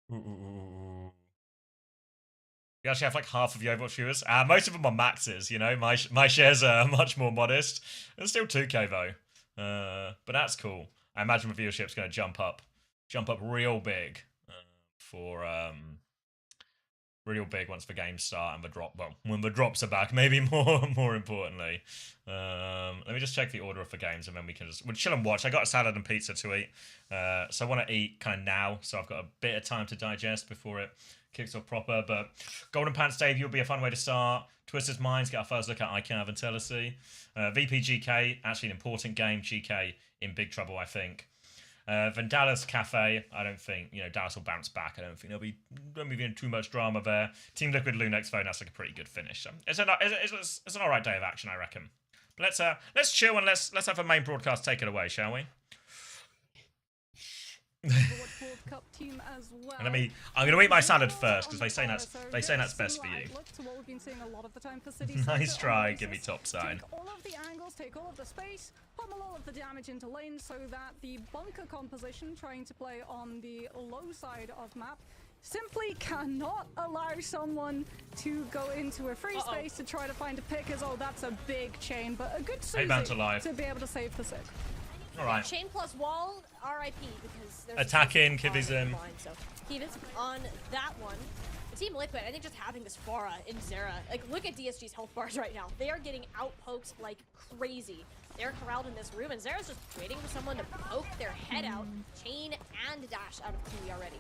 You actually have like half of the Overwatch viewers. Most of them are maxes, you know. My shares are much more modest. It's still 2K though. But that's cool. I imagine the viewership's going to jump up real big for real big once the games start and the drop. Well, when the drops are back, maybe more importantly. Let me just check the order of the games, and then we'll chill and watch. I got a salad and pizza to eat, so I want to eat kind of now, so I've got a bit of time to digest before it kicks off proper. But Golden Pants Dave, will be a fun way to start. Twisted Minds, get our first look at iCav and Tellacy. VPGK, actually an important game. GK in big trouble, I think. Vandalis Cafe, I don't think, Dallas will bounce back. I don't think there'll be too much drama there. Team Liquid Lunex phone, that's like a pretty good finish. So it's an alright day of action, I reckon. But let's chill and let's have a main broadcast take it away, shall we? And I'm gonna eat my salad first because they say that's best for you. Nice try, give me top sign. Take all of the angles, take all of the space, pummel all of the damage into lanes so that the bunker composition trying to play on the low side of map simply cannot allow someone to go into a free space to try to find a pick as, oh, that's a big chain, but a good Susie to be able to save the sick. Alright. Chain plus wall, RIP, because there's attacking, Kivi's in. So Kivi's on that one. Team Liquid, I think just having this Pharah in Xera, like look at DSG's health bars right now. They are getting outpoked like crazy. They're corralled in this room, and Xera's just waiting for someone to poke their head out, chain and dash out of Kiwi already.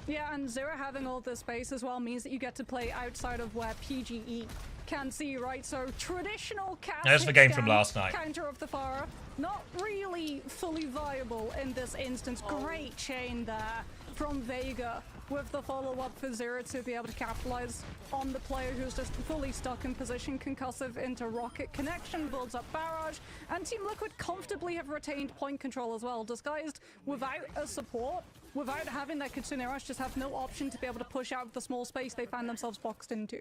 Yeah, and Xera having all this space as well means that you get to play outside of where PGE can see, right? So traditional that's the game from last night. Counter of the Pharah, not really fully viable in this instance. Great chain there from Vega with the follow-up for Xera to be able to capitalize on the player who's just fully stuck in position. Concussive into Rocket connection, builds up barrage, and Team Liquid comfortably have retained point control as well, disguised without a support. Without having that Kitsune Rush, just have no option to be able to push out the small space they find themselves boxed into.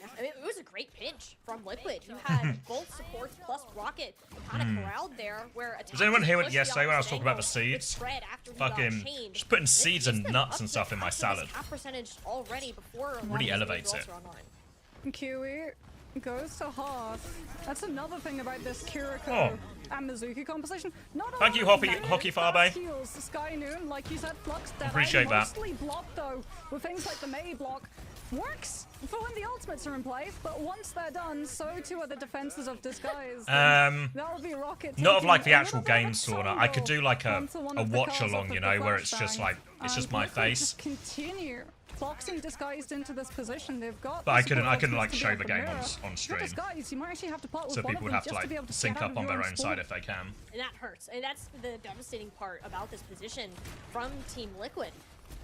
Yeah, I mean, it was a great pinch from Liquid, who had both supports plus Rocket kind of corralled there. Where was anyone here yesterday when I was talking about the seeds? Fucking just putting seeds and nuts and stuff in my salad. Really elevates it. Kiwi goes to Hearth. That's another thing about this Kiriko and Mizuki composition. Thank you, Hockey Farbe. Sky Noon, like you said, Flux that appreciate that. Mostly blocked though with things like the May block. Works for when the ultimates are in play, but once they're done, so too are the defenses of Disguise. That'll be Rocket. Not of like the actual game sauna. I could do like a watch along, where it's just like it's just my face. Just continue boxing Disguised into this position. They've got. But I couldn't like show the game on stream. Disguised, you might actually have to plot with so people would have to like sync up on their own side if they can. And that hurts. And that's the devastating part about this position from Team Liquid.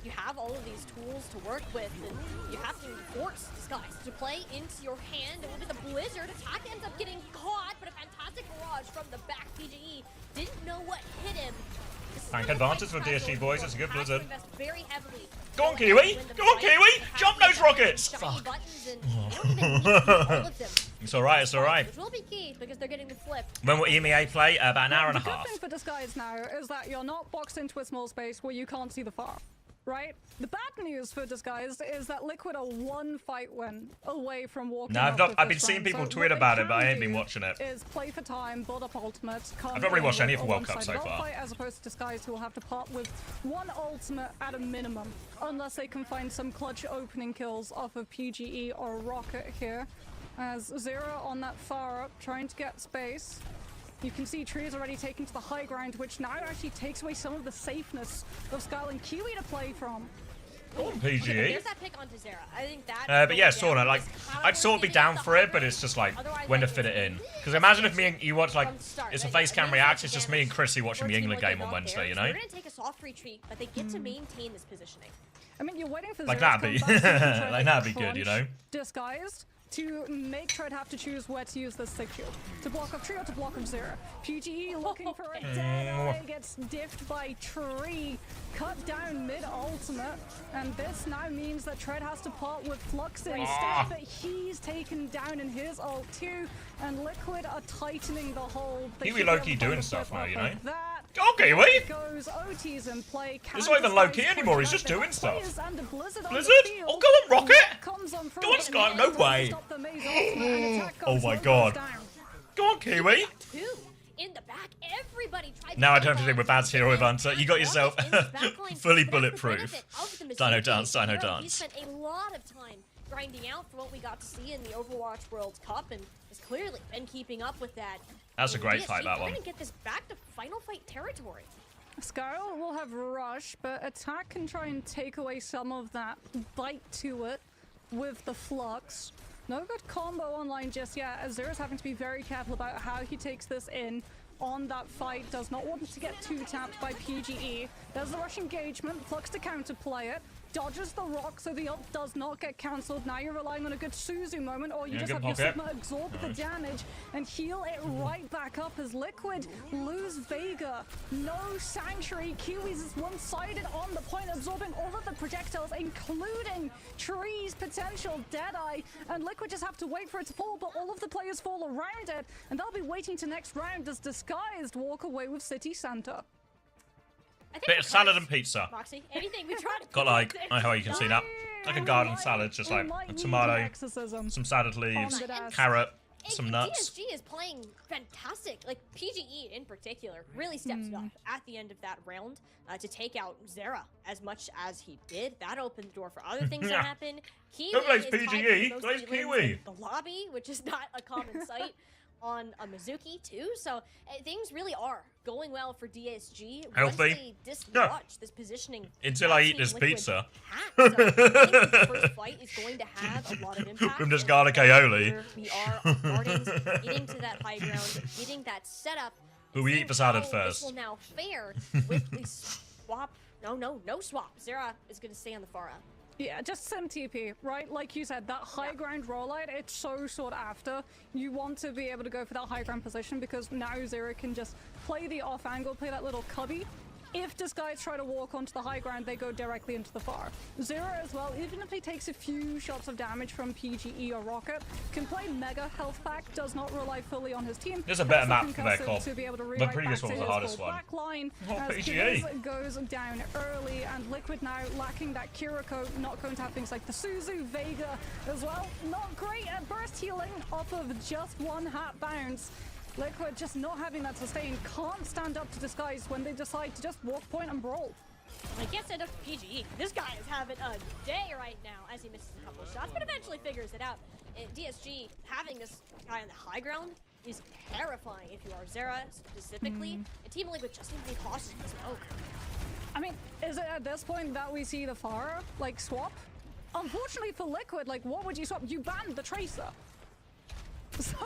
You have all of these tools to work with, and you have to force Disguise to play into your hand. And with the Blizzard, attack ends up getting caught, but a fantastic barrage from the back. PGE didn't know what hit him. Tank advantage for DSG boys, it's a good Blizzard. Very heavily. Go on, Kiwi! Go on, Kiwi! Jump those rockets! Fuck. It's alright, it's alright. Which will be key because they're getting the flip. When will EMEA play? About an hour and a half. The good thing for Disguise now is that you're not boxed into a small space where you can't see the far. Right? The bad news for Disguised is that Liquid are one fight win away from walking. No, I've been seeing people tweet about it, but I ain't been watching it. Is play for time, build up ultimates. I've not really watched any of the World Cup so far. Fight, as opposed to Disguised, who will have to part with one ultimate at a minimum, unless they can find some clutch opening kills off of PGE or Rocket here. As Xera on that far up, trying to get space. You can see Tree is already taken to the high ground, which now actually takes away some of the safeness of Skull and Kiwi to play from. Oh, PGE. There's that pick onto Xera. I think that. But yeah, sort of. Like, I'd sort of be down for it, but it's just like when to fit it in. Because imagine if me and you watch like it's a face cam react. It's just me and Chrissy watching the England game on Wednesday, They're gonna take a soft retreat, but they get to maintain this positioning. I mean, you're waiting for like that'd be like that'd be good, Disguised to make Tread have to choose where to use this sick shield. To block off Tree or to block off Xera. PGE looking for a dead eye, gets diffed by Tree, cut down mid-ultimate, and this now means that Tread has to part with Flux instead, but he's taken down in his ult too, and Liquid are tightening the hold. Kiwi low-key doing stuff now, That Go on, Kiwi! Goes OTs in play. It's not even low-key anymore, he's just doing stuff. Blizzard? Oh, go on, Rocket! Go on, Sky, no way! Oh my god. Go on, Kiwi! Two in the back. Everybody tried. Now I don't have to deal with Bad's hero Hunter. You got yourself fully bulletproof. Dino Dance, Dino He Dance. spent a lot of time grinding out for what we got to see in the Overwatch World Cup, and has clearly been keeping up with that. That's a great PSG fight, that one. trying to get this back to final fight territory. Skyle will have Rush, but Attack can try and take away some of that bite to it with the Flux. No good combo online just yet, as Zera's having to be very careful about how he takes this in on that fight. Does not want to get too tapped by PGE. There's the rush engagement, Flux to counterplay it. Dodges the rock so the ult does not get cancelled. Now you're relying on a good Suzu moment, or you just have your Sigma absorb the damage and heal it right back up as Liquid lose Vega. No Sanctuary. Kiwis is one-sided on the point, absorbing all of the projectiles, including Tree's potential Deadeye. And Liquid just have to wait for it to fall, but all of the players fall around it, and they'll be waiting to next round as Disguised walk away with City Center. Bit of salad and pizza. Moxie, anything we tried to Got like, I hope you can see that. Like a garden salad, just like a tomato, some salad leaves, carrot, some nuts. DSG is playing fantastic. Like PGE in particular really stepped up at the end of that round to take out Zera as much as he did. That opened the door for other things to happen. Kiwi Don't blame is PGE, tied blame with Kiwi. the lobby, which is not a common sight on a Mizuki too. So things really are going well for DSG. Healthy. Once they dislodge this positioning until I eat Team this Liquid pizza. has. So I think this first fight is going to have a lot of impact. From this garlic aioli. Where we are on Guardians, getting to that high ground, getting that setup. But we eat the salad first. This will now fare with the swap. No swap. Zera is going to stay on the far out. Yeah, just sim TP, right? Like you said, that high ground rollout, it's so sought after. You want to be able to go for that high ground position because now Zera can just play the off angle, play that little cubby. If Disguise try to walk onto the high ground, they go directly into the far. Zera as well, even if he takes a few shots of damage from PGE or Rocket, can play mega health pack, does not rely fully on his team. There's a better map for their comp. The previous one was the hardest one. Line Oh, as PGE goes down early, and Liquid now lacking that Kiriko, not going to have things like the Suzu, Vega as well. Not great at burst healing off of just one hat bounce. Liquid just not having that sustain, can't stand up to Disguise when they decide to just walk point and brawl. I can't stand up to PGE. This guy is having a day right now as he misses a couple of shots, but eventually figures it out. DSG having this guy on the high ground is terrifying if you are Zera specifically. And Team Liquid just needs to be cautious in the smoke. I mean, is it at this point that we see the Pharah, like, swap? Unfortunately for Liquid, like, what would you swap? You banned the Tracer. So,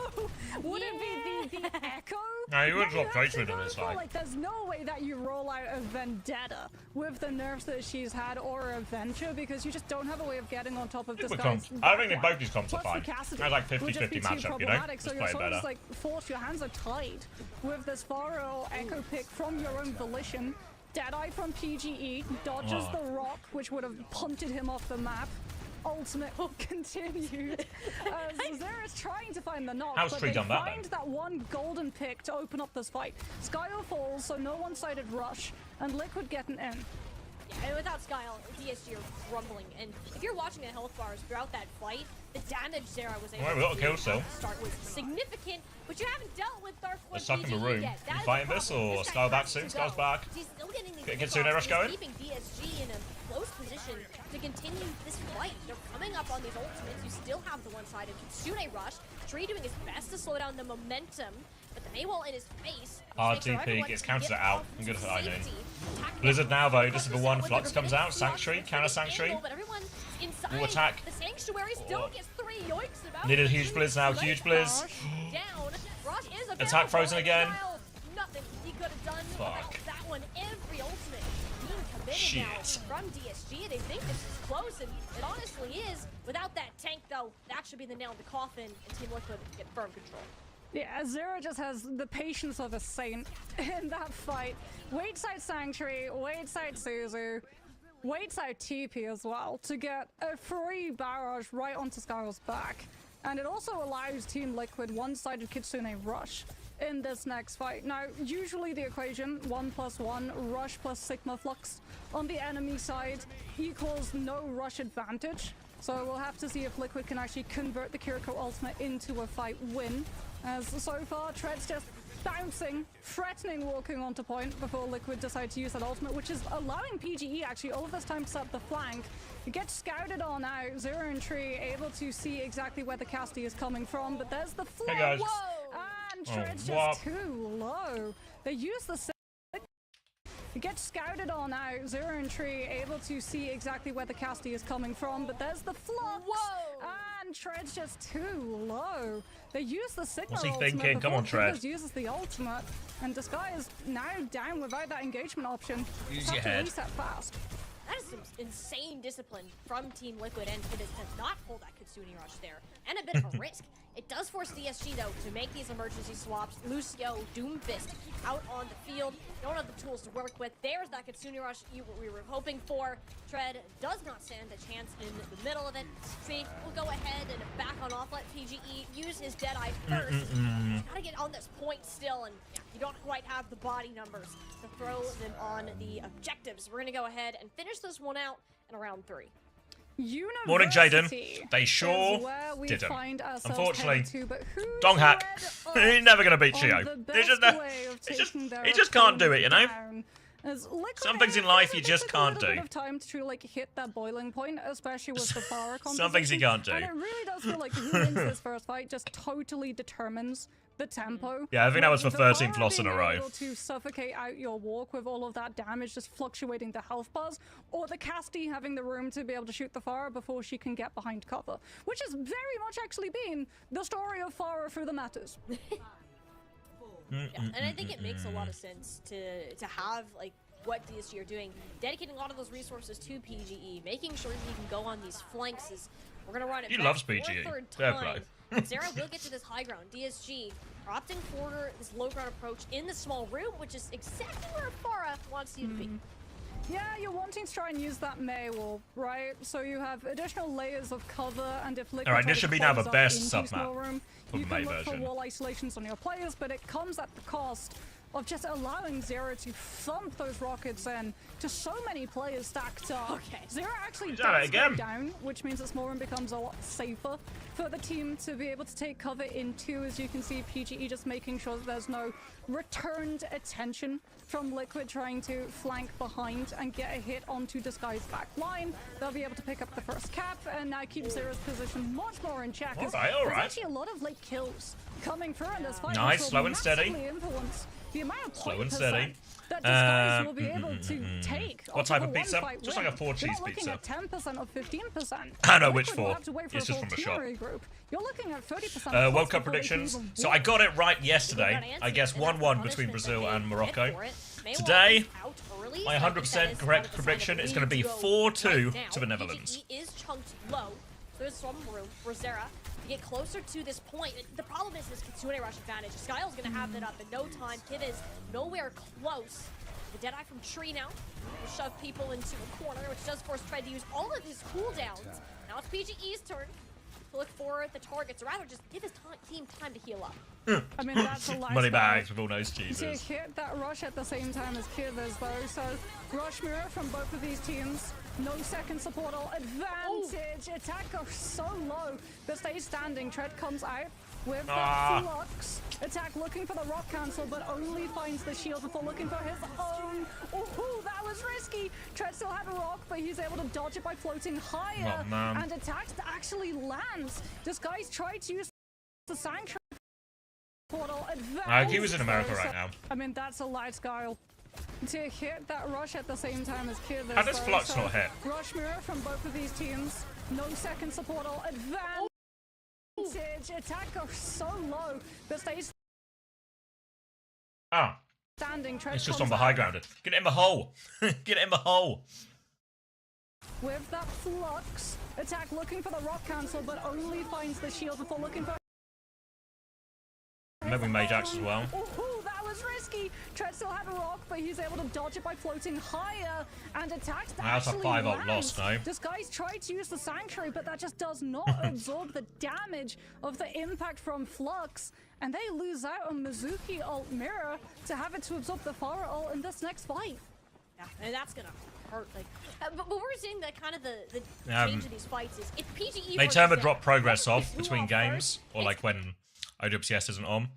would it be the Echo? No, you wouldn't swap Tracer with this side. Like, there's no way that you roll out a Vendetta with the nerfs that she's had, or a Venture, because you just don't have a way of getting on top of this guy's I think they both these comps are Plus fine. the That's like 50-50 matchup, you know? So Just you're play sort better. of like forced, your hands are tied with this Pharah or Echo pick from your own volition. Deadeye from PGE, dodges the rock, which would have punted him off the map. Ultimate continued. Zera's trying to find the knock, How's but Tree they done that, find that one golden pick to open up this fight. Skyle falls, so no one-sided rush, and Liquid getting in. Yeah, and without Skyle, DSG are crumbling. And if you're watching the health bars throughout that fight, the damage Zera was able we got a to kill do still. at the start was significant, but you haven't dealt with Dark Let's suck him a room. yet. You That is fighting the this, problem. or This guy Skyle back has soon? to Skyle's go. back. He's still getting these Get hit Kitsune boxes. rush going? He's keeping DSG in a close position to continue this fight. They're coming up on these ultimates. You still have the one-sided Kitsune rush. Tree doing his best to slow down the momentum, but the Maywall in his face. Hard TP gets countered out. I'm good for Inu. Blizzard now though, just the one Flux comes out. Sanctuary, counter Sanctuary. Will attack. The Sanctuary still gets 3 yoinks about. Needed a huge Blizz now, huge Blizz. Down. Rush is available. Attack frozen again. Nothing he could have done about that one. Every ultimate being committed now from DSG. They think this is close, and it honestly is. Without that tank though, that should be the nail in the coffin, and Team Liquid get firm control. Yeah, Zera just has the patience of a saint in that fight. Waits out Sanctuary, waits out Suzu, waits out TP as well to get a free barrage right onto Skyle's back. And it also allows Team Liquid one-sided Kitsune rush. in this next fight. Now, usually the equation 1+1 rush plus Sigma flux on the enemy side equals no rush advantage. So we'll have to see if Liquid can actually convert the Kiriko ultimate into a fight win. As so far, Tread's just bouncing, threatening, walking onto point before Liquid decide to use that ultimate, which is allowing PGE actually all of this time to set up the flank. It gets scouted on out. Zero and Tree able to see exactly where the casty is coming from, but there's the flow. Hey guys. Whoa! And Tread's just too low. They use the It gets scouted on out. Zero and Tree able to see exactly where the casty is coming from, but there's the flux. Whoa! And Tread's just too low. They use the signal. What's he ultimate thinking? Come on, before Tread. Kivas uses the ultimate, and Disguise is now down without that engagement option. Use Have your to head. reset fast. That is some insane discipline from Team Liquid, and it does not pull that Kitsune rush there. And a bit of a risk. It does force DSG, though, to make these emergency swaps. Lucio, Doomfist out on the field. Don't have the tools to work with. There's that Kitsune rush we were hoping for. Tread does not stand a chance in the middle of it. Tree will go ahead and back on off, let PGE use his Deadeye first. He's gotta get on this point still, and yeah, you don't quite have the body numbers to throw them on the objectives. We're gonna go ahead and finish this one out in round 3. Morning, Jaden. University They sure is where we didn't. find ourselves Unfortunately, headed to, but who's Donghack. led He's never gonna beat on Chio. the He just, best way of he just, taking their he just can't do it, you know? opponent down? As Liquid Some things in life you it just took can't a little do. bit of time to like hit that boiling point, especially with the Farah Some things you composition, can't do. And it really does feel like who wins this first fight just totally determines the tempo. Yeah, I think that was for The 13th Farah loss in a being row. able to suffocate out your walk with all of that damage, just fluctuating the health bars, or the casty having the room to be able to shoot the Farah before she can get behind cover, which has very much actually been the story of Farah through the matters. Yeah, and I think it makes a lot of sense to have like what DSG are doing, dedicating a lot of those resources to PGE, making sure he can go on these flanks. Is we're gonna run it. He back loves for a PGE. third Fair time. play. Zara will get to this high ground. DSG are opting for this low ground approach in the small room, which is exactly where Farah wants you to be. Yeah, you're wanting to try and use that May wall, right? So you have additional layers of cover, and if Liquid Alright, try this to should be now close the up best into sub-map small room, for you the can May look for version. wall isolations on your players, but it comes at the cost of just allowing Zero to thump those rockets in to so many players stacked up. Okay. Zero actually He's at it does go again. down, which means that small room becomes a lot safer for the team to be able to take cover into. As you can see, PGE just making sure that there's no returned attention from Liquid trying to flank behind and get a hit onto Disguise back line. They'll be able to pick up the first cap and now keep Zero's position much more in check. Alright, There's alright. actually a lot of late kills coming through in this fight. Nice, which will slow and steady. massively influence the amount of Slow point and steady. percent that Disguise will be able to take. What off type a of pizza? one-fight Just win. like a four You're cheese not looking pizza. at 10% or 15%. I know which Liquid will for. have to wait for It's a just full from the shop. teamery group. You're looking at 30% World plus Cup before they can predictions. even So walk. I got it right yesterday. I guess 1-1 between Brazil and Morocco. Today, my 100% correct prediction is going to be 4-2 to the Netherlands. PGE is chunked low. So there's some room for Zera to get closer to this point. The problem is this Kitsune rush advantage. Skyle's going to have that up in no time. Kid is nowhere close. The Deadeye from Tree now will shove people into a corner, which does force Tread to use all of his cooldowns. Now it's PGE's turn to look for the targets, or rather just give his team time to heal up. I mean, that's a Money lifestyle. bags with all those To cheeses. hit that rush at the same time as Kivas, though. So, rush mirror from both of these teams. No second supportal advantage. Attack goes so low that stays standing. Tread comes out with the flux. Attack looking for the rock cancel, but only finds the shield before looking for his own. Oh, that was risky. Tread still had a rock, but he's able to dodge it by floating higher. Oh, man. And attacks actually lands. Disguise tried to use the sanctuary portal advantage. He was in America right now. I mean, that's a light scale. To hit that rush at the same time as Kivas. How does though, Flux so not hit? Rush mirror from both of these teams. No second supportal advantage. Attack goes so low that stays Oh, standing. Tread it's just comes on the high out ground. Get it in the hole. Get it in the hole. with that flux. Attack looking for the rock cancel, but only finds the shield before looking for. Maybe Majax as well. Oh, that was risky. Tread still had a rock, but he's able to dodge it by floating higher, and attacks to That's a actually 5-ult land. loss, no? Disguise tried to use the Sanctuary, but that just does not absorb the damage of the impact from Flux, and they lose out on Mizuki ult Mirror to have it to absorb the Pharah ult in this next fight. Yeah, and that's gonna hurt. Like, but we're seeing that kind of the change in these fights is if PGE. They turn the drop progress them. off between games, or like when OWCS isn't on.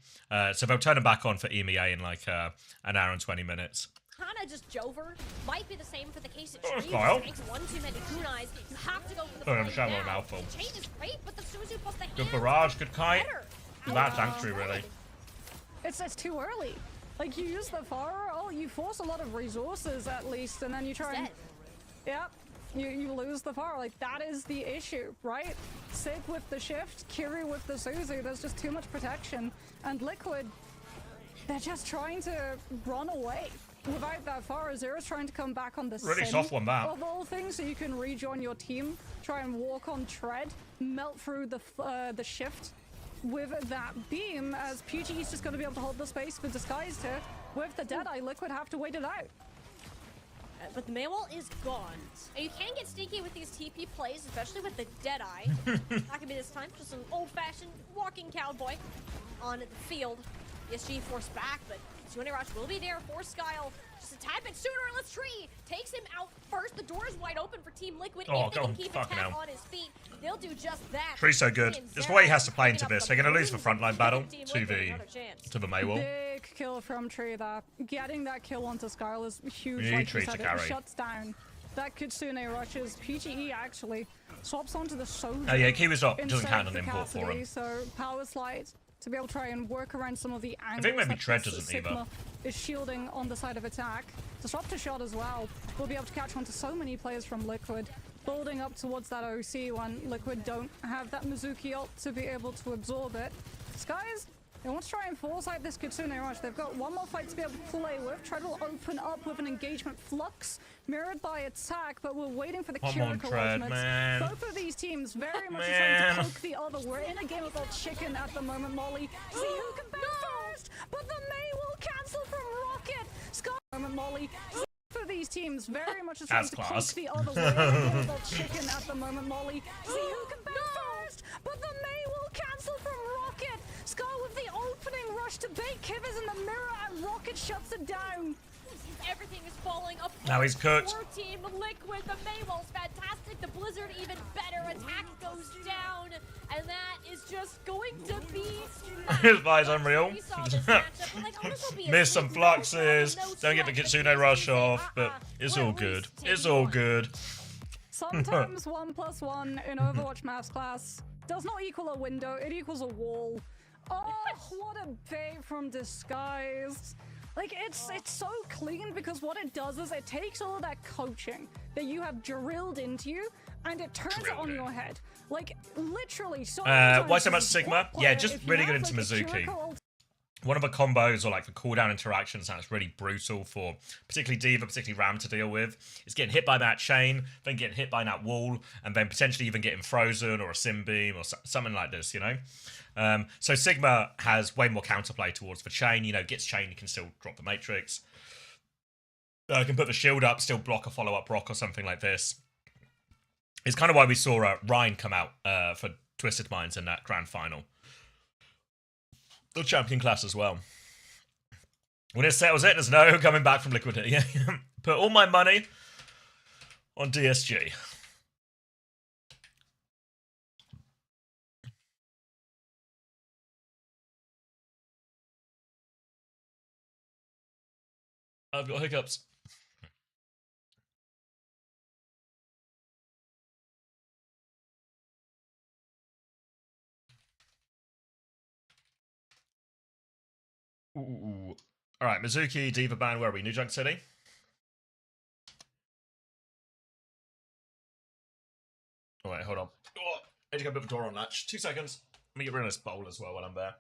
So they'll turn it back on for EMEA in like an hour and 20 minutes. Kind of just Jover. Might be the same for the case of Oh, Tree. Kyle. Makes one too many kunais. You have to go for the Oh, I'm fight shallow now. mouthful. The chain is great, but the Suzu plus the Good hands barrage, good kite. better. Bad Sanctuary, really. It's too early. Like, you use the Pharah ult, you force a lot of resources at least, and then you try and... Yep. You lose the Pharah. Like, that is the issue, right? Sig with the shift, Kiri with the Suzu, there's just too much protection. And Liquid, they're just trying to run away. Without that Pharah, Zero's trying to come back on the Really Sin soft one, that. of all things, so you can rejoin your team, try and walk on Tread, melt through the shift with that beam, as PGE's just going to be able to hold the space for Disguise to. With the Deadeye, Liquid have to wait it out. But the Maywall is gone. And you can get sneaky with these TP plays, especially with the Deadeye. Not gonna be this time, just an old-fashioned walking cowboy on the field. PSG forced back, but Sune Rush will be there for Skyle. Just a tad bit sooner, let's Tree takes him out first. The door is wide open for Team Liquid. Oh, if they go can on, keep fucking attack hell. on his feet, they'll do just that. Tree's so good. It's the way he has to play into this. They're going to lose the frontline battle to the Maywall. Big kill from Tree there. Getting that kill onto Skyle is huge. We need Like Tree you said, to it carry. shuts down that Kitsune rushes. PGE actually swaps onto the Soju. Oh yeah, Kiwi's up. Doesn't instead count of on the import for Cassidy, him. So power slide to be able to try and work around some of the angles. think maybe that Tread this doesn't either. Sigma is shielding on the side of attack. Disruptor shot as well. We'll be able to catch on to so many players from Liquid. Building up towards that OC when Liquid don't have that Mizuki ult to be able to absorb it. Skies, they want to try and force out this Kitsune Rush. They've got one more fight to be able to play with. Tread will open up with an engagement Flux, mirrored by attack, but we're waiting for the Come on, Kiriko Tread, ultimates. man. Both of these teams very much Man. trying to poke the other. We're in a game about chicken at the moment, Molly. See who can bang first, but the May will cancel from Rocket. Scott, moment, Molly. See for these teams very much trying That's to class. poke the other. We're in a game about chicken at the moment, Molly. See who can bang first, but the May will cancel from Rocket. Scar with the opening rush to bait Kivers in the mirror, and Rocket shuts it down. Everything is falling apart. Now he's cooked. For Team Liquid, the Maywall's fantastic. The Blizzard even better. Attack goes down, and that is just going to be. His vibe's unreal. We saw this matchup, but, like, oh, this will be a Miss some sweet fluxes. no Don't get the sweat. Kitsune Rush off, but Uh-uh. it's We're all at good. least It's taking all one. good. Sometimes 1+1 in Overwatch Maths class does not equal a window, it equals a wall. Oh, what a bait from Disguise. Like, it's so clean because what it does is it takes all that coaching that you have drilled into you and it turns it on your head. Like, literally, so many times why so much as a Sigma? bot Yeah, player, just if you really have, good into like, a Mizuki. Kiriko ult- One of the combos or like the cooldown interactions that's really brutal for particularly Diva, particularly Ram to deal with is getting hit by that chain, then getting hit by that wall, and then potentially even getting frozen or a sim beam or something like this, you know? So Sigma has way more counterplay towards the chain, you know, gets chain, you can still drop the matrix. Can put the shield up, still block a follow-up rock or something like this. It's kind of why we saw Ryan come out for Twisted Minds in that grand final. The champion class as well. When it settles it, there's no coming back from Liquidity. Put all my money on DSG. I've got hiccups. Ooh. All right, Mizuki, Diva Ban, where are we? New Junk City? All right, hold on. Oh, I need to go a bit of a door on latch. 2 seconds. Let me get rid of this bowl as well while I'm there.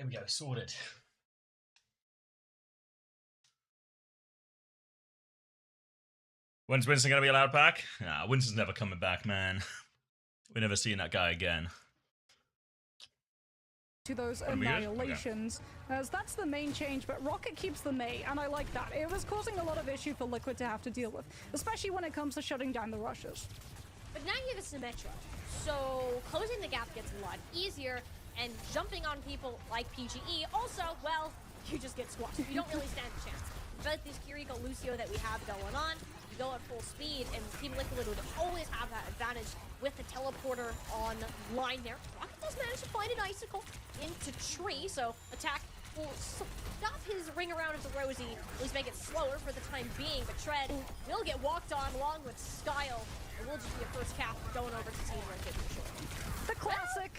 Here we go, sorted. When's Winston going to be allowed back? Nah, Winston's never coming back, man. We're never seeing that guy again. To those Are we good? annihilations, as that's the main change, but Rocket keeps the Mei, and I like that. It was causing a lot of issue for Liquid to have to deal with, especially when it comes to shutting down the rushes. But now you have a Symmetra, so closing the gap gets a lot easier, and jumping on people like PGE also, well, you just get squashed. You don't really stand a chance. But like this Kiriko Lucio that we have going on, you go at full speed, and Team Liquid would always have that advantage with the teleporter online there. Rocket does manage to find an icicle into tree, so attack will stop his ring around into Rosie, at least make it slower for the time being, but Tread will get walked on along with Skyle. It will just be a first cap going over to Team Liquid for sure. The classic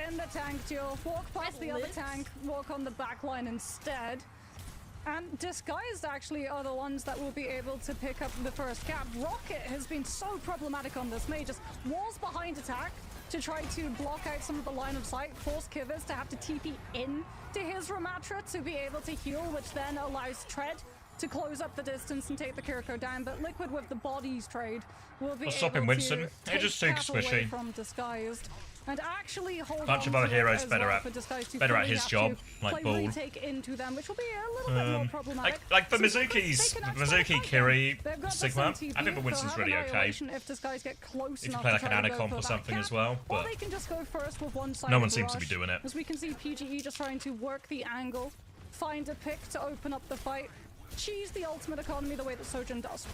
in the tank duel. Walk past the other tank, walk on the back line instead. And Disguised actually are the ones that will be able to pick up the first cap. Rocket has been so problematic on this Mei, just walls behind attack to try to block out some of the line of sight, force Kivers to have to TP in to his Ramatra to be able to heal, which then allows Tread to close up the distance and take the Kiriko down. But Liquid with the bodies trade will be Stop able him, Winston. to They're just too cap away squishy. from Disguised. And actually hold Bunch of on other to it heroes as better well at- for Disguised to better at fully his have job, to like play Ball. retake into them, which will be a little bit more problematic. Like for So Mizuki's, they can actually Mizuki, fight Kiri, them. They've got the Sigma, SMTP, I think the Winston's they'll have really okay. annihilation if Disguised get close If you enough play to like an try to go Anacomp for or that something cap. as well, Or but they can just go first with one side no of one the seems to be rush. doing it. As we can see PGE just trying to work the angle, find a pick to open up the fight, cheese the ultimate economy the way that Sojin does.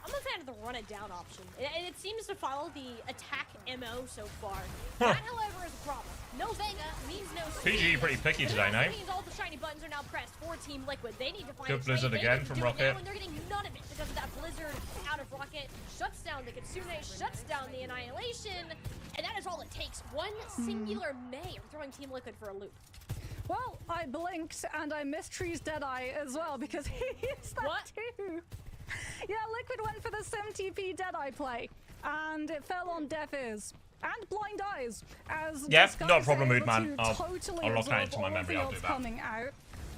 I'm a fan of the run it down option, and it seems to follow the attack MO so far. Huh. That, however, is a problem. No Vega means no PGE speed. pretty picky But it today, also no? means all the shiny buttons are now pressed for Team Liquid. They need to find Good a Blizzard trade. They again need to from do it Rocket. now, and they're getting none of it because of that Blizzard out of Rocket. Shuts down the Kitsune, shuts down the Annihilation, and that is all it takes. One singular Mei throwing Team Liquid for a loop. Well, I blinked and I missed Tree's Deadeye as well because he is that What? too. Yeah, Liquid went for the SimTP Deadeye play and it fell on deaf ears and blind eyes as Yeah, Disguise not a problem, are Mood able Man. to I'll totally lock that absorb into my all of memory, the I'll do ults that. coming out.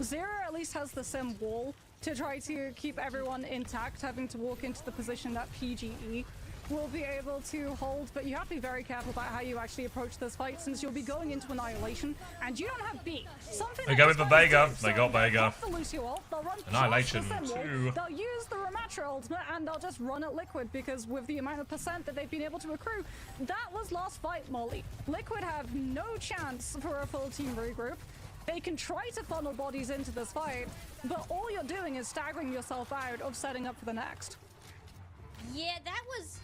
Zero at least has the sim wall to try to keep everyone intact, having to walk into the position that PGE will be able to hold, but you have to be very careful about how you actually approach this fight since you'll be going into Annihilation and you don't have B. Something They that go with the Disguise Vega. do. They So got they'll Vega. pop the Lucio ult, they'll run Annihilation past the sim wall, too. they'll use the Ramatra ultimate and they'll just run at Liquid because with the amount of percent that they've been able to accrue, that was last fight, Molly. Liquid have no chance for a full team regroup. They can try to funnel bodies into this fight, but all you're doing is staggering yourself out of setting up for the next. Yeah,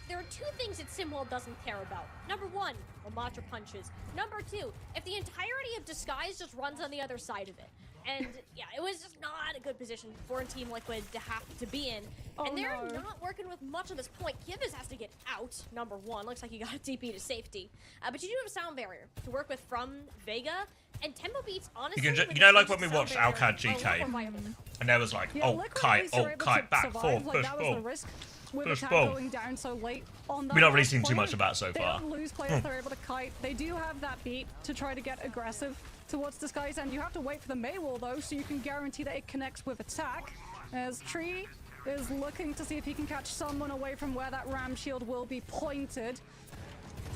there are two things that Simwell doesn't care about. Number one, Ramatra punches. Number two, if the entirety of Disguise just runs on the other side of it. And yeah, it was just not a good position for Team Liquid to have to be in. And they're not working with much of this point. Givens has to get out, number one. Looks like he got a TP to safety. But you do have a sound barrier to work with from Vega. And tempo beats, honestly, You with know, the like change when we of watched sound barrier, Alcad are a lot GK, more viable. and there was like, Yeah, oh, Liquid at kite, least are oh, able kite, to back, survive. forward, Like, push, that was pull. the risk with Push, attack pull. going down so late on that We've not really last seen too point. much of that so They far. don't lose play if they're able to kite. They do have that beat to try to get aggressive towards Disguise, and you have to wait for the Mei wall though, so you can guarantee that it connects with attack. As Tree is looking to see if he can catch someone away from where that ram shield will be pointed.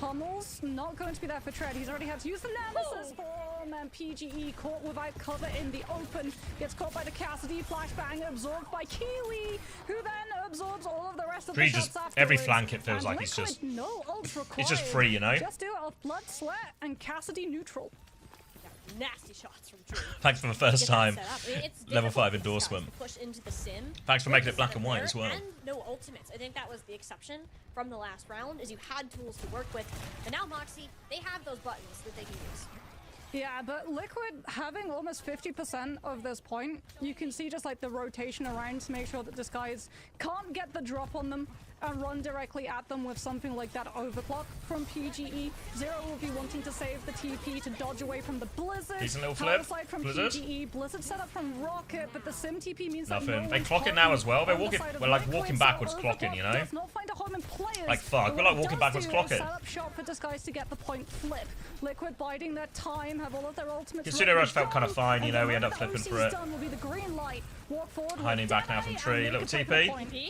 Hummel's not going to be there for Tread. He's already had to use the Nemesis form, and PGE caught without cover in the open. Gets caught by the Cassidy flashbang, absorbed by Kiwi, who then absorbs all of the rest of the Tree shots just- afterwards. every flank it feels And like he's Liquid, just- no ult required. it's just free, you know? Just do it off blood, sweat, and Cassidy neutral. Nasty shots from Drew. Thanks for the first Get that time. set up. I mean, it's Level difficult 5 for these guys endorsement. to push into the sim. Thanks for with making it the black and white there as well. And no ultimates. I think that was the exception from the last round, is you had tools to work with. And now Moxie, they have those buttons that they can use. Yeah, but Liquid having almost 50% of this point, you can see just like the rotation around to make sure that Disguise can't get the drop on them and run directly at them with something like that overclock from PGE. Zero will be wanting to save the TP to dodge away from the Blizzard. Decent little flip. Side from Blizzard. PGE. Blizzard set up from Rocket, but the Sim TP means Nothing. that no They one's clock it now as well. They're on the walking. side of We're like Liquid, walking so backwards, Overclock clocking. You know. does not find a home in players. Like, fuck, But we're what like it walking does backwards, do clock is it. set up shop for Disguise to get the point flip. Liquid biding their time, have all of their ultimates. Consider ready Rush to felt go, kind of fine, you and know, then we end when up the flipping OC's for it. done will be the green light. Walk forward with Hiding back now Deadeye, from and tree, Liquid little take TP. the point. TP?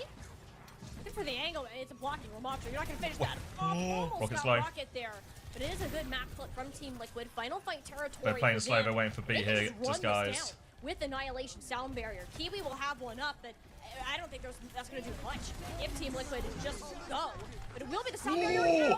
Good for the angle. It's a blocking Ramattra. You're not going to finish that. Oh, Almost Rocket's got low. Rocket there. But it is a good map flip from Team Liquid. Final fight territory. They're playing is slow. in. They're waiting for B They can here. just run this Disguise. down with Annihilation Sound Barrier. Kiwi will have one up, but I don't think that's going to do much if Team Liquid just go. But it will be the Sound Barrier.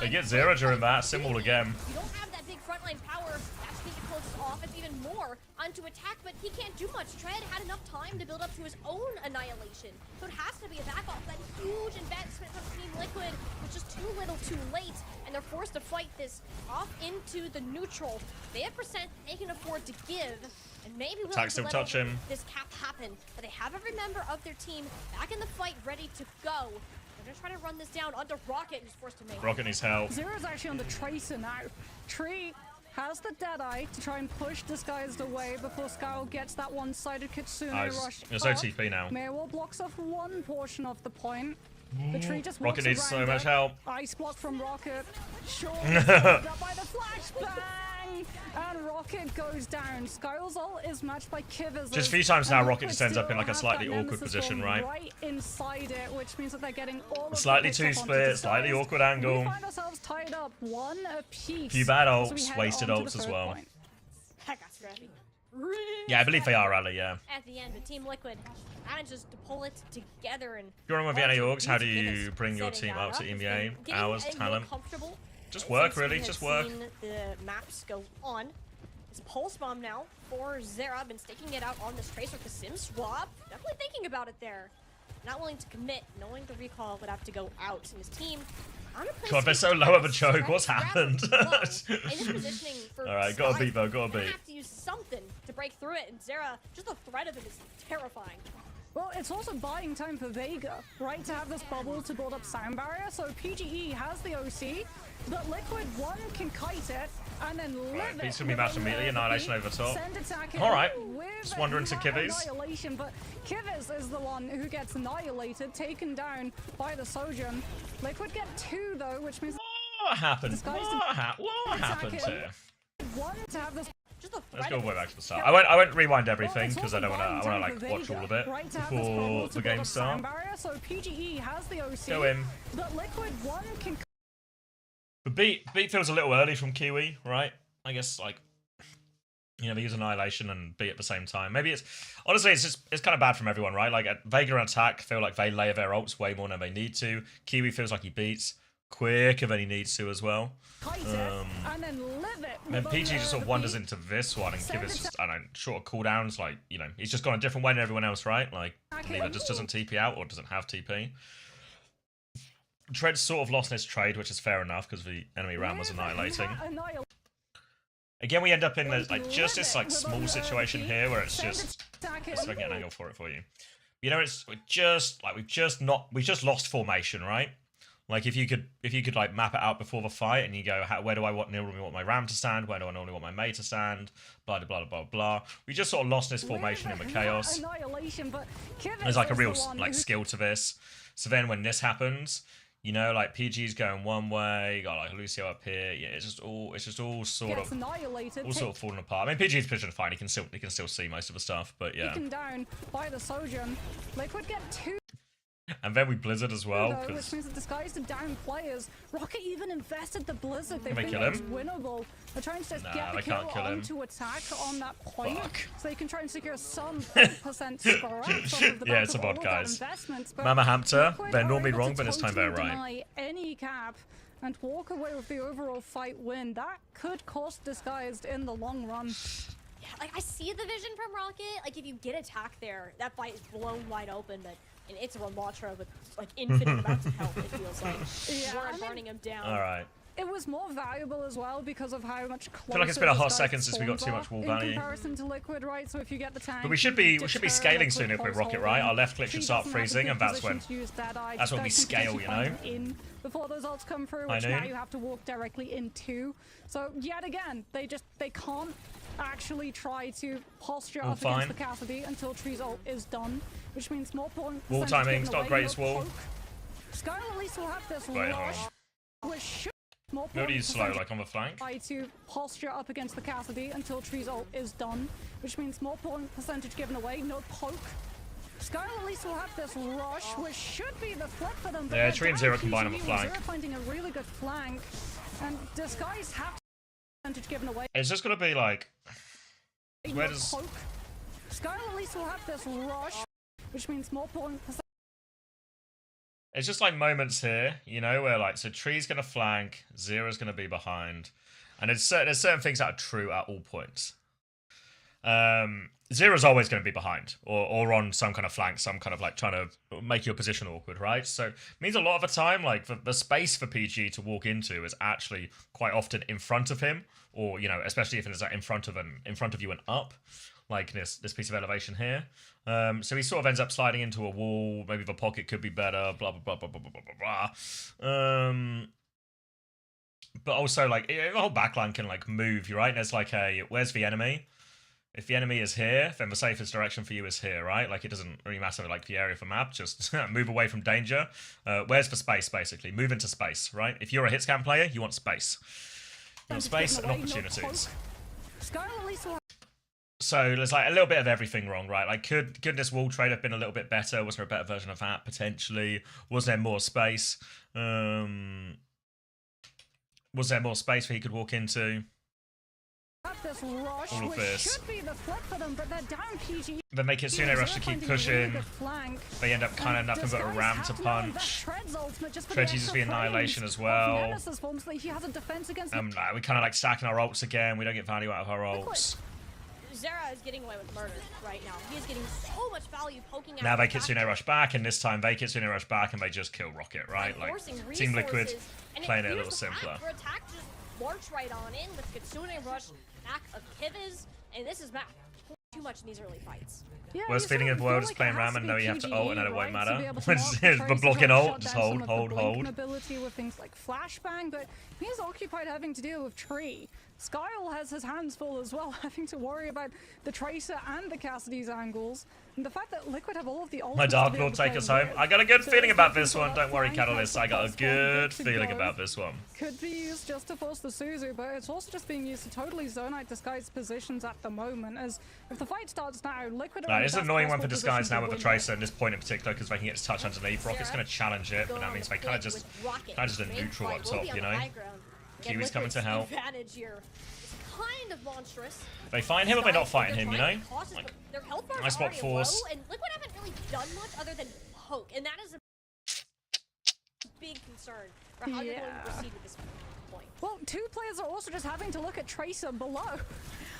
They get Zero during that. Symbol again. You don't have that big frontline power. That's going to close his offense even more onto attack, but he can't do much. Tread had enough time to build up to his own Annihilation, so it has to be a back off that huge investment from Team Liquid, which is too little too late, and they're forced to fight this off into the neutral. They have percent they can afford to give, and maybe we'll Attack still touch him. this cap happen, but they have every member of their team back in the fight ready to go. They're gonna try to run this down onto Rocket, who's forced to make Rocket needs help. Zero's actually on the Tracer now. Tree has the Deadeye to try and push Disguised away before Scowl gets that one-sided Kitsune rush. There's no up. TP now. Maywall blocks off one portion of the point. The tree just Rocket walks needs so around much it. help. Ice block from Rocket. Sure, up by the flashbang! And Rocket goes down. Skyle's ult is matched by Kivers. Just a few times now, Rocket just ends up in like a slightly awkward position, right? Right inside it, which means that they're getting all of the Slightly picks too up onto split, Disguised. slightly awkward We angle. find ourselves tied up one apiece. Few bad as we ults, head wasted on to ults the as third well. point. That got scrappy. Yeah, I believe they are rally, yeah. At the end, but Team Liquid manages to pull it together and. If you're on with Vienna Orgs, how do you bring your team up to EMEA? Hours, talent? Just work, really, just work. The maps go on. It's Pulse Bomb now for Zera. Been staking it out on this Tracer with the Sim swap. Definitely thinking about it there. Not willing to commit, knowing the recall would have to go out. And his team. God, they're so low of a choke. What's happened? Alright, gotta beat though, gotta beat. Have to use something to break through it, and Zera, just the threat of it is terrifying. Well, it's also buying time for Vega, right? To have this bubble to build up sound barrier. So PGE has the OC, but Liquid 1 can kite it and then live Right, it. Pete's gonna be matched immediately. Annihilation over top. Send attack in Alright, with just wandering to Kivvies. Annihilation, but Kivvies is the one who gets annihilated, taken down by the Sojourn. Liquid get 2 though, which means What happened? Disguised What happened here? 1 to have this. Just the Let's threat go of way it. back to the start. I won't rewind Well, everything it's because I also don't wanna buying like time for watch Vega, all of it right, to have this before bubble the to build game up start. sound barrier. So PGE has the OC. Go in. But Liquid 1 can. But beat feels a little early from Kiwi, right? I guess like, you know, they use Annihilation and beat at the same time. Maybe it's honestly it's kind of bad from everyone, right? Like Vega and Attack feel like they layer their ults way more than they need to. Kiwi feels like he beats quicker than he needs to as well. And then live it. Then PG just sort of wanders into this one and Kivi's just, I don't know, short of cooldowns, like, you know, he's just gone a different way than everyone else, right? Like, either just doesn't TP out or doesn't have TP. Tread's sort of lost in his trade, which is fair enough because the enemy round was annihilating. Again, we end up in this, like, just this like small situation here where it's just, let's get an angle for it for you. You know, we've just lost formation, right? Like if you could like map it out before the fight and you go, where do I normally want my Ram to stand? Where do I normally want my Mei to stand? Blah blah blah blah blah. We just sort of lost this formation in the chaos. There's like a real like skill to this. So then when this happens, you know, like PG's going one way, you got like Lucio up here. Yeah, it's just all sort of falling apart. I mean, PG's position fine. He can still see most of the stuff, but yeah. Taken down by the Sojourn. Liquid get 2. And then we Blizzard as well, which means that Disguised are down players. Rocket even invested the Blizzard. They Can they think kill it's him? winnable. They're trying to just Nah, get the they kill can't kill him. onto attack on that point, Fuck. so they can try and secure some 8% scraps off of the Yeah, back it's of a bot, all of that guys. investment. But Mama Hamter, Liquid they're are normally able wrong, to but this time they're totally right. deny any cap and walk away with the overall fight win. That could cost Disguised in the long run. Yeah, like I see the vision from Rocket. Like if you get attack there, that fight is blown wide open, but and it's a Ramattra with like infinite amounts of health, it feels like. Yeah, We're burning him down. All right. it was more valuable as well because of how much closer. I feel like it's been a hot those second since we got spawns too much wall are value. in comparison to Liquid, right? So if you get the tank, But we should be deter scaling Liquid soon if we close rocket, right? holding. Our left click should Tree start doesn't have a freezing, good and that's position when to use Deadeye. that's when we They can scale, potentially you know? find in before those ults come through, I which know. now you have to walk directly into. So yet again, they can't actually try to posture All up fine. against the Cassidy until Tree's ult is done, which means more point Wall percentage timing's given not away, greatest no wall. poke. Skyle at least will have this Right, rush, hold which should more point Nobody's slow, percentage like on the flank. try to posture up against the Cassidy until Tree's ult is done, which means more point percentage given away, no poke. Skyle at least will have this rush, which should be the flip for them. But Yeah, they're Tree and down Zero combine on PG, the flank. Zero finding a really good flank, and Disguise have percentage given away. It's just gonna be like, where no does poke. Skyle at least will have this rush, which means more point percentage. it's just like moments here, you know, where like so Tree's gonna flank, Zero's gonna be behind, and there's certain things that are true at all points. Zero's always going to be behind or on some kind of flank, some kind of like trying to make your position awkward, right? So it means a lot of the time, like the space for PG to walk into is actually quite often in front of him, or you know, especially if it's like in front of you and up, like this piece of elevation here. So he sort of ends up sliding into a wall. Maybe the pocket could be better. Blah blah blah blah blah blah blah blah. But also like the whole backline can like move, right? And there's like where's the enemy? If the enemy is here, then the safest direction for you is here, right? Like, it doesn't really matter, like, the area of the map. Just move away from danger. Where's the space, basically? Move into space, right? If you're a hit scan player, you want space. You want space and opportunities. So there's, like, a little bit of everything wrong, right? Like, could this wall trade have been a little bit better? Was there a better version of that, potentially? Was there more space? Was there more space where he could walk into? This rush, all of this. Should be the flip for them, but they're down PG. Then they make it Tsune Rush to keep pushing. They end up kind of nothing but a ram to punch. Tread uses the Annihilation as well. We kind of like stacking our ults again. We don't get value out of our ults. Zera is getting away with murder right now. He is getting so much value poking out. Now they Kitsune Rush back, and this time they Kitsune Rush back, and they just kill Rocket, right? Like, Team Liquid playing it a little simpler. For attack, just march right on in with Kitsune Rush, back of Kivas, and this is Matt. Too much in these early fights. Yeah, worst feeling in the world is playing Ram and know you have to ult and then it won't matter. But blocking ult, just hold. Ability with things like flashbang, but he's occupied having to deal with Tree. Skyle has his hands full as well, having to worry about the Tracer and the Cassidy's angles. And the fact that Liquid have all of the ults. My Dark Lord take us home. I got a good feeling about this one. Don't worry, Catalyst. I got a good feeling about this one. Could be used just to force the Suzu, but it's also just being used to totally zone out Disguise positions at the moment. As if the fight starts now, Liquid. Right, it's an annoying one for Disguise now with the Tracer at this point in particular because they can get to touch underneath. Rocket's going to challenge it, but that means they kind of just a neutral up top, you know. Kiwi's coming to help. Kind of monstrous. They find him or they're not fighting him, you know? Like, their health bars nice spot force. low, and Liquid haven't really done much other than poke, and that is a big concern for how they're going to proceed with this point. Well, two players are also just having to look at Tracer below.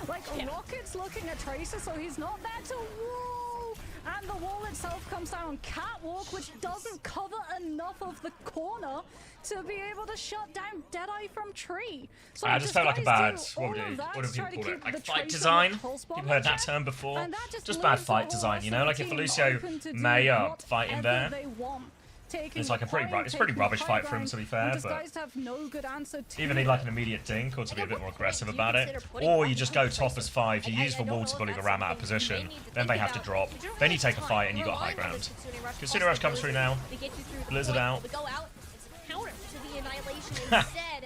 Like, Rocket's looking at Tracer, so he's not there to wall. And the wall itself comes down catwalk, which doesn't cover enough of the corner to be able to shut down Deadeye from Tree. So I just felt like a bad, what do people call it? Like fight design? You've heard that term before? Just bad fight design, you know? Like if Lucio May are fighting there, it's like a pretty rubbish fight for him, to be fair, but either need like an immediate dink or to be a bit more aggressive about it, or you just go top as 5, you use the wall to bully the Ram out of position, then they have to drop, then you take a fight and you got high ground. Kitsune Rush comes through now, Blizzard out.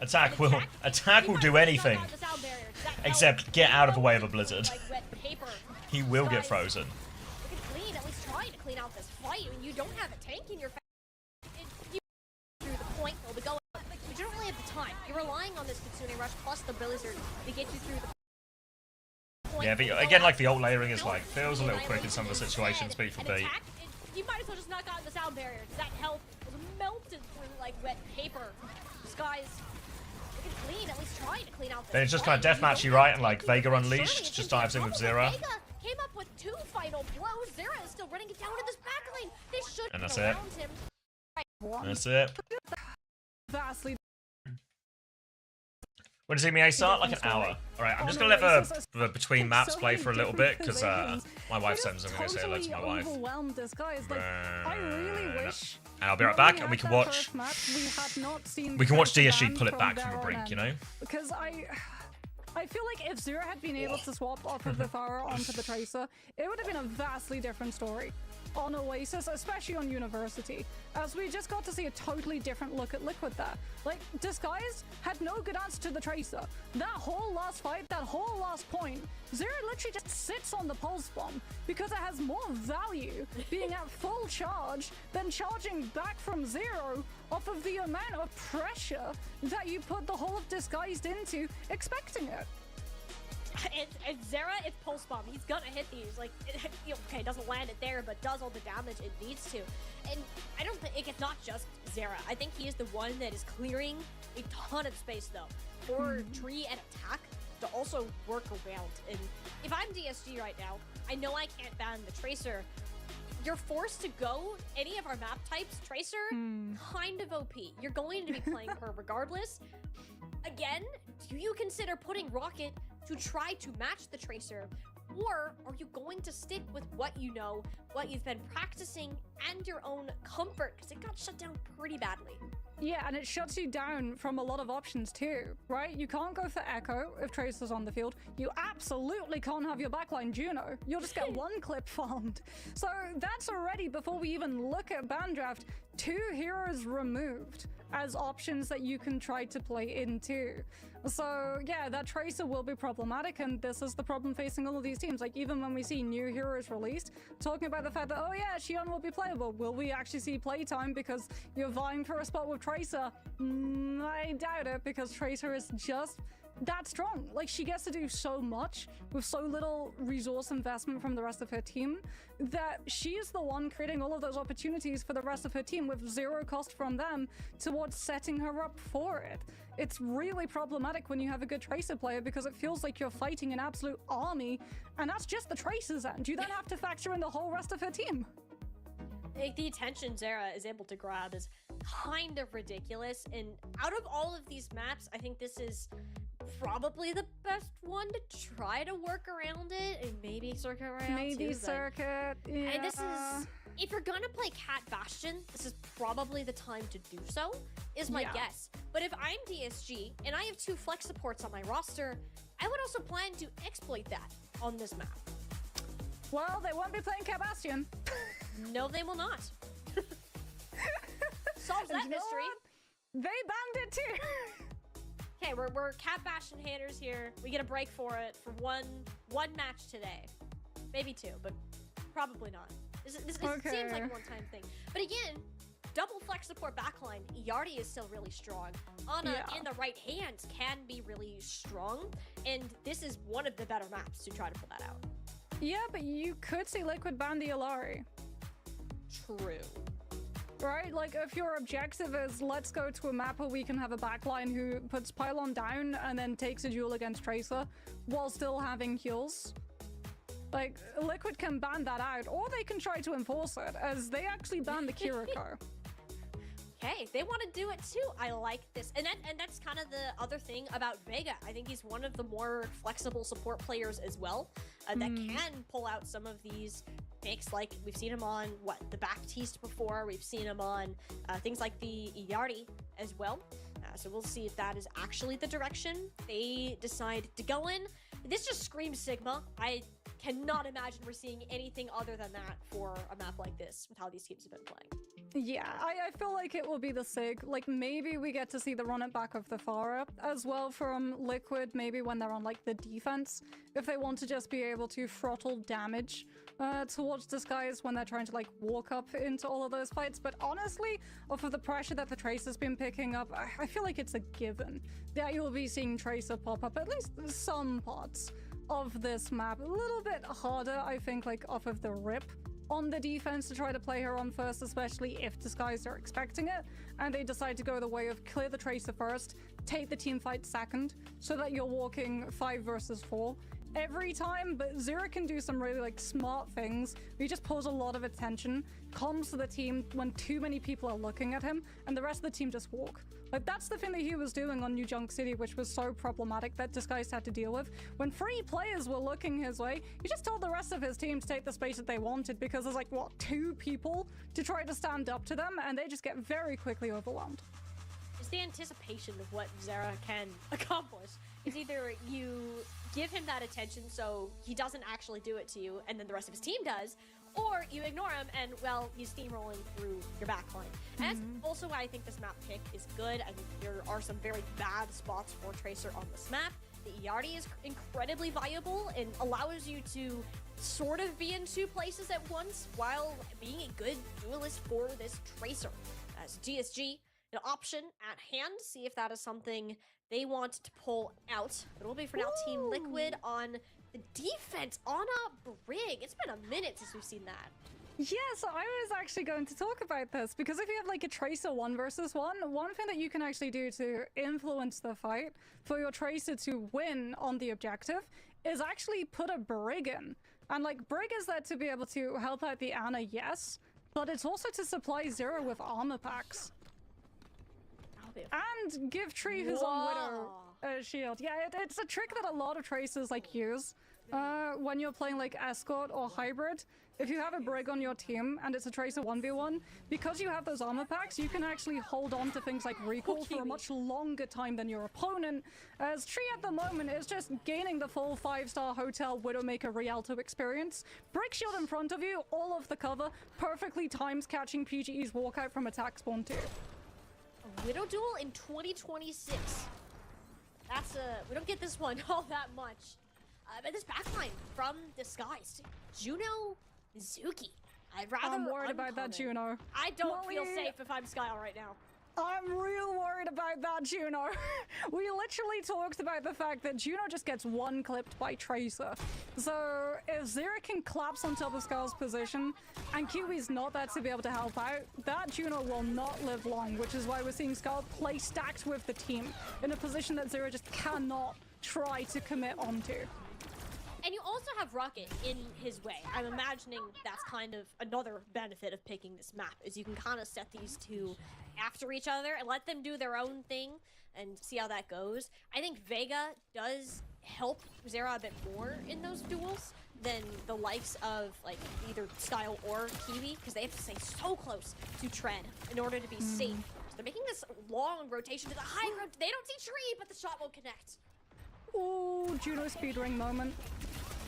Attack will do anything except get out of the way of a Blizzard. He will get frozen. At least trying to clean out this fight. I mean, you don't have a tank in your face. Through the point, though, but go out. But you don't really have the time. You're relying on this Kitsune Rush plus the Blizzard to get you through the point. Yeah, but again, like the ult layering is like feels a little quick in some of the situations, beat for beat. You might as well just knock out the sound barrier. That health was melted through like wet paper. Skies. Clean, at least trying to clean out. Then it's just kind of deathmatchy, right? And like Vega Unleashed just dives in with Zera. Vega came up with 2 final blows. Zera is still running it down to this back lane. They should and that's it. That's it. Vastly When does EMEA start? Like an different hour. story. Alright, I'm just On gonna let Oasis, the between it's maps so play many for a little different bit, because positions. my wife It sends is I'm gonna say hello to my totally wife. overwhelmed this, guys. Like, I really wish. And I'll be right when back, we and we had can that watch. first match, we had not seen We can watch Tracer DSG ban pull it back there from the on brink, you end. know? Because I feel like if Zero had been able to swap off of the Thara onto the Tracer, it would have been a vastly different story on Oasis, especially on University, as we just got to see a totally different look at Liquid there. Like, Disguise had no good answer to the Tracer. That whole last fight, that whole last point, Zero literally just sits on the pulse bomb because it has more value being at full charge than charging back from Zero off of the amount of pressure that you put the whole of Disguised into expecting it. And Zera, it's Pulse Bomb. He's gonna hit these. Like, okay, doesn't land it there, but does all the damage it needs to. And I don't think it's not just Zera. I think he is the one that is clearing a ton of space, though, for Tree and Attack to also work around. And if I'm DSG right now, I know I can't ban the Tracer. You're forced to go any of our map types. Tracer, kind of OP. You're going to be playing her regardless. Again, do you consider putting Rocket to try to match the Tracer, or are you going to stick with what you know, what you've been practicing, and your own comfort? Because it got shut down pretty badly. Yeah, and it shuts you down from a lot of options too, right? You can't go for Echo if Tracer's on the field. You absolutely can't have your backline Juno. You'll just get one clip farmed. So that's already, before we even look at ban draft, 2 heroes removed as options that you can try to play into. So yeah, that Tracer will be problematic, and this is the problem facing all of these teams. Like, even when we see new heroes released, talking about the fact that, oh yeah, Xion will be playable, will we actually see playtime because you're vying for a spot with Tracer? I doubt it, because Tracer is just that strong. Like, she gets to do so much with so little resource investment from the rest of her team that she is the one creating all of those opportunities for the rest of her team with zero cost from them towards setting her up for it. It's really problematic when you have a good Tracer player, because it feels like you're fighting an absolute army, and that's just the Tracer's end. You then have to factor in the whole rest of her team. The attention Zera is able to grab is kind of ridiculous, and out of all of these maps, I think this is probably the best one to try to work around it, and maybe Circuit Royale Maybe too, Circuit, yeah. and this is, if you're gonna play Cat Bastion, this is probably the time to do so, is my guess. But if I'm DSG and I have 2 flex supports on my roster, I would also plan to exploit that on this map. Well, they won't be playing Cat Bastion. No, they will not. Solves that You know mystery. what? They banned it too. Okay, we're Cat Bastion haters here. We get a break for it for one match today. Maybe 2, but probably not. This seems like a one-time thing. But again, double flex support backline, Yardi is still really strong. Ana in the right hands can be really strong, and this is one of the better maps to try to pull that out. Yeah, but you could see Liquid ban the Illari. True. Right? Like, if your objective is, let's go to a map where we can have a backline who puts Pylon down and then takes a duel against Tracer while still having heals, like, Liquid can ban that out, or they can try to enforce it, as they actually banned the Kiriko. Hey, they want to do it too. I like this. And that's kind of the other thing about Vega. I think he's one of the more flexible support players as well, that can pull out some of these picks. Like, we've seen him on, the Baptiste before. We've seen him on things like the Yardi as well. So we'll see if that is actually the direction they decide to go in. This just screams Sigma. I cannot imagine we're seeing anything other than that for a map like this with how these teams have been playing. Yeah, I feel like it will be the Sig. Like, maybe we get to see the run it back of the Thara as well from Liquid, maybe when they're on, like, the defense, if they want to just be able to throttle damage towards Disguise when they're trying to, like, walk up into all of those fights. But honestly, off of the pressure that the Tracer's been picking up, I feel like it's a given that you'll be seeing Tracer pop up at least some parts of this map. A little bit harder, I think, like, off of the rip on the defense to try to play her on first, especially if Disguise are expecting it, and they decide to go the way of clear the Tracer first, take the team fight second, so that you're walking 5 versus 4, every time, but Zero can do some really like smart things. He just pulls a lot of attention, calms the team when too many people are looking at him, and the rest of the team just walk. Like, that's the thing that he was doing on New Junk City, which was so problematic that Disguised had to deal with. When 3 players were looking his way, he just told the rest of his team to take the space that they wanted, because there's like, what, 2 people to try to stand up to them, and they just get very quickly overwhelmed. It's the anticipation of what Zera can accomplish. It's either you give him that attention so he doesn't actually do it to you, and then the rest of his team does, or you ignore him and, well, you steamrolling through your backline. And that's also why I think this map pick is good. I think there are some very bad spots for Tracer on this map. The ERD is incredibly viable and allows you to sort of be in 2 places at once while being a good duelist for this Tracer. As GSG, an option at hand, see if that is something they want to pull out. But it will be for now Team Liquid on the defense on a Brig. It's been a minute since we've seen that. Yeah, so I was actually going to talk about this, because if you have like a Tracer 1 versus 1, one thing that you can actually do to influence the fight for your Tracer to win on the objective is actually put a Brig in. And like, Brig is there to be able to help out the Ana, yes, but it's also to supply Zero with armor packs. And give Tree, who's on Widow, a shield. Yeah, it's a trick that a lot of Tracers like use when you're playing like Escort or Hybrid. If you have a Brig on your team and it's a Tracer 1v1, because you have those armor packs, you can actually hold on to things like recall for a much longer time than your opponent, as Tree at the moment is just gaining the full 5-star Hotel Widowmaker Rialto experience. Brig shield in front of you, all of the cover, perfectly times catching PGE's walkout from attack spawn 2. Widow Duel in 2026. That's we don't get this one all that much. But this backline from Disguised, Juno, Zuki. I'm worried about that Juno. I don't feel safe if I'm Skyle right now. I'm real worried about that Juno. We literally talked about the fact that Juno just gets 1 clipped by Tracer. So if Zera can collapse on top of Skyle's position and Kiwi's not there to be able to help out, that Juno will not live long, which is why we're seeing Skyle play stacked with the team in a position that Zera just cannot try to commit onto. And you also have Rocket in his way. I'm imagining that's kind of another benefit of picking this map, is you can kind of set these 2 after each other and let them do their own thing and see how that goes. I think Vega does help Zera a bit more in those duels than the likes of like either Skyle or Kiwi, because they have to stay so close to Tread in order to be safe. So they're making this long rotation to the high ground. They don't see Tree, but the shot won't connect. Ooh, Juno speedring moment.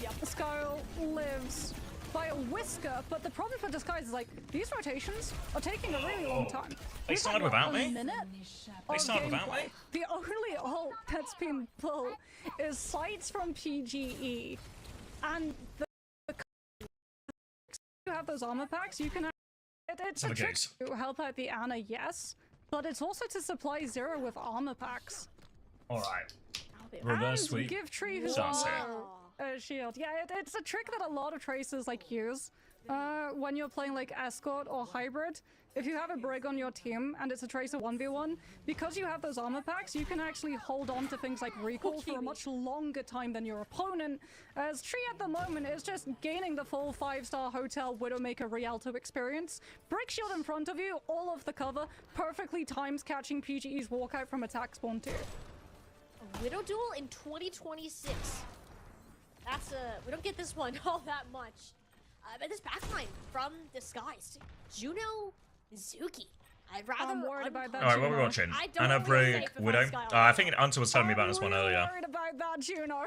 Yep. Skyle lives by a whisker, but the problem for Disguise is like, these rotations are taking a really long time. They started without me? They started without me? The only ult that's been pulled is sights from PGE. And you have those armor packs, you can... It's a trick to help out the Ana, yes, but it's also to supply Zero with armor packs. Alright. Reverse sweep. Give Tree, who's on a shield. Yeah, it's a trick that a lot of Tracers like use when you're playing like Escort or Hybrid. If you have a Brig on your team and it's a Tracer 1v1, because you have those armor packs, you can actually hold on to things like recall for a much longer time than your opponent, as Tree at the moment is just gaining the full 5-star Hotel Widowmaker Rialto experience. Brig shield in front of you, all of the cover, perfectly times catching PGE's walkout from attack spawn 2. Widow Duel in 2026. That's we don't get this one all that much. But this backline from Disguised, Juno, Zuki. I'm worried about that. Alright, what are we watching? Ana, Brig, Widow. I think Hunter was telling me about this one earlier. I'm worried about that Juno.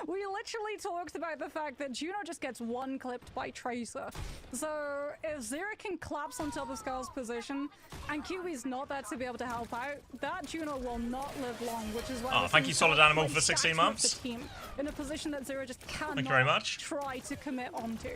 We literally talked about the fact that Juno just gets 1 clipped by Tracer. So if Zera can collapse on top of Skyle's position and Kiwi's not there to be able to help out, that Juno will not live long, which is why thank you, Solid Animal, for 16 months. The team in a position that Zera just cannot Thank you very much. try to commit onto.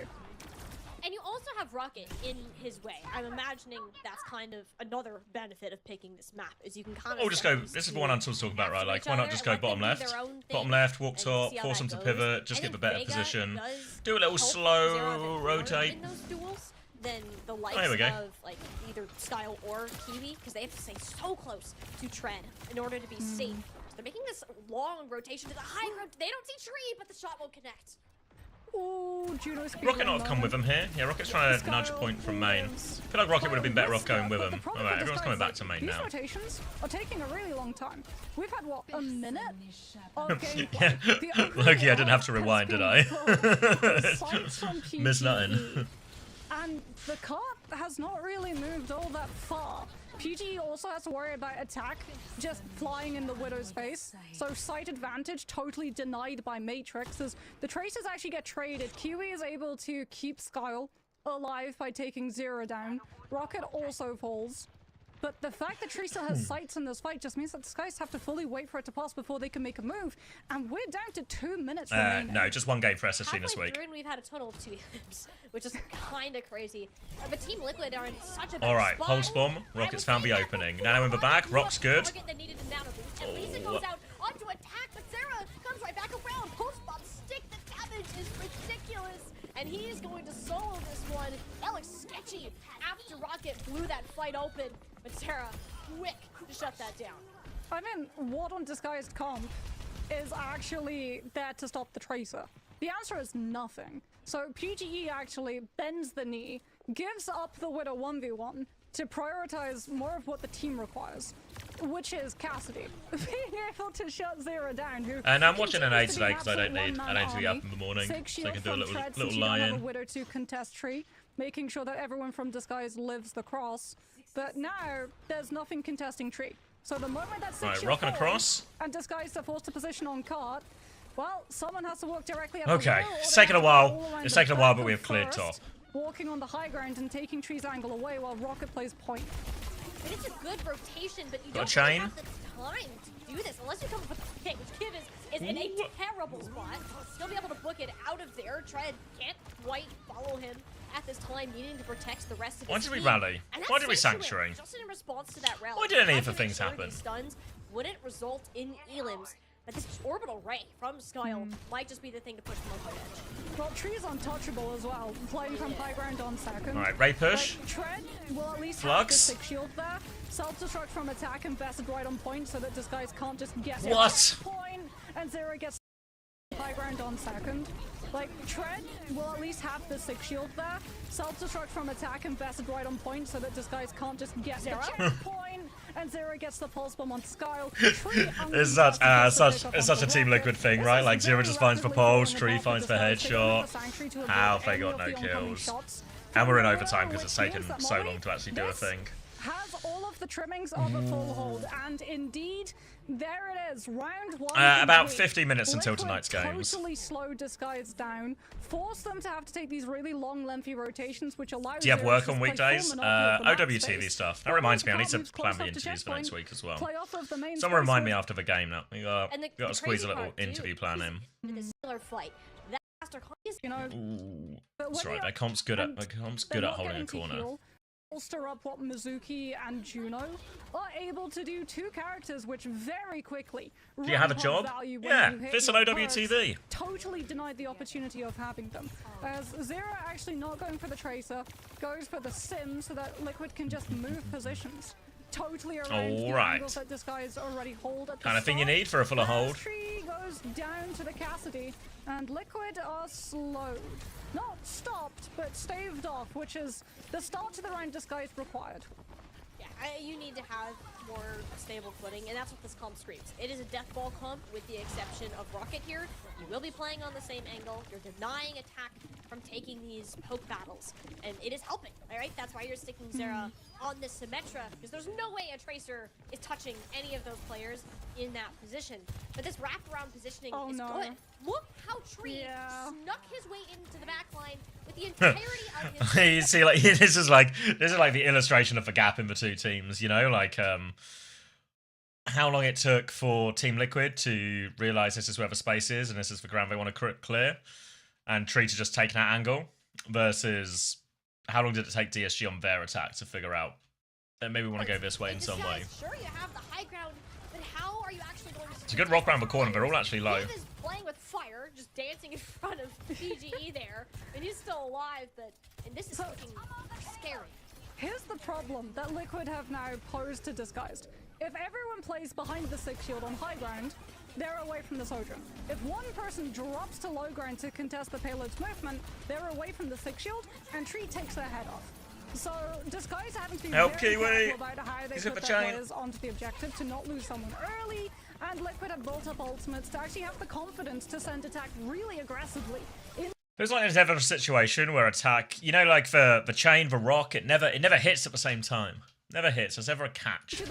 And you also have Rocket in his way. I'm imagining that's kind of another benefit of picking this map, is you can kind of... Oh, just go, this is the one I'm talking about, right? Like, why not just go bottom left? Bottom left, walk top, force them to pivot, just get the better position. Do a little slow rotate. In those duels than the likes of like either Skyle or Kiwi, because they have to stay so close to Tread in order to be safe. So They're making this long rotation to the high ground. They don't see Tree, but the shot won't connect. Ooh, Juno's Rocket not have come with him here. Yeah, Rocket's trying to nudge a point from main. I feel like Rocket would have been better off going with him. Alright, everyone's coming back to main now. These rotations are taking a really long time. We've had, what, a minute of gameplay? Yeah. Loki, I didn't have to rewind, did I? Miss nothing. And the cart has not really moved all that far. PGE also has to worry about attack just flying in the Widow's face. So site advantage totally denied by Matrix as the Tracers actually get traded. Kiwi is able to keep Skyle alive by taking Zero down. Rocket also falls. But the fact that Tracer has sights in this fight just means that the Skies have to fully wait for it to pass before they can make a move. And we're down to 2 minutes remaining. No, just one game for SSG this week. And we've had a total of 2 games, which is kind of crazy. But Team Liquid are in such a Alright, pulse bomb. Rocket's found the opening. Nano in the back. Rock's good. And Lisa goes out onto attack, but Sarah comes right back around. Pulse bomb stick. The damage is ridiculous. And he is going to solo this one. That looks sketchy after Rocket blew that fight open. But Sarah, quick to shut that down. I mean, what on Disguised Comp is actually there to stop the Tracer? The answer is nothing. So PGE actually bends the knee, gives up the Widow 1v1 to prioritize more of what the team requires, which is Cassidy being able to shut Zero down. Who and I'm watching an 8 today because I don't need to be up in the morning, so I can do a little lie-in. Widow to contest Tree, making sure that everyone from Disguise lives the cross. But now there's nothing contesting Tree. So the moment that right, Rocket across and Disguise are forced to position on cart, well, someone has to walk directly at okay, the it's taken a while. It's taken a while, but we have cleared top. Walking on the high ground and taking Tree's angle away while Rocket plays point. It is a good rotation, but you Got don't really have the time to do this unless you come up with a pick, which Kid is in a terrible spot. He'll be able to book it out of there. Tread can't quite follow him at this time, needing to protect the rest of his Why did we team. rally? And Why did we Sanctuary? Just in response to that rally. Why did any of the to make things sure happen? these stuns wouldn't result in elims. But this orbital ray from Skyle might just be the thing to push him over the edge. Well, Tree's untouchable as well, playing from high ground on second. Alright, Ray push. Like, Tread will at least Flux. have the 6 shield there. Self-destruct from attack invested right on point so that Disguise can't just get What? point, and Zero gets high ground on second. Like, Tread will at least have the 6 shield there. Self-destruct from attack invested right on point so that Disguise can't just get the checkpoint, and Zero gets the pulse bomb on Skyle. It's such a Team Liquid thing, right? Like Zero just finds the pulse, Tree finds the headshot. How have they got no kills? And we're in overtime because it's taken so long to actually do a thing. Has all of the trimmings of a full hold, and indeed, there it is, round 1. About 50 minutes until tonight's games. Totally slow Disguise down, force them to have to take these really long, lengthy rotations, which allows. Do you have Zero work to on play weekdays? full monopoly of the map OWCV space. stuff. That reminds me, I need to Moves plan close the up to interviews for next checkpoint, week as well. play off of the main Someone remind space me after the game now. We got to squeeze a little interview plan in. In this similar fight, that master is, You know, Ooh, but that's when right. they That comp's good at they're not holding a getting to corner. heal, bolster up what Mizuki and Juno are able to do, 2 characters which very quickly Do you have a job? Yeah, this on OWTV. Totally denied the opportunity of having them. As Zero actually not going for the Tracer, goes for the Sim so that Liquid can just move positions. Totally around the angles that this guy is already hold at the Kind of thing you start. need for a fuller hold. Tree goes down to the Cassidy, and Liquid are slowed. Not stopped, but staved off, which is the start to the round Disguise required. Yeah, you need to have more stable footing, and that's what this comp screams. It is a death ball comp with the exception of Rocket here. You will be playing on the same angle. You're denying attack from taking these poke battles, and it is helping, all right? That's why you're sticking Zera on this Symmetra, because there's no way a Tracer is touching any of those players in that position. But this wraparound positioning is good. Look how Tree snuck his way into the back line with the entirety of his... You see, like this is like the illustration of the gap in the two teams. You know, like how long it took for Team Liquid to realize this is where the space is and this is the ground they want to clear, and Tree to just take that angle, versus how long did it take DSG on their attack to figure out that maybe we want to go this way in some way. Sure, you have the high ground, but how are you actually going to... It's a good rock around the corner. They're all actually low. He is playing with fire, just dancing in front of PGE there, and he's still alive, but... And this is looking scary. Here's the problem that Liquid have now posed to Disguised. If everyone plays behind the 6 shield on high ground, they're away from the soldier. If one person drops to low ground to contest the payload's movement, they're away from the 6 shield, and Tree takes their head off. So Disguise having to be very careful about how they put their players onto the objective to not lose someone early, and Liquid have built up ultimates to actually have the confidence to send attack really aggressively. Feels like there's never a situation where attack, you know, like the chain, the rock, it never hits at the same time. Never hits. There's never a catch.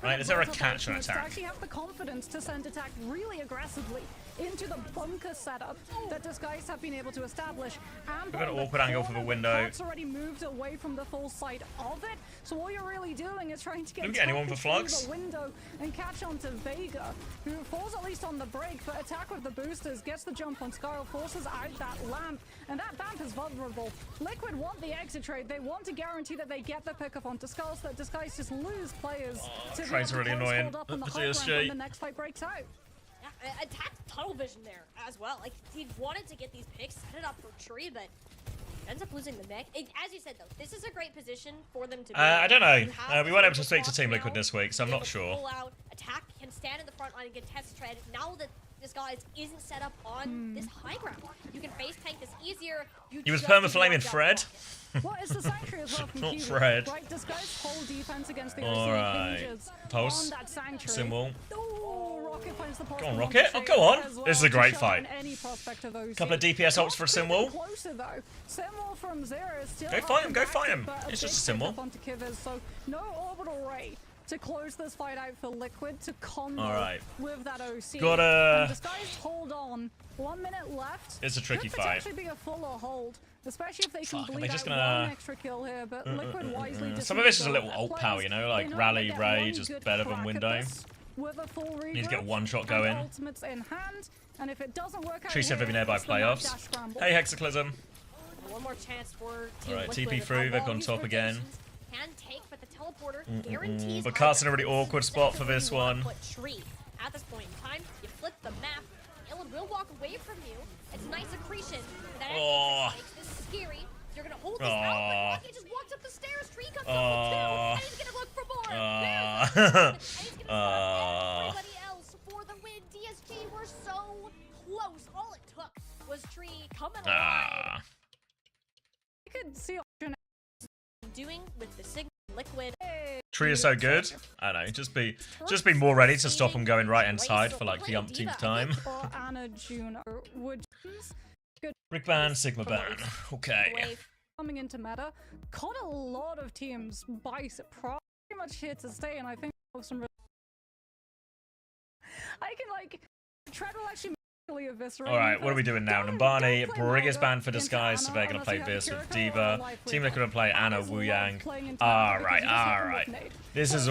Right, there's never a catch on attack. To actually have the confidence to send attack really aggressively into the bunker setup that Disguise have been able to establish. And we've got an awkward angle for the window. It's already moved away from the full side of it, so all you're really doing is trying to get anyone for Flux? The window and catch onto Vega, who falls at least on the break, but attack with the boosters, gets the jump on Skyle, forces out that lamp, and that vamp is vulnerable. Liquid want the exit trade. They want to guarantee that they get the pickup onto Skull, so that Disguise just lose players. Trade's really annoying. The next fight breaks out. Yeah, attack tunnel vision there as well. Like, he wanted to get these picks, set it up for Tree, but ends up losing the mech. As you said, though, this is a great position for them to be. I don't know. We weren't able to speak to Team Liquid this week, so I'm not sure. Pull out, attack can stand in the front line and get test tread. Now that Disguise isn't set up on this high ground, you can face tank this easier. He was perma-flaming Fred. Well, it's the Sanctuary as well from Not Kiwi. Fred. Right, Disguise whole defense against the Alright. hinges Pulse. on that Sanctuary. Symbol. Ooh, Rocket finds the pulse. Go on, Rocket. Oh, go on. Well, This is a great fight. Couple Couple of DPS ults for a Symbol. Closer, though. Symbol from Zero is still Go fight him, go fight him. It's just a Symbol. Onto Kivers, so no orbital ray to close this fight out for Liquid to combo with that OC. Gotta. Disguised hold on. 1 minute left. It's a tricky Could fight. potentially be a fuller hold, especially if they can Fuck, bleed they're just out gonna- one extra kill here. But Liquid wisely. Some of this is a little ult power, you know, like Rally, Rage is better than Window. With a full Need to get regroup one shot and going. Ultimates in hand, and if it doesn't work out Tree said they'll be here, there by it's the mad playoffs. dash scramble. Hey, Hexaclism. One more chance for Team Alright, Liquid. TP through, they've How gone long top these again. rotations Can take, but the teleporter guarantees. But Cart's in a really awkward spot for this Exactly where you one. wanna put Tree. At this point in time, you flip the map. Illa will walk away from you. It's nice accretion. But that makes this scary. You're gonna hold this out, but Rocky just walks up the stairs. Tree comes up with two, and he's gonna look for more. There's the and he's gonna start everybody else for the win. DSG were so close. All it took was Tree coming alive. You could see option Doing with the Sigma Liquid. Tree is so good. I don't know, just be more ready to stop him going right inside for like the umpteenth time. or Anna Juno. Would good Rick ban, Sigma ban. Okay. coming into meta, caught a lot of teams by surprise. Pretty much here to stay, and I think some. I can like Tread will actually really eviscerate. Alright, what are we doing now? Nambani, Brig is banned for Disguise, so they're gonna play this with Diva. Team Liquid will play Anna, Wu Yang. Alright. This is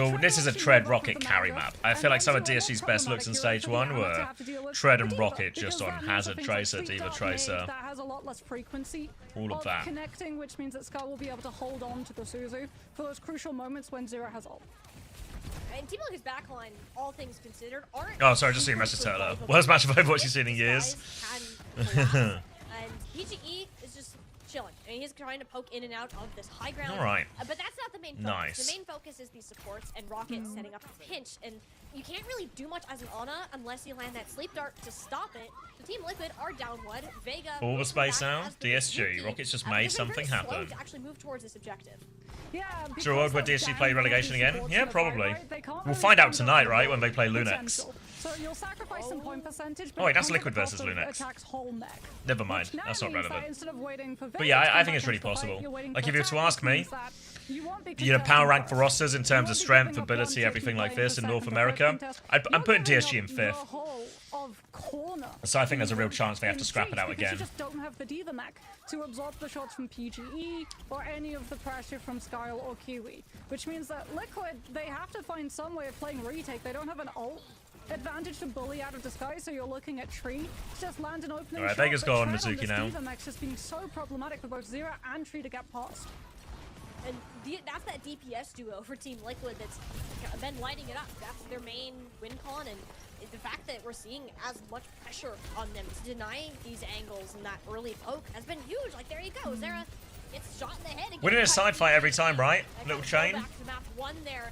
a Tread Rocket carry map. I feel like some of DSG's best looks in stage 1 were Tread and Rocket just on Hazard Tracer, Diva Tracer. That has a lot less frequency All of that. connecting, which means that Skull will be able to hold on to the Suzu for those crucial moments when Zero has ult. And Team Liquid's backline, all things considered, aren't. Oh, sorry, just seeing a message to her. Worst match of Overwatch you've seen in years. And PGE is just chilling. I mean, he's trying to poke in and out of this high ground. Alright. But that's not the main focus. Nice. The main focus is these supports and Rocket setting up a pinch. And you can't really do much as an Ana unless you land that sleep dart to stop it. So Team Liquid are down one. Vega. All the space now. as the DSG. rookie. Rocket's just They've made been something very slow happen. to actually move towards this objective. Yeah, Is there a world where because DSG of play Dan relegation Murphy's again? supports Yeah, in the probably. fight, they can't We'll really find out find tonight, the right, when they play Lunex. potential. So you'll sacrifice some point percentage. Oh wait, that's it comes Liquid at the cost versus of Lunex. attack's whole mech. Never mind, Which now that's not means that relevant. instead of waiting for But yeah, Vegas to I come think it's back really into the fight, possible. you're waiting Like, for if you were to attack, ask which me, means that you won't be You know, contesting power rank first. for rosters in You terms won't of be strength, giving up ability, one, everything two, like three this in playing North for America. second contest. I'm You're putting giving DSG in up the 5th. whole of corner So I think there's a real chance they have to scrap it out because again. You just don't have the Diva mech to absorb the shots from PGE or any of the pressure from Skyle or Kiwi, which means that Liquid, they have to find some way of playing retake. They don't have an ult advantage to bully out of Disguise, so you're looking at Tree to just land an opening Alright, shot. Vega's but gone, Tread on Mizuki this now. Diva mech's just being so problematic for both Zero and Tree to get past. And that's that DPS duo for Team Liquid that's been lighting it up. That's their main win con, and the fact that we're seeing as much pressure on them to deny these angles and that early poke has been huge. Like, there you go. Zera It's shot in the head. Winning a side fight every time, right? Little chain. Back to map 1 there.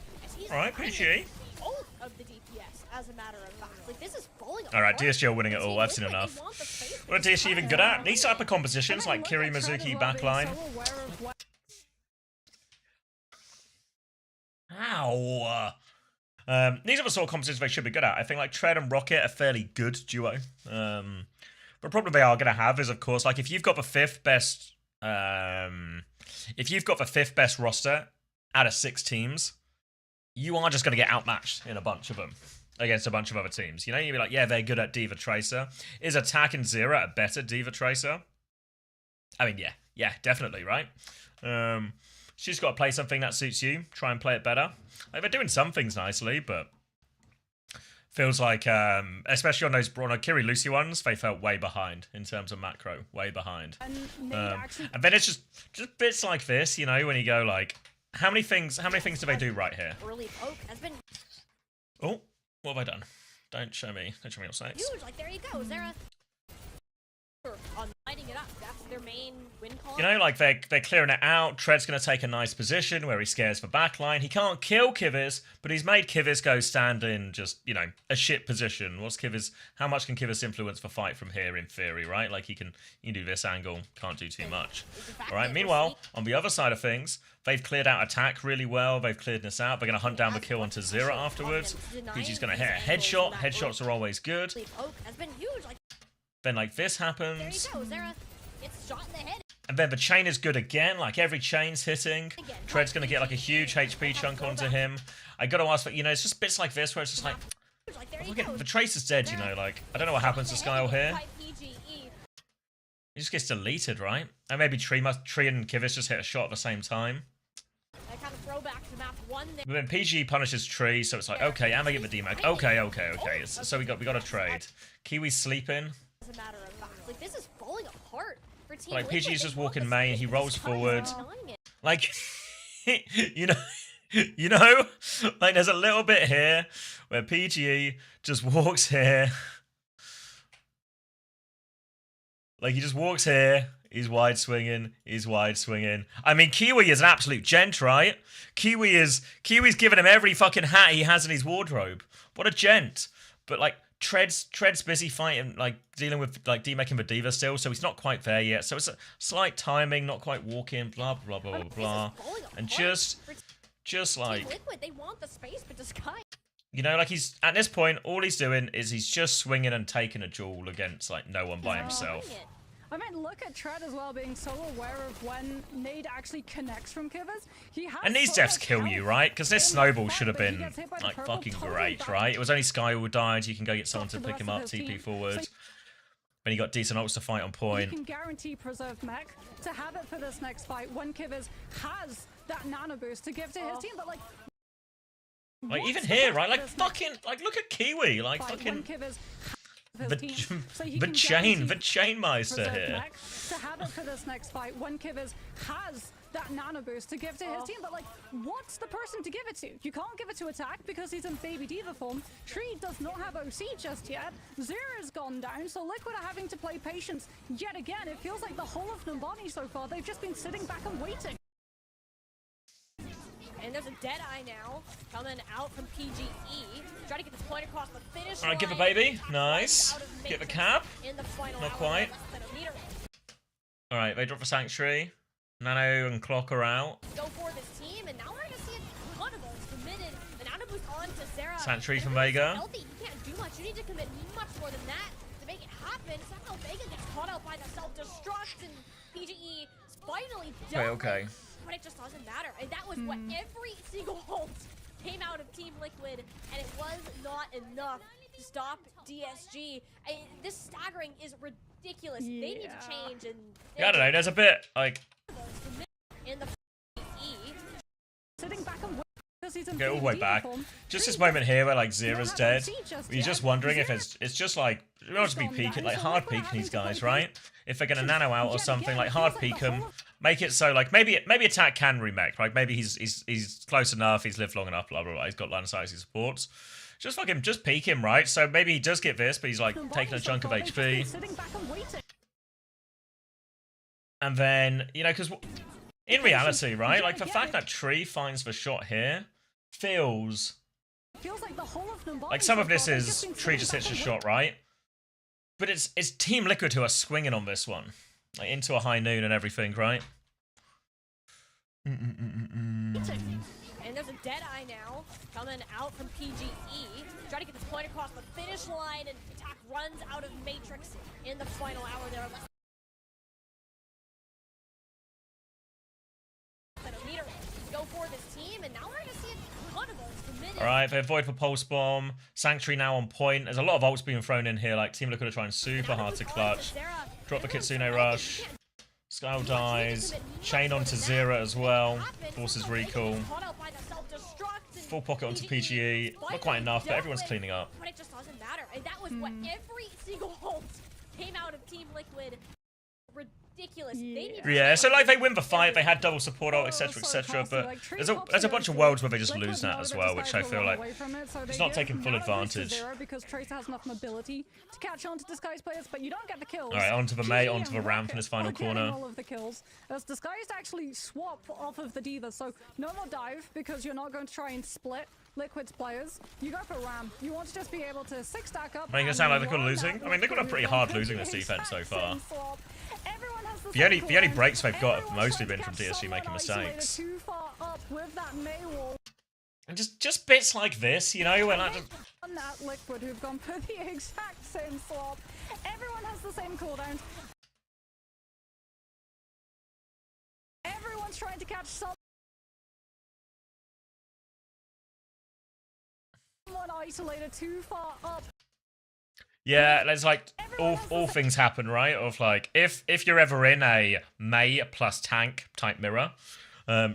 Alright, PG. All of the DPS, as a matter of fact. Like, this is falling Alright, apart. DSG are winning it all. I've seen Liquid, enough. they want the space. What are DSG even good at? These type of compositions, like Look Kiri at Trent Mizuki as well, being backline. so aware of what- Ow. These are the sort of compositions they should be good at. I think like Tread and Rocket are fairly good duo. But the problem they are going to have is, of course, like if you've got the fifth best roster out of 6 teams, you are just going to get outmatched in a bunch of them against a bunch of other teams. You know, you'd be like, yeah, they're good at Diva Tracer. Is Attack and Zera a better Diva Tracer? I mean, yeah, definitely, right? She's got to play something that suits you. Try and play it better. Like, they're doing some things nicely, but feels like, especially on those Kiri Lucy ones, they felt way behind in terms of macro, way behind. And then it's just bits like this, you know, when you go like, how many things do they do right here? Early poke has been Oh, what have I done? Don't show me your sights. huge. Like, there you go. Zera on lighting it up. That's their main win call. You know, like they're clearing it out. Tread's going to take a nice position where he scares the backline. He can't kill Kivas, but he's made Kivas go stand in just, you know, a shit position. How much can Kivas influence the fight from here in theory, right? Like he can do this angle, can't do too much. All right, meanwhile, on the other side of things, they've cleared out attack really well. They've cleared this out. They're going to hunt down the kill onto Zera afterwards. PG's going to hit a headshot. Headshots are always good. Poke has been huge. Like, Then like this there happens. you go. Zera, it's shot in the head. And then the chain is good again, like every chain's hitting. Tread's going to get like a huge HP chunk onto him. I got to ask, but you know, it's just bits like this where it's just like, Like, there you look at go. the Trace is dead, you know, like, I don't know what happens to Skyle here. PGE. He just gets deleted, right? And maybe Tree and Kivas just hit a shot at the same time. That kind of throwback to map 1 there. But then PG punishes Tree, so it's like, okay, and they get the DMAC. Okay. So we got a trade. Kiwi's sleeping. As a matter of fact, like, this is falling apart for Team Like, Liquid. PG's They just want the walking main, space, he but rolls just Sky's forward. denying it. Like, you know, like there's a little bit here where PGE just walks here. Like he just walks here, he's wide swinging. I mean, Kiwi is an absolute gent, right? Kiwi's giving him every fucking hat he has in his wardrobe. What a gent. But like, Tread's busy fighting, like dealing with like demaking the diva still, so he's not quite there yet. So it's a slight timing, not quite walking, blah blah blah blah blah. And just like, Team Liquid, they want the space, but just Sky. you know, like he's at this point, all he's doing is he's just swinging and taking a duel against like no one by himself. I mean, look at Tread as well, being so aware of when Nade actually connects from Kivas. He has And these so deaths much kill health you, right? Because this in the snowball fact should have that he been gets hit by the like purple, fucking totally great, back right? It was only Sky who died. You can go get someone to to the pick him rest up, of his TP team. forward. So Then he got decent ults to fight on you point. can guarantee preserved mech to have it for this next fight when Kivas has that nano boost to give to his team, but like Even what's here, the right? Like best for this fucking, like look at Kiwi, like next fight when fucking Kivas has his team, so he the can chain guarantee meister preserved here. mech to have it for this next fight when Kivas has that nano boost to give to his team, but like, what's the person to give it to? You can't give it to Attack because he's in Baby Diva form. Tree does not have OC just yet. Zera's gone down, so Liquid are having to play patience yet again. It feels like the whole of Numbani so far, they've just been sitting back and waiting. And there's a Deadeye now coming out from PGE. Trying to get this point across the finish All right, give a line. baby. Nice. Out of Get the maintenance cap. in the final Not hour, quite. less than a meter. All right, they drop the Sanctuary. Nano and Clock are out. Go for this team, and now we're gonna see a ton of those committed. The nano boost on to Zera. Sanctuary from Everyone's Vega. Healthy. You can't do much. You need to commit much more than that to make it happen. Somehow Vega gets caught out by the self-destruct, and PGE is finally done. Okay. But it just doesn't matter. And that was what every single ult came out of Team Liquid, and it was not enough to stop DSG. This staggering is ridiculous. They need to change, and Yeah, I don't know. There's a bit like in the PGE. Sitting back and waiting because he's in go all the Baby way Diva back. form. Just Tree this moment here where like does not Zera's have dead. OC just You're just yet. wondering if Zera it's just like we don't have to be gone peeking down, like so hard Liquid are peeking these having to guys, play right? If they're gonna nano out or Yet something, again, like it hard feels like peek the him. whole of- Make it so like maybe Attack can remake, right? Maybe he's close enough, he's lived long enough, blah blah blah. He's got line of sight, he supports. Just fucking just peek him, right? So maybe he does get this, but he's like taking a chunk of HP. Sitting back and waiting. And then, you know, because in reality, right, like the fact that Tree finds the shot here feels like the whole of them like some of this is Tree just hits a shot, right? But it's Team Liquid who are swinging on this one, like into a high noon and everything, right? And there's a Deadeye now coming out from PGE. Trying to get this point across the finish line, and attack runs out of Matrix in the final hour there. Go for this team, and now we're going to see a ton of those committed. Alright, they avoid for Pulse Bomb. Sanctuary now on point. There's a lot of ults being thrown in here. Like, Team Liquid are trying super hard to clutch. Drop the Kitsune Rush. Skull dies. Chain onto Zera as well. Forces recall. Full pocket onto PGE. Not quite enough, but everyone's cleaning up. But it just doesn't matter. And that was what every single ult came out of Team Liquid. Ridiculous. Yeah, so like they win the fight, they had double support ult, etc, etc, but there's a bunch of worlds where they just lose that as well, which I feel like it's not taking full advantage. Because Tracer has enough mobility to catch on to Disguise players, but you don't get the kills. Alright, onto the Mei, onto the Ram from this final corner. All of the kills. As Disguise actually swap off of the D.Va, so no more dive because you're not going to try and split Liquid's players. You go for Ram. You want to just be able to 6-stack up. I mean, it sound like Liquid losing. I mean, Liquid are pretty hard losing this defense so far. The only breaks they've got have mostly been from DSG making mistakes. And just bits like this, you know, when I just... That Liquid who've gone for the exact same swap. Everyone has the same cooldown. Everyone's trying to catch someone isolated too far up. Yeah, there's like all things happen, right? Of like if you're ever in a Mei plus tank type mirror,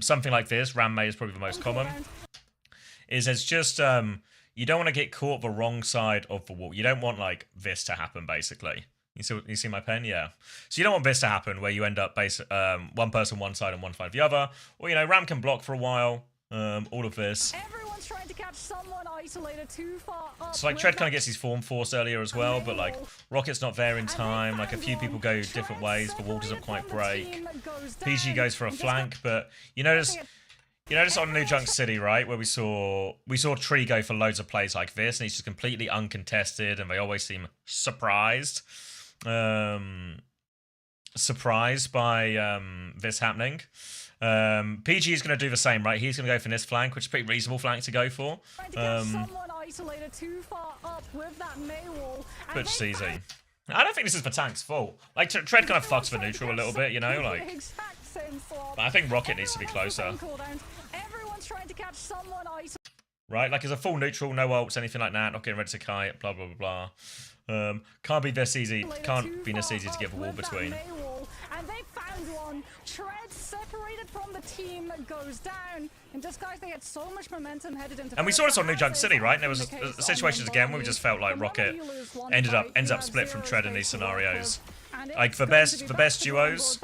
something like this, Ram Mei is probably the most common. It's just you don't want to get caught the wrong side of the wall. You don't want like this to happen, basically. You see my pen? Yeah. So you don't want this to happen where you end up one person one side and one side the other, or you know, Ram can block for a while. All of this. Everyone's trying to catch someone isolated too far up. So like Tread kind of gets his form force earlier as well, but like Rocket's not there in time. Like a few people go different ways. The wall doesn't quite break. PG goes for a flank, but you notice on New Junk City, right, where we saw Tree go for loads of plays like this, and he's just completely uncontested, and they always seem surprised. Surprised by this happening. PG is going to do the same, right? He's going to go for this flank, which is a pretty reasonable flank to go for. But it's easy. I don't think this is the tank's fault. Like, Tread kind of fucks for neutral a little bit, you know? Like, but I think Rocket needs to be closer. Right? Like, it's a full neutral, no ults, anything like that, not getting ready to kite, blah, blah, blah, blah. Can't be this easy. Can't be this easy to get a wall between. And they found one. Tread separated from the team that goes down. And Disguise, they had so much momentum headed into. And we saw this on New Junk City, right? And there was situations again where we just felt like Rocket ends up split from Tread in these scenarios. Like the best duos,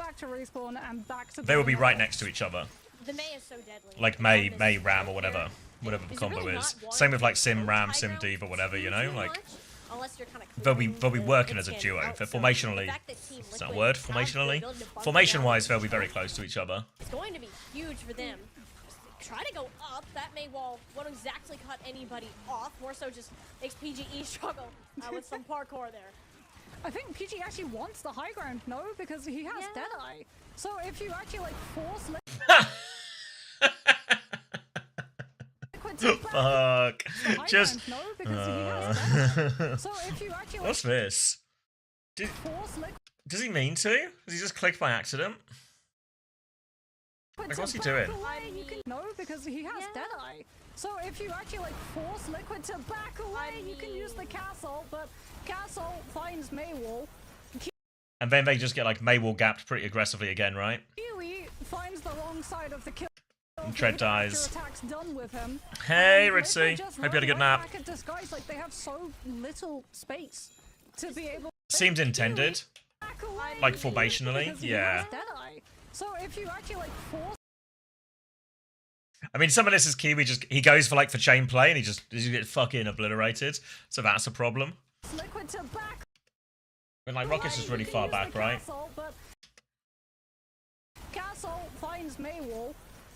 they will be right next to each other. The Mei is so deadly. Like Mei Ram or whatever the combo is. Same with like Sim Ram, Sim D.Va, whatever, you know, like. They'll be working as a duo. They're formationally. Is that a word? Formationally? Formation-wise, they'll be very close to each other. It's going to be huge for them. Try to go up. That Mei wall won't exactly cut anybody off. More so just makes PGE struggle with some parkour there. I think PG actually wants the high ground, no? Because he has Deadeye. So if you actually like force... Fuck. Just. So if you actually what's this? Does he mean to? Does he just click by accident? Like, what's he doing? No, because he has Deadeye. So if you actually like force Liquid to back away, you can use the castle, but castle finds Maywall. And then they just get like Maywall gapped pretty aggressively again, right? Kiwi finds the wrong side of the kill. And Tread dies. Hey, Ritzy. Hope you had a good nap. Disguise, like, they have so little space to be able seems intended. Like formationally, yeah. So if you actually like force... I mean, some of this is Kiwi he goes for like the chain play and he just gets fucking obliterated. So that's a problem. Liquid to back. And like Rocket's just really far back, right? this May wall.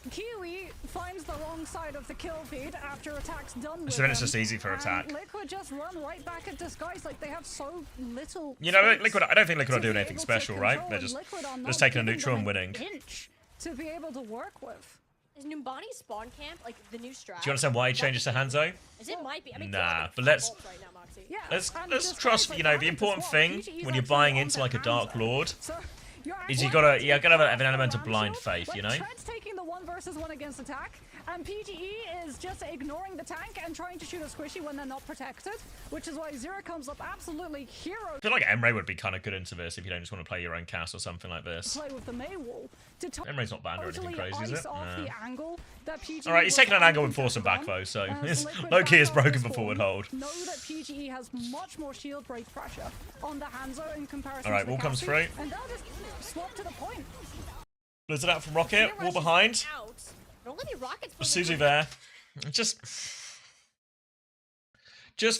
Kiwi finds the wrong side of the kill feed after attack's done with So then it's him, just easy for and attack. Liquid just run right back at Disguise, like they have so little. You know, space Liquid. I don't think Liquid are to doing be anything able to special, right? control, They're and just Liquid are just not taking a giving neutral them and an winning. inch to be able to work with. Is Numbani spawn camp like the new strat? Do you understand why he changes to Hanzo? As it might be. I mean, Nah, like but let's- right now, Moxie. Yeah, Let's and let's Disguise, trust. like, You know, the having to important swap, thing PGE's when you're actually buying onto into like a Dark Hanzo. Lord So you're is you actually gotta have an taking element of the blind shield, faith, you know. Tread's taking the 1 versus 1 against attack, and PGE is just ignoring the tank and trying to shoot a squishy when they're not protected, which is why Zero comes up absolutely hero I feel like Emre would be kind of good into this if you don't just want to play your own cast or something like this. play with the May wall to Emre's not banned or anything totally crazy, is ice it? off No. the angle that PGE All right, he's was taking an angle and uncontested forcing back on, though, so as it's Liquid low-key is back off broken this for forward wall. hold. Know that PGE has much more shield break pressure on the Hanzo in comparison All right, to the wall comes Cassie, through. and they'll just swap to the point. Blizzard out from Rocket, Fear wall Rush is behind. out, but only the Rockets will Suzu there. Just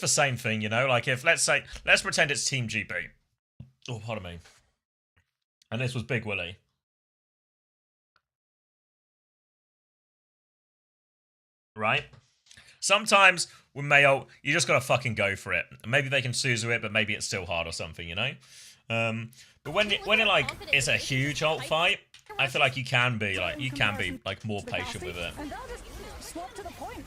for same thing, you know. Like if let's pretend it's Team GB. Oh, pardon me. And this was Big Willie. Right? Sometimes with Mayo, you just gotta fucking go for it. Maybe they can Suzu it, but maybe it's still hard or something, you know. But when it like is a huge ult fight, I feel like you can be like more patient with it. And they'll just swap to the point.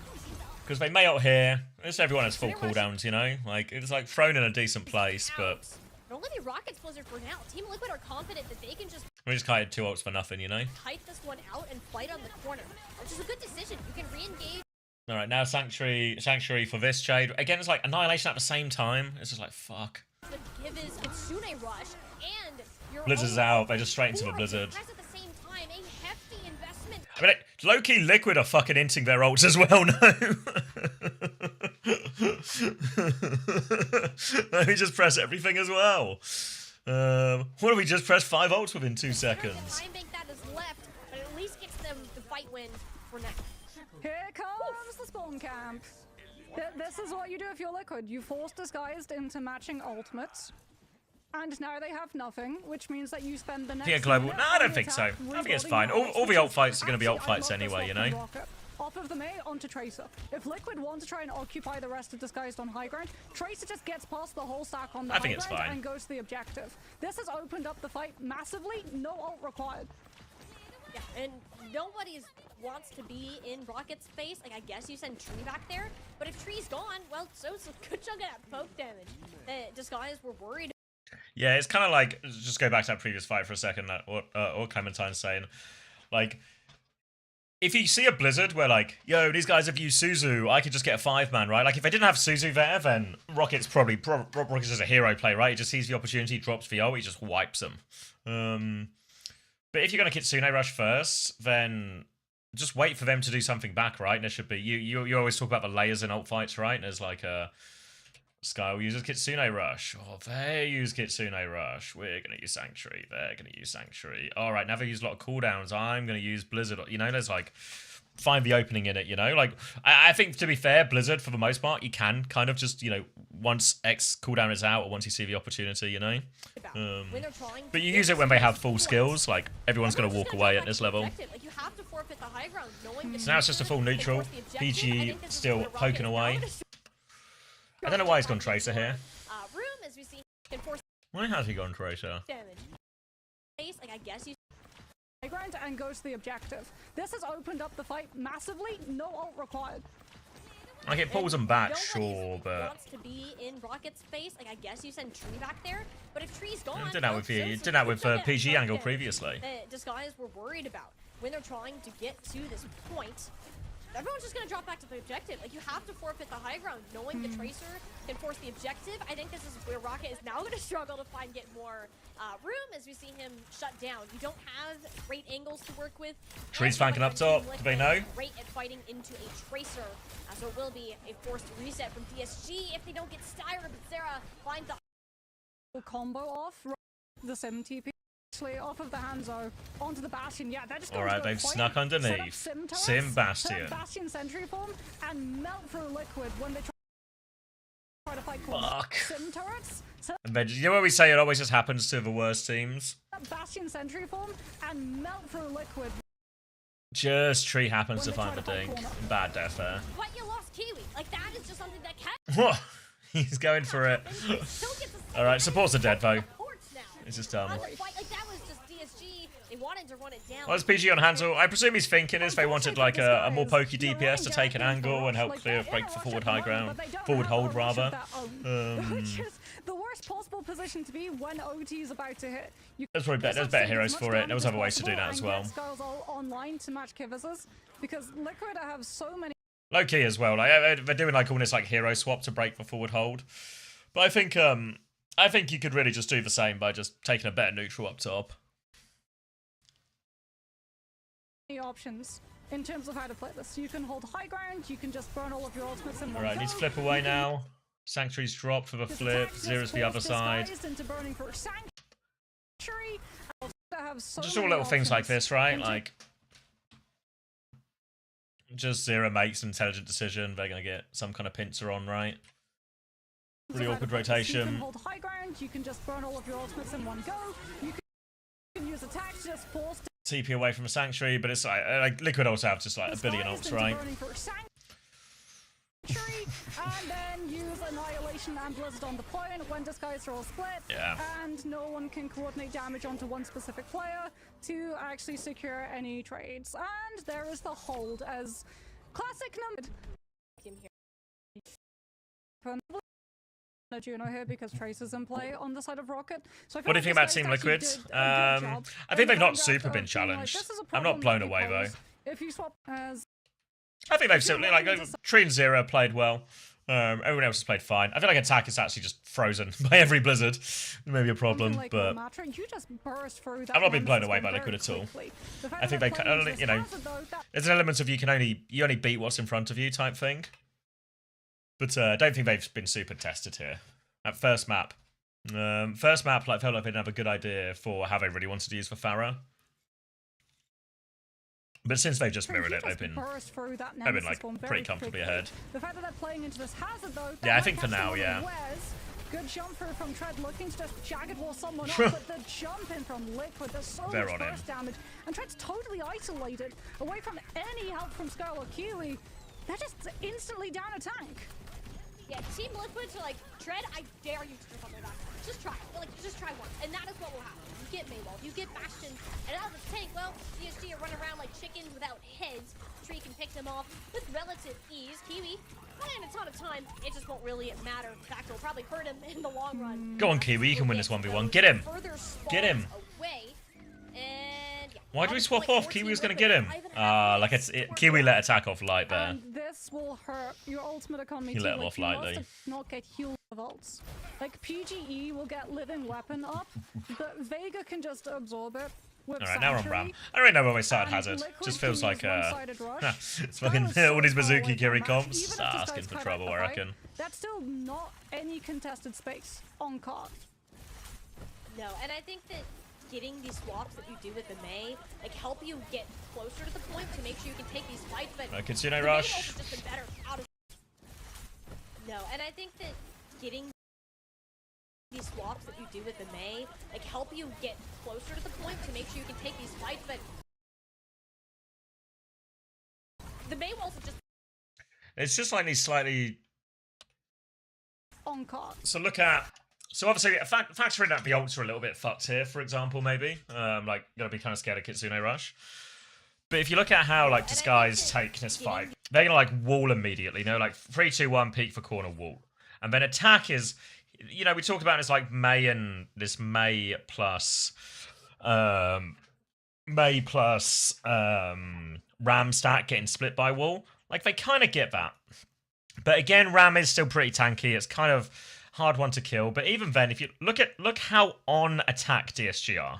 Because they may ult here. This everyone has full cooldowns, you know. Like it's like thrown in a decent place, but only the Rockets Blizzard for now. Team Liquid are confident that they can just we just kited 2 ults for nothing, you know. kite this one out and fight on the corner, which is a good decision. You can re-engage. All right, now Sanctuary for this trade. Again, it's like Annihilation at the same time. It's just like fuck. But give his Kitsune rush and your Blizzard's out. They just straight into the Blizzard. Has at the same time a hefty investment. I mean, low-key Liquid are fucking inting their ults as well, no? Let me just press everything as well. What do we just press 5 ults within 2 seconds? Time bank that is left, but at least gets them the fight win for now. Here comes the spawn camp. This is what you do if you're Liquid. You force Disguised into matching ultimates. And now they have nothing, which means that you spend the next Yeah, global. minute No, I on don't the think so. I attack think it's rebuilding fine. your All the ults, ult fights are going to be ult actually, I fights love this anyway, you swap know? from Rocket. Off of the May onto Tracer. If Liquid want to try and occupy the rest of Disguised on high ground, Tracer just gets past the whole stack on the I high think it's ground fine. and goes to the objective. This has opened up the fight massively. No ult required. Yeah, and nobody wants to be in Rocket's face. Like, I guess you send Tree back there, but if Tree's gone, well, so's a good chunk of that poke damage. The Disguise were worried. Yeah, it's kind of like, just go back to that previous fight for a second, that what Clementine's saying. Like, if you see a Blizzard where like, yo, these guys have used Suzu, I could just get a 5-man, right? Like, if they didn't have Suzu there, then Rocket's Rocket's just a hero play, right? He just sees the opportunity, drops the ult, he just wipes them. But if you're going to Kitsune rush first, then just wait for them to do something back, right? And there should be, you always talk about the layers in ult fights, right? There's like a Skyle uses Kitsune Rush. Oh, they use Kitsune Rush. We're going to use Sanctuary. They're going to use Sanctuary. All right, now they use a lot of cooldowns. I'm going to use Blizzard. You know, there's like, find the opening in it, you know? Like, I think, to be fair, Blizzard, for the most part, you can kind of just, you know, once X cooldown is out or once you see the opportunity, you know? But you use it when they have full skills. Like, everyone's going to walk away at this level. Like, you have to forfeit the high ground, knowing that So now it's just a full neutral. PG still poking away. I don't know why he's gone Tracer here. Room, as we see, can force Why has he gone Tracer? damage. Like, I guess you High ground and goes to the objective. This has opened up the fight massively. No ult required. Like, it pulls them back, Nobody sure, but wants to be in Rocket's face. Like, I guess you send Tree back there, but if Tree's gone, did that with you did that with PG angle previously. Disguise were worried about when they're trying to get to this point. Everyone's just gonna drop back to the objective. Like, you have to forfeit the high ground, knowing the Tracer can force the objective. I think this is where Rocket is now gonna struggle to get more room as we see him shut down. You don't have great angles to work with. Tree's flanking up top. Do they know? Great at fighting into a Tracer. So it will be a forced reset from DSG if they don't get Styra, but Sarah finds the Combo off the 7 TP. Actually, off of the Hanzo onto the Bastion. Yeah, they're just going Alright, to they've point, snuck underneath. Sim Bastion. Set Bastion sentry form and melt through Liquid when they try to fight Fuck. Sim turrets. Set And then, you know what we say, it always just happens to the worst teams? Bastion sentry form and melt through Liquid Just Tree happens to find the dink. Bad death there. But you lost Kiwi. Like, that is just something that can. What? He's going for it. Alright, supports a dead though. It's just dumb. Like, that was just DSG. They wanted to run it down. Well, it's PG on Hansel. I presume he's thinking if they wanted like a more pokey DPS to take an angle and help clear break for forward high ground. Forward hold rather. Which is the worst possible position to be when OT is about to hit. There's probably better, there's better heroes for it. There was other ways to do that as well. Online to match Kiviz's because Liquid have so many. Low key as well. Like they're doing like all this like hero swap to break for forward hold. But I think you could really just do the same by just taking a better neutral up top. Options in terms of how to play this. You can hold high ground, you can just burn all of your ultimates in one go. Alright, needs to flip away now. Sanctuary's dropped for the flip. Zero's the other side. Just all little things like this, right? Like, just Zero makes an intelligent decision. They're going to get some kind of pincer on, right? Really awkward rotation. You can hold high ground, you can just burn all of your ultimates in one go. You can use attack to just force TP away from a Sanctuary, but it's like Liquid also have just like a billion ults, right? And then use Annihilation and Blizzard on the point when Disguise are all split. Yeah. And no one can coordinate damage onto one specific player to actually secure any trades. And there is the hold as classic number. Juno here because Trace is in play on the side of Rocket. So what do you think about Team Liquid? I think they've not super been challenged. I'm not blown away though. If you swap as I think they've simply like Tree and Zero played well. Everyone else has played fine. I feel like attack is actually just frozen by every Blizzard. Maybe a problem, but I've not been blown away by Liquid at all. I think they, you know, there's an element of you only beat what's in front of you type thing. But I don't think they've been super tested here. At first map. Like, felt like they didn't have a good idea for how they really wanted to use for Pharah. But since they've just mirrored it, they've been like pretty comfortably ahead. The fact that they're playing into this hazard though. Yeah, I think for now, yeah. Good jump through from Tread, looking to just jagged wall someone up, but the jump in from Liquid, there's so much burst damage. And Tread's totally isolated, away from any help from Skull or Kiwi. They're just instantly down a tank. Yeah, Team Liquid to like, Tread, I dare you to jump on their back. Just try. Like, just try once. And that is what will happen. You get Maywall, you get Bastion, and out of the tank, well, DSG are running around like chickens without heads. Tree can pick them off with relative ease. Kiwi, not in a ton of time, it just won't really matter. In fact, it'll probably hurt him in the long run. Go on, Kiwi, you can win this 1v1. Get him! Get him! Away. And, yeah, why do we swap off? Kiwi was going to get him. Like Kiwi let attack off light there. And this will hurt your ultimate economy. He let him off lightly. Not get healed of ults. Like PGE will get living weapon up, but Vega can just absorb it. Alright, now we're on Ram. I don't really know where we started Hazard. Just feels like it's fucking all these Mizuki Kiri comps. Asking for trouble, I reckon. That's still not any contested space on card. No, and I think that getting these swaps that you do with the Mei, like, help you get closer to the point to make sure you can take these fights, but Kitsune rush. Just been better out of no, and I think that getting these swaps that you do with the Mei, like, help you get closer to the point to make sure you can take these fights, but the Mei walls are just it's just like these slightly on card. So look at so obviously factoring that the ults are a little bit fucked here, for example, maybe. Like, gotta be kind of scared of Kitsune Rush. But if you look at how, like, Disguise take this fight, they're gonna, like, wall immediately, you know? Like, 3, 2, 1, peek for corner, wall. And then attack is, you know, we talked about this, like, Mei plus Ram stack getting split by wall. Like, they kind of get that. But again, Ram is still pretty tanky. It's kind of hard one to kill, but even then, if you look how on attack DSG are.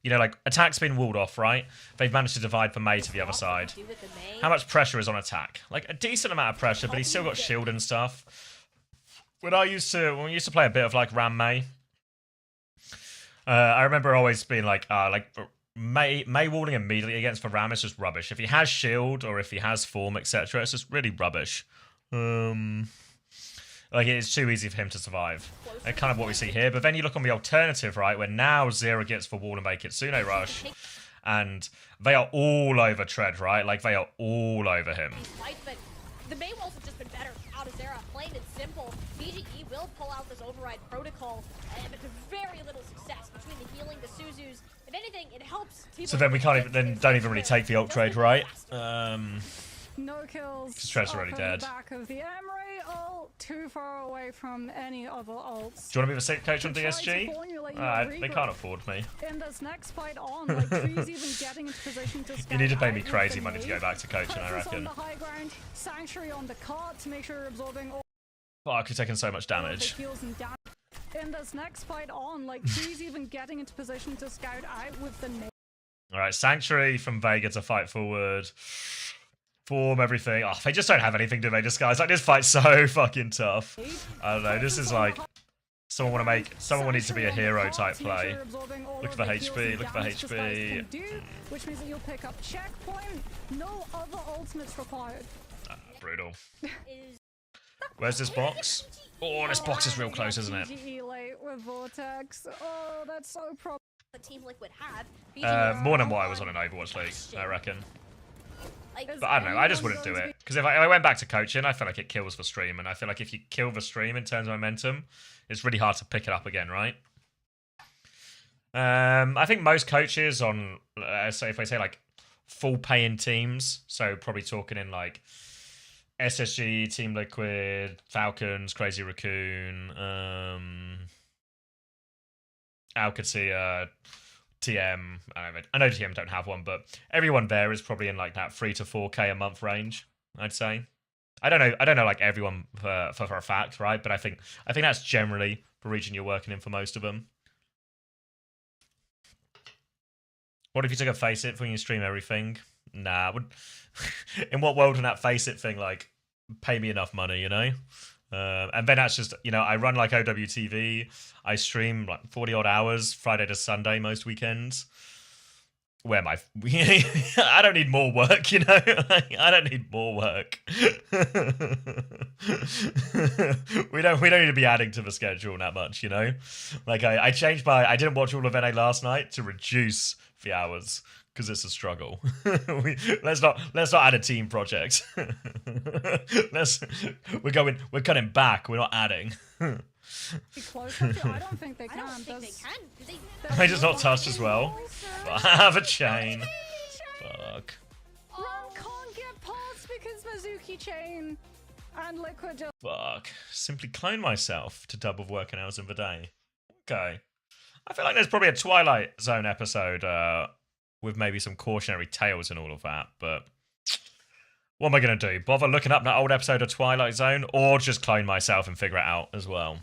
You know, like, attack's been walled off, right? They've managed to divide for Mei to the other side. How much pressure is on attack? Like, a decent amount of pressure, but he's still got shield and stuff. When we used to play a bit of, like, Ram Mei, I remember always being like Mei walling immediately against for Ram is just rubbish. If he has shield or if he has form, etc., it's just really rubbish. Like, it's too easy for him to survive. And kind of what we see here. But then you look on the alternative, right, where now Zero gets for wall and make it Kitsune Rush. and they are all over Tread, right? Like, they are all over him. But the May walls have just been better out of Zera, plain and simple. BGE will pull out this override protocol, but to very little success between the healing, the Suzus. If anything, it helps. So then we can't even, then don't even really take the ult trade, right? No kills. Because Tread's already dead. Back of the Emery ult, too far away from any other ults. Do you want to be the safe coach on DSG? They can't afford me. In this next fight on, like Tree's even getting into position to You need to pay me crazy money to go back to coaching, I reckon. On the high ground, Sanctuary on the cart to make sure you're absorbing all Fuck, you're taking so much damage. In this next fight on, like Tree's even getting into position to scout out with the nade. Alright, Sanctuary from Vega to fight forward. Form everything. Oh, they just don't have anything, do they, just guys? Like, this fight's so fucking tough. I don't know, this is like someone needs to be a hero type play. Look for HP, look for HP. Which means that you'll pick up checkpoint, no other ultimates required. Brutal. Where's this box? Oh, this box is real close, isn't it? late with Vortex. Oh, that's so prob. The Team Liquid had. More than what I was on an Overwatch League, I reckon. But I don't know, I just wouldn't do it. Because if I went back to coaching, I feel like it kills the stream. And I feel like if you kill the stream in terms of momentum, it's really hard to pick it up again, right? I think most coaches on, so if I say like full paying teams, so probably talking in like SSG, Team Liquid, Falcons, Crazy Raccoon, Alcatia, TM. I know TM don't have one, but everyone there is probably in like that 3 to 4k a month range, I'd say. I don't know like everyone for a fact, right? But I think that's generally the region you're working in for most of them. What if you took a face it when you stream everything? Nah, in what world would that face it thing like pay me enough money, you know? And then that's just, you know, I run like OWTV. I stream like 40 odd hours, Friday to Sunday, most weekends. Where am I? I don't need more work, you know? I don't need more work. we don't need to be adding to the schedule that much, you know? Like I changed I didn't watch all of NA last night to reduce the hours because it's a struggle. Let's not add a team project. We're cutting back. We're not adding. I don't think they can. I don't think they can. Am I just not touched as well? But I have a chain. Fuck. Ron can't get past because Mizuki chain and Liquid just. Fuck. Simply clone myself to double working hours in the day. Okay. I feel like there's probably a Twilight Zone episode with maybe some cautionary tales and all of that, but what am I going to do? Bother looking up that old episode of Twilight Zone or just clone myself and figure it out as well?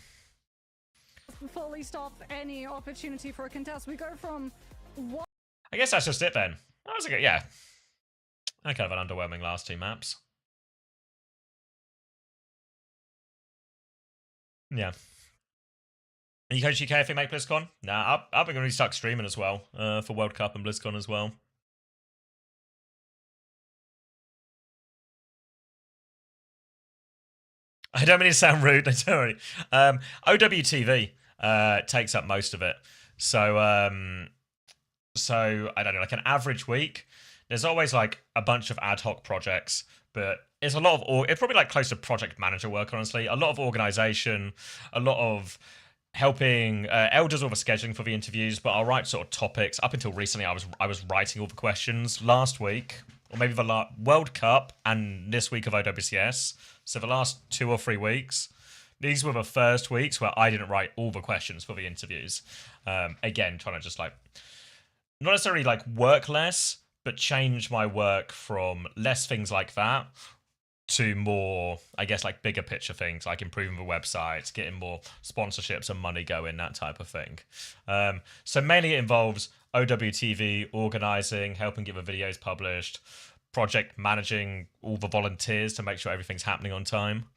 Fully stop any opportunity for a contest. We go from what? I guess that's just it then. That was a good, yeah. I kind of an underwhelming last two maps. Yeah. Are you coach UK if we make BlizzCon? Nah, I've been going to be stuck streaming as well for World Cup and BlizzCon as well. I don't mean to sound rude, don't worry. OWTV takes up most of it. So I don't know, like an average week, there's always like a bunch of ad hoc projects, but it's a lot of, it's probably like close to project manager work, honestly. A lot of organization, a lot of helping elders with the scheduling for the interviews, but I'll write sort of topics. Up until recently, I was writing all the questions. Last week, or maybe the World Cup and this week of OWCS, so the last 2 or 3 weeks, these were the first weeks where I didn't write all the questions for the interviews. Again, trying to just like, not necessarily like work less, but change my work from less things like that to more, I guess, like bigger picture things, like improving the website, getting more sponsorships and money going, that type of thing. So mainly it involves OWTV, organizing, helping get the videos published, project managing all the volunteers to make sure everything's happening on time.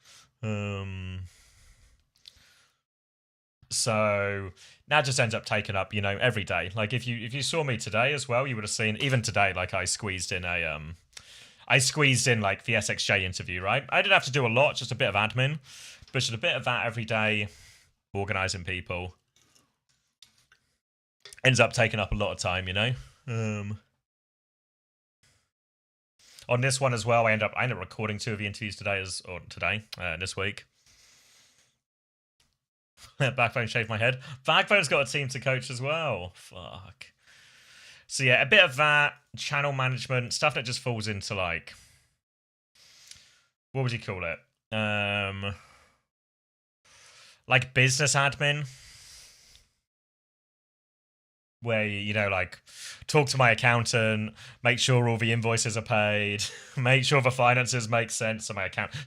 So that just ends up taking up, you know, every day. Like if you saw me today as well, you would have seen, even today, like I squeezed in like the SXJ interview, right? I didn't have to do a lot, just a bit of admin, but just a bit of that every day, organizing people. Ends up taking up a lot of time, you know? on this one as well. I end up recording 2 of the interviews this week. Backbone shaved my head. Backbone's got a team to coach as well. Fuck. So yeah, a bit of that, channel management, stuff that just falls into like, what would you call it? Like business admin. Where, you know, like, talk to my accountant, make sure all the invoices are paid, make sure the finances make sense so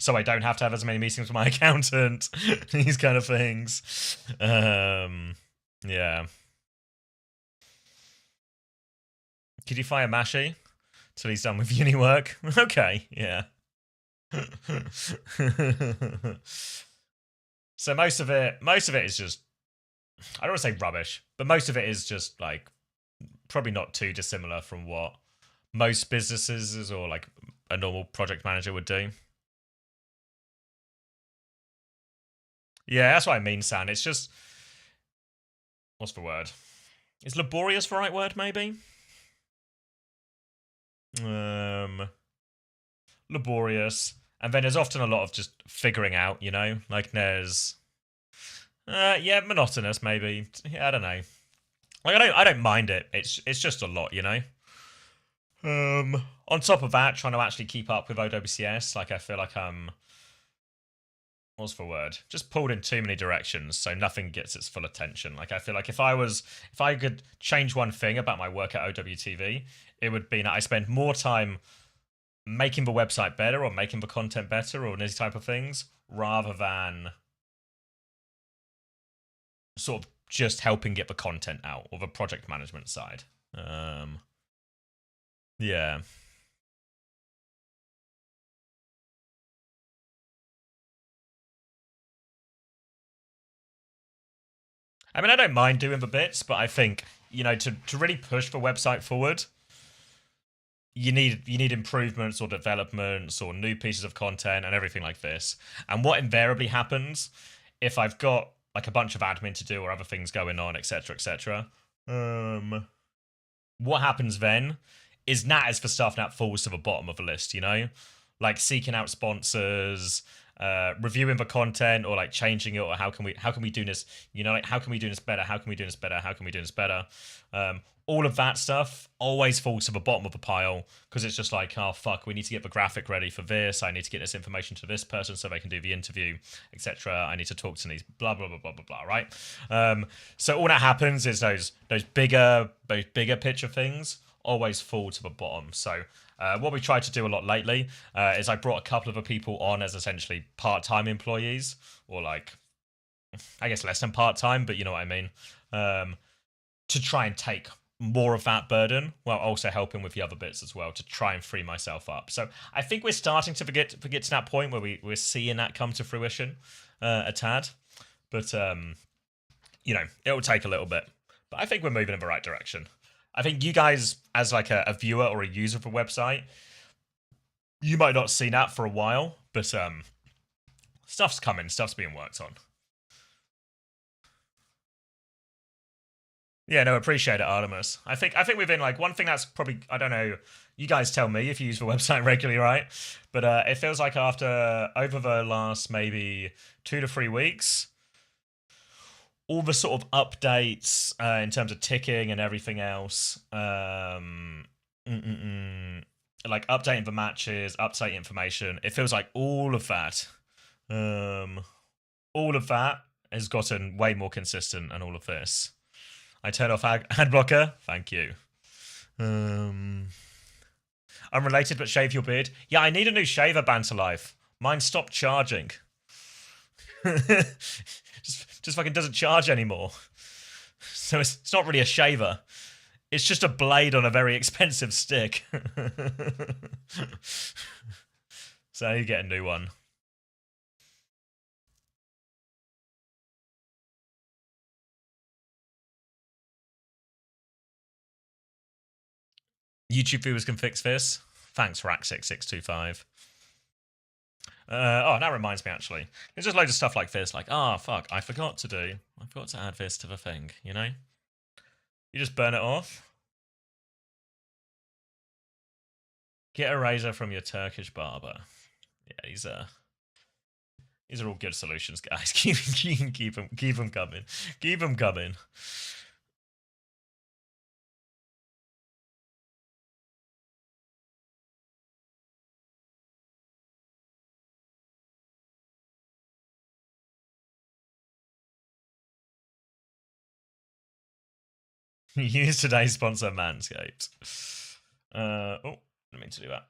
so I don't have to have as many meetings with my accountant, these kind of things. Yeah. Could you fire Mashi till he's done with uni work? Okay, yeah. So most of it is just, I don't want to say rubbish, but most of it is just like probably not too dissimilar from what most businesses or like a normal project manager would do. Yeah, that's what I mean, San. It's just, what's the word? Is laborious the right word, maybe? Laborious. And then there's often a lot of just figuring out, you know? Like there's yeah, monotonous maybe. Yeah, I don't know. Like I don't mind it. It's just a lot, you know. On top of that, trying to actually keep up with OWCS, like I feel like I'm, what's the word? Just pulled in too many directions, so nothing gets its full attention. Like I feel like if I could change one thing about my work at OWTV, it would be that I spend more time making the website better or making the content better or these type of things, rather than sort of just helping get the content out or the project management side. Yeah. I mean, I don't mind doing the bits, but I think, you know, to really push the website forward, you need improvements or developments or new pieces of content and everything like this. And what invariably happens if I've got like a bunch of admin to do or other things going on, etc., etc. What happens then is that is for stuff that falls to the bottom of the list, you know, like seeking out sponsors, reviewing the content, or like changing it, or how can we do this, you know, like how can we do this better, how can we do this better, how can we do this better. All of that stuff always falls to the bottom of the pile because it's just like, oh fuck, we need to get the graphic ready for this, I need to get this information to this person so they can do the interview, etc. I need to talk to these blah blah blah blah blah blah, right? So all that happens is those bigger picture things always fall to the bottom. So what we tried to do a lot lately is I brought a couple of the people on as essentially part-time employees, or like, I guess less than part-time, but you know what I mean, to try and take more of that burden while also helping with the other bits as well to try and free myself up. So I think we're starting to get to that point where we're seeing that come to fruition a tad, but you know, it'll take a little bit, but I think we're moving in the right direction. I think you guys, as like a viewer or a user of a website, you might not see that for a while, but stuff's coming, stuff's being worked on. Yeah, no, appreciate it, Artemis. I think within like one thing that's probably, I don't know, you guys tell me if you use the website regularly, right? But it feels like over the last maybe 2 to 3 weeks, all the sort of updates in terms of ticking and everything else, like updating the matches, updating information, it feels like all of that has gotten way more consistent, and all of this. I turn off ad blocker. Thank you. Unrelated, but shave your beard. Yeah, I need a new shaver banter life. Mine stopped charging. just fucking doesn't charge anymore. So it's not really a shaver. It's just a blade on a very expensive stick. So I need to get a new one. YouTube viewers can fix this. Thanks, Rack6625. Oh, that reminds me, actually. There's just loads of stuff like this, like, oh, fuck, I forgot to add this to the thing, you know? You just burn it off. Get a razor from your Turkish barber. Yeah, these are all good solutions, guys. keep them coming. Keep them coming. Use today's sponsor, Manscaped. Oh, didn't mean to do that.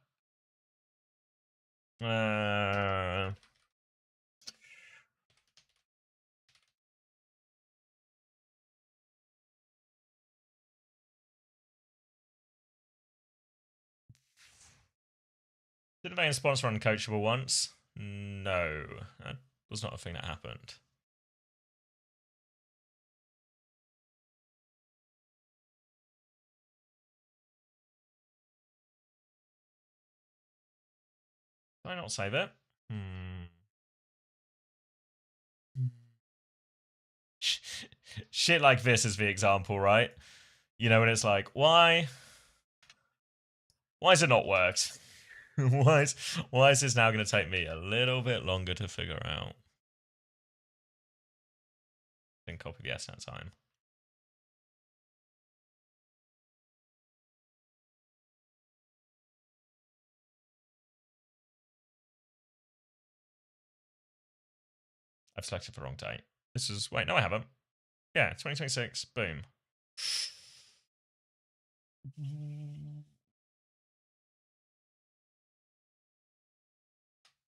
Did they sponsor Uncoachable once? No, that was not a thing that happened. Did I not save it? Shit like this is the example, right? You know, when it's like, why has it not worked? why is this now going to take me a little bit longer to figure out? Then copy the S that time. I've selected the wrong date. This is, wait, no I haven't. Yeah, 2026, boom.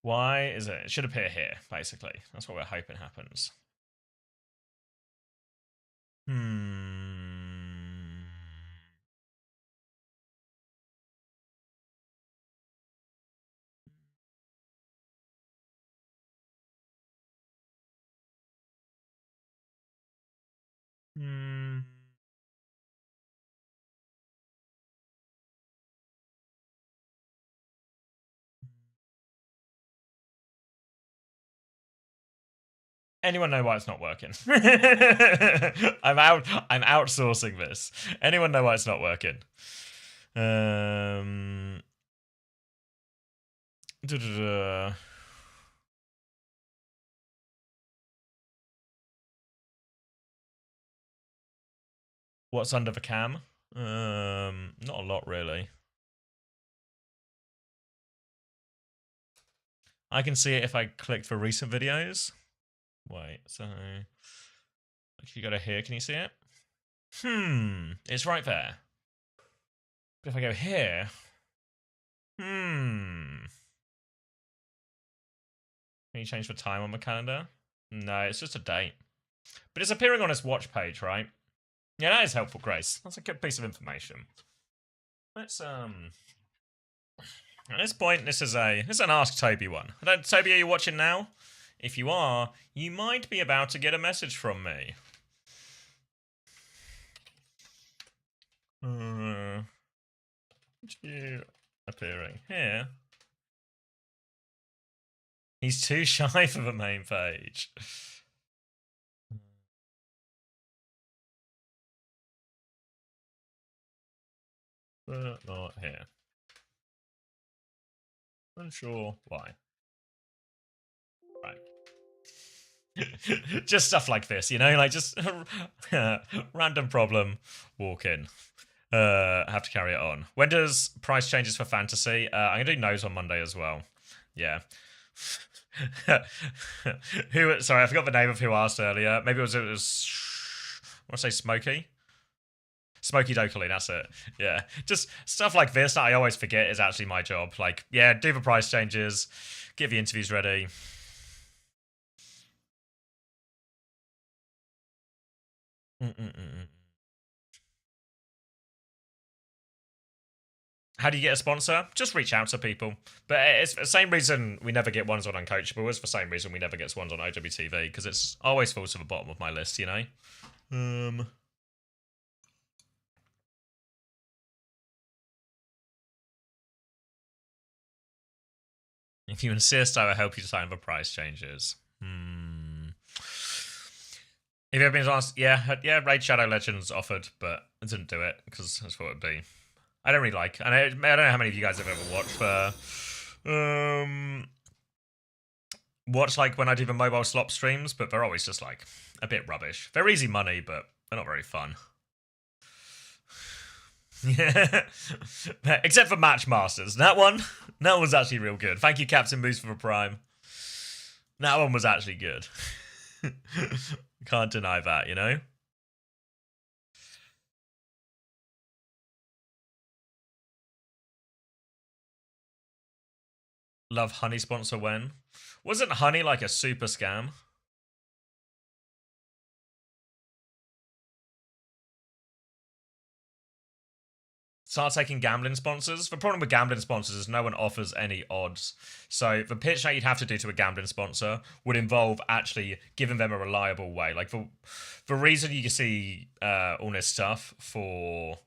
Why is it? It should appear here, basically. That's what we're hoping happens. Anyone know why it's not working? I'm outsourcing this. Anyone know why it's not working? What's under the cam? Not a lot really. I can see it if I click for recent videos. Wait, so if you go to here, can you see it? It's right there. But if I go here, can you change the time on the calendar? No, it's just a date. But it's appearing on its watch page, right? Yeah, that is helpful, Grace. That's a good piece of information. Let's at this point, this is an Ask Toby one. Toby, are you watching now? If you are, you might be about to get a message from me. You appearing here? He's too shy for the main page. But not here. Unsure why. Right. Just stuff like this, you know, like just random problem, walk in. Have to carry it on. When does price changes for fantasy? I'm gonna do nose on Monday as well. Yeah. Sorry, I forgot the name of who asked earlier. Maybe it was I want to say Smokey. Smokey Dokley, that's it. Yeah. Just stuff like this that I always forget is actually my job. Like, yeah, do the price changes, get the interviews ready. How do you get a sponsor? Just reach out to people. But it's the same reason we never get ones on Uncoachable. It's the same reason we never get ones on OWTV, because it's always falls to the bottom of my list, you know? If you insist, I will help you decide the price changes. If you've been asked, yeah, Raid Shadow Legends offered, but I didn't do it because that's what it would be. I don't really like. And I don't know how many of you guys have ever watched like when I do the mobile slop streams, but they're always just like a bit rubbish. They're easy money, but they're not very fun. Yeah, except for Match Masters. That one was actually real good. Thank you, Captain Moose, for the Prime. That one was actually good. Can't deny that, you know? Love Honey sponsor when? Wasn't Honey like a super scam? Start taking gambling sponsors. The problem with gambling sponsors is no one offers any odds. So the pitch that you'd have to do to a gambling sponsor would involve actually giving them a reliable way. Like the reason you can see all this stuff for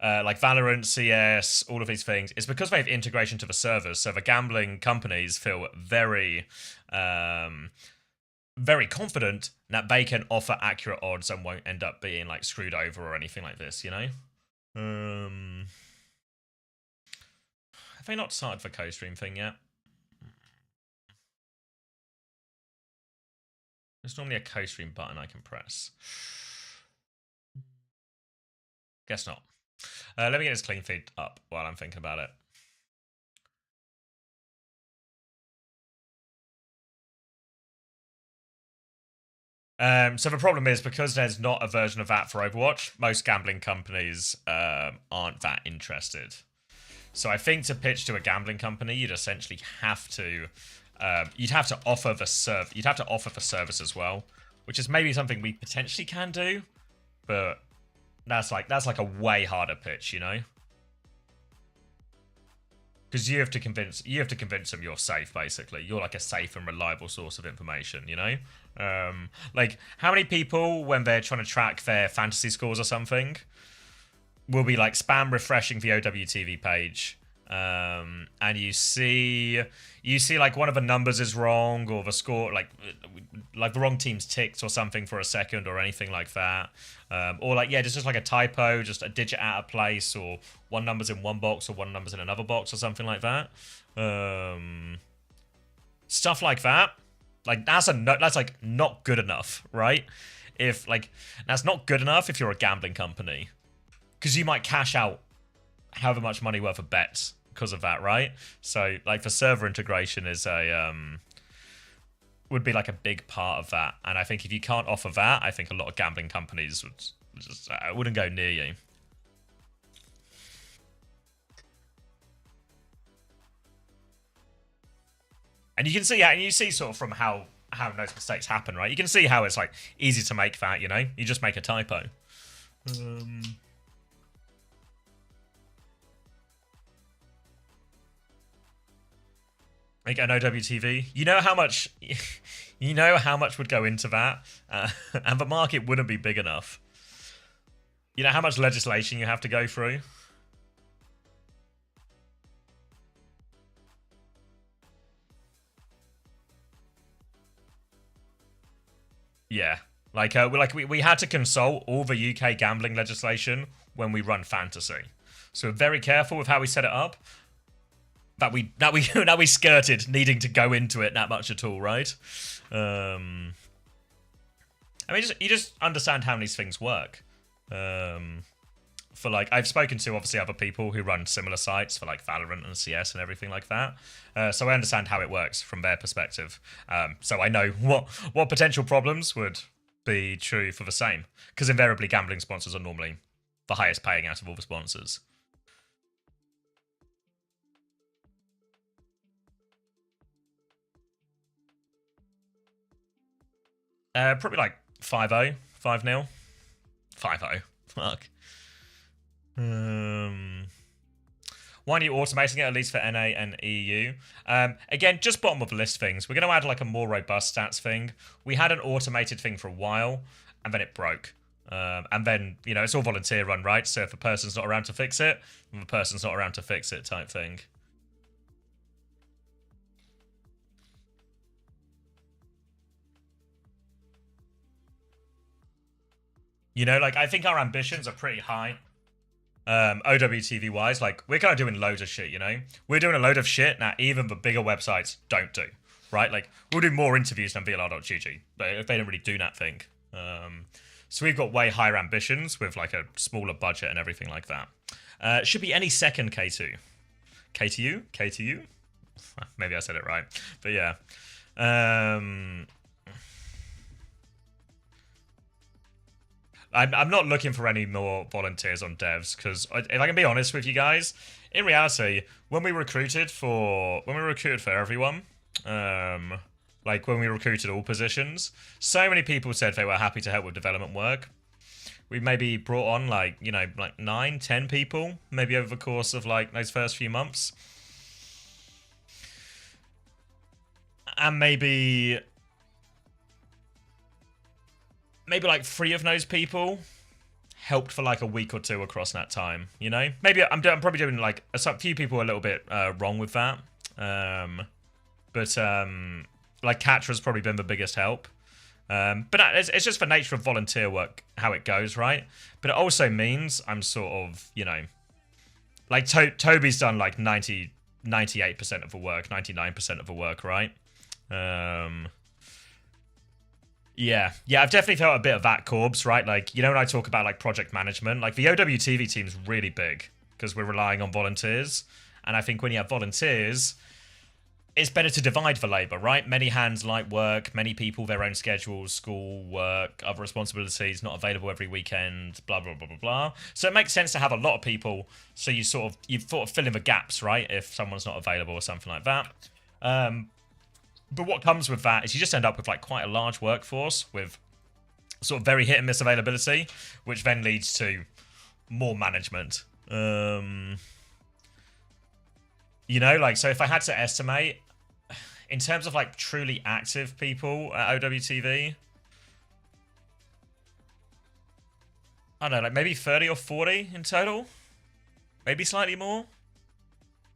like Valorant, CS, all of these things, is because they have integration to the servers. So the gambling companies feel very, very confident that they can offer accurate odds and won't end up being like screwed over or anything like this, you know? Have they not started the co-stream thing yet? There's normally a co-stream button I can press. Guess not. Let me get this clean feed up while I'm thinking about it. So the problem is, because there's not a version of that for Overwatch, most gambling companies aren't that interested. So I think to pitch to a gambling company, you'd essentially have to offer the service as well, which is maybe something we potentially can do, but that's like a way harder pitch, you know? Because you have to convince them you're safe. Basically, you're like a safe and reliable source of information. You know, like how many people, when they're trying to track their fantasy scores or something, will be like spam refreshing the OWTV page, and you see like one of the numbers is wrong, or the score like the wrong team's ticked or something for a second, or anything like that, or like just like a typo, just a digit out of place, or one number's in one box or one number's in another box or something like that. Stuff like that, like that's like not good enough, right? If like that's not good enough if you're a gambling company, because you might cash out however much money worth of bets because of that, right? So like the server integration is would be like a big part of that, and I think if you can't offer that, I think a lot of gambling companies wouldn't go near you. And you can see sort of from how those mistakes happen, right? You can see how it's like easy to make that, you know? You just make a typo. Like an OWTV, you know how much would go into that, and the market wouldn't be big enough. You know how much legislation you have to go through. Yeah, like we had to consult all the UK gambling legislation when we run fantasy, so we're very careful with how we set it up. That we skirted needing to go into it that much at all, right? I mean, you just understand how these things work. For like, I've spoken to obviously other people who run similar sites for like Valorant and CS and everything like that. So I understand how it works from their perspective. So I know what potential problems would be true for the same, because invariably gambling sponsors are normally the highest paying out of all the sponsors. Probably like 5-0, 5-0. 5-0. Fuck. Why are you automating it, at least for NA and EU? Again, just bottom of the list things. We're going to add like a more robust stats thing. We had an automated thing for a while, and then it broke. And then, you know, it's all volunteer run, right? So if a person's not around to fix it, the person's not around to fix it type thing. You know, like, I think our ambitions are pretty high. OWTV wise, like we're kind of doing loads of shit, you know? We're doing a load of shit that even the bigger websites don't do, right? Like we'll do more interviews than VLR.gg, but if they don't really do that thing. So we've got way higher ambitions with like a smaller budget and everything like that. Should be any second K2. K2U? K2U? Maybe I said it right. But yeah. I'm not looking for any more volunteers on devs, because if I can be honest with you guys, in reality, when we recruited for everyone, like when we recruited all positions, so many people said they were happy to help with development work. We maybe brought on like, you know, like 9-10 people, maybe over the course of like those first few months. And maybe like 3 of those people helped for like a week or 2 across that time, you know? Maybe I'm probably doing like a few people a little bit wrong with that. But like Catra's probably been the biggest help. But it's just the nature of volunteer work, how it goes, right? But it also means I'm sort of, you know, like Toby's done like 98% of the work, 99% of the work, right? Yeah, I've definitely felt a bit of that, Corbs, right? Like, you know, when I talk about like project management, like the OWTV team's really big because we're relying on volunteers. And I think when you have volunteers, it's better to divide the labour, right? Many hands like work, many people, their own schedules, school, work, other responsibilities, not available every weekend, blah, blah, blah, blah, blah. So it makes sense to have a lot of people, so you sort of fill in the gaps, right? If someone's not available or something like that. But what comes with that is you just end up with like quite a large workforce with sort of very hit and miss availability, which then leads to more management. You know, like, so if I had to estimate, in terms of like truly active people at OWTV, I don't know, like maybe 30 or 40 in total, maybe slightly more. And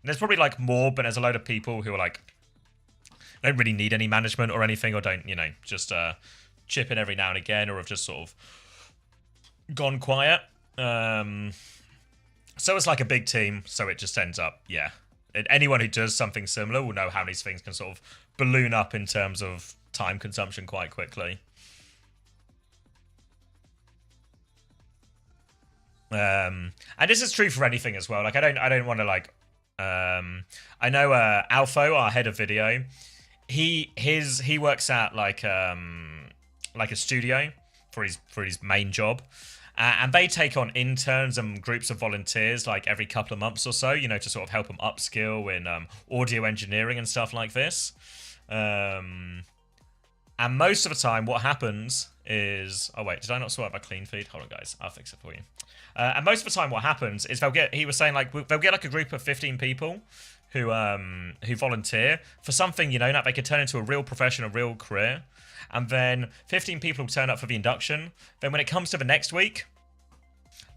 there's probably like more, but there's a load of people who are like, don't really need any management or anything, or don't, you know, just chip in every now and again, or have just sort of gone quiet. So it's like a big team, so it just ends up, yeah. Anyone who does something similar will know how these things can sort of balloon up in terms of time consumption quite quickly. And this is true for anything as well. Like, I don't want to like, I know Alpho, our head of video, he works at like a studio for his main job. And they take on interns and groups of volunteers like every couple of months or so, you know, to sort of help them upskill in audio engineering and stuff like this. And most of the time what happens is... Oh, wait, did I not sort out my clean feed? Hold on, guys. I'll fix it for you. And most of the time what happens is he was saying, like, they'll get like a group of 15 people who volunteer for something, you know, that they could turn into a real profession, a real career. And then 15 people turn up for the induction. Then when it comes to the next week,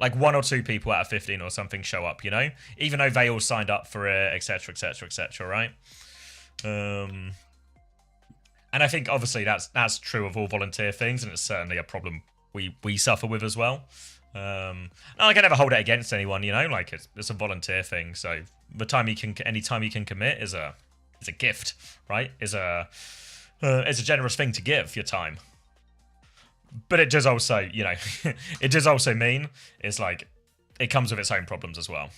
like 1 or 2 people out of 15 or something show up, you know? Even though they all signed up for it, etc., etc., etc., right? And I think, obviously, that's true of all volunteer things, and it's certainly a problem we suffer with as well. I can never hold it against anyone, you know? Like, it's a volunteer thing, so any time you can commit is a gift, right? It's a generous thing to give, your time. But it does also, you know, it does also mean it's like, it comes with its own problems as well.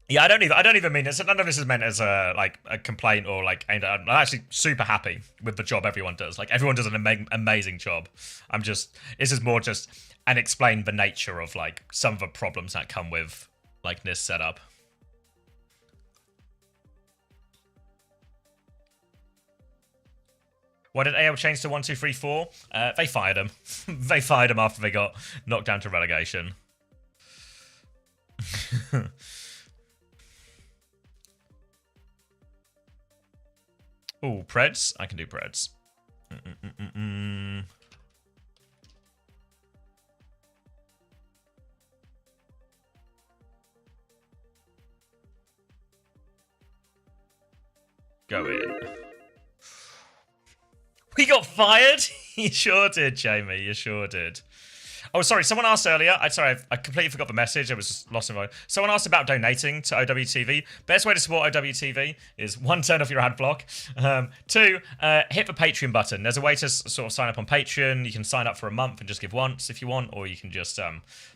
Yeah, I don't even mean this. None of this is meant as a complaint or like. I'm actually super happy with the job everyone does. Like, everyone does an amazing job. This is more just and explain the nature of like some of the problems that come with like this setup. Why did AL change to 1, 2, 3, 4? They fired him. They fired him after they got knocked down to relegation. Ooh, Preds? I can do Preds. Go in. We got fired? You sure did, Jamie. You sure did. Oh, sorry. Someone asked earlier. I completely forgot the message. I was just lost in my. Someone asked about donating to OWTV. Best way to support OWTV is 1, turn off your ad block. 2, hit the Patreon button. There's a way to sort of sign up on Patreon. You can sign up for a month and just give once if you want, or you can just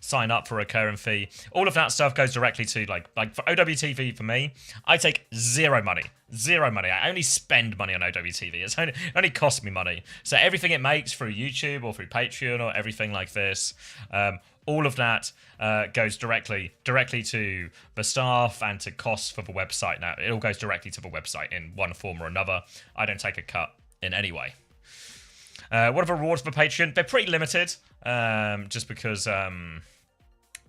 sign up for a recurring fee. All of that stuff goes directly to like for OWTV. For me, I take zero money. Zero money. I only spend money on OWTV. It only costs me money. So everything it makes through YouTube or through Patreon or everything like this, all of that goes directly to the staff and to costs for the website. Now it all goes directly to the website in one form or another. I don't take a cut in any way. What are the rewards for Patreon? They're pretty limited, just because.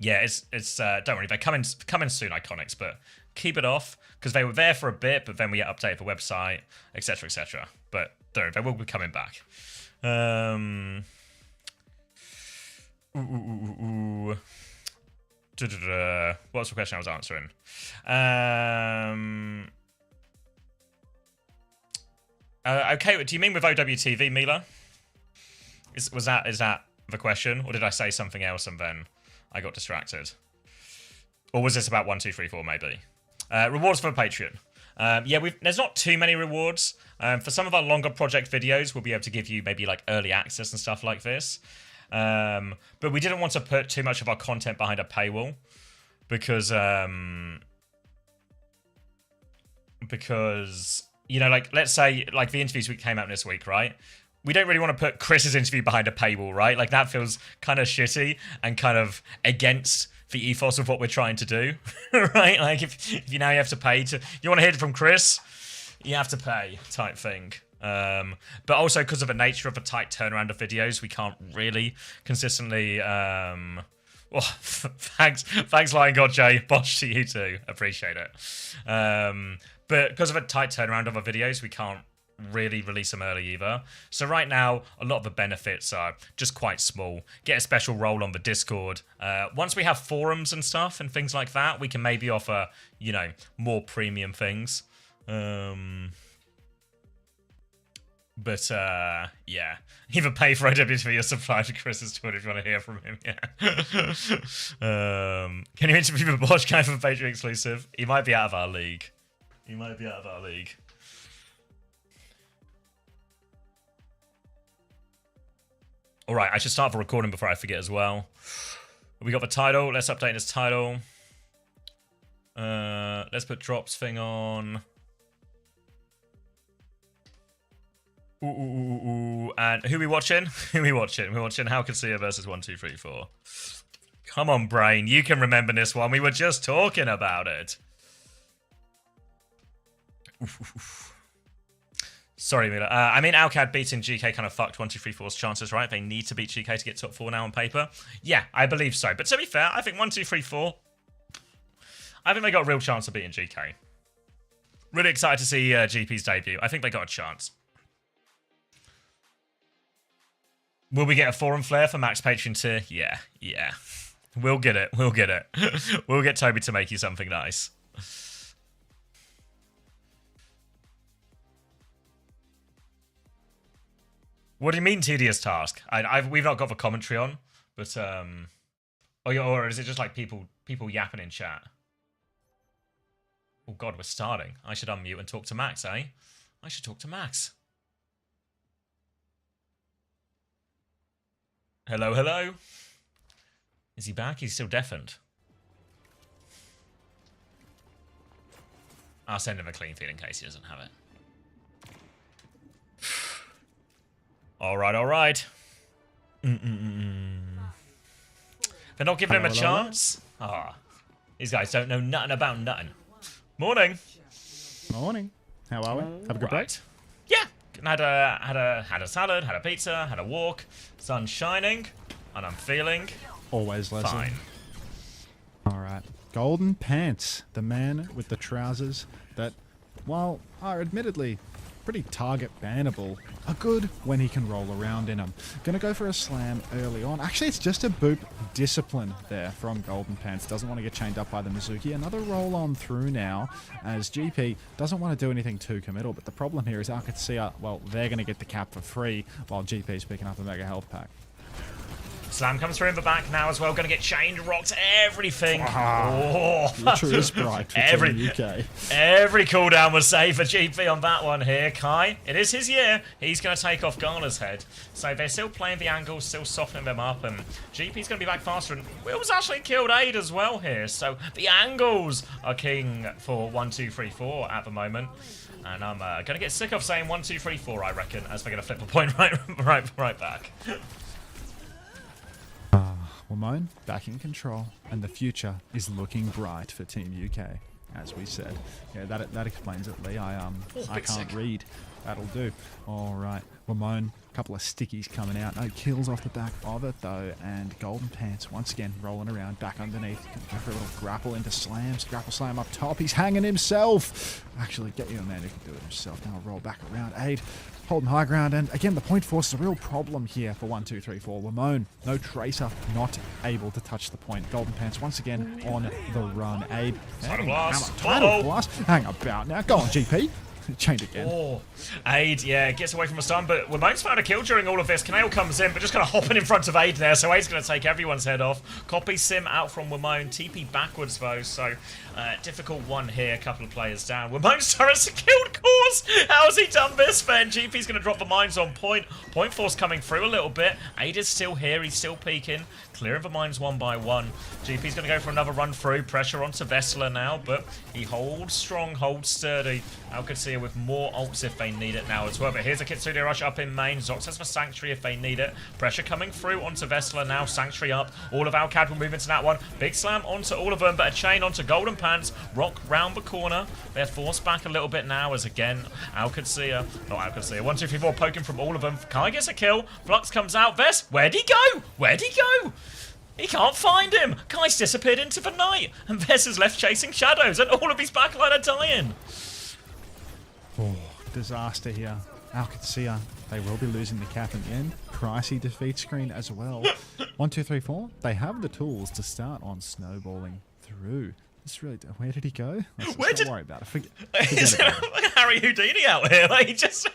Yeah, it's don't worry, they're coming soon, Iconics, but keep it off because they were there for a bit, but then we get updated the website, etc., etc. But they will be coming back. What's the question I was answering? Okay, do you mean with OWTV, Mila? Is that the question, or did I say something else and then I got distracted? Or was this about 1, 2, 3, 4 maybe? Rewards for Patreon. Yeah, there's not too many rewards. For some of our longer project videos, we'll be able to give you maybe like early access and stuff like this. But we didn't want to put too much of our content behind a paywall because you know, like let's say like the interviews we came out this week, right? We don't really want to put Chris's interview behind a paywall, right? Like that feels kind of shitty and kind of against the ethos of what we're trying to do, right? Like if you now you have to pay to, you want to hear it from Chris, you have to pay type thing. But also because of the nature of the tight turnaround of videos, we can't really consistently. Well, thanks, Lion God Jay. Bosh to you too. Appreciate it. But because of a tight turnaround of our videos, we can't really release them early either. So right now, a lot of the benefits are just quite small. Get a special role on the Discord. Once we have forums and stuff and things like that, we can maybe offer, you know, more premium things. But yeah, either pay for OWTV or subscribe to Chris's Twitter if you want to hear from him. Yeah. Can you interview the Bosch guy for Patreon exclusive? He might be out of our league. All right, I should start the recording before I forget as well. We got the title. Let's update this title. Let's put drops thing on. And who we watching? We're watching How Conceal versus 1, 2, 3, 4. Come on, brain. You can remember this one. We were just talking about it. Sorry, Mila. I mean, Alcad beating GK kind of fucked 1, 2, 3, 4's chances, right? They need to beat GK to get top 4 now on paper. Yeah, I believe so. But to be fair, I think 1, 2, 3, 4. I think they got a real chance of beating GK. Really excited to see GP's debut. I think they got a chance. Will we get a forum flare for Max Patreon tier? Yeah. We'll get it. We'll get Toby to make you something nice. What do you mean tedious task? We've not got the commentary on, but or is it just like people yapping in chat? Oh God, we're starting. I should unmute and talk to Max, eh? I should talk to Max. Hello. Is he back? He's still deafened. I'll send him a clean feed in case he doesn't have it. All right. They're not giving him a chance? Ah, these guys don't know nothing about nothing. Morning. How are we? Have a good break? Yeah. Had a salad, had a pizza, had a walk. Sun's shining, and I'm feeling Always, Leslie. fine. All right. Golden Pants, the man with the trousers that, while are admittedly pretty target bannable are good when he can roll around in them. Gonna go for a slam early on. Actually, it's just a boop discipline there from Golden Pants. Doesn't want to get chained up by the Mizuki. Another roll on through now as GP doesn't want to do anything too committal. But the problem here is OWCS, well, they're going to get the cap for free while GP's picking up a mega health pack. Slam comes through in the back now as well. Going to get chained, rocked, everything. Future is bright for Team UK. Every cooldown was saved for GP on that one here. Kai, it is his year. He's going to take off Ghana's head. So they're still playing the angles, still softening them up. And GP's going to be back faster. And Will's actually killed Aid as well here. So the angles are king for 1, 2, 3, 4 at the moment. And I'm going to get sick of saying 1, 2, 3, 4, I reckon, as they're going to flip a point right back. Wamone back in control, and the future is looking bright for Team UK, as we said. Yeah, that explains it, Lee. I can't read. That'll do. All right, Wamone, a couple of stickies coming out. No kills off the back of it though, and Golden Pants once again rolling around back underneath. Go for a little grapple into slams. Grapple slam up top. He's hanging himself. Actually, get you a man who can do it himself. Now roll back around. Aid holding high ground, and again the point force is a real problem here for 1, 2, 3, 4. Wamone, no tracer, not able to touch the point. Golden Pants once again on the run. Aid, Tidal blast. Tidal blast. Hang about now. Go on, GP. Chained again. Oh, Aid, yeah, gets away from a stun, but Wamone's found a kill during all of this. Canale comes in, but just kind of hopping in front of Aid there, so Aid's going to take everyone's head off. Copy Sim out from Wamone, TP backwards though, so difficult one here, a couple of players down. Wamone's turrets are killed, Cause! How's he done this then? GP's going to drop the mines on point. Point force coming through a little bit. Aid is still here, he's still peeking. Clearing the mines one by one. GP's going to go for another run through. Pressure onto Vessler now, but he holds strong, holds sturdy. OWCS with more ults if they need it now as well. But here's a Kitsune Rush up in main. Zox has for Sanctuary if they need it. Pressure coming through onto Vessler now. Sanctuary up. All of Alcad will move into that one. Big slam onto all of them, but a chain onto Golden Pants. Rock round the corner. They're forced back a little bit now as again, OWCS, not OWCS, 1, 2, 3, 4 poking from all of them. Kai gets a kill. Flux comes out. Vess, where'd he go? Where'd he go? He can't find him! Kai's disappeared into the night, and Vess is left chasing shadows, and all of his backline are dying! Oh, disaster here. OWCS, they will be losing the cap in the end. Pricey defeat screen as well. 1, 2, 3, 4. They have the tools to start on snowballing through. This really, where did he go? Don't worry about it. Forget Is about it. it like Harry Houdini out here? Like, he just...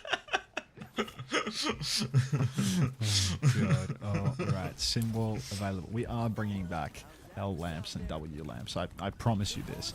God. Oh, right. Symbol available. We are bringing back L lamps and W lamps. I promise you this.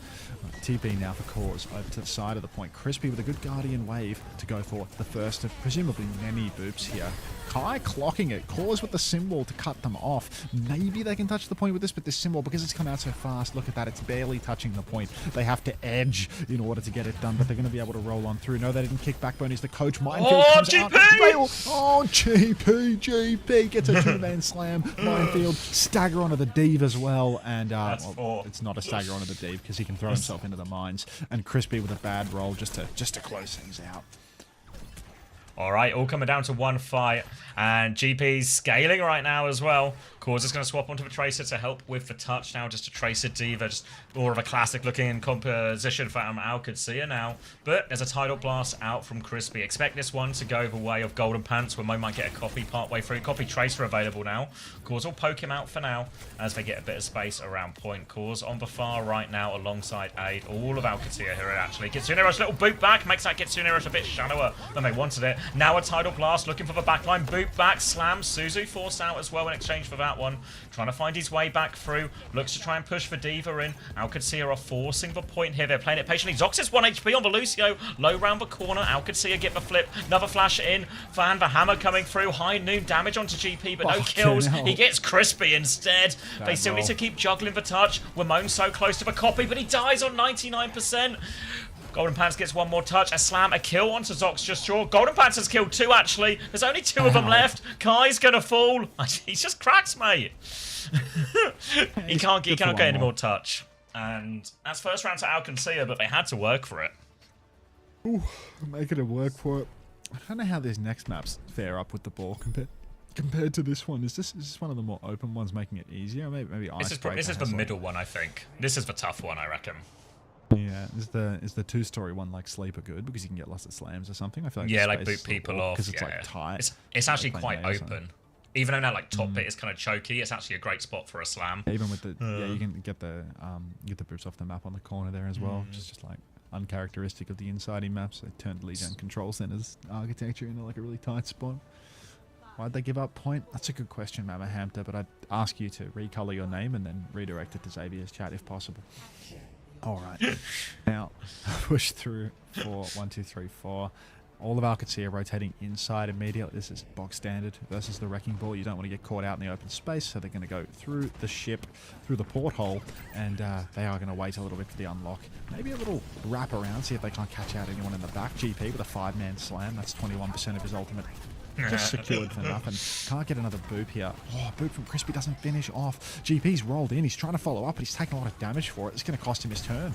TP now for Cause over to the side of the point. Crispy with a good Guardian wave to go for the first of presumably many boops here. Kai clocking it. Cause with the symbol to cut them off. Maybe they can touch the point with this, but this symbol, because it's come out so fast, look at that, it's barely touching the point. They have to edge in order to get it done, but they're going to be able to roll on through. No, they didn't kick backbone. Is the coach. Minefield comes GP! out. Oh, GP gets a two-man slam. Minefield stagger onto the Div as well, and well, it's not a stagger onto the Div because he can throw himself into the mines. And Crispy with a bad roll just to close things out. Alright, all coming down to one fight. And GP's scaling right now as well. Cause is going to swap onto the Tracer to help with the touch now. Just a Tracer Diva. Just more of a classic looking composition for OWCS now. But there's a Tidal Blast out from Crispy. Expect this one to go the way of Golden Pants, where Mo might get a copy partway through. Copy Tracer available now. Cause will poke him out for now as they get a bit of space around point. Cause on the far right now alongside Aid. All of OWCS here actually. Kitsune Rush, little boot back. Makes that Kitsune Rush a bit shallower than they wanted it. Now a Tidal Blast looking for the backline. Boot back, slam. Suzu forced out as well in exchange for that one. Trying to find his way back through. Looks to try and push the Diva in. OWCS are forcing the point here. They're playing it patiently. Zox is 1 HP on the Lucio. Low round the corner. OWCS get the flip. Another flash in. Fan the hammer coming through. High noon damage onto GP, but no kills. He gets Crispy instead. They still need to keep juggling the touch. Wamone's so close to the copy, but he dies on 99%. Golden Pants gets one more touch, a slam, a kill onto Zox just short. Golden Pants has killed 2 actually. There's only 2 of them left. Kai's gonna fall. He's just cracks, mate. he can't get any more touch. And that's first round to OWCS, but they had to work for it. Ooh, making it work for it. I don't know how these next maps fare up with the ball compared to this one. Is this one of the more open ones, making it easier? Maybe This is the middle one, I think. This is the tough one, I reckon. Yeah, is the two-story one like sleeper good because you can get lots of slams or something? I feel like Yeah, the like space boot people off. because it's yeah. like tight. It's actually Like quite playing Melee or open. Even though that like top bit is kind of choky, it's actually a great spot for a slam. Even with the yeah, you can get the boots off the map on the corner there as well, which is just like uncharacteristic of the insidey maps. They turned lead down control centers architecture into like a really tight spot. Why'd they give up point? That's a good question, Mama Hampter, but I'd ask you to recolor your name and then redirect it to Xavier's chat if possible. All right. Now, push through for 1, 2, 3, 4. All of OWCS rotating inside immediately. This is box standard versus the Wrecking Ball. You don't want to get caught out in the open space, so they're going to go through the ship, through the porthole, and they are going to wait a little bit for the unlock. Maybe a little wrap around, see if they can't catch out anyone in the back. GP with a 5-man slam. That's 21% of his ultimate. Just secured for nothing. Can't get another boop here. Oh, boop from Crispy doesn't finish off. GP's rolled in. He's trying to follow up, but he's taking a lot of damage for it. It's going to cost him his turn.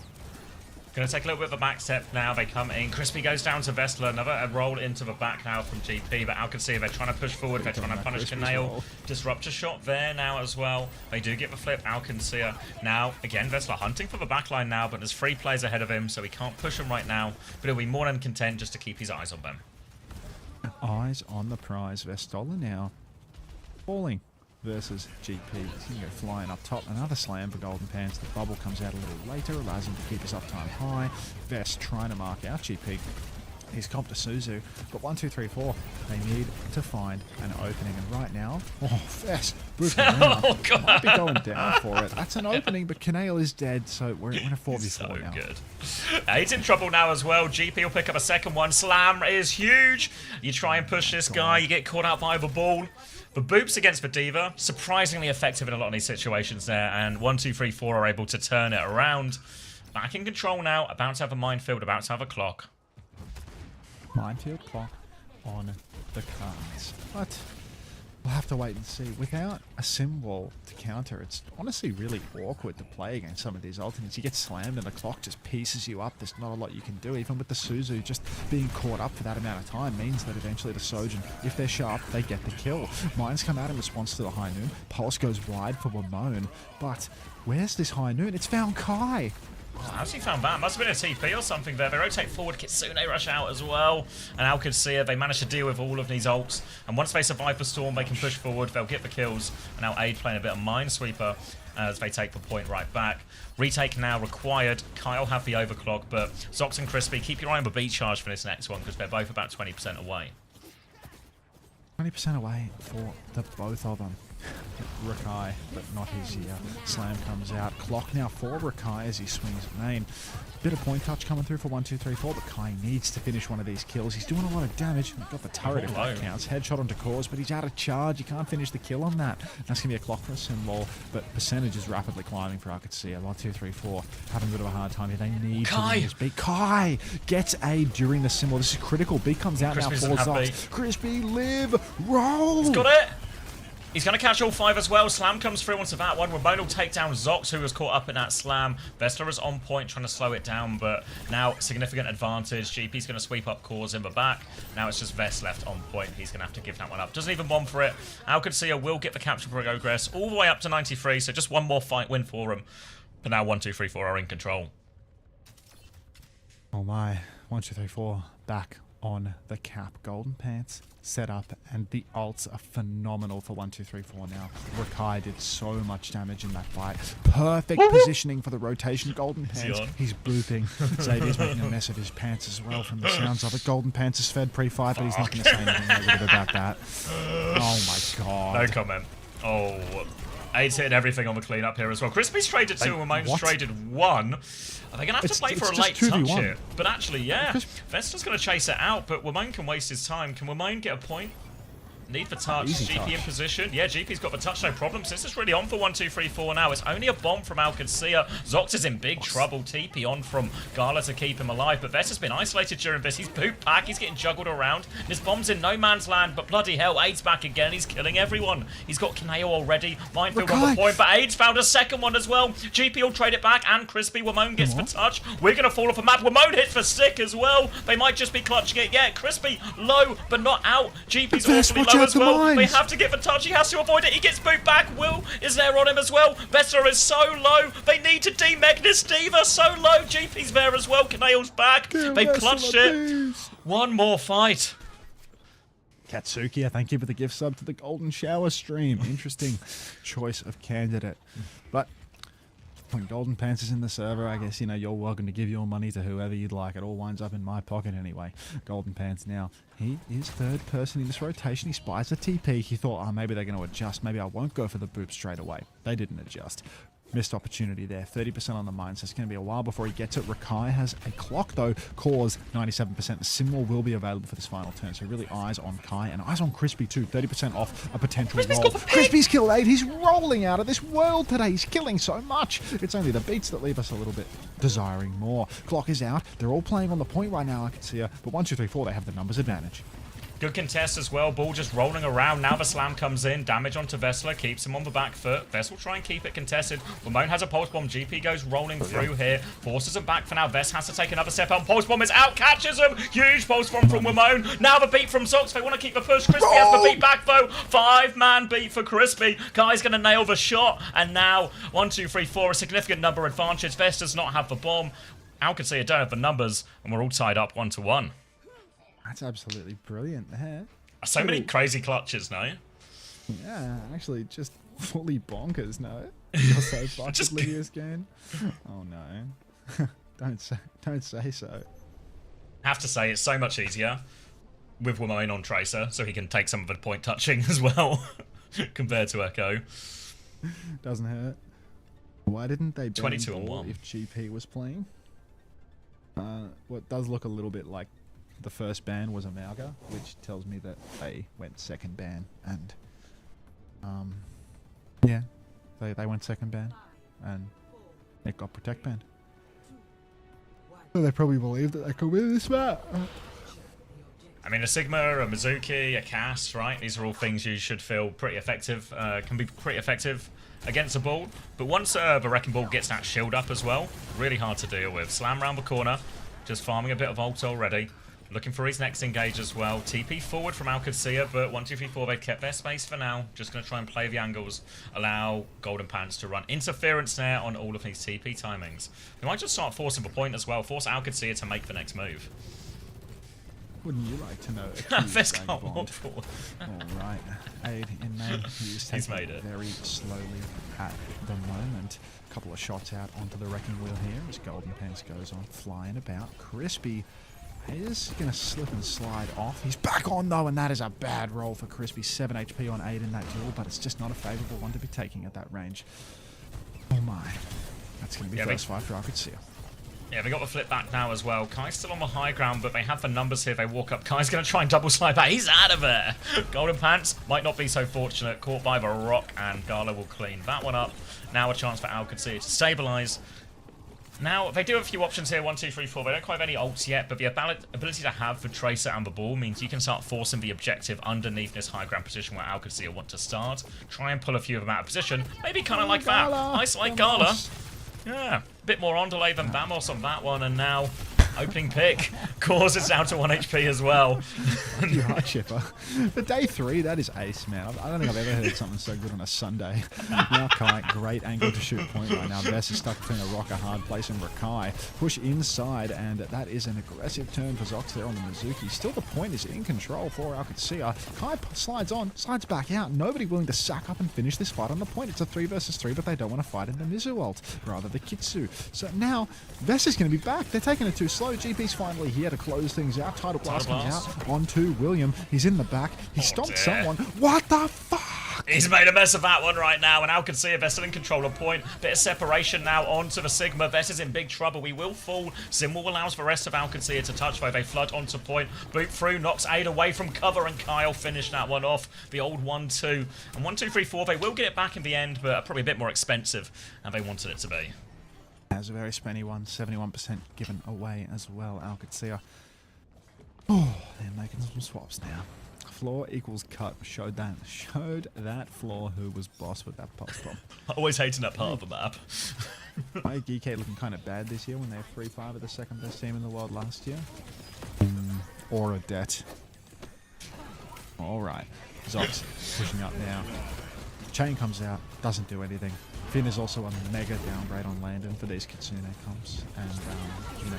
Going to take a little bit of a back step now. They come in. Crispy goes down to Vestler. Another roll into the back now from GP. But OWCS, they're trying to push forward. They're trying to punish Canaille. Disruptor shot there now as well. They do get the flip. OWCS now, again, Vestler hunting for the back line now. But there's 3 players ahead of him, so he can't push them right now. But he'll be more than content just to keep his eyes on them. Eyes on the prize. Vestola now falling versus GP. He's going to go flying up top. Another slam for Golden Pants. The bubble comes out a little later, allows him to keep his uptime high. Vest trying to mark out GP. He's comped to Suzu. But 1, 2, 3, 4. They need to find an opening. And right now, oh, Vest. Oh, God. Might be going down for it. That's an opening, but Canaille is dead, so we're in a 4v4 So now. good. He's in trouble now as well. GP will pick up a second one. Slam is huge. You try and push this guy. You get caught out by the ball. The boops against the Diva, surprisingly effective in a lot of these situations there. And 1, 2, 3, 4 are able to turn it around. Back in control now. About to have a minefield. About to have a clock. Minefield clock on the cards. But we'll have to wait and see. Without a sim wall to counter, it's honestly really awkward to play against some of these alternates. You get slammed and the clock just pieces you up. There's not a lot you can do. Even with the Suzu, just being caught up for that amount of time means that eventually the Sojin, if they're sharp, they get the kill. Mines come out in response to the High Noon. Pulse goes wide for Wamone. But where's this High Noon? It's found Kai. How's he found that? Must have been a TP or something there. They rotate forward, Kitsune rush out as well. And OWCS, they manage to deal with all of these ults. And once they survive the storm, they can push forward, they'll get the kills. And now Aid playing a bit of Minesweeper as they take the point right back. Retake now required. Kyle have the overclock, but Zox and Crispy, keep your eye on the beat charge for this next one because they're both about 20% away. 20% away for the both of them. Rakai, but not his year. Slam comes out. Clock now for Rakai as he swings at main. Bit of point touch coming through for 1, 2, 3, 4, but Kai needs to finish one of these kills. He's doing a lot of damage. Got the turret if that counts. Headshot onto Cause, but he's out of charge. You can't finish the kill on that. That's going to be a clock for a symbol, but percentage is rapidly climbing for OWCS. 1, 2, 3, 4. Having a bit of a hard time here. They need to win this beat. Kai gets aid during the symbol. This is critical. B comes out now for Zox. Crispy, live, roll. He's got it. He's going to catch all 5 as well. Slam comes through onto that one. Ramon will take down Zox, who was caught up in that slam. Vestler is on point, trying to slow it down, but now significant advantage. GP's going to sweep up Cause in the back. Now it's just Vest left on point. He's going to have to give that one up. Doesn't even bomb for it. OWCS will get the capture for Progress all the way up to 93, so just one more fight win for him. But now 1, 2, 3, 4 are in control. Oh my. 1, 2, 3, 4. Back on the cap. Golden Pants set up, and the ults are phenomenal for 1, 2, 3, 4 now. Rakai did so much damage in that fight. Perfect positioning for the rotation. Golden Pants, he's booping. Xavier's making a mess of his pants as well from the sounds of it. Golden Pants is fed pre-fight, but he's not going to say anything negative about that. Oh my god. No comment. Oh, Aid's hitting everything on the cleanup here as well. Crispy's traded 2 and Ramon's traded 1. Are they going to have to play for a late touch here? But actually, yeah. Vester's going to chase it out, but Wamone can waste his time. Can Wamone get a point? Need for touch. GP in position. Yeah, GP's got the touch, no problem. So this is really on for 1, 2, 3, 4 now. It's only a bomb from OWCS. Zox is in big trouble. TP on from Gala to keep him alive. But Vest has been isolated during this. He's boot back. He's getting juggled around. And his bomb's in no man's land. But bloody hell, Aid's back again. He's killing everyone. He's got Canaille already. Minefield on the point. But Aid's found a second one as well. GP will trade it back. And Crispy. Wamone gets the touch. We're going to fall off a map. Wamone hits for stick as well. They might just be clutching it. Yeah, Crispy low, but not out. GP's awfully low low as the well. mines. They have to get the touch. He has to avoid it. He gets booped back. Will is there on him as well. Vesser is so low. They need to de-Magnus Diva. So low. GP's there as well. Kanail's back. They've clutched it. One more fight. Katsuki, thank you for the gift sub to the Golden Shower stream. Interesting choice of candidate. But when Golden Pants is in the server, I guess, you know, you're welcome to give your money to whoever you'd like. It all winds up in my pocket anyway. Golden Pants now. He is third person in this rotation. He spies a TP. He thought, oh, maybe they're going to adjust. Maybe I won't go for the boop straight away. They didn't adjust. Missed opportunity there. 30% on the mine, so it's going to be a while before he gets it. Rakai has a clock, though. Cores 97%. The Simwell will be available for this final turn, so really eyes on Kai and eyes on Crispy, too. 30% off a potential roll. Crispy's killed 8. He's rolling out of this world today. He's killing so much. It's only the beats that leave us a little bit desiring more. Clock is out. They're all playing on the point right now, I can see her. But 1, 2, 3, 4, they have the numbers advantage. Good contest as well. Ball just rolling around. Now the slam comes in. Damage onto Vessler. Keeps him on the back foot. Vess will try and keep it contested. Ramon has a pulse bomb. GP goes rolling through here. Forces him back for now. Vess has to take another step out. Pulse bomb is out. Catches him. Huge pulse bomb from Ramon. Now the beat from Zox. They want to keep the push. Crispy has the beat back though. 5-man beat for Crispy. Guy's going to nail the shot. And now 1, 2, 3, 4. A significant number advantage. Vess does not have the bomb. Alcacia don't have the numbers. And we're all tied up 1-1. That's absolutely brilliant there. So many crazy clutches, no? Yeah, actually just fully bonkers, no? You're so fucked with Lydia's game. Oh no. Don't say so. Have to say, it's so much easier with Ramon on Tracer, so he can take some of the point touching as well, compared to Echo. Doesn't hurt. Why didn't they ban 22 on ball 1 if GP was playing? What does look a little bit like the first ban was Amalga, which tells me that they went second ban, and yeah, they went second ban, and it got protect banned. So they probably believed that they could win this match. I mean, a Sigma, a Mizuki, a Cast, right? These are all things you should feel pretty effective, can be pretty effective against a ball. But once the Wrecking Ball gets that shield up as well, really hard to deal with. Slam round the corner, just farming a bit of ult already. Looking for his next engage as well. TP forward from Alcacia, but 1, 2, 3, 4, they've kept their space for now. Just going to try and play the angles. Allow Golden Pants to run interference there on all of these TP timings. They might just start forcing the point as well. Force Alcacia to make the next move. Wouldn't you like to know? Vess can't walk forward. Alright. Aid in main. He's made it very slowly at the moment. A couple of shots out onto the wrecking wheel here as Golden Pants goes on flying about. Crispy is going to slip and slide off. He's back on though, and that is a bad roll for Crispy. 7 HP on 8 in that duel, but it's just not a favourable one to be taking at that range. Oh my. That's going to be first fight for Alcacia. Yeah, they got the flip back now as well. Kai's still on the high ground, but they have the numbers here. They walk up. Kai's going to try and double slide back. He's out of there. Golden Pants might not be so fortunate. Caught by the rock, and Gala will clean that one up. Now a chance for Alcacia to stabilise. Now, they do have a few options here. 1, 2, 3, 4. They don't quite have any ults yet, but the ability to have the Tracer and the ball means you can start forcing the objective underneath this high ground position where Alcacia want to start. Try and pull a few of them out of position. Maybe kind of like that. Isolate Gala. Yeah, a bit more on delay than Vamos on that one, and now opening pick. Cause is down to 1 HP as well. You are, Chipper. The day 3, that is ace, man. I don't think I've ever heard something so good on a Sunday. Now Kai, great angle to shoot point right now. Vess is stuck between a rock, a hard place, and Rakai. Push inside, and that is an aggressive turn for Zox there on the Mizuki. Still the point is in control for Alcacia. Kai slides on, slides back out. Nobody willing to sack up and finish this fight on the point. It's a 3 versus 3, but they don't want to fight in the Mizu ult, rather the Kitsu. So now, Vess is going to be back. They're taking it too slow. GP's finally here to close things out. Tidal Blast comes out onto William. He's in the back. He stomped someone. What the fuck? He's made a mess of that one right now, and Alcacia, Vess still in control of point. Bit of separation now onto the Sigma. Vess is in big trouble. We will fall. Simwell allows the rest of Alcacia to touch, though they flood onto point. Boot through, knocks Aid away from cover, and Kyle finished that one off. The old 1-2. And 1, 2, 3, 4, they will get it back in the end, but probably a bit more expensive than they wanted it to be. That's a very spenny one. 71% given away as well, Alcacia. Oh, they're making some swaps now. Floor equals cut. Showed that floor who was boss with that pulse bomb. Always hating that part of the map. GK looking kind of bad this year when they were 3-5 of the second best team in the world last year. Or a debt. Alright. Zox pushing up now. Chain comes out, doesn't do anything. Finn is also a mega downgrade on Landon for these Kitsune comps, and you know,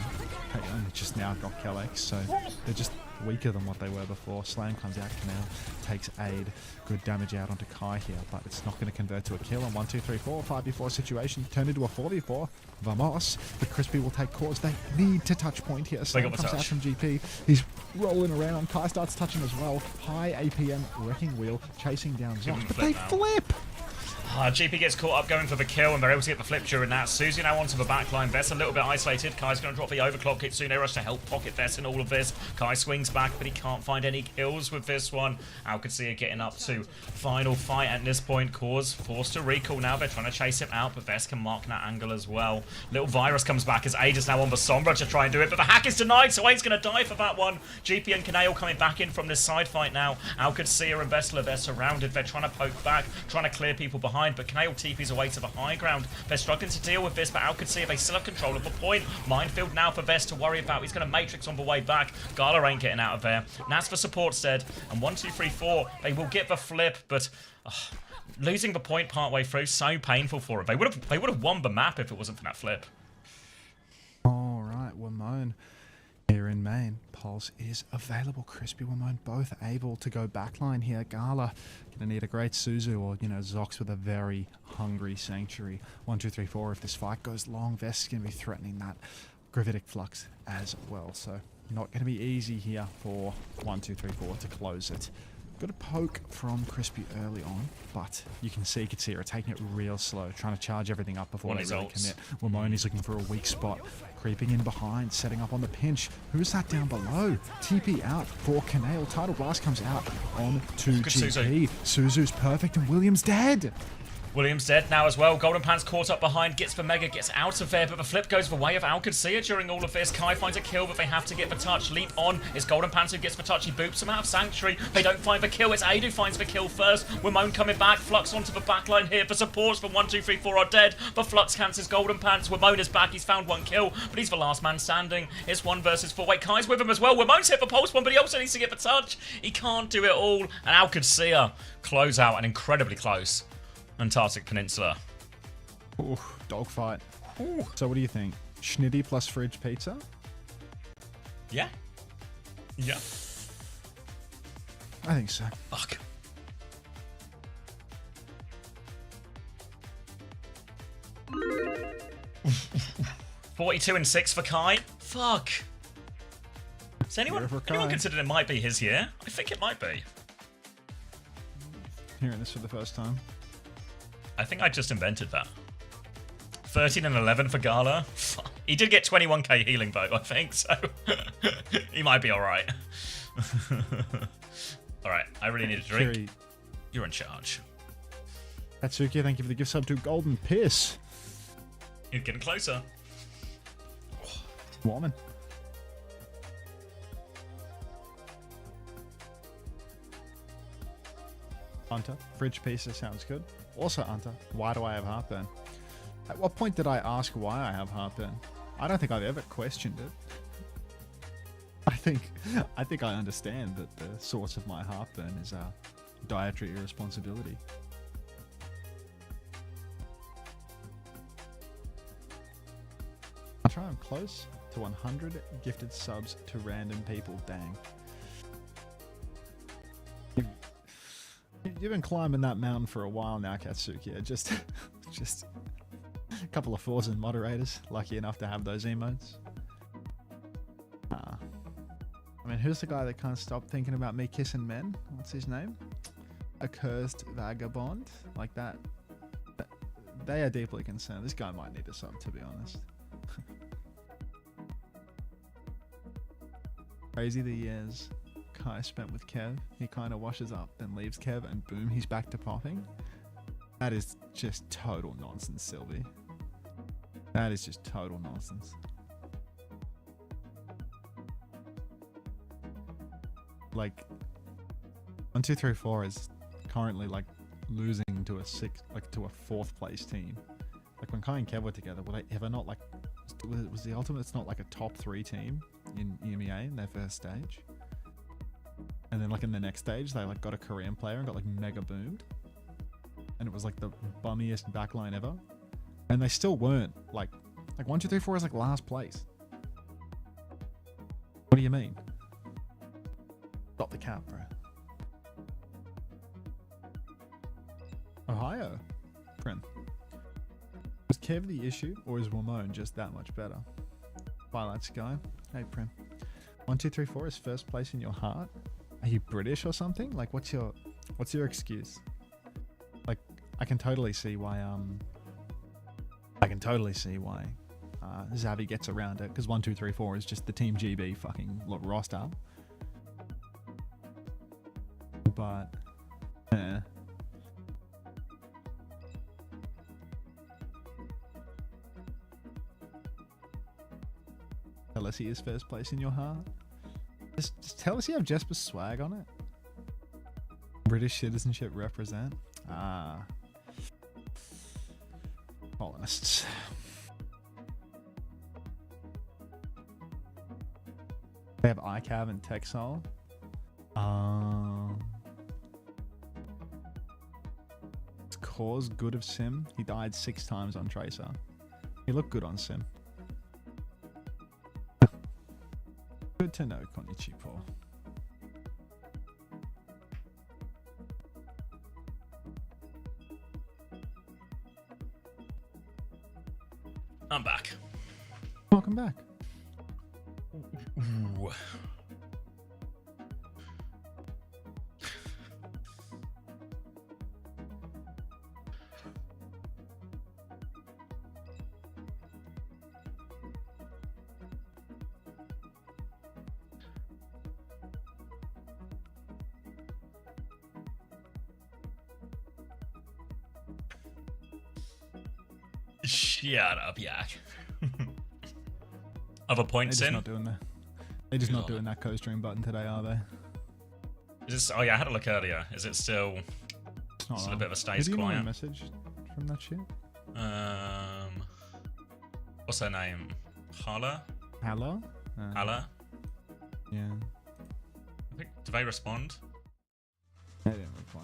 K-On just now got Kellex, so they're just weaker than what they were before. Slam comes out, Canal takes aid, good damage out onto Kai here, but it's not going to convert to a kill on 1, 2, 3, 4, 5v4 situation, turned into a 4v4. Vamos, but Crispy will take cause. They need to touch point here. Slam comes out from GP, he's rolling around, Kai starts touching as well. High APM, Wrecking Wheel, chasing down Zox, but they flip! GP gets caught up going for the kill, and they're able to get the flip during that. Suzu now onto the backline. Vest a little bit isolated. Kai's going to drop the overclock. Kitsune rush to help pocket Vest in all of this. Kai swings back, but he can't find any kills with this one. OWCS getting up to final fight at this point. Cause forced to recall now. They're trying to chase him out, but Vest can mark that angle as well. Little Virus comes back as Aid is now on the Sombra to try and do it, but the hack is denied, so Aid's going to die for that one. GP and Kaneo coming back in from this side fight now. OWCS and Vestler, they're surrounded. They're trying to poke back, trying to clear people behind, but Kaneo TP's away to the high ground. They're struggling to deal with this, but OWCS, they still have control of the point. Minefield now for Vest to worry about. He's going to Matrix on the way back. Gala ain't getting out of there. Naz for support said, and 1, 2, 3, 4, they will get the flip, but losing the point partway through, so painful for it. They would have won the map if it wasn't for that flip. All right, Wamone here in main. Pulse is available. Crispy, Wamone both able to go backline here. Gala gonna need a great Suzu or, you know, Zox with a very hungry Sanctuary. 1, 2, 3, 4. If this fight goes long, Vest's gonna be threatening that Gravitic Flux as well. So not gonna be easy here for 1, 2, 3, 4 to close it. Got a poke from Crispy early on, but you can see Katsira taking it real slow, trying to charge everything up before they really commit. Wamoni's looking for a weak spot, creeping in behind, setting up on the pinch. Who's that down below? TP out for Canale. Tidal Blast comes out on to GP. Suzu's perfect and William's dead. William's dead now as well. Golden Pants caught up behind, gets the Mega, gets out of there, but the flip goes the way of OWCS during all of this. Kai finds a kill, but they have to get the touch. Leap on. It's Golden Pants who gets the touch. He boops him out of Sanctuary. They don't find the kill. It's Aid who finds the kill first. Wamone coming back. Flux onto the backline here. The supports from 1, 2, 3, 4 are dead, but Flux cancels Golden Pants. Wamone is back. He's found 1 kill, but he's the last man standing. It's 1 versus 4. Wait, Kai's with him as well. Wamone's hit the pulse one, but he also needs to get the touch. He can't do it all, and OWCS close out an incredibly close Antarctic Peninsula. Ooh, dogfight. Ooh. So what do you think? Schnitty plus fridge pizza? Yeah. Yeah. I think so. Fuck. $42 and 6 for Kai. Fuck. Has anyone considered it might be his year? I think it might be. Hearing this for the first time. I think I just invented that. 13 and 11 for Gala. He did get 21k healing though, I think, so he might be alright. Alright, I really need a drink. Kiri. You're in charge. Atsuki, thank you for the gift sub to Golden Piss. You're getting closer. Woman. Hunter, fridge pizza sounds good. Also, Hunter, why do I have heartburn? At what point did I ask why I have heartburn? I don't think I've ever questioned it. I think I understand that the source of my heartburn is dietary irresponsibility. I'll try. I'm close to 100 gifted subs to random people. Dang. You've been climbing that mountain for a while now, Katsuki. Just a couple of 4s and moderators. Lucky enough to have those emotes. I mean, who's the guy that can't stop thinking about me kissing men? What's his name? Accursed Vagabond? Like that. They are deeply concerned. This guy might need a sub, to be honest. Crazy the years Kai spent with Kev. He kind of washes up, then leaves Kev, and boom, he's back to popping. That is just total nonsense, Sylvie. That is just total nonsense. Like, 1, 2, 3, 4 is currently like losing to to a 4th place team. Like when Kai and Kev were together, were they ever not like? Was the Ultimates not like a top 3 team in EMEA in their first stage? And then like in the next stage, they like got a Korean player and got like mega boomed. And it was like the bummiest backline ever. And they still weren't like 1, 2, 3, 4 is like last place. What do you mean? Stop the cap, bro. Ohio, Prim. Was Kev the issue, or is Ramon just that much better? Twilight Sky. Hey, Prim. 1, 2, 3, 4 is first place in your heart. Are you British or something? Like, what's your excuse? Like, I can totally see why Xavi gets around it, because 1, 2, 3, 4 is just the Team GB fucking roster. But, tell us he is first place in your heart. Just tell us you have Jesper's swag on it. British citizenship represent. Colonists. They have iCav and Texol. Is Cause good of Sim? He died 6 times on Tracer. He looked good on Sim. Good to know, Konnichiwa. I'm back. Welcome back. Ooh. Shut up, Yak. Other points They're in? just not doing that. They're just not doing that co-stream button today, are they? Is this, oh yeah, I had a look earlier. Is it still It's not a on. bit of a stays Did you quiet? message from that shit? What's her name? Hala? Hello? Hala? Yeah. I think, do they respond? They didn't reply.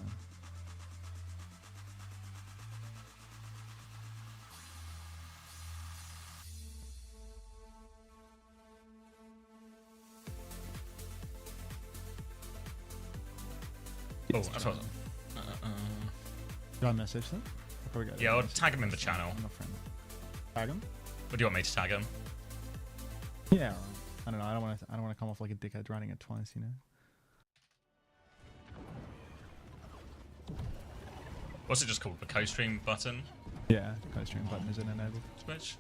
Oh, that's what. Did I message them? I'll probably go Yeah, I'll message tag him in the channel. my friend. Tag him? Or do you want me to tag him? Yeah. I don't know. I don't want to come off like a dickhead running it twice, you know. What's it just called? The co-stream button? Yeah, the co-stream button isn't enabled. Switch.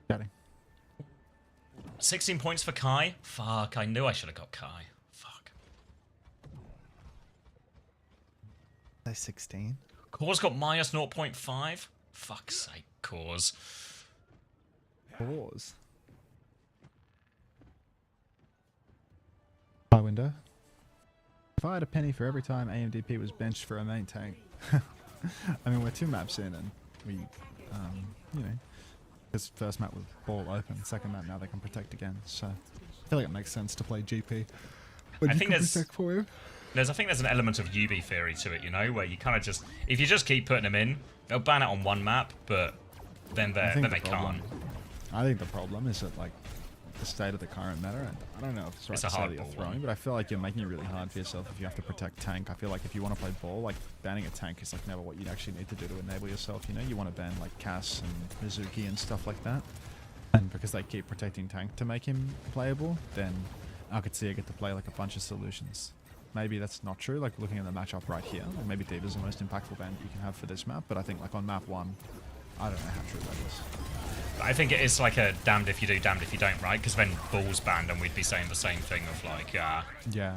Chatting. 16 points for Kai. Fuck, I knew I should have got Kai. Fuck. Say 16. Cause got minus 0.5. Fuck's sake, Cause. Pause. High window. If I had a penny for every time AMDP was benched for a main tank. I mean, we're 2 maps in and we, you know, this first map with ball open, second map now they can protect again. So I feel like it makes sense to play GP. When I you think can there's- protect for him. I think there's an element of UB theory to it, you know, where you kind of just, if you just keep putting them in, they'll ban it on one map, but then they can't. I think the problem is that like the state of the current meta, and I don't know if it's right It's to a say hard that you're ball throwing, one. but I feel like you're making it really hard for yourself if you have to protect tank. I feel like if you want to play ball, like banning a tank is like never what you'd actually need to do to enable yourself, you know? You want to ban like Cass and Mizuki and stuff like that. And because they keep protecting tank to make him playable, then I could see I get to play like a bunch of solutions. Maybe that's not true, like looking at the matchup right here, like maybe D.Va's the most impactful ban you can have for this map, but I think like on map 1, I don't know how true that is. I think it is like a damned if you do, damned if you don't, right? Because then ball's banned and we'd be saying the same thing of like, Yeah.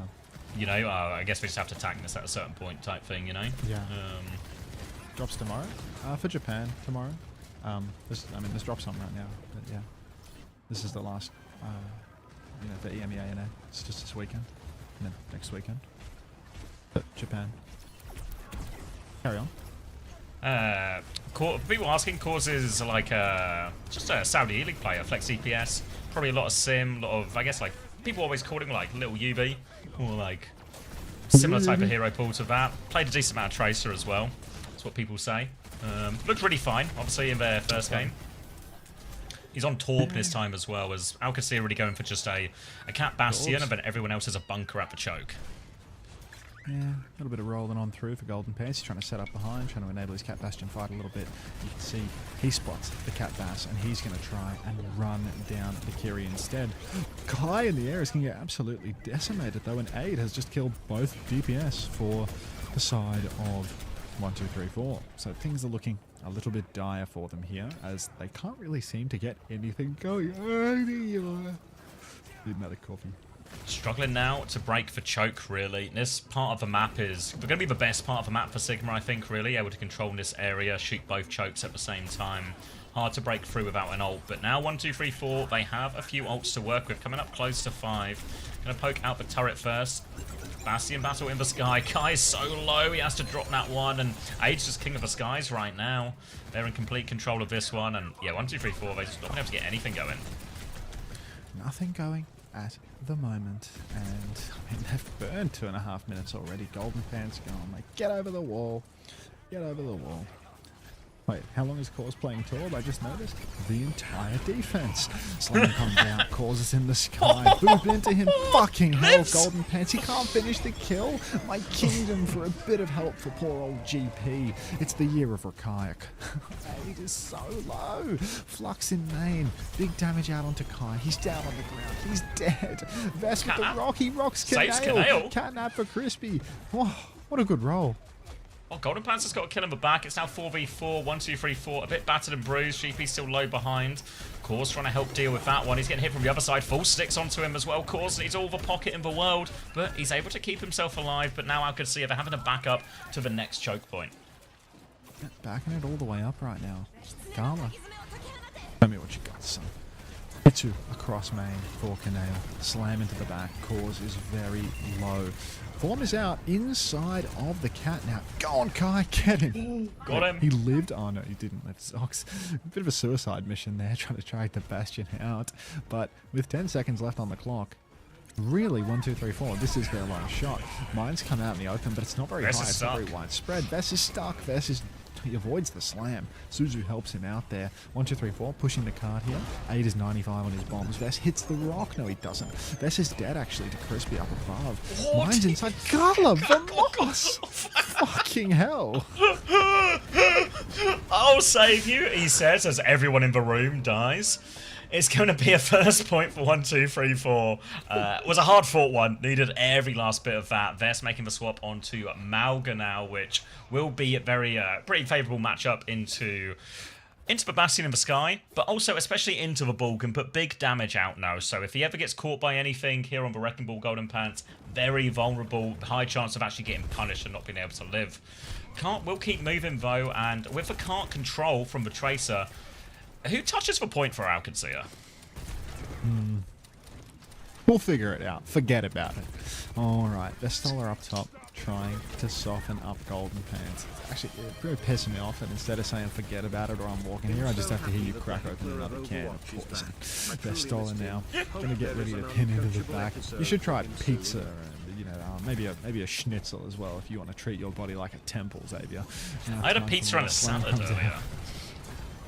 you know, I guess we just have to tank this at a certain point type thing, you know? Yeah. Drops tomorrow? For Japan tomorrow. There's drops on right now, but yeah. This is the last, you know, for EMEA, it's just this weekend. And then next weekend. But Japan. Carry on. People asking, Cause is like just a Saudi League player, flex CPS. Probably a lot of sim, a lot of, I guess, like, people always call him like Little UB, or like similar type of hero pool to that. Played a decent amount of Tracer as well. That's what people say. Looked really fine, obviously, in their first game. He's on Torp this time as well, as OWCS really going for just a Cat Bastion, and then everyone else is a bunker at the choke. Yeah, a little bit of rolling on through for Golden Pants. He's trying to set up behind, trying to enable his Cat Bastion fight a little bit. You can see he spots the Cat Bass, and he's going to try and run down the Kiri instead. Kai in the air is going to get absolutely decimated, though, and Aid has just killed both DPS for the side of 1, 2, 3, 4. So things are looking a little bit dire for them here, as they can't really seem to get anything going. Need another coffee. Struggling now to break for choke, really. This part of the map is going to be the best part of the map for Sigma, I think, really. Able to control this area, shoot both chokes at the same time. Hard to break through without an ult, but now 1, 2, 3, 4, they have a few ults to work with. Coming up close to 5. Going to poke out the turret first. Bastion battle in the sky. Kai is so low, he has to drop that one, and Aid's just king of the skies right now. They're in complete control of this one, and yeah, 1, 2, 3, 4, they're just not going to be able to get anything going. Nothing going at the moment, and I mean, they've burned 2.5 minutes already. Golden Pants going, like, get over the wall, get over the wall. Wait, how long is Cause playing Torb? I just noticed. The entire defense. Slam comes out, Cause is in the sky. Boop into him. Fucking hell, Golden Pants. He can't finish the kill. My kingdom for a bit of help for poor old GP. It's the year of Rakayak. It is so low. Flux in main. Big damage out onto Kai. He's down on the ground. He's dead. Vest with the rock. He rocks Canale. Catnap for Crispy. Oh, what a good roll. Oh, Golden Pants has got a kill in the back. It's now 4v4, 1, 2, 3, 4. A bit battered and bruised. GP's still low behind. Cause trying to help deal with that one. He's getting hit from the other side. Full sticks onto him as well. Cause needs all the pocket in the world, but he's able to keep himself alive. But now OWCS they're having to back up to the next choke point. Backing it all the way up right now. Gala. Tell me what you got, son. Hitsu across main for Canale. Slam into the back. Cause is very low. Form is out inside of the cat now. Go on, Kai, get him. Got him. He lived. Oh, no, he didn't live. Zox. A bit of a suicide mission there, trying to drag the Bastion out. But with 10 seconds left on the clock, really, 1, 2, 3, 4. This is their last shot. Mine's come out in the open, but it's not very high. It's not very widespread. Vess is stuck. Vess is... He avoids the slam. Suzu helps him out there. 1, 2, 3, 4. Pushing the card here. Aid is 95 on his bombs. Vess hits the rock. No, he doesn't. Vess is dead, actually, to Crispy up above. What? Mine's inside. Gala, Vamos! Fucking hell. I'll save you, he says, as everyone in the room dies. It's going to be a first point for 1, 2, 3, 4. Was a hard-fought one. Needed every last bit of that. Vess making the swap onto Malga now, which will be a very pretty favourable matchup into the Bastion in the sky, but also especially into the ball, can put big damage out now. So if he ever gets caught by anything here on the Wrecking Ball Golden Pants, very vulnerable, high chance of actually getting punished and not being able to live. Cart will keep moving though, and with the cart control from the Tracer, who touches the point for OWCS here? We'll figure it out. Forget about it. Alright, Vestola up top, trying to soften up Golden Pants. Actually, it really pissing me off, and instead of saying forget about it or I'm walking here, I just have to hear you crack open another can of poison. Vestola now, gonna get ready to pin into the back. You should try pizza and, you know, maybe a schnitzel as well if you want to treat your body like a temple, Xavier. I had a pizza and a salad earlier.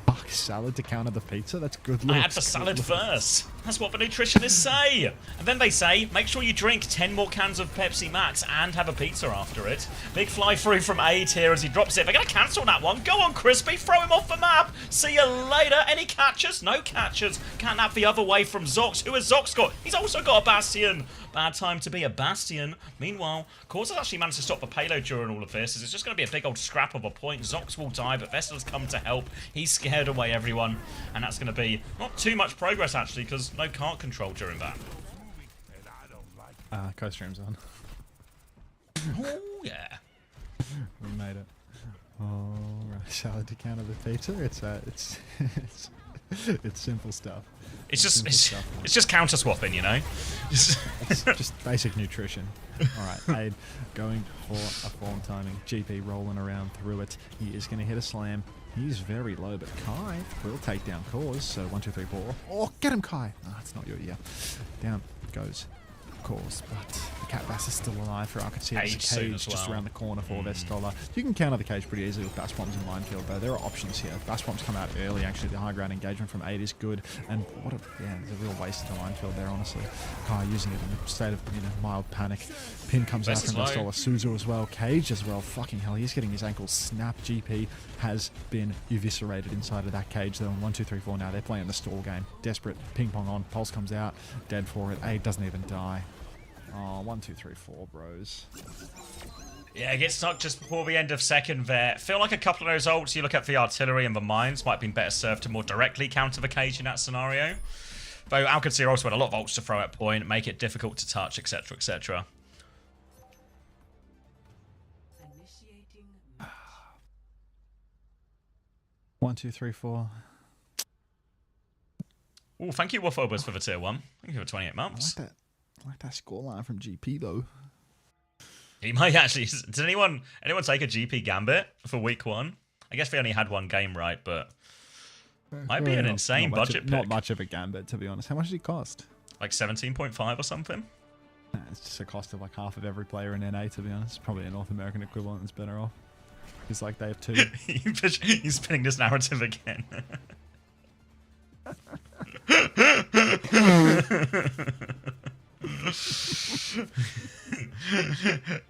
Fuck, salad to counter the pizza? That's good looks. I had the salad first. That's what the nutritionists say. And then they say, make sure you drink 10 more cans of Pepsi Max and have a pizza after it. Big fly through from Aid here as he drops it. They're going to cancel that one. Go on, Crispy. Throw him off the map. See you later. Any catchers? No catchers. Catnap the other way from Zox. Who has Zox got? He's also got a Bastion. Bad time to be a Bastion. Meanwhile, Cause has actually managed to stop the payload during all of this. It's just going to be a big old scrap of a point. Zox will die, but Vessel's come to help. He's scared away everyone. And that's going to be not too much progress, actually, because no cart control during that. Co-stream's on. Oh, yeah. We made it. Alright, salad to counter the pizza. It's simple stuff. It's just Simple stuff. it's just counter swapping, you know. It's just basic nutrition. All right, Aid going for a form timing. GP rolling around through it. He is going to hit a slam. He's very low, but Kai will take down Cause. So 1, 2, 3, 4. Oh, get him, Kai. Ah, it's not your year. Down goes Cause, but the Cat Bass is still alive for Arcade. There's a Cage soon cage as just well. around the corner for Vestola. You can counter the cage pretty easily with Bass Bombs and Minefield, though. There are options here. Bass Bombs come out early, actually. The high ground engagement from 8 is good. And what a, yeah, there's a real waste of the Minefield there, honestly. Kai using it in a state of, mild panic. Pin comes out from Vestola. Suzu as well. Cage as well. Fucking hell, he's getting his ankle snapped. GP has been eviscerated inside of that cage, though. And 1, 2, 3, 4 now. They're playing the stall game. Desperate. Ping pong on. Pulse comes out. Dead for it. 8 doesn't even die. Oh, 1, 2, 3, 4, bros. Yeah, get stuck just before the end of second there. Feel like a couple of those ults you look at the artillery and the mines might have been better served to more directly counter the cage in that scenario. Though Alcacer also had a lot of ults to throw at point, make it difficult to touch, etc, etc. One, 2, 3, 4. Oh, thank you, Wolfobus, for the tier 1. Thank you for 28 months. I like that scoreline from GP, though. He might actually... Did anyone take a GP Gambit for week 1? I guess they only had one game, right? But might be an insane budget pick. Not much of a Gambit, to be honest. How much did it cost? Like 17.5 or something? Nah, it's just a cost of like half of every player in NA, to be honest. Probably a North American equivalent that's better off. It's like they have 2. He's spinning this narrative again.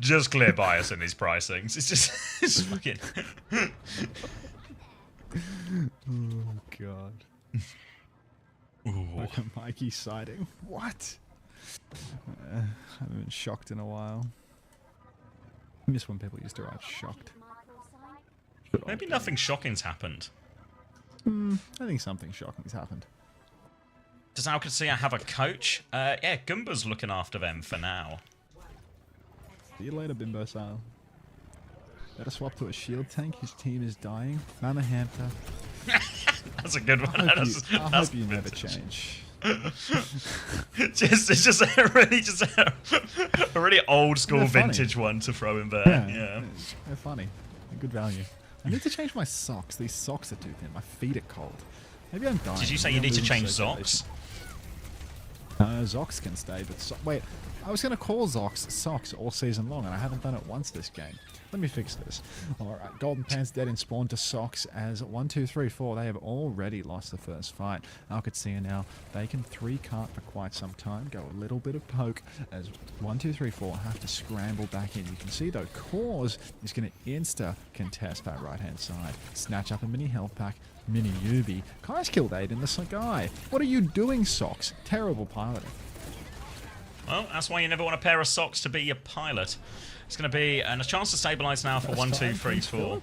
Just clear bias in these pricings. It's fucking. Oh god. Ooh. Like a Mikey sighting. What? I haven't been shocked in a while. I miss when people used to write shocked. Maybe nothing shocking's happened. I think something shocking's happened. Does Alcacer have a coach? Yeah, Goomba's looking after them for now. See you later, Bimbo Style. Better swap to a shield tank. His team is dying. Mama Hamter. That's a good one. I That's hope you never vintage. change. It's just a really old school They're funny. vintage one to throw in there. Yeah. They're funny. They're good value. I need to change my socks. These socks are too thin. My feet are cold. Maybe I'm dying. Did you say Maybe you need I'm to change losing circulation. socks? Zox can stay, but wait, I was going to call Zox socks all season long, and I haven't done it once this game. Let me fix this. Alright, Golden Pants dead in spawn to Sox as 1, 2, 3, 4. They have already lost the first fight. Alcacer now, they can 3-cart for quite some time. Go a little bit of poke as 1, 2, 3, 4 have to scramble back in. You can see though, Cause is going to insta-contest that right-hand side. Snatch up a mini health pack. Mini Yubi. Kai's killed 8 in the sky. What are you doing, Sox? Terrible piloting. Well, that's why you never want a pair of socks to be your pilot. It's going to be a chance to stabilize now for 1, 2, 3, 4.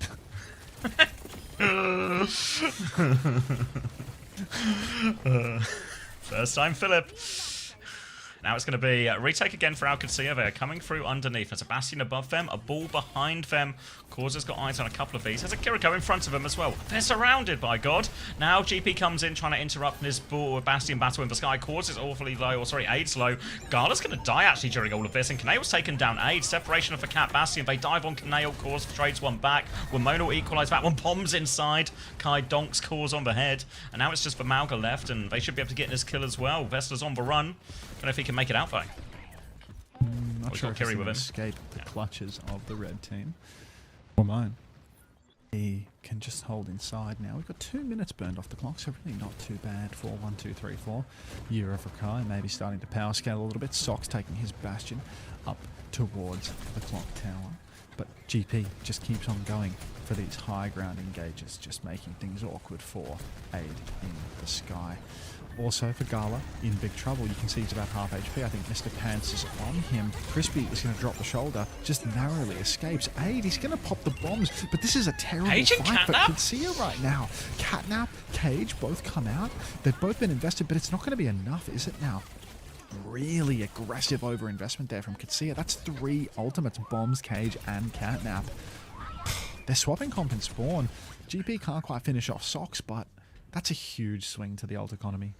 First time, Philip. Now it's going to be a retake again for Alcacer. They're coming through underneath. There's a Bastion above them, a ball behind them. Cause's got eyes on a couple of these. There's a Kiriko in front of them as well. They're surrounded, by God. Now GP comes in trying to interrupt this ball Bastion battle in the sky. Cause is awfully low, or sorry, Aid's low. Gala's going to die actually during all of this, and Kanail's taken down Aid. Separation of the Cat Bastion. They dive on Kanail. Cause trades one back. Wamona will equalise that one. Bombs inside. Kai donks Cause on the head. And now it's just the Malga left, and they should be able to get this kill as well. Vesta's on the run. Don't know if he can make it out though. Not sure if Kiri he's with going him. to escape the clutches of the red team. Or mine. He can just hold inside now. We've got 2 minutes burned off the clock, so really not too bad for 1, 2, 3, 4. Year of Rakai maybe starting to power scale a little bit. Sox taking his Bastion up towards the clock tower. But GP just keeps on going for these high ground engages, just making things awkward for Aid in the sky. Also for Gala, in big trouble. You can see he's about half HP. I think Mr. Pants is on him. Crispy is going to drop the shoulder, just narrowly escapes. Aid, he's going to pop the bombs, but this is a terrible Cage and fight for Catnap? Kitsia right now. Catnap, Cage, both come out. They've both been invested, but it's not going to be enough, is it now? Really aggressive overinvestment there from Kitsia. That's 3 ultimates, bombs, Cage, and Catnap. They're swapping comp and spawn. GP can't quite finish off Sox, but that's a huge swing to the ult economy.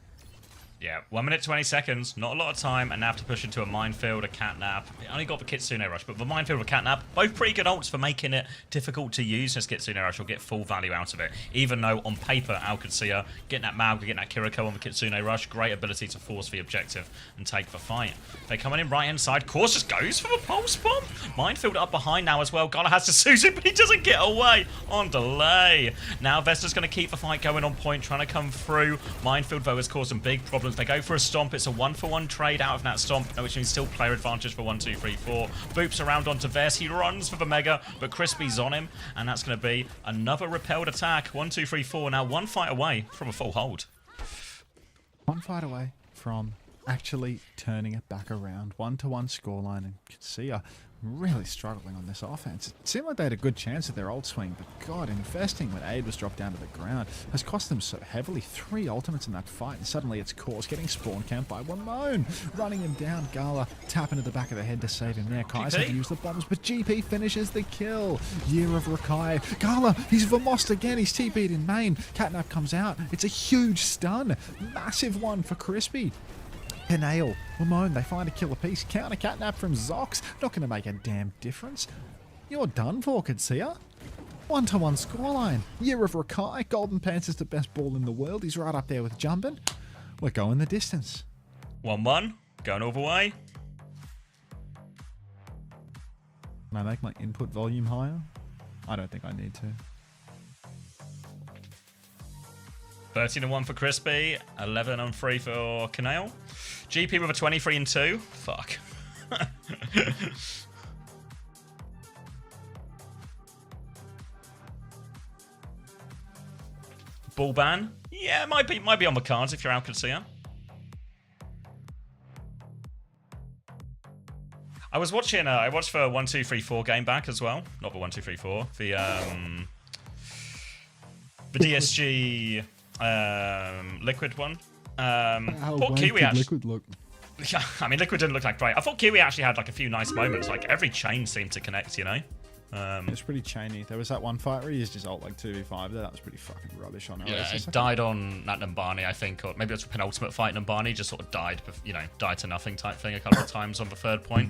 Yeah, 1 minute 20 seconds, not a lot of time, and now have to push into a minefield, a catnap. I only got the Kitsune Rush, but the minefield, a catnap, both pretty good ults for making it difficult to use. This Kitsune Rush will get full value out of it, even though on paper, OWCS, getting that Mauga, getting that Kiriko on the Kitsune Rush, great ability to force the objective and take the fight. They coming in right hand side, Course just goes for the pulse bomb. Minefield up behind now as well. Gala has to Suzu, but he doesn't get away on delay. Now Vesta's going to keep the fight going on point, trying to come through. Minefield, though, has caused some big problems. They go for a stomp. It's a 1-for-1 trade out of that stomp, which means still player advantage for 1, 2, 3, 4. Boops around onto Vest. He runs for the Mega, but Crispy's on him, and that's going to be another repelled attack. 1, 2, 3, 4. Now 1 fight away from a full hold. 1 fight away from actually turning it back around. 1-1 scoreline, and you can see really struggling on this offense. It seemed like they had a good chance at their ult swing, but God, investing when Aid was dropped down to the ground has cost them so heavily. 3 ultimates in that fight, and suddenly it's Course getting spawn camped by Wamone, running him down. Gala tapping to the back of the head to save him there. Kai's had to use the bombs, but GP finishes the kill. Year of Rakai. Gala, he's Vermost again. He's TP'd in main. Catnap comes out. It's a huge stun. Massive one for Crispy. Penale, Wamone, they find a killer piece. Counter catnap from Zox. Not going to make a damn difference. You're done for, Katsia. 1-1 scoreline. Year of Rakai. Golden Pants is the best ball in the world. He's right up there with Jumpin'. We're going the distance. 1-1, going all the way. Can I make my input volume higher? I don't think I need to. 13-1 for Crispy, 11-3 for Canale. GP with a 23-2. Fuck. Ball ban? Yeah, might be on the cards if you're OWCS. I was watching. I watched the 1, 2, 3, 4 game back as well. Not the 1, 2, 3, 4. The DSG Liquid one. Thought Kiwi actually. Liquid look? Yeah, I mean, Liquid didn't look like great. I thought Kiwi actually had like a few nice moments. Like every chain seemed to connect, you know. It's pretty chainy. There was that one fight where he used his ult like 2v5 there. That was pretty fucking rubbish on Yeah, it died on that Numbani, I think, or maybe it was a penultimate fight. Numbani just sort of died, you know, died to nothing type thing a couple of times on the 3rd point.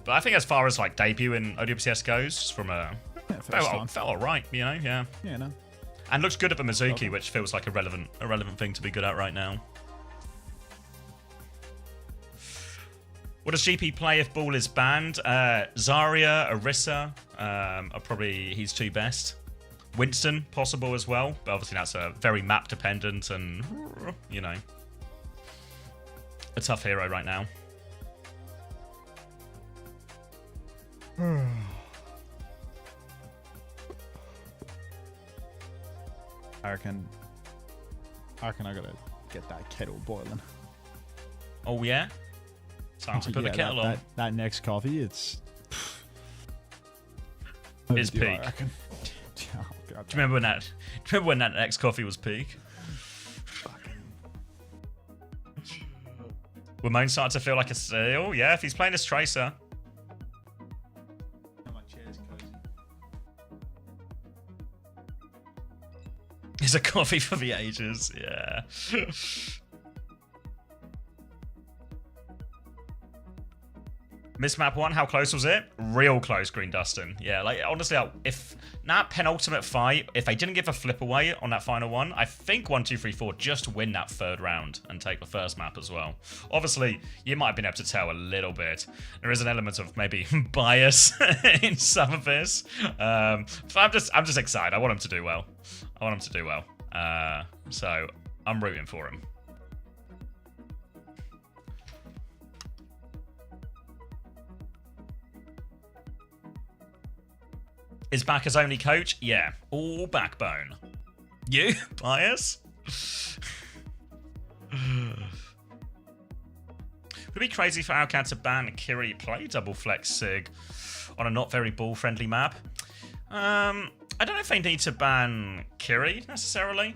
But I think as far as like debut in OWCS goes, from a felt alright, you know, yeah. Yeah, no. And looks good at the Mizuki, which feels like a relevant thing to be good at right now. What does GP play if Ball is banned? Zarya, Orisa are probably his 2 best. Winston, possible as well, but obviously that's a very map dependent and, you know, a tough hero right now. I reckon I gotta get that kettle boiling. Oh yeah? Time to put the kettle on. That next coffee, it's peak. I reckon. Oh, God, do you remember when that next coffee was peak? Ramon started to feel like a steal. Yeah, if he's playing as Tracer. My chair's cozy. It's a coffee for the ages. Yeah. Miss map 1, how close was it? Real close, Green Dustin. Yeah, like, honestly, if that penultimate fight, if they didn't give a flip away on that final one, I think 1, 2, 3, 4 just win that 3rd round and take the 1st map as well. Obviously, you might have been able to tell a little bit. There is an element of maybe bias in some of this. But I'm just excited. I want him to do well. So I'm rooting for him. Is back as only coach? Yeah. All backbone. You? Bias? Would it be crazy for Alcan to ban Kiri play double flex Sig on a not very ball friendly map? I don't know if they need to ban Kiri necessarily.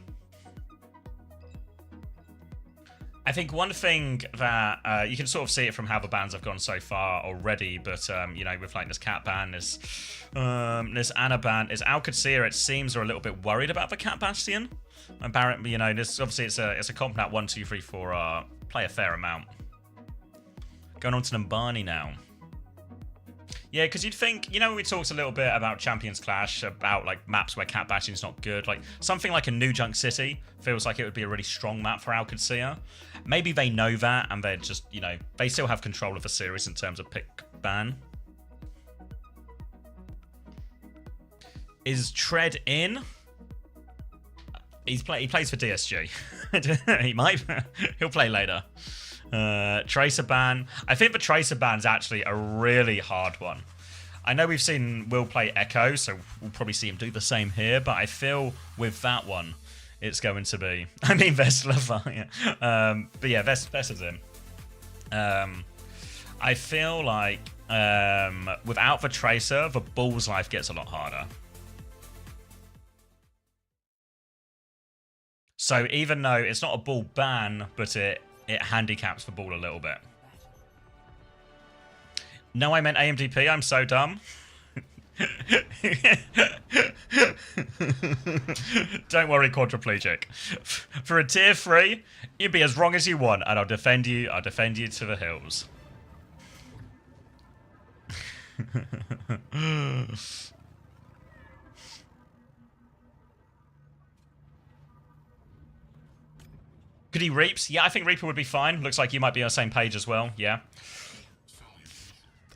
I think one thing that you can sort of see it from how the bans have gone so far already, but you know, with like this cat ban, this Ana ban, is OWCS, it seems, are a little bit worried about the Cat Bastion. Apparently, you know, this obviously it's a comp that 1, 2, 3, 4 play a fair amount. Going on to Numbani now. Yeah, because you'd think, you know, we talked a little bit about Champions Clash, about like maps where cat bashing's not good. Like something like a New Junk City feels like it would be a really strong map for OWCS. Maybe they know that and they're just, you know, they still have control of the series in terms of pick ban. Is Tread in? He plays for DSG. He might. He'll play later. Tracer ban. I think the Tracer ban's actually a really hard one. I know we've seen Will play Echo, so we'll probably see him do the same here, but I feel with that one, it's going to be... I mean, Vestlava, yeah. But yeah, Vesta's in. I feel like without the Tracer, the Bull's life gets a lot harder. So even though it's not a Bull ban, but it handicaps the Bull a little bit. No, I meant AMDP. I'm so dumb. Don't worry, quadriplegic. For a tier 3, you'd be as wrong as you want, and I'll defend you. I'll defend you to the hills. Could he Reaps? Yeah, I think Reaper would be fine. Looks like you might be on the same page as well. Yeah.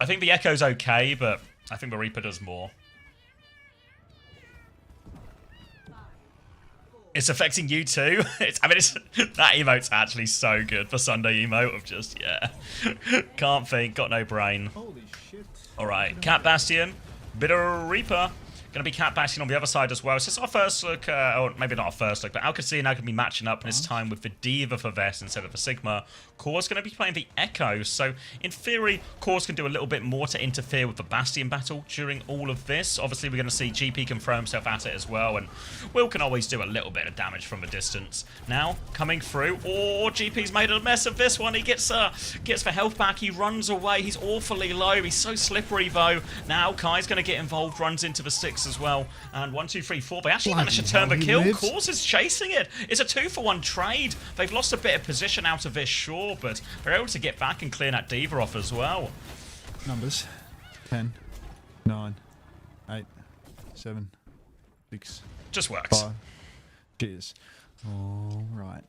I think the Echo's okay, but I think the Reaper does more. It's affecting you too. I mean, that emote's actually so good for Sunday emote of just, yeah. Can't think, got no brain. Holy shit. Alright, Cat Bastion, bit of Reaper. Going to be Cat Bastion on the other side as well. So it's our first look, or maybe not our first look, but OWCS now going to be matching up in this time with the Diva for Vest instead of the Sigma. Core's going to be playing the Echo, so in theory, Core's can do a little bit more to interfere with the Bastion battle during all of this. Obviously, we're going to see GP can throw himself at it as well, and Will can always do a little bit of damage from a distance. Now, coming through, oh, GP's made a mess of this one. He gets the health back, he runs away, he's awfully low, he's so slippery though. Now, Kai's going to get involved, runs into the 6 as well, and 1, 2, 3, 4, they actually managed to turn the kill. Course is chasing it. It's a 2-for-1 trade. They've lost a bit of position out of this, sure, but they're able to get back and clear that Diva off as well. Numbers 10, 9, 8, 7, 6. Just works. 5. Cheers. All right.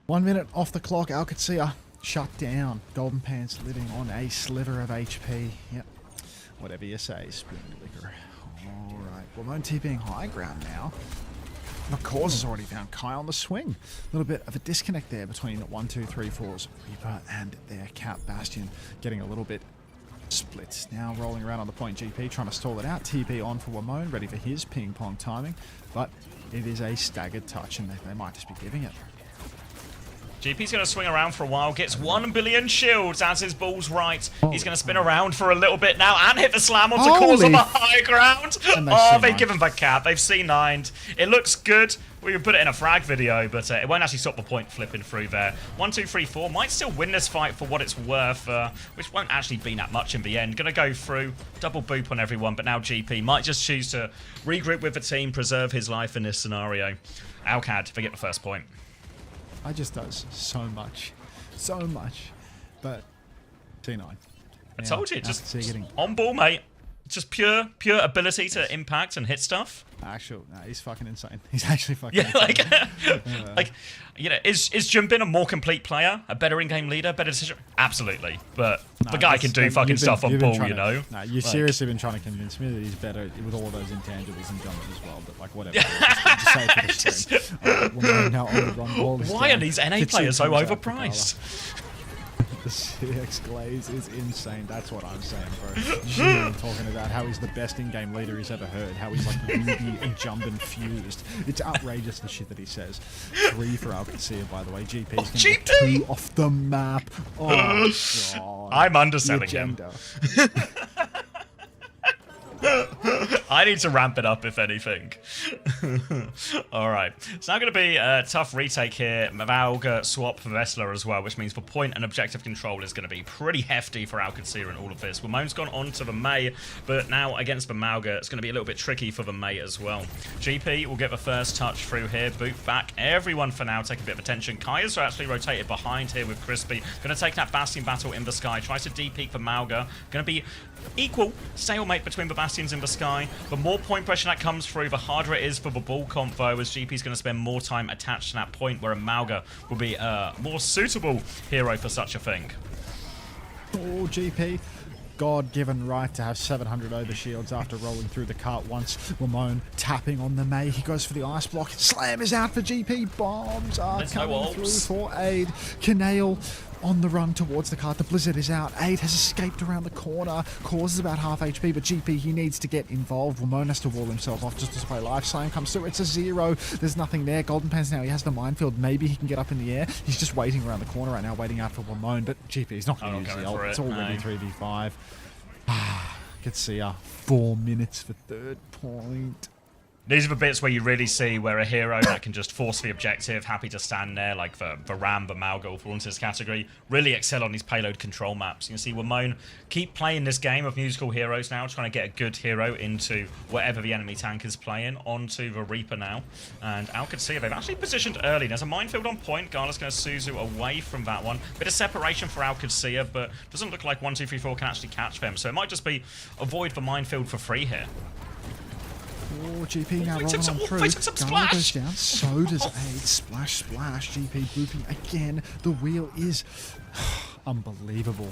1 minute off the clock. OWCS shut down. Golden Pants living on a sliver of HP. Yep. Whatever you say, spoon liquor. All right. Well, Monty being high ground now. The Cause has already found Kai on the swing. A little bit of a disconnect there between 1, 2, 3, 4's Reaper and their Cat Bastion. Getting a little bit split. Now rolling around on the point, GP trying to stall it out. TP on for Wamone, ready for his ping pong timing. But it is a staggered touch and they might just be giving it. GP's going to swing around for a while, gets 1 billion shields as his Bull's right. He's going to spin around for a little bit now and hit the slam onto Cause on the high ground. Oh, they've given the cap. They've C9'd. It looks good. We would put it in a frag video, but it won't actually stop the point flipping through there. 1, 2, 3, 4 might still win this fight for what it's worth, which won't actually be that much in the end. Going to go through, double boop on everyone, but now GP might just choose to regroup with the team, preserve his life in this scenario. OWCS, they get the first point. I just does so much, but T9. I told you, just on ball, mate. Just pure ability to impact and hit stuff. Actually, no, he's fucking insane. He's actually fucking insane. Yeah, like, you know, is Jumbin a more complete player, a better in-game leader, better decision? Absolutely, but the guy can do fucking stuff on ball, you know. No, you've seriously been trying to convince me that he's better with all of those intangibles and jumps as well. But like, whatever. Why are these NA players so overpriced? The CX glaze is insane. That's what I'm saying, bro. Jim talking about how he's the best in-game leader he's ever heard. How he's like Ruby and Jumbin fused. It's outrageous the shit that he says. 3 for OWCS, by the way. GP's going to get 2 off the map. Oh, God. I'm underselling him. I need to ramp it up, if anything. All right. It's now going to be a tough retake here. Mavauga swap for Vessler as well, which means for point and objective control is going to be pretty hefty for OWCS in all of this. Wamone's gone on to the Mei, but now against the Mauga, it's going to be a little bit tricky for the Mei as well. GP will get the first touch through here. Boot back. Everyone for now take a bit of attention. Kaya's actually rotated behind here with Crispy. Going to take that Bastion battle in the sky. Tries to D-peek for Mauga. Going to be equal stalemate between the Bastions in the sky. The more point pressure that comes through, the harder it is for the ball comp, though, as GP's going to spend more time attached to that point, where a Mauga will be a more suitable hero for such a thing. Oh, GP. God-given right to have 700 overshields after rolling through the cart once. Wamone tapping on the Mei. He goes for the ice block. Slam is out for GP. Bombs are coming through for Aid. Canale on the run towards the cart. The Blizzard is out. Aid has escaped around the corner. Cause is about half HP, but GP, he needs to get involved. Wamone has to wall himself off just to play life. Slam comes through. It's a 0. There's nothing there. Golden Pants now. He has the minefield. Maybe he can get up in the air. He's just waiting around the corner right now, waiting out for Wamone, but GP, he's not going to use the ult. It's already 3v5. Could see 4 minutes for third point. These are the bits where you really see where a hero that can just force the objective, happy to stand there, like the Ram, the Mauga, for into this category, really excel on these payload control maps. You can see Wamone keep playing this game of musical heroes now, trying to get a good hero into whatever the enemy tank is playing, onto the Reaper now. And OWCS, they've actually positioned early. There's a minefield on point. Gala's going to Suzu away from that one. Bit of separation for OWCS, but doesn't look like 1, 2, 3, 4 can actually catch them. So it might just be avoid the minefield for free here. Oh, GP now rolling on through. Gala goes down, so does Aid. Splash, splash. GP booping again. The wheel is unbelievable,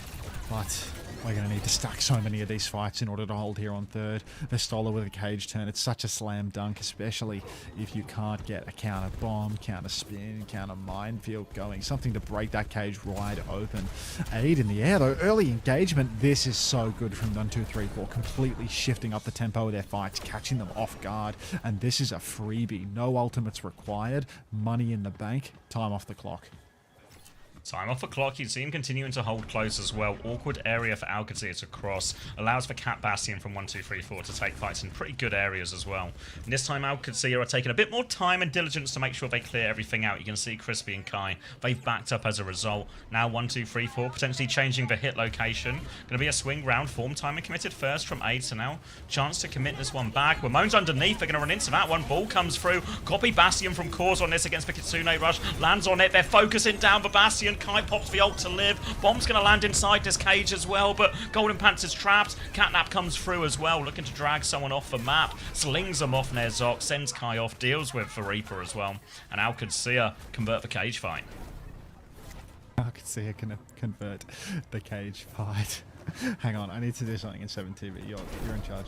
but we're going to need to stack so many of these fights in order to hold here on third. Vestola with a cage turn. It's such a slam dunk, especially if you can't get a counter bomb, counter spin, counter minefield going. Something to break that cage wide open. Aid in the air, though. Early engagement. This is so good from 1, 2, 3, 4. Completely shifting up the tempo of their fights, catching them off guard. And this is a freebie. No ultimates required. Money in the bank. Time off the clock. Time off the clock. You see him continuing to hold close as well. Awkward area for OWCS to cross. Allows for Cat Bastion from 1, 2, 3, 4 to take fights in pretty good areas as well. And this time OWCS are taking a bit more time and diligence to make sure they clear everything out. You can see Crispy and Kai, they've backed up as a result. Now 1, 2, 3, 4, potentially changing the hit location. Going to be a swing round. Form timing committed first from Aid, so now chance to commit this one back. Wamone's underneath. They're going to run into that one. Ball comes through. Copy Bastion from Cause on this against the Kitsune Rush. Lands on it. They're focusing down the Bastion. Kai pops the ult to live. Bomb's going to land inside this cage as well, but Golden Pants is trapped. Catnap comes through as well, looking to drag someone off the map. Slings them off near Zoc, sends Kai off, deals with the Reaper as well. And OWCS convert the cage fight. OWCS can convert the cage fight. Hang on, I need to do something in 7TV. You're in charge.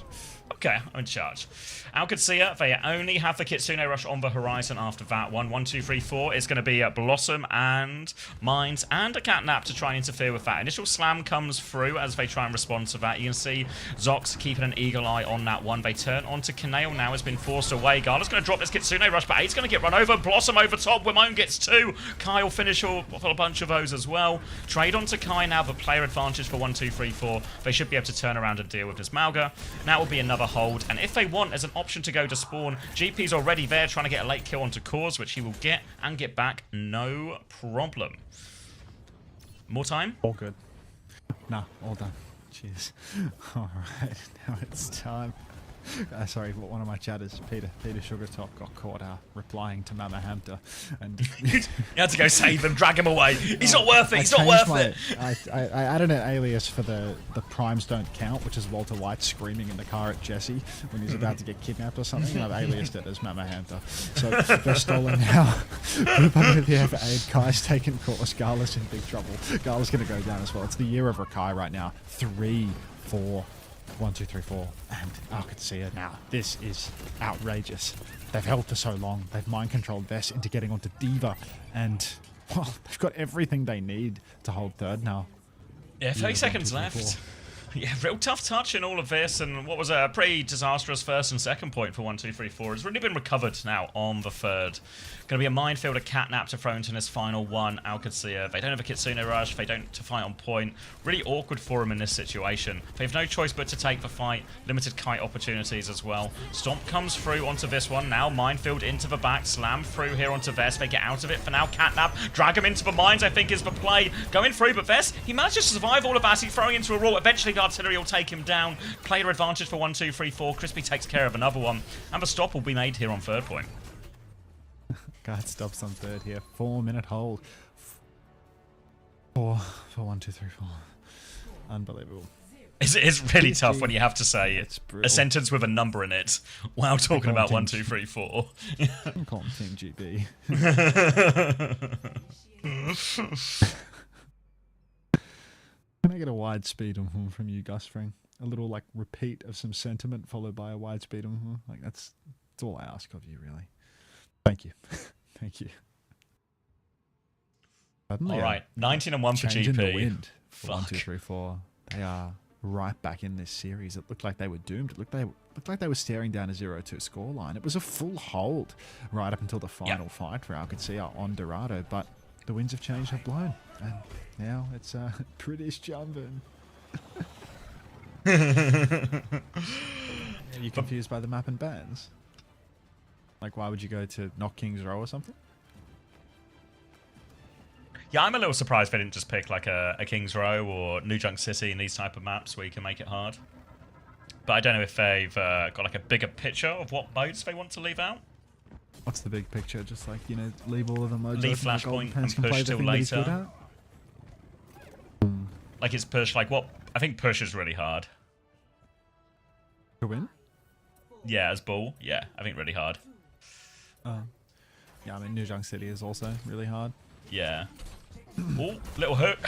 Okay, I'm in charge. OWCS, they only have the Kitsune Rush on the horizon after that one. 1, 2, 3, 4 is going to be Blossom and Mines and a Catnap to try and interfere with that. Initial slam comes through as they try and respond to that. You can see Zox keeping an eagle eye on that one. They turn onto Canale now, has been forced away. Gala's going to drop this Kitsune Rush, but Eight's going to get run over. Blossom over top. Wamone gets 2. Kai will finish off a bunch of those as well. Trade onto Kai now, but player advantage for 1, 2, 3, 4. They should be able to turn around and deal with this Mauga. Now will be another hold, and if they want, there's an option to go to spawn. GP's already there trying to get a late kill onto Cause, which he will get and get back, no problem. More time? All good. Nah, all done. Cheers. Alright, now it's time. Sorry, one of my chatters, Peter Sugartop, got caught replying to Mama Hamter, and you had to go save him, drag him away. He's not worth it. He's not worth it. I added an alias for the primes don't count, which is Walter White screaming in the car at Jesse when he's about to get kidnapped or something. And I've aliased it as Mama Hamter. So they're stolen now. Group under the air for Aid. Kai's taken course. Gala's in big trouble. Gala's going to go down as well. It's the year of Rakai right now. 3, 4. 1, 2, 3, 4, and OWCS now. This is outrageous. They've held for so long. They've mind-controlled Vess into getting onto D.Va, and, well, they've got everything they need to hold third now. Yeah, 30 seconds left. Yeah, real tough touch in all of this, and what was a pretty disastrous first and second point for 1-2-3-4 has really been recovered now on the third. Going to be a minefield of Catnap to throw into this final one. OWCS, they don't have a Kitsune Rush, they don't to fight on point. Really awkward for them in this situation. They have no choice but to take the fight. Limited kite opportunities as well. Stomp comes through onto this one. Now minefield into the back, slam through here onto Vest. They get out of it for now. Catnap, drag him into the mines, I think is the play. Going through, but Vest, he manages to survive all of that. He's throwing into a roll. Eventually the artillery will take him down. Player advantage for 1-2-3-4. Crispy takes care of another one. And the stop will be made here on third point. Guard stops on third here. 4-minute hold. 4 for 1-2-3-4. Unbelievable. It's really tough when you have to say brutal. a sentence with a number in it while talking about 1-2-3-4. I'm calling Team GB. Can I get a wide speed from you, Gus Fring? A little like repeat of some sentiment followed by a wide speed. Like that's all I ask of you, really. Thank you. Thank you. Suddenly, All right, 19-1 for change in the GP. wind. Fuck. 1-2-3-4. They are right back in this series. It looked like they were doomed. It looked like they were staring down a 0-2 scoreline. It was a full hold right up until the final fight for OWCS on Dorado, but the winds of change have blown, and now it's British jumping. Are you confused by the map and bans? Like, why would you go to Knock King's Row or something? Yeah, I'm a little surprised they didn't just pick like a King's Row or New Junk City and these type of maps where you can make it hard. But I don't know if they've got like a bigger picture of what modes they want to leave out. What's the big picture? Just like, you know, leave all of the modes Leave open, Golden Flashpoint Pants and can play push the till thing that he's good later. at? Like it's push, like what? I think push is really hard. To win? Yeah, as ball. Yeah, I think really hard. Yeah, I mean, New Junk City is also really hard. Yeah. Oh, little hook.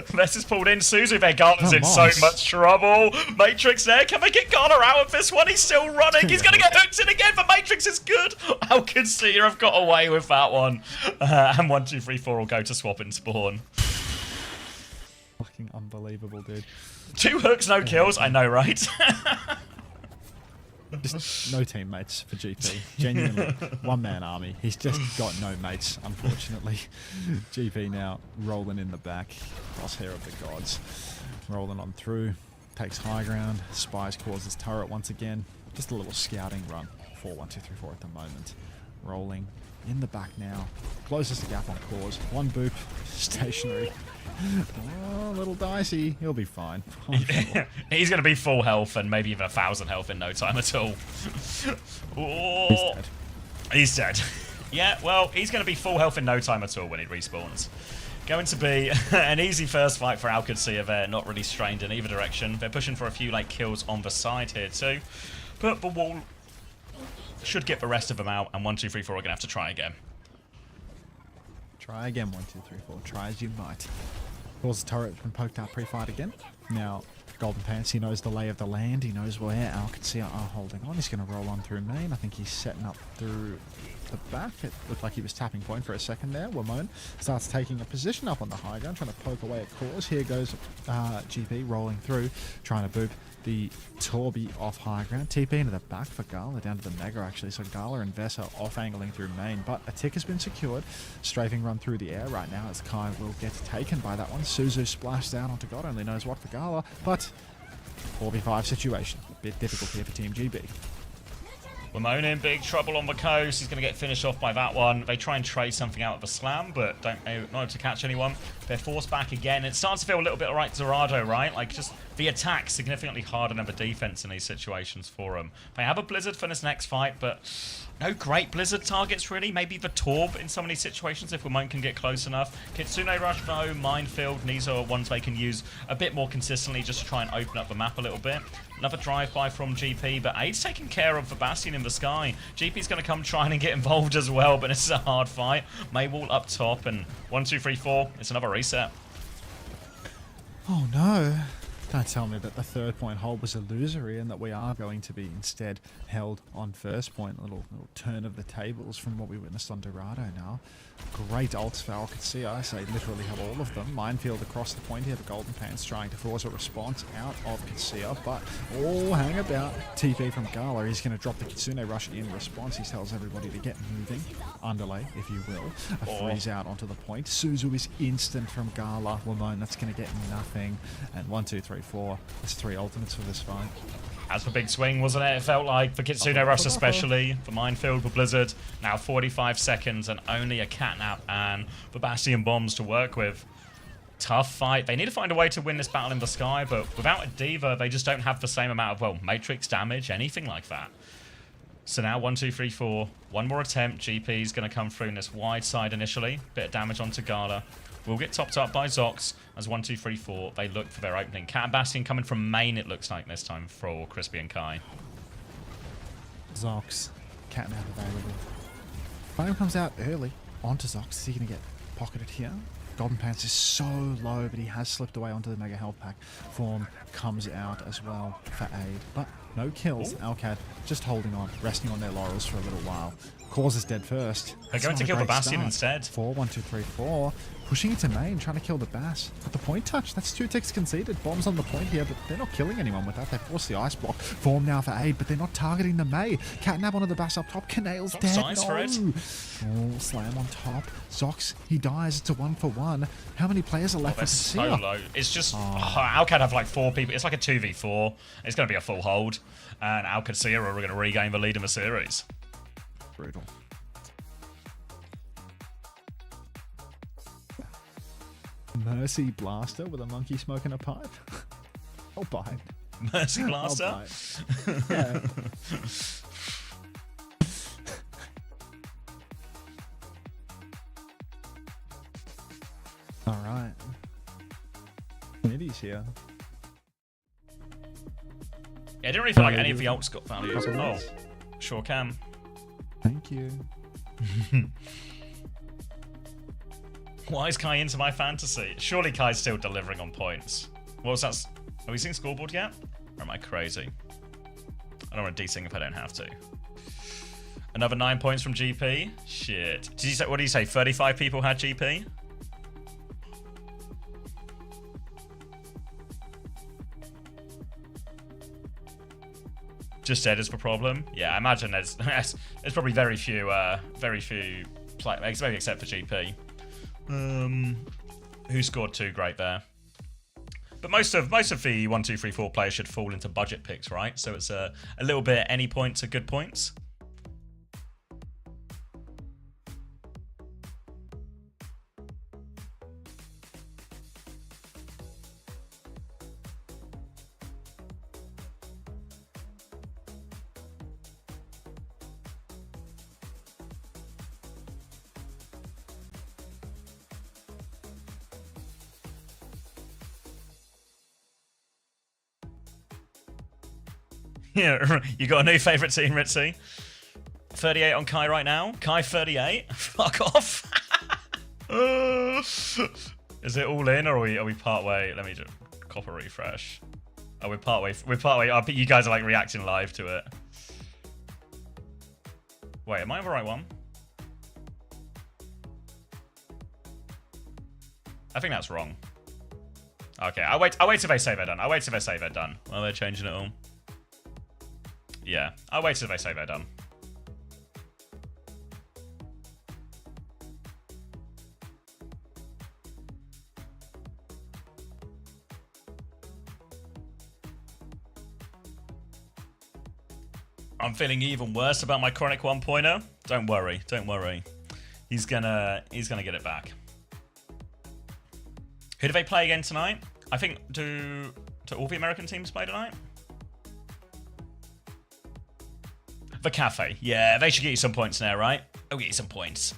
This is pulled in. Suzu Gala's in so Nice. much trouble. Matrix there. Can they get Gala out of this one? He's still running. He's going to get hooked in again, but Matrix is good. OWCS have got away with that one. And 1-2-3-4 will go to swap and spawn. Fucking unbelievable, dude. 2 hooks, no kills. I know, right? Just no teammates for GP. Genuinely, one-man army. He's just got no mates, unfortunately. GP now rolling in the back. Crosshair of the gods. Rolling on through. Takes high ground. Spies causes turret once again. Just a little scouting run for 1-2-3-4 at the moment. Rolling in the back now. Closes the gap on cause. One boop. Stationary. Oh, a little dicey. He'll be fine. He's going to be full health and maybe even 1,000 health in no time at all. Oh, He's dead. He's dead. Yeah, well, he's going to be full health in no time at all when he respawns. Going to be an easy first fight for OWCS. They're not really strained in either direction. They're pushing for a few like kills on the side here too. But the wall should get the rest of them out, and 1-2-3-4 are going to have to try again. Try again, 1-2-3-4. Try as you might. Cause the turret been poked out pre-fight again. Now, Golden Pants, he knows the lay of the land. He knows where OWCS are holding on. He's going to roll on through main. I think he's setting up through the back. It looked like he was tapping point for a second there. Wamon starts taking a position up on the high ground, trying to poke away at cause. Here goes GP rolling through, trying to boop the Torby off high ground. TP into the back for Gala, down to the Mega actually. So Gala and Vesa off angling through main, but a tick has been secured. Strafing run through the air right now as Kai will get taken by that one. Suzu splashed down onto God only knows what for Gala, but 4v5 situation. A bit difficult here for Team GB. Ramon in big trouble on the coast. He's going to get finished off by that one. They try and trade something out of the slam, but not able to catch anyone. They're forced back again. It starts to feel a little bit like Dorado, right? Like just the attack significantly harder than the defense in these situations for them. They have a Blizzard for this next fight, but no great Blizzard targets really. Maybe the Torb in some of these situations if Ramon can get close enough. Kitsune Rush though, Minefield, these are ones they can use a bit more consistently just to try and open up the map a little bit. Another drive-by from GP, but Aid's taking care of the Bastion in the sky. GP's going to come trying and get involved as well, but it's a hard fight. Maywall up top, and 1-2-3-4, it's another reset. Oh no. Don't tell me that the 3rd-point hold was illusory and that we are going to be instead held on first point. A little turn of the tables from what we witnessed on Dorado now. Great ults for OWCS. I say literally have all of them. Minefield across the point here. The Golden Pants trying to force a response out of Kasia, but hang about. TP from Gala. He's going to drop the Kitsune Rush in response. He tells everybody to get moving. Underlay, if you will. A freeze out onto the point. Suzu is instant from Gala. Lamone, that's going to get nothing. And 1, 2, 3, 4. There's 3 ultimates for this fight. That's a big swing, wasn't it? It felt like, for Kitsune Rush especially, for Minefield, for Blizzard. Now 45 seconds and only a catnap and the Bastion bombs to work with. Tough fight. They need to find a way to win this battle in the sky, but without a D.Va, they just don't have the same amount of, well, matrix damage, anything like that. So now 1, 2, 3, 4. One more attempt. GP is going to come through in this wide side initially. Bit of damage onto Gala. Will get topped up by Zox as 1, 2, 3, 4. They look for their opening. Cat and Bastion coming from main, it looks like this time for Crispy and Kai. Zox, catnap available. Flame comes out early onto Zox. Is he going to get pocketed here? Golden Pants is so low, but he has slipped away onto the Mega Health Pack. Form comes out as well for aid, but no kills. Alcad just holding on, resting on their laurels for a little while. Cause is dead first. They're going to kill the Bastion instead. 4, 1, 2, 3, 4. Pushing into main, trying to kill the Bass. But the point touch, that's 2 ticks conceded. Bombs on the point here, but they're not killing anyone with that. They force the ice block. Form now for aid, but they're not targeting the Mei. Catnap onto the Bass up top. Canale's dead. Size for it. Oh, slam on top. Zox, he dies. It's a 1-for-1. How many players are left for so Kasia? low. It's just Alcad have like 4 people. It's like a 2v4. It's going to be a full hold, and Alcad are going to regain the lead in the series. Brutal. Mercy Blaster with a monkey smoking a pipe. I'll buy it. Mercy Blaster? I'll buy it. Yeah. All right. Nitty's here. Yeah, I didn't really feel like any of the ults got values. Oh, sure can. Thank you. Why is Kai into my fantasy? Surely Kai's still delivering on points. What was that? Have we seen scoreboard yet? Or am I crazy? I don't want to desync if I don't have to. Another 9 points from GP. Shit. Did you say? What did you say? 35 people had GP? Just said it's the problem. Yeah, I imagine there's probably very few players, maybe except for GP. Who scored 2 great there. But most of the 1, 2, 3, 4 players should fall into budget picks, right? So it's a little bit any points are good points. Yeah, you got a new favourite team, Ritzy? 38 on Kai right now. Kai 38. Fuck off. Is it all in, or are we part way? Let me just cop a refresh. Oh, we're part way. We're part way. You guys are like reacting live to it. Wait, am I on the right one? I think that's wrong. Okay, I'll wait till they say they're done. I'll wait till they say they're done. Well, they're changing it all. Yeah, I'll wait till they say they're done. I'm feeling even worse about my chronic 1-pointer. Don't worry, don't worry. He's gonna get it back. Who do they play again tonight? I think do all the American teams play tonight? The Cafe. Yeah, they should get you some points now, right? They'll get you some points.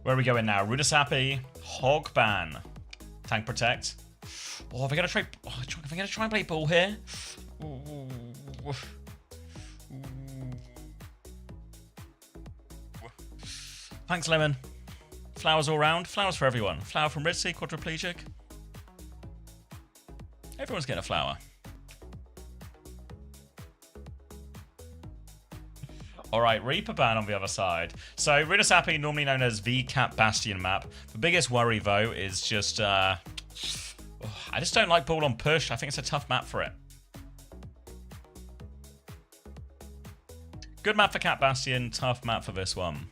Where are we going now? Runasapi, Hog Ban, Tank Protect. Oh, are we gonna try? Oh, are we gonna try and play ball here? Ooh. Thanks, Lemon. Flowers all round. Flowers for everyone. Flower from Ritzy, quadriplegic. Everyone's getting a flower. Alright, Reaper ban on the other side. So, Runasapi, normally known as the Cat Bastion map. The biggest worry, though, is just... I just don't like ball on push. I think it's a tough map for it. Good map for Cat Bastion, tough map for this one.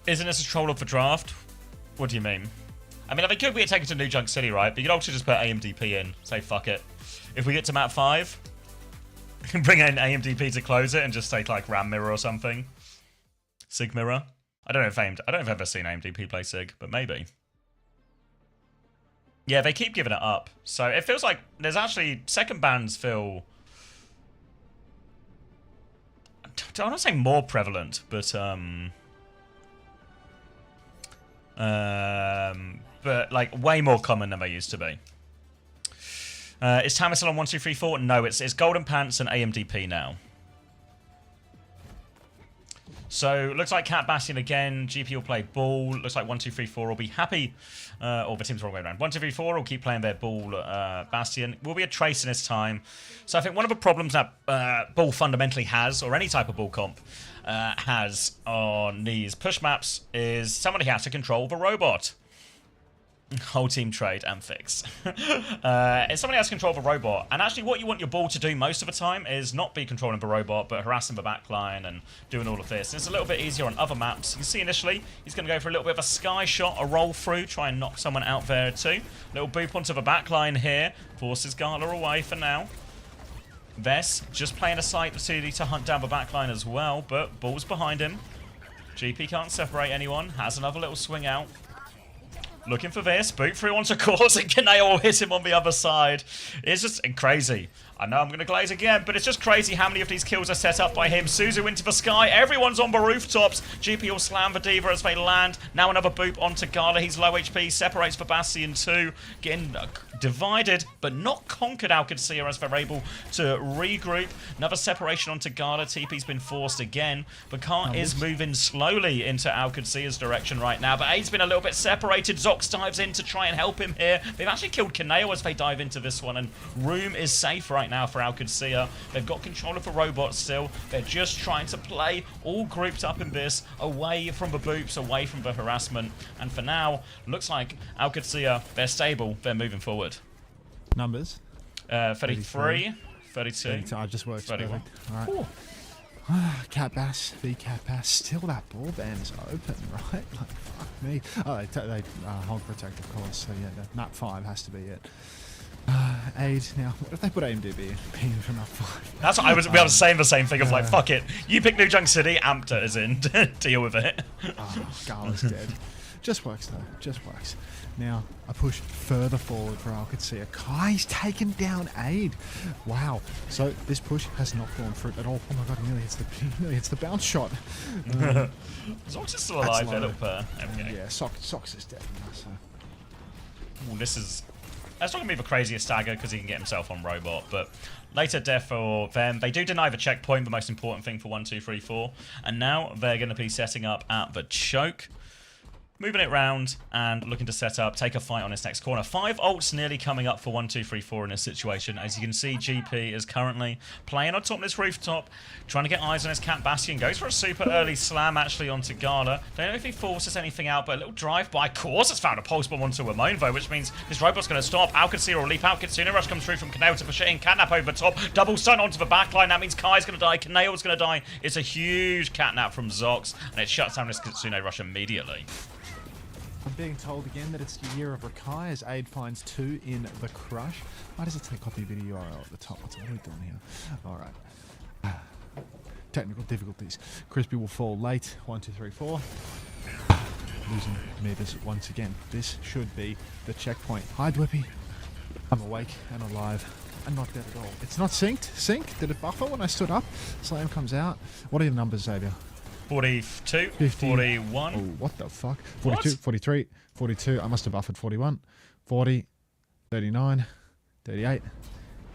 Isn't this a troll of the draft? What do you mean? I mean, if they could be taken to New Junk City, right? But you could also just put AMDP in. Say, fuck it. If we get to map 5, we can bring in AMDP to close it and just take, like, Ram Mirror or something. Sig Mirror. I don't know if I've ever seen AMDP play Sig, but maybe. Yeah, they keep giving it up. So it feels like there's actually... Second bans feel... I don't want to say more prevalent, but like way more common than they used to be. Is Tammy still on 1, 2, 3, 4? No, it's Golden Pants and AMDP now. So looks like Cat Bastion again. GP will play ball. Looks like 1, 2, 3, 4 will be happy. Or the team's the wrong way around. 1, 2, 3, 4 will keep playing their ball. Bastion will be a trace in this time. So I think one of the problems that ball fundamentally has, or any type of ball comp has on these push maps, is somebody has to control the robot. Whole team trade and fix. If somebody has control of a robot, and actually what you want your ball to do most of the time is not be controlling the robot, but harassing the backline and doing all of this. It's a little bit easier on other maps. You can see initially, he's going to go for a little bit of a sky shot, a roll through, try and knock someone out there too. Little boop onto the backline here, forces Gala away for now. Vess just playing a sight to hunt down the backline as well, but ball's behind him. GP can't separate anyone, has another little swing out. Looking for this, boot through onto course, and Kaneo will hit him on the other side. It's just crazy. I know I'm going to glaze again, but it's just crazy how many of these kills are set up by him. Suzu into the sky, everyone's on the rooftops. GP will slam the Diva as they land. Now another boop onto Gala, he's low HP, separates for Bastion too. Getting divided, but not conquered OWCS as they're able to regroup. Another separation onto Gala, TP's been forced again. But Kart is moving slowly into OWCS direction right now, but Aid's been a little bit separated. Zox dives in to try and help him here. They've actually killed Kaneo as they dive into this one, and room is safe right now for OWCS. They've got control of the robot still. They're just trying to play all grouped up in this, away from the boops, away from the harassment. And for now, looks like OWCS, they're stable, they're moving forward. Numbers? 33, 32. I just worked. 31. All right. Cat Bass, v Cat Bass. Still that ball band is open, right? Like, fuck me. Oh, they hold protect, of course. So yeah, map 5 has to be it. Aid. Now, what if they put AMDB in from map 5? That's what we were saying the same thing of like, fuck it. You pick New Junk City, Ampta is in. Deal with it. Gala's dead. Just works though. Just works. Now, a push further forward for OWCS. Kai's taken down Aid. Wow. So this push has not gone fruit at all. Oh my god, nearly hits the bounce shot. Zox is still alive, there, little pair. Yeah, Sox is dead now, so. Ooh, that's not going to be the craziest stagger because he can get himself on robot, but later death for them. They do deny the checkpoint, the most important thing for 1, 2, 3, 4. And now they're going to be setting up at the choke. Moving it round and looking to set up, take a fight on this next corner. 5 ults nearly coming up for 1, 2, 3, 4 in this situation. As you can see, GP is currently playing on top of this rooftop, trying to get eyes on his Cat Bastion. Goes for a super early slam actually onto Gala. Don't know if he forces anything out, but a little drive-by course has found a pulse bomb onto Ramonvo, which means this robot's going to stop. OWCS will leap out. Kitsune Rush comes through from Kaneo to push it in. Catnap over the top. Double stun onto the backline. That means Kai's going to die. Kaneo's going to die. It's a huge catnap from Zox, and it shuts down this Kitsune Rush immediately. I'm being told again that it's the year of Rakai as Aid finds 2 in the crush. Why does it say copy video URL at the top? What are we doing here? Alright. technical difficulties. Crispy will fall late. 1, 2, 3, 4. Losing meters once again. This should be the checkpoint. Hi, Dwippy. I'm awake and alive and not dead at all. It's not synced. Sync? Did it buffer when I stood up? Slam comes out. What are your numbers, Xavier? 42, 50. 41. Oh, what the fuck? 42, What? 43, 42. I must have buffered 41, 40, 39, 38,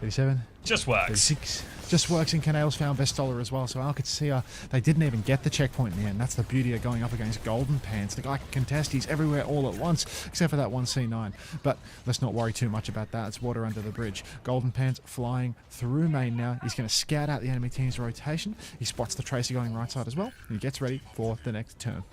37, Just works. 36. Just works, and Canales found Vestola as well, so Alcatia, they didn't even get the checkpoint in the end. That's the beauty of going up against Golden Pants. The guy can contest, he's everywhere all at once, except for that one C9. But let's not worry too much about that. It's water under the bridge. Golden Pants flying through main now. He's going to scout out the enemy team's rotation. He spots the Tracer going right side as well, and he gets ready for the next turn.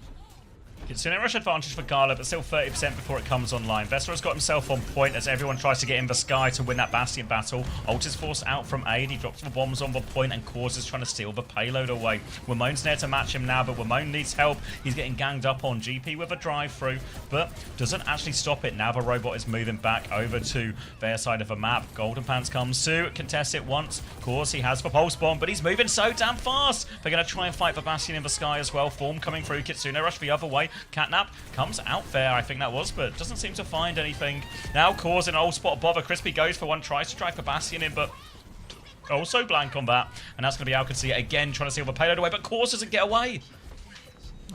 It's an rush advantage for Gala, but still 30% before it comes online. Vestler's got himself on point as everyone tries to get in the sky to win that Bastion battle. Ult is forced out from aid. He drops the bombs on the point and Cause is trying to steal the payload away. Wamone's there to match him now, but Wamone needs help. He's getting ganged up on GP with a drive-through, but doesn't actually stop it. Now the robot is moving back over to their side of the map. Golden Pants comes to contest it once. Cause, he has the pulse bomb, but he's moving so damn fast. They're going to try and fight the Bastion in the sky as well. Form coming through. Kitsune rush the other way. Catnap comes out there, I think that was, but doesn't seem to find anything. Now Cause in an old spot of bother. Crispy goes for one, tries to drive the Bastion in, but also blank on that. And that's going to be Alcatia again, trying to steal the payload away, but Cause doesn't get away.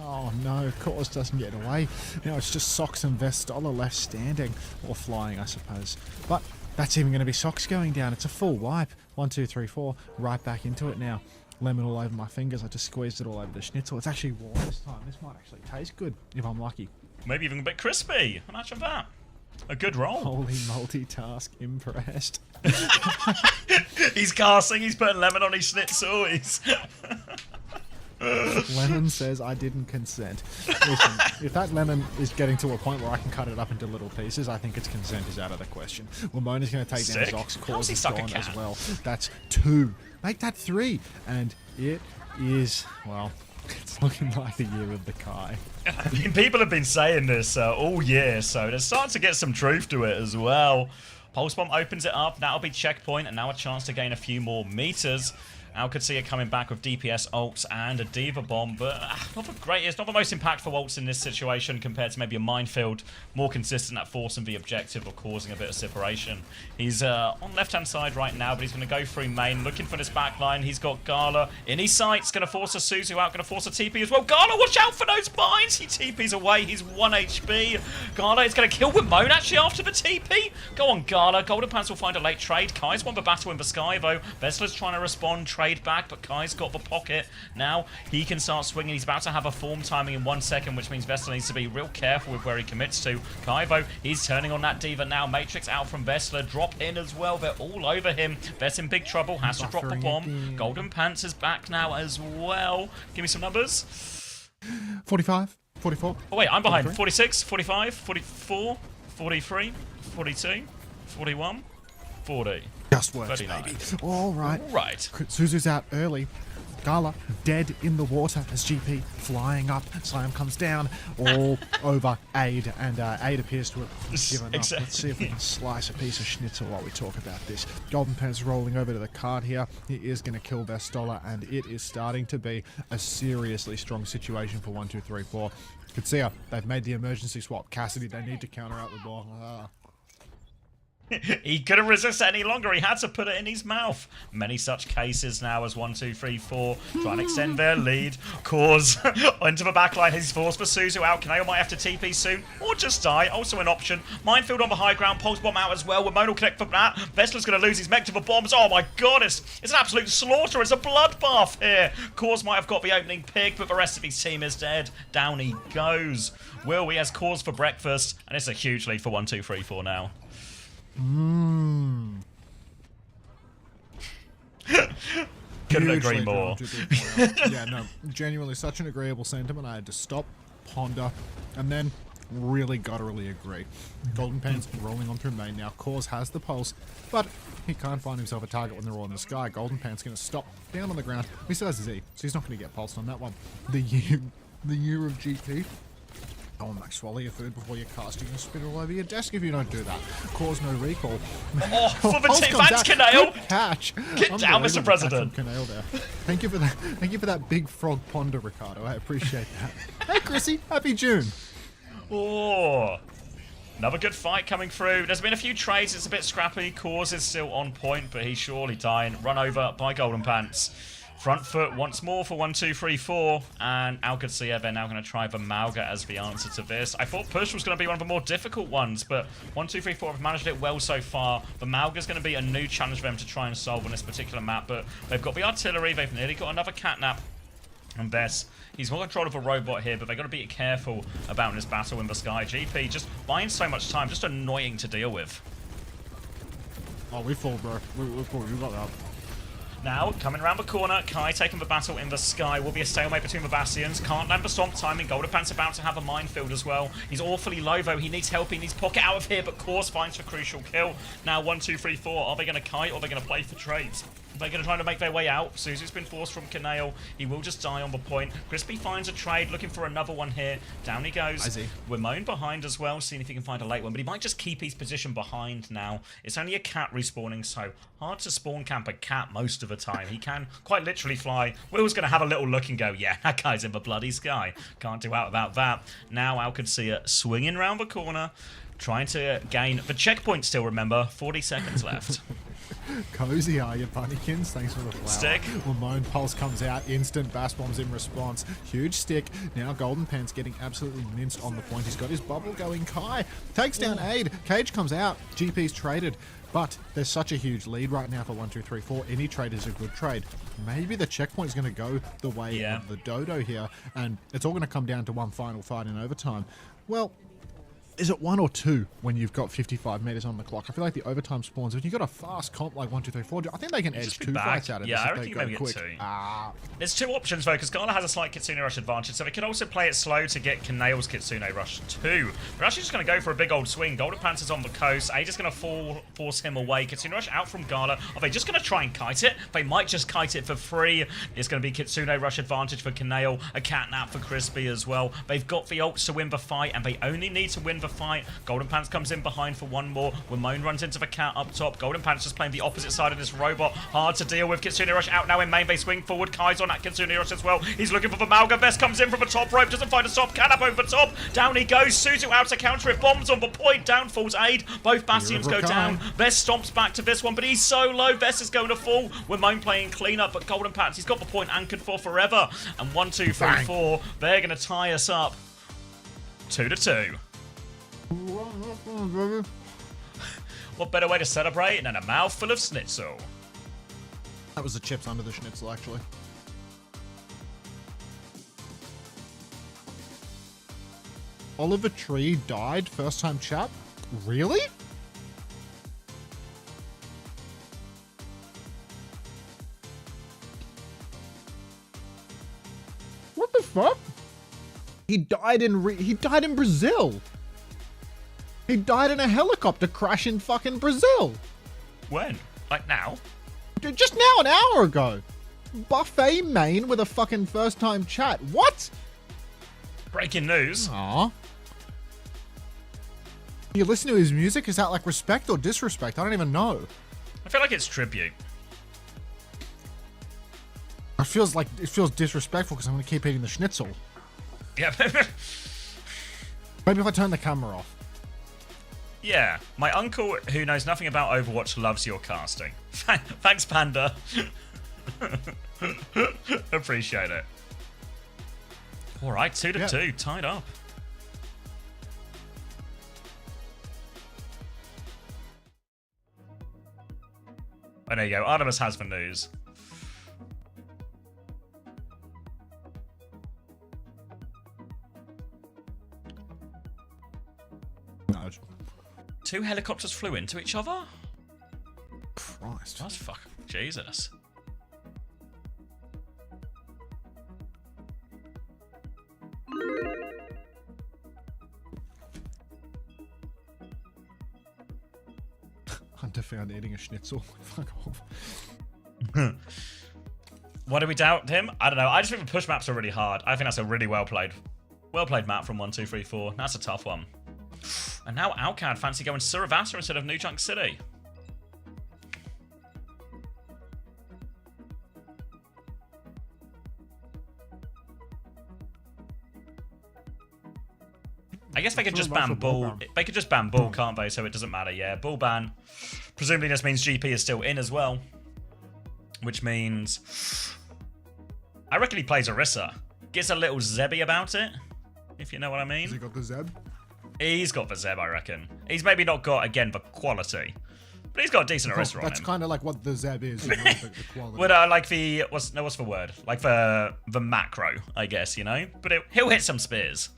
Oh no, Cause doesn't get away. Now it's just Socks and Vestola left standing, or flying, I suppose. But that's even going to be Socks going down. It's a full wipe. 1, 2, 3, 4. Right back into it now. Lemon all over my fingers. I just squeezed it all over the schnitzel. It's actually warm this time. This might actually taste good if I'm lucky. Maybe even a bit crispy. Imagine that. A good roll. Holy multitask, impressed. He's casting, he's putting lemon on his schnitzel. He's... Lemon says I didn't consent. Listen, if that lemon is getting to a point where I can cut it up into little pieces, I think its consent is out of the question. Wamona's going to take down Zox. Cause is gone as well. That's 2. Make that 3. And it is, well, it's looking like the year of the Kai. I mean, people have been saying this all year, so they're starting to get some truth to it as well. Pulse Bomb opens it up. That'll be checkpoint, and now a chance to gain a few more meters. Alcatia coming back with DPS ults and a Diva Bomb, but not the greatest, not the most impactful ults in this situation compared to maybe a Minefield, more consistent at forcing the objective or causing a bit of separation. He's on left-hand side right now, but he's going to go through main, looking for this back line. He's got Gala in his sights, going to force a Suzu out, going to force a TP as well. Gala, watch out for those binds! He TP's away, he's 1 HP. Gala is going to kill Wamone actually after the TP. Go on, Gala. Golden Pants will find a late trade. Kai's won the battle in the sky, though. Vestler's trying to respond, trade back, but Kai's got the pocket. Now he can start swinging. He's about to have a form timing in 1 second, which means Vestler needs to be real careful with where he commits to. Kai, though, he's turning on that Diva now. Matrix out from Vestler. Drop in as well. They're all over him. Vest in big trouble. Has to drop the bomb. Golden Pants is back now as well. Give me some numbers. 45, 44. Oh, wait, I'm behind. 43. 46, 45, 44, 43, 42, 41, 40. Just works, 39. baby. All right. All right. Suzu's out early. Gala dead in the water as GP flying up. Slam comes down all over Aid, and Aid appears to have given up. Exactly. Let's see if we can slice a piece of schnitzel while we talk about this. Golden Pants rolling over to the card here. He is going to kill Vestola, and it is starting to be a seriously strong situation for 1, 2, 3, 4. Kitsia, they've made the emergency swap. Cassidy, they need to counter out the ball. He couldn't resist any longer. He had to put it in his mouth. Many such cases now as 1, 2, 3, 4 trying to extend their lead. Cause into the backline. He's forced for Suzu out. Kaneo might have to TP soon or just die. Also an option. Minefield on the high ground. Pulse Bomb out as well. Wamone will connect for that. Vestler's going to lose his mech to the bombs. Oh my god, it's an absolute slaughter. It's a bloodbath here. Cause might have got the opening pick, but the rest of his team is dead. Down he goes. Will, he has Cause for breakfast, and it's a huge lead for 1, 2, 3, 4 now. Couldn't agree more. Yeah, no, genuinely such an agreeable sentiment. I had to stop, ponder, and then really gutturally agree. Golden Pants rolling on through main now. Cause has the pulse, but he can't find himself a target when they're all in the sky. Golden Pants going to stop down on the ground. He still has his E, so he's not going to get pulsed on that one. The year of GP. Oh, Max, swallow your food before you're casting and spit it all over your desk if you don't do that. Cause no recall. Oh, for the Pulse team, comes thanks, out. Canale. Good catch. Get down, Mr. Unbelievable President. catch from Canale there. Thank you for that. Thank you for that big frog ponder, Ricardo. I appreciate that. Hey, Chrissy. Happy June. Oh. Another good fight coming through. There's been a few trades. It's a bit scrappy. Cause is still on point, but he's surely dying. Run over by Golden Pants. Front foot once more for 1, 2, 3, 4. And OWCS, they're now going to try the Malga as the answer to this. I thought push was going to be one of the more difficult ones, but 1, 2, 3, 4 have managed it well so far. The Malga's going to be a new challenge for them to try and solve on this particular map, but they've got the artillery. They've nearly got another catnap. And Bess, he's more control of a robot here, but they've got to be careful about this battle in the sky. GP just buying so much time, just annoying to deal with. Oh, we fall, bro. We got that. Now, coming around the corner, Kai taking the battle in the sky. Will be a stalemate between the Bastions. Can't land the Stomp timing. Golden Pants about to have a minefield as well. He's awfully low, though. He needs help. He needs pocket out of here, but Course finds for crucial kill. Now, 1, 2, 3, 4. Are they going to kite or are they going to play for trades? They're going to try to make their way out. Suzu's been forced from Canale. He will just die on the point. Crispy finds a trade, looking for another one here. Down he goes. Ramon behind as well, seeing if he can find a late one. But he might just keep his position behind now. It's only a cat respawning, so hard to spawn camp a cat most of the time. He can quite literally fly. Will's going to have a little look and go, yeah, that guy's in the bloody sky. Can't do out about that. Now OWCS swinging round the corner, trying to gain the checkpoint still, remember. 40 seconds left. Cozy are you, Bunnykins? Thanks for the flower. Stick. Lamone Pulse comes out. Instant Bass Bombs in response. Huge stick. Now Golden Pants getting absolutely minced on the point. He's got his bubble going. Kai takes down Aid. Cage comes out. GP's traded. But there's such a huge lead right now for 1, 2, 3, 4. Any trade is a good trade. Maybe the checkpoint is going to go the way of the Dodo here. And it's all going to come down to one final fight in overtime. Well, is it 1 or 2 when you've got 55 meters on the clock? I feel like the overtime spawns, if you've got a fast comp like 1, 2, 3, 4, I think they can edge 2 fights out of this. Yeah, I if reckon they maybe go get quick. 2. There's 2 options though, because Gala has a slight Kitsune Rush advantage, so they could also play it slow to get Canale's Kitsune Rush too. They're actually just going to go for a big old swing. Golden Pants is on the coast. Age is going to force him away. Kitsune Rush out from Gala. Are they just going to try and kite it? They might just kite it for free. It's going to be Kitsune Rush advantage for Canale, a catnap for Crispy as well. They've got the ults to win the fight, and they only need to win the fight. Golden Pants comes in behind for one more. Ramon runs into the cat up top. Golden Pants just playing the opposite side of this robot. Hard to deal with. Kitsune Rush out now in main base. Swing forward. Kai's on that Kitsune Rush as well. He's looking for the Malga. Best comes in from the top rope. Doesn't find a stop. Cat up over the top. Down he goes. Suzu out to counter it. Bombs on the point. Down falls Aid. Both Bastions go down. Vest stomps back to this one, but he's so low. Vest is going to fall. Ramon playing cleanup, but Golden Pants, he's got the point anchored for forever. And 1, 2, 3, 4. They're going to tie us up. 2-2. What better way to celebrate than a mouthful of schnitzel? That was the chips under the schnitzel, actually. Oliver Tree died first time chat? Really? What the fuck? He died in Brazil. He died in a helicopter crash in fucking Brazil. When? Like now? Dude, just now, an hour ago. Buffet main with a fucking first time chat. What? Breaking news. Aw. You listen to his music? Is that like respect or disrespect? I don't even know. I feel like it's tribute. It feels disrespectful because I'm gonna keep eating the schnitzel. Yeah. Maybe if I turn the camera off. Yeah, my uncle, who knows nothing about Overwatch, loves your casting. Thanks, Panda. Appreciate it. All right, 2-2, tied up. Oh, there you go. Artemis has the news. No. 2 helicopters flew into each other? Christ. That's fucking Jesus. Hunter found eating a schnitzel. Fuck off. Why do we doubt him? I don't know. I just think the push maps are really hard. I think that's a really well played Well played, Matt, from 1, 2, 3, 4. That's a tough one. And now Alcad fancy going Suravata instead of New Junk City. I guess they could just ban Bull. They could just ban Bull, can't they? So it doesn't matter. Yeah, Bull ban. Presumably this means GP is still in as well. Which means... I reckon he plays Orisa. Gets a little Zebby about it, if you know what I mean. Has he got the Zeb? He's got the Zeb, I reckon. He's maybe not got, again, the quality. But he's got a decent Orisa on him. That's kind of like what the Zeb is. The quality. But like the... what's the word? Like the macro, I guess, you know? But he'll hit some spears.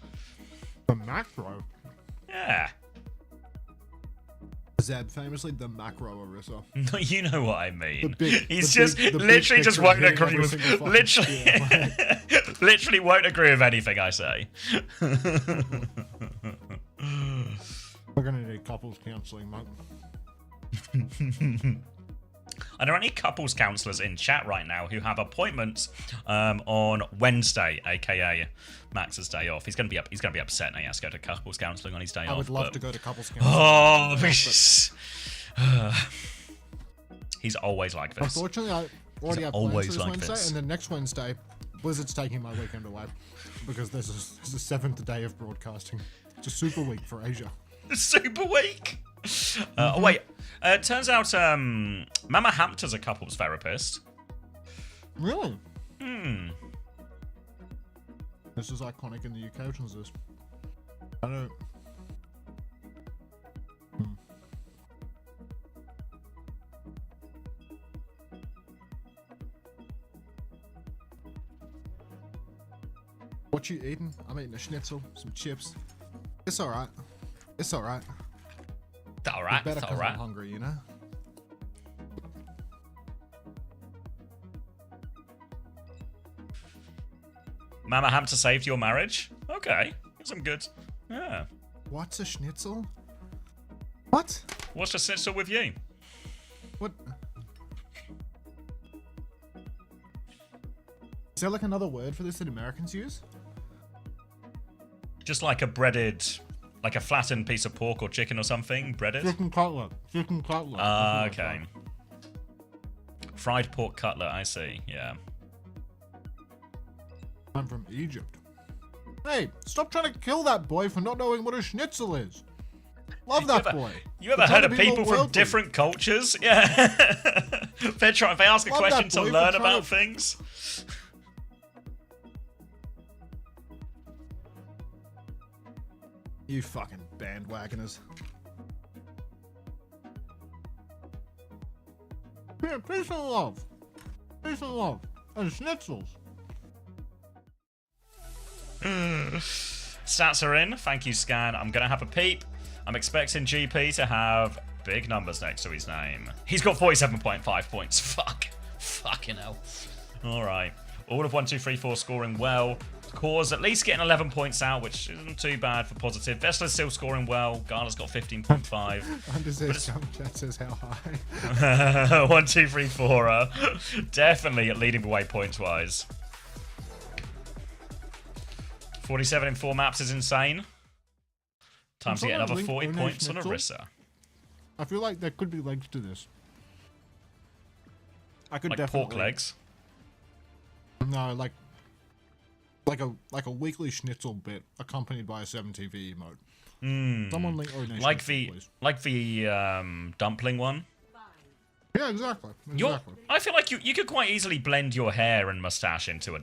The macro? Yeah. Zeb, famously the macro Orisa. No, you know what I mean. He's the just big literally just won't agree with literally literally won't agree with anything I say. We're gonna need couples counselling, mate. Are there any couples counsellors in chat right now who have appointments on Wednesday, aka Max's day off? He's gonna be upset now. He has to go to couples counselling on his day off. I would love to go to couples counselling. Oh, he's always like this. Unfortunately, I already have plans always for this like Wednesday, this. and then next Wednesday, Blizzard's taking my weekend away because there's a 7th day of broadcasting. It's a super week for Asia. Super week. Oh wait, it turns out Mama Hampton's a couples therapist. Really? This is iconic in the UK, which is this? I don't... What you eating? I'm eating a schnitzel, some chips. It's alright. It's alright. It's alright. Better It's 'cause alright. I'm hungry, you know? Mama Hampton saved your marriage? Okay. That's some good. Yeah. What's a schnitzel? What? What's the schnitzel with you? What? Is there like another word for this that Americans use? Just like a breaded, like a flattened piece of pork or chicken or something, breaded? Chicken cutlet. Chicken cutlet. Okay. Fried pork cutlet, I see, yeah. I'm from Egypt. Hey, stop trying to kill that boy for not knowing what a schnitzel is. Love that boy. You ever heard of people from different cultures? Yeah. They ask a question to learn about things. You fucking bandwagoners. Yeah, peace and love. Peace and love. And schnitzels. Stats are in. Thank you, Scan. I'm going to have a peep. I'm expecting GP to have big numbers next to his name. He's got 47.5 points. Fuck. Fucking hell. All right. All of 1, 2, 3, 4 scoring well. Cause at least getting 11 points out, which isn't too bad for positive. Vessler's still scoring well. Garner's got 15.5. Under this jump chat says how high. 1, 2, 3, 4. Definitely leading the way points-wise. 47 in 4 maps is insane. Time to get another 40 points on Orisa. I feel like there could be legs to this. I could like definitely... pork legs? No, like a weekly schnitzel bit accompanied by a 7TV emote. Someone link like the dumpling one. Yeah, exactly. I feel like you could quite easily blend your hair and mustache into a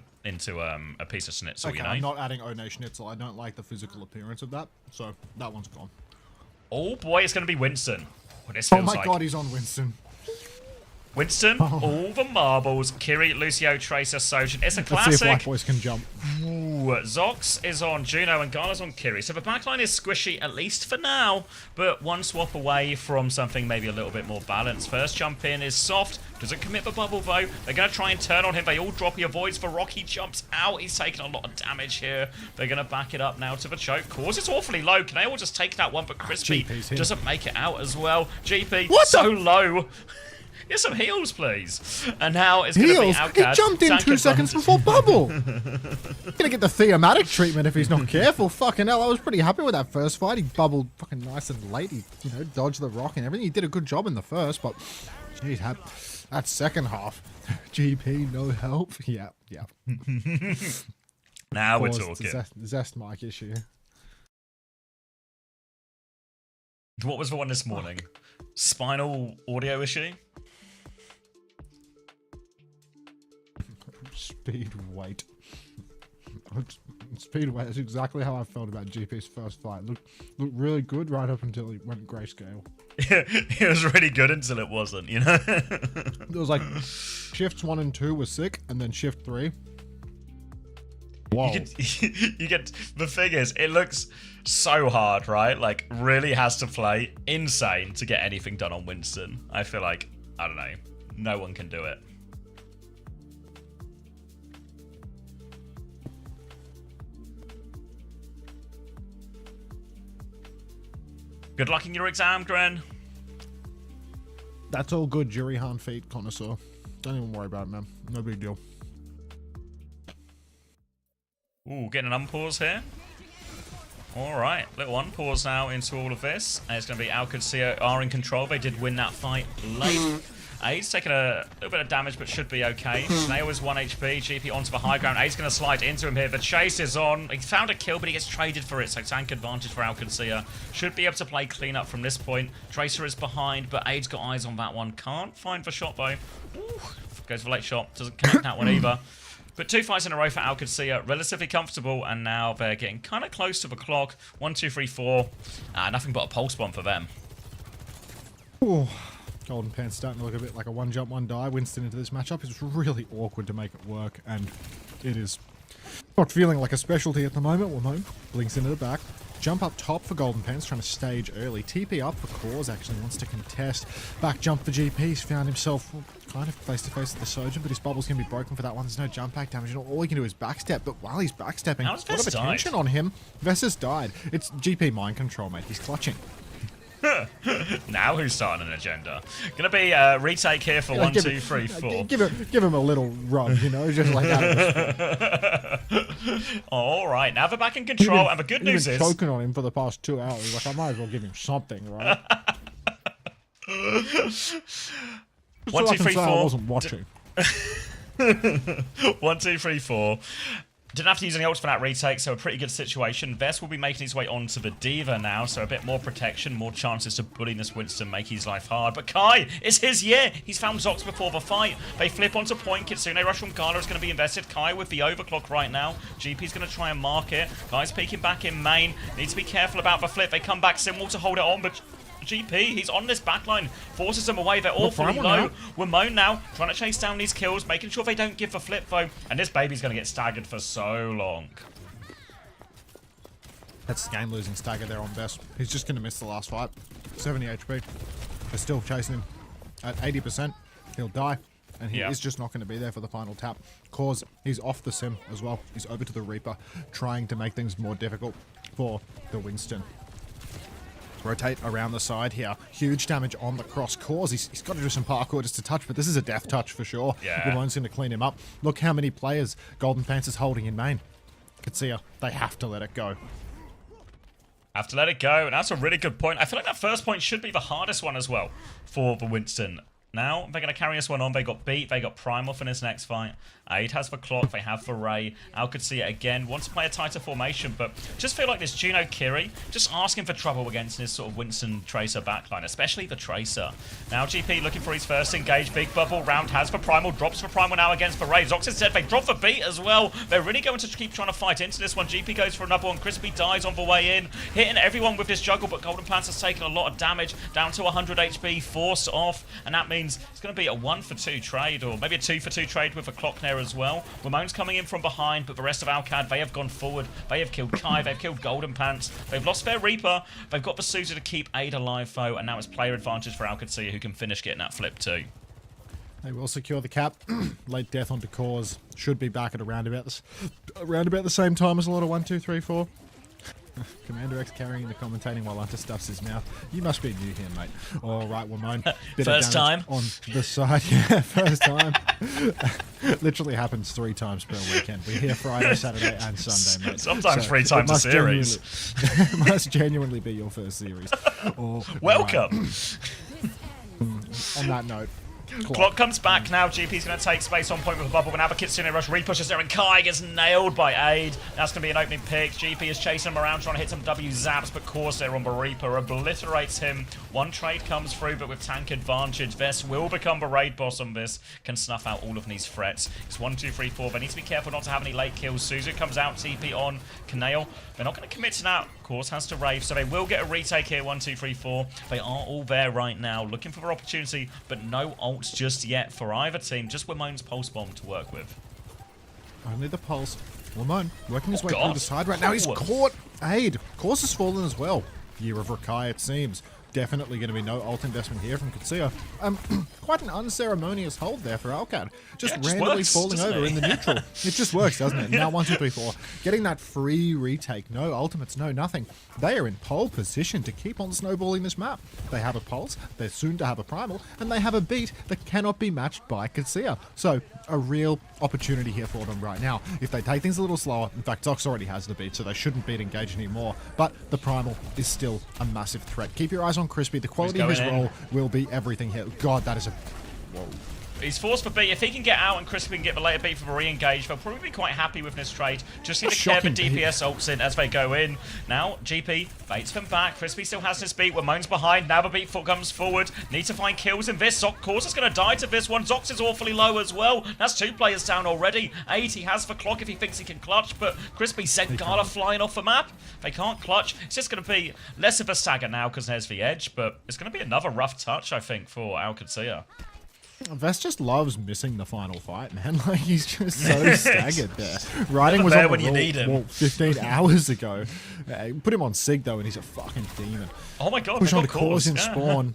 piece of schnitzel. Okay, you know? I'm not adding One Schnitzel. I don't like the physical appearance of that, so that one's gone. Oh boy, it's gonna be Winston. Oh my god, he's on Winston. Winston, all the marbles. Kiri, Lucio, Tracer, Sojin. It's a classic. Let's see if White Boys can jump. Ooh, Zox is on Juno and Gala's on Kiri. So the backline is squishy, at least for now. But one swap away from something maybe a little bit more balanced. First jump in is soft. Doesn't commit the bubble though. They're going to try and turn on him. They all drop. He avoids the rock. He jumps out. He's taking a lot of damage here. They're going to back it up now to the choke. Cause it's awfully low. Can they all just take that one? But Crispy doesn't make it out as well. GP, so low. Get some heals, please. And now it's going to be Heals? Outcast. He jumped in Tank 2 seconds advantage. before bubble. Gonna get the thematic treatment if he's not careful. Fucking hell, I was pretty happy with that first fight. He bubbled fucking nice and late. He, dodged the rock and everything. He did a good job in the first, but geez, that second half, GP no help. Yeah. Now we're Paused. talking. Zest mic issue. What was the one this morning? Spinal audio issue? Speed weight. Speed weight. That's exactly how I felt about GP's first fight. Looked really good right up until he went grayscale. It was really good until it wasn't, you know? It was like shifts 1 and 2 were sick, and then shift 3. Whoa. You get the thing is, it looks so hard, right? Like, really has to play insane to get anything done on Winston. I feel like, I don't know, no one can do it. Good luck in your exam, Gren. That's all good, Jurihan feet connoisseur. Don't even worry about it, man. No big deal. Ooh, getting an unpause here. Alright, little unpause now into all of this. And it's going to be OWCS are in control. They did win that fight late. A's taking a little bit of damage, but should be okay. Snail is 1 HP. GP onto the high ground. A's going to slide into him here. The chase is on. He found a kill, but he gets traded for it. So tank advantage for OWCS. Should be able to play clean up from this point. Tracer is behind, but A's got eyes on that one. Can't find the shot, though. Ooh, goes for late shot. Doesn't connect that one either. But 2 fights in a row for OWCS, relatively comfortable, and now they're getting kind of close to the clock. 1, 2, 3, 4. Nothing but a pulse bomb for them. Ooh. Golden Pants starting to look a bit like a 1 jump, 1 die. Winston into this matchup is really awkward to make it work, and it is not feeling like a specialty at the moment. Wamone blinks into the back. Jump up top for Golden Pants, trying to stage early. TP up for Cause, actually wants to contest. Back jump for GP. He's found himself kind of face-to-face with the Sojourn, but his bubble's going to be broken for that one. There's no jump back damage, and all he can do is backstep. But while he's backstepping, How's a lot of Vess attention died? on him. Vessus died. It's GP mind control, mate. He's clutching. Now who's starting an agenda? Gonna be retake here for 1, 2, 3, 4. Give him a little rub, just like that. All right, now they're back in control, and the good news been is choking on him for the past 2 hours. Like, I might as well give him something, right? 1, 2, 3, 4. I wasn't watching. 1, 2, 3, 4. Didn't have to use any ults for that retake, so a pretty good situation. Vess will be making his way onto the Diva now, so a bit more protection, more chances to bully this Winston, make his life hard. But Kai, it's his year! He's found Zox before the fight. They flip onto point. Kitsune rush from Gala is going to be invested. Kai with the overclock right now. GP's going to try and mark it. Kai's peeking back in main. Needs to be careful about the flip. They come back Simwell to hold it on, but GP, he's on this backline, forces them away. They're awfully low. Wamone now trying to chase down these kills, making sure they don't give the flip though. And this baby's going to get staggered for so long. That's the game-losing stagger there on Vess. He's just going to miss the last fight. 70 HP. They're still chasing him at 80%. He'll die, and he is just not going to be there for the final tap. Cause, he's off the sim as well. He's over to the Reaper, trying to make things more difficult for the Winston. Rotate around the side here. Huge damage on the cross. Cause, he's got to do some parkour just to touch, but this is a death touch for sure. Yeah. Ramon's going to clean him up. Look how many players Golden Pants is holding in main. Kitsia, they have to let it go. Have to let it go, and that's a really good point. I feel like that first point should be the hardest one as well for the Winston. Now, they're going to carry this one on. They got beat. They got Prime off in his next fight. Aid has for Clock. They have for Ray. Al could see it again. Wants to play a tighter formation, but just feel like this Juno Kiri just asking for trouble against this sort of Winston Tracer backline, especially the Tracer. Now, GP looking for his first engage. Big bubble. Round has for Primal. Drops for Primal now against for Ray. Zox said they drop for beat as well. They're really going to keep trying to fight into this one. GP goes for another one. Crispy dies on the way in. Hitting everyone with this juggle, but Golden Pants has taken a lot of damage. Down to 100 HP. Forced off, and that means it's going to be a 1 for 2 trade, or maybe a 2 for 2 trade with a clock there as well. Ramon's coming in from behind, but the rest of Alcad, they have gone forward. They have killed Kai, they've killed Golden Pants. They've lost their Reaper. They've got the Suzu to keep Aid alive, though, and now it's player advantage for Alcad, who can finish getting that flip too. They will secure the cap. Late death onto Cause. Should be back at around about the same time as a lot of 1, 2, 3, 4. Commander X carrying the commentating while Hunter stuffs his mouth. You must be new here, mate. All right, Wamone. First time? On the side. Yeah, first time. Literally happens 3 times per weekend. We're here Friday, Saturday, and Sunday, mate. Sometimes 3 times a series. It must genuinely be your first series. Welcome. On that note, Clock comes back now. GP's going to take space on point with a bubble. When Kitsune rush repushes there, and Kai gets nailed by Aid. That's going to be an opening pick. GP is chasing him around, trying to hit some W zaps, but Corsair on Reaper obliterates him. One trade comes through, but with tank advantage, Vess will become the raid boss on this. Can snuff out all of these threats. It's 1, 2, 3, 4. They need to be careful not to have any late kills. Suzu comes out, TP on Kanale. They're not going to commit to that. Of course, has to rave, so they will get a retake here. 1, 2, 3, 4. They are all there right now, looking for their opportunity, but no ults just yet for either team. Just Wamone's pulse bomb to work with. Only the pulse. Wamone working his way God. through the side right now. He's caught Aid. Course has fallen as well. Year of Rakai, it seems. Definitely going to be no ult investment here from Kitsuya. Quite an unceremonious hold there for Alcad. Just randomly works, falling over in the neutral. It just works, doesn't it? Now 1, 2, 3, 4. Getting that free retake. No ultimates, no nothing. They are in pole position to keep on snowballing this map. They have a pulse, they're soon to have a primal, and they have a beat that cannot be matched by Kitsuya. So, a real opportunity here for them right now. If they take things a little slower, in fact, Zox already has the beat, so they shouldn't beat engage anymore. But the primal is still a massive threat. Keep your eyes on Crispy. The quality of his role will be everything here. God, that is a... Whoa. He's forced for beat. If he can get out and Crispy can get the later beat for the re-engage, they'll probably be quite happy with this trade. Just need to care the DPS ults in as they go in. Now, GP baits them back. Crispy still has his beat. Wamone's behind. Now the beat comes forward. Need to find kills in this. Of course, is going to die to this one. Zox is awfully low as well. That's 2 players down already. 8, he has the clock if he thinks he can clutch, but Crispy sent Gala flying off the map. They can't clutch. It's just going to be less of a stagger now because there's the edge, but it's going to be another rough touch, I think, for Alcadzia. Vess just loves missing the final fight, man. Like, he's just so staggered there. Writing was on when you need him. 15 hours ago. Put him on Sig, though, and he's a fucking demon. Oh my god, Push on to cause in spawn.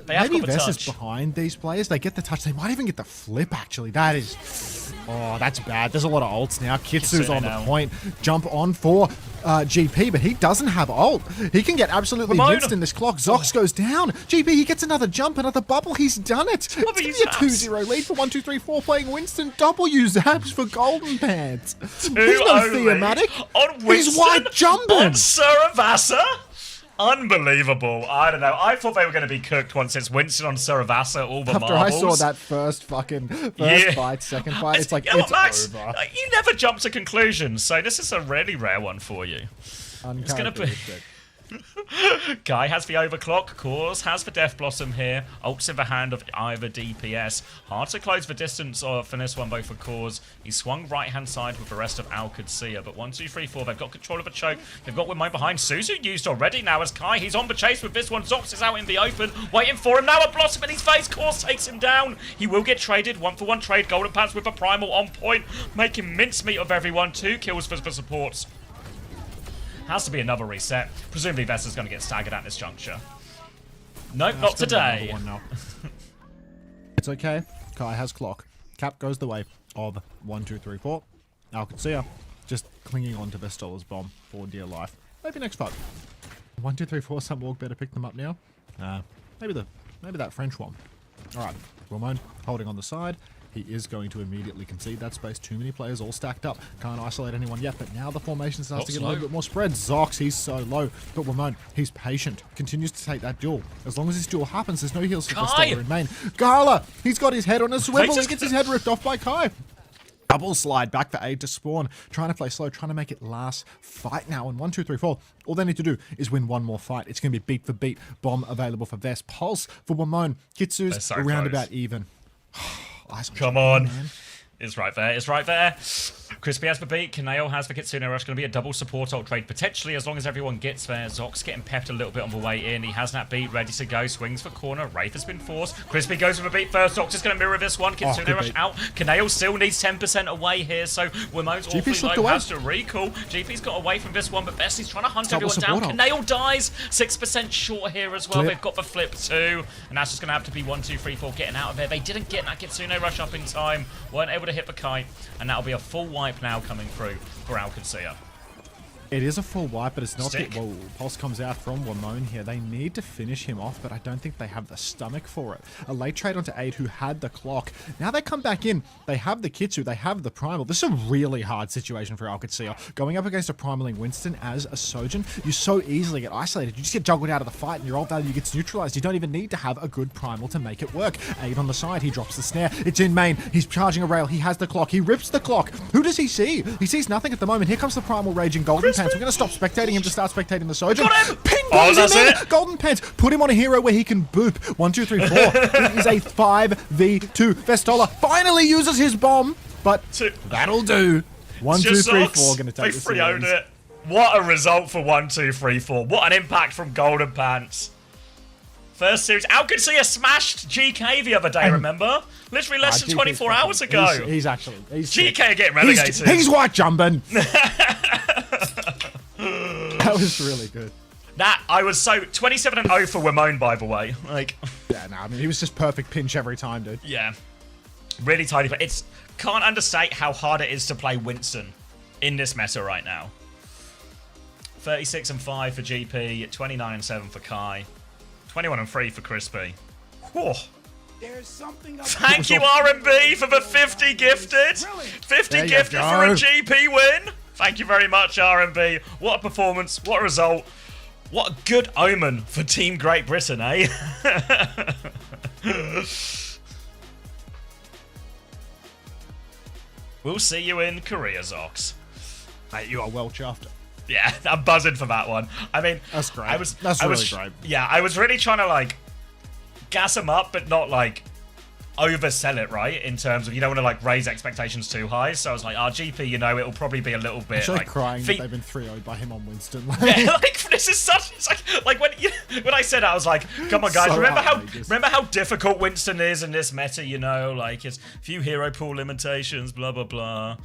Maybe Vess is behind these players. They get the touch. They might even get the flip, actually. That is... Oh, that's bad. There's a lot of ults now. Kitsu's on the point. Jump on for GP, but he doesn't have ult. He can get absolutely blitzed in this clock. Zox goes down. GP, he gets another jump, another bubble. He's done it. It's going to be a 2-0 lead for 1, 2, 3, 4 playing Winston. W zaps for Golden Pants. He's no thematic. He's wide jumping. On Saravasa? Unbelievable. I don't know. I thought they were going to be cooked once it's Winston on Saravasa, all the After marbles. I saw that first fight, second fight, it's like, it's Max, over. You never jump to conclusions, so this is a really rare one for you. It's going to be... Guy has the overclock, Cause has the Death Blossom here, ults in the hand of either DPS. Hard to close the distance for this one, both for Cause. He swung right hand side with the rest of Alcadzia, but 1, 2, 3, 4, they've got control of a choke. They've got Wamone behind. Suzu used already now as Kai, he's on the chase with this one. Zox is out in the open, waiting for him. Now a Blossom in his face, Cause takes him down. He will get traded, 1-for-1 trade. Golden Pants with a Primal on point, making mincemeat of everyone. 2 kills for the supports. Has to be another reset. Presumably Vessa's going to get staggered at this juncture. Nope, not today. It's okay. Kai has clock. Cap goes the way of 1, 2, 3, 4. Alcadzia just clinging on to Vestola's bomb for dear life. Maybe next fight. 1, 2, 3, 4. Some org better pick them up now. Maybe that French one. All right. Wamone holding on the side. He is going to immediately concede that space. Too many players all stacked up. Can't isolate anyone yet, but now the formation starts to get a little bit more spread. Zox, he's so low. But Wamone, he's patient. Continues to take that duel. As long as this duel happens, there's no heals for Vestola in main. Gala, he's got his head on a swivel. He gets his head ripped off by Kai. Double slide back for Aid to spawn. Trying to play slow, trying to make it last fight now. And 1, 2, 3, 4. All they need to do is win one more fight. It's going to be beat for beat. Bomb available for Vess. Pulse for Wamone. Kitsu's so around about even. Come on. It's right there. It's right there. Crispy has the beat. Kaneo has the Kitsune Rush. Going to be a double support ult trade, potentially, as long as everyone gets there. Zox getting pepped a little bit on the way in. He has that beat ready to go. Swings for corner. Wraith has been forced. Crispy goes with a beat first. Zox is going to mirror this one. Kitsune Rush out. Kaneo still needs 10% away here, so Wamone's awfully low. Has to recall. GP's got away from this one, but Bessie's trying to hunt everyone down. Kaneo dies. 6% short here as well. They've got the flip too, and that's just going to have to be 1, 2, 3, 4 getting out of there. They didn't get that Kitsune Rush up in time. Weren't able to hit the kite, and that'll be a full wipe now coming through for Alcadzia. It is a full wipe, but it's not. Stick. Whoa, Pulse comes out from Wamone here. They need to finish him off, but I don't think they have the stomach for it. A late trade onto 8 who had the clock. Now they come back in. They have the Kitsu. They have the Primal. This is a really hard situation for OWCS. Going up against a Primaling Winston as a Sojin, you so easily get isolated. You just get juggled out of the fight and your ult value gets neutralized. You don't even need to have a good Primal to make it work. 8 on the side. He drops the snare. It's in main. He's charging a rail. He has the clock. He rips the clock. Who does he see? He sees nothing at the moment. Here comes the Primal Raging Golden Pants. We're going to stop spectating him to start spectating the Sojin. Got him! Ping Oh, bombs that's him in. it? Golden Pants. Put him on a hero where he can boop. 1, 2, 3, 4. It is a 5v2. Vestola finally uses his bomb, but that'll do. 1, 2, 3, 4. Going to take They the free owned series. it. What a result for 1, 2, 3, 4. What an impact from Golden Pants. First series. OWCS smashed GK the other day, remember? Literally less than 24 hours ago. He's actually... GK are getting relegated. He's white jumping. That was really good. That, I was so... 27-0 for Wamone, by the way. Like... Yeah, no, I mean, he was just perfect pinch every time, dude. Yeah. Really tidy. But it's... Can't understate how hard it is to play Winston in this meta right now. 36-5 for GP. 29-7 for Kai. 21-3 for Crispy. Whew. Thank you, R&B, for the 50 gifted. 50 There you gifted go. for a GP win. Thank you very much, R&B. What a performance. What a result. What a good omen for Team Great Britain, eh? We'll see you in Korea, Zox. Mate, you are well chuffed. Yeah, I'm buzzing for that one. I mean, That's great. I was, That's I really was, great. Yeah, I was really trying to like gas him up, but not like oversell it, right? In terms of you don't want to like raise expectations too high. So I was like, GP, you know, it'll probably be a little bit Actually like crying that they've been 3-0'd by him on Winston. yeah, like this is such. It's like when I said it, I was like, come on, guys, So remember how difficult Winston is in this meta. You know, like it's few hero pool limitations, blah blah blah.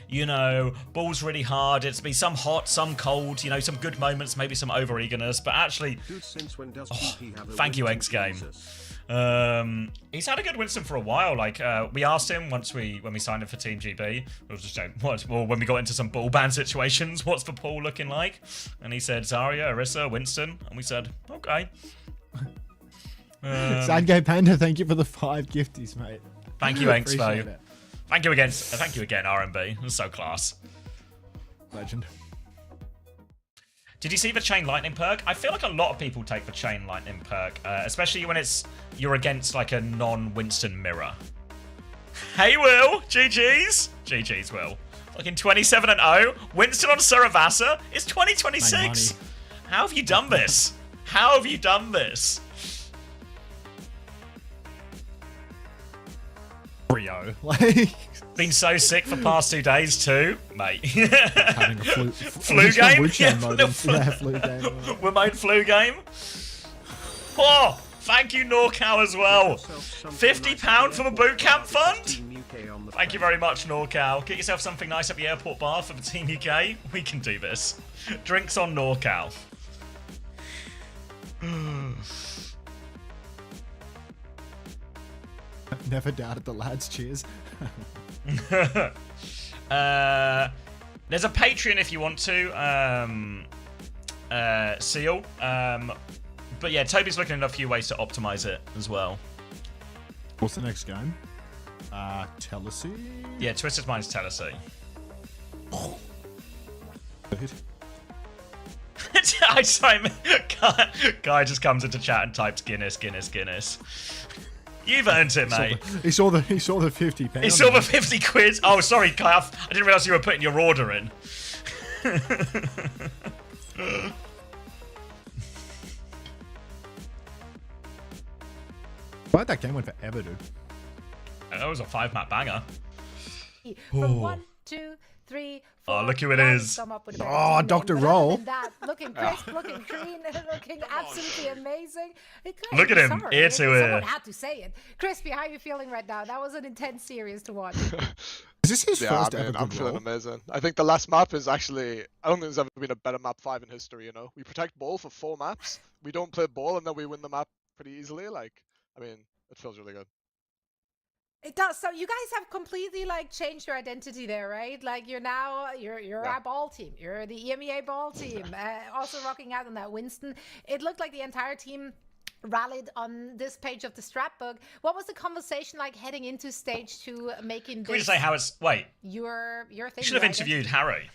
You know, ball's really hard. It's been some hot, some cold. You know, some good moments, maybe some over eagerness, but actually, thank you, X Game. He's had a good Winston for a while. Like we asked him when we signed him for Team GB, it was just when we got into some ball ban situations, what's the pool looking like? And he said Zarya, Orisa, Winston, and we said okay. Sadgay Panda, thank you for the 5 gifties, mate. Thank you, Appreciate Expo. it. Thank you again, R&B. It was so class. Legend. Did you see the Chain Lightning perk? I feel like a lot of people take the Chain Lightning perk, especially when you're against like a non-Winston mirror. Hey, Will! GG's! GG's, Will. Fucking 27-0. Winston on Saravasa is 2026. How have you done this? How have you done this? Rio. Like... Been so sick for past 2 days too, mate. having a flu Flu game? Yeah, flu game. Remote flu game. Oh, thank you, NorCal, as well. £50 for the boot camp fund. Thank you very much, NorCal. Get yourself something nice at the airport bar for the Team UK. We can do this. Drinks on NorCal. Never doubted the lads. Cheers. There's a Patreon if you want to, Seal. But yeah, Toby's looking at a few ways to optimize it as well. What's the next game? Tennessee? Yeah, Twisted Mind's Tennessee. I sorry, guy just comes into chat and types Guinness, Guinness, Guinness. You've earned it, mate. He saw the 50 pounds. He saw the 50 quid. Oh, sorry, Kai. I didn't realise you were putting your order in. Glad that game went forever, dude. That was a 5-map banger. From 1, 2, 3, 4. Oh, look who it is. Oh, Dr. Roll. Looking crisp, looking clean, looking absolutely amazing. Look at him, Sorry, ear to ear. Someone had to say it. Crispy, how are you feeling right now? That was an intense series to watch. Is this his Yeah, first I mean, ever I'm good feeling roll? amazing. I think the last map is actually, I don't think there's ever been a better map 5 in history, you know? We protect ball for 4 maps, we don't play ball, and then we win the map pretty easily. Like, I mean, it feels really good. It does. So you guys have completely like changed your identity there, right? Like you're Yeah. a ball team. You're the EMEA ball team. Also rocking out on that Winston. It looked like the entire team rallied on this page of the scrapbook. What was the conversation like heading into stage 2, making Can we this just say how it's... Wait, your thing? you should have your interviewed identity? Harry.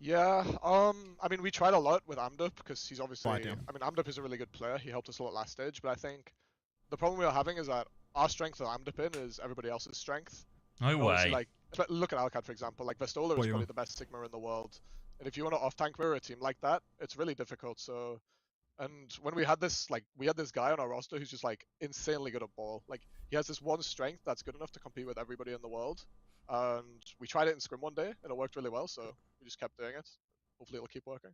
Yeah, I mean, we tried a lot with Amdup because he's obviously, Right, yeah. I mean, Amdup is a really good player. He helped us a lot last stage, but I think the problem we are having is that our strength with Amdup in is everybody else's strength. No Obviously, way. like, look at Alcad, for example. Like, Vestola What is do you probably want? the best Sigma in the world. And if you want to off-tank mirror a team like that, it's really difficult. So, and when we had this, like, we had this guy on our roster who's just, like, insanely good at ball. Like, he has this one strength that's good enough to compete with everybody in the world. And we tried it in Scrim one day, and it worked really well, so we just kept doing it. Hopefully it'll keep working.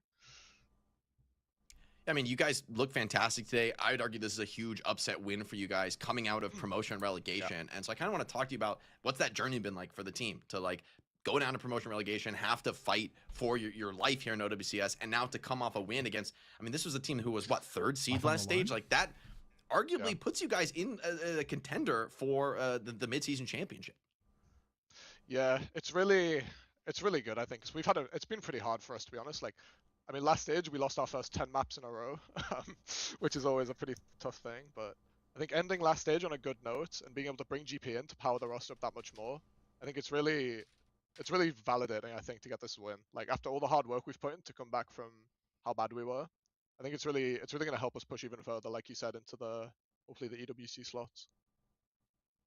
I mean, you guys look fantastic today. I would argue this is a huge upset win for you guys coming out of promotion and relegation. And so I kind of want to talk to you about what's that journey been like for the team to like go down to promotion relegation, have to fight for your life here in OWCS, and now to come off a win against, I mean, this was a team who was what, 3rd seed last stage? Like that arguably puts you guys in a contender for the mid-season championship. Yeah, it's really good, I think, because we've had it's been pretty hard for us, to be honest. Like, I mean, last stage we lost our first 10 maps in a row, which is always a pretty tough thing. But I think ending last stage on a good note and being able to bring GP in to power the roster up that much more, I think it's really validating, I think, to get this win. Like, after all the hard work we've put in to come back from how bad we were, I think it's really going to help us push even further, like you said, into hopefully the EWC slots.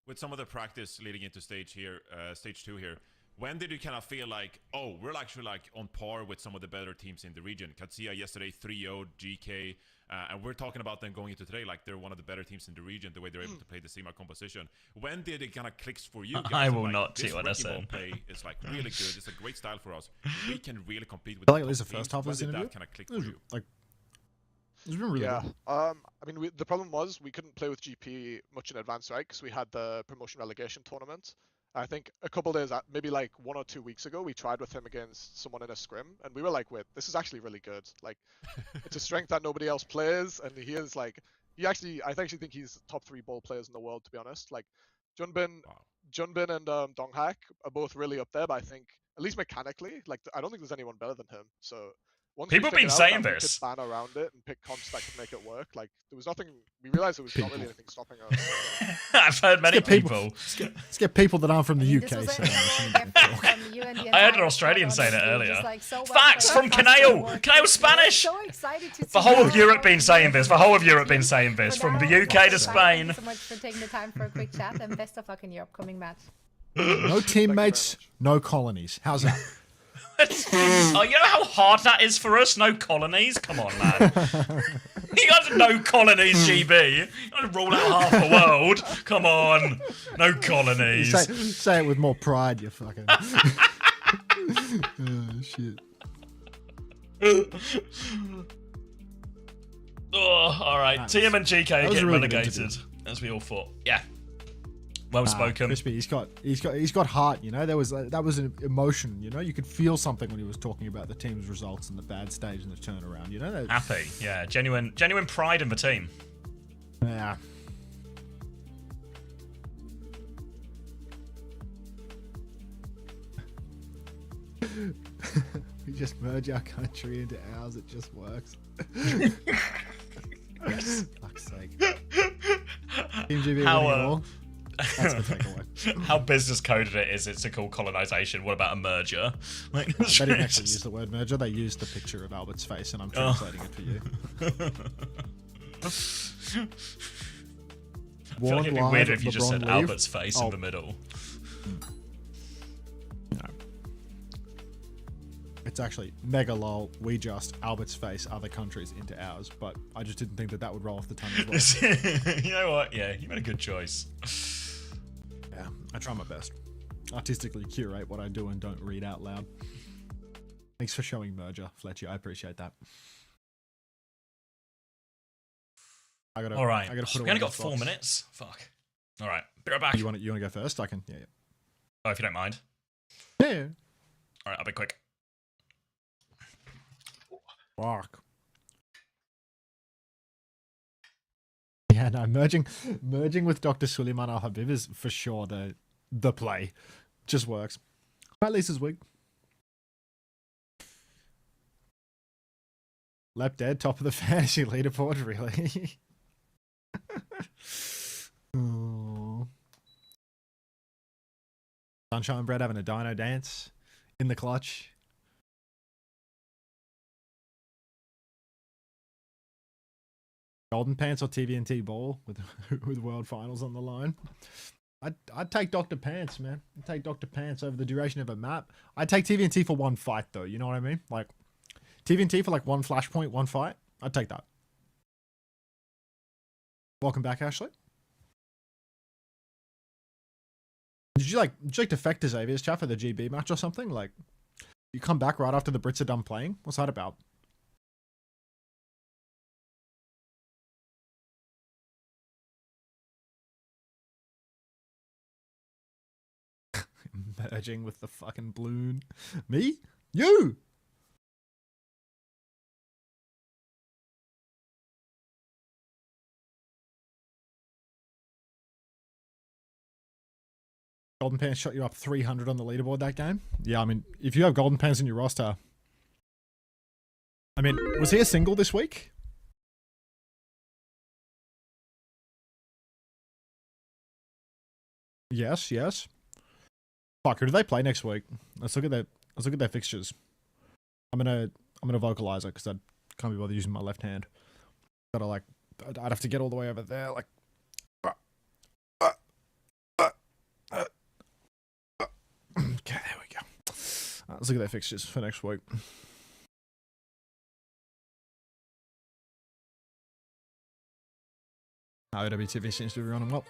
With some of the practice leading into stage 2 here, when did you kind of feel like, oh, we're actually like on par with some of the better teams in the region? Katsuya yesterday 3-0, GK, and we're talking about them going into today like they're one of the better teams in the region, the way they're able to play the Sigma composition. When did it kind of clicks for you guys? I will like, not this see what I rookie ball said. play is like really good. It's a great style for us. We can really compete with I feel like at least the top first teams. half of When this did interview, that kind of click it was for you? like it's been really Yeah. good. I mean, the problem was we couldn't play with GP much in advance, right? Because we had the promotion relegation tournament. I think a couple days, maybe like 1 or 2 weeks ago, we tried with him against someone in a scrim, and we were like, "Wait, this is actually really good. Like, it's a strength that nobody else plays, and he is like, I actually think he's top 3 ball players in the world, to be honest. Like, Junbin and Donghak are both really up there, but I think at least mechanically, like, I don't think there's anyone better than him. So. Once People have we been figured out saying that this. we could ban around it and pick comps that could make it work. Like, there was nothing. We realized there was not really anything stopping us. I've heard many people. Let's get people that aren't from the This UK was saying a this. from you and the I heard an entire Australian squad, saying it honestly, earlier. just, like, so well Facts played, from fast Canale. forward. Canale's We're Spanish. so excited to The see whole of how Europe been saying you this. The whole of Europe been saying this. For From the now, UK to Thank you Spain. so much for taking the time for a quick chat, and best of luck in your upcoming match. No teammates, no colonies. How's that? Oh, you know how hard that is for us? No colonies? Come on, man. You guys have no colonies, GB. You gotta rule out half the world. Come on. No colonies. Say it with more pride, you fucking. Oh, shit. Oh, alright. That TM and GK was get a really good relegated, interview. as we all thought. Yeah. Well spoken. Crispy, he's got heart. You know, that was an emotion. You know, you could feel something when he was talking about the team's results and the bad stage and the turnaround. You know, Happy. Yeah. Genuine pride in the team. yeah. We just merge our country into ours. It just works. Fuck's sake. Team GB How, winning it all. That's the takeaway. How business coded it is it's to call colonization. What about a merger? Like, They didn't actually use the word merger. They used the picture of Albert's face, and I'm translating it for you. I feel like it'd be weird if you just said Albert's face in the middle. No. It's actually mega lol. We just Albert's face other countries into ours, but I just didn't think that would roll off the tongue as well. You know what? Yeah, you made a good choice. Yeah, I try my best. Artistically curate what I do and don't read out loud. Thanks for showing merger, Fletcher. I appreciate that. All right. I gotta put We only got 4 minutes. Fuck. All right. Be right back. You want to go first? I can. Yeah. Oh, if you don't mind. Yeah. All right. I'll be quick. Fuck. Yeah, no, merging with Dr. Suleiman Al Habib is for sure the play. Just works. At least this week. Lep dead, top of the fantasy leaderboard, really. Oh. Sunshine Bread having a dino dance in the clutch. Golden Pants or TVNT Ball with World Finals on the line. I'd take Dr. Pants, man. I'd take Dr. Pants over the duration of a map. I'd take TVNT for one fight, though. You know what I mean? Like, TVNT for like one flashpoint, one fight. I'd take that. Welcome back, Ashley. Did you like defect to Xavier's chat for the GB match or something? Like, you come back right after the Brits are done playing? What's that about? Merging with the fucking balloon. Me? You! Golden Pants shot you up 300 on the leaderboard that game. Yeah, I mean, if you have Golden Pants in your roster... I mean, was he a single this week? Yes, yes. Fuck, who do they play next week? Let's look at their fixtures. I'm gonna vocalize it because I can't be bothered using my left hand. Gotta like, I'd have to get all the way over there, like. Okay, there we go. Let's look at their fixtures for next week. OWTV seems to be running well.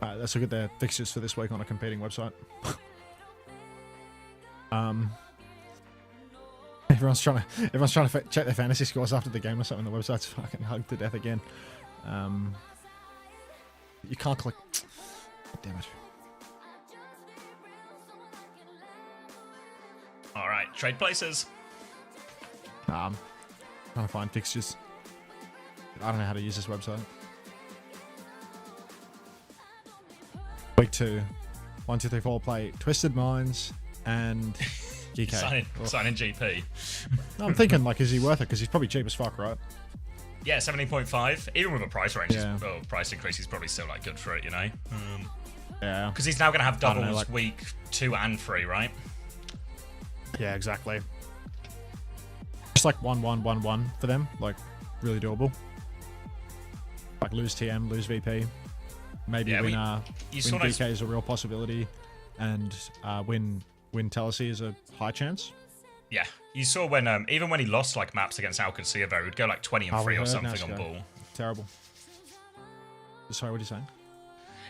Alright, let's look at their fixtures for this week on a competing website. Everyone's trying to check their fantasy scores after the game or something. The website's fucking hugged to death again. You can't click. Damn it. All right, trade places. Trying to find fixtures. I don't know how to use this website. Week 2. 1, 2, 3, 4 play Twisted Minds and GK. Sign in GP. No, I'm thinking, like, is he worth it? Because he's probably cheap as fuck, right? Yeah, 17.5. Even with a price range, Yeah. Price increase, he's probably still like good for it, you know? Yeah. Because he's now going to have doubles know, like- week 2 and 3, right? Yeah, exactly. Just like 1-1-1-1 for them. Like, really doable. Like, lose TM, lose VP. Maybe Yeah, win you saw DK is a real possibility. And win Telesi is a high chance. Yeah, you saw when even when he lost like maps against Alcacia, he would go like 20 and 3 or something on ball. Terrible. Sorry, what are you saying?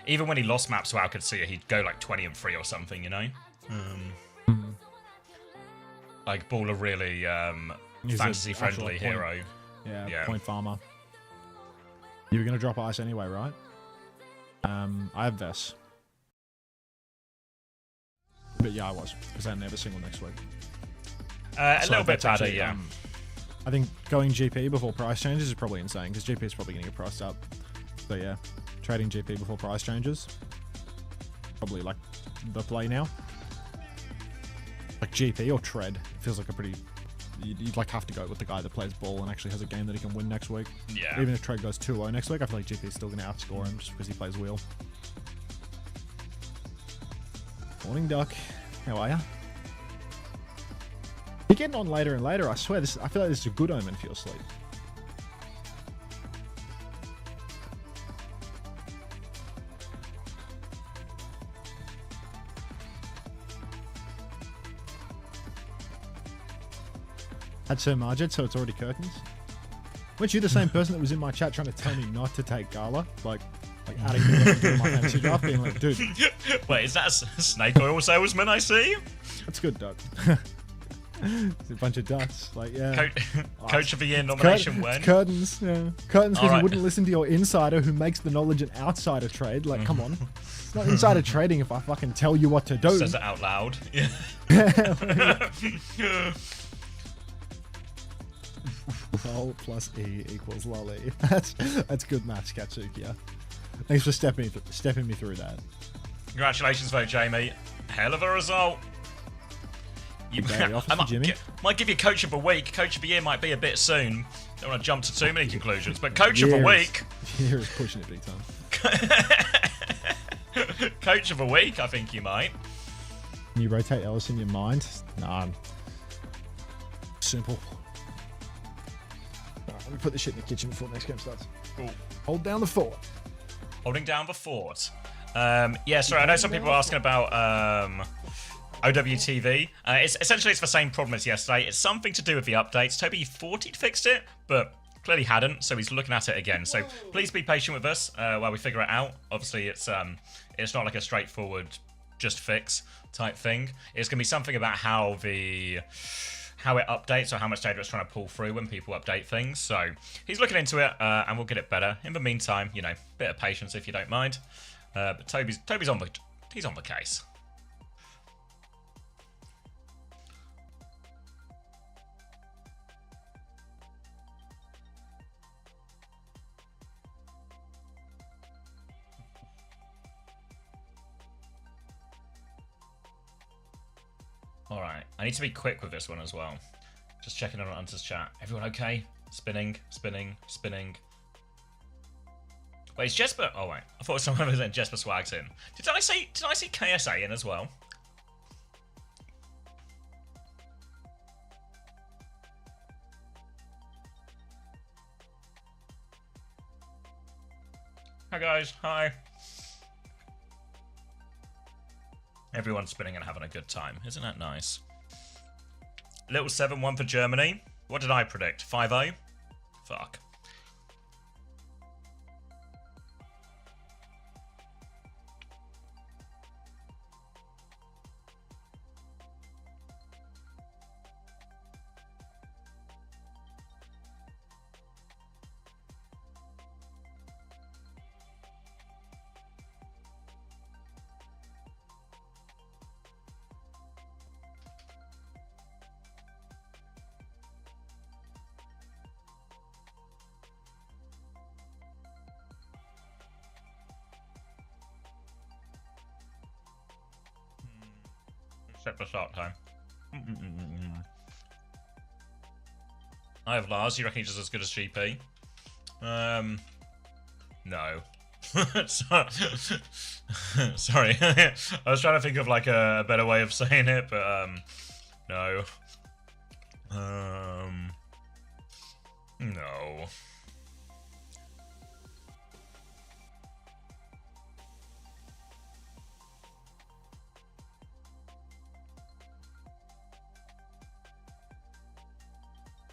Even when he lost maps to Alcacia, he'd go like 20 and 3 or something, you know? Like ball a really fantasy friendly hero. Yeah, point farmer. You were gonna drop ice anyway, right? I have Vess. But yeah, I was, because I never single next week. A So little bit that's better, actually, yeah. I think going GP before price changes is probably insane, because GP is probably going to get priced up. So yeah, trading GP before price changes, probably like the play now. Like GP or Tread feels like a pretty... You'd like have to go with the guy that plays ball and actually has a game that he can win next week. Yeah. Even if Tread goes 2-0 next week, I feel like GP is still going to outscore him just because he plays wheel. Morning, Duck. How are ya? You're getting on later and later. I swear, I feel like this is a good omen for your sleep. Had Sir Margit, so it's already curtains. Weren't you the same person that was in my chat trying to tell me not to take Gala? Like adding me to my fantasy draft, being like, dude. Wait, is that a snake oil salesman I see? That's good, Doug. It's a bunch of ducks. Like, yeah. Coach of the Year nomination when? Curtains, yeah. Curtains because Alright. you wouldn't listen to your insider who makes the knowledge an outsider trade. Like, come on. It's not insider trading if I fucking tell you what to do. Says it out loud. Yeah. Lol plus E equals lolly. That's good maths, Katsukiya. Thanks for stepping me through that. Congratulations, though, Jamie. Hell of a result. You might give you Coach of the Week. Coach of the Year might be a bit soon. Don't want to jump to too many conclusions, but Coach of the Week. Year is pushing it big time. Coach of the Week, I think you might. Can you rotate Ellis in your mind? Nah. Simple. Alright, let me put this shit in the kitchen before the next game starts. Cool. Hold down the fort. Holding down the fort. Yeah, sorry, I know some people are asking about OWTV. It's the same problem as yesterday. It's something to do with the updates. Toby thought he'd fixed it, but clearly hadn't, so he's looking at it again. So please be patient with us while we figure it out. Obviously, it's not like a straightforward just fix type thing. It's going to be something about how it updates or how much data it's trying to pull through when people update things. So he's looking into it, and we'll get it better. In the meantime, you know, bit of patience if you don't mind. But Toby's on the case. Alright, I need to be quick with this one as well. Just checking on Hunter's chat. Everyone okay? Spinning. Wait, is Jesper? Oh wait, I thought someone was saying Jesper Swags in. Did I see KSA in as well? Hi guys, hi. Everyone's spinning and having a good time. Isn't that nice? Little 7-1 for Germany. What did I predict? 5-0? Fuck. Set for start time. I have Lars. You reckon he's just as good as GP? No. Sorry. I was trying to think of like a better way of saying it, but no. No.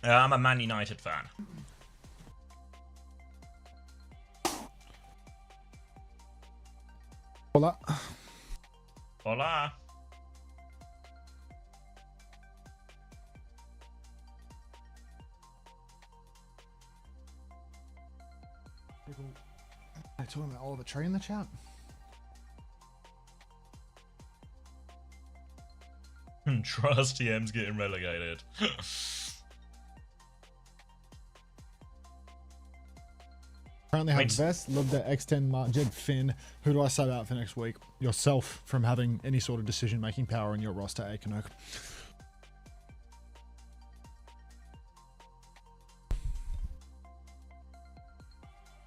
I'm a Man United fan. Hola. Hola. Are talking about Oliver Tree in the chat? Trust TM's getting relegated. Currently have Vest, love the X10 Mark Jed Finn. Who do I sub out for next week? Yourself from having any sort of decision-making power in your roster, Akenok.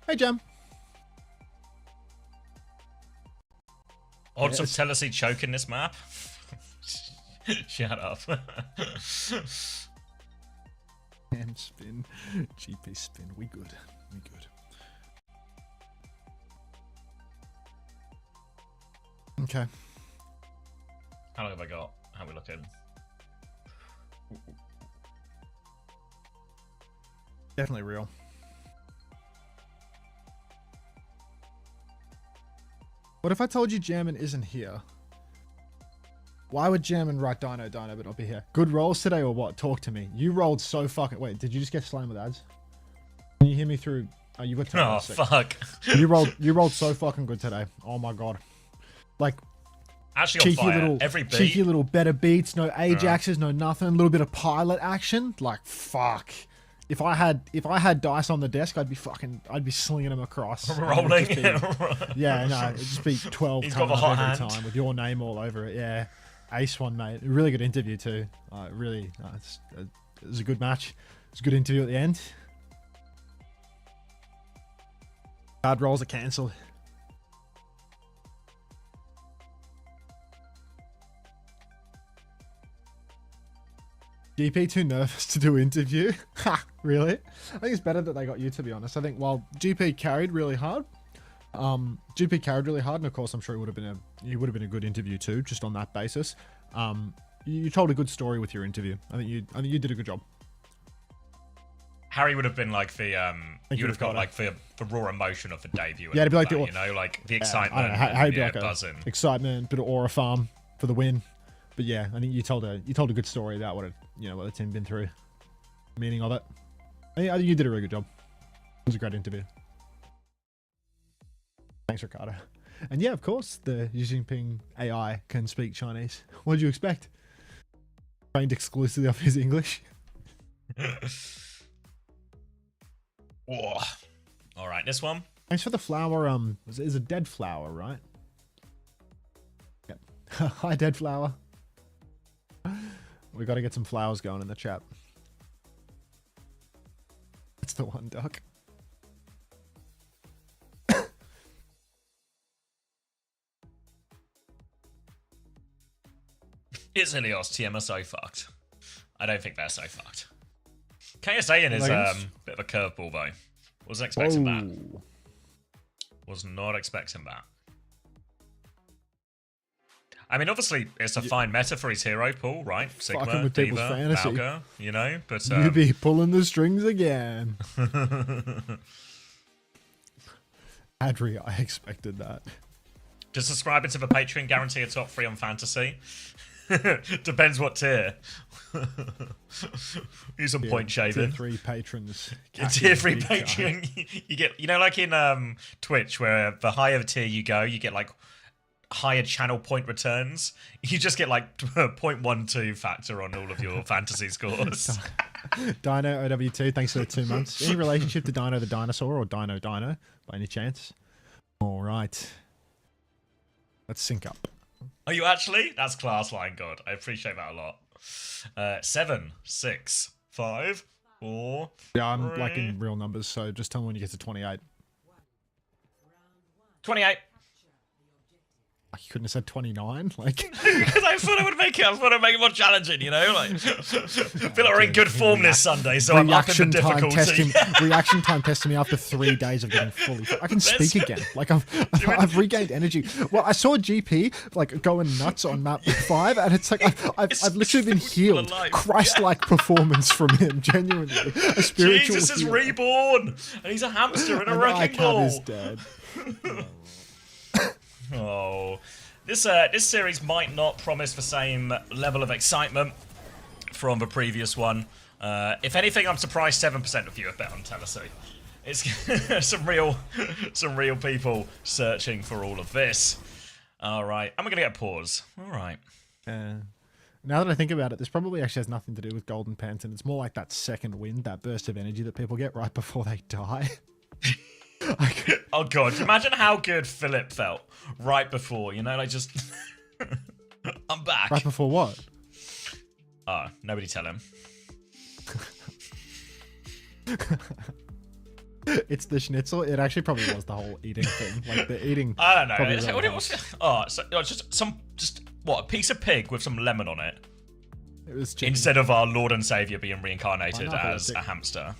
Hey, Jam. Odds of Tennessee choking this map? Shut up. And spin. GP spin. We good. We good. Okay. How long have I got? How are we looking? Definitely real. What if I told you Jammin isn't here? Why would Jammin write Dino but not be here? Good rolls today or what? Talk to me. You rolled so fucking... Wait, did you just get slammed with ads? Can you hear me through... Oh, you got... Oh, fuck. You rolled so fucking good today. Oh my god. Like... Actually on fire. Little, every beat. Cheeky little better beats, no Ajaxes, no nothing. A little bit of pilot action. Like, fuck. if I had dice on the desk, I'd be slinging them across. And it'd Rolling. just be- yeah, no, it'd just be 12 He's got coming the up hot every hand. time with your name all over it. Yeah, ace one, mate. Really good interview too. Really, it was a good match. It was a good interview at the end. Card rolls are cancelled. GP too nervous to do interview. Ha, really? I think it's better that they got you, to be honest. I think while GP carried really hard, and of course I'm sure it would have been a good interview too, just on that basis. You told a good story with your interview. I think you did a good job. Harry would have been like the you would have got got like the raw emotion of the debut. Yeah, it'd be like that, the- you know, like the I excitement, don't know, Harry'd be yeah, like a buzzing. excitement, bit of aura farm for the win. But yeah, I think you told a good story about what the team been through, the meaning of it. I think you did a really good job. It was a great interview. Thanks, Ricardo. And yeah, of course, the Xi Jinping AI can speak Chinese. What did you expect? Trained exclusively off his English. Oh. All right, this one. Thanks for the flower. Is a dead flower, right? Yep. Hi, dead flower. We got to get some flowers going in the chat. That's the one, Duck. Is Ilios TM are so fucked? I don't think they're so fucked. KSAN is Leggings? a bit of a curveball though. Wasn't expecting that. Whoa. Was not expecting that. I mean, obviously, it's a fine meta for his hero pool, right? Sigma, Fucking with people's Diva, fantasy. Valga, you know? But You be pulling the strings again. Adri, I expected that. Does subscribing to the Patreon guarantee a top 3 on fantasy? Depends what tier. Use some point Tier shaving. 3 patrons. Tier 3 Big guy. Patreon, you get, you know, like in Twitch, where the higher the tier you go, you get like higher channel point returns. You just get like 0.12 factor on all of your fantasy scores. Dino OW2, thanks for the 2 months. Any relationship to Dino the Dinosaur or Dino by any chance? All right. Let's sync up. Are you actually? That's class line, God. I appreciate that a lot. 7, 6, 5, 4. Yeah, I'm 3. like in real numbers, so just tell me when you get to 28. 28. You couldn't have said 29? Like, Because I thought I would make it. I thought I'd make it more challenging, you know? Like, I feel like we're in good form this Sunday, so I'm up in the difficulty. Reaction time testing me after 3 days of getting fully. I can speak again. Like I've regained energy. Well, I saw GP like going nuts on map 5, and it's like I've literally been healed. alive. Christ-like performance from him. Genuinely, a spiritual. Jesus is heal. reborn, and he's a hamster in a And wrecking Icab ball. is dead. Oh, this series might not promise the same level of excitement from the previous one. If anything, I'm surprised 7% of you have bet on Tennessee. It's some real people searching for all of this. All right, I'm gonna get a pause. All right. Now that I think about it, this probably actually has nothing to do with Golden Pants, and it's more like that second wind, that burst of energy that people get right before they die. Oh god, imagine how good Philip felt right before, you know, like just I'm back. Right before what? Nobody tell him. It's the schnitzel. It actually probably was the whole eating thing. Like the eating. I don't know. probably Is it- really what it helps. was? Just what, a piece of pig with some lemon on it It was chicken. instead of our Lord and Savior being reincarnated Pineapple as or a hamster.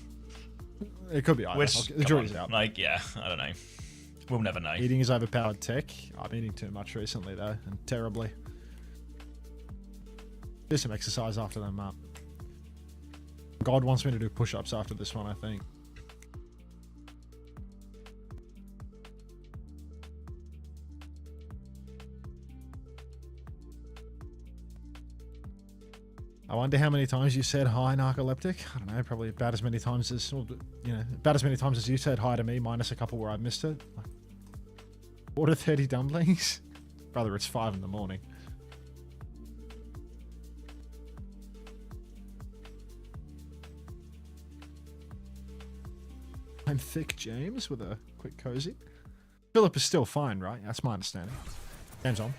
It could be either. Which The come jury's on, out. like, yeah, I don't know. We'll never know. Eating is overpowered tech. I'm eating too much recently though, and terribly. Do some exercise after them up. God wants me to do push-ups after this one, I think. I wonder how many times you said hi, narcoleptic. I don't know, probably about as many times as, well, you know, about as many times as you said hi to me, minus a couple where I missed it. Like, order 30 dumplings? Brother, it's 5 in the morning. I'm Thick James with a quick cozy. Philip is still fine, right? That's my understanding. Game's on.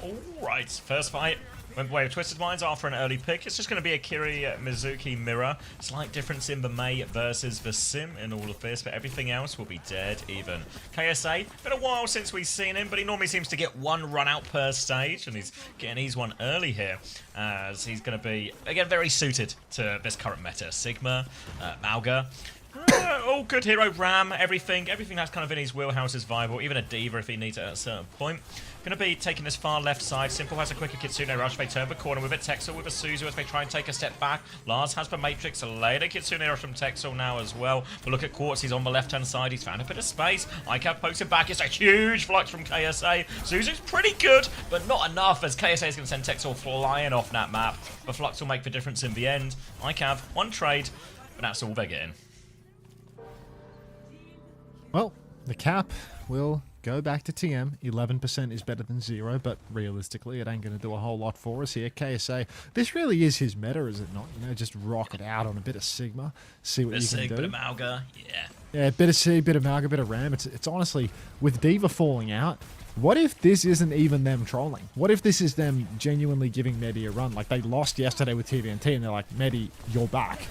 Alright, first fight went away with Twisted Minds after an early pick. It's just going to be a Kiri Mizuki mirror. Slight difference in the Mei versus the Sim in all of this, but everything else will be dead even. KSA, been a while since we've seen him, but he normally seems to get one run out per stage, and he's getting his one early here, as he's going to be, again, very suited to this current meta. Sigma, Mauga. All good hero, Ram, everything that's kind of in his wheelhouse is viable, even a Diva if he needs it at a certain point. Going to be taking this far left side. Simple has a quicker Kitsune rush. They turn the corner with it. Texel with a Suzu as they try and take a step back. Lars has the Matrix. A later Kitsune rush from Texel now as well. But look at Quartz. He's on the left-hand side. He's found a bit of space. ICAV pokes it back. It's a huge flux from KSA. Suzu's pretty good, but not enough as KSA is going to send Texel flying off that map. The flux will make the difference in the end. ICAV, one trade, but that's all they're getting. Well, the cap will go back to TM. 11% is better than 0, but realistically, it ain't going to do a whole lot for us here. KSA, this really is his meta, is it not? You know, just rock it out on a bit of Sigma, see what you can do. Bit of Mauga, yeah. Yeah, bit of C, bit of Mauga, bit of Ram. It's honestly, with Diva falling out, what if this isn't even them trolling? What if this is them genuinely giving Medi a run? Like, they lost yesterday with TVNT, and they're like, Medi, you're back.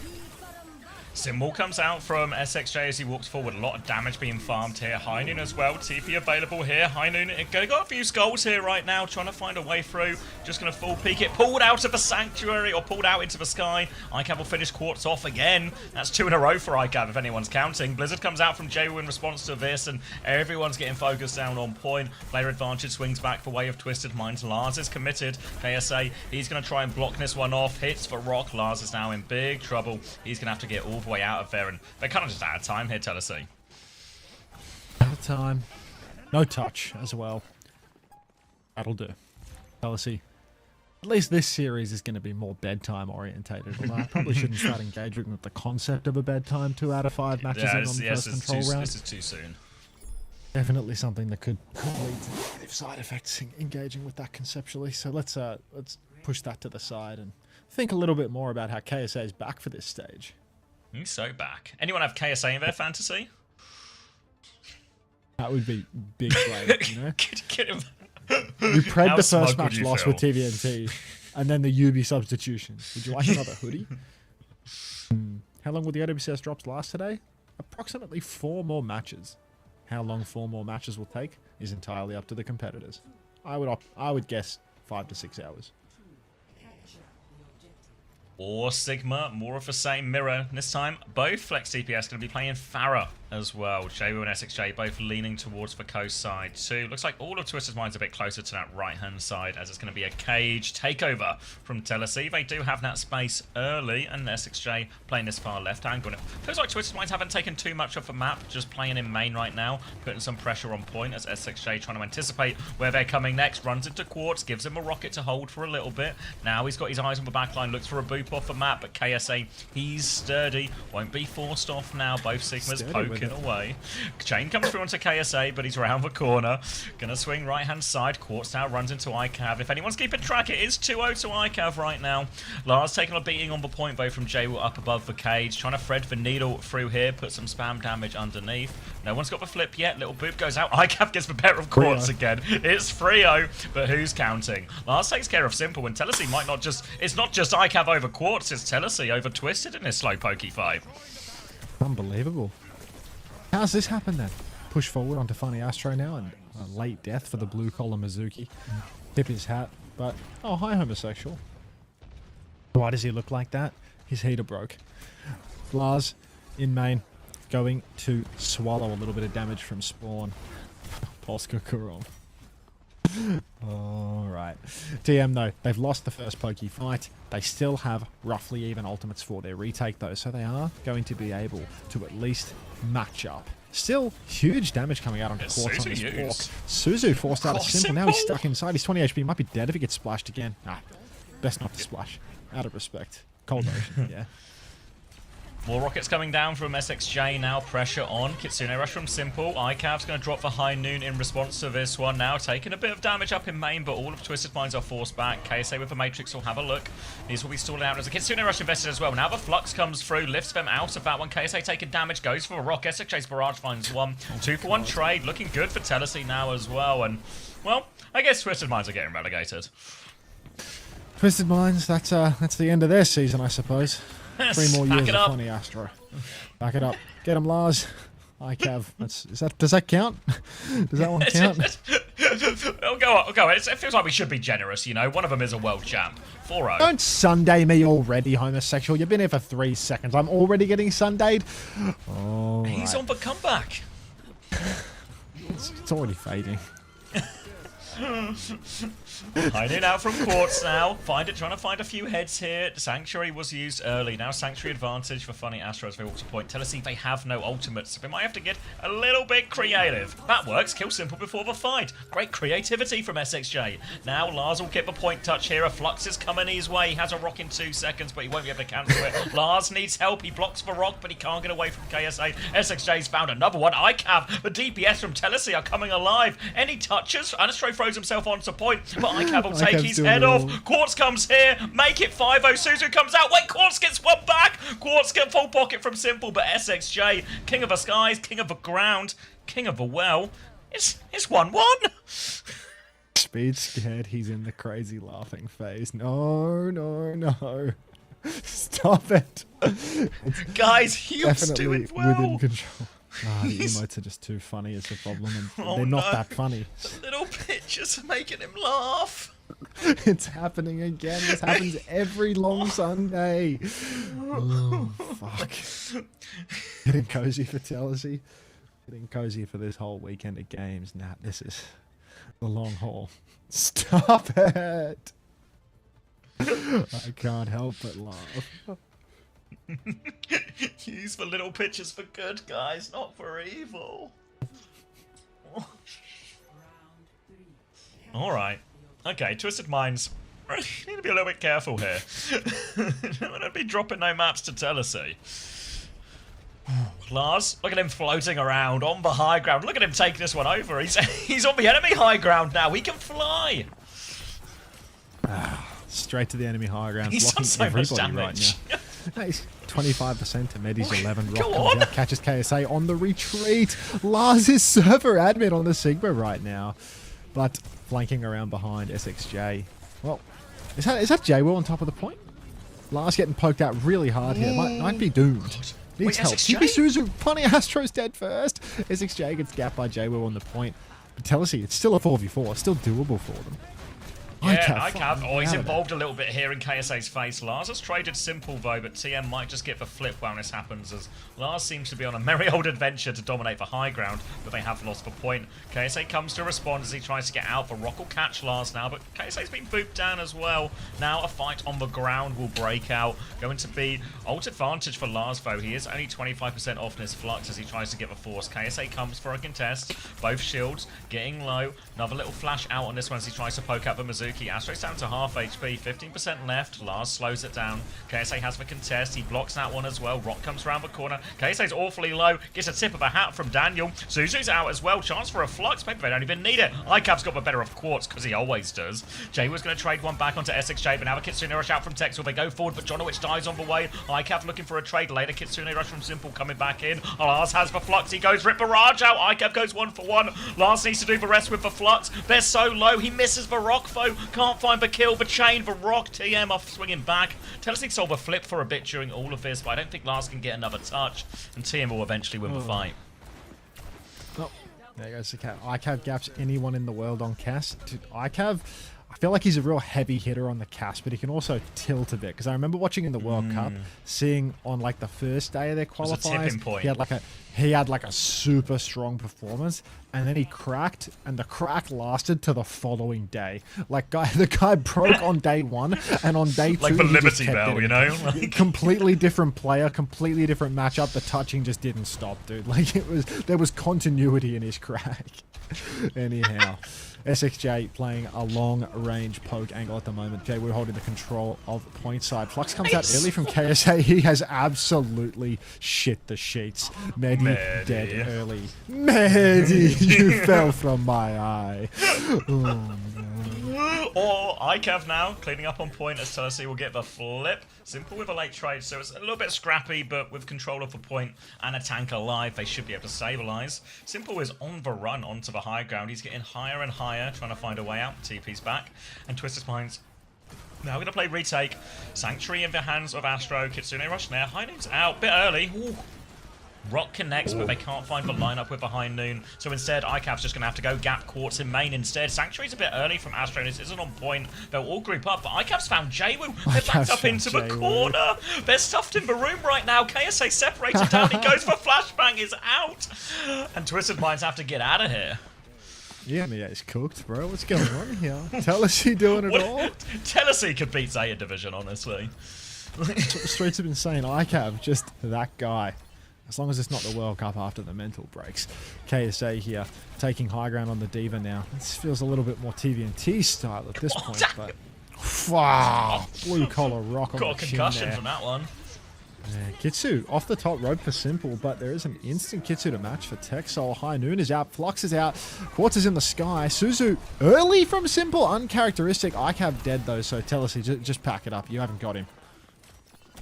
Symbol comes out from SXJ as he walks forward. A lot of damage being farmed here. High Noon as well. TP available here. High Noon got a few skulls here right now, trying to find a way through. Just going to full peek it. Pulled out of the Sanctuary, or pulled out into the sky. ICAV will finish Quartz off again. That's 2 in a row for ICAV if anyone's counting. Blizzard comes out from Jawu in response to this, and everyone's getting focused down on point. Player advantage swings back the way of Twisted Minds. Lars is committed. KSA, he's going to try and block this one off. Hits for Rock. Lars is now in big trouble. He's going to have to get all the way out of there, and they're kind of just out of time here, Tennessee. Out of time. No touch as well. That'll do. Tennessee. At least this series is going to be more bedtime orientated. Although I probably shouldn't start engaging with the concept of a bedtime 2 out of 5 matches in on the first control round. This is too soon. Definitely something that could lead to negative side effects engaging with that conceptually. So let's push that to the side and think a little bit more about how KSA is back for this stage. He's so back. Anyone have KSA in their fantasy? That would be big play, you know? Get him. We pred the first match loss with TVNT, and then the UB substitution. Would you like another hoodie? How long will the OWCS drops last today? Approximately 4 more matches. How long 4 more matches will take is entirely up to the competitors. I would guess 5 to 6 hours. Or Sigma, more of the same mirror. This time, both Flex DPS going to be playing Farah as well. Jawu and SXJ both leaning towards the coast side too. Looks like all of Twisted Minds a bit closer to that right-hand side, as it's going to be a cage takeover from Tennessee. They do have that space early, and SXJ playing this far left angle. And it feels like Twisted Minds haven't taken too much off the map, just playing in main right now, putting some pressure on point as SXJ trying to anticipate where they're coming next. Runs into Quartz, gives him a rocket to hold for a little bit. Now he's got his eyes on the backline, looks for a boop off the map, but KSA, he's sturdy, won't be forced off now. Both Sigmas poking away. Chain comes through onto KSA, but he's around the corner. Gonna swing right-hand side. Quartz now runs into ICAV. If anyone's keeping track, it is 2-0 to ICAV right now. Lars taking a beating on the point, though, from Jawu up above the cage. Trying to thread the needle through here, put some spam damage underneath. No one's got the flip yet. Little boop goes out. ICAV gets the better of Quartz again. It's 3-0, but who's counting? Lars takes care of Simple, and Tennessee might not just... It's not just ICAV over Quartz, it's Tennessee over Twisted in this slow pokey fight. Unbelievable. How's this happen then? Push forward onto Funny Astro now, and a late death for the blue collar Mizuki. Tip his hat, but oh, hi homosexual. Why does he look like that? His heater broke. Lars in main, going to swallow a little bit of damage from spawn. Polska Kuron. Alright. TM though, they've lost the first pokey fight. They still have roughly even ultimates for their retake though, so they are going to be able to at least match up. Still huge damage coming out on Quartz on this walk. Suzu forced out a Simple. Now he's stuck inside. He's 20 HP. Might be dead if he gets splashed again. Nah, best not to splash. Out of respect. Cold ocean, yeah. More rockets coming down from SXJ now. Pressure on. Kitsune rush from Simple. iCav's going to drop for High Noon in response to this one now. Taking a bit of damage up in main, but all of Twisted Minds are forced back. KSA with the Matrix will have a look. These will be stalled out as a Kitsune rush invested as well. Now the Flux comes through, lifts them out of that one. KSA taking damage, goes for a rock. SXJ's Barrage finds one. 2-for-1 trade. Looking good for Telesi now as well. And, well, I guess Twisted Minds are getting relegated. Twisted Minds, that's the end of their season, I suppose. 3 more years of funny Astro. Back it up. Get him, Lars. iCav. Does that count? Does that one count? I'll go. It feels like we should be generous, you know. One of them is a world champ. 4-0. Don't Sunday me already, homosexual. You've been here for 3 seconds. I'm already getting Sundayed. Oh, he's on the comeback. It's already fading. High Noon out from Quartz now. Trying to find a few heads here. Sanctuary was used early. Now Sanctuary advantage for Funny Astros. They walk to point. Telesi they have no ultimates, so they might have to get a little bit creative. That works. Kill Simple before the fight. Great creativity from SXJ. Now Lars will get the point touch here. A Flux is coming his way. He has a rock in 2 seconds, but he won't be able to cancel it. Lars needs help. He blocks the rock, but he can't get away from KSA. SXJ's found another one. iCav, the DPS from Telesi are coming alive. Any touches? Astro throws himself onto point, but iCav will take his head off. Quartz comes here, make it 5-0. Suzu comes out. Wait, Quartz gets one back. Quartz gets full pocket from Simple, but SXJ, king of the skies, king of the ground, king of the well. It's 1-1. Speed scared. He's in the crazy laughing phase. No. Stop it. Guys, he was doing well. Within control. The emotes are just too funny is the problem, and they're not that funny. The little pictures are making him laugh. It's happening again. This happens every long Sunday. Oh, fuck. Getting cozy for Telesi. Getting cozy for this whole weekend of games. Nah, this is the long haul. Stop it. I can't help but laugh. Use the little pictures for good, guys, not for evil. Alright. Okay, Twisted Minds. Need to be a little bit careful here. Don't want to be dropping no maps to Telesi. Lars, look at him floating around on the high ground. Look at him taking this one over. He's on the enemy high ground now. He can fly. Straight to the enemy high ground. He's done so much damage. Right now. He's 25% to Medi's 11. Rock Go comes on. out, catches KSA on the retreat. Lars is server admin on the Sigma right now, but flanking around behind SXJ. Well, is that J-Will on top of the point? Lars getting poked out really hard here. Might be doomed. Needs help. SXJ? TP Suzu, Funny Astro's dead first. SXJ gets gapped by J-Will on the point. But Telesi, it's still a 4v4. Still doable for them. Yeah, iCav. Oh, he's involved a little bit here in KSA's face. Lars has traded Simple though, but TM might just get the flip while this happens, as Lars seems to be on a merry old adventure to dominate the high ground, but they have lost the point. KSA comes to respond as he tries to get out. The rock will catch Lars now, but KSA's been booped down as well. Now a fight on the ground will break out. Going to be ult advantage for Lars though. He is only 25% off in his flux as he tries to get the force. KSA comes for a contest. Both shields getting low. Another little flash out on this one as he tries to poke out the Mizuki. Astro's down to half HP, 15% left. Lars slows it down. KSA has the contest. He blocks that one as well. Rock comes around the corner. KSA's awfully low. Gets a tip of a hat from Daniel. Suzu's out as well. Chance for a flux. Maybe they don't even need it. iCav's got the better of Quartz because he always does. Jay was going to trade one back onto SXJ, but now a Kitsune rush out from Texel. They go forward, but Jonowich dies on the way. iCav looking for a trade later. Kitsune rush from Simple coming back in. Lars has the flux. He goes rip barrage out. iCav goes 1-for-1. Lars needs to do the rest with the flux. They're so low. He misses the rock though. Can't find the kill, the chain, the rock. TM off swinging back. Telesi solve a flip for a bit during all of this, but I don't think Lars can get another touch, and TM will eventually win the fight. Oh, there goes the cat. iCav gaps anyone in the world on cast. Dude, iCav, I feel like he's a real heavy hitter on the cast, but he can also tilt a bit. Because I remember watching in the World Cup, seeing on like the first day of their qualifiers, he had like a super strong performance, and then he cracked, and the crack lasted to the following day. Like the guy broke on day 1, and on day 2, like the Liberty Bell, you know, completely different player, completely different matchup. The touching just didn't stop, dude. Like there was continuity in his crack. Anyhow, SXJ playing a long-range poke angle at the moment. Jay, we're holding the control of point side. Flux comes out early from KSA. He has absolutely shit the sheets. Medi dead early. Medi, you fell from my eye. Oh, no. Or ICAV now, cleaning up on point as Tennessee will get the flip. Simple with a late trade, so it's a little bit scrappy, but with control of the point and a tank alive, they should be able to stabilize. Simple is on the run onto the high ground. He's getting higher and higher, trying to find a way out. TP's back, and Twisted Minds now we're going to play retake. Sanctuary in the hands of Astro. Kitsune rush there. High Noon's out, bit early. Ooh. Rock connects, but they can't find the lineup with Behind Noon. So instead, ICAV's just going to have to go Gap Quartz in main instead. Sanctuary's a bit early from Astro, and this isn't on point. They'll all group up, but ICAV's found Jwoo. They're backed up into the corner. They're stuffed in the room right now. KSA separated down. He goes for flashbang, is out. And Twisted Minds have to get out of here. Yeah, EMEA's cooked, bro. What's going on here? Tennessee doing it all? Tennessee could beat Zeta Division, honestly. Streets have been saying ICAV, just that guy. As long as it's not the World Cup after the mental breaks. KSA here, taking high ground on the Diva now. This feels a little bit more TVNT style at this point, but... Wow! Blue collar rock on the got a concussion there. from that one. Yeah, Kitsu off the top rope for Simple, but there is an instant Kitsu to match for Texol. High Noon is out, Flux is out, Quartz is in the sky. Suzu early from Simple, uncharacteristic. ICAV dead though, so Tennessee, just pack it up. You haven't got him.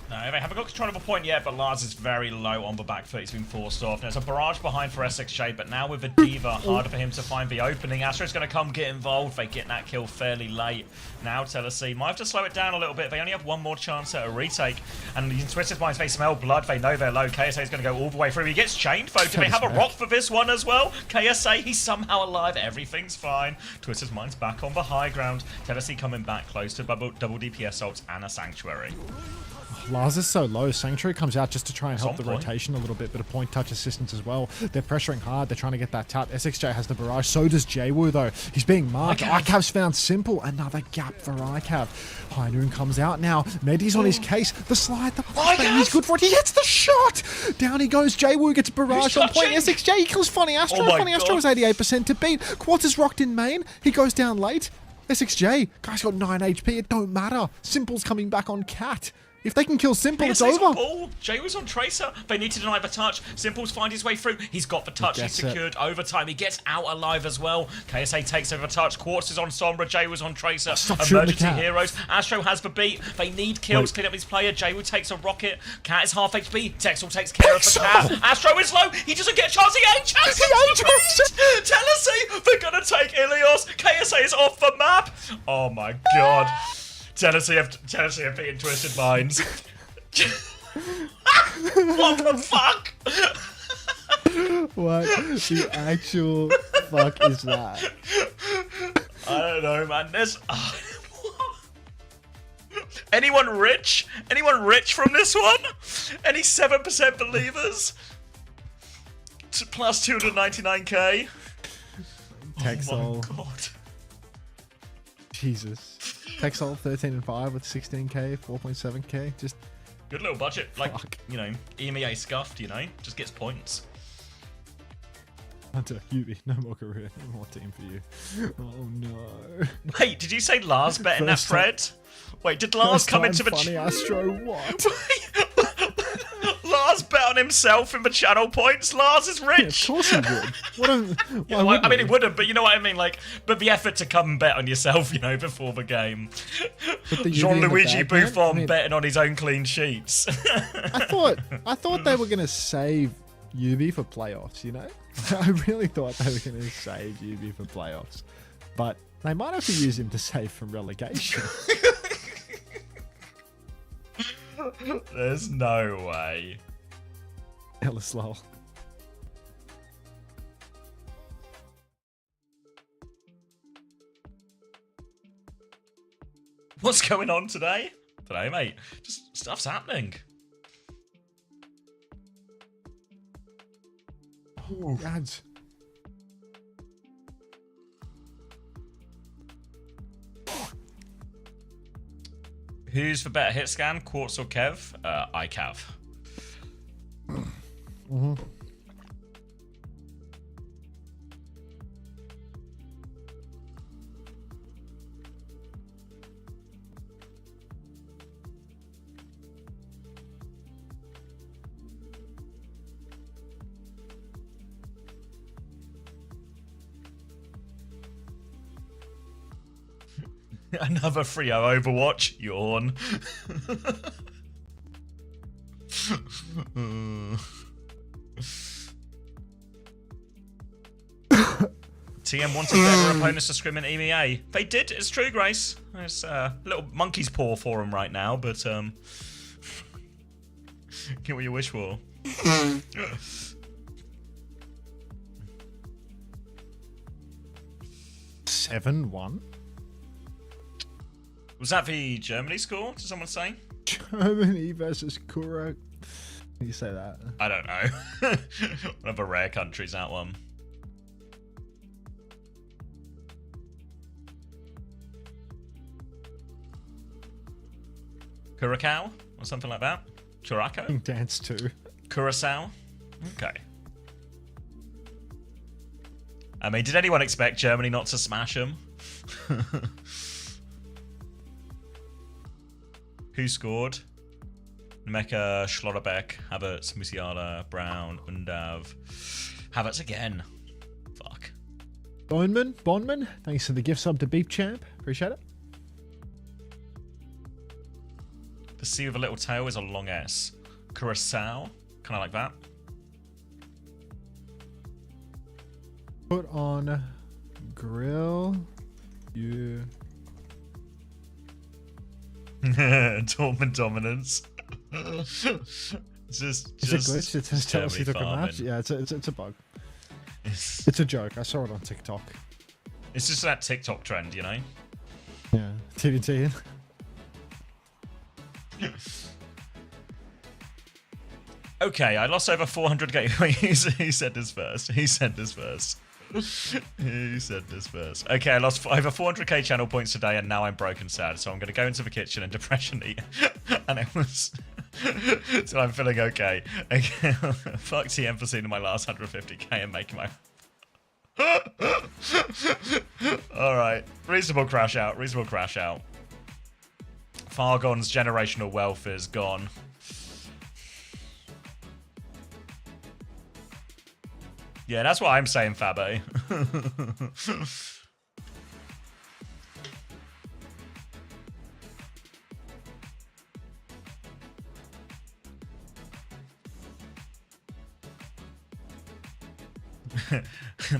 No, they haven't got control of a point yet, but Lars is very low on the back foot. He's been forced off. There's a barrage behind for SXJ, but now with the Diva, harder for him to find the opening. Astro's going to come get involved. They get that kill fairly late. Now Tennessee might have to slow it down a little bit. They only have one more chance at a retake. And in Twisted Minds, they smell blood. They know they're low. KSA is going to go all the way through. He gets chained, though. Do they have a rock for this one as well? KSA, he's somehow alive. Everything's fine. Twisted Minds back on the high ground. Tennessee coming back close to double DPS ults and a Sanctuary. Lars is so low. Sanctuary comes out just to try and help the point. rotation a little bit, but a point touch assistance as well. They're pressuring hard. They're trying to get that tap. SXJ has the barrage. So does Jwoo, though. He's being marked. ICAV's found Simple. Another gap for ICAV. High Noon comes out now. Medi's on his case. The slide. The flashbang. He's good for it. He hits the shot. Down he goes. Jwoo gets barrage on point. SXJ. He kills Funny Astro. Funny Astro is 88% to beat. Quartz is rocked in main. He goes down late. SXJ. Guy's got 9 HP. It don't matter. Simple's coming back on Cat. If they can kill Simple, it's over. Jwoo's on Tracer. They need to deny the touch. Simple's find his way through. He's got the touch. He's secured overtime. He gets out alive as well. KSA takes over the touch. Quartz is on Sombra. Jwoo's on Tracer. Emergency heroes. Astro has the beat. They need kills. Clean up his player. Jwoo takes a rocket. Cat is half HP. Texel takes care of the Cat. Astro is low. He doesn't get a chance. He ain't chance. Tennessee, they're going to take Ilios. KSA is off the map. Oh my god. Tennessee have beaten Twisted Minds. What the fuck? What the actual fuck is that? I don't know, man. There's... Anyone rich? Anyone rich from this one? Any 7% believers? Plus 299k? Texol. Oh my god. Jesus. Texol 13 and 5 with 16k, 4.7k. Just good little budget. Like, fuck. you know, EMEA scuffed, you know, just gets points. Hunter, Yubi, no more career, no more team for you. Oh no. Wait, did you say Lars bet in that thread? Wait, did Lars come into the Funny Astro, what? Lars bet on himself in the channel points. Lars is rich. Yeah, of course he would. I mean, he wouldn't, but you know what I mean. Like, but the effort to come and bet on yourself, you know, before the game. Jean-Luigi Buffon betting on his own clean sheets. I thought they were gonna save Yubi for playoffs. You know, I really thought they were gonna save Yubi for playoffs, but they might have to use him to save from relegation. There's no way. Ellislol. What's going on today? Today, mate. Just stuff's happening. Oh, ads. Who's the better hit scan, Quartz or Kev? ICAV. Another 3-0 Overwatch. Yawn. TM wanted better opponents to scrim in EMEA. They did, it's true, Grace. It's a little monkey's paw for them right now, but get what you wish for. 7-1. Was that the Germany score? Did someone say? Germany versus Kura. Can you say that? I don't know. One of the rare countries, that one. Curacao? Or something like that? Curacao? Dance 2. Curacao? Okay. I mean, did anyone expect Germany not to smash them? Who scored? Nemeka, Schlotterbeck, Havertz, Musiala, Brown, Undav. Havertz again. Fuck. Bondman, thanks for the gift sub to Beep Champ. Appreciate it. The C with a little tail is a long S. Curacao. Kind of like that. Put on grill. You. Dortmund dominance. just Is it glitch? It says Chelsea took a match. Yeah, it's a bug. It's a joke. I saw it on TikTok. It's just that TikTok trend, you know? Yeah, TNT. Okay, I lost over 400k. He said this first. He said this first. He said this first. Okay, I lost over 400k channel points today, and now I'm broken sad. So I'm going to go into the kitchen and depression eat. And it was. So I'm feeling okay. Okay. Fuck TM for seeing my last 150k and making my. Alright. Reasonable crash out. Reasonable crash out. Fargon's generational wealth is gone. Yeah, that's what I'm saying, Fabe.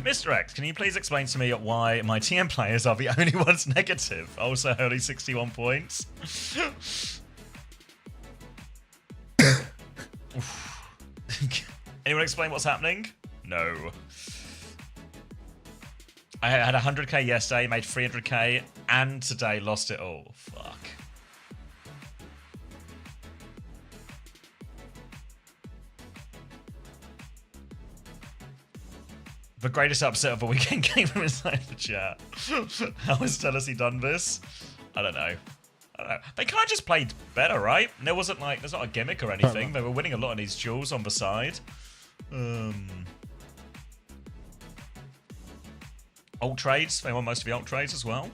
Mr. X, can you please explain to me why my TM players are the only ones negative? Also, only 61 points. Anyone explain what's happening? No. I had 100k yesterday, made 300k, and today lost it all. Fuck. The greatest upset of the weekend came from inside the chat. How has Tennessee done this? I don't know. They kind of just played better, right? There wasn't like, there's not a gimmick or anything. They were winning a lot of these duels on the side. Alt trades. They won most of the alt trades as well.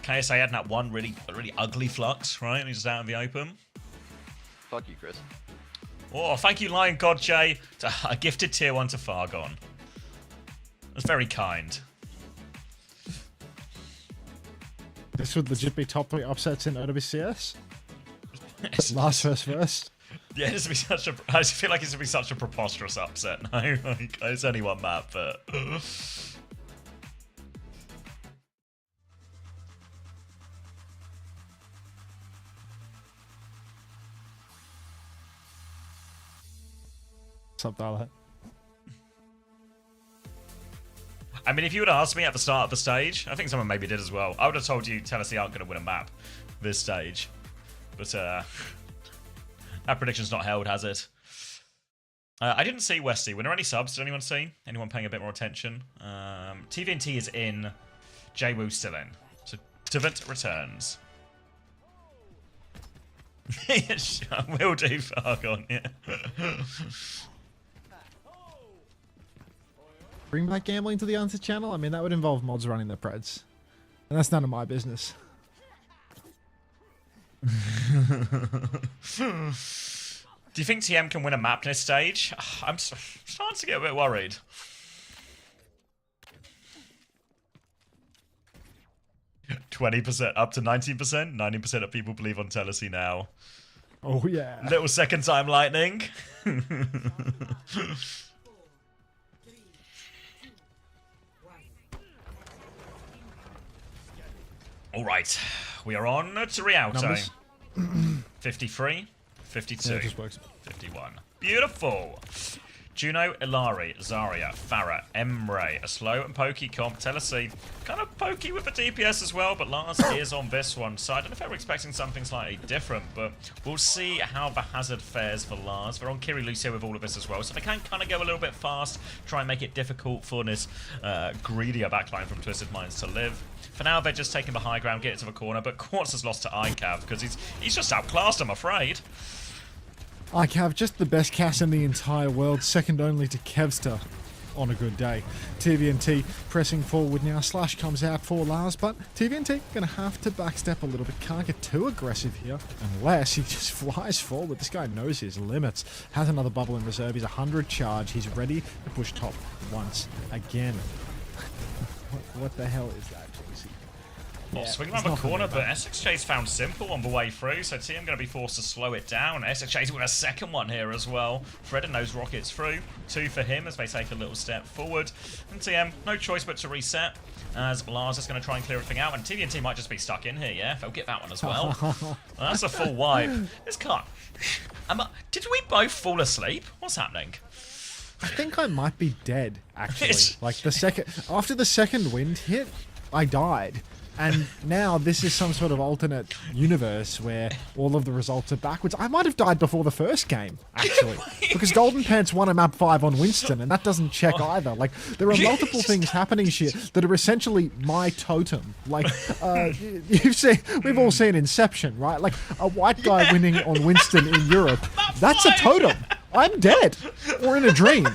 KSA had that one really ugly flux, right? And he's just out in the open. Fuck you, Chris. Oh, thank you, Lion God J. A gifted tier 1 to Fargon. That's very kind. This would legit be top 3 upsets in OWCS. Last first. Yeah, this would be such a. I feel like it's gonna be such a preposterous upset. No, like, it's only one map, but. Subdial. I mean, if you would have asked me at the start of the stage, I think someone maybe did as well. I would have told you Tennessee aren't going to win a map this stage. But that prediction's not held, has it? I didn't see Westy. Were there any subs? Did anyone see? Anyone paying a bit more attention? TVNT is in. JWoo's still in. So Tavent returns. Will do, Fargon, yeah. Bring back gambling to the Answer channel? I mean, that would involve mods running the Preds. And that's none of my business. Do you think TM can win a map this stage? I'm starting to get a bit worried. 20%, up to 19%. 90% of people believe on Telesi now. Oh, yeah. Little second time lightning. All right, we are on to Rialto. Numbers? 53, 52, Yeah, it just works. 51. Beautiful. Juno, Ilari, Zarya, Farah, Emre, a slow and pokey comp. Telesi, kind of pokey with the DPS as well, but Lars is on this one. So I don't know if they were expecting something slightly different, but we'll see how the hazard fares for Lars. They're on Kiri Lucio with all of this as well, so they can kind of go a little bit fast, try and make it difficult for this greedier backline from Twisted Minds to live. For now, they're just taking the high ground, get it to the corner, but Quartz has lost to iCav because he's just outclassed, I'm afraid. iCav, just the best cast in the entire world, second only to Kevster on a good day. TVNT pressing forward now. Slash comes out for Lars, but TVNT going to have to backstep a little bit. Can't get too aggressive here unless he just flies forward. This guy knows his limits. Has another bubble in reserve. He's 100 charge. He's ready to push top once again. What the hell is that? Well, swinging around the corner, but SXJ's found Simple on the way through, so TM going to be forced to slow it down. SXJ's with a second one here as well. Fredden knows Rockets through. 2 for him as they take a little step forward. And TM, no choice but to reset, as Lars is going to try and clear everything out. And TVNT might just be stuck in here, yeah? They'll get that one as well. That's a full wipe. This can't... Did we both fall asleep? What's happening? I think I might be dead, actually. Like, after the second wind hit, I died. And now this is some sort of alternate universe where all of the results are backwards. I might have died before the first game, actually. Because Golden Pants won a map 5 on Winston, and that doesn't check either. Like, there are multiple things happening here that are essentially my totem. Like, we've all seen Inception, right? Like, a white guy winning on Winston in Europe, that's a totem. I'm dead. Or in a dream.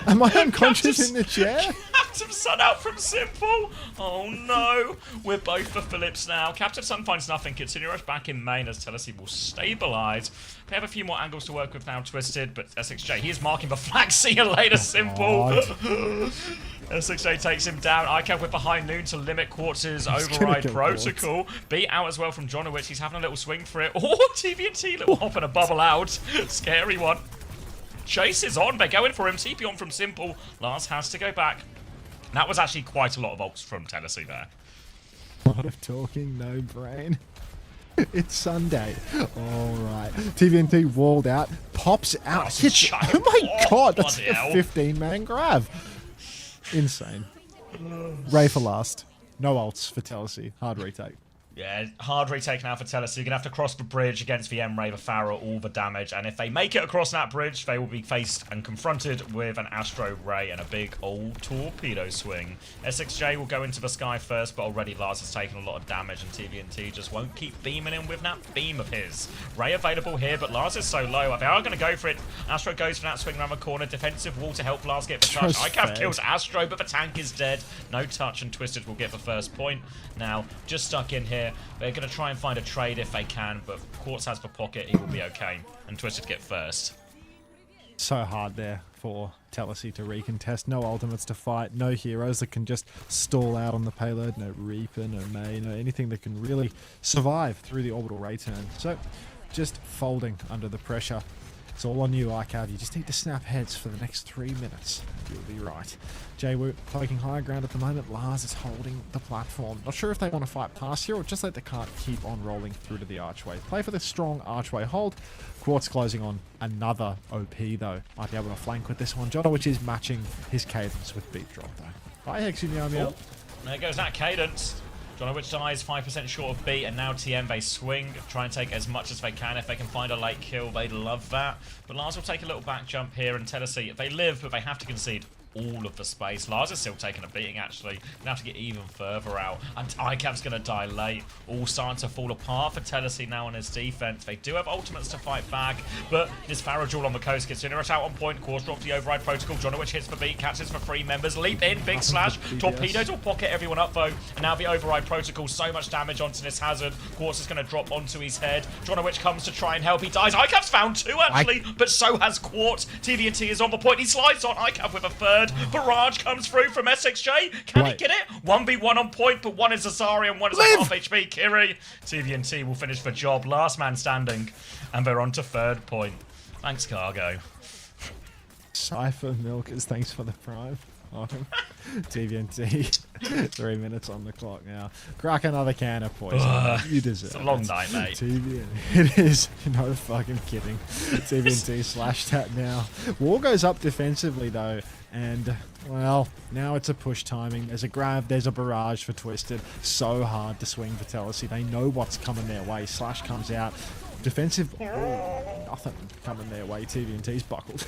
Am I unconscious in the chair? Captain Sun out from Simple. Oh no. We're both for Phillips now. Captain Sun finds nothing. Kitsune Rush back in main as Telesi will stabilize. They have a few more angles to work with now, Twisted, but SXJ, he is marking the flag. See you later, Simple. SXJ takes him down. iCav with behind noon to limit Quartz's override protocol. Beat out as well from Jonowicz. He's having a little swing for it. Oh, TVNT, little hop and a bubble out. Scary one. Chase is on. They're going for him. TP on from Simple. Lars has to go back. That was actually quite a lot of ults from Telesi there. A lot of talking, no brain. It's Sunday. Alright. TVNT walled out. Pops out. Oh my god, that's a 15-man grab. Insane. Ray for last. No ults for Telesi. Hard retake. Yeah, hard retake now for Telesi. You're going to have to cross the bridge against the Emre, the Farah, all the damage. And if they make it across that bridge, they will be faced and confronted with an Astro Ray and a big old torpedo swing. SXJ will go into the sky first, but already Lars has taken a lot of damage, and TVNT just won't keep beaming him with that beam of his. Ray available here, but Lars is so low. They are going to go for it. Astro goes for that swing around the corner. Defensive wall to help Lars get the touch. iCav kills Astro, but the tank is dead. No touch, and Twisted will get the first point. Now, just stuck in here. They're going to try and find a trade if they can, but Quartz has the pocket. He will be okay. And Twisted get first. So hard there for Telesi to recontest. No ultimates to fight. No heroes that can just stall out on the payload. No Reaper, no Mei, no anything that can really survive through the orbital ray turn. So, just folding under the pressure. It's all on you, iCav. You just need to snap heads for the next 3 minutes. You'll be right. Jwoo poking high ground at the moment. Lars is holding the platform. Not sure if they want to fight past here or just let the cart keep on rolling through to the archway. Play for the strong archway hold. Quartz closing on another OP though. Might be able to flank with this one. Jonowicz is matching his cadence with beat drop though. Bye, Hexy Meow Meow. There goes that cadence. Jonowicz dies 5% short of beat, and now TM they swing, try and take as much as they can. If they can find a late kill, they'd love that. But Lars will take a little back jump here, and Telesi, they live, but they have to concede all of the space. Lars is still taking a beating, actually. Gonna have to get even further out. And iCav's gonna die late. All starting to fall apart for Telesi now on his defense. They do have ultimates to fight back, but this Farah duel on the coast gets Inuit out on point. Quartz drops the override protocol. Jonowicz hits for beat, catches for 3 members. Leap in, big slash. Torpedoes will pocket everyone up though. And now the override protocol, so much damage onto this hazard. Quartz is gonna drop onto his head. Jonowicz comes to try and help. He dies. iCav's found 2 actually, but so has Quartz. TVNT is on the point. He slides on iCav with a 3rd. third. Barrage comes through from SXJ. Can he get it? 1v1 on point, but one is Azaria and one is half HP. Kiri. TVNT will finish the job. Last man standing. And they're on to third point. Thanks, Cargo. Cypher Milkers, thanks for the prime. TVNT, 3 minutes on the clock now. Crack another can of poison. You deserve it. It's a long night, mate. TVNT, it is. No fucking kidding. TVNT slash tap now. War goes up defensively though, and well, now it's a push timing. There's a grab, there's a barrage for Twisted. So hard to swing for Telesi. They know what's coming their way. Slash comes out. Defensive, nothing coming their way. TVNT's buckled.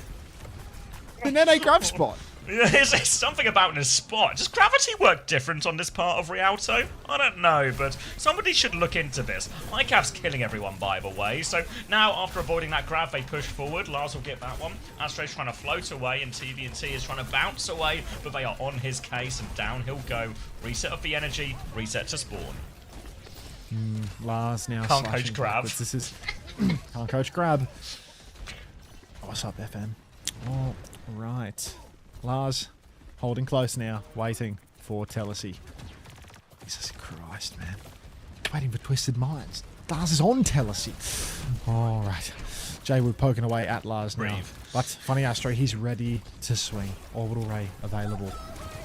And then a grab spot. There's something about this spot. Does gravity work different on this part of Rialto? I don't know, but somebody should look into this. ICAP's killing everyone, by the way. So now, after avoiding that grab, they push forward. Lars will get that one. Astro's trying to float away, and TVNT is trying to bounce away, but they are on his case, and down he'll go. Reset of the energy, reset to spawn. Lars now Can't coach grab. This is can't coach grab. What's up, FN? All right. Lars, holding close now, waiting for Telesi. Jesus Christ, man. Waiting for Twisted Minds. Lars is on Telesi. All right. Jaywood poking away at Lars now. But Funny Astro, he's ready to swing. Orbital Ray available.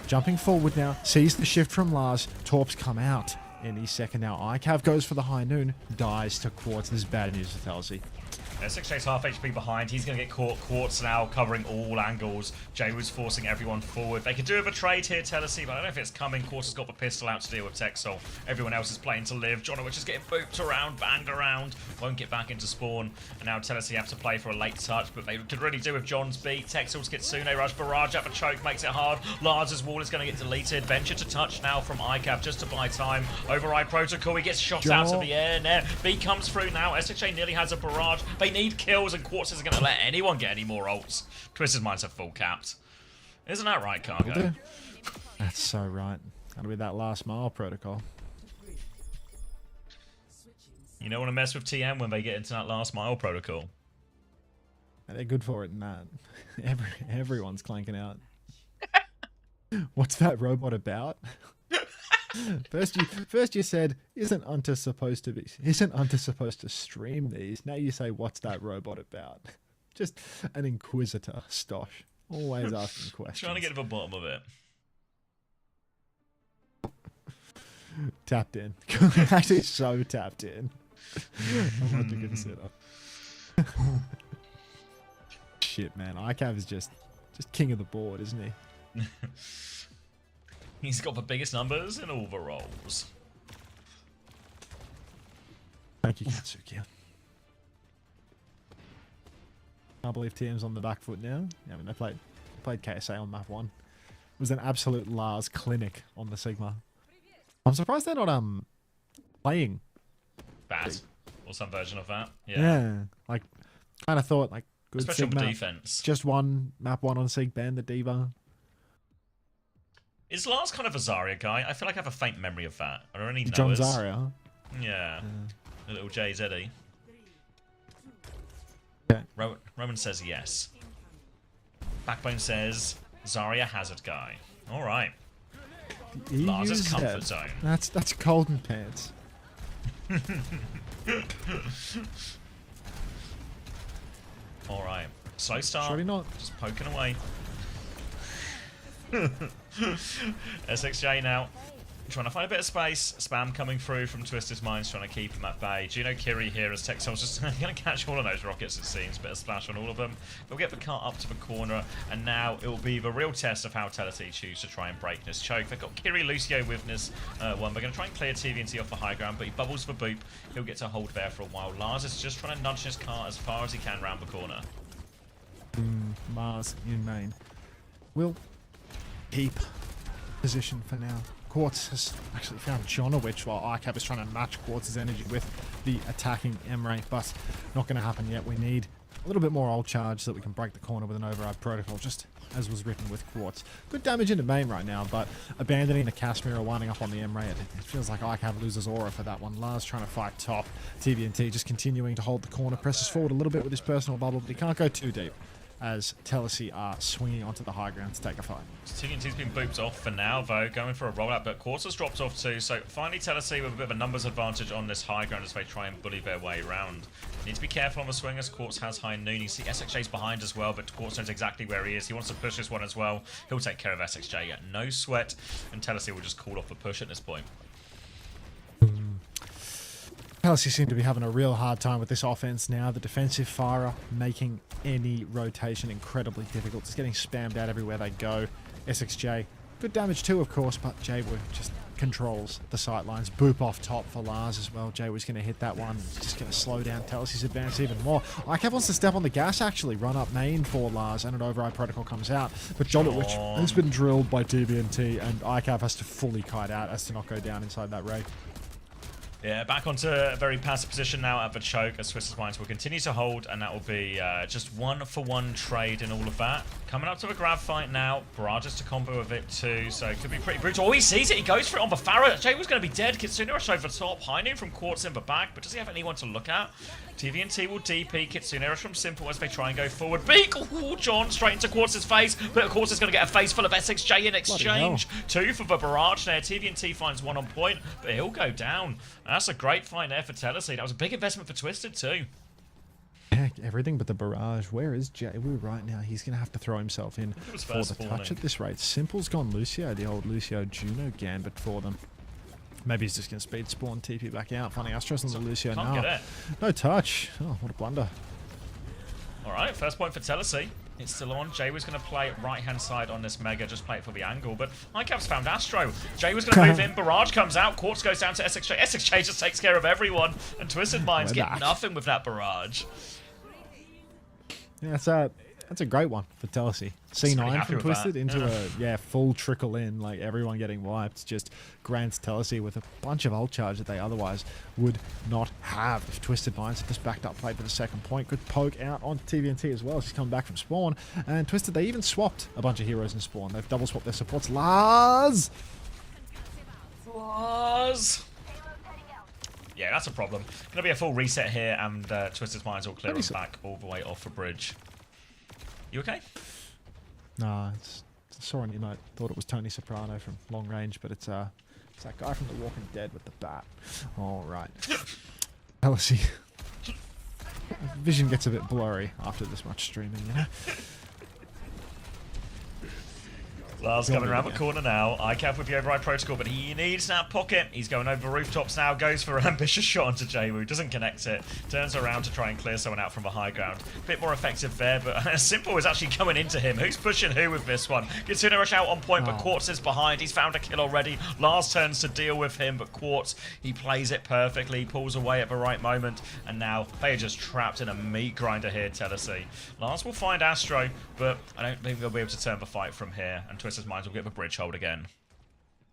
Jumping forward now, sees the shift from Lars. Torps come out any second now. ICAV goes for the high noon, dies to Quartz. This is bad news for Telesi. SXJ's half HP behind. He's going to get caught. Quartz now covering all angles. Jaywood's forcing everyone forward. They could do a trade here, Telesi, but I don't know if it's coming. Quartz has got the pistol out to deal with Texel. Everyone else is playing to live. Jonowich is getting booped around, banged around. Won't get back into spawn. And now Telesi have to play for a late touch, but they could really do with John's beat. Texel's Kitsune rush. Barrage up a choke makes it hard. Lars's wall is going to get deleted. Venture to touch now from ICAP just to buy time. Override protocol. He gets shot out of the air. Now B comes through now. SXJ nearly has a barrage. They need kills, and Quartz isn't going to let anyone get any more ults. Twisted Minds are full capped. Isn't that right, Cargo? That's so right. Gotta be that last mile protocol. You don't want to mess with TM when they get into that last mile protocol. They're good for it in that. Everyone's clanking out. What's that robot about? First you said isn't Unta supposed to stream these. Now you say what's that robot about? Just an inquisitor, Stosh. Always asking questions. Trying to get to the bottom of it. Tapped in. Actually so tapped in. I'm about to consider. Shit, man. ICAV is just king of the board, isn't he? He's got the biggest numbers in all the roles. Thank you, Katsuki. Can't believe TM's on the back foot now. Yeah, I mean, they played KSA on map 1. It was an absolute Lars clinic on the Sigma. I'm surprised they're not playing bad or some version of that. Yeah, like kind of thought like good especially Sigma, on defense. Just one map 1 on Sig, ban the Diva. Is Lars kind of a Zarya guy? I feel like I have a faint memory of that. Are there any John knowers? Zarya. Yeah. A little JZ. Okay. Roman says yes. Backbone says Zarya hazard guy. All right. Lars' comfort zone. That's golden pants. All right. Slow start. Surely not. Just poking away. SXJ now trying to find a bit of space. Spam coming through from Twisted Minds, trying to keep him at bay. Juno Kiri here as Texel's just going to catch all of those rockets, it seems. Bit of splash on all of them. They'll get the cart up to the corner, and now it will be the real test of how Telesi choose to try and break this choke. They've got Kiri Lucio with this one. They're going to try and clear TVNT off the high ground, but he bubbles for boop. He'll get to hold there for a while. Lars is just trying to nudge his cart as far as he can round the corner. Mars in main. Will keep position for now. Quartz has actually found Jonowich while ICAP is trying to match Quartz's energy with the attacking Emre, but not going to happen yet. We need a little bit more ult charge so that we can break the corner with an override protocol, just as was written with Quartz. Good damage into main right now, but abandoning the Casimir or winding up on the Emre, it feels like ICAP loses aura for that one. Lars trying to fight top. TVNT just continuing to hold the corner, presses forward a little bit with his personal bubble, but he can't go too deep. as Telesi are swinging onto the high ground to take a fight. TNT's been booped off for now, though, going for a rollout, but Quartz has dropped off too, so finally Telesi with a bit of a numbers advantage on this high ground as they try and bully their way around. Need to be careful on the swingers. Quartz has high noon. You see SXJ's behind as well, but Quartz knows exactly where he is. He wants to push this one as well. He'll take care of SXJ, no sweat, and Telesi will just call off the push at this point. Telesi seem to be having a real hard time with this offense now. The defensive firer making any rotation incredibly difficult. It's getting spammed out everywhere they go. SXJ, good damage too, of course, but Jaywood just controls the sight lines. Boop off top for Lars as well. Jaywood's going to hit that one. Just going to slow down Telesi's advance even more. ICAV wants to step on the gas, actually. Run up main for Lars, and an override protocol comes out. But Jolowich has been drilled by TVNT, and ICAV has to fully kite out as to not go down inside that raid. Yeah, back onto a very passive position now at the choke as Twisted Minds will continue to hold, and that will be just 1-for-1 trade in all of that. Coming up to the grab fight now. Barrages to combo with it too, so it could be pretty brutal. Oh, he sees it. He goes for it on the Farah. Jay was going to be dead. Kitsune Rush over the top. High noon from Quartz in the back, but does he have anyone to look at? TVNT will DP. Kitsune Rush from Simple as they try and go forward. Beak! Ooh, John straight into Quartz's face, but Quartz is going to get a face full of SXJ in exchange. 2 for the barrage there. TVNT finds 1 on point, but he'll go down. That's a great fight there for Telesi. That was a big investment for Twisted too. Heck, everything but the barrage. Where is Jaywu right now? He's going to have to throw himself in for the touch at this rate. Simple's gone Lucio, the old Lucio Juno gambit for them. Maybe he's just going to speed spawn TP back out. Finding Astros on the Lucio now. No touch. Oh, what a blunder. Alright, first point for Telesi. It's still on. Jay was going to play right-hand side on this Mega, just play it for the angle, but ICAV's found Astro. Jay was going to move in, Barrage comes out, Quartz goes down to SXJ. SXJ just takes care of everyone, and Twisted Minds get nothing with that Barrage. Yeah, that's a great one for Telesi. C9 from Twisted into a full trickle in, like everyone getting wiped, just grants Telesi with a bunch of ult charge that they otherwise would not have if Twisted Minds had just backed up, played for the second point. Good poke out on TVNT as well. She's come back from spawn, and Twisted, they even swapped a bunch of heroes in spawn. They've double swapped their supports. Lars! Yeah, that's a problem. Gonna be a full reset here, and Twisted Minds will clear us back all the way off the bridge. You okay? Nah, saw an emote. Thought it was Tony Soprano from long range, but it's that guy from The Walking Dead with the bat. All right. Telesi. Vision gets a bit blurry after this much streaming, you know. Lars coming around the corner now. ICAV with the override protocol, but he needs that pocket. He's going over the rooftops now, goes for an ambitious shot onto Jaywu, doesn't connect it, turns around to try and clear someone out from the high ground. A bit more effective there, but Simple is actually coming into him. Who's pushing who with this one? Kitsune Rush out on point, but Quartz is behind. He's found a kill already. Lars turns to deal with him, but Quartz, he plays it perfectly, he pulls away at the right moment, and now they are just trapped in a meat grinder here, Telesi. Lars will find Astro, but I don't think they'll be able to turn the fight from here, and Twisted Minds will get the bridge hold again.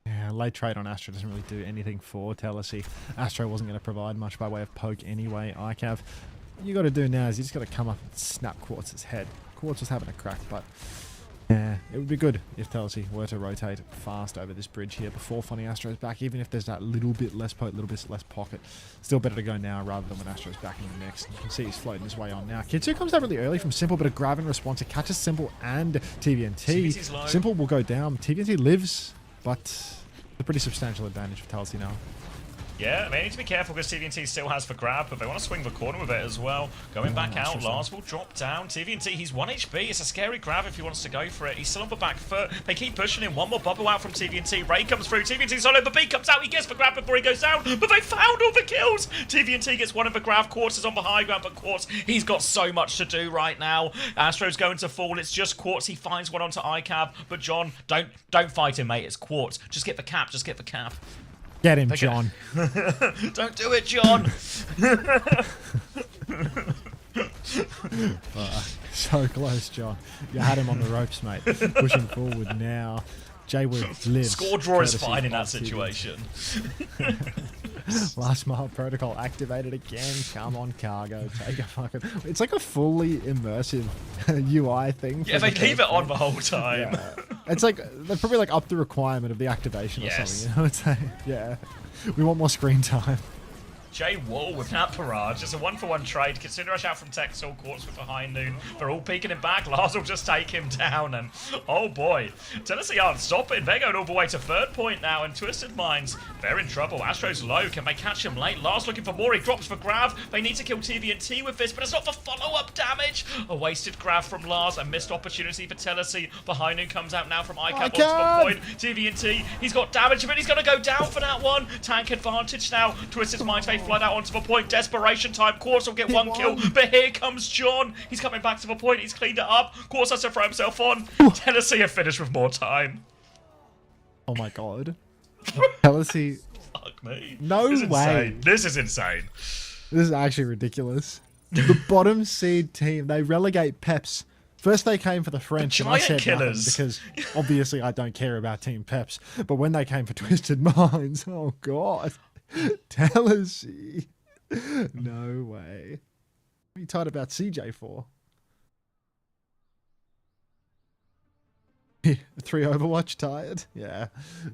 Yeah, late trade on Astro doesn't really do anything for Telesi. Astro wasn't going to provide much by way of poke anyway. ICAV, you got to do now is you just got to come up and snap Quartz's head. Quartz was having a crack, but yeah, it would be good if Telesi were to rotate fast over this bridge here before finding Astro's back, even if there's that little bit less poke, little bit less pocket. Still better to go now rather than when Astro's back in the mix. You can see he's floating his way on now. Kitsu comes down really early from Simple, but a grab in response. It catches Simple and TVNT. Simple will go down. TVNT lives, but a pretty substantial advantage for Telesi now. Yeah, they need to be careful because TVNT still has the grab, but they want to swing the corner with it as well. Going back out, Lars will drop down. TVNT, he's 1 HP. It's a scary grab if he wants to go for it. He's still on the back foot. They keep pushing him. One more bubble out from TVNT. Ray comes through. TVNT solo. The B comes out. He gets the grab before he goes down, but they found all the kills. TVNT gets one of the grab. Quartz is on the high ground, but Quartz, he's got so much to do right now. Astro's going to fall. It's just Quartz. He finds one onto ICAV, but John, don't fight him, mate. It's Quartz. Just get the cap. Just get the cap. Get him, John. Don't do it, John. So close, John. You had him on the ropes, mate. Pushing forward now. Jaywood lives. Score draw is fine in that situation. Last mile protocol activated again. Come on, cargo. Take a fucking. It's like a fully immersive UI thing. Yeah, they leave it on the whole time. Yeah. It's like they're probably like up the requirement of the activation or something. You know, it's like, yeah, we want more screen time. Jay Wall with that barrage. Just a 1-for-1 trade. Consider rush out from Texel. Quartz with a high noon. They're all peeking him back. Lars will just take him down. And oh boy, Tennessee aren't stopping. They're going all the way to third point now. And Twisted Minds, they're in trouble. Astro's low. Can they catch him late? Lars looking for more. He drops for grab. They need to kill TVNT with this, but it's not for follow-up damage. A wasted grab from Lars. A missed opportunity for Tennessee. The high noon comes out now from ICAP onto the point. TVNT, he's got damage, but he's going to go down for that one. Tank advantage now. Twisted Minds, they flood out onto the point. Desperation time. Quartz will get one kill, but here comes John. He's coming back to the point. He's cleaned it up. Quartz has to throw himself on. Tennessee have finished with more time. Oh my god. Tennessee. Fuck me. No This is way. insane. This is insane. This is actually ridiculous. The bottom seed team, they relegate Peps. First they came for the French, and I giant said nothing killers. because obviously I don't care about Team Peps. But when they came for Twisted Minds, oh god. Tennessee. No way. What are you tired about CJ for? 3 Overwatch tired? Yeah.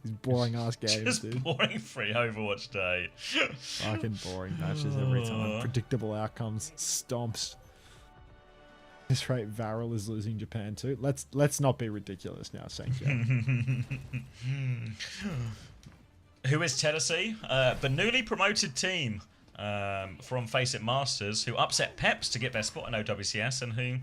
These boring ass games, Just dude. boring free Overwatch day. Fucking boring matches every time. Predictable outcomes. Stomps. This rate, Varel is losing Japan too. Let's not be ridiculous now, thank you. Who is Tennessee? The newly promoted team from Face It Masters, who upset Peps to get their spot in OWCS, and who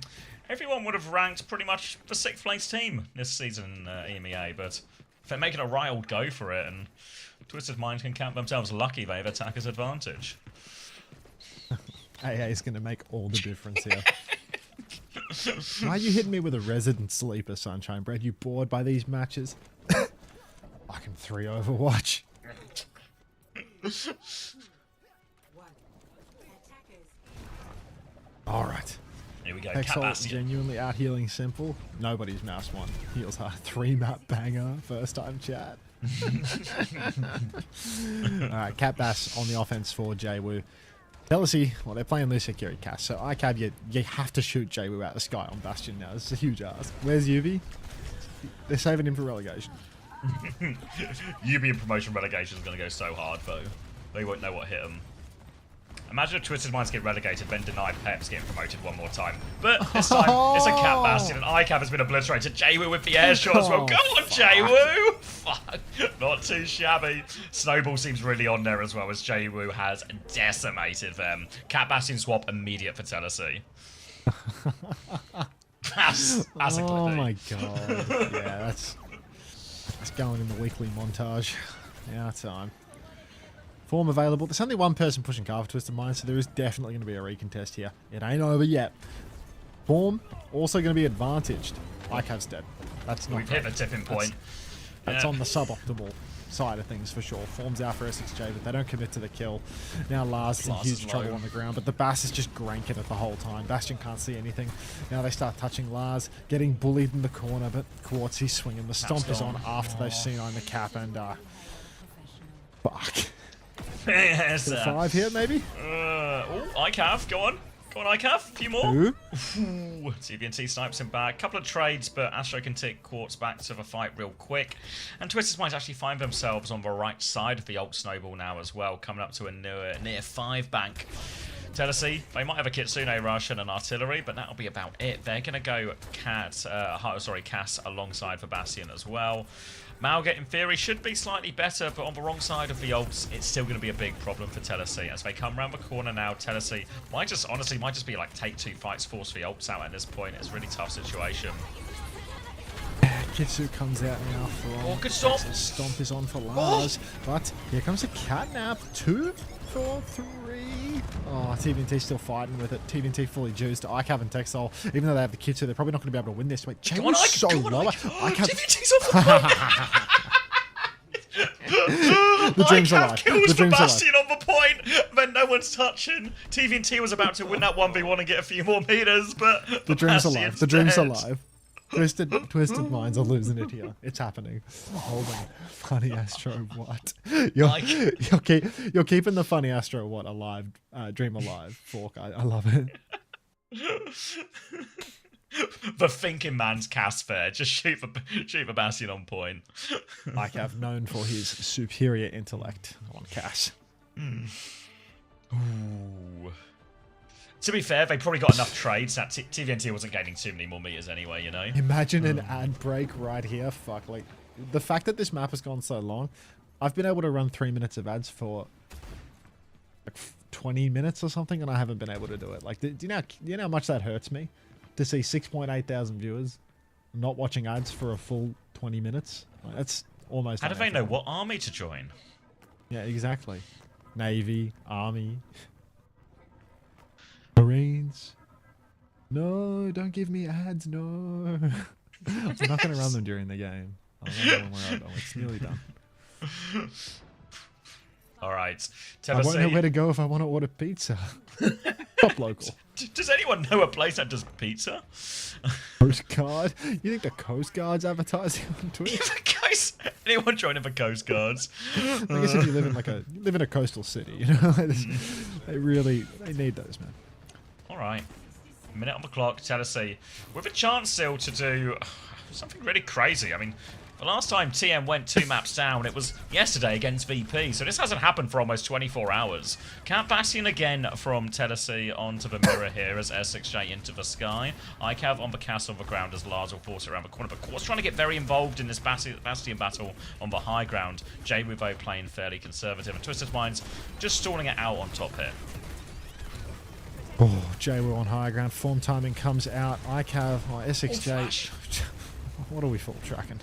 everyone would have ranked pretty much the 6th place team this season in EMEA. But if they're making a right old go for it, and Twisted Minds can count themselves lucky they have attacker's advantage. AA is going to make all the difference here. Why are you hitting me with a resident sleeper, Sunshine Bread? You bored by these matches? Fucking 3 Overwatch. Alright. Here we go. Cat Exalt Bastion. genuinely out healing simple. Nobody's mouse one. Heals hard. 3-map banger. First time chat. Alright, Cat Bass on the offense for Jwoo. Tennessee, well, they're playing low security cast, so ICAB, you have to shoot Jwoo out of the sky on Bastion now. This is a huge ask. Where's Yubi? They're saving him for relegation. Yubi in promotion relegation is going to go so hard, though. They won't know what hit them. Imagine if Twisted Minds get relegated, then denied Peps getting promoted one more time. But this time, it's a Cat Bastion, and ICAB has been obliterated. Jwoo with the air shot as well. Go on, Jwoo! Fuck, not too shabby. Snowball seems really on there as well, as Jwoo has decimated them. Cat Bastion swap immediate for Tennessee. That's a Oh clippy. my god. Yeah, that's going in the weekly montage. Yeah, time. Form available. There's only one person pushing car for Twisted Minds, so there is definitely going to be a recontest here. It ain't over yet. Form also going to be advantaged. ICAV's dead. That's not We've hit the tipping point. That's Yeah. on the suboptimal side of things for sure. Form's out for SXJ, but they don't commit to the kill. Now Lars is in Lars huge is trouble low. on the ground, but the Bass is just granking it the whole time. Bastion can't see anything. Now they start touching Lars, getting bullied in the corner, but Quartz, he's swinging. The stomp is on after they've seen on the cap, and fuck. Yes, 5 here, maybe? oh, ICAV, go on. Go on, ICAV. A few more. Who? Ooh, TVNT snipes him back. Couple of trades, but Astro can take Quartz back to the fight real quick. And Twisted Minds actually find themselves on the right side of the ult snowball now as well, coming up to a near 5 bank. Tennessee, they might have a Kitsune rush and an artillery, but that'll be about it. They're going to go Cass alongside for Bastion as well. Malga, in theory, should be slightly better, but on the wrong side of the ults, it's still going to be a big problem for Tennessee. As they come around the corner now, Tennessee might just be like take 2 fights, force the ults out at this point. It's a really tough situation. Kitsu comes out now for Oh, good stomp. Stomp is on for Lars, but here comes a catnap. 2 for 3. Oh, TVNT still fighting with it. TVNT fully juiced. ICAV and Texel, even though they have the Kitsu, they're probably not going to be able to win this. Wait, Come on, Jwoo's so Go on, low. ICAV. ICAV TVNT's off the The dream's ICAV alive. kills The for dream's alive. Bastion on the point, then no one's touching. TVNT was about to win that 1v1 and get a few more meters, but The dream's alive. Bastion's The dream's dead. alive. Twisted Minds are losing it here. It's happening. Hold on. Funny Astro, what? You're keeping the funny Astro, what, alive, dream alive, Fork. I love it. The thinking man's cast fair. Just shoot the Bastion on point. ICAV known for his superior intellect on Cass. Ooh. To be fair, they probably got enough trades that TVNT wasn't gaining too many more meters anyway, you know? Imagine an ad break right here. Fuck, like, the fact that this map has gone so long, I've been able to run 3 minutes of ads for like 20 minutes or something, and I haven't been able to do it. Like, do you know how much that hurts me? To see 6.8 thousand viewers not watching ads for a full 20 minutes? Like, that's almost How do they know unethical. what army to join? Yeah, exactly. Navy, Army, Marines. No, don't give me ads, no. I'm not going to run them during the game. It's nearly done. All right. I won't know where to go if I want to order pizza. Top local. Does anyone know a place that does pizza? Coast Guard? You think the Coast Guard's advertising on Twitch? Anyone joining the Coast Guards? I guess if you live in a coastal city, you know, they need those, man. All right. A minute on the clock, Tennessee, with a chance still to do something really crazy. I mean, the last time TM went 2 maps down, it was yesterday against VP, so this hasn't happened for almost 24 hours. Cat Bastion again from Tennessee onto the mirror here as S6J into the sky. ICAV on the castle on the ground as Lars will force it around the corner, but Quartz trying to get very involved in this Bastion battle on the high ground. Jay Ruvo playing fairly conservative, and Twisted Minds just stalling it out on top here. Oh, J-Will on high ground. Form timing comes out. ICAV, S6J. What are we full tracking?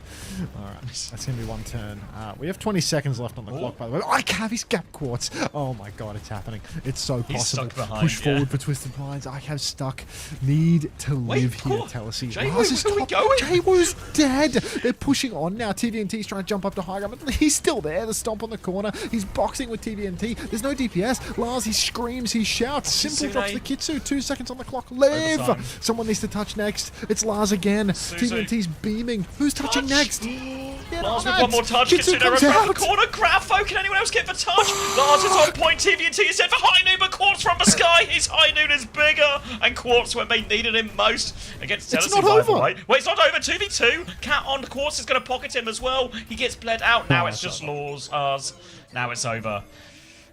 Alright, that's going to be one turn. We have 20 seconds left on the clock, by the way. ICAV, he's gap Quartz. Oh my god, it's happening. It's so possible. He's stuck behind, Push forward for Twisted Minds. ICAV's stuck. Need to live here, Tennessee. J-Woo's dead. They're pushing on now. TVNT's trying to jump up to high ground, but he's still there. The stomp on the corner. He's boxing with TVNT. There's no DPS. Lars, he screams, he shouts. Simple drops the Kitsu. 2 seconds on the clock. Live! Someone needs to touch next. It's Lars again. TVNT's beaming. Who's touching next? Lars with one more touch. Kitsu around the corner. Grafo, can anyone else get the touch? Lars is on point. TVNT is set for High Noon, but Quartz from the sky. His High Noon is bigger. And Quartz when they needed him most against Tennessee. It's not over. Wait, it's not over. 2v2. Cat on. Quartz is going to pocket him as well. He gets bled out. Now it's just ours. Now it's over.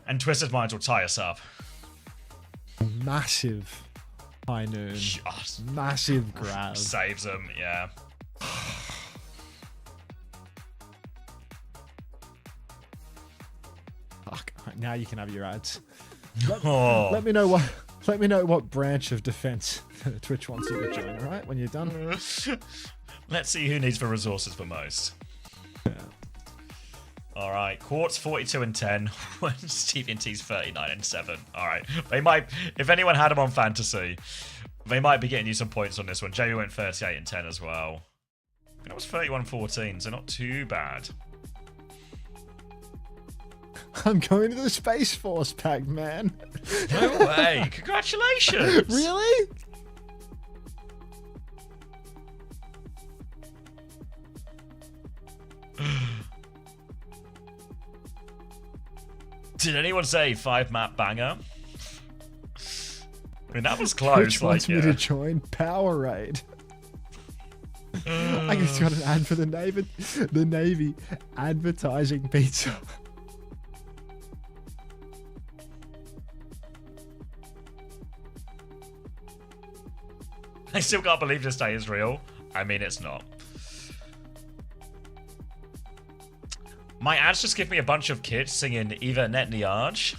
And Twisted Minds will tie us up. Massive High Noon. Just massive grab. Saves them, yeah. Fuck. Right, now you can have your ads. Oh. Let me know what branch of defense Twitch wants you to join, alright? When you're done. Let's see who needs the resources the most. Yeah. Alright, Quartz 42 and 10. TVNT's 39 and 7. Alright. They might, if anyone had him on fantasy, they might be getting you some points on this one. Jamie went 38 and 10 as well. That was 31-14, so not too bad. I'm going to the Space Force pack, man. No way. Congratulations. Really? Did anyone say 5-map banger? I mean, that was close. Twitch wants me to join Powerade. I just got an ad for the Navy advertising pizza. I still can't believe this day is real. I mean, it's not. My ads just give me a bunch of kids singing Eva Netniarj.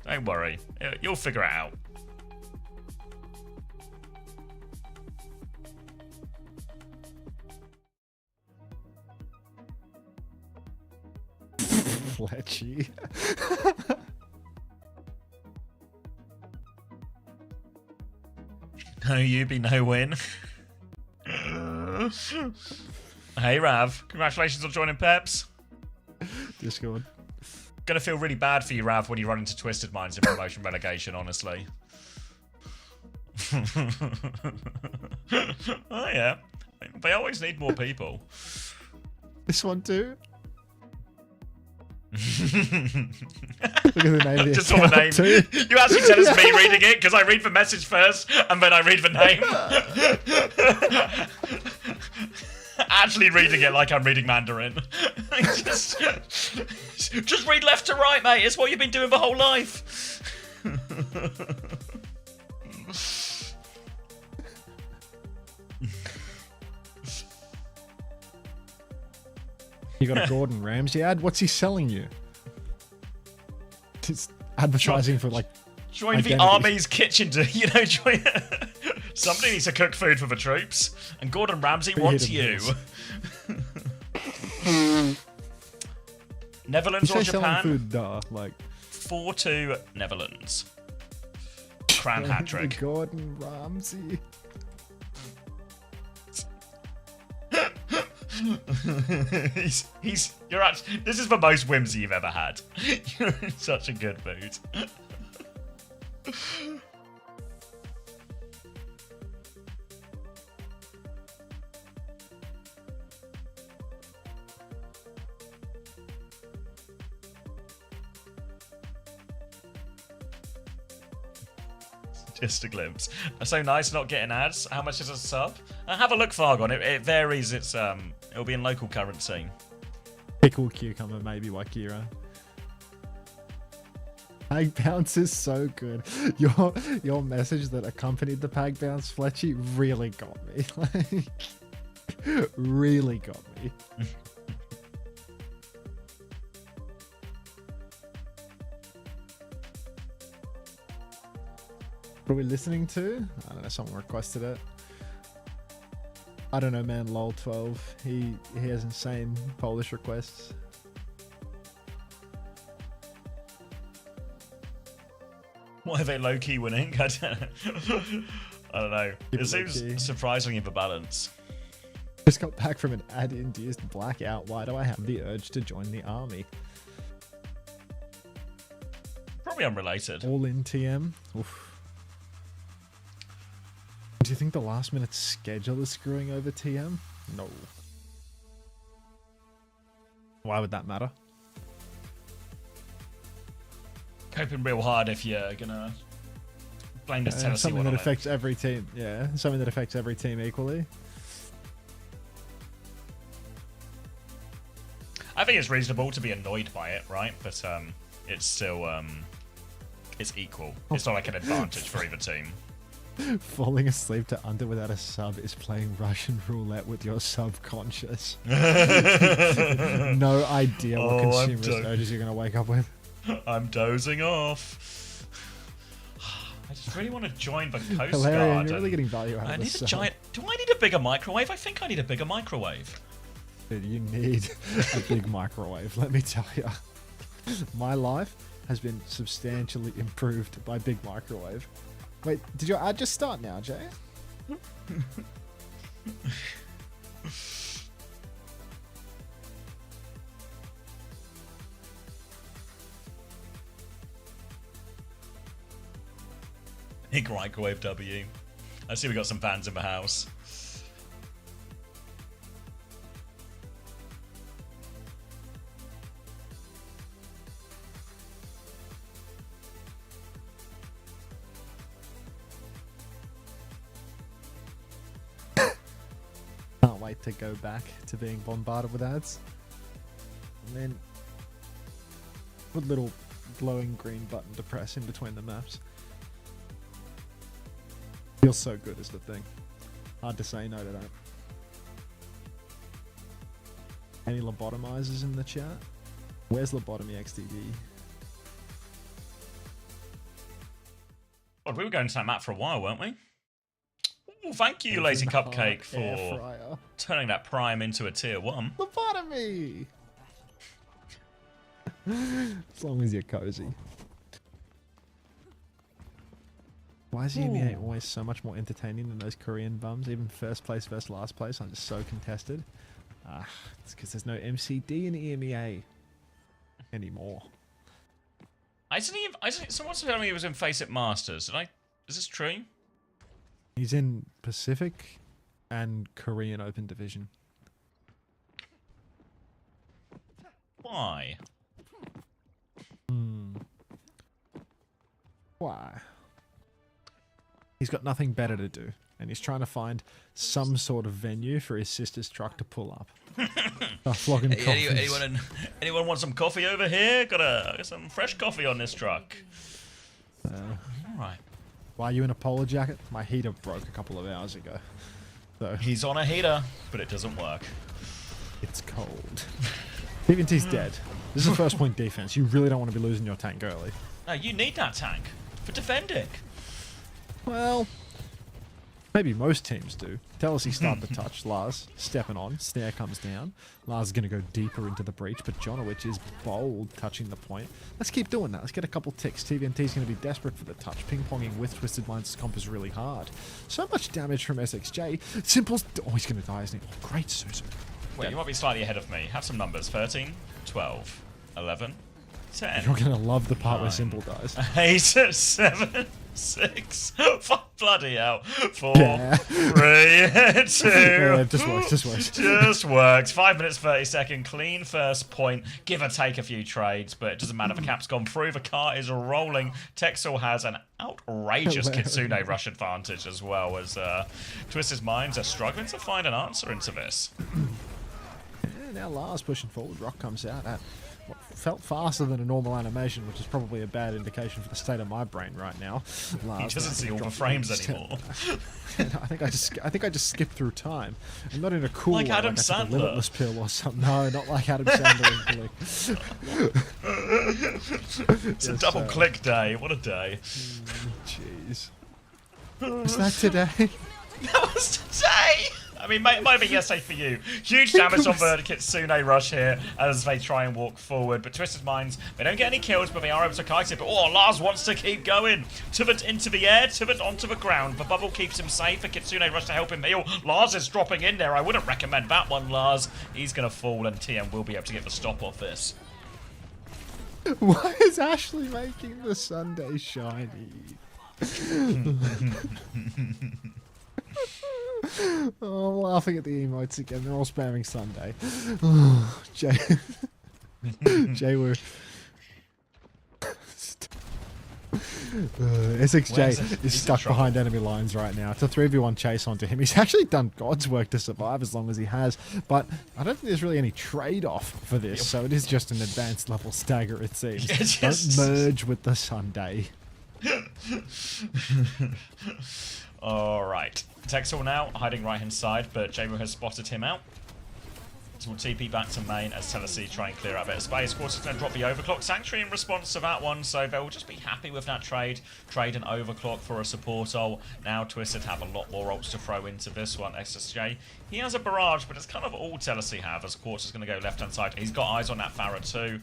Don't worry. You'll figure it out. Fletchy. No Yubi, no win. Hey Rav, congratulations on joining Peps. Discord. Gonna feel really bad for you, Rav, when you run into Twisted Minds in promotion relegation, honestly. Oh yeah. They always need more people. This one too? Look at the name of the just saw the name. Too. You actually said it's me reading it, because I read the message first, and then I read the name. Actually reading it like I'm reading Mandarin. just read left to right, mate. It's what you've been doing the whole life. You got a Gordon Ramsay ad? What's he selling you? It's advertising for like Join identity. the army's kitchen to, join. Somebody needs to cook food for the troops, and Gordon Ramsay wants you. Netherlands or Japan? Food, like 4-2 Netherlands. Cran hat trick. Gordon Ramsay. You're actually, this is the most whimsy you've ever had. You're in such a good mood. Just a glimpse. So nice not getting ads. How much is a sub? Have a look, Fargon. It varies. It'll be in local currency. Pickle cucumber, maybe Wakira. Pag bounce is so good. Your message that accompanied the pag bounce, Fletchy, really got me. Like, really got me. What are we listening to? I don't know, someone requested it. I don't know, man. LOL12. He has insane Polish requests. Why are they low-key winning? I don't know. Keep It it seems low-key. surprisingly imbalanced. Just got back from an ad-induced blackout. Why do I have the urge to join the army? Probably unrelated. All in TM. Oof. Do you think the last minute schedule is screwing over TM? No. Why would that matter? Coping real hard if you're gonna blame this Tennessee Something one that on it. affects every team. Yeah, something that affects every team equally. I think it's reasonable to be annoyed by it, right? But it's still it's equal. It's not like an advantage for either team. Falling asleep to Under without a sub is playing Russian roulette with your subconscious. No idea what consumerist urges you're going to wake up with. I'm dozing off. I just really want to join the Coast Hilarious, Guard. you're really getting value out I of need this. a giant. Do I need a bigger microwave? I think I need a bigger microwave. Dude, you need a big microwave, let me tell you. My life has been substantially improved by big microwave. Wait, did your ad just start now, Jay? Big microwave W. I see we got some fans in the house. Can't wait to go back to being bombarded with ads. And then put a little glowing green button to press in between the maps. Feels so good is the thing. Hard to say no to that. Any lobotomizers in the chat? Where's lobotomy XDD? God, we were going to that map for a while, weren't we? Ooh, thank you, Lazy Cupcake, for turning that Prime into a tier 1. Lobotomy! As long as you're cozy. Why is EMEA always so much more entertaining than those Korean bums? Even first place versus last place, I'm just so contested. It's because there's no MCD in EMEA anymore. Someone told me he was in Face It Masters. Is this true? He's in Pacific and Korean Open Division. Why? Why? He's He's got nothing better to do, and he's trying to find some sort of venue for his sister's truck to pull up. Flogging Hey, coffees. anyone want some coffee over here? Got some fresh coffee on this truck. All right. Why are you in a polo jacket? My heater broke a couple of hours ago. So He's on a heater, but it doesn't work. it's cold. TVNT's dead. This is a first point defense. You really don't want to be losing your tank early. No, you need that tank for defending. Well, maybe most teams do. Tell us he start the touch. Lars stepping on. Snare comes down. Lars is going to go deeper into the breach, but Jonowich is bold touching the point. Let's keep doing that. Let's get a couple ticks. TVNT is going to be desperate for the touch. Ping-ponging with Twisted Minds' comp is really hard. So much damage from SXJ. Simple's... Oh, he's going to die, isn't he? Oh, great, Suzu. Wait, you might be slightly ahead of me. Have some numbers. 13, 12, 11, 10. You're going to love the part where 9, Simple dies. 8, 7, 6, 5, bloody hell. 4, Yeah. 3, 2. Yeah, just works, just works. Just works. 5 minutes, 30 second. Clean first point. Give or take a few trades, but it doesn't matter. The cap's gone through. The car is rolling. Texel has an outrageous Kitsune rush advantage as well, as Twisted's Minds are struggling to find an answer into this. Yeah, now Lars pushing forward. Rock comes out at what felt faster than a normal animation, which is probably a bad indication for the state of my brain right now. Lars He doesn't see all the frames anymore. I think I just skipped through time. I'm not in a cool Like way, Adam like I took a Sandler. limitless pill or something. No, not like Adam Sandler and Click. It's a double click day. What a day. Jeez. Is that today? That was today! I mean, might have been yesterday for you. Huge damage on the Kitsune rush here as they try and walk forward. But Twisted Minds, they don't get any kills, but they are able to kite it. But oh, Lars wants to keep going. Tuvit into the air, Tuvit onto the ground. The bubble keeps him safe. A Kitsune rush to help him heal. Lars is dropping in there. I wouldn't recommend that one, Lars. He's going to fall, and TM will be able to get the stop off this. Why is Ashley making the Sunday shiny? Oh, I'm laughing at the emotes again. They're all spamming Sunday. Oh, Jay-Woo. SXJ is stuck behind enemy lines right now. It's a 3v1 chase onto him. He's actually done God's work to survive as long as he has, but I don't think there's really any trade-off for this, so it is just an advanced level stagger, it seems. Don't merge with the Sunday. Alright. Texel now, hiding right hand side, but Jamu has spotted him out. So we'll TP back to main as Tennessee try and clear out a bit of space. Quarter's going to drop the overclock. Sanctuary in response to that one, so they'll just be happy with that trade. Trade an overclock for a support ult. Now Twisted have a lot more ults to throw into this one. SSJ, he has a barrage, but it's kind of all Tennessee have as Quarter's going to go left hand side. He's got eyes on that Farah too.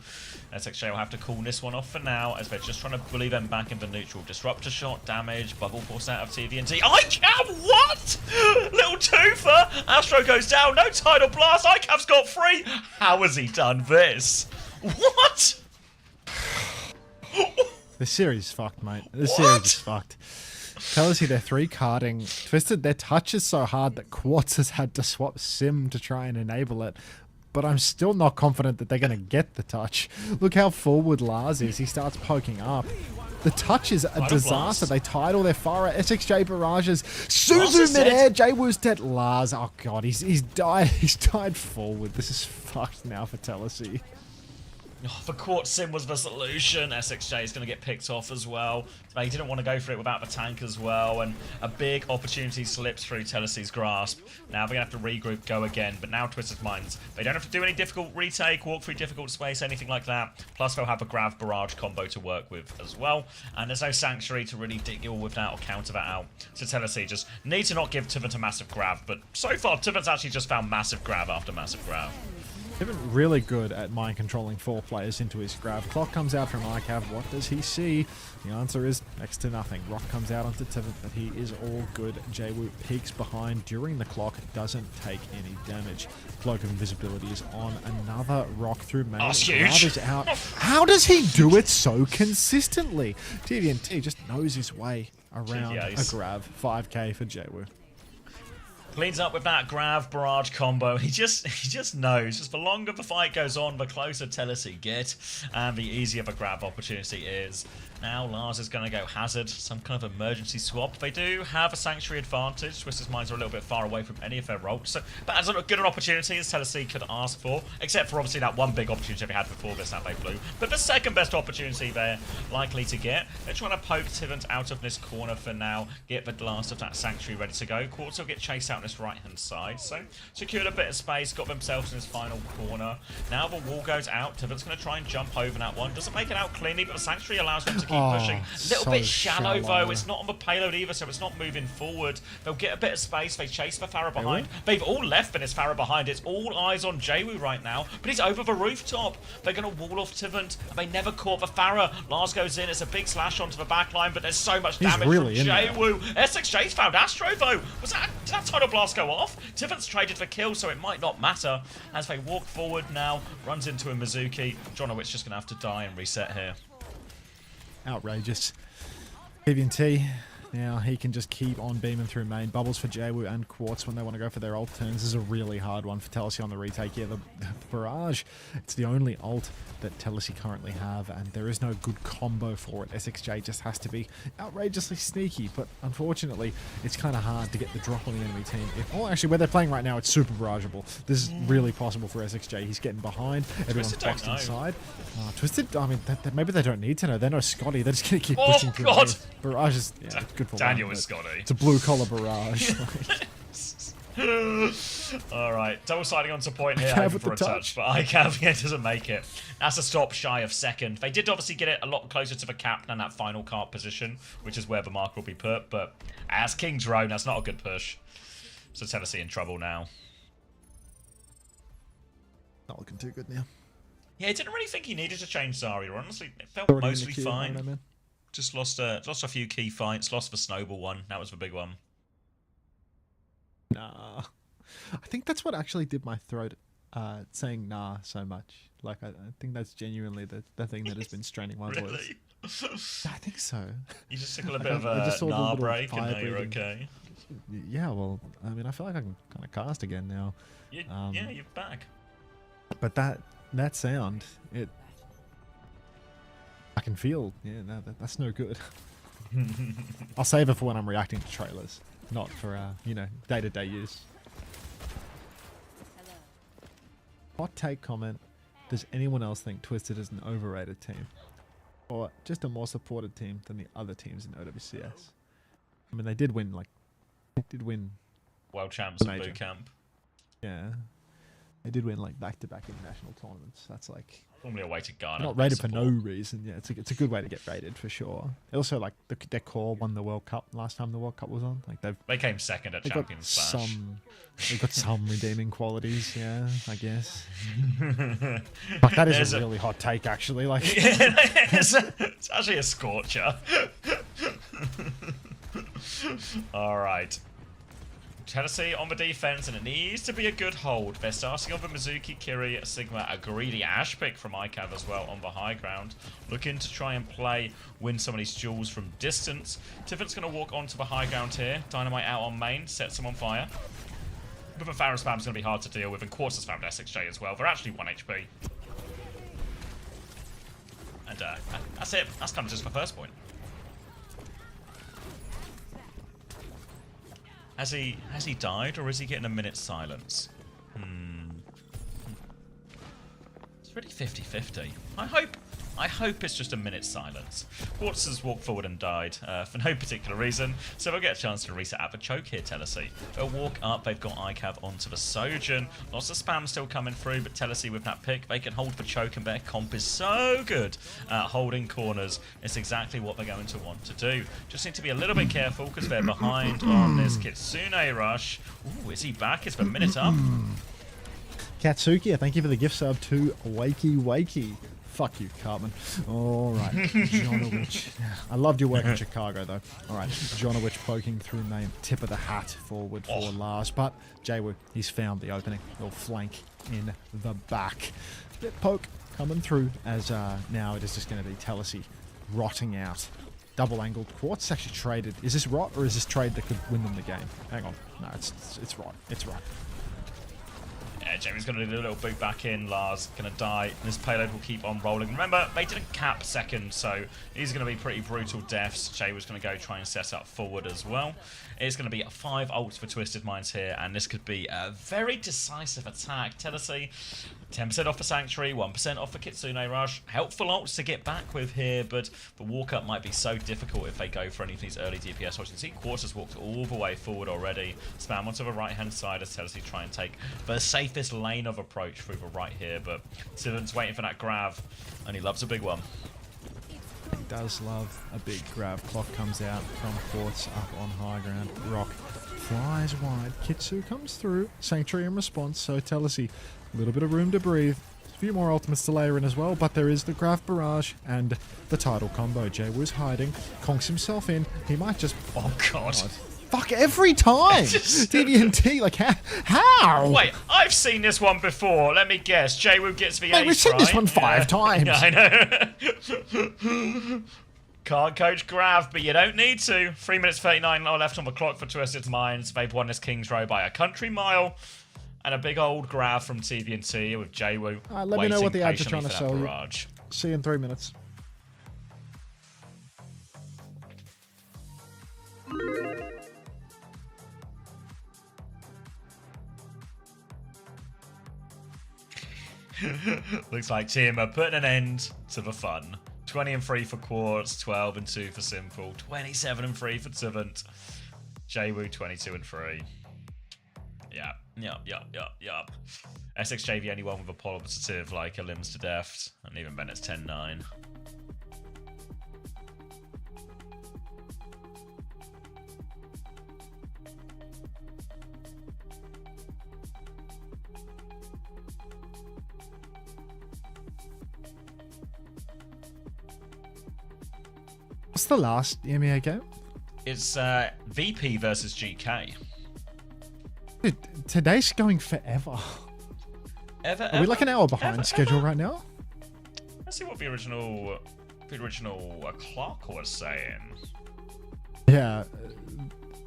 SXJ will have to call this one off for now as they're just trying to bully them back into neutral. Disruptor shot, damage, bubble force out of TVNT. ICAV, what? Little twofer. Astro goes down, no tidal blast. ICAV's got free. How has he done this? What? The series is fucked, mate. The series is fucked. Tell us they're 3-carding. Twisted, their touch is so hard that Quartz has had to swap sim to try and enable it. But I'm still not confident that they're going to get the touch. Look how forward Lars is. He starts poking up. The touch is a disaster. They tied all their Farah, SXJ barrages. Suzu midair, Jay-Woo's dead. Lars, oh god, he's died. He's died forward. This is fucked now for Tennessee. Oh, the Quartz sim was the solution. SXJ is going to get picked off as well. They didn't want to go for it without the tank as well, and a big opportunity slips through Tennessee's grasp. Now they're going to have to regroup, go again, but now Twisted Minds, they don't have to do any difficult retake, walk through difficult space, anything like that. Plus they'll have a Grav Barrage combo to work with as well, and there's no Sanctuary to really deal with that or counter that out. So Tennessee just need to not give Tivit a massive Grav, but so far Tivit's actually just found massive Grav after massive Grav. Tivit really good at mind controlling 4 players into his grab. Clock comes out from ICAV. What does he see? The answer is next to nothing. Rock comes out onto Tivit, but he is all good. Jay-Woo peeks behind during the clock, doesn't take any damage. Cloak of Invisibility is on. Another Rock through main. That's huge. Is out. How does he do it so consistently? TVNT just knows his way around a grab. 5k for Jay-Woo. Cleans up with that grab barrage combo. He just knows. Just the longer the fight goes on, the closer Telesi get, and the easier the grab opportunity is. Now Lars is going to go Hazard, some kind of emergency swap. They do have a Sanctuary advantage. Twisted Minds are a little bit far away from any of their rolls, so but as good an opportunity as Telesi could ask for, except for obviously that one big opportunity they had before this that they blew. But the second best opportunity they're likely to get. They're trying to poke Tivant out of this corner for now, get the last of that Sanctuary ready to go. Quartz will get chased out on this right-hand side, so secured a bit of space, got themselves in his final corner. Now the wall goes out. Tivant's going to try and jump over that one. Doesn't make it out cleanly, but the Sanctuary allows them to keep pushing. A little bit shallow though. It's not on the payload either, so it's not moving forward. They'll get a bit of space. They chase the Pharah behind. They've all left Venice Pharah behind. It's all eyes on Jaywu right now, but he's over the rooftop. They're going to wall off Tivant, and they never caught the Pharah. Lars goes in. It's a big slash onto the backline, but there's so much damage from Jaywu. SXJ's found Astro though. Did that Tidal Blast go off? Tivant's traded for kill, so it might not matter. As they walk forward now, runs into a Mizuki. Jonowit's just going to have to die and reset here. Outrageous. PVNT, now he can just keep on beaming through main. Bubbles for Jaywu and Quartz when they want to go for their ult turns. This is a really hard one for Telesi on the retake. Yeah, the barrage, it's the only ult that Telesi currently have, and there is no good combo for it. SXJ just has to be outrageously sneaky, but unfortunately, it's kind of hard to get the drop on the enemy team. Oh, actually, where they're playing right now, it's super barrageable. This is really possible for SXJ. He's getting behind. Everyone's boxed inside. Twisted, I mean, maybe they don't need to know. They know Scotty. They're just going to keep pushing through. God! Barrage is good for Daniel one, is Scotty. It's a blue-collar barrage. Alright, double siding onto point here, hoping for a touch, but ICAV doesn't make it. That's a stop shy of second. They did obviously get it a lot closer to the cap than that final cart position, which is where the mark will be put, but as King Drone, that's not a good push. So Tennessee in trouble now. Not looking too good now. Yeah, I didn't really think he needed to change Zarya. Honestly, it felt Already mostly queue, fine. Just lost a few key fights. Lost the Snowball one. That was the big one. Nah. I think that's what actually did my throat saying nah so much. Like, I think that's genuinely the thing that has been straining my voice. I think so. You just took a bit of a nah break and now you're okay. Yeah, well, I mean, I feel like I can kind of cast again now. Yeah, you're back. But that sound, I can feel, yeah, no, that's no good. I'll save it for when I'm reacting to trailers, not for, day-to-day use. Hot take comment, does anyone else think Twisted is an overrated team? Or just a more supported team than the other teams in OWCS? I mean, they did win World Champs and Boot Camp. Yeah. They did win like back-to-back international tournaments. That's like normally a way to garner. Not rated for no reason. Yeah, it's a good way to get rated for sure. Also, like their core won the World Cup last time the World Cup was on. Like they came second at Champions Slash. They've got some redeeming qualities. Yeah, I guess. Like that is a really hot take, actually. Like it's actually a scorcher. All right. Tennessee on the defense, and it needs to be a good hold. They're starting on the Mizuki, Kiri, Sigma, a greedy Ash pick from ICAV as well on the high ground. Looking to try and win some of these duels from distance. Tivant's going to walk onto the high ground here. Dynamite out on main, sets him on fire. But the Pharah spam's going to be hard to deal with, and Quartz has found SXJ as well. They're actually 1 HP. And that's it. That's kind of just the first point. Has he died, or is he getting a minute's silence? It's really 50-50. I hope it's just a minute's silence. Quartz has walked forward and died for no particular reason, so they'll get a chance to reset at the choke here, Tennessee. They'll walk up, they've got ICAV onto the Sojourn. Lots of spam still coming through, but Tennessee with that pick, they can hold the choke, and their comp is so good at holding corners. It's exactly what they're going to want to do. Just need to be a little bit careful, because they're behind on this Kitsune rush. Ooh, is he back? It's the minute up. Katsuki, thank you for the gift sub to Wakey. Fuck you, Cartman. All right, Jonowitch. I loved your work in Chicago, though. All right, Jonowitch poking through main, tip of the hat forward for Lars, but Jaywu, he's found the opening. Little flank in the back. Bit poke coming through as now it is just going to be Telesi rotting out double angled quartz actually traded. Is this rot or is this trade that could win them the game? Hang on. No, it's rot. It's rot. Yeah, Jamie's going to do a little boot back in. Lars going to die. And his payload will keep on rolling. Remember, they didn't cap second, so these are going to be pretty brutal deaths. Jay was going to go try and set up forward as well. It's going to be 5 ults for Twisted Minds here, and this could be a very decisive attack. Tennessee, 10% off for Sanctuary, 1% off for Kitsune Rush. Helpful ults to get back with here, but the walk-up might be so difficult if they go for any of these early DPS. As you can see, Quartz has walked all the way forward already. Spam onto the right-hand side as Tennessee try and take the safest lane of approach through the right here, but Sivan's waiting for that grab, and he loves a big one. He does love a big grab. Clock comes out from Quartz up on high ground. Rock flies wide. Kitsu comes through. Sanctuary in response, so Telesi, a little bit of room to breathe. A few more ultimates to layer in as well, but there is the Graph Barrage and the title combo. Jay-Woo's hiding, conks himself in. He might just... Oh, God. Fuck, every time! DVNT, like, how? Wait, I've seen this one before. Let me guess. Jay-Woo gets the ace, We've seen this one 5 times. Yeah, I know. Can't coach Grav, but you don't need to. 3 minutes 39 left on the clock for Twisted Minds. They've won this King's Row by a country mile. And a big old Grav from TVNT with Jay-Woo. Let me know what the ads are trying to sell you. Barrage. See you in 3 minutes. Looks like Team are putting an end to the fun. 20-3 for Quartz, 12-2 for Simple, 27-3 for Tivant. Jay-Woo 22-3. Yep. SXJ the only one with a positive like a limbs to death, and even Bennett's 10-9. What's the last EMEA game? It's VP versus GK. Dude, today's going forever. Are we like an hour behind schedule right now? Let's see what the original clock was saying. Yeah,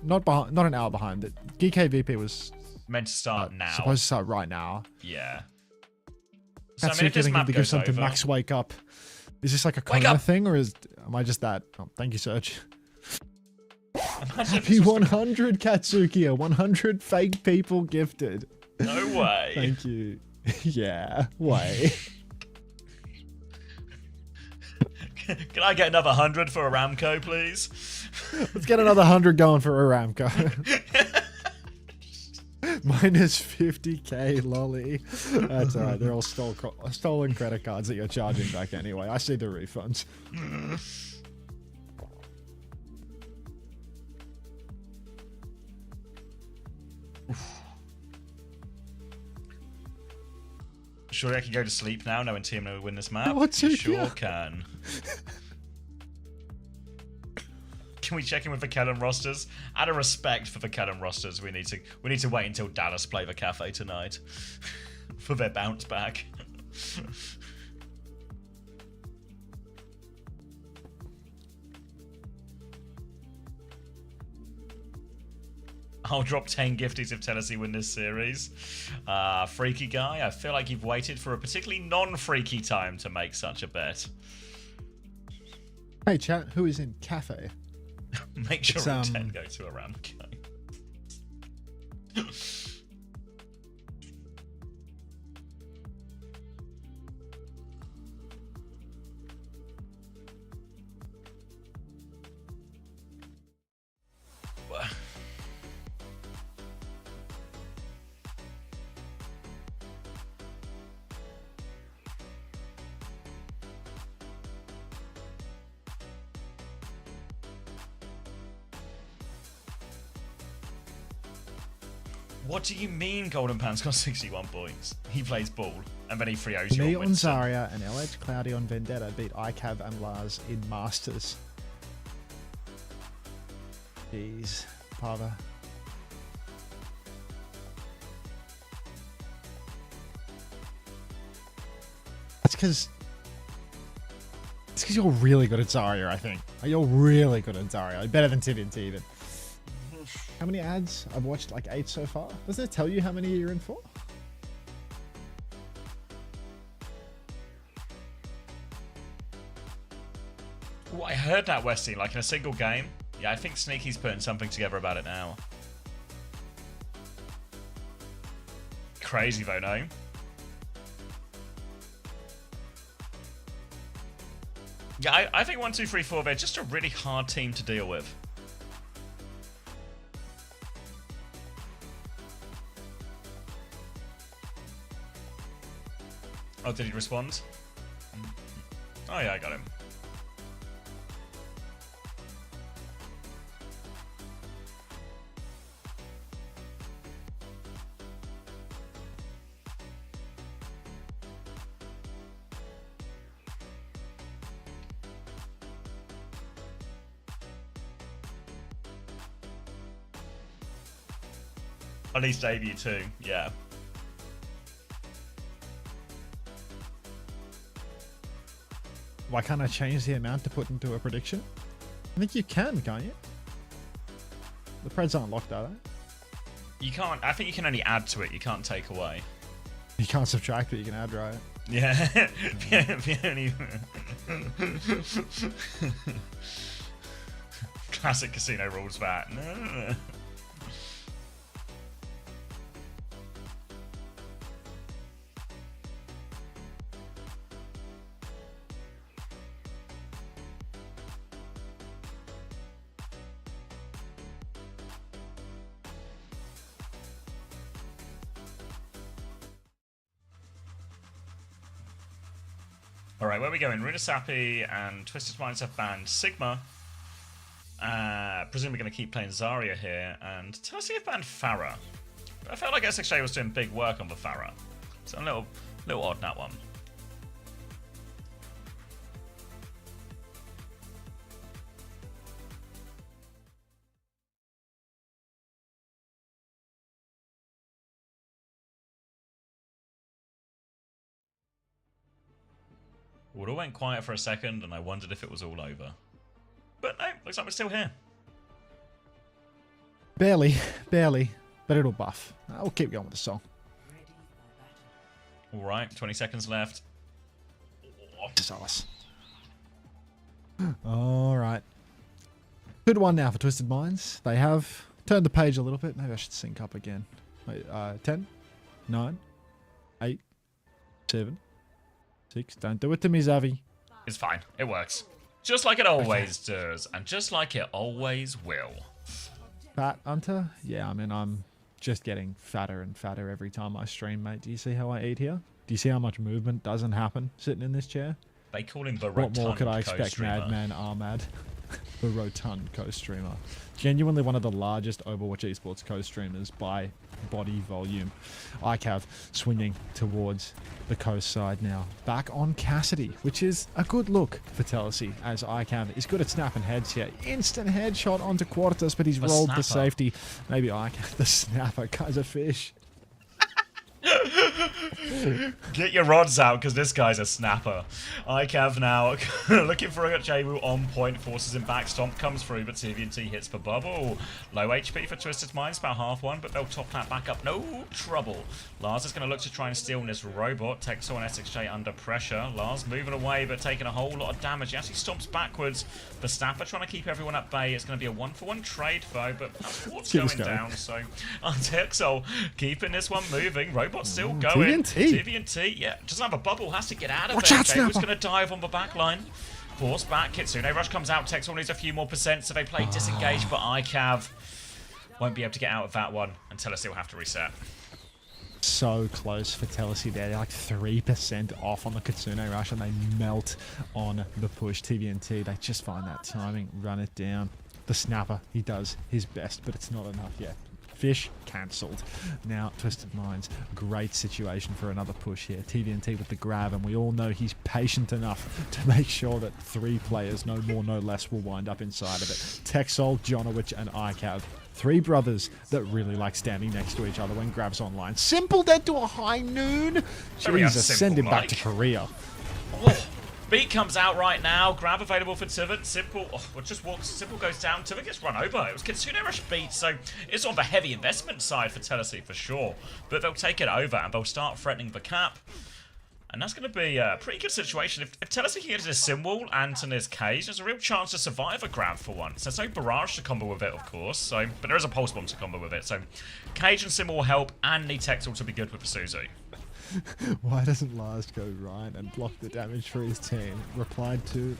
not an hour behind. The GKVP was meant to start now. Supposed to start right now. Yeah. So, I mean, if this map goes something over, Max wake up. Is this like a Kona thing, or am I just that? Oh, thank you, Serge. Happy 100 Katsukiya, 100 fake people gifted. No way. Thank you. Yeah, way. Can I get another 100 for Aramco, please? Let's get another 100 going for Aramco. Minus 50k, lolly. That's alright, they're all stolen credit cards that you're charging back anyway. I see the refunds. Surely I can go to sleep now knowing Team will win this map? What's You sure can. Can we check in with the Kellen rosters? Out of respect for the Kellen rosters, we need to wait until Dallas play the cafe tonight for their bounce back. I'll drop 10 gifties if Tennessee win this series. Freaky guy, I feel like you've waited for a particularly non-freaky time to make such a bet. Hey chat, who is in cafe? Make sure all 10 go to Aramco. What do you mean Golden Pants got 61 points? He plays ball, and then he 3-0's Me your on Winston. Zarya and LH Cloudy on Vendetta beat ICAV and Lars in Masters. Jeez, Pava. That's because It's because you're really good at Zarya, I think. You're really good at Zarya. Better than TNT even. How many ads? I've watched like 8 so far. Doesn't it tell you how many you're in for? Well, I heard that, Westy, like in a single game. Yeah, I think Sneaky's putting something together about it now. Crazy though, no? Yeah, I think 1, 2, 3, 4, they're just a really hard team to deal with. Oh, did he respond? Oh yeah, I got him. At least debut too, yeah. Why can't I change the amount to put into a prediction? I think you can, can't you? The Preds aren't locked, are they? You can't, I think you can only add to it, you can't take away. You can't subtract, but you can add, right? Yeah. The only... Classic casino rules that. No. Alright, where are we going? Runasapi and Twisted Minds have banned Sigma. Presumably going to keep playing Zarya here. And Tennessee have banned Farah. But I felt like SXJ was doing big work on the Farah. So a little odd in that one. Well, it all went quiet for a second, and I wondered if it was all over. But no, looks like we're still here. Barely, but it'll buff. We'll keep going with the song. Alright, 20 seconds left. Sauce. Alright. 2-1 now for Twisted Minds. They have turned the page a little bit. Maybe I should sync up again. Wait, 10, 9, 8, 7, 6. Don't do it to me, Zavi. It's fine. It works. Just like it always does, and just like it always will. Fat Hunter? Yeah, I mean, I'm just getting fatter and fatter every time I stream, mate. Do you see how I eat here? Do you see how much movement doesn't happen sitting in this chair? They call him the What rotund more could I expect, co-streamer. Madman Ahmad? The rotund co-streamer. Genuinely one of the largest Overwatch esports co-streamers by body volume. ICAV swinging towards the coast side now. Back on Cassidy, which is a good look for Telesi, as ICAV is good at snapping heads here. Instant headshot onto Quartus, but he's rolled the safety. Maybe ICAV, the snapper, guy's a fish. Get your rods out, because this guy's a snapper. ICAV now looking for a Jabu on point, forces him back. Stomp comes through, but TVNT hits for bubble. Low HP for Twisted Minds, about half one, but they'll top that back up. No trouble. Lars is going to look to try and steal this robot. Texel and SXJ under pressure. Lars moving away, but taking a whole lot of damage. He actually stomps backwards. The snapper trying to keep everyone at bay. It's going to be a 1-for-1 trade, though, but that's what's going down. So Texel keeping this one moving. Robot's still going. TVNT, yeah, doesn't have a bubble, has to get out of there. Jabu's going to dive on the back line. Force back, Kitsune Rush comes out, Texel needs a few more percent, so they play disengaged, but ICAV won't be able to get out of that one until they still have to reset. So close for Telesi there. They're like 3% off on the Kitsune Rush, and they melt on the push. TVNT, they just find that timing, run it down. The snapper, he does his best, but it's not enough yet. Fish cancelled. Now Twisted Minds, great situation for another push here. TVNT with the grab, and we all know he's patient enough to make sure that 3 players, no more, no less, will wind up inside of it. Texol, Jonowich, and ICAV. 3 brothers that really like standing next to each other when grab's online. Simple dead to a high noon. Jesus, send him back to Korea. Oh, Beat comes out right now. Grab available for Tivit. Simple. Oh, just walks. Simple goes down. Tivit gets run over. It was Kitsune Rush beat, so it's on the heavy investment side for Tennessee for sure. But they'll take it over and they'll start threatening the cap. And that's going to be a pretty good situation. If Tennessee can get to this sim wall and to this cage, there's a real chance to survive a grab for once. There's no barrage to combo with it, of course, but there is a pulse bomb to combo with it. So cage and sim will help, and need Texel to be good with the Suzu. Why doesn't Lars go right and block the damage for his team? Replied to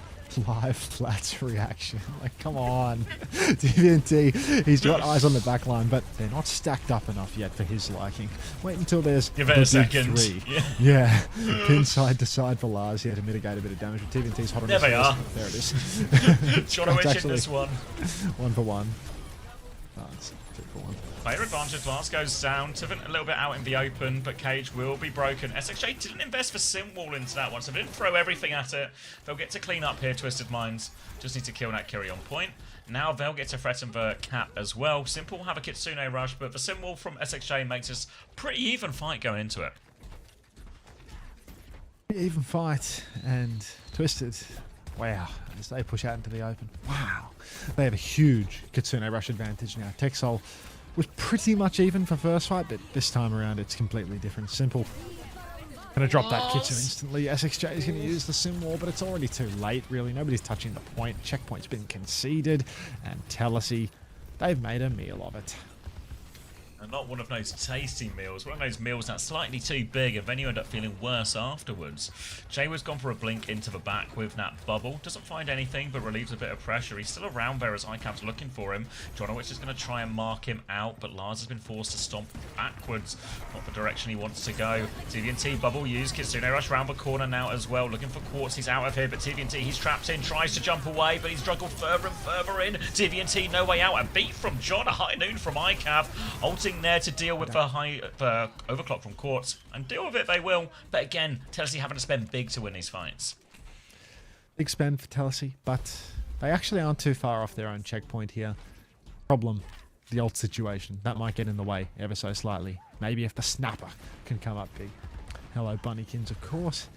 live Flat's reaction. Like, come on. TVNT, he's got eyes on the back line, but they're not stacked up enough yet for his liking. Wait until there's Give it a second. Three. Yeah. Pin side to side for Lars here to mitigate a bit of damage. But TVNT's hot on There his they heels. are. There it is. Jonowitz in this one. 1 for 1. Oh, it's 2 for 1. Player advantage. Lars goes down. Tivit a little bit out in the open, but cage will be broken. SXJ didn't invest for sim wall into that one, so they didn't throw everything at it. They'll get to clean up here. Twisted Minds just need to kill that Kiri on point. Now they'll get to threaten the cap as well. Simple will have a Kitsune rush, but the sim wall from SXJ makes this pretty even fight going into it. Even fight, and Twisted, wow, as they push out into the open. Wow. They have a huge Kitsune rush advantage now. Texol was pretty much even for first fight, but this time around it's completely different. Simple. Gonna drop that Kitsune instantly. SXJ is gonna use the sim wall, but it's already too late, really. Nobody's touching the point. Checkpoint's been conceded, and Tennessee, they've made a meal of it. And not one of those tasty meals, one of those meals that's slightly too big and then you end up feeling worse afterwards. Jaywood's gone for a blink into the back with that bubble. Doesn't find anything but relieves a bit of pressure. He's still around there as ICAP's looking for him. Jonowitz is going to try and mark him out, but Lars has been forced to stomp backwards. Not the direction he wants to go. TVNT bubble used. Kitsune rush round the corner now as well. Looking for Quartz. He's out of here, but TVNT, he's trapped in. Tries to jump away, but he's struggled further and further in. TVNT, no way out. A beat from John. A high noon from ICAP. Ulting there to deal with the overclock from Quartz, and deal with it they will, but again, Tennessee having to spend big to win these fights. Big spend for Tennessee, but they actually aren't too far off their own checkpoint here. Problem, the ult situation. That might get in the way ever so slightly. Maybe if the snapper can come up big. Hello, Bunnykins, of course.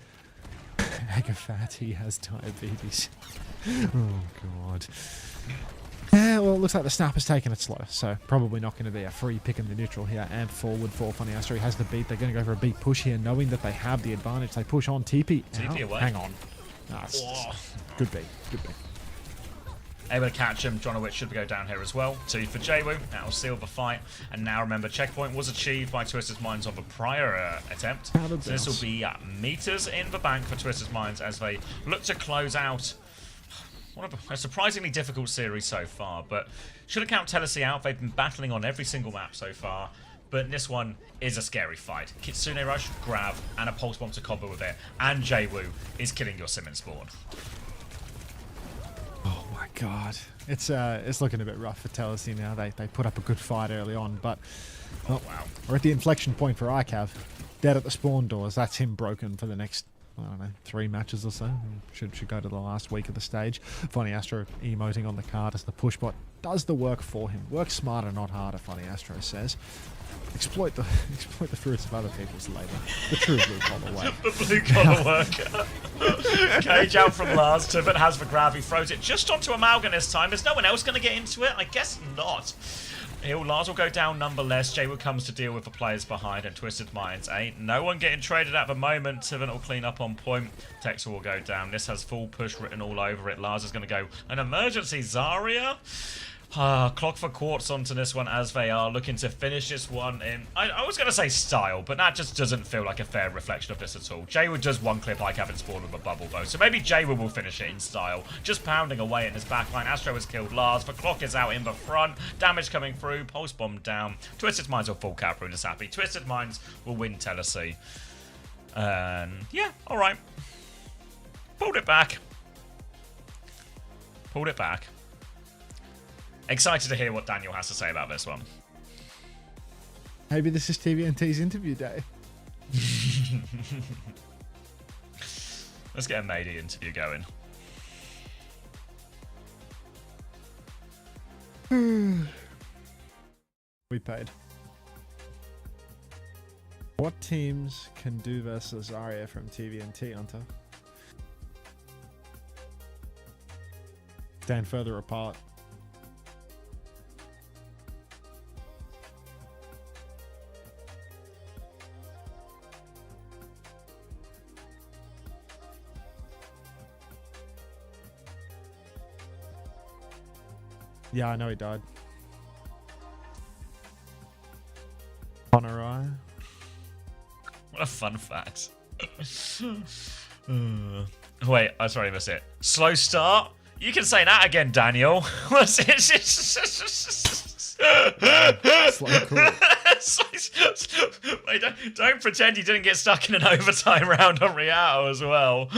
Agafat, he has diabetes. Oh, God. Yeah, well, it looks like the snapper's taking it slow, so probably not going to be a free pick in the neutral here. Amp forward for Funny Astro. He has the beat. They're going to go for a beat push here, knowing that they have the advantage. They push on. TP. TP away. Hang on. Nice. Good beat. Good beat. Able to catch him. Jonowitz should go down here as well. 2 for Jaywu. That'll seal the fight. And now remember, checkpoint was achieved by Twisted Minds on the prior attempt. So this will be meters in the bank for Twisted Minds as they look to close out one of a surprisingly difficult series so far, but shouldn't count Tennessee out. They've been battling on every single map so far, but this one is a scary fight. Kitsune rush, grab, and a pulse bomb to combo with it, and Jaywu is killing your sim and spawn. Oh my God, it's looking a bit rough for Tennessee now. They put up a good fight early on, but well, wow, we're at the inflection point for ICAV. Dead at the spawn doors. That's him broken for the next, I don't know, 3 matches or so. Should go to the last week of the stage. Funny Astro emoting on the card as the push bot does the work for him. Work smarter, not harder, Funny Astro says. Exploit the fruits of other people's labour. The true blue collar way. The blue collar worker. Cage out from Lars. Tivit has the grab. He throws it just onto Amalgam this time. Is no one else going to get into it? I guess not. Lars will go down nonetheless. Jaywood comes to deal with the players behind, and Twisted Minds ain't no one getting traded at the moment. Tivit will clean up on point. Texel will go down. This has full push written all over it. Lars is going to go an emergency Zarya. Clock for Quartz onto this one as they are looking to finish this one in, I was going to say style, but that just doesn't feel like a fair reflection of this at all. Jaywood does one clip like having spawned with a bubble though, so maybe Jaywood will finish it in style. Just pounding away in his backline. Astro has killed Lars, the clock is out in the front, damage coming through, pulse bomb down. Twisted Minds will full cap, Rune is happy. Twisted Minds will win Tennessee. And yeah, alright. Pulled it back. Pulled it back. Excited to hear what Daniel has to say about this one. Maybe this is TVNT's interview day. Let's get a Mady interview going. We paid. What teams can do versus Zarya from TVNT, Hunter? stand further apart. Yeah, I know he died. Honorai. What a fun fact. Wait, I'm sorry, I missed it. Slow start? You can say that again, Daniel. What's it? Slow cool. Wait, don't pretend you didn't get stuck in an overtime round on Real as well.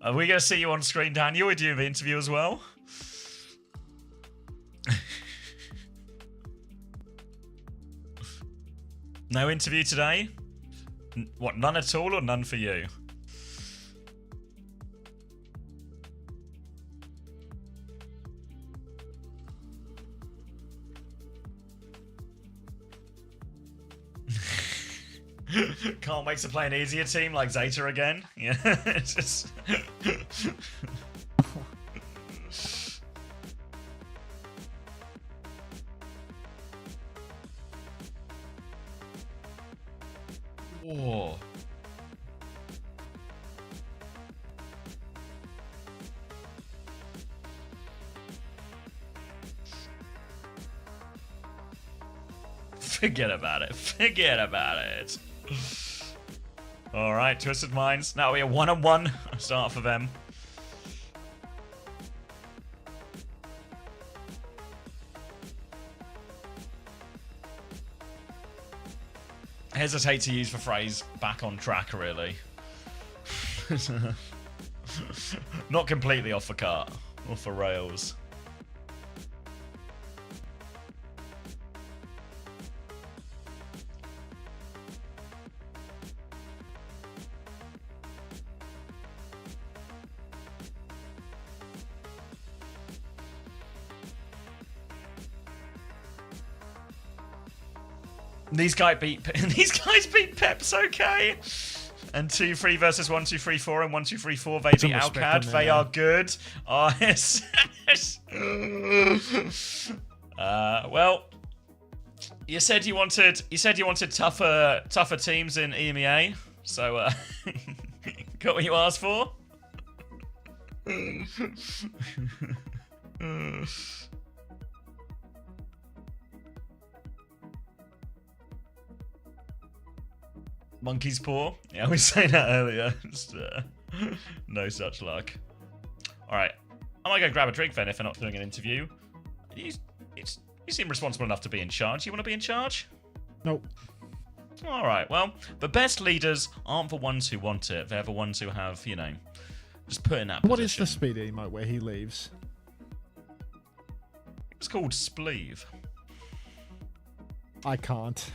Are we going to see you on screen, Daniel? Are you doing the interview as well? No interview today? What, none at all or none for you? Can't wait to play an easier team like Zeta again. Yeah, it's just... Whoa. Forget about it. Forget about it. Alright, Twisted Minds. Now we a one-on-one start for them. Hesitate to use the phrase back on track, really. Not completely off the cart. Off the rails. These guys beat Peps, okay. And 2-3 versus 1-2-3-4 and 1-2-3-4. They beat Alcad. They are good. Yes. Well, you said you wanted tougher teams in EMEA. So got what you asked for. Monkey's paw. Yeah, I was saying that earlier. Just, no such luck. Alright. I might go grab a drink then if they're not doing an interview. You seem responsible enough to be in charge. You want to be in charge? Nope. Alright, well, the best leaders aren't the ones who want it. They're the ones who have, you know, just put in that What is position. the speed emote where he leaves? It's called Spleeve. I can't.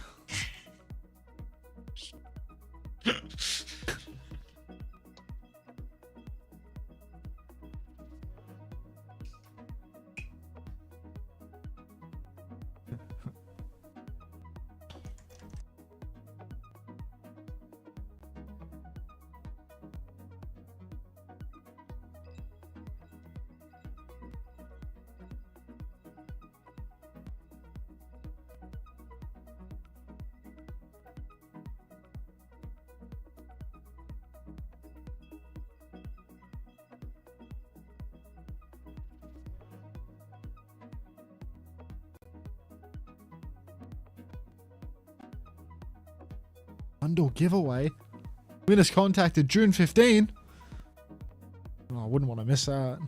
Bundle giveaway. Winners contacted June 15. Oh, I wouldn't want to miss that.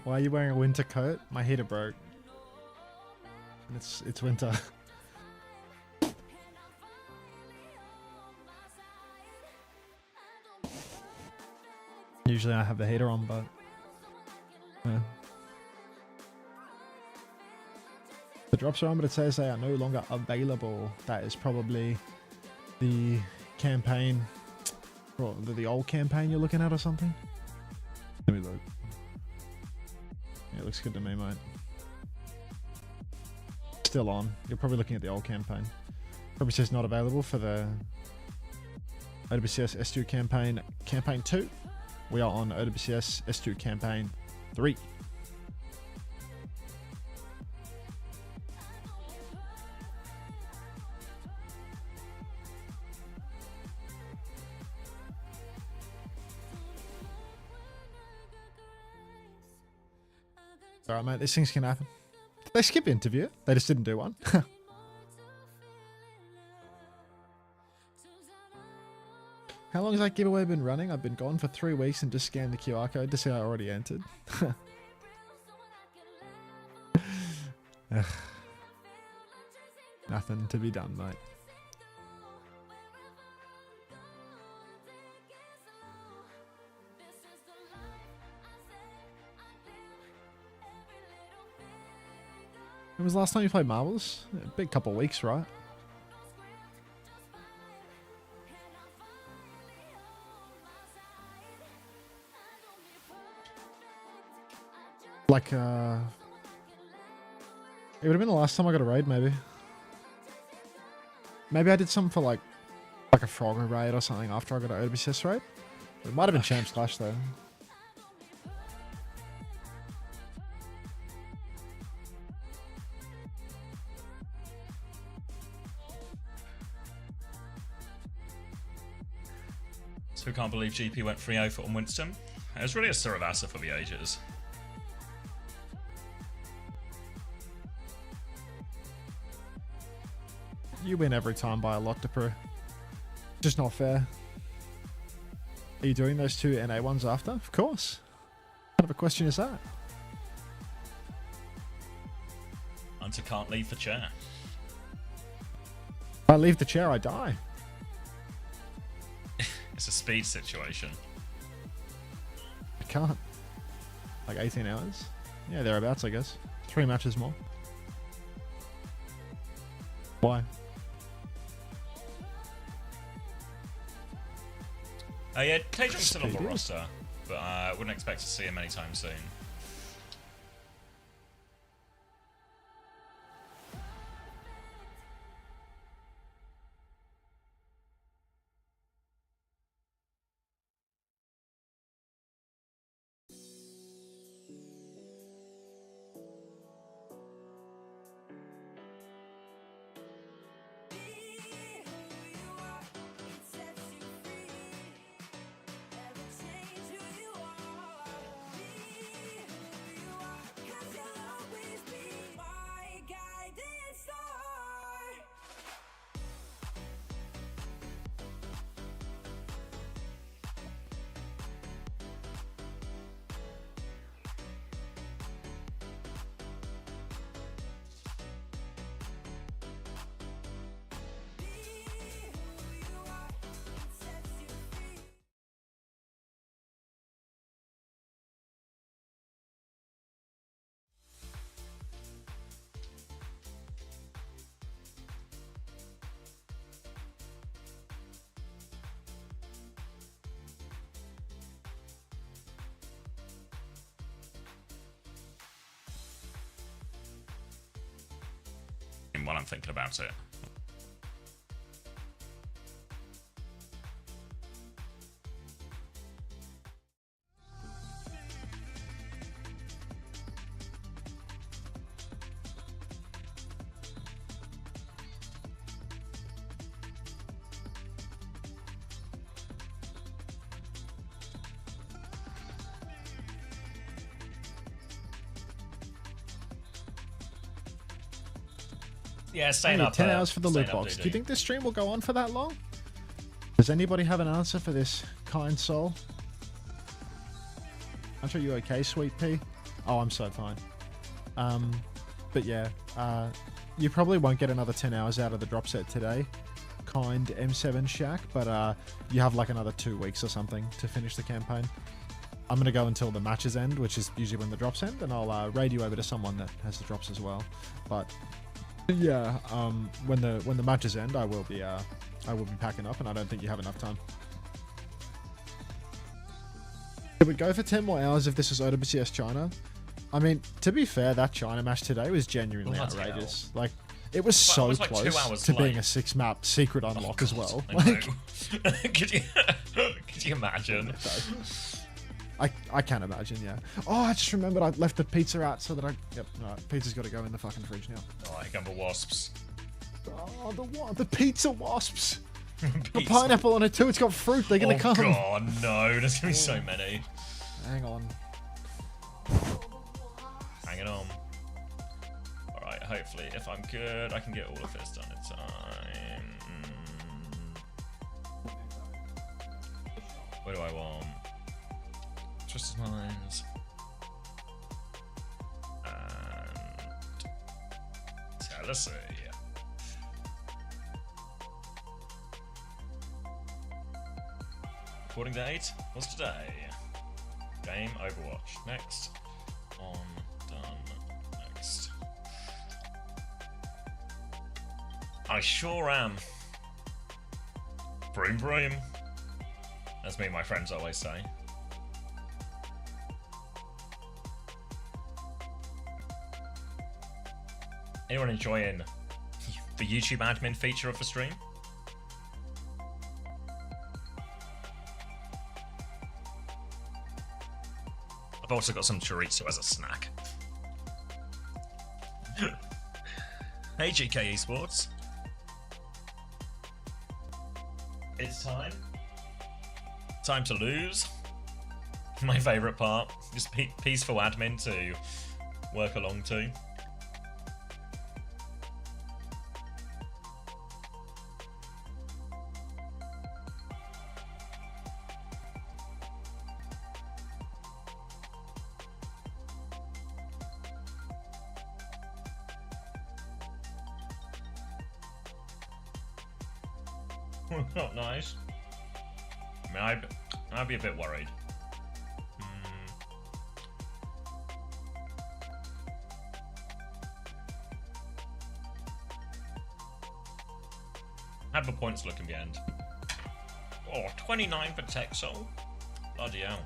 Why are you wearing a winter coat? My heater broke. And it's winter. Usually I have the heater on, but yeah. The drops are on, but it says they are no longer available. That is probably the campaign, or the old campaign you're looking at or something. Let me look. Yeah, it looks good to me, mate. Still on. You're probably looking at the old campaign. Probably says not available for the OWCS S2 campaign 2. We are on OWCS S2 campaign 3. Alright, mate, these things can happen. Did they skip interview? They just didn't do one. How long has that giveaway been running? I've been gone for 3 weeks and just scanned the QR code to see I already entered. Nothing to be done, mate. When was the last time you played marbles? A big couple of weeks, right? Like, it would have been the last time I got a raid, maybe. Maybe I did something for like a Frogger raid or something after I got an OWCS raid. It might have been Champ Slash though. So I can't believe GP went 3-0 on Winston. It was really a Saravasa for the ages. You win every time by a lot to pro. Just not fair. Are you doing those 2 NA ones after? Of course. What kind of a question is that? Hunter can't leave the chair. If I leave the chair, I die. It's a speed situation. I can't. Like 18 hours? Yeah, thereabouts, I guess. 3 matches more. Why? Yeah, Taejong's still on the roster, but I wouldn't expect to see him anytime soon. While I'm thinking about it. Yeah, staying up. 10 hours for the loot box. Do you think this stream will go on for that long? Does anybody have an answer for this kind soul? Aren't you okay, sweet pea? Oh, I'm so fine. But yeah, you probably won't get another 10 hours out of the drop set today, kind M7 Shack, but you have like another 2 weeks or something to finish the campaign. I'm going to go until the matches end, which is usually when the drops end, and I'll raid you over to someone that has the drops as well. But yeah, when the matches end, I will be packing up, and I don't think you have enough time. It would go for 10 more hours if this was OWCS China. I mean, to be fair, that China match today was genuinely outrageous. Like, it was so like 2 close hours to late. being a 6-map secret unlock as well. I Like, know. could you imagine? I can imagine, yeah. Oh, I just remembered I left the pizza out so that Yep, alright, pizza's got to go in the fucking fridge now. Oh, here come the wasps. Oh, the pizza wasps! The Pizza. pineapple on it too, it's got fruit, they're gonna come. Oh god, no, there's gonna be so many. Hang on. Hang it on. Alright, hopefully, if I'm good, I can get all of this done in time. What do I want? Twisted Minds. And Tennessee. Recording date was today. Game Overwatch. Next. On. Done. Next. I sure am. Broom broom. As me and my friends always say. Anyone enjoying the YouTube admin feature of the stream? I've also got some chorizo as a snack. Hey GK Esports. It's time. Time to lose. My favourite part. Just peaceful admin to work along to. Not nice. I mean, I'd be a bit worried. Had the points look in the end. Oh, 29 for Texel. Bloody hell.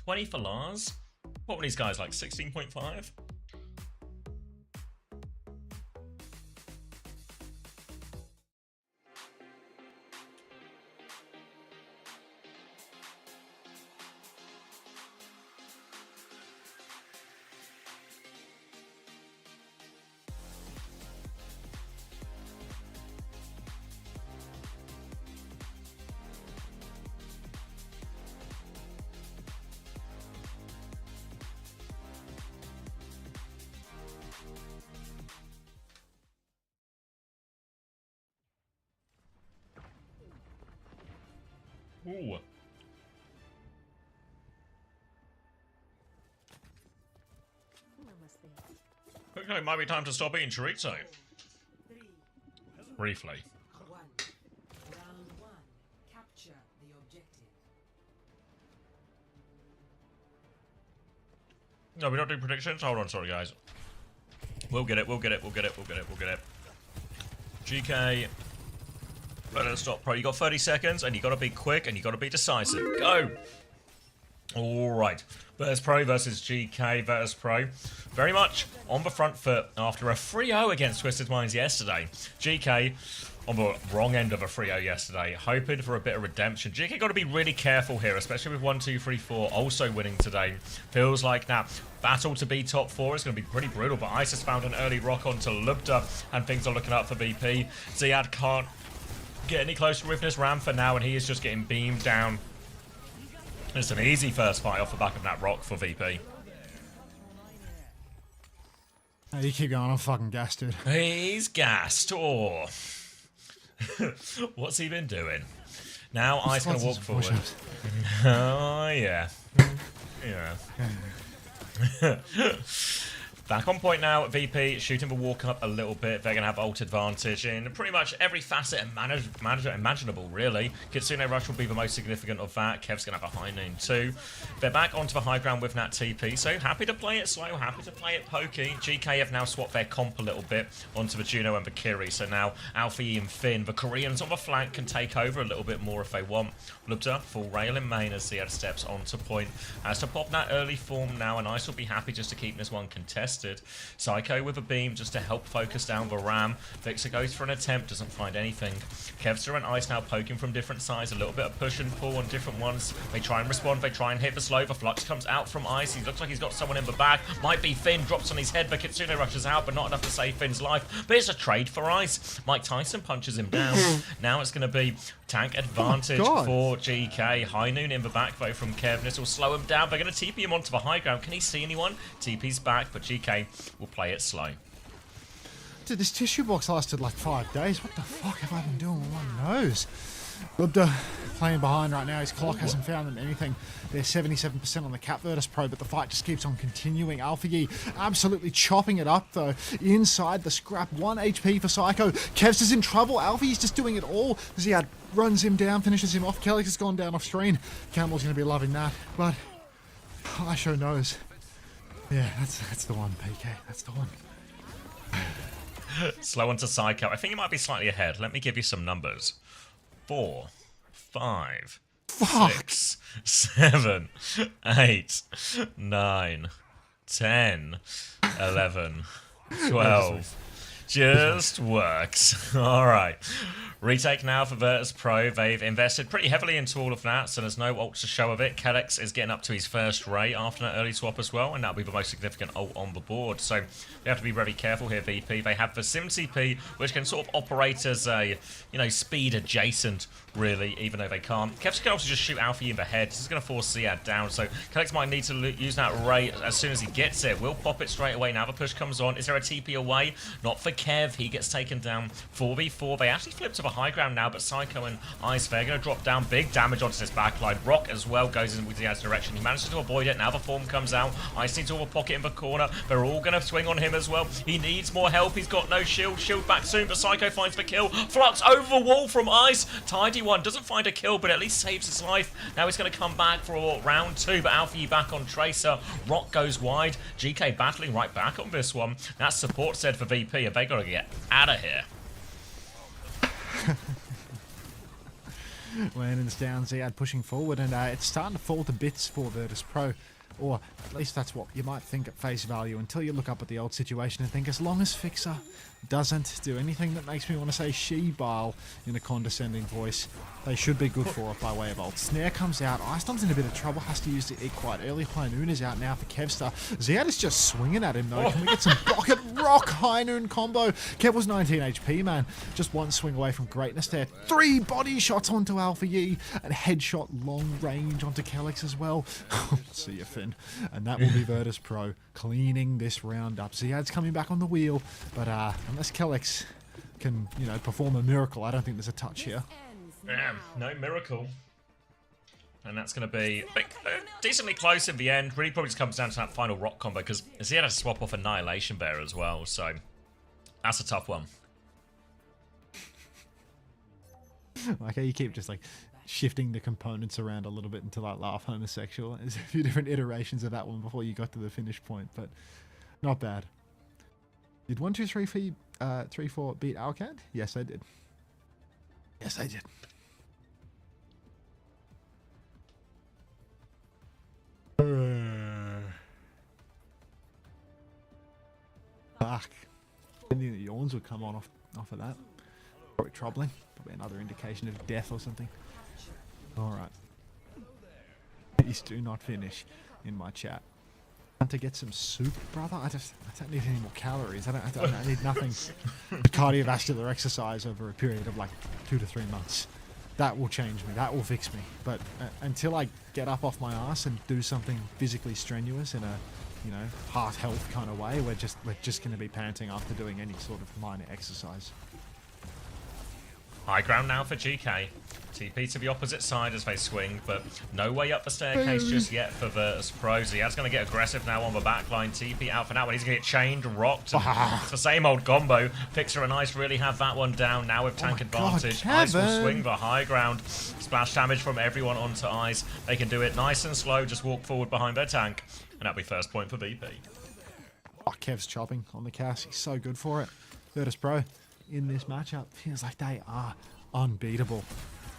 $20 for Lars. What were these guys like? 16.5? Ooh. Okay, might be time to stop eating chorizo. Briefly. Round 1. Capture the objective. No, we don't do predictions? Hold on, sorry guys. We'll get it, we'll get it, we'll get it, we'll get it, we'll get it. GK. Virtus.pro. You got 30 seconds and you gotta be quick and you gotta be decisive. Go! Alright. Virtus.pro versus GK. Virtus.pro. Very much on the front foot after a 3-0 against Twisted Minds yesterday. GK on the wrong end of a 3-0 yesterday, hoping for a bit of redemption. GK got to be really careful here, especially with 1, 2, 3, 4 also winning today. Feels like that battle to be top 4 is going to be pretty brutal, but ISIS found an early rock onto Lubda, and things are looking up for VP. Ziad can't get any closer with this Ram for now, and he is just getting beamed down. It's an easy first fight off the back of that rock for VP. Hey, you keep going, I'm fucking gassed, dude. He's gassed. Oh. What's he been doing? Now Ice going to walk forward. Oh, yeah. Yeah. Back on point now, VP shooting the walk up a little bit. They're going to have ult advantage in pretty much every facet imaginable, really. Kitsune Rush will be the most significant of that. Kev's going to have a high noon too. They're back onto the high ground with that TP, so happy to play it slow, happy to play it pokey. GK have now swapped their comp a little bit onto the Juno and the Kiri, so now Alfie and Finn, the Koreans on the flank, can take over a little bit more if they want. Lubta full rail in main as Ziad steps onto point. As to pop that early form now, and Ice will be happy just to keep this one contested. Psycho with a beam just to help focus down the Ram. Vixer goes for an attempt, doesn't find anything. Kevster and Ice now poking from different sides, a little bit of push and pull on different ones. They try and respond, they try and hit the slow. The Flux comes out from Ice, he looks like he's got someone in the back. Might be Finn, drops on his head, but Kitsune rushes out, but not enough to save Finn's life. But it's a trade for Ice. Mike Tyson punches him down. Now it's going to be tank advantage for GK. High noon in the back though from Kev. This will slow him down. They're going to TP him onto the high ground. Can he see anyone? TP's back, but GK will play it slow. Dude, this tissue box lasted like 5 days. What the fuck have I been doing with my nose? Lubda playing behind right now. His clock hasn't found them anything. They're 77% on the Cap Virtus Pro, but the fight just keeps on continuing. Alpha Yi absolutely chopping it up though. Inside the scrap, 1 HP for Psycho. Kevs is in trouble. Alpha Yi's just doing it all. Ziad runs him down, finishes him off. Kelly's has gone down off screen. Campbell's going to be loving that, but I show knows. Yeah, that's the one, PK. That's the one. Slow onto Psycho. I think he might be slightly ahead. Let me give you some numbers. 4, 5, 6, 7, 8, 9, 10, 11, 12. Just works. All right. Retake now for Virtus Pro. They've invested pretty heavily into all of that, so there's no ult to show of it. Kellex is getting up to his first ray after that early swap as well, and that'll be the most significant ult on the board. So they have to be very careful here, VP. They have the Sim CP, which can sort of operate as a, speed adjacent, really, even though they can't. Kevs can also just shoot Alfie in the head. This is going to force Ziad down, so Kellex might need to use that ray as soon as he gets it. We'll pop it straight away. Now the push comes on. Is there a TP away? Not for Kev. He gets taken down 4v4. They actually flip to the high ground now, but Psycho and Ice, they're going to drop down. Big damage onto this backline. Rock as well goes in with Ziad's direction. He manages to avoid it. Now the form comes out. Ice needs to have a pocket in the corner. They're all going to swing on him as well. He needs more help. He's got no shield. Shield back soon, but Psycho finds the kill. Flux over the wall from Ice. Tidy one. Doesn't find a kill, but at least saves his life. Now he's going to come back for round 2, but Alfie back on Tracer. Rock goes wide. GK battling right back on this one. That's support said for VP, and they got to get out of here. Landon's down, Ziad pushing forward, and it's starting to fall to bits for Virtus Pro. Or at least that's what you might think at face value until you look up at the old situation and think, as long as Fixer doesn't do anything that makes me want to say she-bile in a condescending voice, they should be good for it by way of ult. Snare comes out. Icedom's in a bit of trouble, has to use it quite early. High Noon is out now for Kevstar. Ziad is just swinging at him though. Can we get some rocket rock High Noon combo? Kev was 19 HP, man. Just one swing away from greatness there. 3 body shots onto Alpha Yi and headshot long range onto Kellex as well. See you, Finn. And that will be Virtus Pro cleaning this round up. Ziad's coming back on the wheel, but unless Kellex can, perform a miracle, I don't think there's a touch here. Damn, no miracle. And that's going to be decently close in the end. Really probably just comes down to that final rock combo, because Ziad had to swap off Annihilation Bear as well, so that's a tough one. Like how you keep just shifting the components around a little bit until I laugh homosexual. There's a few different iterations of that one before you got to the finish point, but not bad. Did 1, 2, 3, 3, 4 beat Alcad? Yes, I did. Yes, I did. Fuck. Anything that yawns would come on off of that. Probably troubling. Probably another indication of death or something. Alright. Please do not finish in my chat. Want to get some soup, brother? I don't need any more calories. I need nothing. Cardiovascular exercise over a period of 2 to 3 months. That will change me. That will fix me. But until I get up off my ass and do something physically strenuous in a, heart health kind of way, we're just going to be panting after doing any sort of minor exercise. High ground now for GK. TP to the opposite side as they swing, but no way up the staircase just yet for virtus.pro. Ziad's going to get aggressive now on the backline. TP out for now, and he's going to get chained, rocked. It's the same old combo. Fixer and Ice really have that one down now with tank advantage. Ice will swing the high ground. Splash damage from everyone onto Ice. They can do it nice and slow, just walk forward behind their tank, and that'll be first point for VP. Oh, Kev's chopping on the cast. He's so good for it. virtus.pro in this matchup feels like they are unbeatable.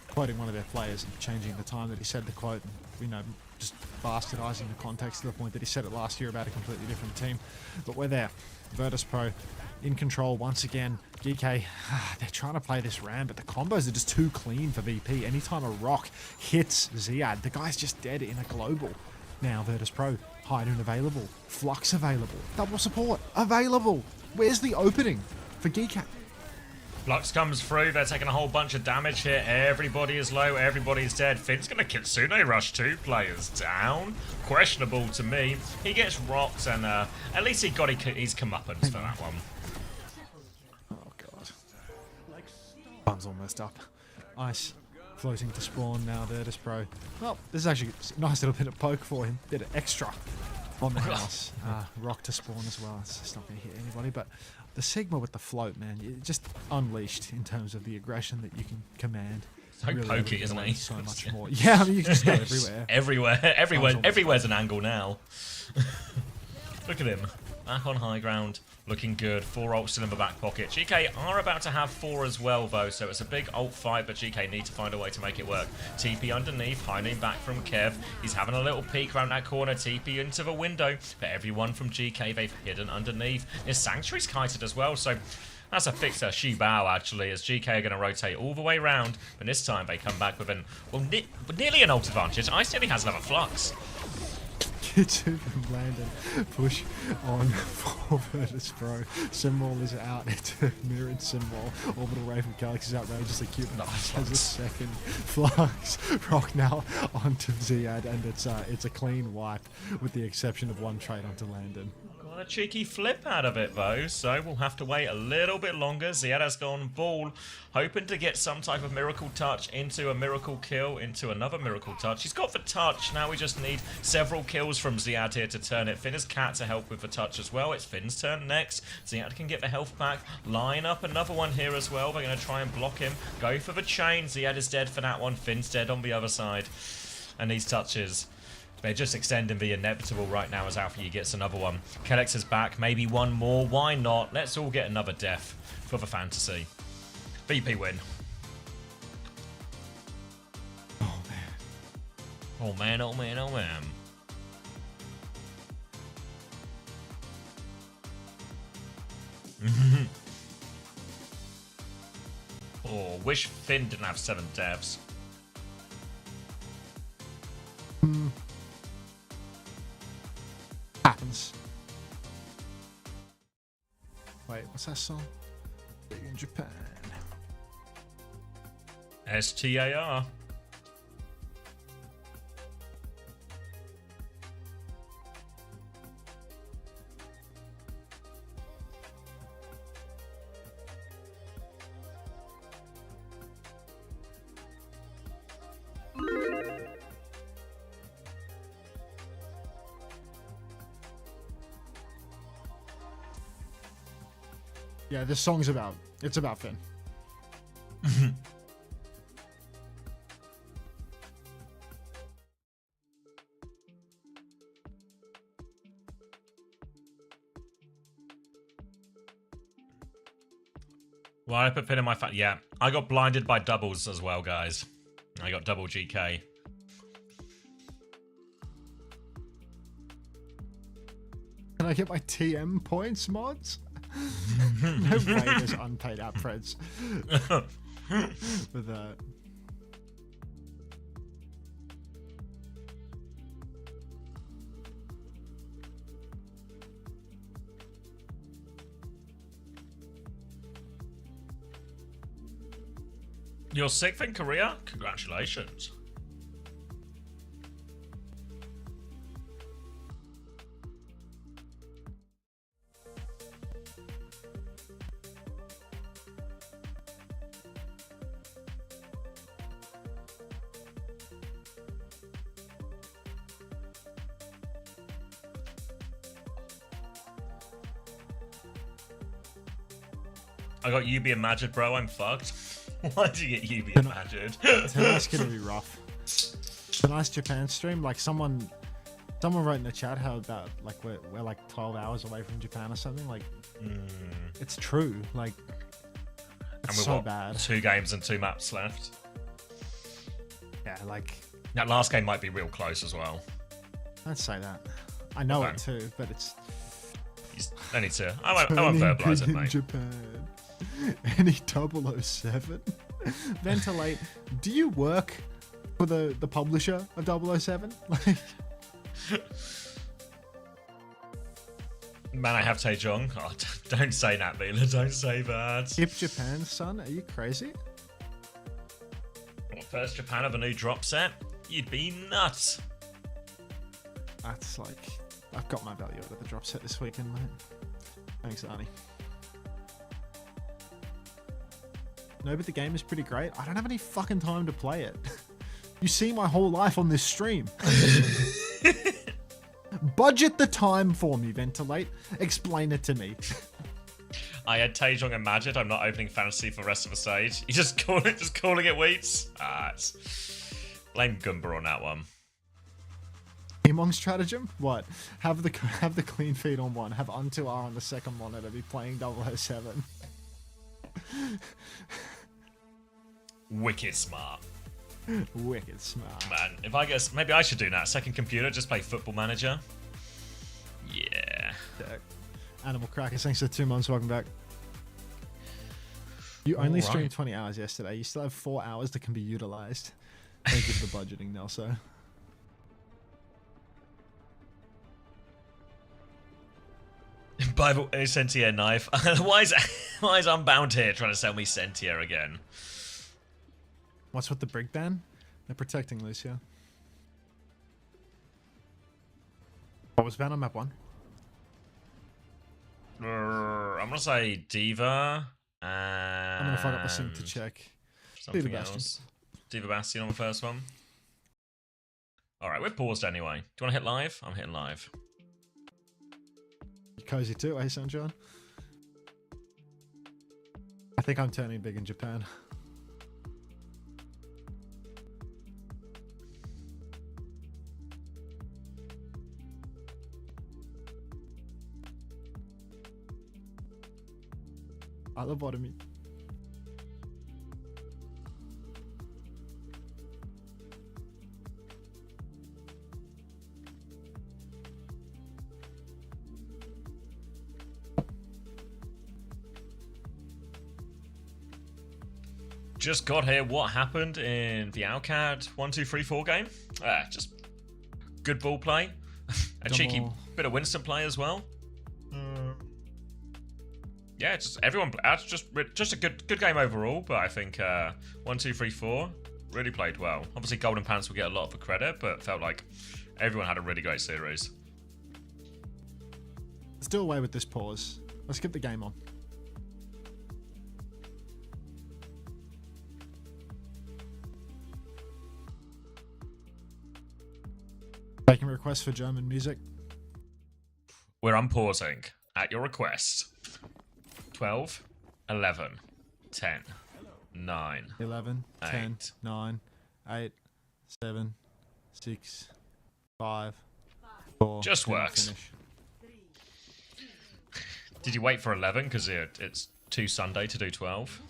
Quoting one of their players and changing the time that he said the quote, and, you know, just bastardizing the context to the point that he said it last year about a completely different team. But we're there. virtus.pro in control once again. GK, they're trying to play this Ram, but the combos are just too clean for VP. Anytime a rock hits Ziad, the guy's just dead in a global. Now virtus.pro, hide and available. Flux available. Double support available. Where's the opening for GK? Flux comes through, they're taking a whole bunch of damage here. Everybody is low, everybody's dead. Finn's gonna Kitsune rush 2 players down. Questionable to me. He gets rocked, and at least he got his comeuppance for that one. Oh god. Bun's all messed up. Ice floating to spawn now, virtus.pro. Well, this is actually a nice little bit of poke for him. Bit of extra on the house. Rock to spawn as well. It's just not gonna hit anybody, but the Sigma with the float, man, you're just unleashed in terms of the aggression that you can command. So really pokey, isn't he? So much more. Yeah, I mean, you can just go everywhere. Everywhere's an angle now. Look at him. Back on high ground. Looking good. 4 ults still in the back pocket. GK are about to have 4 as well, though, so it's a big ult fight, but GK need to find a way to make it work. TP underneath, hiding back from Kev. He's having a little peek around that corner. TP into the window. But everyone from GK, they've hidden underneath. His Sanctuary's kited as well, so that's a fixer. Shibao, actually, as GK are going to rotate all the way around. But this time they come back with nearly an ult advantage. Ice nearly has another Flux. Kitsune from Landon. Push on for virtus.pro. Symbol is out. It's a mirrored symbol. Orbital Ray from Galaxy is outrageously cute. Nice has a second Flux. Rock now onto Ziad, and it's a clean wipe with the exception of one trade onto Landon. Got a cheeky flip out of it, though, so we'll have to wait a little bit longer. Ziad has gone ball, hoping to get some type of miracle touch into a miracle kill, into another miracle touch. He's got the touch. Now we just need several kills from Ziad here to turn it. Finn has Cat to help with the touch as well. It's Finn's turn next. Ziad can get the health back. Line up another one here as well. They're going to try and block him. Go for the chain. Ziad is dead for that one. Finn's dead on the other side. And these touches, they're just extending the inevitable right now as Alpha gets another one. Kellex is back. Maybe one more. Why not? Let's all get another death for the fantasy. VP win. Oh man. Oh man, oh man, oh man. Oh, wish Finn didn't have 7 deaths. Happens. Wait, what's that song? Big in Japan. STAR. Yeah, this song's about Finn. Well, I put Finn in my yeah, I got blinded by doubles as well, guys. I got double GK. Can I get my TM points, mods? No way there's unpaid app threads. With that. You're 6th in Korea? Congratulations. I got UB and Magic, bro. I'm fucked. Why did you get UB and Magic? Tonight's gonna be rough. Tonight's Japan stream, like someone wrote in the chat how about like we're like 12 hours away from Japan or something. Like, it's true. Like, it's so bad. 2 games and 2 maps left. Yeah, like That last game might be real close as well. I'd say that. I know it too, but it's. I need to. I won't verbalize it, mate. Japan. Any 007? Ventilate. Do you work for the publisher of 007? Like. Man, I have Taejong. Oh, don't say that, Mila. Don't say that. Skip Japan, son? Are you crazy? First Japan of a new drop set? You'd be nuts. That's like... I've got my value out of the drop set this weekend, mate. Thanks, Arnie. No, but the game is pretty great. I don't have any fucking time to play it. You see my whole life on this stream. Budget the time for me, Ventilate. Explain it to me. I had Taejong and Majid. I'm not opening fantasy for the rest of the stage. You just calling it Wheats? Blame Goomba on that one. Emong's stratagem? What? Have the clean feed on one. Have Unto R on the second monitor. Be playing 007. Wicked smart. Wicked smart. Man, if I guess maybe I should do that. Second computer, just play Football Manager. Yeah. Animal Crackers, thanks for 2 months. Welcome back. You only streamed 20 hours yesterday. You still have 4 hours that can be utilized. Thank you for the budgeting, Nelso. Bible Sentia knife. why is Unbound here trying to sell me Sentia again? What's with the Brig ban? They're protecting Lucia. What was ban on map 1? I'm gonna say Diva. I'm gonna fuck up the sync to check. Something else. Diva Bastion on the first one. Alright, we're paused anyway. Do you want to hit live? I'm hitting live. Cozy too, eh, Sunshine? I think I'm turning big in Japan. I love bottoming. Just got here. What happened in the Alcad 1, 2, 3, 4 game? Just good ball play. A cheeky bit of Winston play as well. Yeah, just everyone. Just a good game overall. But I think 1, 2, 3, 4 really played well. Obviously, Golden Pants will get a lot of the credit, but it felt like everyone had a really great series. Let's do away with this pause. Let's get the game on. Taking requests for German music. We're unpausing at your request. 12, 11, 10, 9, 11, 8. 10, 9, 8, 7, 6, 5, 4. Just works. Did you wait for 11? Because it's too Sunday to do 12.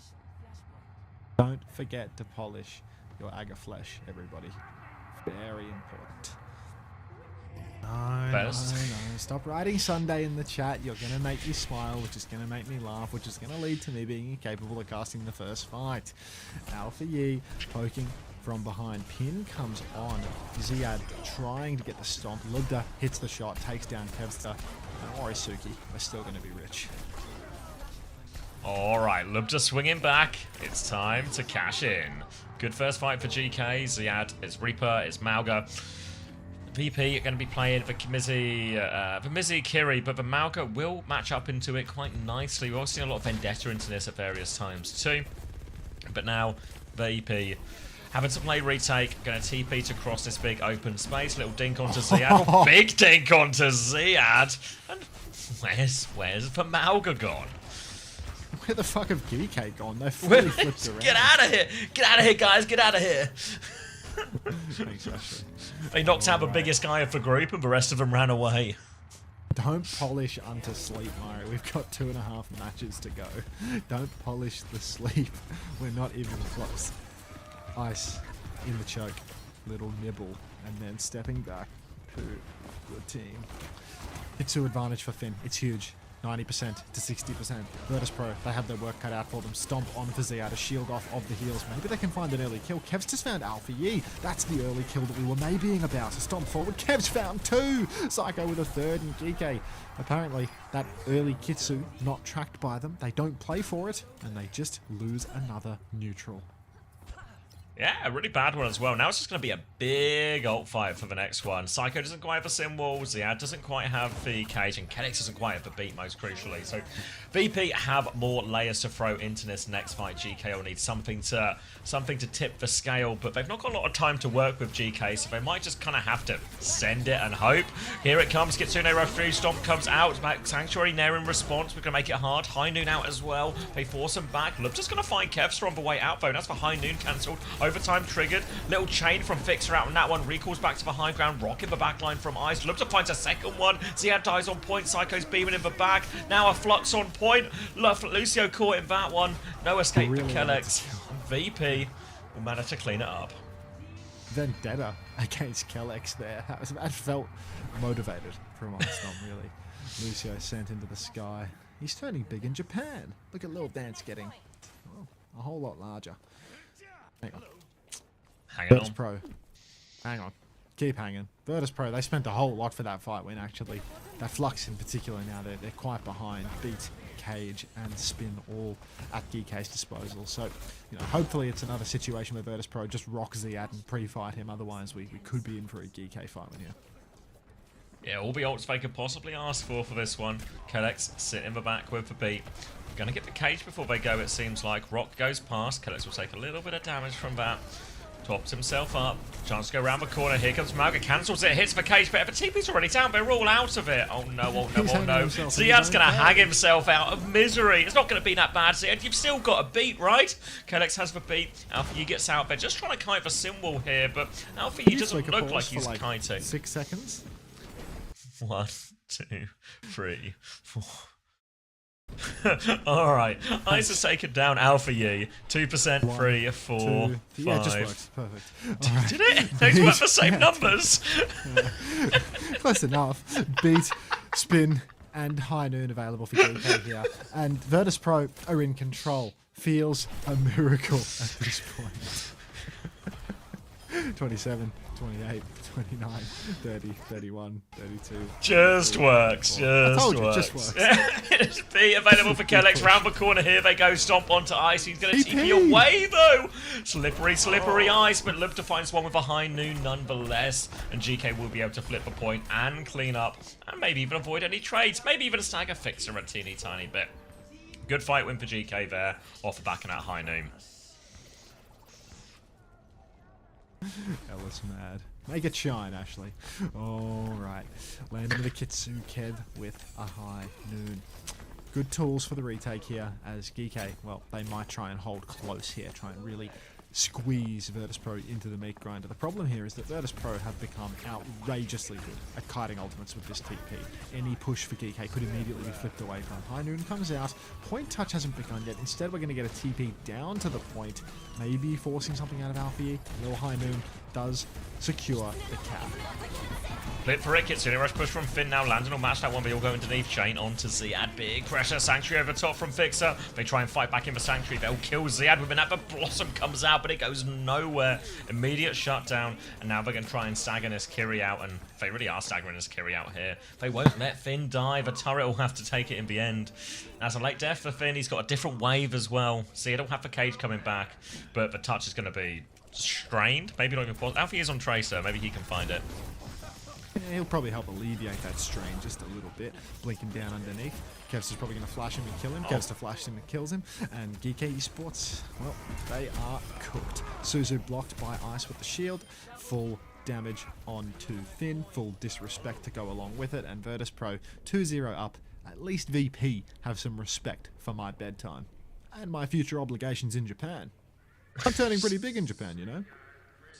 Don't forget to polish your Aga flesh, everybody. Very important. No, stop writing Sunday in the chat. You're going to make me smile, which is going to make me laugh, which is going to lead to me being incapable of casting the first fight. Alpha Yi poking from behind. Pin comes on. Ziad trying to get the stomp. Lubda hits the shot, takes down Kevster. Don't worry, Suki. We're still going to be rich. Alright, Lubda swinging back. It's time to cash in. Good first fight for GK. Ziad, it's Reaper, it's Mauga. VP are going to be playing for Mizzy Kiri, but the Mauga will match up into it quite nicely. We've also seen a lot of Vendetta into this at various times too. But now, VP having to play retake, going to TP to cross this big open space. Little dink onto Ziad. Big dink onto Ziad. And where's the Mauga gone? Where the fuck have GK gone? They've fully flipped around. Get out of here! Get out of here, guys! Get out of here! Thanks, Ashley. They knocked out the Alright. biggest guy of the group, and the rest of them ran away. Don't polish unto sleep, Mario. We've got 2.5 matches to go. Don't polish the sleep. We're not even close. Ice in the choke. Little nibble. And then stepping back to the team. It's 2 advantage for Finn. It's huge. 90% to 60%. virtus.pro, they have their work cut out for them. Stomp onto Zia to shield off of the heals. Maybe they can find an early kill. Kev's just found Alpha Yi. That's the early kill that we were maybeing about. So stomp forward. Kev's found 2. Psycho with a 3rd, and GK. Apparently, that early Kitsu not tracked by them. They don't play for it, and they just lose another neutral. Yeah, a really bad one as well. Now it's just going to be a big ult fight for the next one. Psycho doesn't quite have the symbol, Ziad doesn't quite have the cage, and Kelix doesn't quite have the beat, most crucially. So VP have more layers to throw into this next fight. GK will need something to tip the scale, but they've not got a lot of time to work with GK, so they might just kind of have to send it and hope. Here it comes, Kitsune rush through, Stomp comes out, back Sanctuary there in response. We're going to make it hard. High Noon out as well. They force him back. Look, just going to find Kevstra on the way out, though. That's for High Noon cancelled. Overtime triggered. Little chain from Fixer out on that one. Recalls back to the high ground. Rock in the backline from Ice. Looks to find a second one. Ziad dies on point. Psycho's beaming in the back. Now a Flux on point. Lucio caught in that one. No escape for Kellex. VP will manage to clean it up. Vendetta against Kellex there. That felt motivated from Ice, really. Lucio sent into the sky. He's turning big in Japan. Look at Lil Dance getting a whole lot larger. Hang on. Hang on. virtus.pro. Hang on. Keep hanging. virtus.pro, they spent a whole lot for that fight when actually, that Flux in particular now, they're quite behind. Beat, Cage, and Spin all at GK's disposal. So, you know, hopefully it's another situation where virtus.pro just rock Ziad and pre-fight him. Otherwise, we could be in for a GK fight here. Yeah, all the ults they could possibly ask for this one. Kellex sit in the back with the beat. Gonna get the cage before they go, it seems like. Rock goes past. Kellex will take a little bit of damage from that. Tops himself up. Chance to go around the corner. Here comes Malga. Cancels it. Hits the cage. But the TP's already down. They're all out of it. Oh no, oh no, oh no. Ziad's going to hang himself out of misery. It's not going to be that bad, Ziad. You've still got a beat, right? Kellex has the beat. Alpha Yi gets out there. Just trying to kite the symbol here. But Alpha Yi doesn't look like he's kiting. 6 seconds. 1, 2, 3, 4. Alright, Ice has taken down Alpha Yi. 2%, 3, 4, 5. Yeah, it just works. Perfect. Right. Did it? Those weren't the same numbers. Close enough. Beat, Spin, and High Noon available for GK here. And virtus.pro are in control. Feels a miracle at this point. 27, 28, 29, 30, 31, 32. Just 33, works. 34. I Just told you, works. it just works. Be available for Kellex. Round the corner here they go. Stomp onto Ice. He's going to TP away though. Slippery Ice. But look to find one with a High Noon nonetheless. And GK will be able to flip the point and clean up. And maybe even avoid any trades. Maybe even stagger Fixer a teeny tiny bit. Good fight win for GK there. Off the back of that High Noon. Ellis mad. Make it shine, Ashley. Alright. Landing the Kitsu Kev with a High Noon. Good tools for the retake here, as GK, well, they might try and hold close here, try and really squeeze virtus.pro into the meat grinder. The problem here is that virtus.pro have become outrageously good at kiting ultimates with this TP. Any push for GK could immediately be flipped away from. High Noon comes out, point touch hasn't begun yet. Instead we're going to get a TP down to the point, maybe forcing something out of Alpha Yi. Little High Noon does secure the cap. Flip for it, Kitsune rush push from Finn now, landing on match that one, but he'll go underneath, chain onto Ziad, big pressure, Sanctuary over top from Fixer, they try and fight back in the Sanctuary, they'll kill Ziad with an app, but Blossom comes out, but it goes nowhere, immediate shutdown, and now they're going to try and stagger this Kiri out, and they really are staggering this Kiri out here, they won't let Finn die, the turret will have to take it in the end. That's a late death for Finn, he's got a different wave as well, Ziad will have the cage coming back, but the touch is going to be strained, maybe not even possible. Alfie is on Tracer, maybe he can find it. Yeah, he'll probably help alleviate that strain just a little bit. Blinking down underneath. Kev's is probably going to flash him and kill him. Kev's to flash him and kills him. And GK Esports, well, they are cooked. Suzu blocked by Ice with the shield. Full damage onto Finn. Full disrespect to go along with it. And virtus.pro 2-0 up. At least VP have some respect for my bedtime. and my future obligations in Japan. I'm turning pretty big in Japan, you know?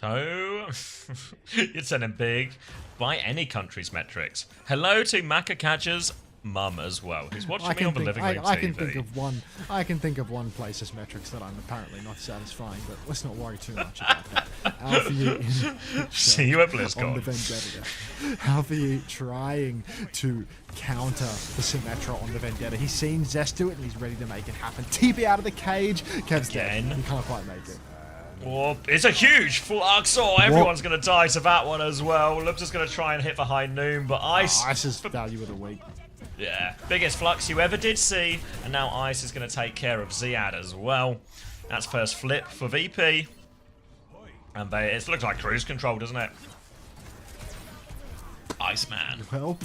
So, you're turning big by any country's metrics. Hello to Macacatcher's mum as well, who's watching me on the living room I TV. I can think of one place's metrics that I'm apparently not satisfying, but let's not worry too much about that. Alfie See you at on the BlizzCon. Vendetta. Alfie trying to counter the Symmetra on the Vendetta. He's seen Zest do it and he's ready to make it happen. TP out of the cage. Kev's dead. Again. He can't quite make it. Oh, it's a huge flux. Oh, everyone's going to die to that one as well. Lub's just going to try and hit for high noon, but Ice... Ice's value of the week. Yeah, biggest flux you ever did see. And now Ice is going to take care of Ziad as well. That's first flip for VP. And it looks like cruise control, doesn't it? Iceman. Well,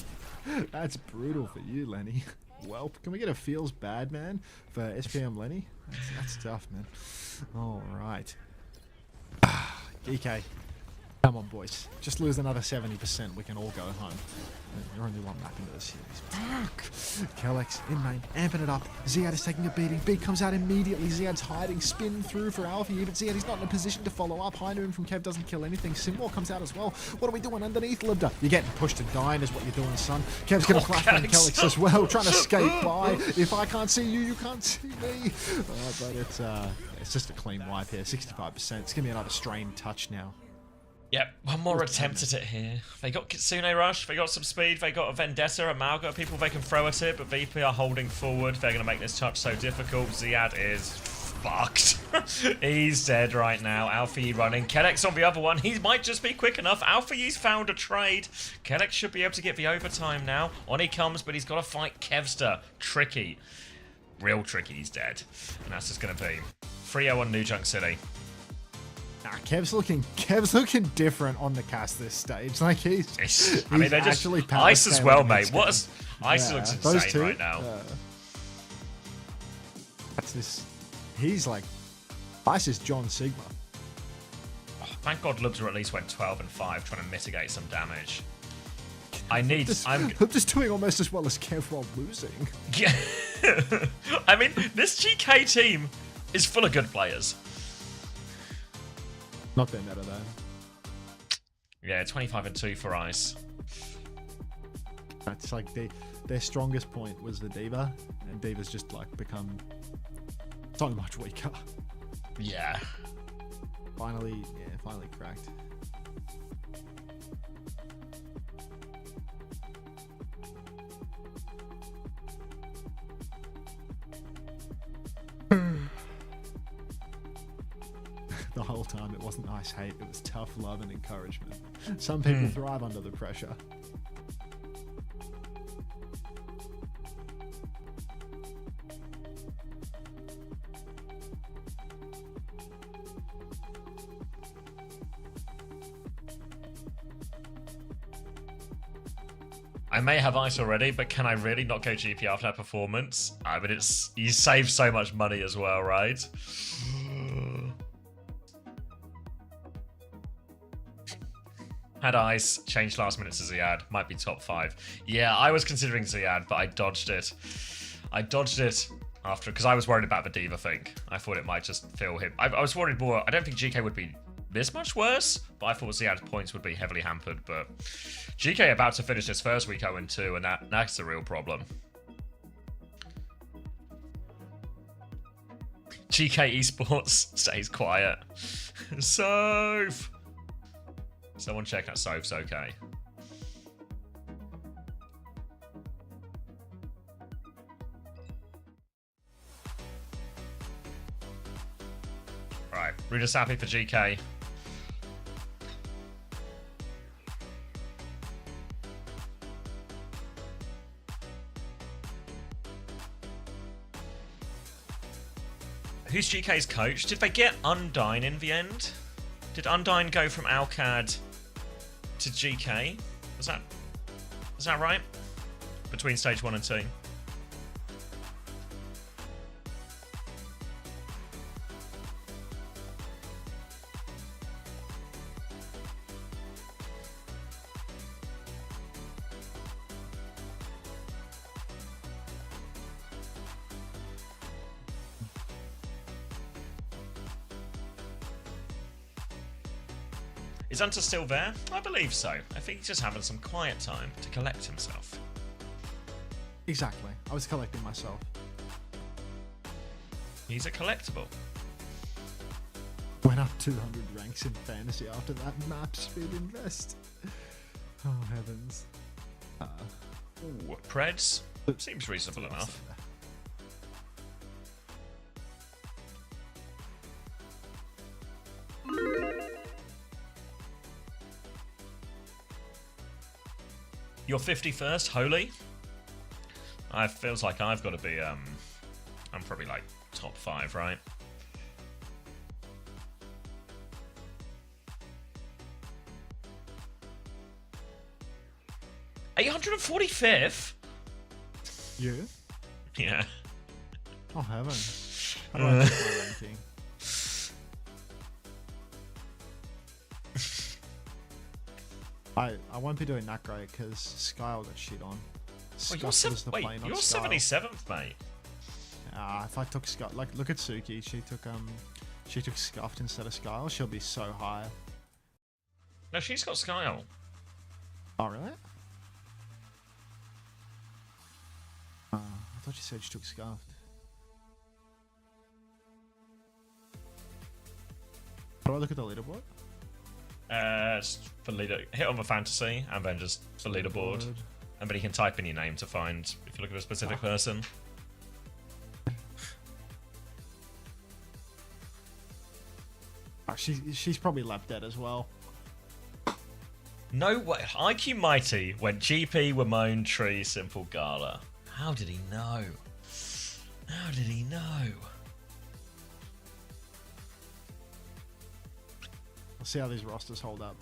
that's brutal for you, Lenny. Well, can we get a feels bad, man, for SPM Lenny? That's tough, man. All right. DK. Come on, boys. Just lose another 70%. We can all go home. You're only one map into the series. Kellex in main, amping it up. Ziad is taking a beating. Beat comes out immediately. Ziad's hiding. Spin through for Alfie, but Ziad is not in a position to follow up. High noon from Kev doesn't kill anything. Simwar comes out as well. What are we doing underneath, Libda? You're getting pushed to dying is what you're doing, son. Kev's going to flash on Kellex as well, trying to escape by. If I can't see you, you can't see me. But it's just a clean wipe here. 65%. It's going to be another strained touch now. Yep, one more attempt at it here. They got Kitsune Rush, they got some speed, they got a Vendetta, a Malga, people they can throw at it, but VP are holding forward. They're going to make this touch so difficult. Ziad is fucked. He's dead right now. Alfie running. Kellex on the other one. He might just be quick enough. Alfie's found a trade. Kellex should be able to get the overtime now. On he comes, but he's got to fight Kevster. Tricky. Real tricky. He's dead. And that's just going to be 3-0 on New Junk City. Kev's looking different on the cast this stage. Like he's I mean, they're just Ice as well, mate. What is Ice looks insane right now. That's this. He's like Ice is John Sigma. Oh, thank God Lubser at least went 12 and 5, trying to mitigate some damage. I'm just doing almost as well as Kev while losing. Yeah. I mean, this GK team is full of good players. Not their meta though. Yeah, 25 and 2 for Ice. That's like their strongest point was the D.Va, and D.Va's just like become so much weaker. Yeah. Finally cracked. The whole time it wasn't Ice hate, it was tough love and encouragement. Some people thrive under the pressure. I may have Ice already, but can I really not go GP after that performance? I mean, you save so much money as well, right? Had Ice changed last minute to Ziad, might be top 5. Yeah, I was considering Ziad, but I dodged it. I dodged it after, because I was worried about the D.Va thing. I thought it might just fill him. I was worried more. I don't think GK would be this much worse, but I thought Ziad's points would be heavily hampered. But GK about to finish this first week 0-2, and that's a real problem. GK Esports stays quiet. Soph! Someone check that Soph's okay. Right, we're just happy for GK. Who's GK's coach? Did they get Undyne in the end? Did Undyne go from Alcad to GK? Is that right? Between stage 1 and 2. Is Hunter still there? I believe so. I think he's just having some quiet time to collect himself. Exactly. I was collecting myself. He's a collectible. Went up 200 ranks in fantasy after that map speed invest. Oh heavens. Ooh, Preds. Seems reasonable enough. Your 51st, Holy? It feels like I've got to be, I'm probably like top 5, right? $845th? You? Yeah. Oh heaven. How do I check my ranking? I won't be doing that great because Skyle got shit on. Oh, you're Scuff was you're Skyle. 77th, mate. If I took Scuff, like look at Suki, she took Scuffed instead of Skyle. She'll be so high. No, she's got Skyle. Oh really? I thought you said she took Scuffed. How do I look at the leaderboard? For leader, hit on the fantasy, and then just for leaderboard. And then you can type in your name to find if you look at a specific person. Oh, she's probably lap dead as well. No way. IQ Mighty went GP, Wimone, Tree, Simple, Gala. How did he know? How did he know? We'll see how these rosters hold up.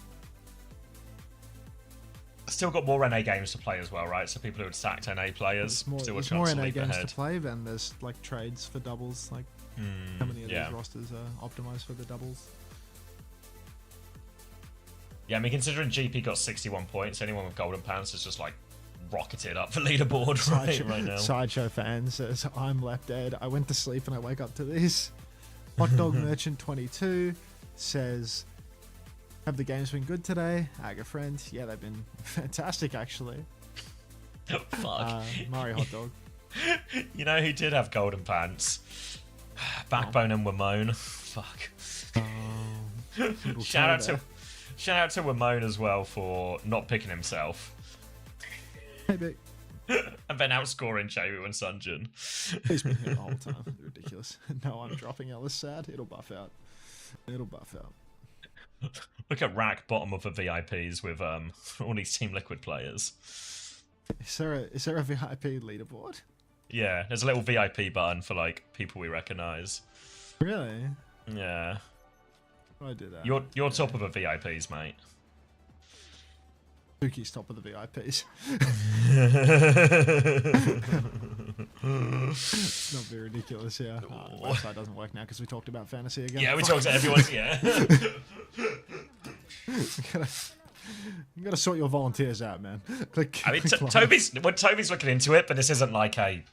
Still got more NA games to play as well, right? So people who had stacked NA players still a There's chance more to NA leap games ahead. to play, then there's like trades for doubles. Like how many of yeah. these rosters are optimized for the doubles? Yeah, I mean, considering GP got 61 points, anyone with golden pants has just like rocketed up the leaderboard right now. Sideshow fan says, I'm left dead. I went to sleep and I wake up to this. Hot Dog Merchant 22 says, have the games been good today? Aga friend, yeah, they've been fantastic actually. Fuck. Mari Hot Dog. You know who did have golden pants? Backbone and Wimone. Fuck. Shout out to Wimone as well for not picking himself. Maybe. And then outscoring Chewu and Sunjin. He's been here the whole time. Ridiculous. No, I'm dropping Ellis sad. It'll buff out. It'll buff out. Look at rack bottom of the VIPs with all these Team Liquid players. Is there a VIP leaderboard? Yeah, there's a little VIP button for like people we recognise. Really? Yeah. I do that. You're top of the VIPs, mate. Suki's top of the VIPs. It's not very ridiculous, yeah. The website doesn't work now because we talked about fantasy again. Yeah, we talked to everyone's, yeah. You gotta sort your volunteers out, man. I mean, Toby's looking into it, but this isn't like a,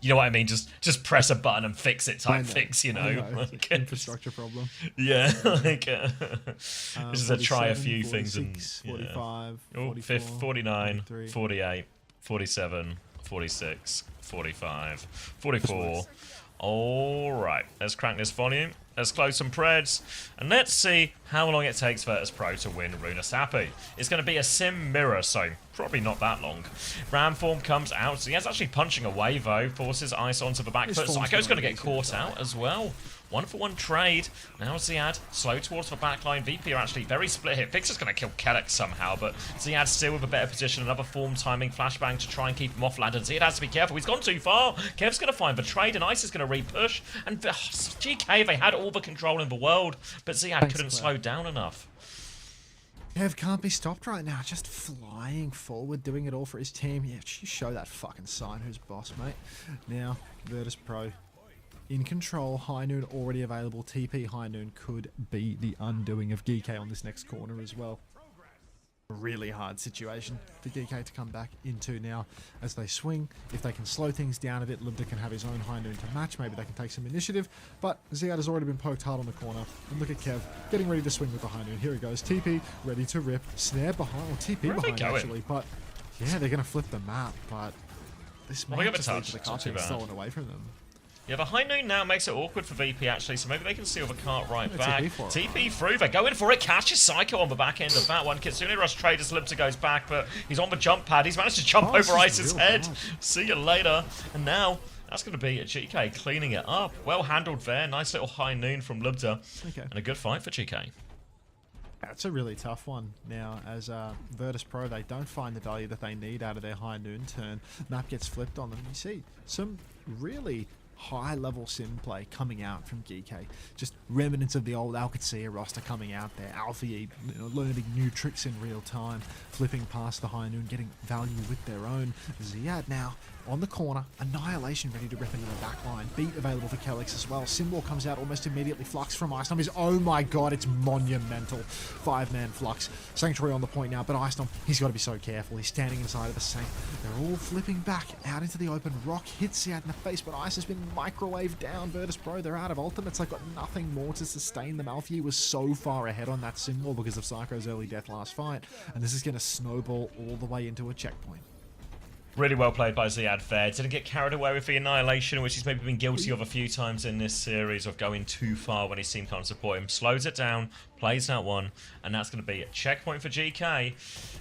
you know what I mean? Just press a button and fix it type fix, you know? Like, infrastructure problem. Yeah, like this is a try a few 46, things and 45, yeah. 44, 49, 43. 48, 47, 46, 45, 44. All right, let's crank this volume. Let's close some Preds, and let's see how long it takes virtus.pro to win Runa Sappy. It's going to be a sim mirror, so probably not that long. Ramform comes out. So he is actually punching away, though. Forces Ice onto the back foot. Psycho's going to get caught out as well. 1-for-1 trade. Now Ziad slow towards the backline. VP are actually very split here. Vix's going to kill Kellex somehow, but Ziad still with a better position. Another form timing flashbang to try and keep him off ladder. Ziad has to be careful. He's gone too far. Kev's going to find the trade, and Ice is going to re-push. And GK, they had all the control in the world, but Ziad couldn't slow down enough. Kev can't be stopped right now. Just flying forward, doing it all for his team. Yeah, you show that fucking sign who's boss, mate. Now, virtus.pro in control. High Noon already available. TP High Noon could be the undoing of GK on this next corner as well. really hard situation for GK to come back into now as they swing. If they can slow things down a bit, Libda can have his own high noon to match. Maybe they can take some initiative, but Ziad has already been poked hard on the corner. And look at Kev getting ready to swing with the high noon. Here he goes. TP ready to rip. Snare behind, or TP Where are they behind going? actually. But yeah, they're going to flip the map, but this Well, might they got just the lead touch. to the It's not cart too being bad. stolen away from them. Yeah, the high noon now makes it awkward for VP actually, so maybe they can steal the cart right Yeah, back. TP for it. TP through, they're going for it. Catches Psycho on the back end of that one. Kitsune Rush Traders, Libta goes back, but he's on the jump pad. He's managed to jump Oh, this over is Ice's real head. bad. See you later. And now, that's going to be a GK cleaning it up. Well handled there. Nice little high noon from Libta. Okay. And a good fight for GK. That's a really tough one now as virtus.pro, they don't find the value that they need out of their high noon turn. Map gets flipped on them. You see some really high level sim play coming out from GK. Just remnants of the old OWCS roster coming out there. Alfie, learning new tricks in real time, flipping past the high noon, getting value with their own. Ziad now on the corner, Annihilation ready to rip into the back line. Beat available for Kelix as well. Symbol comes out almost immediately. Flux from Ice Storm is, oh my god, it's monumental. 5-man Flux. Sanctuary on the point now, but Ice Storm, he's got to be so careful. He's standing inside of the Sanct. They're all flipping back out into the open. Rock hits Ziad in the face, but Ice has been microwaved down. virtus.pro, they're out of ultimates. They've got nothing more to sustain them. Alfie was so far ahead on that Symbol because of Psycho's early death last fight, and this is going to snowball all the way into a checkpoint. Really well played by Ziad there. Didn't get carried away with the Annihilation, which he's maybe been guilty of a few times in this series, of going too far when his team can't support him. Slows it down, plays that one, and that's going to be a checkpoint for GK.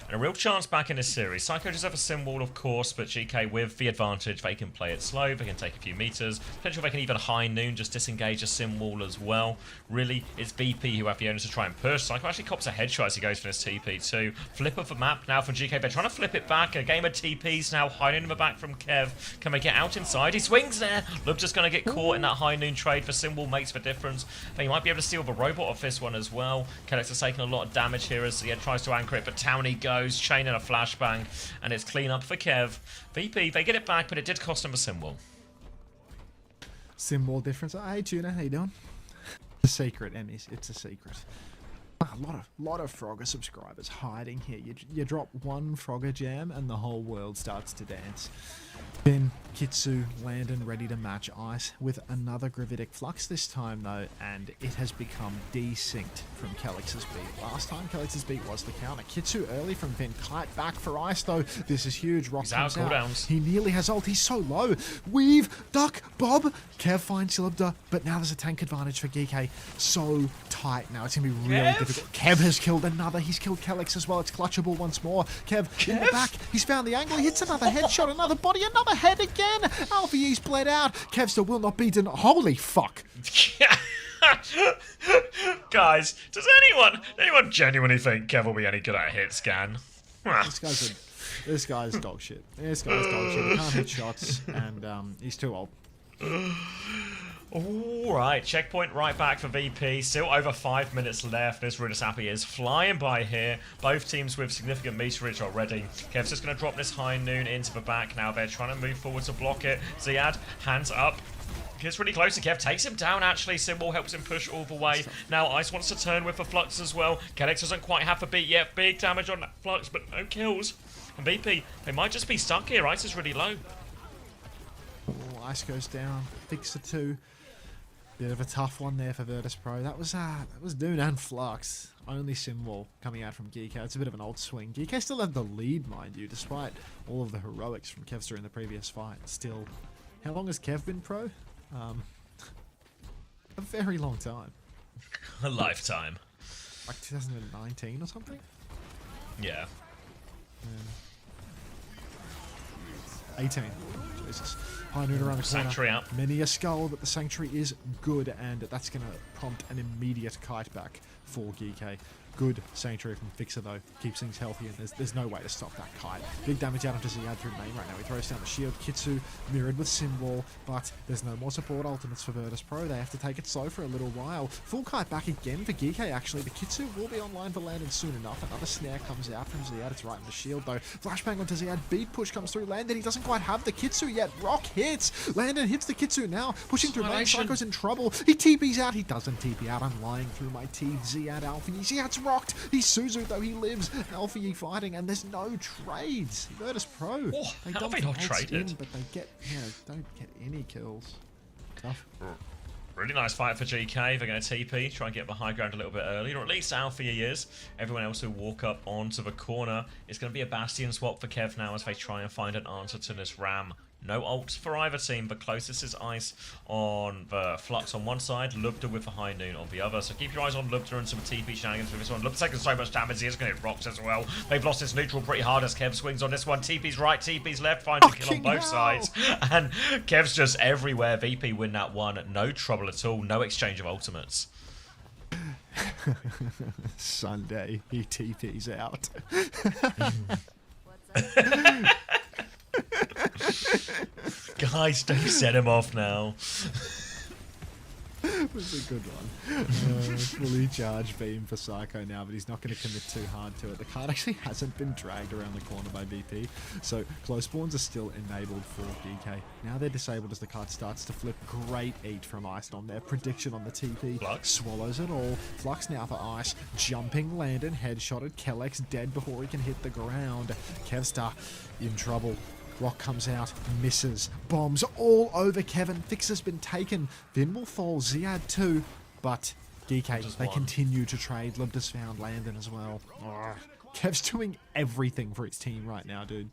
And a real chance back in this series. Psycho does have a sim wall, of course, but GK with the advantage. They can play it slow, they can take a few meters. Potentially they can even high noon, just disengage a sim wall as well. Really, it's BP who have the onus to try and push. Psycho actually cops a headshot as he goes for his TP too. Flip of the map now from GK. They're trying to flip it back. A game of TPs now, high noon in the back from Kev. Can they get out inside? He swings there. Lub just going to get caught in that high noon trade. The sim wall makes the difference. They might be able to steal the robot off this one as well. Kelix has taken a lot of damage here as he tries to anchor it, but Townie goes, chain in a flashbang, and it's clean up for Kev. VP, they get it back, but it did cost him a sim wall. Sim wall difference. Oh, hey Tuna, how you doing? It's a secret, Emmys. It's a secret. A lot of Frogger subscribers hiding here. You drop one Frogger jam and the whole world starts to dance. Then Kitsu, Landon ready to match Ice with another Gravitic Flux this time though, and it has become desynced from Kelix's beat. Last time Kelix's beat was the counter. Kitsu early from Vin, kite back for Ice though. This is huge. Rock He's out, comes out. cooldowns. He nearly has ult. He's so low. Weave, duck, bob. Kev finds Silibda, but now there's a tank advantage for GK. So tight now. It's going to be really difficult. Kev has killed another. He's killed Kelix as well. It's clutchable once more. Kev in the back. He's found the angle. He hits another headshot, another body, another head again. Alfie's bled out. Kev still will not be denied. Holy fuck. Guys, does anyone genuinely think Kev will be any good at a hit scan? This guy's dog shit. This guy's dog shit. He can't hit shots, and he's too old. Alright, checkpoint right back for VP. Still over 5 minutes left. This Rudisapi is flying by here. Both teams with significant meterage already. Kev's just going to drop this high noon into the back now. They're trying to move forward to block it. Ziad, hands up. Gets really close to Kev, takes him down actually. Symbol helps him push all the way. Now Ice wants to turn with the Flux as well. Kelix doesn't quite have the beat yet. Big damage on that Flux, but no kills. And VP, they might just be stuck here. Ice is really low. Oh, Ice goes down. Fix the 2. Bit of a tough one there for virtus.pro. That was Dune and Flux. Only Symbol coming out from GK. It's a bit of an old swing. GK still have the lead, mind you, despite all of the heroics from Kevster in the previous fight. Still, how long has Kev been pro? A very long time. A lifetime. Like 2019 or something? Yeah. 18. Jesus. High noon around the corner. Sanctuary out. Many a skull, but the Sanctuary is good, and that's going to prompt an immediate kite back for GK. Good Sanctuary from Fixer, though. Keeps things healthy, and there's no way to stop that kite. Big damage out onto Ziad through main right now. He throws down the shield. Kitsu mirrored with Symbol, but there's no more support ultimates for virtus.pro. They have to take it slow for a little while. Full kite back again for GK, actually. The Kitsu will be online for Landon soon enough. Another snare comes out from Ziad. It's right in the shield, though. Flashbang onto Ziad. Beat push comes through. Landon, he doesn't quite have the Kitsu yet. Rock hits. Landon hits the Kitsu now. Pushing through main. Psycho's in trouble. He TP's out. He doesn't TP out. I'm lying through my teeth. Ziad Alfie. Ziad's rocked. He's Suzu, though he lives. Alfie fighting, and there's no trades. Virtus Pro. Oh, they how dump have they not ults traded? in, but they get, don't get any kills. Tough. Really nice fight for GK. They're going to TP, try and get the high ground a little bit earlier, or at least Alfie he is. Everyone else will walk up onto the corner. It's going to be a Bastion swap for Kev now as they try and find an answer to this Ram. No ults for either team, but closest is Ice on the Flux on one side, Lubda with the High Noon on the other. So keep your eyes on Lubda and some TP shenanigans with this one. Lubda's taking so much damage, he is going to hit rocks as well. They've lost his neutral pretty hard as Kev swings on this one. TP's right, TP's left, finds a kill on both sides. And Kev's just everywhere. VP win that one, no trouble at all, no exchange of ultimates. Sunday, he TP's out. Guys, don't set him off now. It was a good one. Fully charged beam for Psycho now, but he's not going to commit too hard to it. The card actually hasn't been dragged around the corner by BP, so close spawns are still enabled for DK. Now they're disabled as the card starts to flip. Great eat from Ice on their prediction on the TP. Flux swallows it all. Flux now for Ice. Jumping Landon, headshotted. Kellex dead before he can hit the ground. Kevstar in trouble. Rock comes out, misses, bombs all over Kevin. Fix has been taken. Vin will fall, Ziad too, but DK, they continue to trade. Lubda's found Landon as well. Kev's doing everything for his team right now, dude.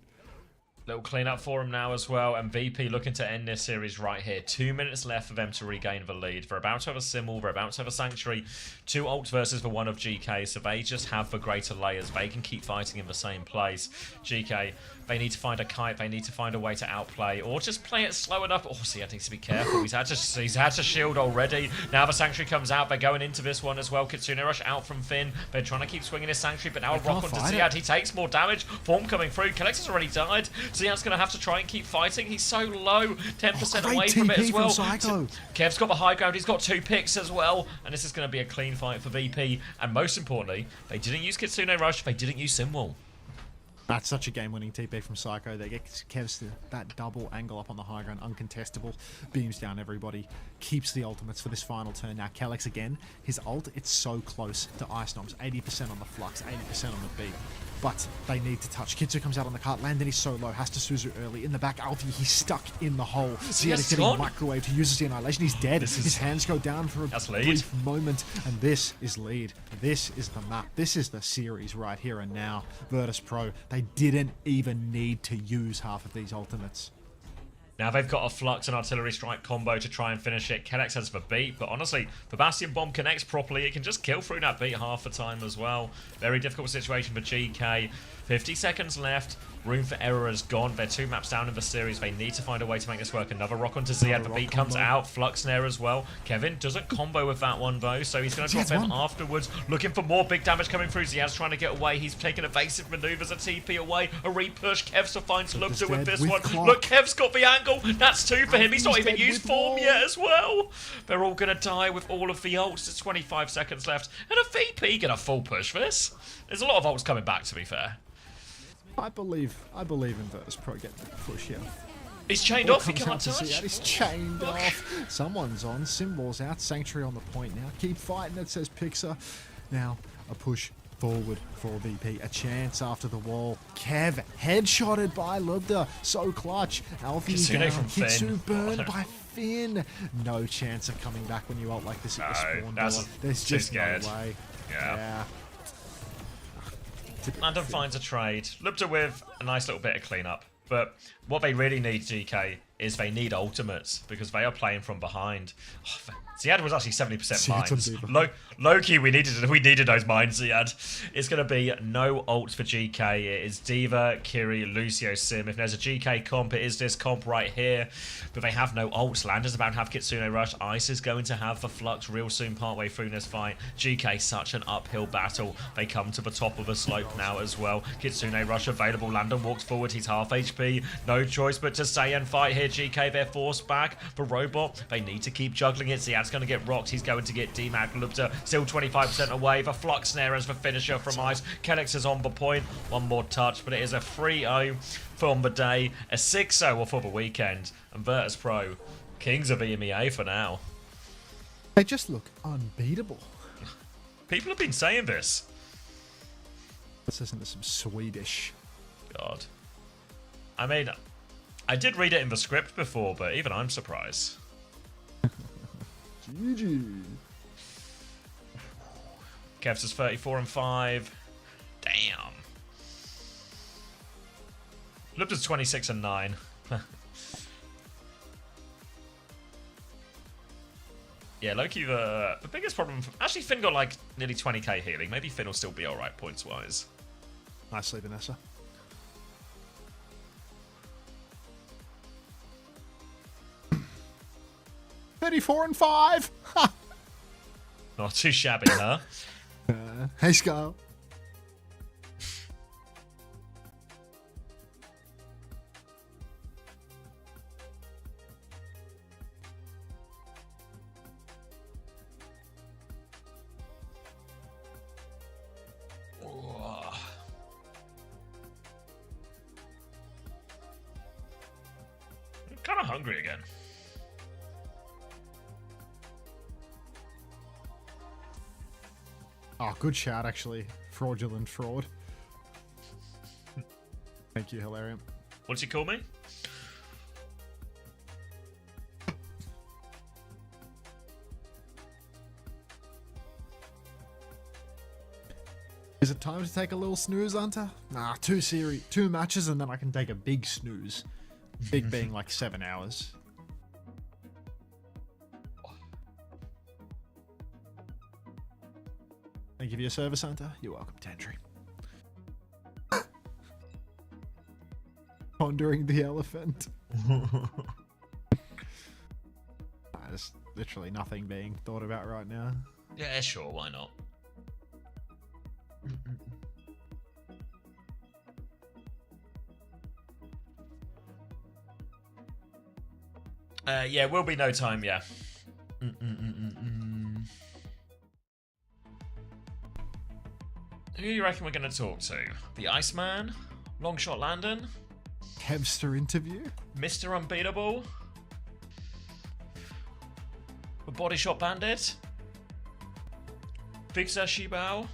Little cleanup for him now as well, and VP looking to end this series right here. 2 minutes left for them to regain the lead. They're about to have a Symbol, they're about to have a Sanctuary. 2 ults versus the one of GK, so they just have the greater layers. They can keep fighting in the same place. GK, they need to find a kite, they need to find a way to outplay, or just play it slow enough. Oh, see, I need to be careful. He's had to shield already. Now the Sanctuary comes out, they're going into this one as well. Kitsune Rush out from Finn. They're trying to keep swinging his Sanctuary, but now a rock onto Ziad. He takes more damage. Form coming through. Kellex has already died. Ziad's going to have to try and keep fighting. He's so low. 10% away from it as well. Kev's got the high ground. He's got 2 picks as well. And this is going to be a clean fight for VP. And most importantly, they didn't use Kitsune Rush. They didn't use Symbol. That's such a game-winning TP from Psycho. They get Kev's that double angle up on the high ground, uncontestable, beams down everybody, keeps the ultimates for this final turn. Now Kellex again, his ult, it's so close to Ice Noms, 80% on the Flux, 80% on the beat. But they need to touch. Kitsu comes out on the cart. Landon is so low. Has to Suzu early. In the back, Alfie, he's stuck in the hole. Ziad is getting microwaved. He uses the Annihilation. He's dead. His hands go down for a brief moment. And this is lead. This is the map. This is the series right here and now. Virtus Pro, they didn't even need to use half of these ultimates. Now they've got a Flux and Artillery Strike combo to try and finish it. Kellex has the beat, but honestly, the Bastion Bomb connects properly. It can just kill through that beat half the time as well. Very difficult situation for GK. 50 seconds left. Room for error is gone. They're 2 maps down in the series. They need to find a way to make this work. Another rock onto Ziad. The beat comes out. Flux Snare as well. Kevin doesn't combo with that one though, so he's going to drop him afterwards. Looking for more big damage coming through. Ziad's trying to get away. He's taking evasive maneuvers. A TP away. A repush. Kev's finds Lubda with this one. Look, Kev's got the angle. That's 2 for him. He's not even used form yet as well. They're all going to die with all of the ults. There's 25 seconds left. And a VP going to full push this. There's a lot of ults coming back, to be fair. I believe in Virtus Pro getting the push here. He's chained off, he can't touch. He's chained off. Someone's on. Symbol's out. Sanctuary on the point now. Keep fighting, it says Pixar. Now, a push forward for VP. A chance after the wall. Kev, headshotted by Lubda. So clutch. Alfie down. Kitsu burned by Finn. No chance of coming back when you ult like this at the spawn door. There's just no way. Yeah. Landon finds a trade. Lubda with a nice little bit of cleanup. But what they really need, GK, is they need ultimates because they are playing from behind. Oh, Ziad was actually 70% mines. Loki, we needed those mines, Ziad. It's going to be no ults for GK. It is D.Va, Kiri, Lucio, Sim. If there's a GK comp, it is this comp right here. But they have no ults. Landon's about to have Kitsune Rush. Ice is going to have the Flux real soon partway through this fight. GK, such an uphill battle. They come to the top of the slope now as well. Kitsune Rush available. Landon walks forward. He's half HP. No choice but to stay and fight here. GK, they're forced back. For Robot, they need to keep juggling it. Ziad's going to get rocked. He's going to get D-Mag. Lubda still 25% away. The Flux Snare as the finisher from Ice. Kellex is on the point. One more touch, but it is a 3-0 from the day. A 6-0 for the weekend. And Virtus Pro, kings of EMEA for now. They just look unbeatable. People have been saying this. Let's listen to some Swedish. God. I mean, I did read it in the script before, but even I'm surprised. GG. Kevs is 34-5. Damn. Looked at 26-9. Yeah, Loki, the biggest problem... Actually, Finn got like nearly 20k healing. Maybe Finn will still be alright points-wise. Nicely, Vanessa. $34-5. Not too shabby, huh? Hey, Scarl. I'm kind of hungry again. Oh, good shout, actually. Fraudulent fraud. Thank you, Hilarium. What's he call me? Is it time to take a little snooze, Hunter? Nah, two matches and then I can take a big snooze. Big being like 7 hours. Thank you for your service, Hunter. You're welcome, Tantry. Pondering the elephant. There's literally nothing being thought about right now. Yeah, sure, why not? Yeah, will be no time, yeah. Who do you reckon we're going to talk to? The Iceman? Longshot Landon? Kevster interview? Mr. Unbeatable? The Body Shot Bandit? Big Shibao?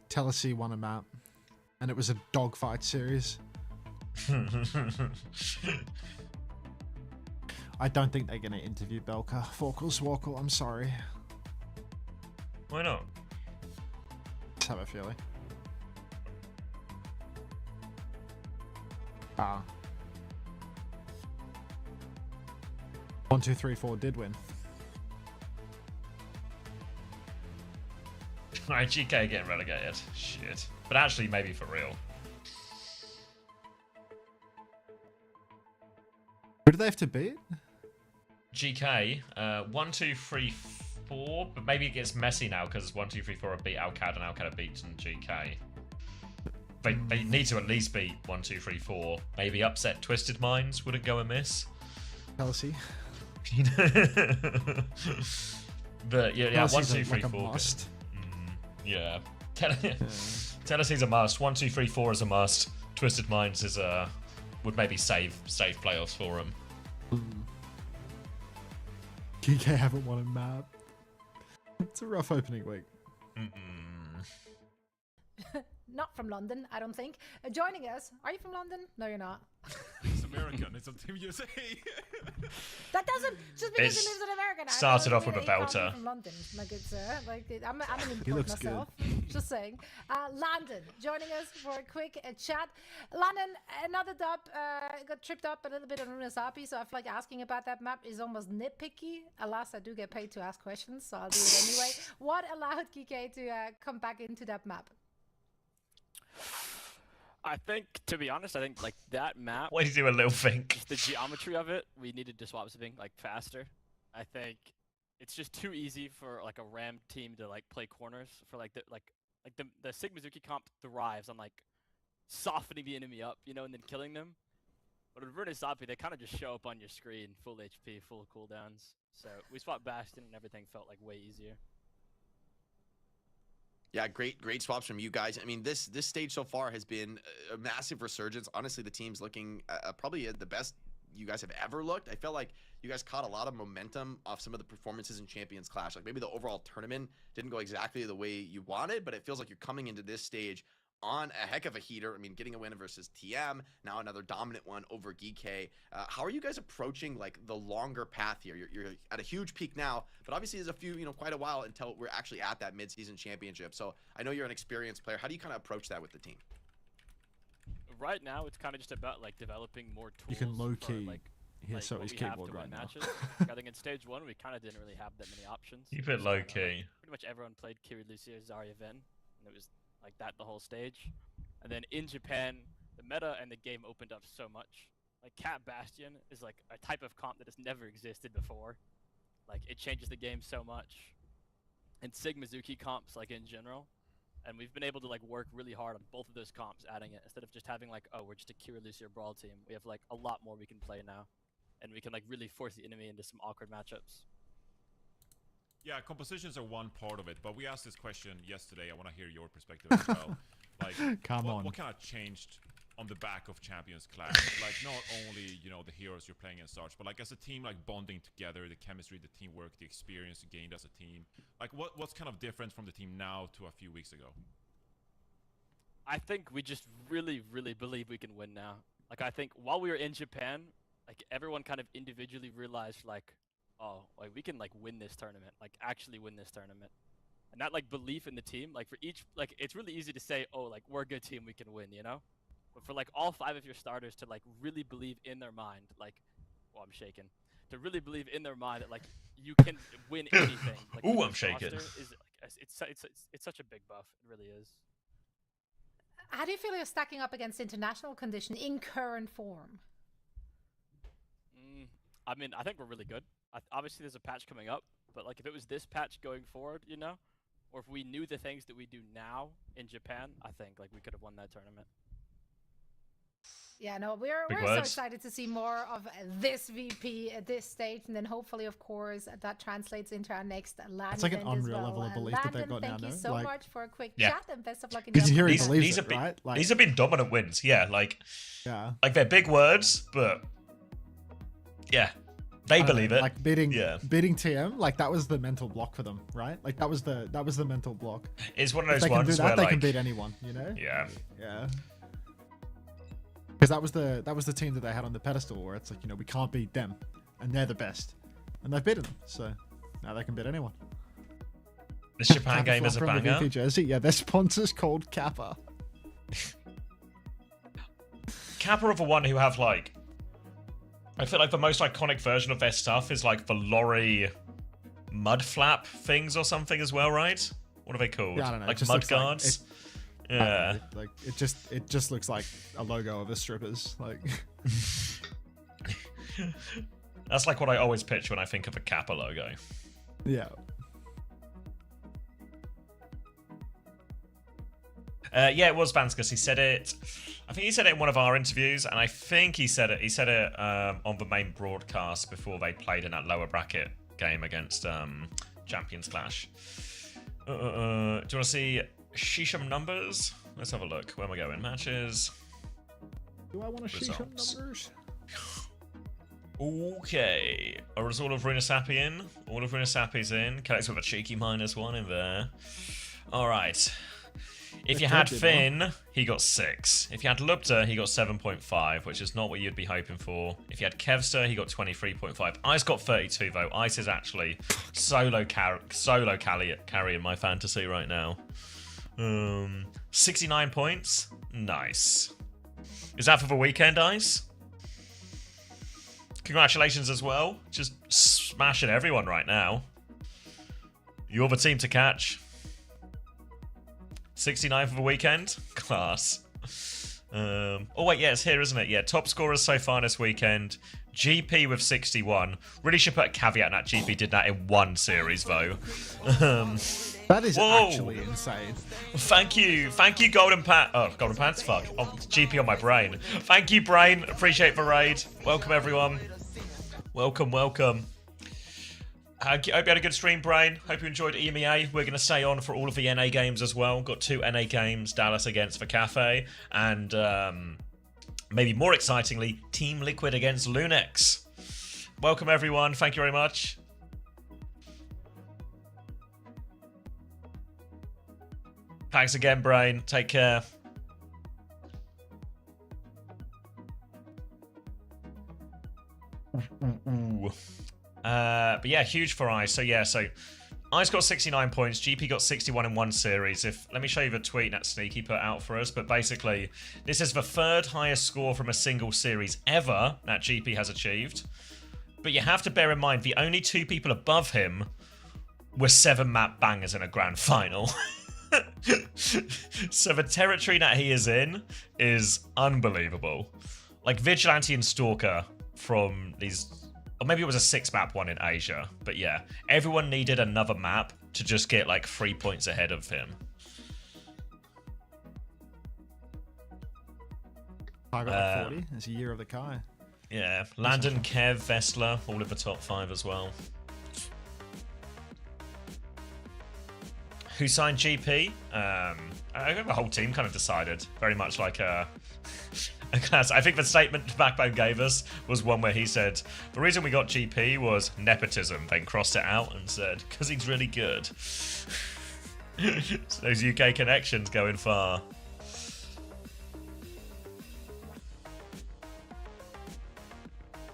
Tennessee won a map, and it was a dogfight series. I don't think they're going to interview Belka. Forkle Swarkle, I'm sorry. Why not? Just have a feeling. Ah. 1, 2, 3, 4 did win. Alright, GK getting relegated. Shit. But actually, maybe for real. Who do they have to beat? GK, 1, 2, 3, 4. But maybe it gets messy now because 1, 2, 3, 4 have beat Alcad and Alcad have beaten GK. They need to at least beat 1, 2, 3, 4. Maybe upset Twisted Minds wouldn't go amiss. Tennessee. But yeah, 1, 2, 3, like 4. Must. Yeah. Tennessee's a must. 1, 2, 3, 4 is a must. Twisted Minds is would maybe save playoffs for him. GK haven't won a map. It's a rough opening week. Not from London, I don't think. Joining us, are you from London? No, you're not. It's American. It's on Team USA. That doesn't just because he lives in America. Now, Started off with a he can't be belter. from London, my good sir. Like I'm an He import looks myself. Just saying. Landon joining us for a quick chat. Landon, another dub. Got tripped up a little bit on Runasapi, so I feel like asking about that map is almost nitpicky. Alas, I do get paid to ask questions, so I'll do it anyway. What allowed GK to come back into that map? I think, to be honest, I think like that map. Why do you do a little think? Just the geometry of it, we needed to swap something like faster. I think it's just too easy for like a Ram team to like play corners for like the Sigmazuki comp thrives on like softening the enemy up, you know, and then killing them. But with Runasapi, they kind of just show up on your screen, full HP, full cooldowns. So we swapped Bastion and everything felt like way easier. Yeah, great swaps from you guys. I mean, this stage so far has been a massive resurgence. Honestly, the team's looking probably the best you guys have ever looked. I felt like you guys caught a lot of momentum off some of the performances in Champions Clash. Like maybe the overall tournament didn't go exactly the way you wanted, but it feels like you're coming into this stage on a heck of a heater. I mean, getting a win versus TM, now another dominant one over GK. How are you guys approaching like the longer path here? You're at a huge peak now, but obviously there's a few, quite a while until we're actually at that mid-season championship. So I know you're an experienced player. How do you kind of approach that with the team? Right now, it's kind of just about like developing more tools. You can low-key for, like so his what we have keyboard to win right now. matches. I think in stage 1 we kind of didn't really have that many options. Keep it Just low kinda, key. Pretty much everyone played Kiri Lucio, Zarya Ven, and it was like that the whole stage. And then in Japan, the meta and the game opened up so much. Like Cat Bastion is like a type of comp that has never existed before. Like it changes the game so much. And Sigmazuki comps like in general. And we've been able to like work really hard on both of those comps, adding it instead of just having like, oh, we're just a Kira Lucio brawl team. We have like a lot more we can play now, and we can like really force the enemy into some awkward matchups. Yeah, compositions are one part of it, but we asked this question yesterday. I want to hear your perspective as well. Like, Come on. What kind of changed on the back of Champions Clash? Like, not only the heroes you're playing and such, but like as a team, like bonding together, the chemistry, the teamwork, the experience you gained as a team. Like, what's kind of different from the team now to a few weeks ago? I think we just really, really believe we can win now. Like, I think while we were in Japan, like everyone kind of individually realized like, oh, like we can like win this tournament, like actually win this tournament. And that like belief in the team, like for each, like it's really easy to say, oh, like we're a good team, we can win, But for like all 5 of your starters to like really believe in their mind, like, well, I'm shaking, to really believe in their mind that like you can win anything. Like, Ooh, I'm shaking. is like, it's such a big buff. It really is. How do you feel you're stacking up against international condition in current form? I mean, I think we're really good. Obviously, there's a patch coming up, but like if it was this patch going forward, or if we knew the things that we do now in Japan, I think like we could have won that tournament. Yeah, no, we're so excited to see more of this VP at this stage, and then hopefully, of course, that translates into our next LAN It's like an event as unreal well. level of belief that they've got now, Thank you no? so Like- much for a quick Yeah. chat, and best of luck in Because your you hear he believes These it, have been, right? Like, these have been dominant wins. Yeah, like yeah. they're big words, but yeah, they I don't believe know, it. Like beating TM, like that was the mental block for them, right? Like that was the mental block. It's one of If those they can do ones that, where they like, can beat anyone, yeah, Yeah. Because that was the team that they had on the pedestal where it's like, we can't beat them, and they're the best, and they've beaten them, so now they can beat anyone. this Japan game Kappa is a from the banger. VP jersey, yeah, their sponsor's called Kappa. Kappa are the one who have like, I feel like the most iconic version of their stuff is like the lorry mud flap things or something as well, right? What are they called? Yeah, I don't know. Like It just mud looks like guards. Yeah. Like it just looks like a logo of a strippers. Like That's like what I always picture when I think of a Kappa logo. yeah. Yeah, it was Vanskus. He said it. I think he said it in one of our interviews, and I think he said it. He said it on the main broadcast before they played in that lower bracket game against Champions Clash. Do you want to see Shisham numbers? Let's have a look. Where am I going? Matches. Do I want to see some Results. numbers? Okay. Or is all of Runasapi in? All of Runasapi's in. Collects with a cheeky -1 in there. Alright. If you had Finn, he got 6. If you had Lupta, he got 7.5, which is not what you'd be hoping for. If you had Kevster, he got 23.5. Ice got 32, though. Ice is actually solo carrying my fantasy right now. 69 points. Nice. Is that for the weekend, Ice? Congratulations as well. Just smashing everyone right now. You're the team to catch. 69 for the weekend. Class. Oh, wait, yeah, it's here, isn't it? Yeah, top scorers so far this weekend. GP with 61. Really should put a caveat in that GP did that in one series, though. That is Whoa. actually insane. Thank you, Golden Pants. Oh, Golden Pants, fuck. Oh, GP on my brain. Thank you, Brain. Appreciate the raid. Welcome, everyone. Welcome. I hope you had a good stream, Brain. Hope you enjoyed EMEA. We're going to stay on for all of the NA games as well. Got 2 NA games, Dallas against the Cafe, and maybe more excitingly, Team Liquid against Lunex. Welcome, everyone. Thank you very much. Thanks again, Brain. Take care. But yeah, huge for Ice. So yeah, so Ice got 69 points. GP got 61 in one series. Let me show you the tweet that Sneaky put out for us. But basically, this is the 3rd highest score from a single series ever that GP has achieved. But you have to bear in mind, the only 2 people above him were 7-map bangers in a grand final. So the territory that he is in is unbelievable. Like Vigilante and Stalker from these, or maybe it was a 6-map one in Asia. But yeah, everyone needed another map to just get like 3 points ahead of him. I got 40. It's a year of the Kai. Yeah, Landon, Kev, Vestler, all of the top 5 as well. Who signed GP? I think the whole team kind of decided. Very much like a class. I think the statement Backbone gave us was one where he said, the reason we got GP was nepotism, then crossed it out and said, because he's really good. So those UK connections going far.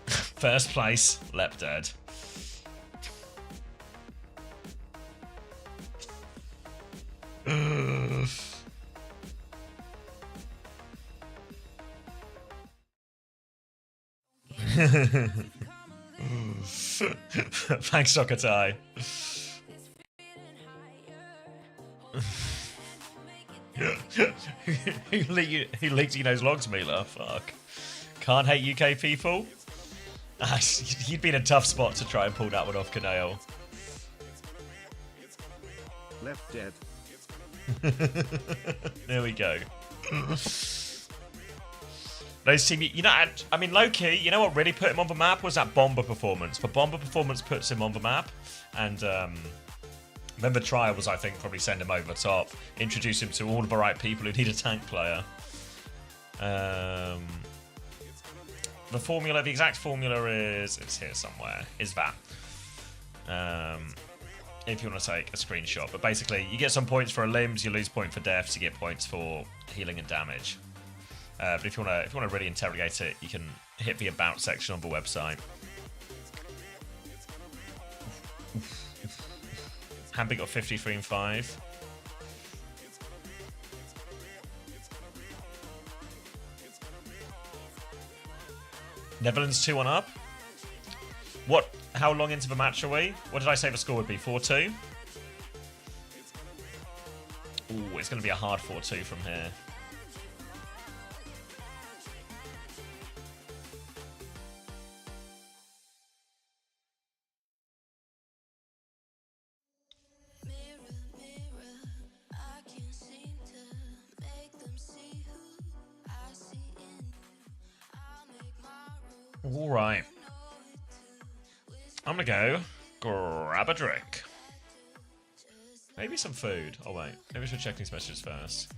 First place, Lep dead. Thanks, Sokatai. He leaked Eno's logs, Mila. Fuck. Can't hate UK people. You'd be in a tough spot to try and pull that one off, Kaneo. Left dead. There we go. Those team, you know, I mean, low-key, you know what really put him on the map was that Bomber performance. The Bomber performance puts him on the map, and then the trial was, I think, probably send him over top, introduce him to all of the right people who need a tank player. The formula, the exact formula is, it's here somewhere, is that. If you want to take a screenshot. But basically, you get some points for limbs, you lose point for deaths, you get points for healing and damage. But if you want to really interrogate it, you can hit the about section on the website. Hamby got 53 and 5. Netherlands 2-1 up. What? How long into the match are we? What did I say the score would be? 4-2? Ooh, it's going to be a hard 4-2 from here. All right. I'm gonna go grab a drink. Maybe some food. Oh wait, maybe I should check these messages first.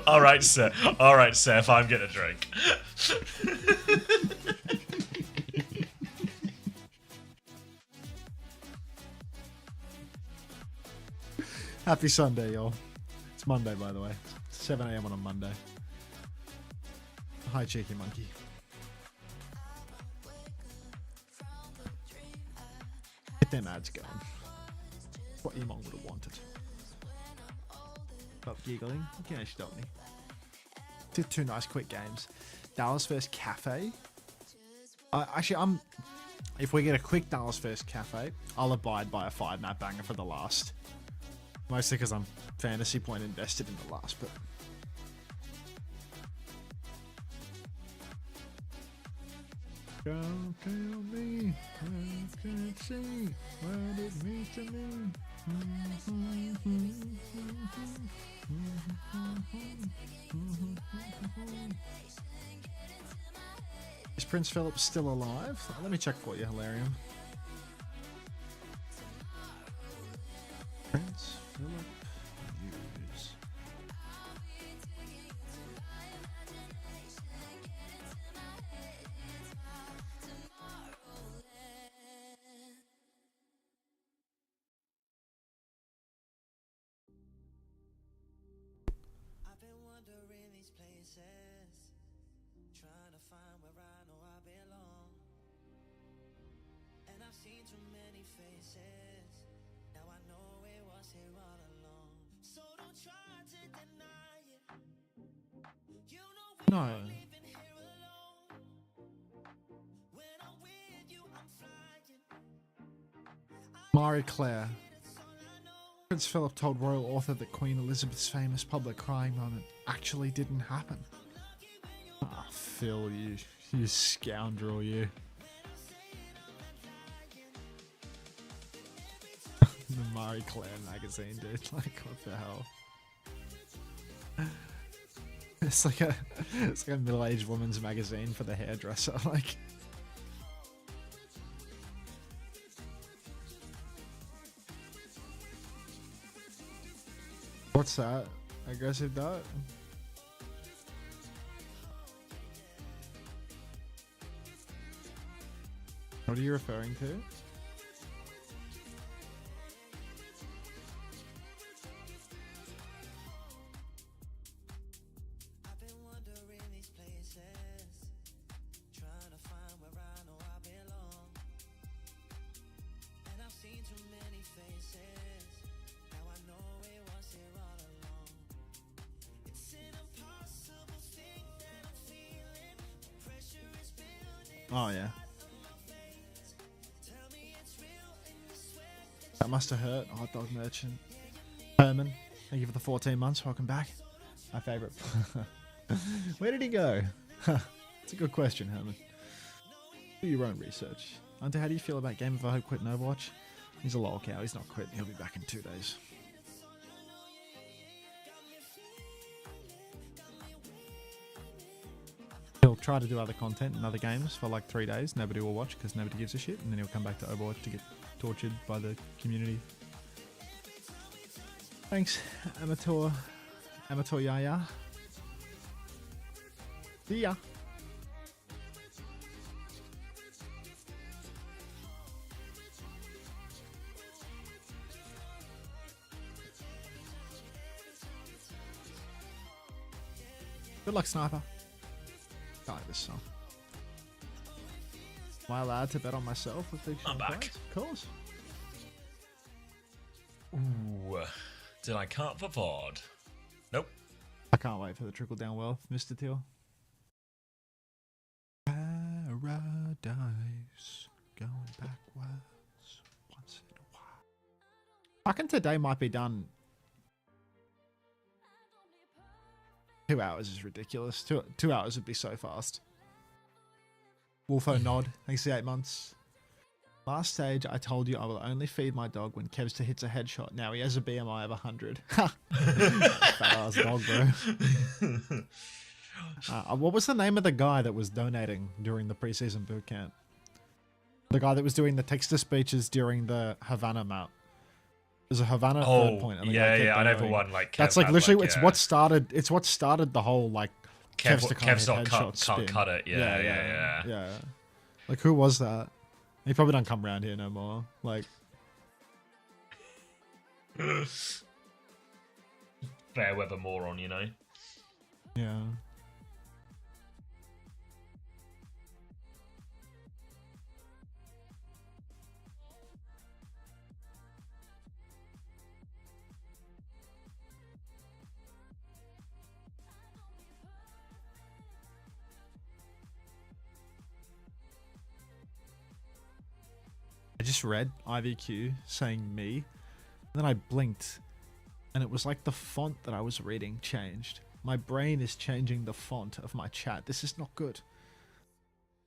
All right, Seth. All right, Seth. I'm gonna drink. Happy Sunday, y'all. It's Monday, by the way. It's 7 a.m. on a Monday. Hi, Cheeky Monkey. Get them ads going. What Emon would have wanted. Stop giggling. You can't stop me. Did 2 nice quick games. Dallas vs Cafe. Actually, if we get a quick Dallas vs Cafe, I'll abide by a 5-map banger for the last. Mostly because I'm fantasy point invested in the last, but Don't tell me, I can't see what it means to me. Is Prince Philip still alive? Let me check for you, Hilarium. Prince Philip news. I've been wandering these places, trying to find where I know I belong. And I've seen too many faces, now I know it was here all along. So don't try to deny it. You know we No. are living here alone. When I'm with you, I'm flying. Marie Claire. Prince Philip told royal author that Queen Elizabeth's famous public crying moment actually didn't happen. Ah, Phil, you scoundrel, you. The Marie Claire magazine, dude. Like, what the hell? It's like a middle-aged woman's magazine for the hairdresser. Like, what's that? Aggressive dot? What are you referring to? I've been wandering these places, trying to find where I know I belong. And I've seen too many faces, now I know it was here all along. It's an impossible thing that I'm feeling, pressure is building. Oh yeah. Tell me it's real and you swear that That must have hurt. Hot dog merchant. Herman, thank you for the 14 months. Welcome back. My favorite. Where did he go? It's a good question, Herman. Do your own research. Hunter, how do you feel about Game of Hope quitting Overwatch? He's a lol cow. He's not quitting. He'll be back in 2 days. He'll try to do other content and other games for like 3 days. Nobody will watch because nobody gives a shit. And then he'll come back to Overwatch to get tortured by the community. Thanks, Amateur Yaya. See ya. Good luck, Sniper. I like this song. Am I allowed to bet on myself with big I'm back. prize? Of course. Ooh. Did I cut for pod? Nope. I can't wait for the trickle down wealth, Mr. Teal. Paradise going backwards once in a while. I reckon today might be done. 2 hours is ridiculous. Two hours would be so fast. Wolfo Nod, thanks for the 8 months. Last stage, I told you I will only feed my dog when Kevster hits a headshot. Now he has a BMI of 100. Ha! Fat ass dog, bro. What was the name of the guy that was donating during the preseason boot camp? The guy that was doing the text-to-speeches during the Havana map. There's a Havana third point. And the guy kept I know the donating. one like Kev That's like had, literally like, it's yeah. what started. It's what started the whole like Kevster can't Kev's hit not headshot can't spin. cut it. Yeah. Yeah. Like who was that? He probably don't come around here no more. Like Fair weather moron, you know. yeah. I just read IVQ saying me, and then I blinked, and it was like the font that I was reading changed. My brain is changing the font of my chat. This is not good.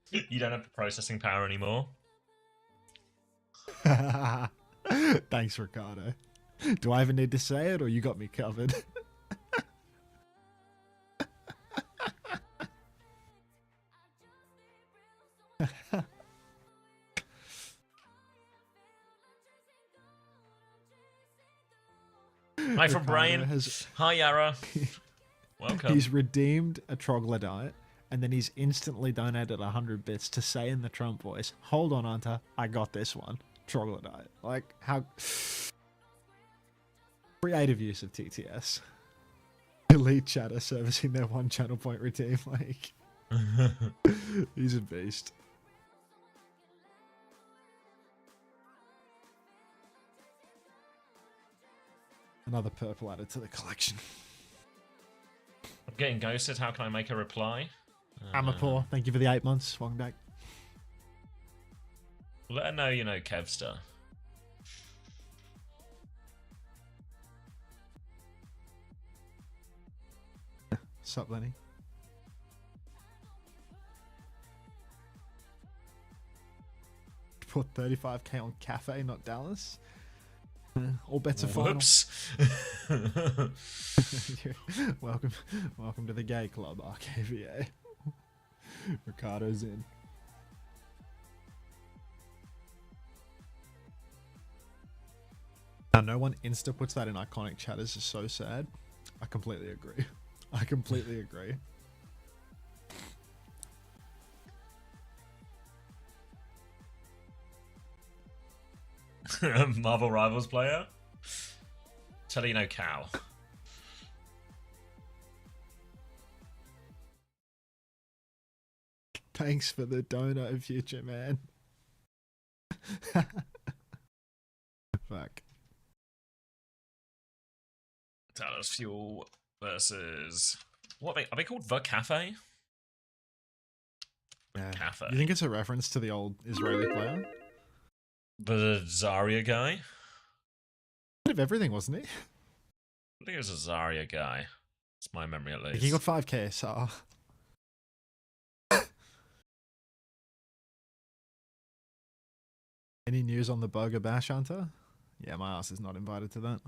You don't have the processing power anymore. Thanks, Ricardo. Do I even need to say it, or you got me covered? Hi from Ricardo Brain. has- Hi Yara. Welcome. He's redeemed a troglodyte, and then he's instantly donated 100 bits to say in the Trump voice, "Hold on, Hunter, I got this one." Troglodyte. Like, how... Creative use of TTS. Elite chatter servicing their one channel point routine. Like, he's a beast. Another purple added to the collection. I'm getting ghosted. How can I make a reply? Amapor, thank you for the 8 months. Welcome back. Let her know you know Kevster. Sup, Lenny? Put 35k on Cafe, not Dallas. All bets are final. Whoops. welcome to the gay club, RKVA. Ricardo's in. Now, no one insta puts that in iconic chat. This is so sad. I completely agree. I completely agree. Marvel Rivals player. Tell you no cow. Thanks for the donut, future man. Fuck. Dallas Fuel versus what are they called? The Cafe? Yeah. Cafe. You think it's a reference to the old Israeli player? The Zarya guy? Bit of everything, wasn't he? I think it was a Zarya guy. It's my memory at least. He got 5k SR. Any news on the Burger Bash, Hunter? Yeah, my ass is not invited to that.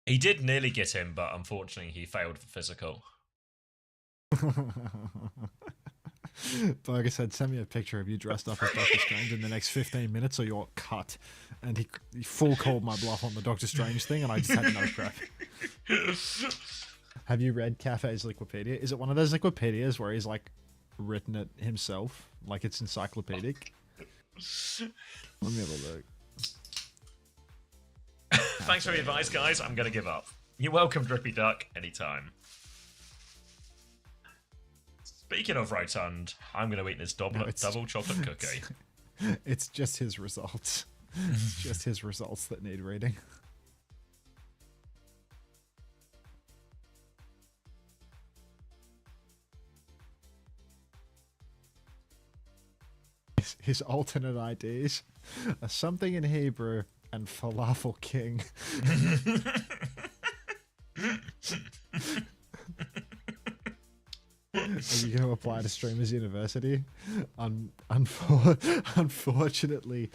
He did nearly get him, but unfortunately he failed for physical. Burger said, "Send me a picture of you dressed up as Doctor Strange in the next 15 minutes or you're cut." And he full called my bluff on the Doctor Strange thing, and I just had no prep. Have you read Cafe's Liquipedia? Is it one of those Liquipedias where he's like written it himself? Like it's encyclopedic? Let me have a look. Thanks for the advice, guys. I'm going to give up. You're welcome, Drippy Duck, anytime. Speaking of Rotund, I'm going to eat this double chocolate cookie. It's just his results. It's just his results that need reading. His alternate IDs are something in Hebrew and Falafel King. Are you going to apply to Streamers University? Unfortunately,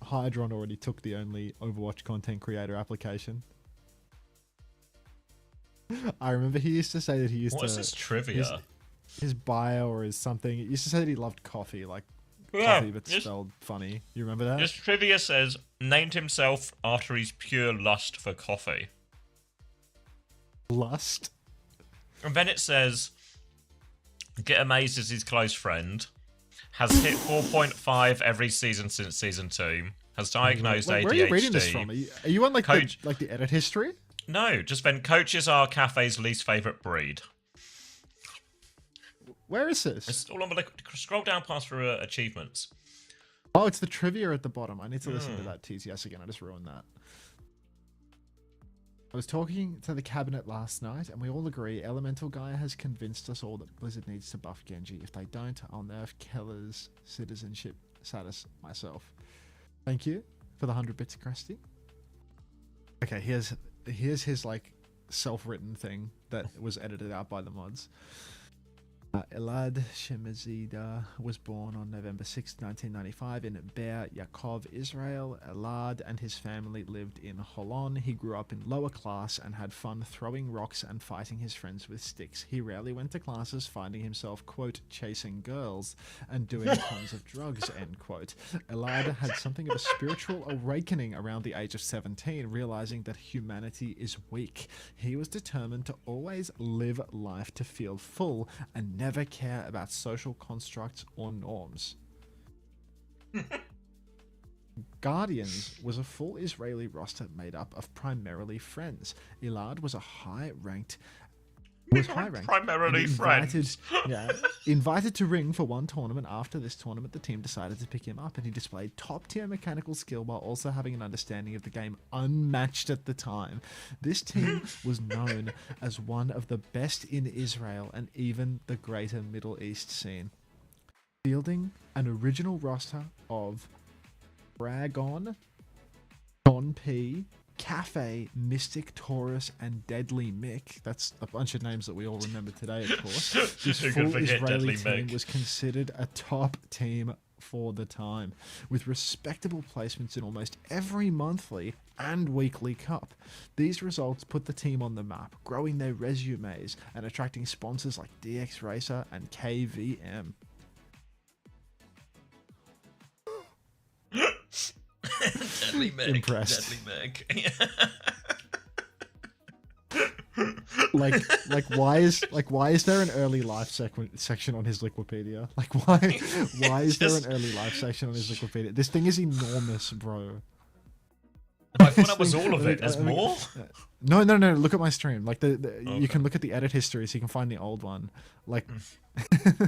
Hydron already took the only Overwatch content creator application. I remember he used to say that he used to... What's this trivia? His bio or his something. He used to say that he loved coffee, like coffee but spelled funny. You remember that? This trivia says, named himself after his pure lust for coffee. Lust? And then it says, get amazed as his close friend, has hit 4.5 every season since season 2, has diagnosed ADHD. Where are you reading this from? Are you on like the edit history? No, just then coaches are Cafe's least favourite breed. Where is this? It's all on the scroll down past for achievements. Oh, it's the trivia at the bottom. I need to listen to that TTS again. I just ruined that. I was talking to the cabinet last night, and we all agree Elemental Gaia has convinced us all that Blizzard needs to buff Genji. If they don't, I'll nerf Keller's citizenship status myself. Thank you for the 100 bits, Krusty. Okay, here's his like self-written thing that was edited out by the mods. Elad Shemazida was born on November 6, 1995 in Be'er Yaakov, Israel. Elad and his family lived in Holon. He grew up in lower class and had fun throwing rocks and fighting his friends with sticks. He rarely went to classes, finding himself, quote, chasing girls and doing tons of drugs, end quote. Elad had something of a spiritual awakening around the age of 17, realizing that humanity is weak. He was determined to always live life to feel full and never care about social constructs or norms. Guardians was a full Israeli roster made up of primarily friends. Elad was high-ranked, primarily friends. Invited to ring for one tournament. After this tournament, the team decided to pick him up, and he displayed top-tier mechanical skill while also having an understanding of the game unmatched at the time. This team was known as one of the best in Israel and even the greater Middle East scene. Fielding an original roster of Dragon, Don P, Cafe, Mystic, Taurus, and Deadly Mick. That's a bunch of names that we all remember today, of course. This full Israeli team was considered a top team for the time, with respectable placements in almost every monthly and weekly cup. These results put the team on the map, growing their resumes and attracting sponsors like DX Racer and KVM. Deadly Meg. Impressed. Deadly Meg. why is there an early life section on his Wikipedia? Like why is there an early life section on his Wikipedia? This thing is enormous, bro. I thought that was all of it. There's more? No. Look at my stream. Like okay. You can look at the edit history, so you can find the old one. Like,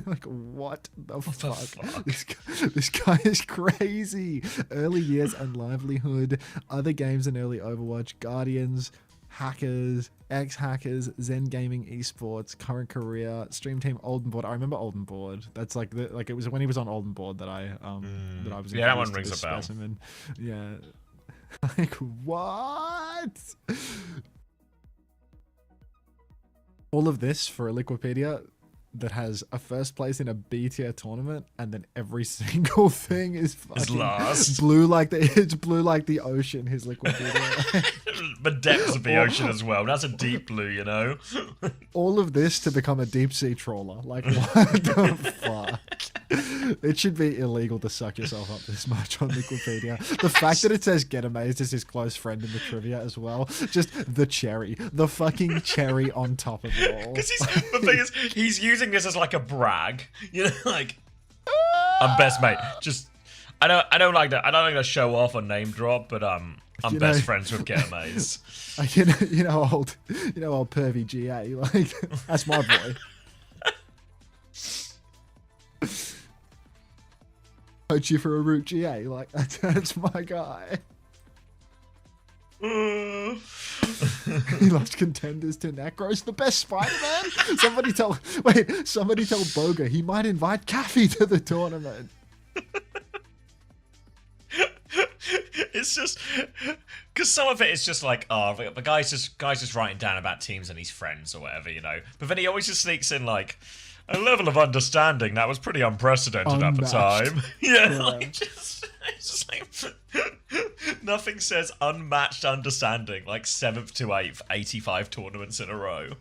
like what the fuck? This guy is crazy. Early years and livelihood, other games in early Overwatch, Guardians, Hackers, ex-Hackers, Zen Gaming Esports, current career, stream team Olden Board. I remember Olden Board. That's like it was when he was on Olden Board that I was. Yeah, that one rings a bell. Specimen. Yeah. Like, what? All of this for a Wikipedia that has a first place in a B tier tournament, and then every single thing is fucking last. Blue like it's blue like the ocean. His Wikipedia. The depths of the ocean as well. That's a deep blue, you know. All of this to become a deep sea trawler. Like, what the fuck? It should be illegal to suck yourself up this much on Wikipedia. The fact that it says Get Amazed is his close friend in the trivia as well. Just the fucking cherry on top of it all. Because the thing is, he's using this as like a brag. You know, like, I'm best mate. Just, I don't like that. I don't like to show off or name drop, but I'm best friends with Get Amazed. Like, you know old pervy GA. Like, that's my boy. Coach you for a root GA, like that's my guy. He lost contenders to Necros, the best Spider-Man. Somebody tell Boga he might invite Caffey to the tournament. It's just because some of it is just like, oh, the guy's just writing down about teams and his friends or whatever, you know. But then he always just sneaks in like a level of understanding that was pretty unprecedented at the time. Yeah. Like, it's just like nothing says unmatched understanding like 7th to 8th, 85 tournaments in a row.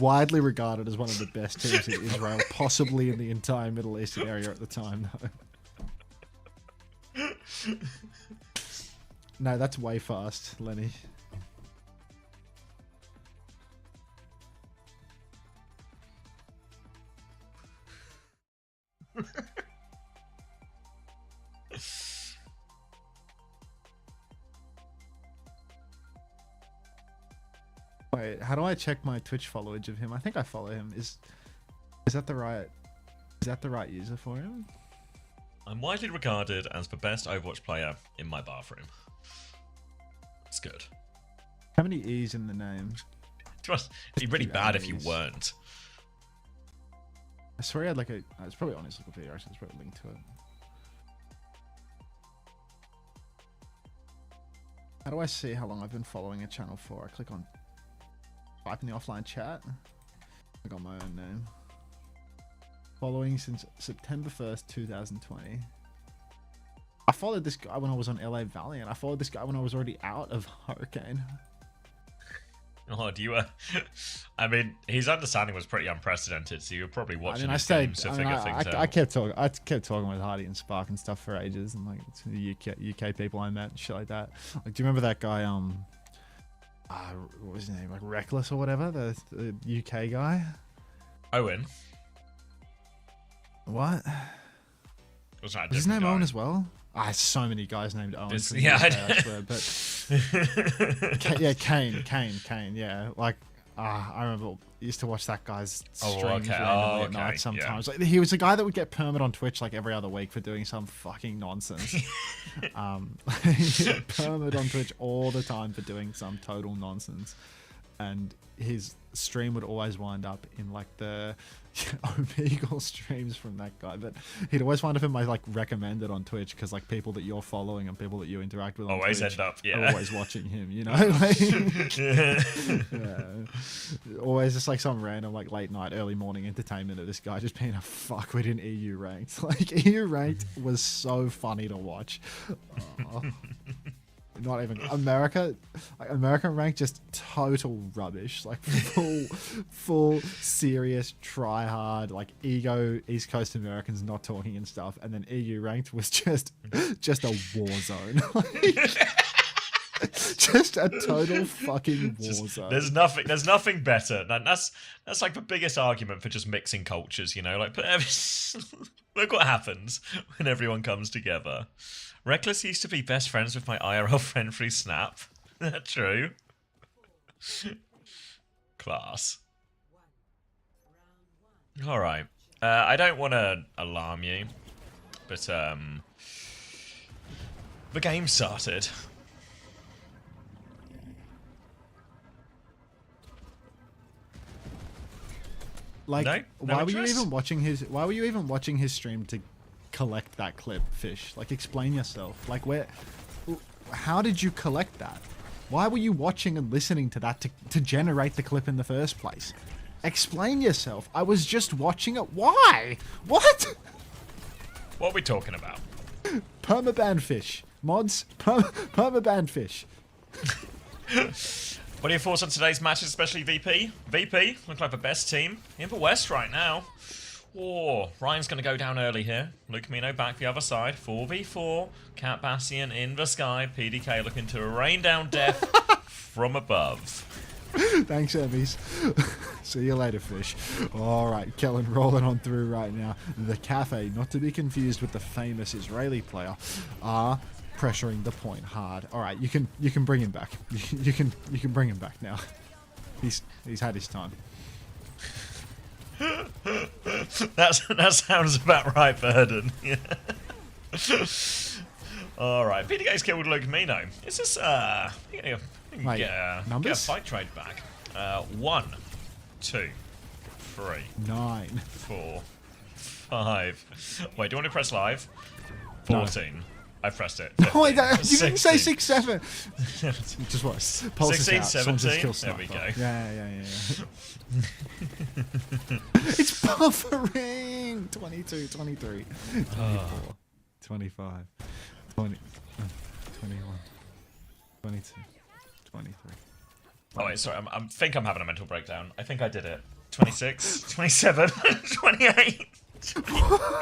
Widely regarded as one of the best teams in Israel, possibly in the entire Middle Eastern area at the time, though. No, that's way fast, Lenny. Wait, how do I check my Twitch followage of him? I think I follow him. Is that the right user for him? I'm widely regarded as the best Overwatch player in my bathroom. It's good. How many E's in the name? It'd be really bad if you weren't. I swear I had like it's probably on his Wikipedia, actually. There's probably a link to it. do I see how long I've been following a channel for? I click on type in the offline chat. Click on my own name. Following since September 1st, 2020. I followed this guy when I was on LA Valley, and I followed this guy when I was already out of Hurricane. Oh, do you? I mean, his understanding was pretty unprecedented, so you were probably watching. I his stayed. games to I, figure things out. I kept talking. I kept talking with Hardy and Spark and stuff for ages, and like the UK people I met, and shit like that. Like, do you remember that guy? What was his name? Like Reckless or whatever. The UK guy. Owen. What? Was that a Was his name different guy? Owen as well? So many guys named Owen. This- from yeah, the UK, I- I swear, but yeah, Kane. Yeah, like I remember I used to watch that guy's streams randomly at night sometimes. Like, he was the guy that would get permit on Twitch like every other week for doing some fucking nonsense. He got permit on Twitch all the time for doing some total nonsense, and his stream would always wind up in like the Omegle streams from that guy, but he'd always wind up in my like recommended on Twitch because like people that you're following and people that you interact with on Always Twitch end up, are always watching him, you know. Like, yeah. Always just like some random like late night early morning entertainment of this guy just being a fuckwit in EU ranked. Like EU ranked was so funny to watch. Oh. Not even America, like American rank, just total rubbish. Like full serious try hard, like ego East Coast Americans not talking and stuff, and then EU ranked was just a war zone. Just a total fucking war zone. There's nothing better. That's like the biggest argument for just mixing cultures, you know. Like, look what happens when everyone comes together. Reckless used to be best friends with my IRL friend through Snap. True. Class. All right. I don't want to alarm you, but the game started. Like, No why were you interest? even watching his? Why were you even watching his stream to collect that clip, Fish? Like, explain yourself. Like, how did you collect that? Why were you watching and listening to that to generate the clip in the first place? Explain yourself. I was just watching it. Why? What? What are we talking about? Permaban Fish. Mods, permaban Fish. What are your thoughts on today's matches, especially VP? VP, look like the best team in the West right now. Oh, Ryan's going to go down early here. Luke Mino back the other side. 4v4. Cat Bastian in the sky. PDK looking to rain down death from above. Thanks, Emmys. See you later, Fish. All right, Kellen rolling on through right now. The Cafe, not to be confused with the famous Israeli player, are pressuring the point hard. All right, you can bring him back. You can bring him back now. He's had his time. That sounds about right, Burden. Yeah. All right, PDK's killed Luke Mino. Is this Wait, get a numbers? fight trade back? 1, 2, 3, 9, 4, 5. Wait, do you want to press live? No. 14. I pressed it. Oh, wait, you didn't say 16. 6, 7. Just what? Pulse 16, out. Someone just 17. kill There we Sniper. go. Yeah. It's buffering. 22, 23, 24, 25, 20, 21, 22, 23. Oh wait, sorry. I think I'm having a mental breakdown. I think I did it. 26, 27, 28. 30.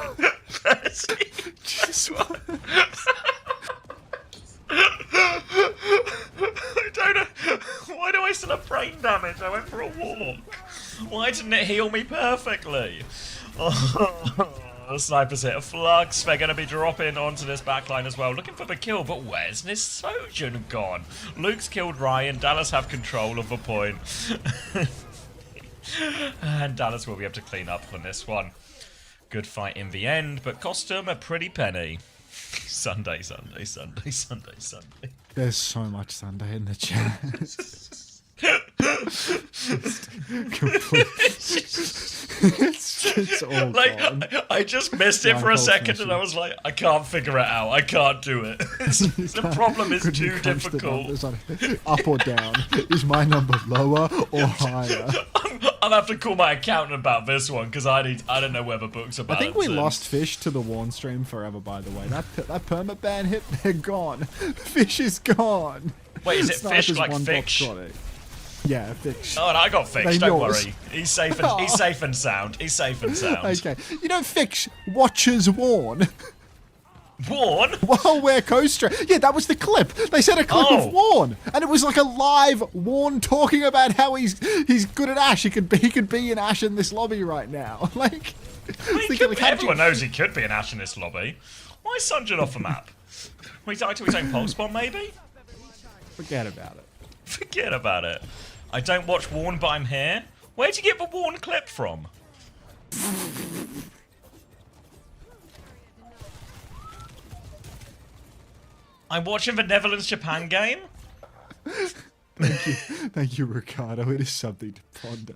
I don't know. Why do I still have brain damage? I went for a walk. Why didn't it heal me perfectly? Oh, the snipers hit a flux. They're going to be dropping onto this backline as well. Looking for the kill, but where's Nisojan gone? Luke's killed Ryan. Dallas have control of the point. And Dallas will be able to clean up on this one. Good fight in the end, but cost him a pretty penny. Sunday. There's so much Sunday in the chat. it's all Like, gone. I just missed it Yeah, for a Cold second, Smasher. and I was like, I can't figure it out. I can't do it. The problem is Couldn't too crunch the difficult. numbers on it. Up or down? Is my number lower or higher? I'll have to call my accountant about this one because I don't know whether books are I balanced. think we lost Fish to the Warn stream forever, by the way. That perma ban hit, they're gone. Fish is gone. Wait, is it Fish Sniper's like one Fish? box chronic. Yeah, Fish. Oh, no, I got They fixed. Don't yours. worry. He's safe and sound. He's safe and sound. Okay. You know Fish watches Warn. Warn? While we're co-stream. Yeah, that was the clip. They said a clip of Warn, and it was like a live Warn talking about how he's good at Ash. He could be in Ash in this lobby right now. Like, Everyone knows he could be an Ash in this lobby. Why is Sunjin off the map? Will he die to his own pulse bomb, maybe? Forget about it. Forget about it. I don't watch Warn, but I'm here. Where'd you get the Warn clip from? I'm watching the Netherlands-Japan game. Thank you, Ricardo. It is something to ponder.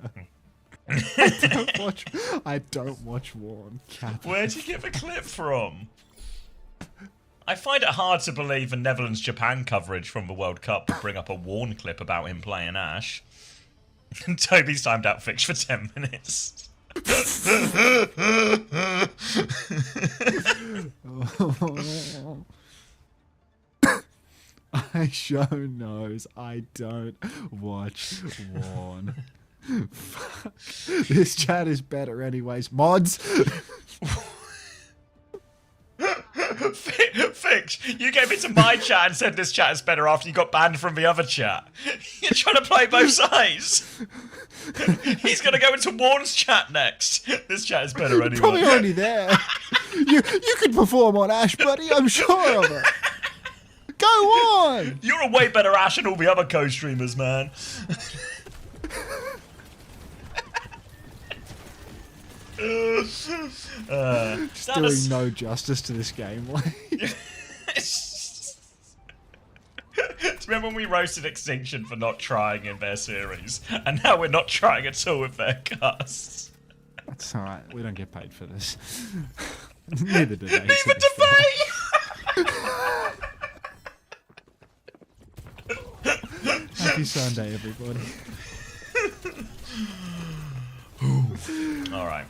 I don't watch Warn. Where'd you get the clip from? I find it hard to believe the Netherlands-Japan coverage from the World Cup would bring up a Warn clip about him playing Ash. And Toby's timed out Fix for 10 minutes. I show knows I don't watch Warn. Fuck. This chat is better anyways. Mods! Fix, you gave it to my chat and said this chat is better after you got banned from the other chat. You're trying to play both sides. He's going to go into Warn's chat next. This chat is better anyway. Probably already there. You could perform on Ash, buddy. I'm sure of it. Go on! You're a way better Ash than all the other co-streamers, man. Just doing no justice to this game. Remember when we roasted Extinction for not trying in their series, and now we're not trying at all with their casts. That's alright, we don't get paid for this. Neither do they. Neither do they! Happy Sunday, everybody. Alright.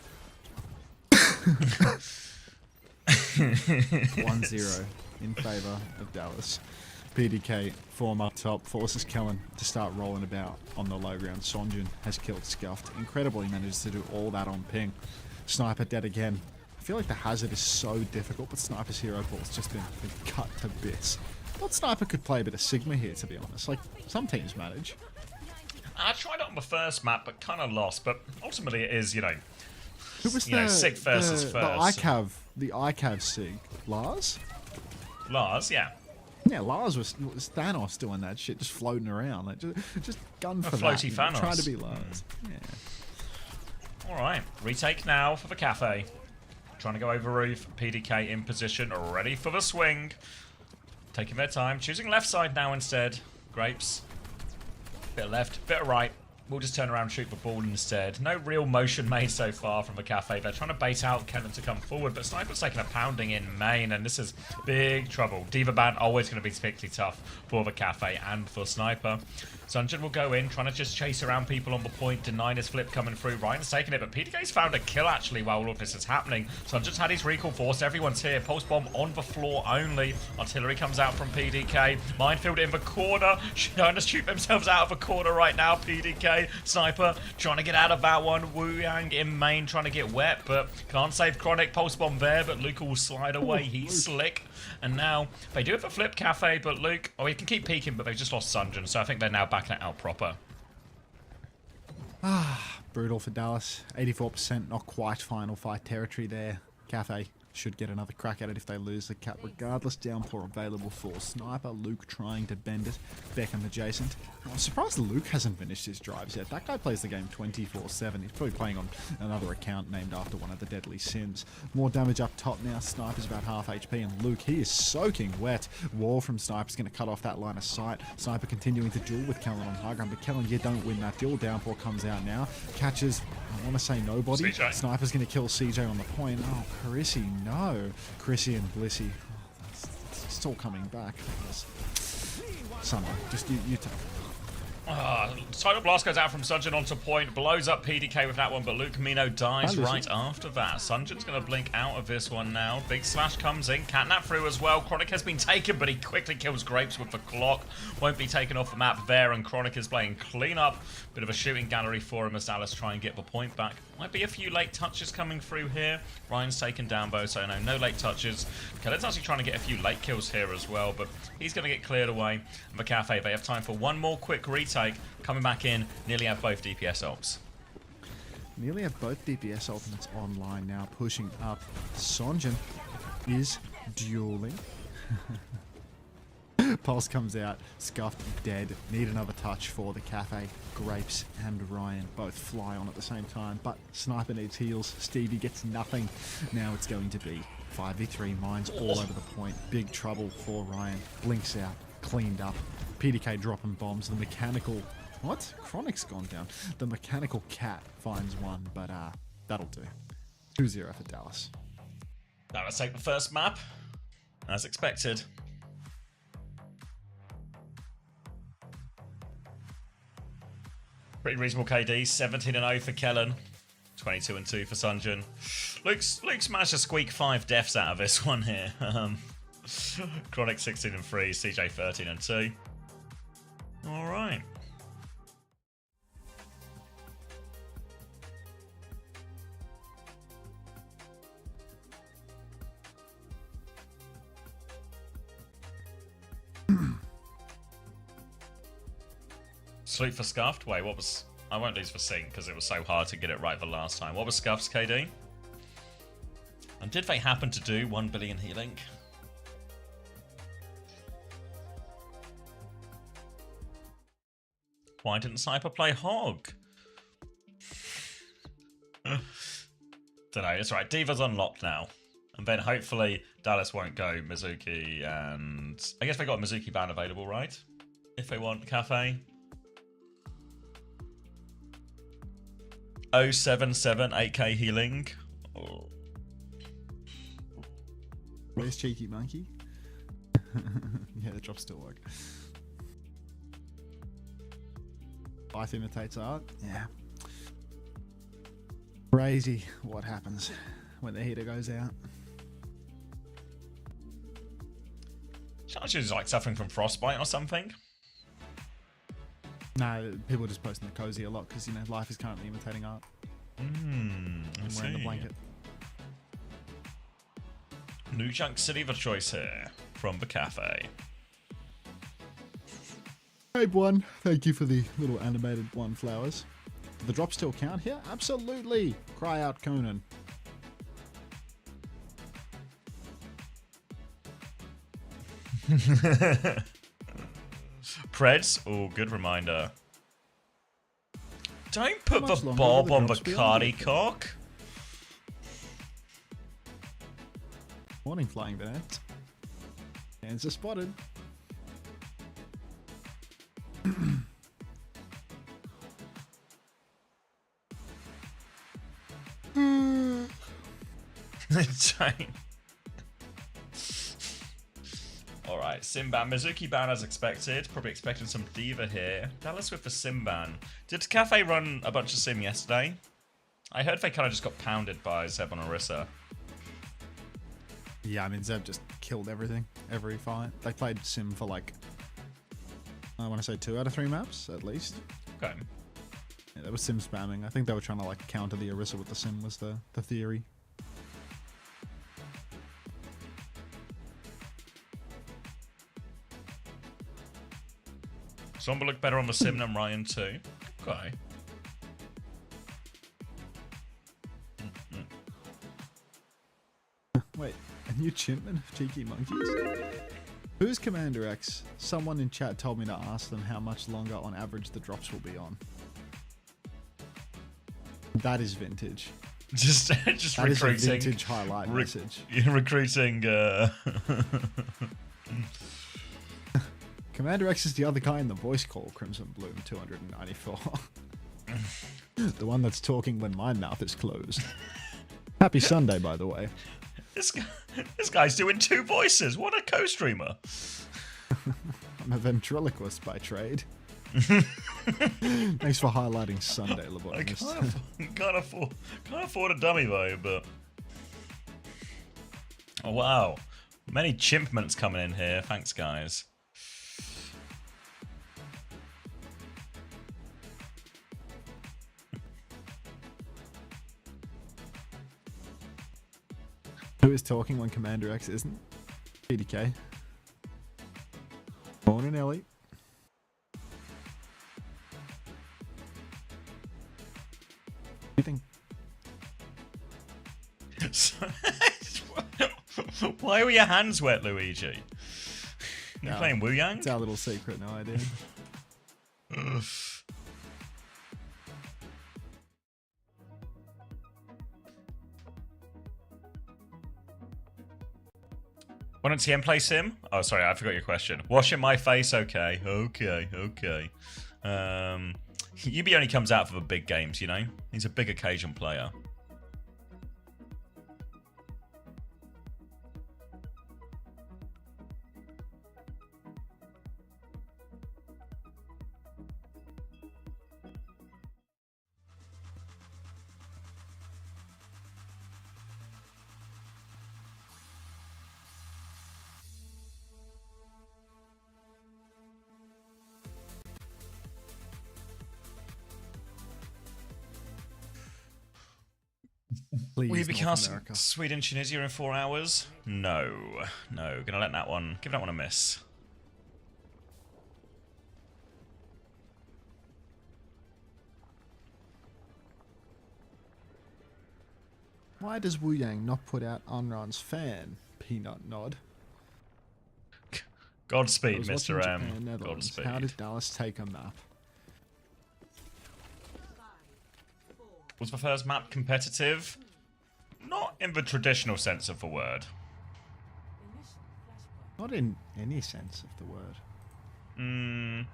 1-0 in favour of Dallas. PDK, form up top, forces Kellen to start rolling about on the low ground. Sonjun has killed Scuffed. Incredibly managed to do all that on ping. Sniper dead again. I feel like the hazard is so difficult, but Sniper's hero ball's just been cut to bits. I thought Sniper could play a bit of Sigma here, to be honest. Like, some teams manage. I tried it on the first map, but kind of lost. But ultimately, it is, Who was Sig versus first. The ICAV Sig. Lars? Lars, yeah. Yeah, Lars was Thanos doing that shit, just floating around. Like, just gun for floaty that. Thanos. Trying to be Lars. Yeah. Alright, retake now for the cafe. Trying to go over roof. PDK in position, ready for the swing. Taking their time, choosing left side now instead. Grapes. Bit of left, bit of right. We'll just turn around and shoot the ball instead. No real motion made so far from the cafe. They're trying to bait out Kellen to come forward, but Sniper's taking a pounding in main, and this is big trouble. Diva ban always going to be particularly tough for the cafe and for Sniper. Sunjin will go in, trying to just chase around people on the point, denying his flip coming through. Ryan's taking it, but PDK's found a kill actually while all of this is happening. Sunjin's had his recall forced. Everyone's here. Pulse bomb on the floor only. Artillery comes out from PDK. Minefield in the corner. Trying to shoot themselves out of the corner right now. PDK. Sniper trying to get out of that one. Wu Yang in main trying to get wet, but can't save Chronic. Pulse bomb there, but Luke will slide away. He's slick. And now they do have a flip cafe, but Luke, he can keep peeking, but they've just lost Sunjin, so I think they're now backing it out proper. Brutal for Dallas. 84%, not quite final fight territory there. Cafe should get another crack at it if they lose the cap. Regardless, downpour available for Sniper. Luke trying to bend it. Beckham adjacent. I'm surprised Luke hasn't finished his drives yet. That guy plays the game 24/7. He's probably playing on another account named after one of the deadly sins. More damage up top now. Sniper's about half HP, and Luke, he is soaking wet. Wall from Sniper's going to cut off that line of sight. Sniper continuing to duel with Kellen on high ground, but Kellen, you don't win that duel. Downpour comes out now. Catches, I want to say nobody. CJ. Sniper's going to kill CJ on the point. Oh, Chrissy, no. Chrissy and Blissy. Oh, it's still coming back. Someone, just you take it. Tidal Blast goes out from Sunjin onto point, blows up PDK with that one, but Luke Mino dies right after that. Sunjin's going to blink out of this one now. Big Slash comes in, Catnap through as well. Chronic has been taken, but he quickly kills Grapes with the clock. Won't be taken off the map there, and Chronic is playing clean up. Bit of a shooting gallery for him as Dallas try and get the point back. Might be a few late touches coming through here. Ryan's taken down both, so no late touches. Kellen's actually trying to get a few late kills here as well, but he's going to get cleared away. And the Cafe, they have time for one more quick retake. Coming back in, nearly have both DPS ults. Nearly have both DPS ultimates online now, pushing up. Sonjin is dueling. Pulse comes out, Scuffed dead. Need another touch for the Cafe. Grapes and Ryan both fly on at the same time, but Sniper needs heals. Stevie gets nothing. Now it's going to be 5v3 mines all over the point. Big trouble for Ryan. Blinks out, cleaned up. PDK dropping bombs. The mechanical... What? Chronic's gone down. The mechanical cat finds one, but that'll do. 2-0 for Dallas. Now let's take the first map, as expected. Pretty reasonable KD, 17-0 for Kellen, 22-2 for Sunjin. Luke's managed to squeak 5 deaths out of this one here. Chronic 16-3, CJ 13-2. All right. Sleep for Scuffed? Wait, what was... I won't lose for Sync because it was so hard to get it right the last time. What was Scuffed's KD? And did they happen to do 1 billion healing? Why didn't Sniper play Hog? Don't know, it's right. Diva's unlocked now. And then hopefully Dallas won't go Mizuki and... I guess they got a Mizuki ban available, right? If they want Cafe. 077 8k healing. Oh. Where's Cheeky Monkey? Yeah, the drops still work. Life imitates art. Yeah. Crazy what happens when the heater goes out. Charge is like suffering from frostbite or something. No, people are just posting the cozy a lot because, you know, life is currently imitating art. I'm wearing the blanket. New Junk City the choice here from the Cafe. Hey, one. Thank you for the little animated one flowers. Do the drops still count here? Absolutely. Cry out, Conan. Preds? Oh, good reminder. Don't put the bob on the cardi cock. Morning, Flying Bananas. Hands are spotted. Alright, Simban. Mizuki ban as expected. Probably expecting some Diva here. Dallas with the Simban. Did Cafe run a bunch of Sim yesterday? I heard they kind of just got pounded by Zeb on Orisa. Yeah, I mean, Zeb just killed everything. Every fight. They played Sim for like, I want to say 2 out of 3 maps, at least. Okay. Yeah, they were Sim spamming. I think they were trying to like counter the Orisa with the Sim was the theory. Zomba looked better on the Sim than Ryan too. Okay. Wait, a new Chimpman of Cheeky Monkeys? Who's Commander X? Someone in chat told me to ask them how much longer on average the drops will be on. That is vintage. Just That recruiting. is a vintage highlight message. Recruiting. Commander X is the other guy in the voice call, Crimson Bloom 294. The one that's talking when my mouth is closed. Happy Sunday, by the way. This guy's doing 2 voices. What a co-streamer. I'm a ventriloquist by trade. Thanks for highlighting Sunday, I Lobotomist. can't afford a dummy though, but oh wow, many chimpments coming in here. Thanks, guys. Who is talking when Commander X isn't? PDK. Morning, Ellie. You think? Why were your hands wet, Luigi? You No, playing Wu Yang? It's our little secret, no idea. Why don't TM play Sim? Oh, sorry, I forgot your question. Washing my face? Okay. Yubi only comes out for the big games, you know? He's a big occasion player. Please, Will you be North casting America. Sweden Tunisia in 4 hours? No. Gonna let that one. Give that one a miss. Why does Wu Yang not put out Unron's fan? Peanut nod. I Godspeed, was Mr. watching M. Japan, Netherlands. Godspeed. How did Dallas take a map? Was the first map competitive? Not in the traditional sense of the word. Not in any sense of the word.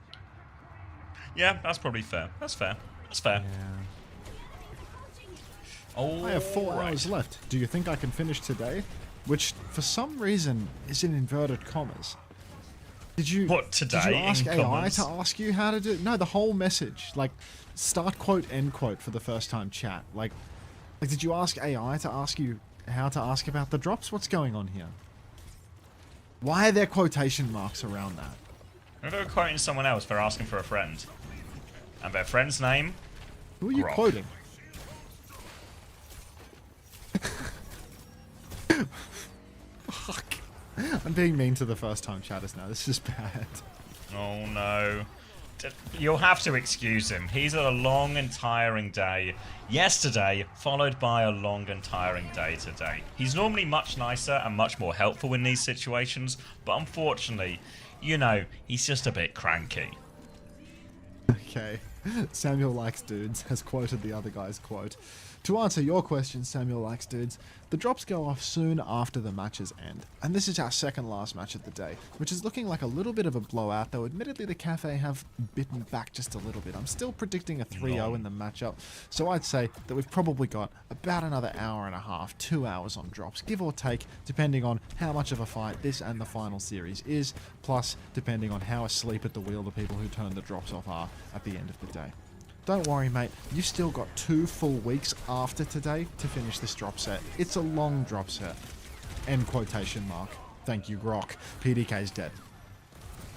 Yeah, that's probably fair. That's fair. Yeah. Oh, I have 4 hours left. Do you think I can finish today? Which, for some reason, is in inverted commas. Did you? What, today Did you ask in AI commas? to ask you how to do? No, the whole message, like start quote, end quote for the first time chat. Like, did you ask AI to ask you how to ask about the drops? What's going on here? Why are there quotation marks around that? If they were quoting someone else, they're asking for a friend. And their friend's name? Who are you Grok. quoting? Fuck. I'm being mean to the first time chatters now. This is bad. Oh no. You'll have to excuse him. He's had a long and tiring day yesterday, followed by a long and tiring day today. He's normally much nicer and much more helpful in these situations, but unfortunately, you know, he's just a bit cranky. Okay. Samuel Likes Dudes has quoted the other guy's quote. To answer your question, Samuel Likes Dudes, the drops go off soon after the matches end. And this is our second last match of the day, which is looking like a little bit of a blowout, though admittedly the Cafe have bitten back just a little bit. I'm still predicting a 3-0 in the matchup, so I'd say that we've probably got about another hour and a half, 2 hours on drops, give or take, depending on how much of a fight this and the final series is, plus depending on how asleep at the wheel the people who turn the drops off are at the end of the day. Don't worry, mate. You've still got 2 full weeks after today to finish this drop set. It's a long drop set. End quotation mark. Thank you, Grok. PDK's dead.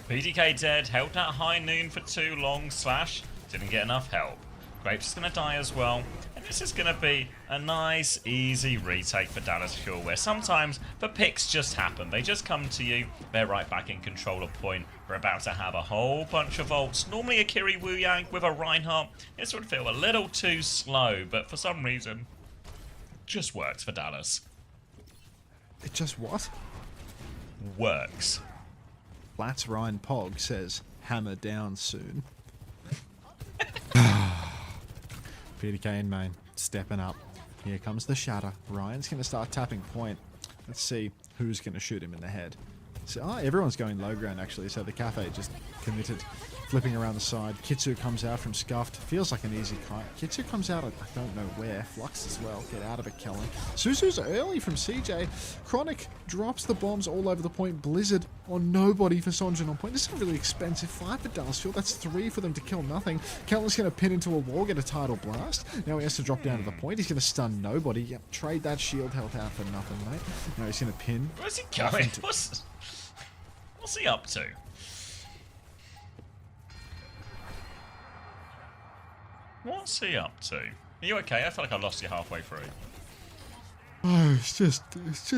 PDK dead, held at high noon for too long, / didn't get enough help. Grapes is going to die as well, and this is going to be a nice, easy retake for Dallas Fuel, where sometimes the picks just happen. They just come to you, they're right back in control of point. We're about to have a whole bunch of ults. Normally a Kiri Wu Yang with a Reinhardt. This would feel a little too slow, but for some reason, just worked for Dallas. It It just what? Works. Flats Ryan Pog says, hammer down soon. PDK in main, stepping up. Here comes the shatter. Ryan's going to start tapping point. Let's see who's going to shoot him in the head. So, everyone's going low ground actually, so the Cafe just committed. Flipping around the side. Kitsu comes out from Scuffed. Feels like an easy kite. Kitsu comes out, I don't know where. Flux as well. Get out of it, Kellen. Suzu's early from CJ. Chronic drops the bombs all over the point. Blizzard on nobody for Sonjin on point. This is a really expensive fight for Dallas Fuel. That's 3 for them to kill nothing. Kellen's going to pin into a wall, get a tidal blast. Now he has to drop down to the point. He's going to stun nobody. Yep, trade that shield health out for nothing, mate. Now he's going to pin. Where's he going? What's he up to? What's he up to? Are you okay? I feel like I lost you halfway through. Oh, it's just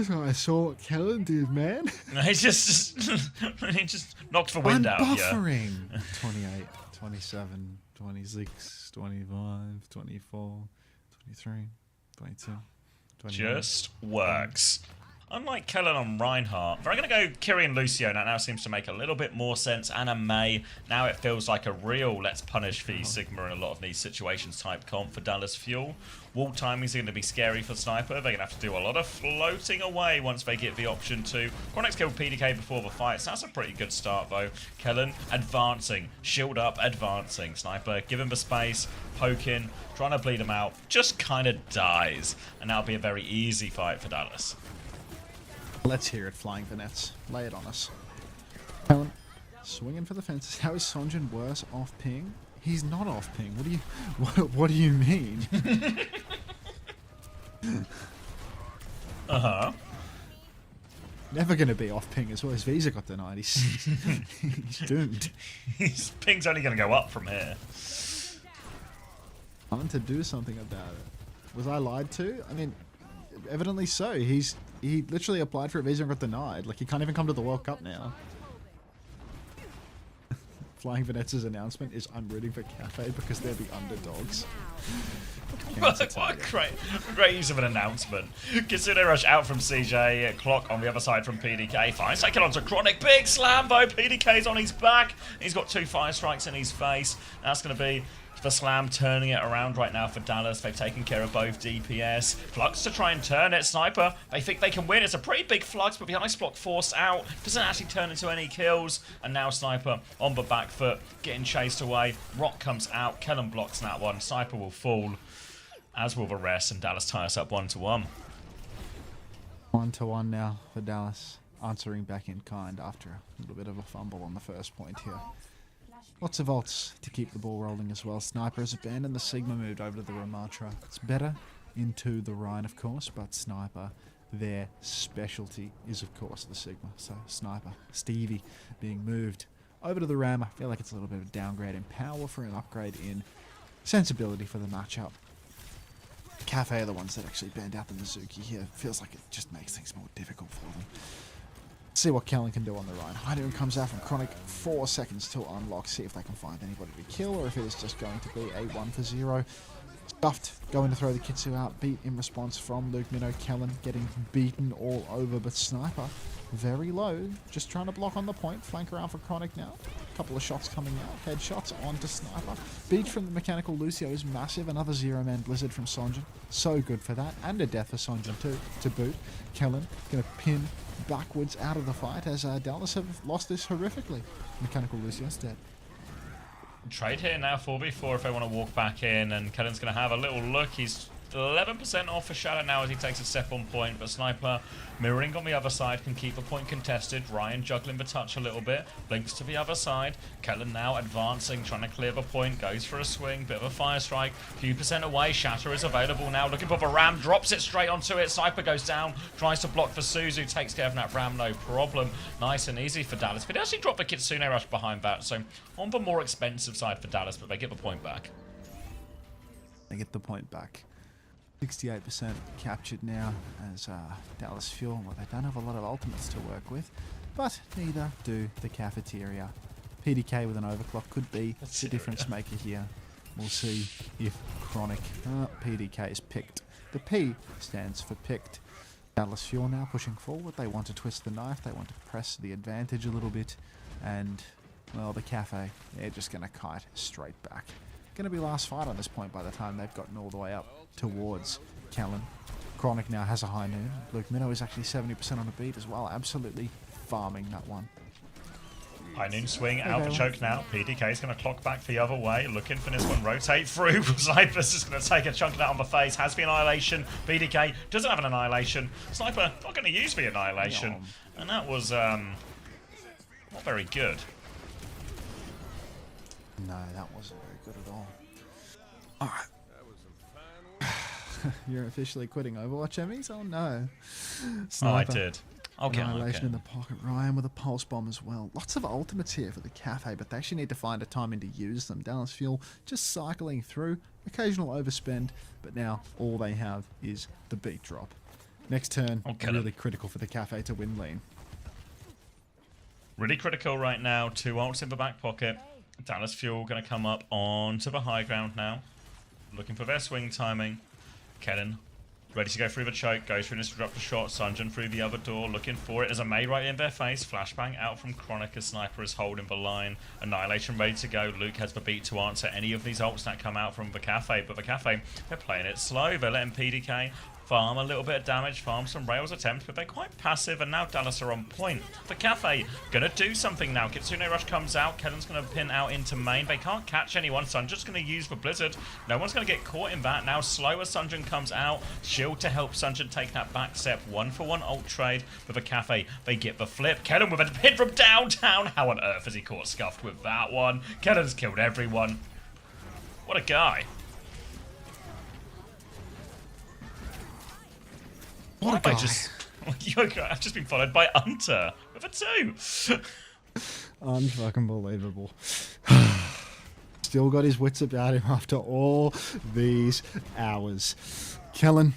what I saw what Kellen did, man. He just knocked the wind out of you. Unbuffering. 28, 27, 26, 25, 24, 23, 22, 21. Just works. Unlike Kellen on Reinhardt, we're going to go Kiri and Lucio. Now seems to make a little bit more sense. Anna May, now it feels like a real let's punish the Sigma in a lot of these situations type comp for Dallas Fuel. Wall timings are going to be scary for Sniper. They're going to have to do a lot of floating away once they get the option to. Chronic's killed PDK before the fight, so that's a pretty good start though. Kellen advancing, shield up, advancing. Sniper giving the space, poking, trying to bleed him out, just kind of dies. And that'll be a very easy fight for Dallas. Let's hear it, Flying Venettes. Lay it on us. Kellen, swinging for the fences. How is Sonjin worse off ping? He's not off ping. What do you mean? Uh-huh. Never going to be off ping as well. His visa got denied. He's doomed. His ping's only going to go up from here. Time to do something about it. Was I lied to? I mean, evidently so. He literally applied for a visa and got denied. Like, he can't even come to the World Cup now. Flying Venetz's announcement is I'm rooting for Cafe because they're the underdogs. What a great use of an announcement. Kitsune rush out from CJ, Clock on the other side from PDK. Fine, second onto Chronic. Big slam though. PDK's on his back. He's got 2 fire strikes in his face. That's going to be the slam turning it around right now for Dallas. They've taken care of both DPS. Flux to try and turn it. Sniper, they think they can win. It's a pretty big Flux, but the ice block forced out. Doesn't actually turn into any kills. And now Sniper on the back foot, getting chased away. Rock comes out. Kellen blocks that one. Sniper will fall, as will the rest, and Dallas tie us up 1-1. 1-1 now for Dallas. Answering back in kind after a little bit of a fumble on the first point here. Lots of ults to keep the ball rolling as well. Sniper has abandoned the Sigma, moved over to the Ramatra. It's better into the Rhine, of course, but Sniper, their specialty is, of course, the Sigma. So Sniper, Stevie being moved over to the Ram. I feel like it's a little bit of a downgrade in power for an upgrade in sensibility for the matchup. Cafe are the ones that actually banned out the Mizuki here. Feels like it just makes things more difficult for them. See what Kellen can do on the Rhine. Hydroon comes out from Chronic, 4 seconds to unlock. See if they can find anybody to kill, or if it is just going to be a 1-0. Stuffed, going to throw the Kitsu out. Beat in response from Luke Minnow. Kellen getting beaten all over, but Sniper very low. Just trying to block on the point. Flank around for Chronic now. A couple of shots coming out. Headshots onto Sniper. Beat from the Mechanical Lucio is massive. Another 0-man Blizzard from Sonjin. So good for that. And a death for Sonjin too, to boot. Kellen going to pin backwards out of the fight as Dallas have lost this horrifically. Mechanical Lucio's dead. Trade here now 4v4 if they want to walk back in, and Kellen's going to have a little look. He's 11% off for Shadow now as he takes a step on point, but Sniper mirroring on the other side can keep a point contested. Ryan juggling the touch a little bit, blinks to the other side. Kellen now advancing, trying to clear the point, goes for a swing, bit of a fire strike, few percent away. Shatter is available now, looking for the Ram, drops it straight onto it. Sniper goes down, tries to block for Suzu, takes care of that Ram, no problem. Nice and easy for Dallas. But they actually drop the Kitsune rush behind that, so on the more expensive side for Dallas, but they get the point back. They get the point back. 68% captured now as Dallas Fuel. Well, they don't have a lot of ultimates to work with, but neither do the Cafeteria. PDK with an overclock could be the difference maker here. We'll see if Chronic... PDK is picked. The P stands for picked. Dallas Fuel now pushing forward. They want to twist the knife. They want to press the advantage a little bit. And, well, the Cafe, they're just going to kite straight back. Going to be last fight on this point by the time they've gotten all the way up towards Kellen. Chronic now has a high noon. Luke Minnow is actually 70% on the beat as well. Absolutely farming that one. High noon swing out for choke now. PDK is going to clock back the other way, looking for this one. Rotate through. Cypress is going to take a chunk of that on the face. Has the annihilation. PDK doesn't have an annihilation. Sniper not going to use the annihilation. And that was not very good. No, that wasn't very good at all. Alright. You're officially quitting Overwatch, Emmys? Oh no. Oh, I did. Okay, Annihilation in the pocket. Ryan with a pulse bomb as well. Lots of ultimates here for the Cafe, but they actually need to find a timing to use them. Dallas Fuel just cycling through. Occasional overspend, but now all they have is the beat drop. Next turn, really critical for the Cafe to win lane. Really critical right now. 2 ults in the back pocket. Dallas Fuel going to come up onto the high ground now. Looking for their swing timing. Kellen ready to go through the choke, goes through this disruptor shot, Sunjin through the other door, looking for it. There's a May right in their face, flashbang out from Chronic as Sniper is holding the line. Annihilation ready to go, Luke has the beat to answer any of these ults that come out from the Cafe, but the Cafe, they're playing it slow, they're letting PDK farm a little bit of damage, farm some rails attempts, but they're quite passive, and now Dallas are on point. The Cafe gonna do something now. Kitsune Rush comes out, Kellen's gonna pin out into main. They can't catch anyone, Sunjin's gonna use the Blizzard. No one's gonna get caught in that. Now slower Sunjin comes out, shield to help Sunjin take that back step. 1-for-1 ult trade with the Cafe. They get the flip. Kellen with a pin from downtown. How on earth has he caught scuffed with that one? Kellen's killed everyone. What a guy. What a guy. I've just been followed by Hunter with a 2. Unfucking believable. Still got his wits about him after all these hours. Kellen,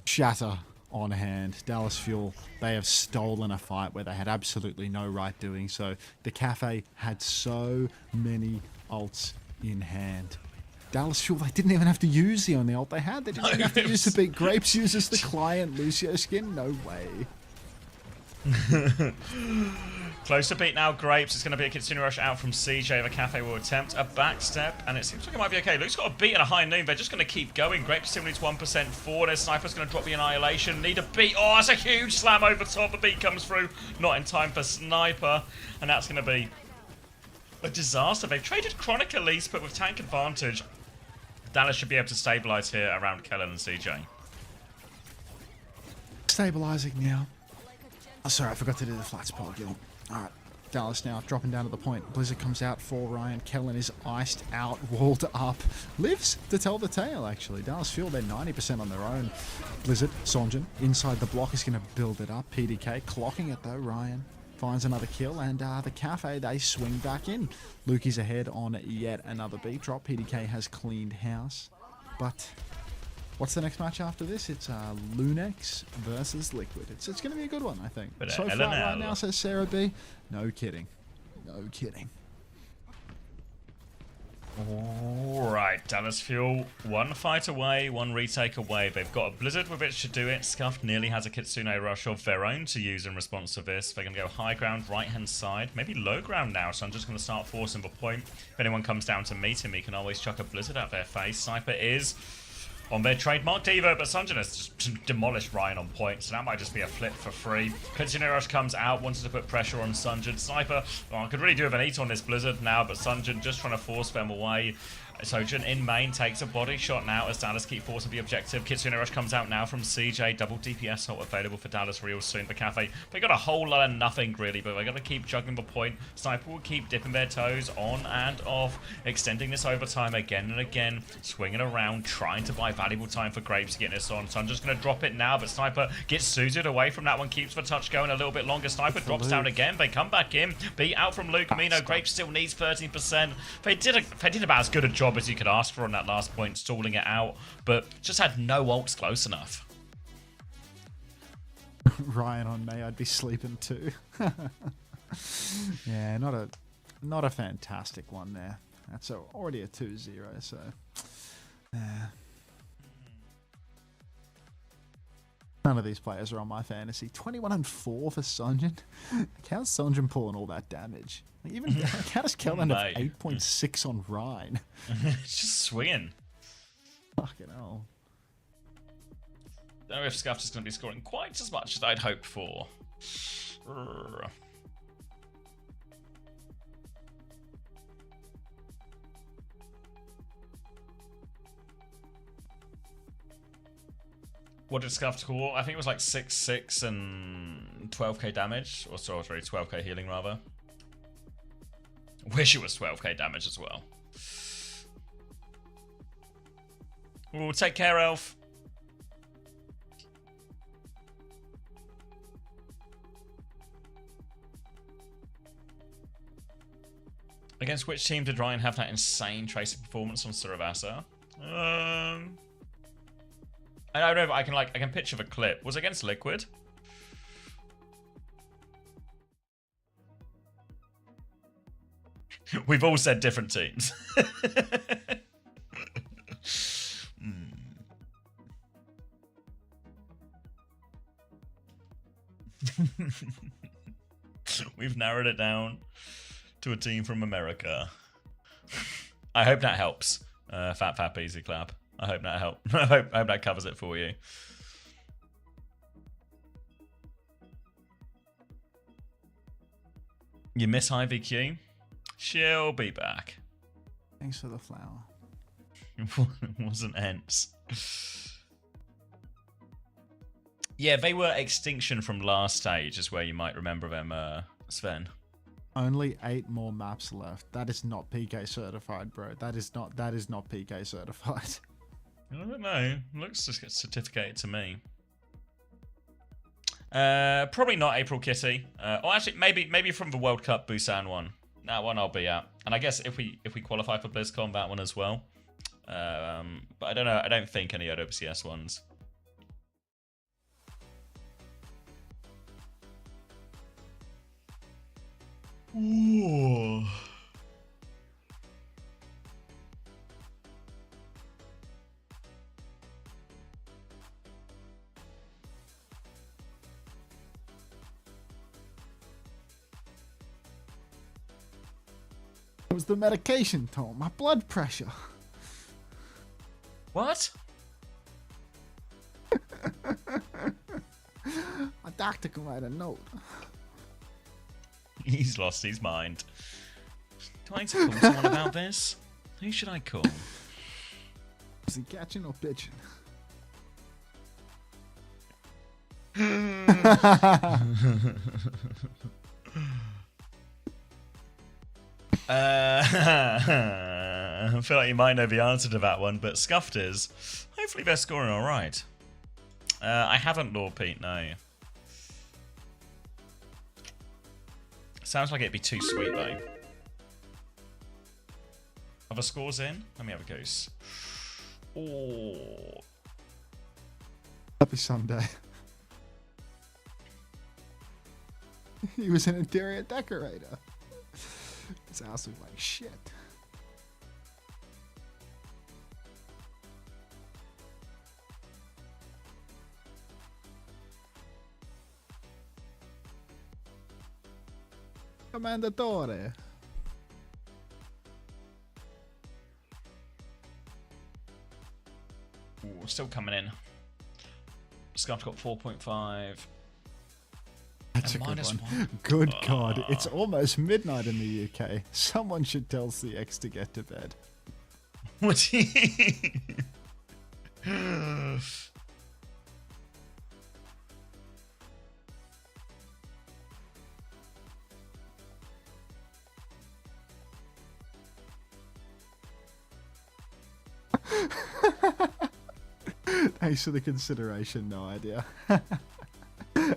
shatter on hand. Dallas Fuel, they have stolen a fight where they had absolutely no right doing so. The Cafe had so many ults in hand. Dallas Fuel, they didn't even have to use the only ult they had. They didn't even have to use the beat. Grapes uses the client Lucio skin. No way. Close to beat now, Grapes. It's going to be a Kitsune Rush out from CJ. The Cafe will attempt a backstep, and it seems like it might be okay. Luke's got a beat and a high noon. They're just going to keep going. Grapes still needs 1% forward. Their Sniper's going to drop the annihilation. Need a beat. Oh, that's a huge slam over top. The beat comes through. Not in time for Sniper, and that's going to be a disaster. They've traded Chronic at least, but with tank advantage, Dallas should be able to stabilize here around Kellen and CJ. Stabilizing now. Oh, sorry, I forgot to do the flat spot guild. Alright, Dallas now dropping down to the point. Blizzard comes out for Ryan. Kellen is iced out, walled up. Lives to tell the tale, actually. Dallas Fuel, they're 90% on their own. Blizzard, Sonjin, inside the block is going to build it up. PDK clocking it though. Ryan finds another kill, and the Cafe, they swing back in. Lukey's ahead on yet another beat drop. PDK has cleaned house. But what's the next match after this? It's Lunex versus Liquid. It's going to be a good one, I think. But so far right now, says Sarah B. No kidding. No kidding. Alright, Dallas Fuel, 1 fight away, 1 retake away. They've got a Blizzard with which to do it. Scuffed nearly has a Kitsune Rush of their own to use in response to this. They're going to go high ground, right-hand side, maybe low ground now, so I'm just going to start forcing the point. If anyone comes down to meet him, he can always chuck a Blizzard at their face. Sniper is on their trademark Diva, but Sunjin has just demolished Ryan on point, so that might just be a flip for free. Kitsune Rush comes out, wants to put pressure on Sunjin. Sniper, I could really do with an 8 on this Blizzard now, but Sunjin just trying to force them away. Sojin in main takes a body shot now as Dallas keep forcing the objective. Kitsune Rush comes out now from CJ. Double DPS ult available for Dallas real soon. The Cafe, they got a whole lot of nothing really, but they're going to keep juggling the point. Sniper will keep dipping their toes on and off, extending this overtime again and again, swinging around, trying to buy valuable time for Grapes to get this on. So I'm just going to drop it now, but Sniper gets suited away from that one, keeps the touch going a little bit longer. Sniper drops down again. They come back in, beat out from Luke Mino. Grapes still needs 13%. They did about as good a job as you could ask for on that last point, stalling it out, but just had no ults close enough. Ryan on May, I'd be sleeping too. Yeah, not a fantastic one there. That's already a 2-0, so None of these players are on my fantasy. 21-4 for Sonjin. How's Sonjin pulling all that damage? Like, even how does Kelvin have 8.6 on Rhine? It's just swinging. Fucking hell. Don't know if Scuffed is going to be scoring quite as much as I'd hoped for. What did Scuffed score? I think it was like 6-6 and 12k damage. Or sorry, 12k healing rather. Wish it was 12k damage as well. Ooh, take care, Elf. Against which team did Ryan have that insane tracing performance on Saravasa? I don't know, but I can picture the clip. Was it against Liquid? We've all said different teams. We've narrowed it down to a team from America. I hope that helps. Fat easy clap. I hope that helps. I hope that covers it for you. You miss IVQ? She'll be back. Thanks for the flower. It wasn't Ents. Yeah, they were Extinction from last stage, is where you might remember them, Sven. Only 8 more maps left. That is not PK certified, bro. That is not PK certified. I don't know. Looks just certificated to me. Probably not April Kitty. Or actually, maybe from the World Cup Busan one. That one I'll be at. And I guess if we qualify for BlizzCon, that one as well. But I don't know. I don't think any OWCS ones. Ooh. It was the medication, Tom. My blood pressure. What? My doctor can write a note. He's lost his mind. Do I need to call someone about this? Who should I call? Is he catching or pitching? I feel like you might know the answer to that one, but Scuffed is. Hopefully they're scoring alright. I haven't Lord Pete, no. Sounds like it'd be too sweet though. Are the scores in? Let me have a goose. Oh. Happy Sunday. He was an interior decorator. His house looked like shit. Commendatore. Ooh, still coming in. Scuffed got 4.5. That's a good one. Good God. It's almost midnight in the UK. Someone should tell CX to get to bed. What? Thanks for the consideration, no idea.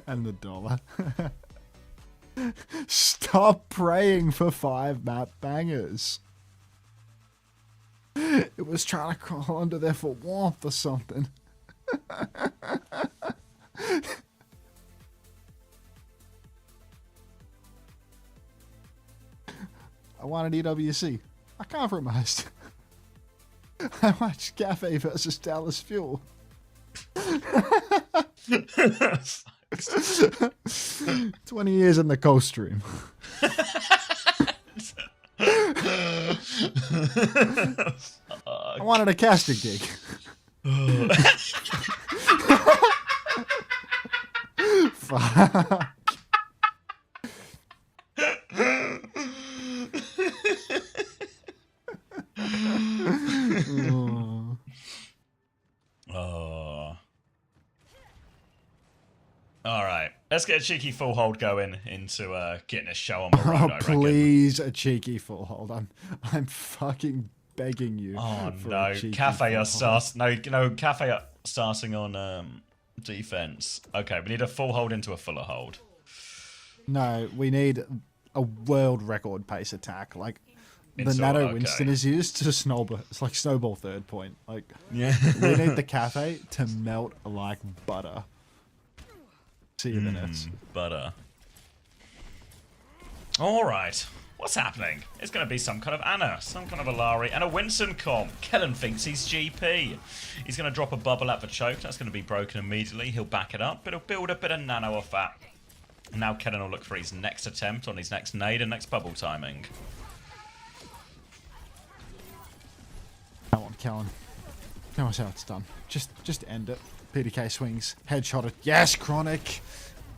And the dollar. Stop praying for 5 map bangers. It was trying to crawl under there for warmth or something. I wanted EWC. I compromised. I watched Cafe versus Dallas Fuel. 20 years in the coast stream. I wanted a casting gig. Fuck. Oh. All right, let's get a cheeky full hold going into getting a show on the road. Oh, I reckon. please, a cheeky full hold. I'm fucking begging you. Oh for no, a cheeky Cafe full are hold. Cafe are starting on defense. Okay, we need a full hold into a fuller hold. No, we need a world record pace attack. Like the It's all Nano okay. Winston is used to snowball. It's like snowball third point. Like Yeah. we need the Cafe to melt like butter. See you minutes. Butter. All right. What's happening? It's going to be some kind of Anna, some kind of Alari, and a Winston comp. Kellen thinks he's GP. He's going to drop a bubble at the choke. That's going to be broken immediately. He'll back it up, but he'll build a bit of nano off that. And now Kellen will look for his next attempt on his next nade and next bubble timing. Come on, Kellen. Tell us how it's done. Just end it. PDK swings, headshot it. Yes, Chronic.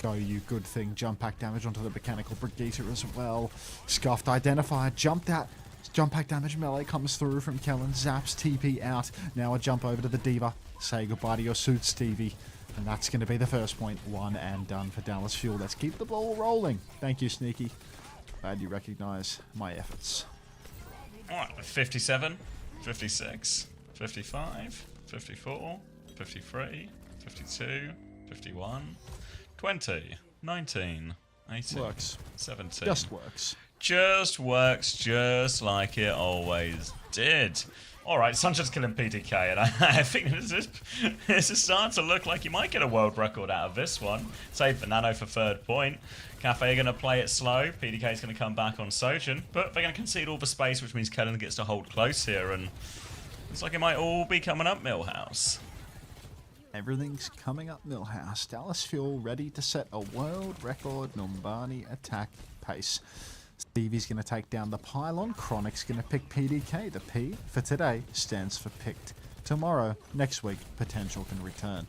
Go, you good thing. Jump pack damage onto the mechanical Brigitte as well. Scuffed identifier. Jumped out. Jump pack damage melee comes through from Kellen. Zaps TP out. Now a jump over to the Diva. Say goodbye to your suit, Stevie. And that's going to be the first point. One and done for Dallas Fuel. Let's keep the ball rolling. Thank you, Sneaky. Glad you recognize my efforts. Alright, 57, 56, 55, 54, 53, 52, 51, 20, 19, 18, Works. 17. Just works. Just works just like it always did. Alright, Sunshine's killing PDK, and I think this is starting to look like you might get a world record out of this one. Save for Nano for third point. Cafe are going to play it slow. PDK is going to come back on Sojin, but they're going to concede all the space, which means Kellen gets to hold close here, and looks like it might all be coming up Millhouse. Everything's coming up Millhouse. Dallas Fuel ready to set a world record Numbani attack pace. Stevie's going to take down the pylon. Chronic's going to pick PDK. The P for today stands for picked. Tomorrow, next week, potential can return.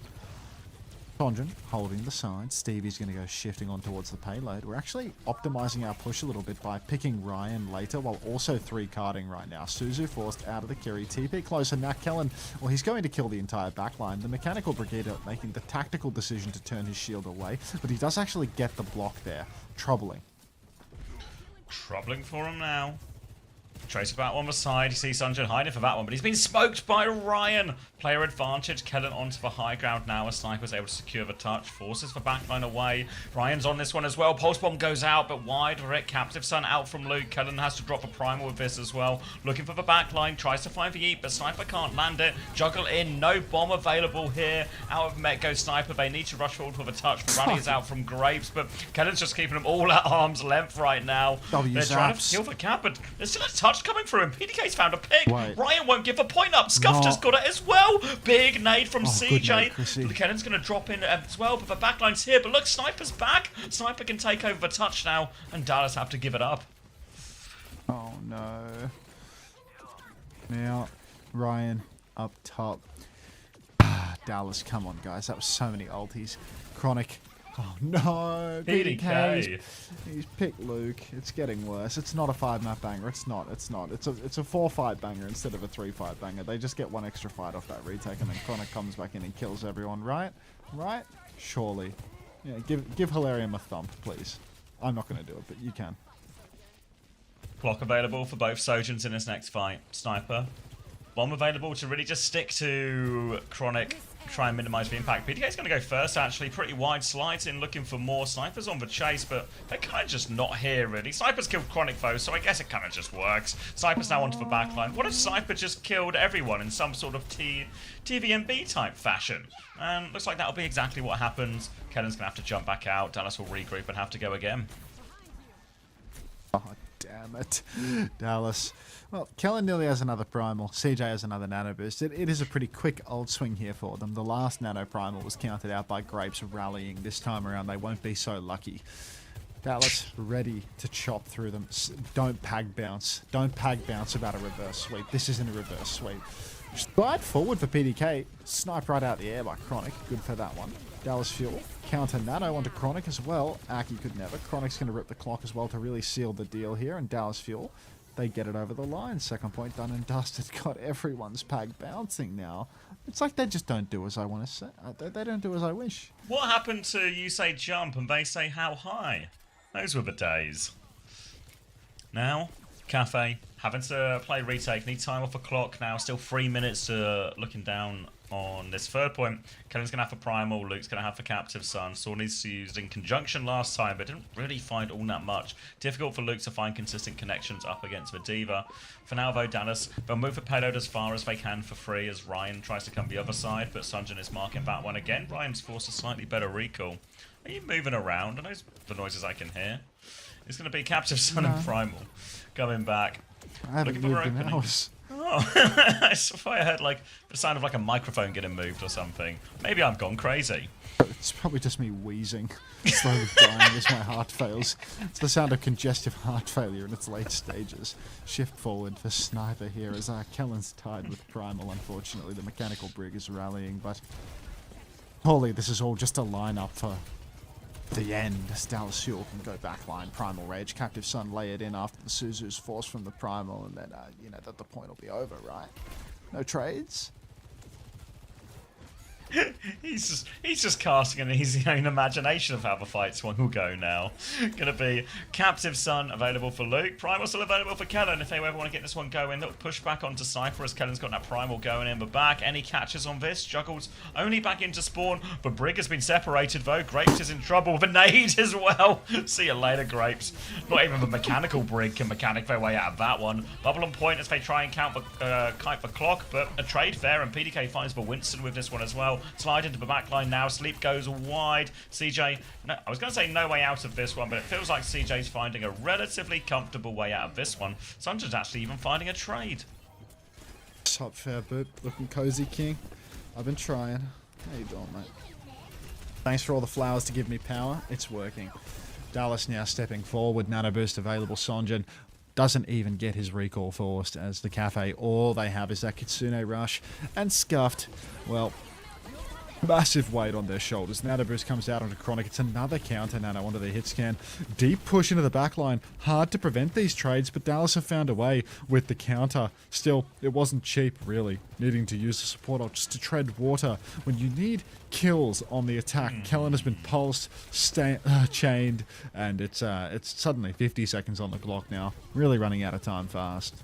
Tonjin holding the side. Stevie's going to go shifting on towards the payload. We're actually optimizing our push a little bit by picking Ryan later while also 3-carding right now. Suzu forced out of the carry. TP closer. Nat Kellen, well, he's going to kill the entire backline. The Mechanical Brigade making the tactical decision to turn his shield away, but he does actually get the block there. Troubling. Troubling for him now. Tracer back on the side. You see Sunshine hiding for that one, but he's been smoked by Ryan. Player advantage. Kellen onto the high ground now. A Sniper's able to secure the touch. Forces the backline away. Ryan's on this one as well. Pulse bomb goes out, but wide. Rick, Captive Sun out from Luke. Kellen has to drop a primal with this as well. Looking for the backline. Tries to find the eat, but Sniper can't land it. Juggle in. No bomb available here. Out of Met goes Sniper. They need to rush forward with a touch. Running is out from Grapes, but Kellen's just keeping them all at arm's length right now. They're trying to kill the cap, but there's still a touch coming through him. PDK's found a pick. Wait. Ryan won't give a point up. Scuff just got it as well. Big nade from Good CJ. nade, Chrissy. Kellen's going to drop in as well, but the backline's here. But look, Sniper's back. Sniper can take over the touch now, and Dallas have to give it up. Oh no. Now, Ryan up top. Dallas, come on guys. That was so many ultis. Chronic. Oh no. PDK. He's picked Luke. It's getting worse. It's not a 5-map banger. It's not. It's a 4-fight banger instead of a 3-fight banger. They just get one extra fight off that retake, and then Chronic comes back in and kills everyone. Right? Right? Surely. Yeah. Give Hilarium a thump, please. I'm not going to do it, but you can. Clock available for both Sojins in this next fight. Sniper. Bomb available to really just stick to Chronic. Try and minimize the impact. PDK's going to go first, actually. Pretty wide slides in, looking for more. Snipers on the chase, but they're kind of just not here, really. Snipers killed Chronic, though, so I guess it kind of just works. Snipers now onto the backline. What if Sniper just killed everyone in some sort of TVMB type fashion? And looks like that'll be exactly what happens. Kellen's going to have to jump back out. Dallas will regroup and have to go again. Oh, damn it. Dallas. Well, Kellen nearly has another primal. CJ has another nano boost. It is a pretty quick old swing here for them. The last nano primal was counted out by Grapes rallying. This time around, they won't be so lucky. Dallas ready to chop through them. Don't pag bounce. Don't pag bounce about a reverse sweep. This isn't a reverse sweep. Slide forward for PDK. Snipe right out the air by Chronic. Good for that one. Dallas Fuel. Counter Nano onto Chronic as well. Aki could never. Chronic's going to rip the clock as well to really seal the deal here. And Dallas Fuel, they get it over the line. Second point done and dusted. Got everyone's pag bouncing now. It's like they just don't do as I want to say. They don't do as I wish. What happened to you say jump and they say how high? Those were the days. Now, Cafe having to play retake. Need time off a clock now. Still 3 minutes looking down on this third point. Kellen's going to have for Primal. Luke's going to have for Captive Sun. Saw needs to use in conjunction last time, but didn't really find all that much. Difficult for Luke to find consistent connections up against the Diva. For now, though, Dallas, they'll move the payload as far as they can for free as Ryan tries to come the other side, but Sunjin is marking that one again. Ryan's forced a slightly better recall. Are you moving around? I know the noises I can hear. It's going to be Captive Sun and Primal coming back. I haven't moved in hours. Oh, I swear I heard like the sound of like a microphone getting moved or something. Maybe I've gone crazy. It's probably just me wheezing, slowly dying as my heart fails. It's the sound of congestive heart failure in its late stages. Shift forward for Sniper here as Kellen's tied with Primal. Unfortunately, the mechanical brig is rallying, but holy, this is all just a line-up for the end. Dallas Fuel can go backline. Primal Rage. Captive Sun lay it in after the Suzu's force from the Primal, and then, you know, that the point will be over, right? No trades? He's just casting his own imagination of how the fights will go now. Gonna be Captive Sun available for Luke. Primal still available for Kellen if they ever want to get this one going. They'll push back onto Cypher as Kellen's got that Primal going in the back. Any catches on this? Juggles only back into spawn, but Brig has been separated though. Grapes is in trouble with a nade as well. See you later, Grapes. Not even the mechanical Brig can mechanic their way out of that one. Bubble on point as they try and kite the clock, but a trade fair, and PDK finds the Winston with this one as well. Slide into the backline now. Sleep goes wide. CJ, no, I was going to say no way out of this one, but it feels like CJ's finding a relatively comfortable way out of this one. Sandra's actually even finding a trade. Top fair boot. Looking cozy, King. I've been trying. How you doing, mate? Thanks for all the flowers to give me power. It's working. Dallas now stepping forward. Nano boost available. Sanjin doesn't even get his recall forced as the Cafe. All they have is that Kitsune rush. And Scuffed, well, massive weight on their shoulders. Nano boost comes out onto Chronic. It's another counter Nano onto the hit scan. Deep push into the backline. Hard to prevent these trades, but Dallas have found a way with the counter. Still, it wasn't cheap, really. Needing to use the support ult just to tread water when you need kills on the attack. Kellen has been pulsed, chained, and it's suddenly 50 seconds on the clock now. Really running out of time fast.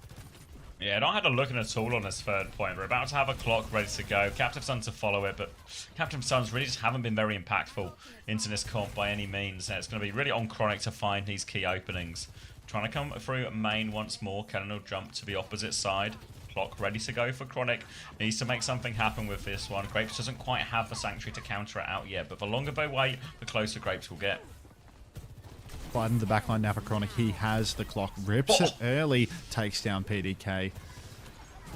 Yeah, not had a look at all on this third point. We're about to have a clock ready to go. Captive Sun to follow it, but Captive Suns really just haven't been very impactful into this comp by any means. It's going to be really on Chronic to find these key openings. Trying to come through main once more. Kellen will jump to the opposite side. Clock ready to go for Chronic. Needs to make something happen with this one. Grapes doesn't quite have the Sanctuary to counter it out yet, but the longer they wait, the closer Grapes will get. Slide in the backline now for Chronic. He has the clock. Rips it early. Takes down PDK.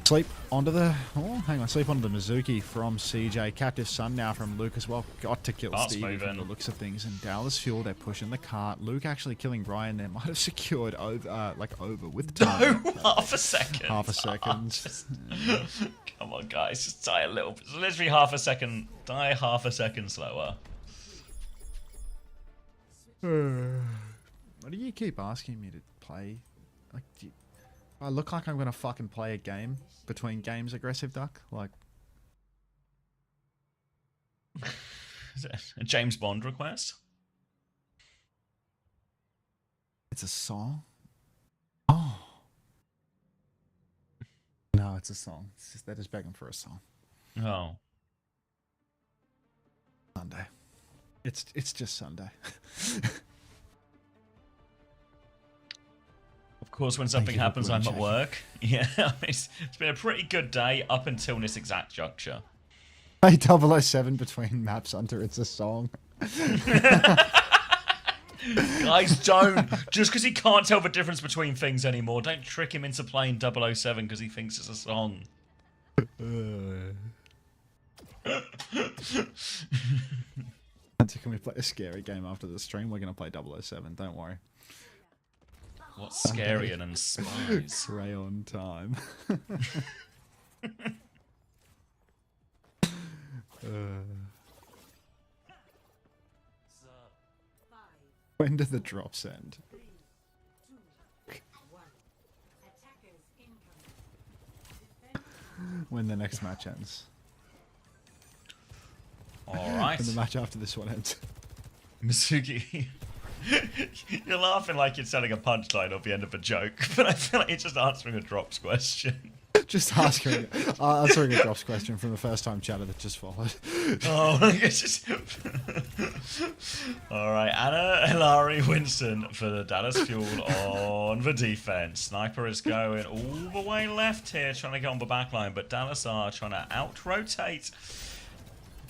Sleep onto the... Oh, hang on. Sleep onto the Mizuki from CJ. Captive Sun now from Luke as well. Got to kill Stevie from the looks of things. And Dallas Fuel, they're pushing the cart. Luke actually killing Brian there. Might have secured over, over with time. No, half a second. Half a second. Come on, guys. Just die a little bit. Literally half a second. Die half a second slower. Why do you keep asking me to play? Like, I look like I'm gonna fucking play a game between games, Aggressive Duck? Like, is it a James Bond request? it's a song? Oh. No, it's a song. It's just, they're just begging for a song. Oh. Sunday. It's just Sunday. Of course, when something happens, I'm at work. Yeah, it's been a pretty good day up until this exact juncture. Hey, 007 between maps under it's a song. God, Guys, don't. Just because he can't tell the difference between things anymore, don't trick him into playing 007 because he thinks it's a song. Can we play a scary game after the stream? We're going to play 007, don't worry. What's scarier than spies? Crayon time. When do the drops end? When the next match ends. Alright. When the match after this one ends. Masuki, you're laughing like you're telling a punchline off the end of a joke, but I feel like you're just answering a drops question. Just answering a drops question from the first time chatter that just followed. Oh, it's just... Alright, Anna, Hilary, Winston for the Dallas Fuel on the defense. Sniper is going all the way left here, trying to get on the back line, but Dallas are trying to out-rotate.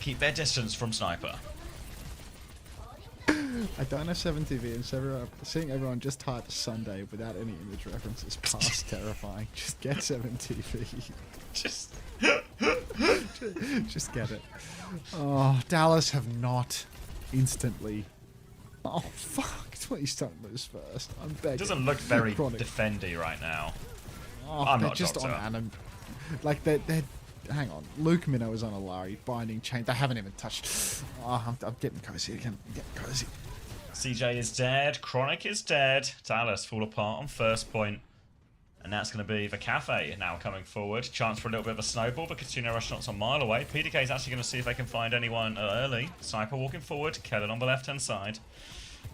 Keep their distance from Sniper. I don't have 7TV, and seeing everyone just type Sunday without any image references past terrifying. Just get 7TV. Just get it. Oh, Dallas have not instantly. Oh fuck! Please don't lose first. I'm begging. It doesn't look very Chronic. defendy right now. Oh, I'm they're not just doctor. on Anim. Like they're. Hang on. Luke Minnow is on Alari, binding chain. They haven't even touched. Oh, I'm getting cozy again. I'm getting cozy. CJ is dead. Chronic is dead. Dallas fall apart on first point. And that's going to be the Cafe now coming forward. Chance for a little bit of a snowball. The Kitsune restaurant's a mile away. PDK is actually going to see if they can find anyone early. Sniper walking forward. Kellen on the left-hand side.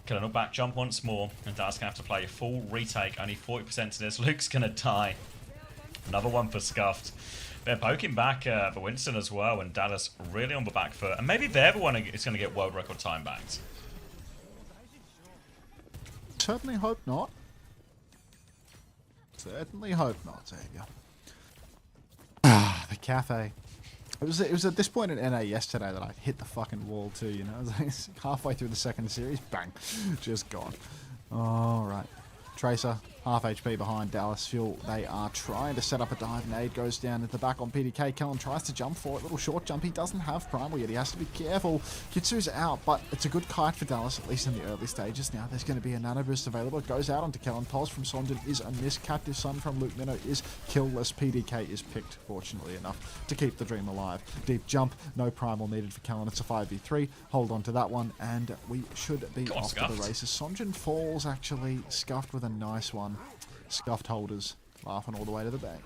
Kellen will back jump once more. And Dallas going to have to play a full retake. Only 40% to this. Luke's going to die. Another one for Scuffed. They're poking back for Winston as well. And Dallas really on the back foot. And maybe they're the one who's going to get world record time backed. Certainly hope not. Certainly hope not. There you go. Ah, the Cafe. It was at this point in NA yesterday that I hit the fucking wall too, you know? It was like halfway through the second series, bang, just gone. Alright. Tracer, half HP behind Dallas Fuel. They are trying to set up a dive. Nade goes down at the back on PDK. Kellen tries to jump for it. Little short jump. He doesn't have primal yet. He has to be careful. Kitsu's out, but it's a good kite for Dallas, at least in the early stages. Now there's going to be a nano boost available. It goes out onto Kellen. Pulse from Sonjin is a miss. Captive Sun from Luke Minnow is killless. PDK is picked, fortunately enough, to keep the dream alive. Deep jump. No primal needed for Kellen. It's a 5v3. Hold on to that one, and we should be off to the races. Sonjin falls, actually. Scuffed with a nice one. Scuffed holders laughing all the way to the bank.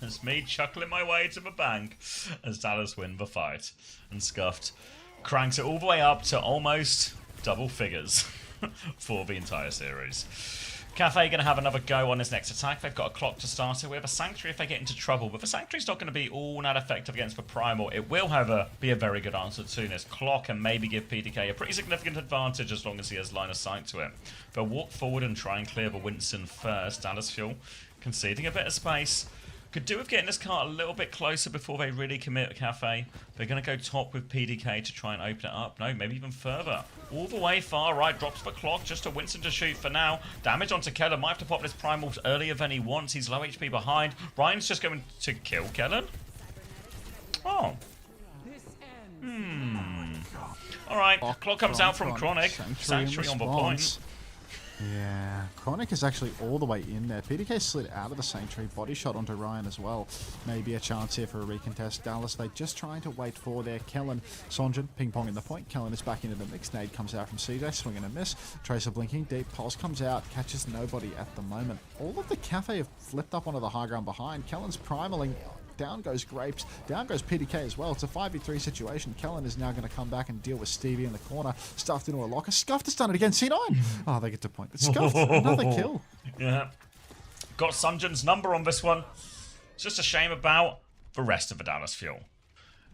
It's me chuckling my way to the bank as Dallas win the fight. And Scuffed cranks it all the way up to almost double figures for the entire series. Cafe going to have another go on his next attack. They've got a clock to start it with. A Sanctuary if they get into trouble. But the Sanctuary's not going to be all that effective against the Primal. It will, however, be a very good answer to this clock and maybe give PDK a pretty significant advantage as long as he has line of sight to it. They'll walk forward and try and clear the Winston first. Dallas Fuel conceding a bit of space. Could do with getting this cart a little bit closer before they really commit Cafe. They're going to go top with PDK to try and open it up. No, maybe even further. All the way far right, drops the clock just to Winston to shoot for now. Damage onto Kellen. Might have to pop this Primal earlier than he wants. He's low HP behind. Ryan's just going to kill Kellen. Oh. Alright, clock comes out from Chronic. Sanctuary on the point. Yeah, Chronic is actually all the way in there. PDK slid out of the Sanctuary, body shot onto Ryan as well. Maybe a chance here for a recontest. Dallas, they just trying to wait for their Kellen. Sonjin ping-ponging the point. Kellen is back into the mix. Nade comes out from CJ, swinging a miss. Tracer blinking deep. Pulse comes out, catches nobody at the moment. All of the Cafe have flipped up onto the high ground behind. Kellen's primaling. Down goes Grapes. Down goes PDK as well. It's a 5v3 situation. Kellen is now going to come back and deal with Stevie in the corner. Stuffed into a locker. Scuffed has done it again. C9. Oh, they get to point. But Scuffed, another kill. Yeah. Got Sunjin's number on this one. It's just a shame about the rest of the Dallas Fuel.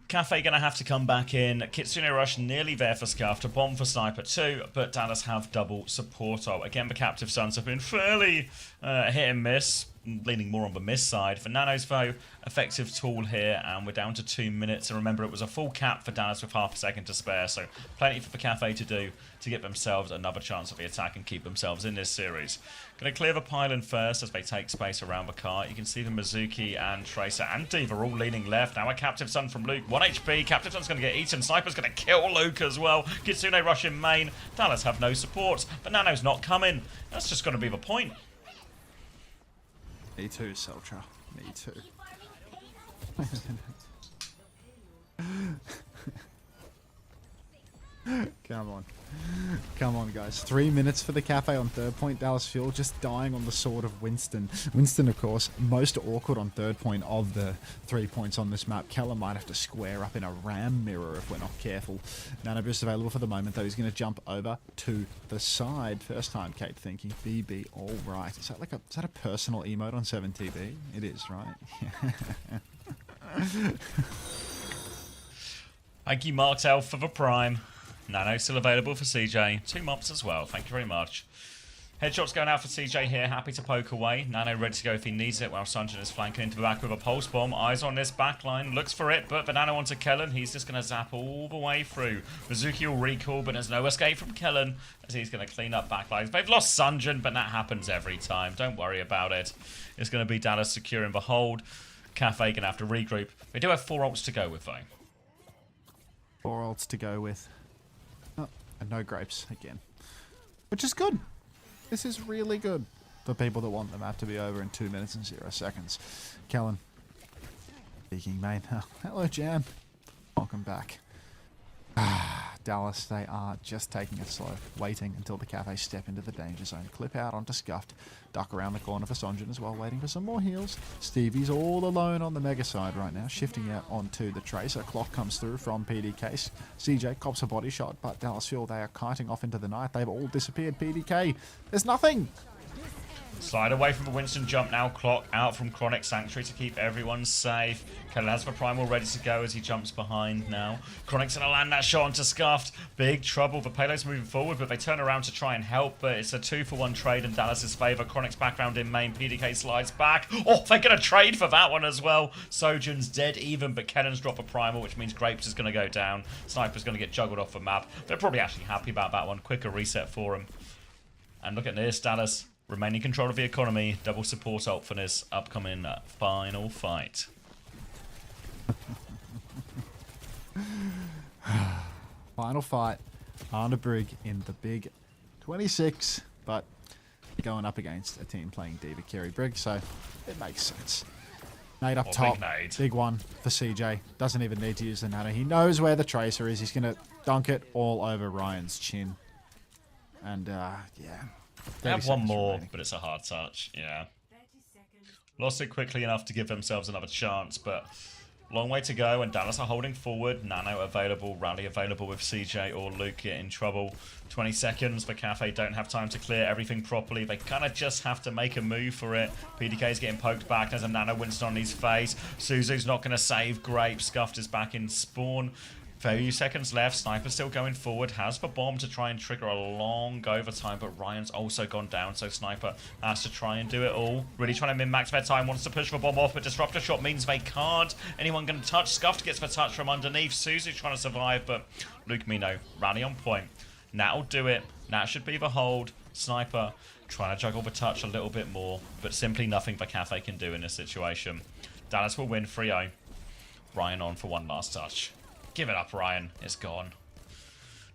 Cafe going to have to come back in. Kitsune Rush nearly there for Scuff to bomb for Sniper too, but Dallas have double support. Again, the Captive Suns have been fairly hit and miss. leaning more on the miss side. For Nano's, though, effective tool here, and we're down to 2 minutes. And remember, it was a full cap for Dallas with half a second to spare, so plenty for the Cafe to do to get themselves another chance at the attack and keep themselves in this series. Going to clear the pylon first as they take space around the cart. You can see the Mizuki and Tracer and Diva all leaning left. Now a Captive Sun from Luke. 1 HP. Captive Sun's going to get eaten. Sniper's going to kill Luke as well. Kitsune rush in main. Dallas have no support, but Nano's not coming. That's just going to be the point. Me too, Seltra. Me too. Come on. Come on, guys. 3 minutes for the Cafe on third point. Dallas Fuel just dying on the sword of Winston. Winston, of course, most awkward on third point of the 3 points on this map. Kellen might have to square up in a ram mirror if we're not careful. Nano Boost available for the moment, though. He's going to jump over to the side. First time, Kate thinking. BB, all right. Is that a personal emote on 7TV? It is, right? Thank you, Marked Elf, for the Prime. Nano still available for CJ. 2 months as well. Thank you very much. Headshots going out for CJ here. Happy to poke away. Nano ready to go if he needs it, while Sunjin is flanking into the back with a pulse bomb. Eyes on this backline. Looks for it, but the Nano onto Kellen. He's just going to zap all the way through. Mizuki will recall, but there's no escape from Kellen as he's going to clean up backlines. They've lost Sunjin, but that happens every time. Don't worry about it. It's going to be Dallas securing the hold. Cafe going to have to regroup. They do have 4 ults to go with, though. 4 ults to go with. Oh, and no grapes again. Which is good. This is really good for people that want the map to be over in 2 minutes and 0 seconds. Kellen. Speaking main. Hello, Jam. Welcome back. Dallas, they are just taking it slow, waiting until the Cafe step into the danger zone. Clip out onto Scuffed, duck around the corner for Sonjin as well, waiting for some more heals. Stevie's all alone on the Mega side right now, shifting out onto the Tracer. Clock comes through from PDK. CJ cops a body shot, but Dallas feel they are kiting off into the night. They've all disappeared. PDK, there's nothing! Slide away from the Winston jump now. Clock out from Chronic Sanctuary to keep everyone safe. Kellen has the Primal ready to go as he jumps behind now. Chronic's going to land that shot onto Scuffed. Big trouble. The payload's moving forward, but they turn around to try and help. But it's a 2-for-1 trade in Dallas's favour. Chronic's background in main. PDK slides back. Oh, they're going to trade for that one as well. Sojin's dead even, but Kellen's dropped a Primal, which means Grapes is going to go down. Sniper's going to get juggled off the map. They're probably actually happy about that one. Quicker reset for him. And look at this, Dallas remaining control of the economy. Double support ult for this upcoming final fight. Final fight. Arna Brig in the big 26, but going up against a team playing Diva Carry Brig, so it makes sense. Nade up top. Big one for CJ. Doesn't even need to use the nano. He knows where the Tracer is. He's going to dunk it all over Ryan's chin. And, yeah. They have one more, remaining. But it's a hard touch. Yeah. Lost it quickly enough to give themselves another chance, but long way to go, and Dallas are holding forward. Nano available, Rally available with CJ or Luke get in trouble. 20 seconds, the Cafe don't have time to clear everything properly. They kind of just have to make a move for it. PDK is getting poked back. There's a Nano Winston on his face. Suzu's not going to save Grape. Scuffed is back in spawn. Few seconds left. Sniper still going forward. Has the bomb to try and trigger a long overtime, but Ryan's also gone down, so Sniper has to try and do it all. Really trying to min-max their time. Wants to push the bomb off, but Disruptor Shot means they can't. Anyone going to touch? Scuffed gets the touch from underneath. Suzu's trying to survive, but Luke Mino, Rally on point. Nat'll do it. Nat should be the hold. Sniper trying to juggle the touch a little bit more, but simply nothing the Cafe can do in this situation. Dallas will win 3-0. Ryan on for one last touch. Give it up, Ryan. It's gone.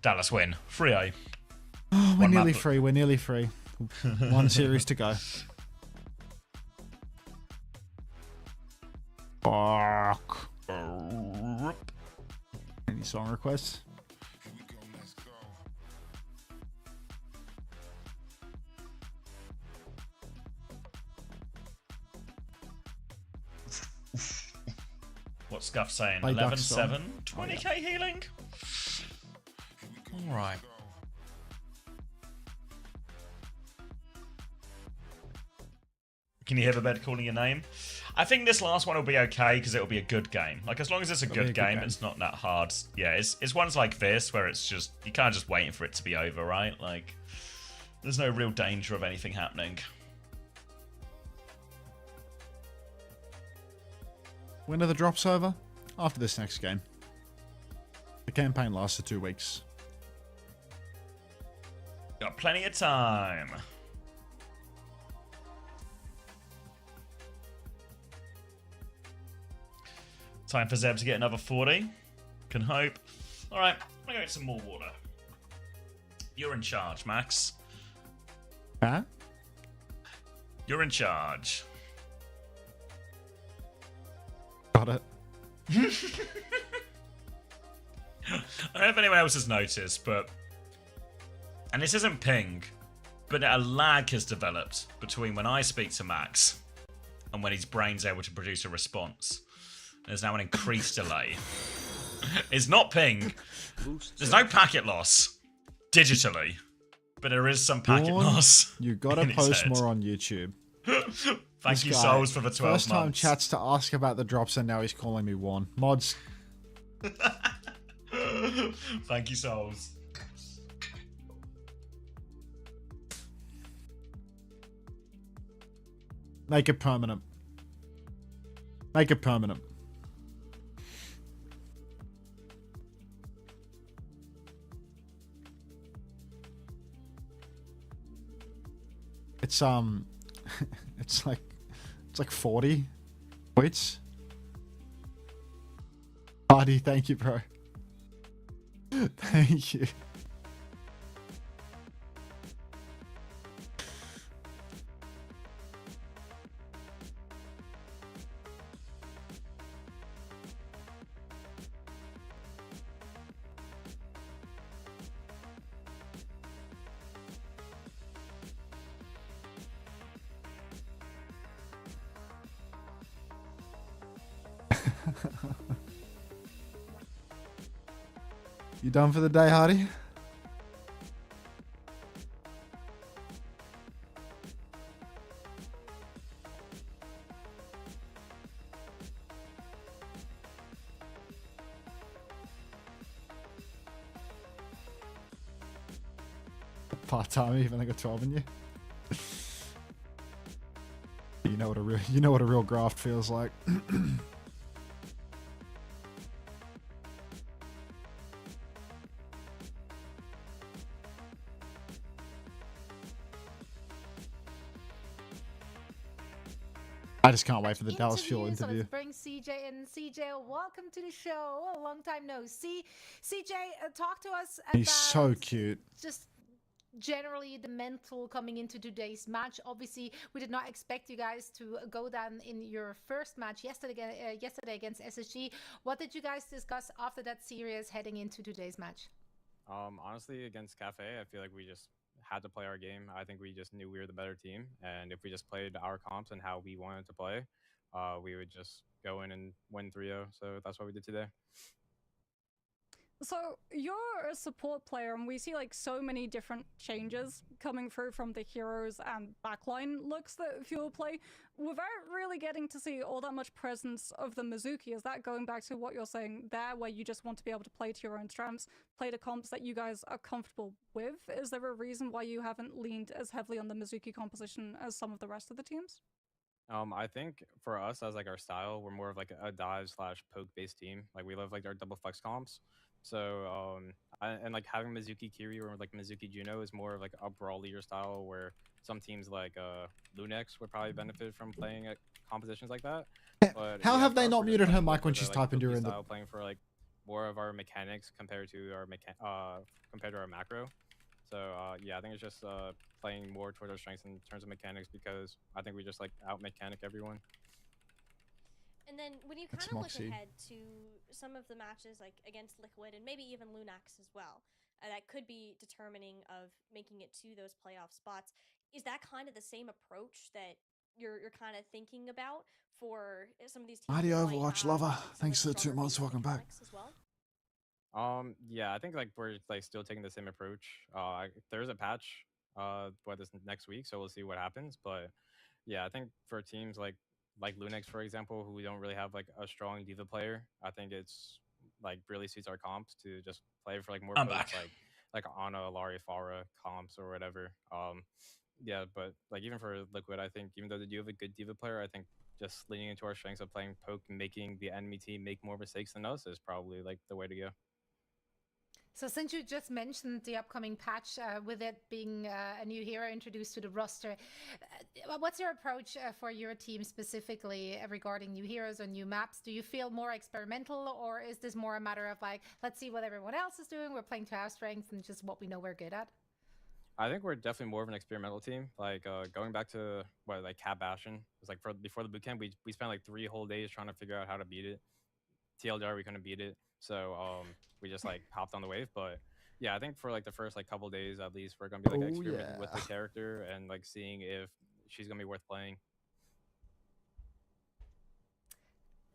Dallas win. 3-0. Oh, we're nearly free. We're nearly free. One series to go. Fuck. Any song requests? What's Scuff saying? 11-7? 20k healing? Alright. Can you hear the bed calling your name? I think this last one will be okay because it'll be a good game. Like, as long as it's a good game, it's not that hard. Yeah, it's ones like this where it's just, you can't just waiting for it to be over, right? Like, there's no real danger of anything happening. When are the drops over? After this next game. The campaign lasts for 2 weeks. Got plenty of time. Time for Zeb to get another 40. Can hope. Alright, I'm gonna go get some more water. You're in charge, Max. Huh? You're in charge. Got it. I don't know if anyone else has noticed, but... And this isn't ping, but a lag has developed between when I speak to Max and when his brain's able to produce a response. There's now an increased delay. It's not ping. There's no packet loss digitally, but there is some packet loss. You gotta in his post head. more on YouTube. Thank you, Souls, for the 12 First time months. chats to ask about the drops, and now he's calling me one. Mods. Thank you, Souls. Make it permanent. Make it permanent. It's it's like 40 points. Hardy, thank you, bro. Thank you. You done for the day, Hardy? Part-time, even I got 12 in you. You know what a real graft feels like. I just can't wait for the Dallas Fuel So interview. let's bring CJ in. CJ, welcome to the show. A long time no see. CJ, talk to us about He's so cute. just generally the mental coming into today's match. Obviously, we did not expect you guys to go down in your first match yesterday against SSG. What did you guys discuss after that series heading into today's match? Honestly, against Cafe, I feel like we just had to play our game. I think we just knew we were the better team, and if we just played our comps and how we wanted to play, we would just go in and win 3-0. So that's what we did today. So you're a support player, and we see like so many different changes coming through from the heroes and backline looks that Fuel play without really getting to see all that much presence of the Mizuki. Is that going back to what you're saying there, where you just want to be able to play to your own strengths, play the comps that you guys are comfortable with? Is there a reason why you haven't leaned as heavily on the Mizuki composition as some of the rest of the teams? I think for us as like our style, we're more of like a dive / poke based team. Like we love like our double flex comps. So and like having Mizuki Kiri or like Mizuki Juno is more of like a brawlier style, where some teams like Lunex would probably benefit from playing at compositions like that. But How yeah, have for they us, not we're just muted her playing more mic when for the, she's like, typing Pookie during the... style, playing for like more of our mechanics compared to our macro. So yeah, I think it's just playing more towards our strengths in terms of mechanics, because I think we just like out mechanic everyone. And then when you kind That's of look Moxie. ahead to some of the matches like against Liquid and maybe even Lunax as well, that could be determining of making it to those playoff spots. Is that kind of the same approach that you're kind of thinking about for some of these teams? Mighty that might Overwatch have, lover. like, some Thanks of for the 2 stronger months. basic Welcome back. mechanics as well? Yeah, I think like we're like still taking the same approach. There's a patch this next week, so we'll see what happens. But yeah, I think for teams like Lunex, for example, who don't really have like a strong diva player, I think it's like really suits our comps to just play for like more I'm pokes, back. like Ana, Alari, Farah comps or whatever. Yeah, but like even for Liquid, I think even though they do have a good diva player, I think just leaning into our strengths of playing poke and making the enemy team make more mistakes than us is probably like the way to go. So since you just mentioned the upcoming patch, with it being a new hero introduced to the roster, what's your approach for your team specifically regarding new heroes or new maps? Do you feel more experimental, or is this more a matter of like, let's see what everyone else is doing, we're playing to our strengths and just what we know we're good at? I think we're definitely more of an experimental team. Like going back to what like Cat Bastion, it was like before the bootcamp, we spent like 3 whole days trying to figure out how to beat it. TLDR, we couldn't beat it, so we just like hopped on the wave. But yeah, I think for like the first like couple days at least, we're gonna be like experimenting with the character and like seeing if she's gonna be worth playing.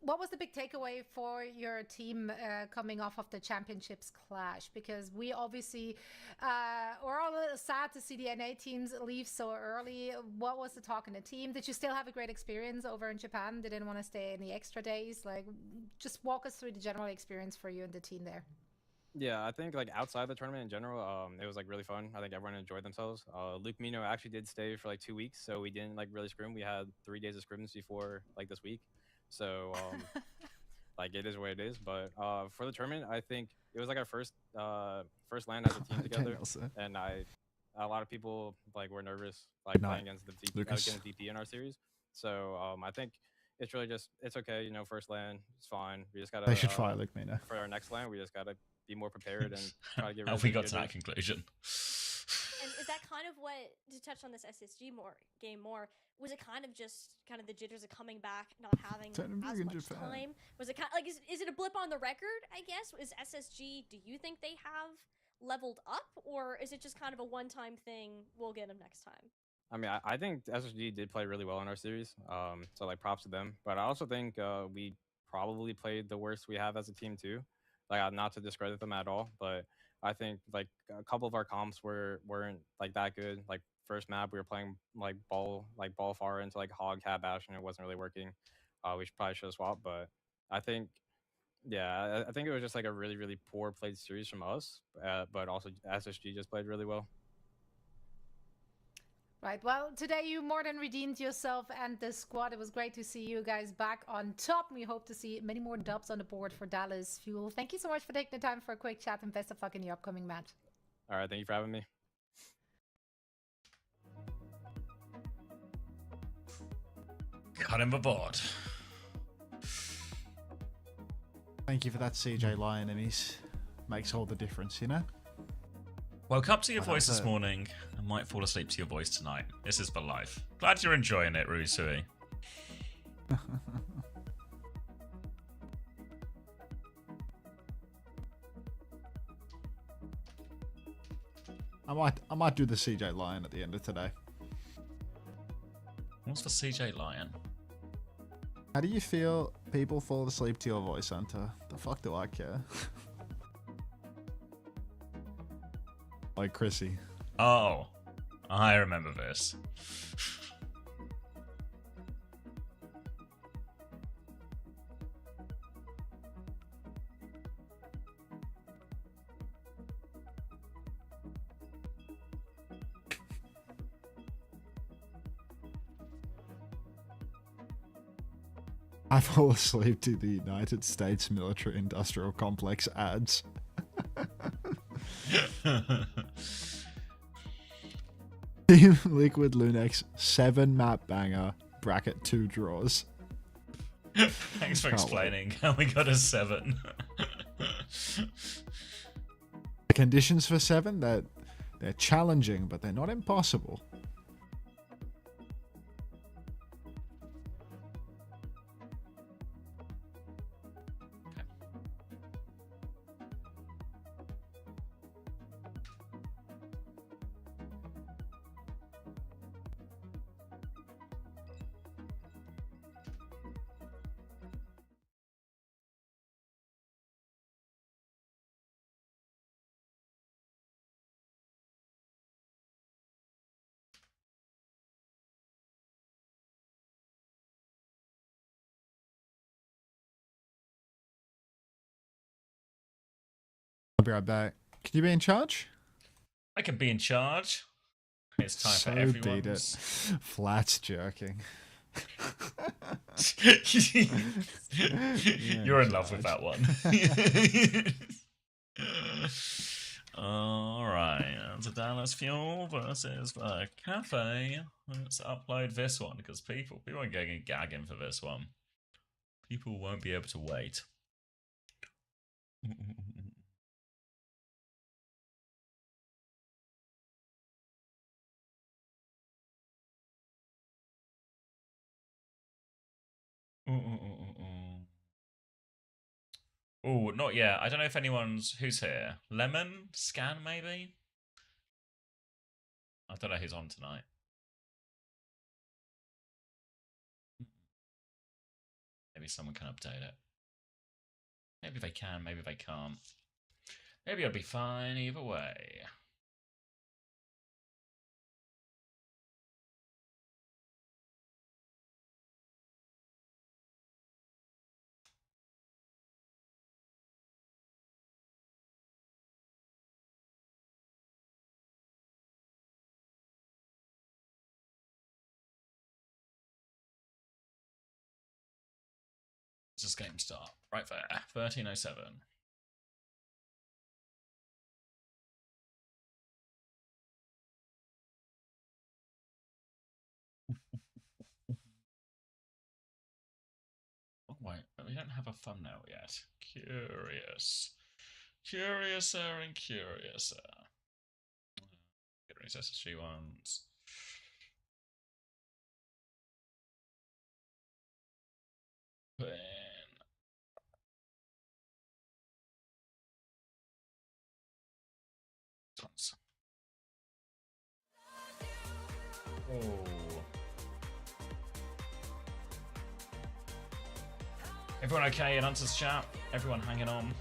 What was the big takeaway for your team coming off of the championships clash? Because we obviously were all a little sad to see the NA teams leave so early. What was the talk in the team? Did you still have a great experience over in Japan? Didn't want to stay any extra days? Like, just walk us through the general experience for you and the team there. Yeah, I think like outside the tournament in general, it was like really fun. I think everyone enjoyed themselves. Luke Mino actually did stay for like 2 weeks, so we didn't like really scrim. We had 3 days of scrims before like this week. So like it is what it is. But for the tournament, I think it was like our first land as a team together, and a lot of people like were nervous like playing against the VP in our series. So I think it's really just it's okay, you know, first land, it's fine. We just gotta They should fire Luke Mina. For our next land, we just gotta be more prepared and try to get. How we got to that conclusion? And is that kind of what, to touch on this SSG game more, was it kind of just the jitters of coming back, not having as much time? Was it kind of, like, is it a blip on the record, I guess? Is SSG, do you think they have leveled up, or is it just kind of a one-time thing, we'll get them next time? I mean, I think SSG did play really well in our series, so like props to them. But I also think we probably played the worst we have as a team too. Like, not to discredit them at all, but I think like a couple of our comps weren't like that good. Like first map, we were playing like ball far into like Hog Cat Bash, and it wasn't really working. We probably should have swapped, but I think, yeah, I think it was just like a really, really poor played series from us. But also SSG just played really well. Right, well, today you more than redeemed yourself and the squad. It was great to see you guys back on top. We hope to see many more dubs on the board for Dallas Fuel. Thank you so much for taking the time for a quick chat, and best of luck in your upcoming match. All right, thank you for having me. Cut him aboard. Thank you for that, CJ Lion, enemies. Makes all the difference, you know? Woke up to your voice this morning and might fall asleep to your voice tonight. This is for life. Glad you're enjoying it, Rusui. I might do the CJ Lion at the end of today. What's the CJ Lion? How do you feel people fall asleep to your voice, Hunter? The fuck do I care? Like Chrissy. Oh, I remember this. I fall asleep to the United States Military Industrial Complex ads. Team Liquid Lunex 7 map banger bracket 2 draws. Thanks for explaining how we got a 7. The conditions for 7, they're challenging, but they're not impossible. I'll be right back. Can you be in charge? I can be in charge. It's time So for everyone. beat it. Flats jerking. You're in love with that one. Alright, that's a Dallas Fuel versus Cafe. Let's upload this one because people are getting gagging for this one. People won't be able to wait. Oh, not yet. I don't know if who's here. Lemon? Scan, maybe? I don't know who's on tonight. Maybe someone can update it. Maybe they can, maybe they can't. Maybe it'll be fine either way. This game start right there, 13:07. Oh wait, we don't have a thumbnail yet. Curiouser and curiouser. Get rid of SSG ones. Then tons. Oh. Everyone okay in Hunter's chat? Everyone hanging on?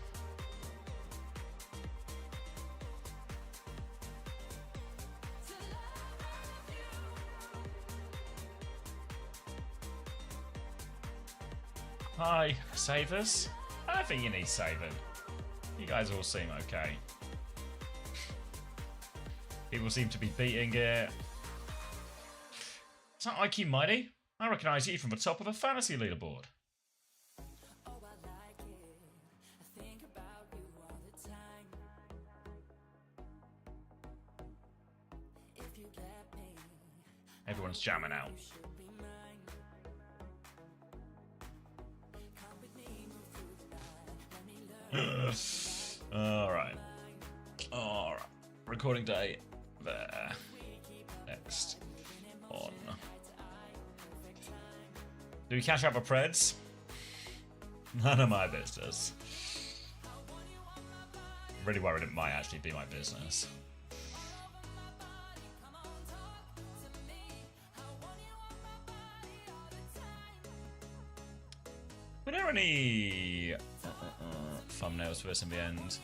Hi, savers? I don't think you need saving. You guys all seem okay. People seem to be beating it. Is that IQ Mighty? I recognise you from the top of a fantasy leaderboard. Everyone's jamming out. Alright. Alright. Recording day. There. Next. On. Do we catch up with Preds? None of my business. I'm really worried it might actually be my business. Were there any thumbnails for this in the end?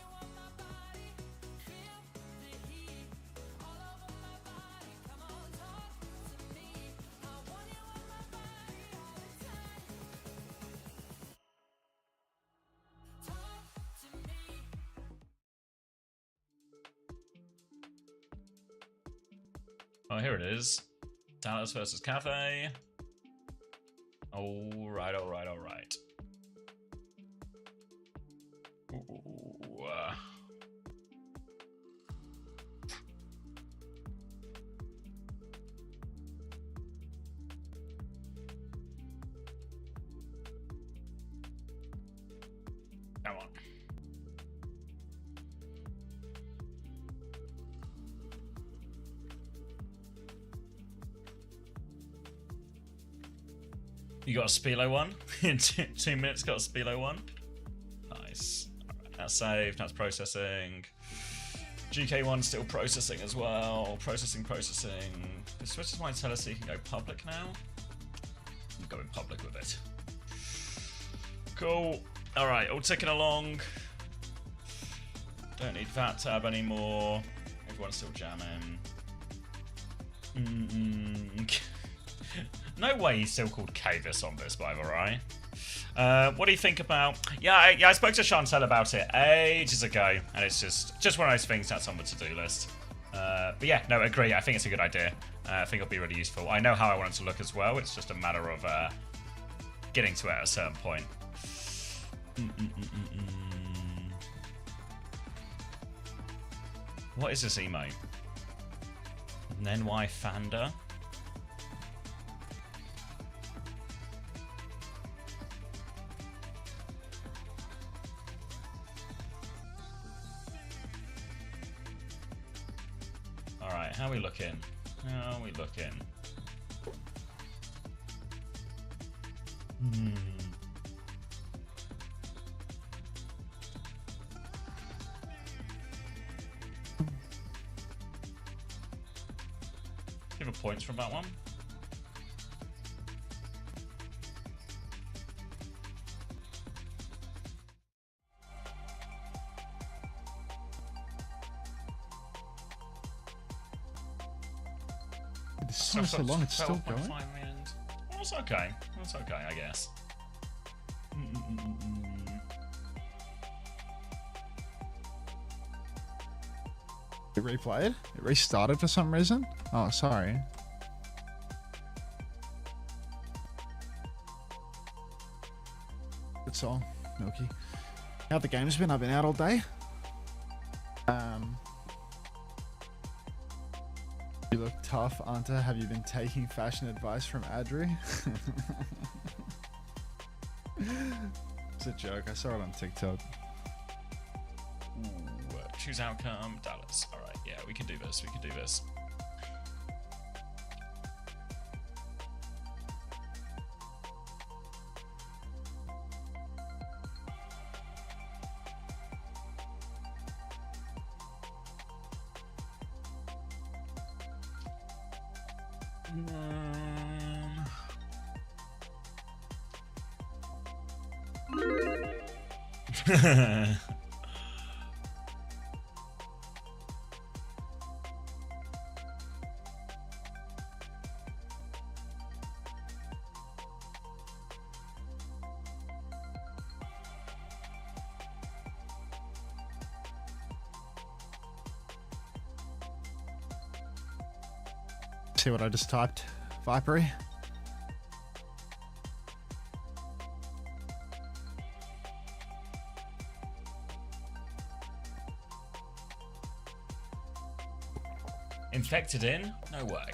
Oh, here it is. Dallas versus Cafe. Alright, alright, alright. Ooh, Come on. You got a Spilo one? In 2 minutes got a Spilo one? Nice. Alright, that's saved, that's processing. GK1 still processing as well. Processing. The switch is my tell us so you can go public now. I'm going public with it. Cool. Alright, all ticking along. Don't need that tab anymore. Everyone's still jamming. No way he's still called Kavis on this, by the way. What do you think about... Yeah, I spoke to Chantel about it ages ago, and it's just one of those things that's on the to-do list. But yeah, no, agree. I think it's a good idea. I think it'll be really useful. I know how I want it to look as well. It's just a matter of getting to it at a certain point. What is this emote? NY Fanda? Alright, how are we looking? How are we looking? Give a points from that one. This song is so long, it's still going. Well, it's okay. It's okay, I guess. It replayed? It restarted for some reason? Oh, sorry. Good song, Milky. How the game's been? I've been out all day. You look tough, Anta. Have you been taking fashion advice from Adri? It's a joke. I saw it on TikTok. Ooh, choose outcome, Dallas. Alright, yeah, we can do this. We can do this. See what I just typed, Vipery? Infected in? No way.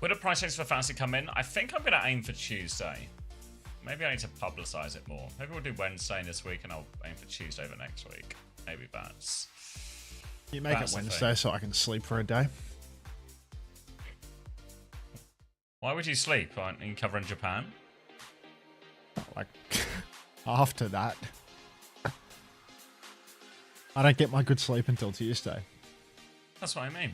Would a price change for Fantasy come in? I think I'm going to aim for Tuesday. Maybe I need to publicize it more. Maybe we'll do Wednesday this week and I'll aim for Tuesday for next week. Maybe that's... You make it Wednesday so I can sleep for a day. Why would you sleep? Aren't you covering Japan? Like, after that. I don't get my good sleep until Tuesday. That's what I mean.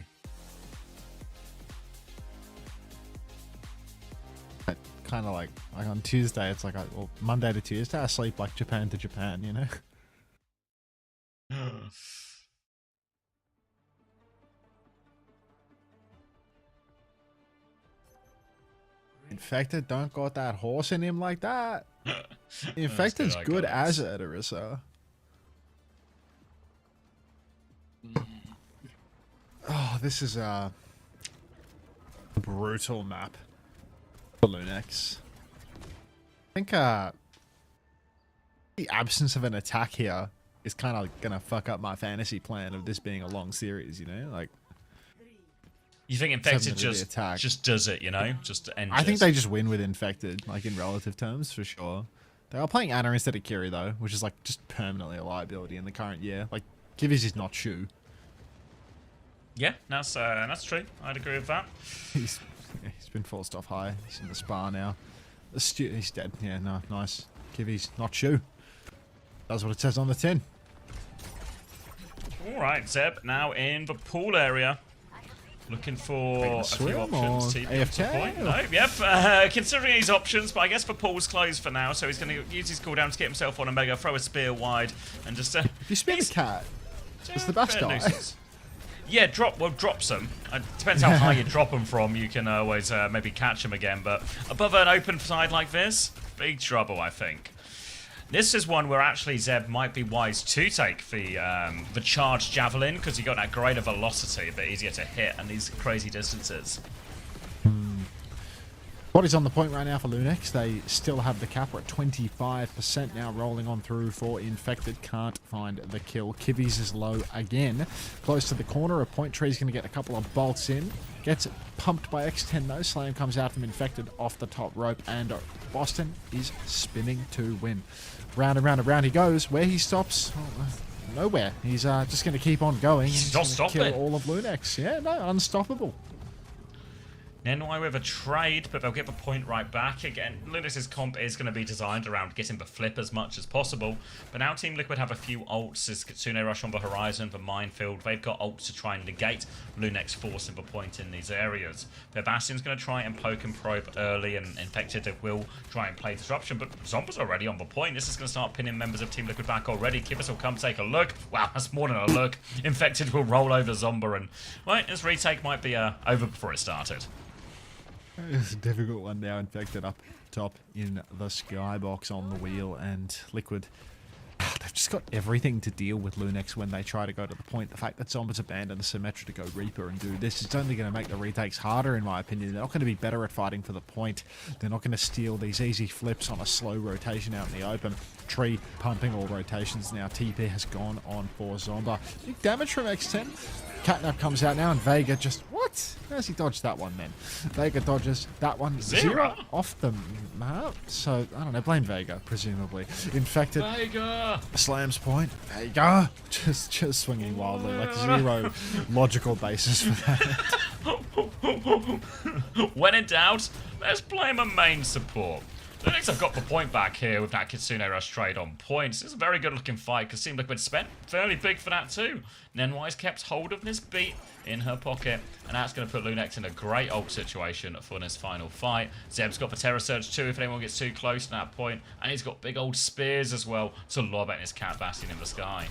Kind of like on Tuesday, it's like, well, Monday to Tuesday, I sleep like Japan to Japan, you know? Infected, don't got that horse in him like that. Infected's good as it, Arissa. Oh, this is a brutal map. Lunex. I think the absence of an attack here is kind of gonna fuck up my fantasy plan of this being a long series, you know? Like, you think Infected just does it, you know? Just end. I think they just win with Infected, like in relative terms, for sure. They are playing Ana instead of Kiri though, which is like just permanently a liability in the current year. Like, Kivi's is not Shu. Yeah, that's true. I'd agree with that. He's been forced off high. He's in the spa now. He's dead. Yeah, no, nice. Kivi's not Shu. That's what it says on the tin. Alright, Zeb, now in the pool area. Looking for a few options. TP up to point. No, yep. Considering his options, but I guess the pool's closed for now, so he's going to use his cooldown to get himself on a mega, throw a spear wide, and just... you spin the cat. It's the best guy. Yeah, drops them. Depends how high you drop them from. You can always maybe catch them again. But above an open side like this, big trouble, I think. This is one where actually Zeb might be wise to take the charged javelin because you got that greater velocity, a bit easier to hit, and these crazy distances. Body's on the point right now for Lunex. They still have the cap. We're at 25% now, rolling on through for Infected. Can't find the kill. Kivies is low again. Close to the corner. A point tree's going to get a couple of bolts in. Gets it pumped by X10 though. Slam comes out from Infected off the top rope, and Boston is spinning to win. Round and round and round he goes. Where he stops, nowhere. He's just going to keep on going. He's not stopping. Kill all of Lunex. Yeah, no, unstoppable. NY with a trade, but they'll get the point right back. Again, Lunex's comp is going to be designed around getting the flip as much as possible. But now Team Liquid have a few ults. There's Kitsune Rush on the horizon, the minefield. They've got ults to try and negate Lunex forcing the point in these areas. Their Bastion's going to try and poke and probe early, and Infected will try and play disruption. But Zomba's already on the point. This is going to start pinning members of Team Liquid back already. Kibis will come take a look. Wow, that's more than a look. Infected will roll over Zomba, and right, this retake might be over before it started. It's a difficult one now. Infected up top in the skybox on the wheel, and Liquid, they've just got everything to deal with Lunex when they try to go to the point. The fact that Zomba's abandoned the Symmetra to go Reaper and do this is only going to make the retakes harder, in my opinion. They're not going to be better at fighting for the point. They're not going to steal these easy flips on a slow rotation out in the open. Tree pumping all rotations now. TP has gone on for Zomba. Big damage from X10. Catnap comes out now, and Vega just... What? How's he dodged that one, then? Vega dodges that one. Zero off the map. So, I don't know. Blame Vega, presumably. Infected. Vega! Slams point. Vega! Just swinging wildly. Like, zero logical basis for that. When in doubt, let's blame a main support. Lunex have got the point back here with that Kitsune Rush trade on points. It's a very good looking fight because Team Liquid spent fairly big for that too. Nenwise kept hold of this beat in her pocket, and that's going to put Lunex in a great ult situation for this final fight. Zeb's got the Terror Surge too if anyone gets too close to that point, and he's got big old spears as well to lob at his Cat Bastion in the sky.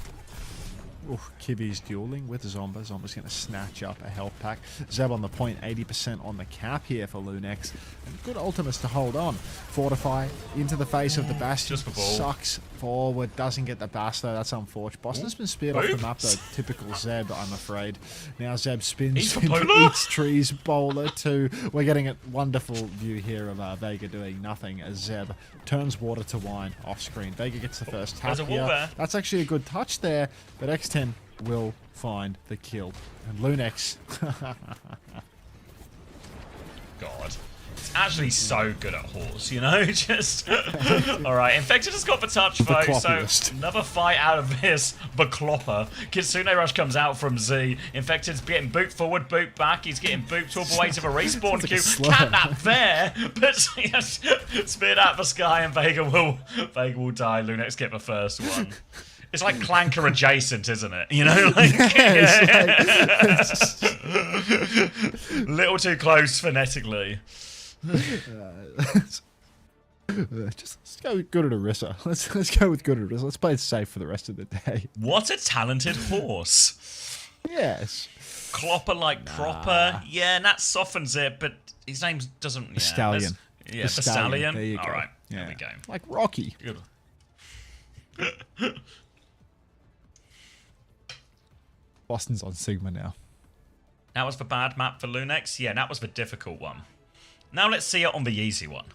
Ooh, Kibi's dueling with Zomba. Zomba's going to snatch up a health pack. Zeb on the point, 80% on the cap here for Lunex. And good ultimates to hold on. Fortify into the face of the Bastion. Sucks forward, doesn't get the Bast though. That's unfortunate. Boston's been speared off the map though. Typical Zeb, I'm afraid. Now Zeb spins, eats trees, bowler too. We're getting a wonderful view here of Vega doing nothing as Zeb turns water to wine off screen. Vega gets the first tap here. That's actually a good touch there, but X10 will find the kill. And Lunex. God. It's actually so good at horse, you know? Just... Alright, Infected has got the touch, though, so another fight out of this. The Clopper. Kitsune Rush comes out from Z. Infected's getting boot forward, boot back. He's getting booped all the way to the respawn queue. Catnap there, but yes, speared out the sky, and Vega will die. Lunex get the first one. It's like Clanker adjacent, isn't it? You know, like, little too close phonetically. Just let's go with good at Orisa. Let's go with good at Orisa. Let's play it safe for the rest of the day. What a talented horse. Yes. Clopper like proper. Yeah, and that softens it, but his name doesn't. Yeah, Stallion. Yeah, the Stallion. There you go. All right, yeah. there we go. Like Rocky. Good. Boston's on Sigma now. That was the bad map for Lunex. Yeah, that was the difficult one. Now let's see it on the easy one.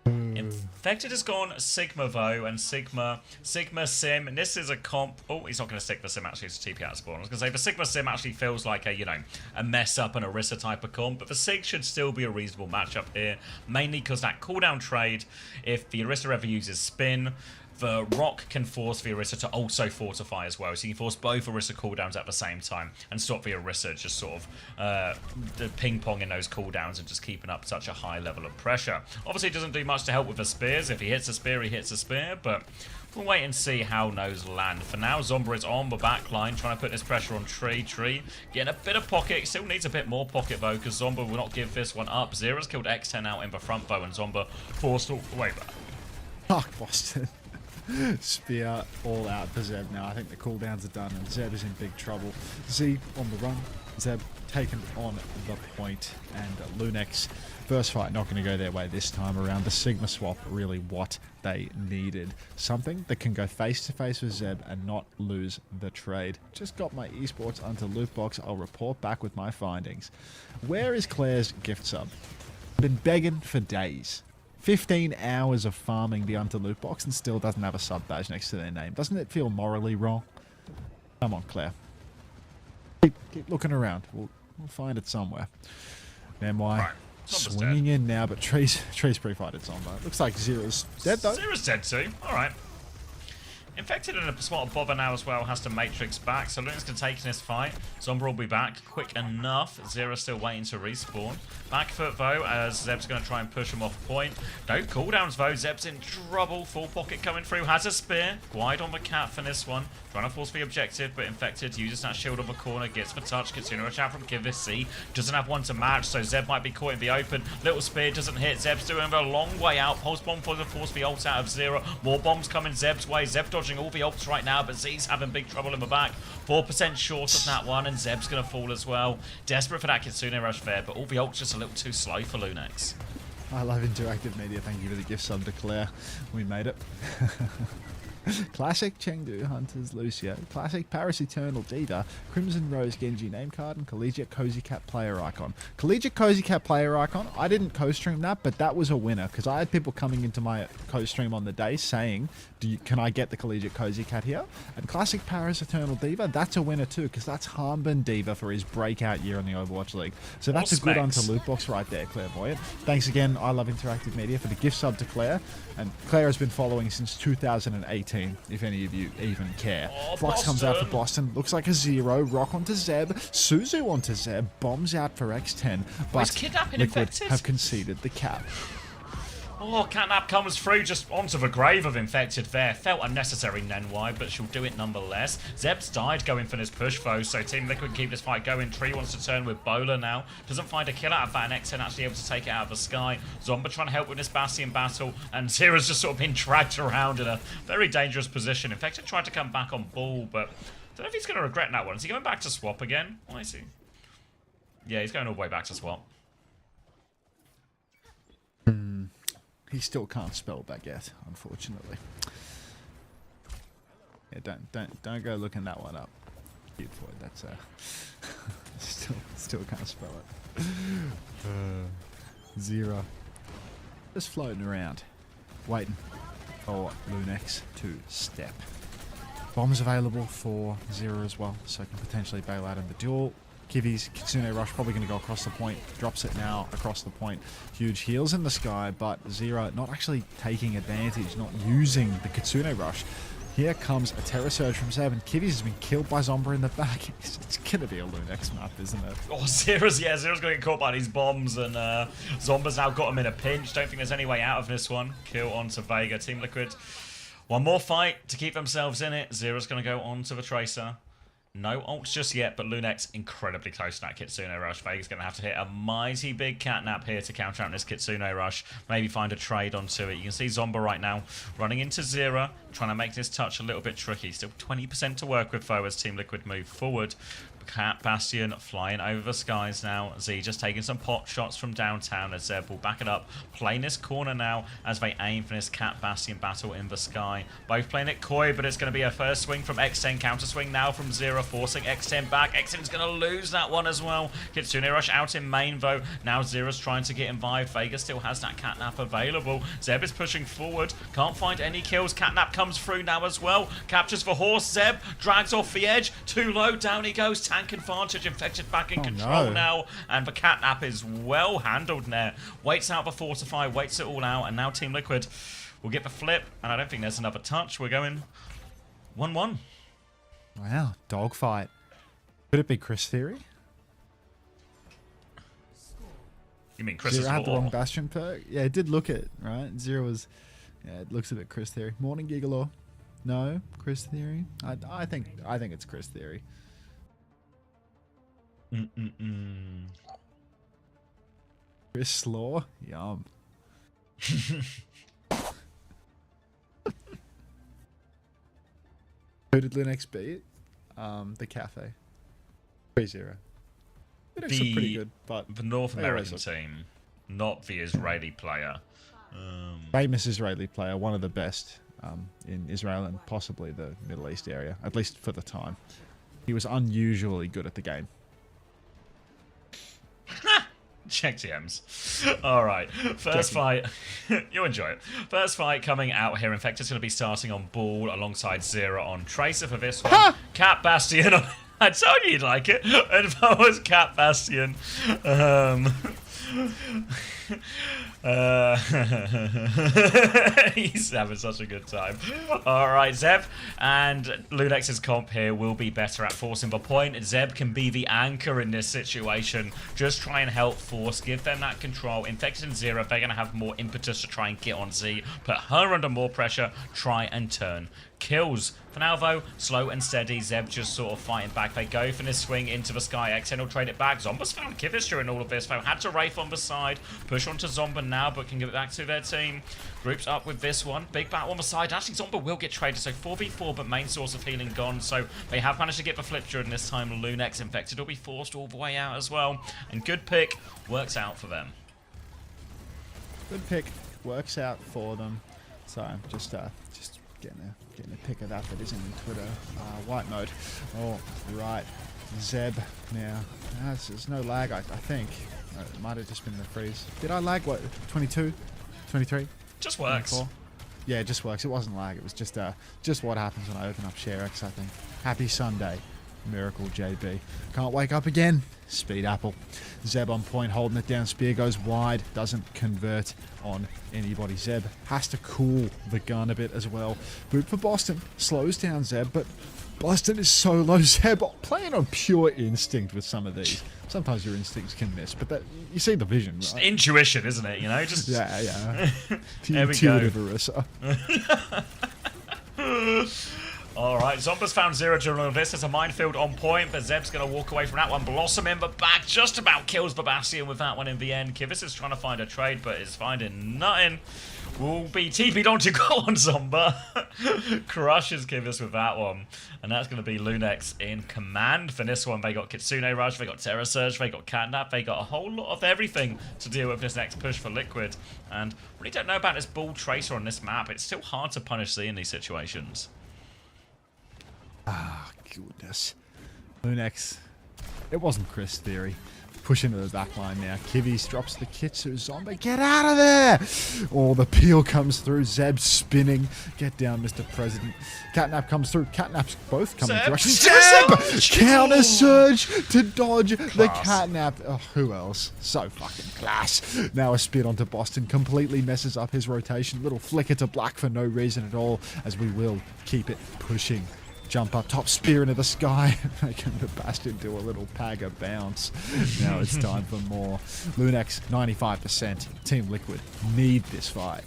Infected has gone Sigma though, and Sigma Sim, and this is a comp. Oh, he's not going to stick the Sim actually to TP out of spawn. I was going to say the Sigma Sim actually feels like a, you know, a mess up and Orisa type of comp, but the Sig should still be a reasonable matchup here, mainly because that cooldown trade, if the Orisa ever uses spin, the Rock can force the Orisa to also fortify as well. So you can force both Orisa cooldowns at the same time and stop the Orisa just sort of the ping-pong in those cooldowns and just keeping up such a high level of pressure. Obviously, it doesn't do much to help with the spears. If he hits a spear, he hits a spear, but we'll wait and see how those land. For now, Zomba is on the back line, trying to put this pressure on Tree. Getting a bit of pocket. Still needs a bit more pocket, though, because Zomba will not give this one up. Zera's killed X10 out in the front, though, and Zomba forced all the way back. Fuck, Boston. Spear all out for Zeb now. I think the cooldowns are done and Zeb is in big trouble. Z on the run. Zeb taken on the point, and Lunex first fight not going to go their way this time around. The Sigma swap really what they needed. Something that can go face to face with Zeb and not lose the trade. Just got my esports onto loot box. I'll report back with my findings. Where is Claire's gift sub? Been begging for days. 15 hours of farming the Unto loot box and still doesn't have a sub badge next to their name. Doesn't it feel morally wrong? Come on, Claire. Keep looking around. We'll find it somewhere. MY Right. swinging in now, but Tree's pre-fighted Zombo. Looks like Zero's dead though. Zero's dead too. Alright. Infected in a spot of Bobber now as well, has to Matrix back, so Luna's going to take in this fight. Zombie will be back quick enough. Zero's still waiting to respawn. Back foot though, as Zeb's going to try and push him off point. No cooldowns though, Zeb's in trouble. Full pocket coming through, has a spear. Guide on the cat for this one. Trying to force the objective, but Infected uses that shield on the corner, gets the touch. Kitsune rush out from Kivis C. Doesn't have one to match, so Zeb might be caught in the open. Little spear doesn't hit. Zeb's doing a long way out. Pulse bomb for the force the ult out of Zero. More bombs coming Zeb's way. Zeb dodging all the ults right now, but Z's having big trouble in the back. 4% short of that one, and Zeb's going to fall as well. Desperate for that Kitsune rush there, but all the ults just a little too slow for Lunex. I love interactive media. Thank you for the gift sub to Claire. We made it. Classic Chengdu Hunters Lucio, Classic Paris Eternal Diva, Crimson Rose Genji name card, and Collegiate Cozy Cat player icon. Collegiate Cozy Cat player icon, I didn't co-stream that, but that was a winner because I had people coming into my co-stream on the day saying, can I get the Collegiate Cozy Cat here? And Classic Paris Eternal Diva, that's a winner too because that's Harmbin Diva for his breakout year in the Overwatch League. So that's a good onto loot box right there, Clairvoyant. Thanks again, I love interactive media, for the gift sub to Claire. And Claire has been following since 2018, if any of you even care. Flux comes out for Boston, looks like a Zero. Rock onto Zeb, Suzu onto Zeb, bombs out for X10, but Liquid have conceded the cap. Oh, Catnap comes through just onto the grave of Infected there. Felt unnecessary, Nenwai, but she'll do it nonetheless. Zeb's died going for this push, though, so Team Liquid keep this fight going. Tree wants to turn with Bowler now. Doesn't find a kill out of that, and X10 actually able to take it out of the sky. Zomba trying to help with this Bastion battle, and Zero's just sort of been dragged around in a very dangerous position. Infected tried to come back on ball, but I don't know if he's going to regret that one. Is he going back to swap again? Why is he? Yeah, he's going all the way back to swap. He still can't spell baguette, unfortunately. Yeah, don't go looking that one up. Cute boy, that's still can't spell it. Zero. Just floating around, waiting for Lunex to step. Bombs available for Zero as well, so can potentially bail out in the duel. Kivi's Kitsune Rush probably going to go across the point. Drops it now across the point. Huge heals in the sky, but Zero not actually taking advantage, not using the Kitsune Rush. Here comes a Terror Surge from Zeb, and Kivi's has been killed by Zomba in the back. It's going to be a Lunex map, isn't it? Oh, Zero's going to get caught by these bombs, and Zomba's now got him in a pinch. Don't think there's any way out of this one. Kill onto Vega. Team Liquid, one more fight to keep themselves in it. Zero's going to go on to the Tracer. No ults just yet, but Lunex incredibly close to that Kitsune Rush. Vega's going to have to hit a mighty big catnap here to counter out this Kitsune Rush. Maybe find a trade onto it. You can see Zomba right now running into Zero, trying to make this touch a little bit tricky. Still 20% to work with though as Team Liquid move forward. Cat Bastion flying over the skies now. Z just taking some pot shots from downtown as Zeb will back it up. Playing this corner now as they aim for this Cat Bastion battle in the sky. Both playing it coy, but it's going to be a first swing from X10. Counter swing now from Zero, forcing X10 back. X10's going to lose that one as well. Kitsune Rush out in main though. Now Zero's trying to get involved. Vega still has that Catnap available. Zeb is pushing forward. Can't find any kills. Catnap comes through now as well. Captures the horse. Zeb drags off the edge. Too low. Down he goes. Tank advantage. Infected back in control now. And the Catnap is well handled there. Waits out the Fortify. Waits it all out. And now Team Liquid will get the flip. And I don't think there's another touch. We're going 1-1. Wow. Dogfight. Could it be Chris Theory? You mean Chris Zero had the wrong Bastion perk? Yeah, it did look it, right? Zero was... Yeah, it looks a bit Chris Theory. Morning Gigalore. No, Chris Theory. I think it's Chris Theory. Chris Slaw? Yum. Who did Lunex beat? The Cafe. 3-0. Lunex are pretty good, but the North they always American look- team, not the Israeli player. famous Israeli player, one of the best in Israel and possibly the Middle East area, at least for the time. He was unusually good at the game. Check TMs. Alright, first fight. You enjoy it. First fight coming out here. Infected's going to be starting on Ball alongside Zero on Tracer for this one. Cat Bastion on... I told you you'd like it. And that was Cat Bastion. He's having such a good time. Alright, Zeb and Lunex's comp here will be better at forcing the point. Zeb can be the anchor in this situation. Just try and help force, give them that control. Infected and Zero, they're going to have more impetus to try and get on Z. Put her under more pressure, try and turn kills. For now, though, slow and steady. Zeb just sort of fighting back. They go for this swing into the sky. XN will trade it back. Zomba's found Kivis during all of this, though. Had to Wraith on the side. Push onto Zomba now, but can give it back to their team. Groups up with this one. Big battle on the side. Actually, Zomba will get traded, so 4v4, but main source of healing gone. So they have managed to get the flip during this time. Lunex Infected will be forced all the way out as well. And good pick works out for them. Good pick. Works out for them. So just getting a pick of that isn't in Twitter white mode. All right, Zeb now. There's no lag, I think. It might have just been the freeze. Did I lag? What? 22, 23? Just works. 24? Yeah, it just works. It wasn't lag. It was just what happens when I open up ShareX, I think. Happy Sunday, Miracle JB. Can't wake up again. Speed Apple. Zeb on point, holding it down. Spear goes wide. Doesn't convert on anybody. Zeb has to cool the gun a bit as well. Boot for Boston. Slows down Zeb, but Boston is so low. Zeb playing on pure instinct with some of these. Sometimes your instincts can miss, but you see the vision, right? Just intuition, isn't it? You know, just yeah. There we go. Intuitive Arissa. Alright, Zomba's found Zero during all of this. There's a minefield on point, but Zeb's going to walk away from that one. Blossom in the back, just about kills Babastian with that one in the end. Kivis is trying to find a trade, but is finding nothing. Will be TP'd onto goal on Zomba. Crushes Kivis with that one. And that's going to be Lunex in command for this one. They got Kitsune Rush, they got Terra Surge, they got Catnap, they got a whole lot of everything to deal with this next push for Liquid. And really don't know about this Ball Tracer on this map. It's still hard to punish Z in these situations. Ah, goodness. Lunex. It wasn't Chris Theory. Push into the back line now. Kivis drops the Kitsu. Zombie, get out of there! Oh, the peel comes through. Zeb spinning. Get down, Mr. President. Catnap comes through. Catnap's both coming through. Zeb! Counter surge to dodge the Catnap. Oh, who else? So fucking class. Now a spin onto Boston. Completely messes up his rotation. Little flicker to black for no reason at all, as we will keep it pushing. Jump up top, spear into the sky, making the Bastion do a little Pagger bounce. Now it's time for more. Lunex, 95%. Team Liquid need this fight.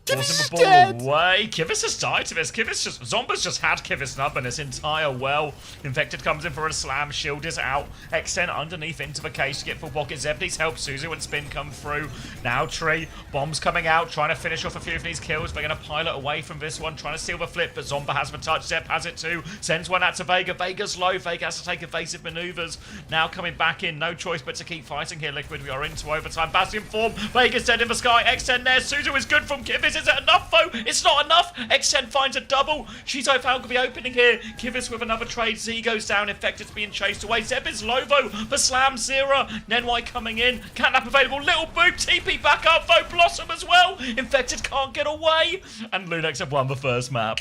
Forcing the ball away. Kivis has died to this. Zomba's just had Kivis nub in his entire well. Infected comes in for a slam. Shield is out. Extend underneath into the cage to get full pocket. Zeb needs help. Suzu and Spin come through. Now Tree. Bombs coming out. Trying to finish off a few of these kills. They're going to pilot away from this one. Trying to steal the flip, but Zomba has the touch. Zeb has it too. Sends one out to Vega. Vega's low. Vega has to take evasive maneuvers. Now coming back in. No choice but to keep fighting here, Liquid. We are into overtime. Bastion form. Vega's dead in the sky. Extend there. Suzu is good from Kivis. Is it enough, though? It's not enough. Extend finds a double. Shizo Foul could be opening here. Kivis with another trade. Z goes down. Infected's being chased away. Zeb is low, though. The slam, Zera. Nenwai coming in. Catnap available. Little boop. TP back up, though. Blossom as well. Infected can't get away. And Lunex have won the first map.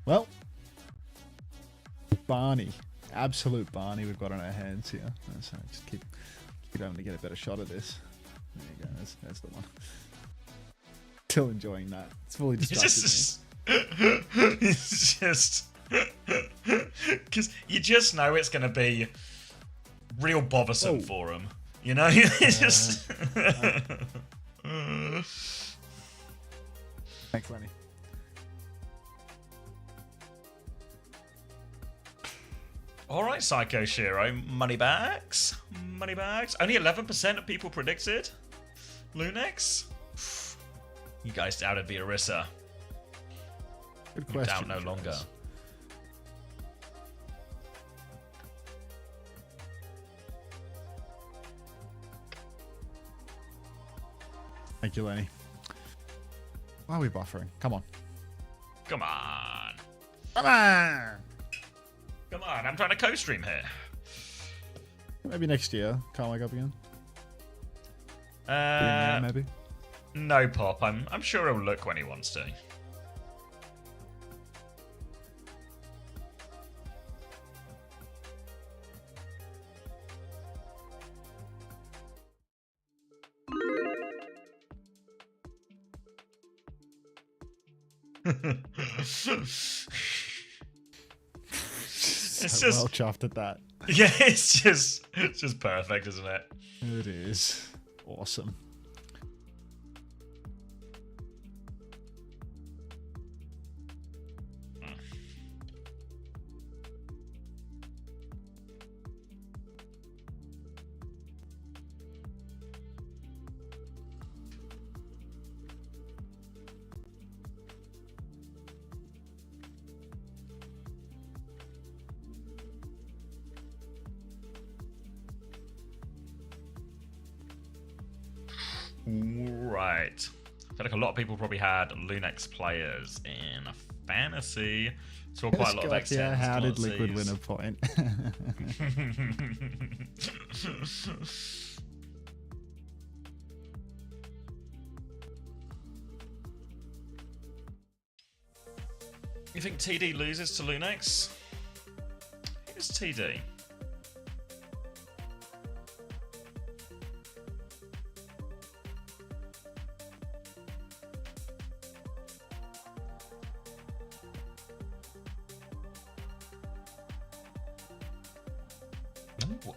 Well, Barney. Absolute Barney we've got on our hands here. So just keep having to get a better shot of this. There you go. That's the one. Still enjoying that. It's fully distracted me. It's just because you just know it's going to be real bothersome for him. You know, it's just. Thanks, Lenny. All right, Psycho Shiro, money bags. Only 11% of people predicted Lunex. You guys doubted the Orisa. Good question. Doubt no longer. Thank you, Lenny. Why are we buffering? Come on. Come on. Come on! Come on, I'm trying to co-stream here. Maybe next year. Can't wake up again. Maybe. No pop. I'm sure he'll look when he wants to. It's So well chuffed at that. Yeah, it's just perfect, isn't it? It is awesome. Right. I feel like a lot of people probably had Lunex players in fantasy. Saw quite a lot of X10s. Yeah, how did Liquid win a point? You think TD loses to Lunex? Who's TD? Ooh.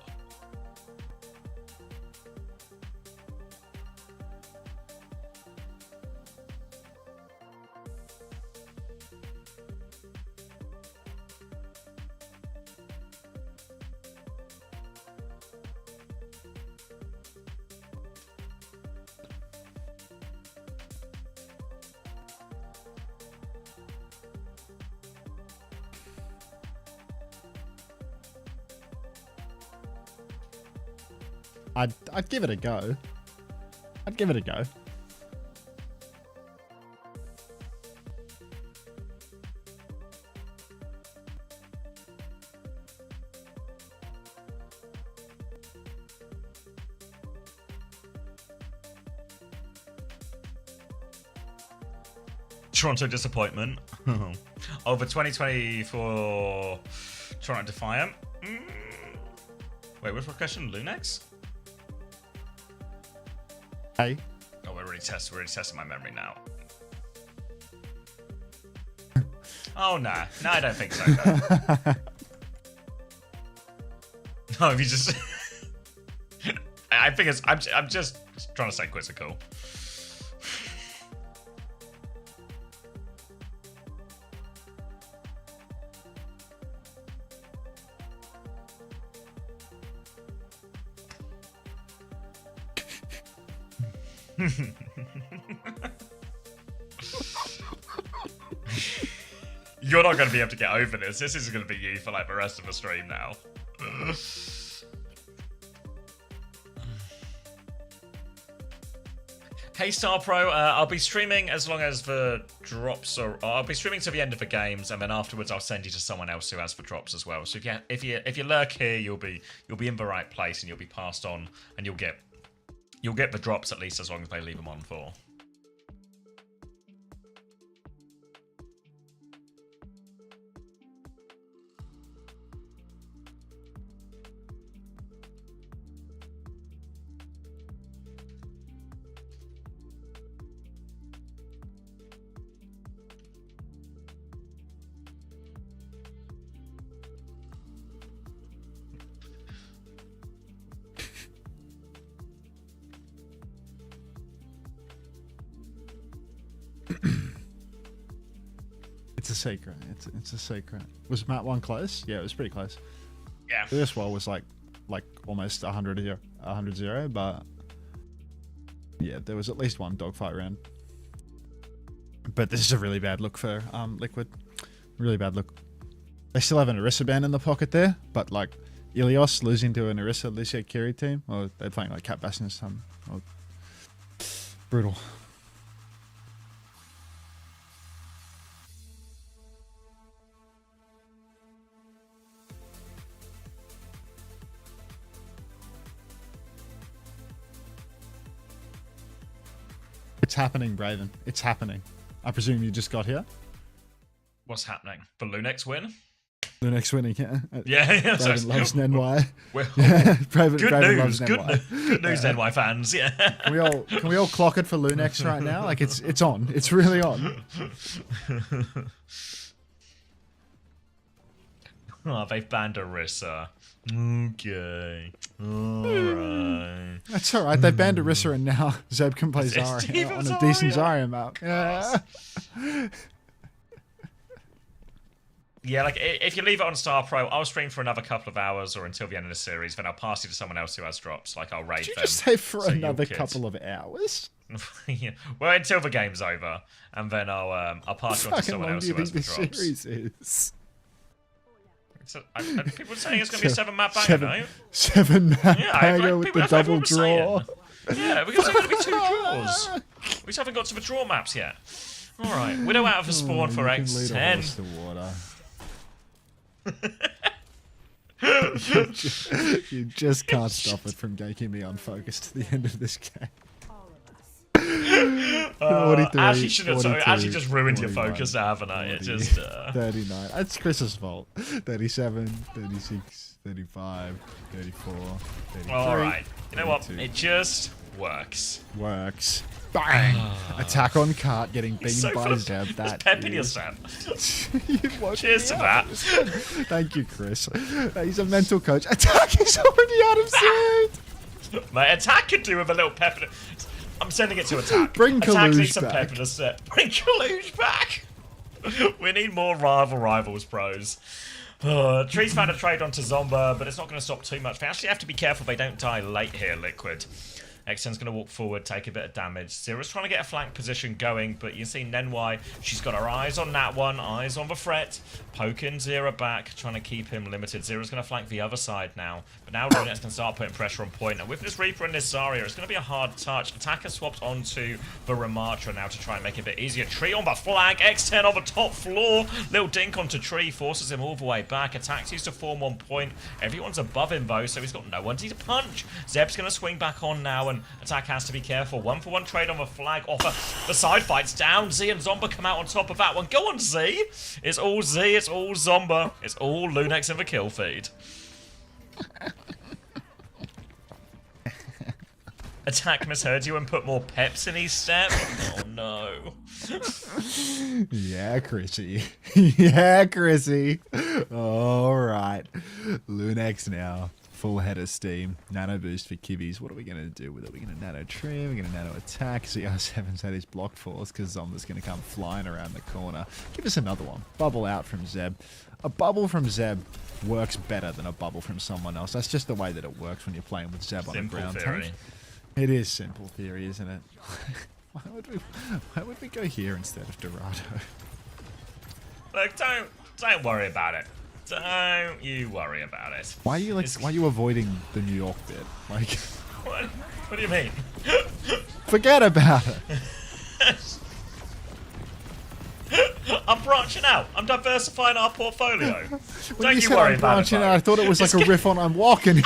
I'd give it a go. I'd give it a go. Toronto disappointment. Over 2024 Toronto Defiant. Wait, what's the question? Lunex? Hey. Oh, we're already testing my memory now. Oh, nah. No, I don't think so. No, if you just... I think it's... I'm just trying to say quizzical. You're not going to be able to get over this. This is going to be you for like the rest of the stream now. Hey Star Pro, I'll be streaming as long as the drops are. I'll be streaming to the end of the games, and then afterwards I'll send you to someone else who has the drops as well. So if you lurk here, you'll be in the right place, and you'll be passed on, and you'll get the drops at least as long as they leave them on for. It's a secret. It's a secret. Was Map 1 close? Yeah, it was pretty close. Yeah. This wall was like almost 100-0, but yeah, there was at least one dogfight round. But this is a really bad look for Liquid. Really bad look. They still have an Orisa ban in the pocket there, but like Ilios losing to an Orisa Lucio Kiri team, or they're playing like Cat Bastion or brutal. It's happening, Braven. It's happening. I presume you just got here? What's happening? The Lunex win? The next winning, yeah. Yeah. Braven loves NY. Well, Yeah, Braven, good Braven news. loves NY. Good news, NY fans. Yeah. Can we all clock it for Lunex right now? Like it's on. It's really on. Oh, they've banned Orisa. Okay. Alright. That's alright. They banned Orisa and now Zeb can play Zarya even on a decent Zarya. Zarya map. Yeah. Yeah, like if you leave it on Star Pro, I'll stream for another couple of hours or until the end of the series. Then I'll pass you to someone else who has drops. Like I'll raid Did you them. just say for so you'll another kid. couple of hours? Yeah. Well, until the game's over, and then I'll pass you on to How someone long else do you who has think the the drops. series is? People are saying it's going to be a 7-map banger, Seven- no? Seven map Yeah, banger like, with people- the that's what double people were saying. draw. Yeah, because there's going to be 2 draws. We just haven't got to the draw maps yet. All right, Widow out of the spawn for You can lead a horse X10. to water. You just can't stop it from ganking me unfocused to the end of this game. 43, Ashley should have 42, actually just ruined your 41, focus, haven't I? It 40, just 39. That's Chris's fault. 37, 36, 35, 34, 33. all right. You know what? 32. It just works. Works. Bang! Attack on cart getting beamed So by full- Zeb. Just That pepping is- yourself. You woke Cheers me to up. that. Thank you, Chris. He's a mental coach. Attack is already out of set. My attack could do with a little pep. I'm sending it to attack. Bring Attack Kaluge needs some back. pep in the set. Bring Kaluge back. We need more rivals pros. Trees found a trade onto Zomba, but it's not going to stop too much. They actually have to be careful they don't die late here, Liquid. X10's going to walk forward, take a bit of damage. Zera's trying to get a flank position going, but you can see Nenwai, she's got her eyes on that one, eyes on the threat. Poking Zera back, trying to keep him limited. Zera's going to flank the other side now. But now Lunex can start putting pressure on point. And with this Reaper and this Zarya, it's going to be a hard touch. Attacker swapped onto the Ramatra now to try and make it a bit easier. Tree on the flank, X10 on the top floor. Little dink onto Tree, forces him all the way back. Attack's used to form on point. Everyone's above him though, so he's got no one to punch. Zeb's going to swing back on now, and Attack has to be careful. 1-for-1 trade on the flag. Offer the side fights down. Z and Zomba come out on top of that one. Go on, Z. It's all Z. It's all Zomba. It's all Lunex in the kill feed. Attack misheard you and put more peps in his step. Oh no. Yeah, Chrissy. Yeah, Chrissy. All right. Lunex now. Full head of steam. Nano boost for Kibbies. What are we going to do with it? We're going to nano trim. We're going to nano attack. CR7's had his block force because Zomba's going to come flying around the corner. Give us another one. Bubble out from Zeb. A bubble from Zeb works better than a bubble from someone else. That's just the way that it works when you're playing with Zeb on a Simple ground theory. tank. It is simple theory, isn't it? Why would we go here instead of Dorado? Look, don't worry about it. Don't you worry about it. Why are you avoiding the New York bit? Like, What do you mean? forget about it. I'm branching out. I'm diversifying our portfolio. When Don't you you said worry I'm about it. branching Bo. out, I thought it was like a riff on I'm walking.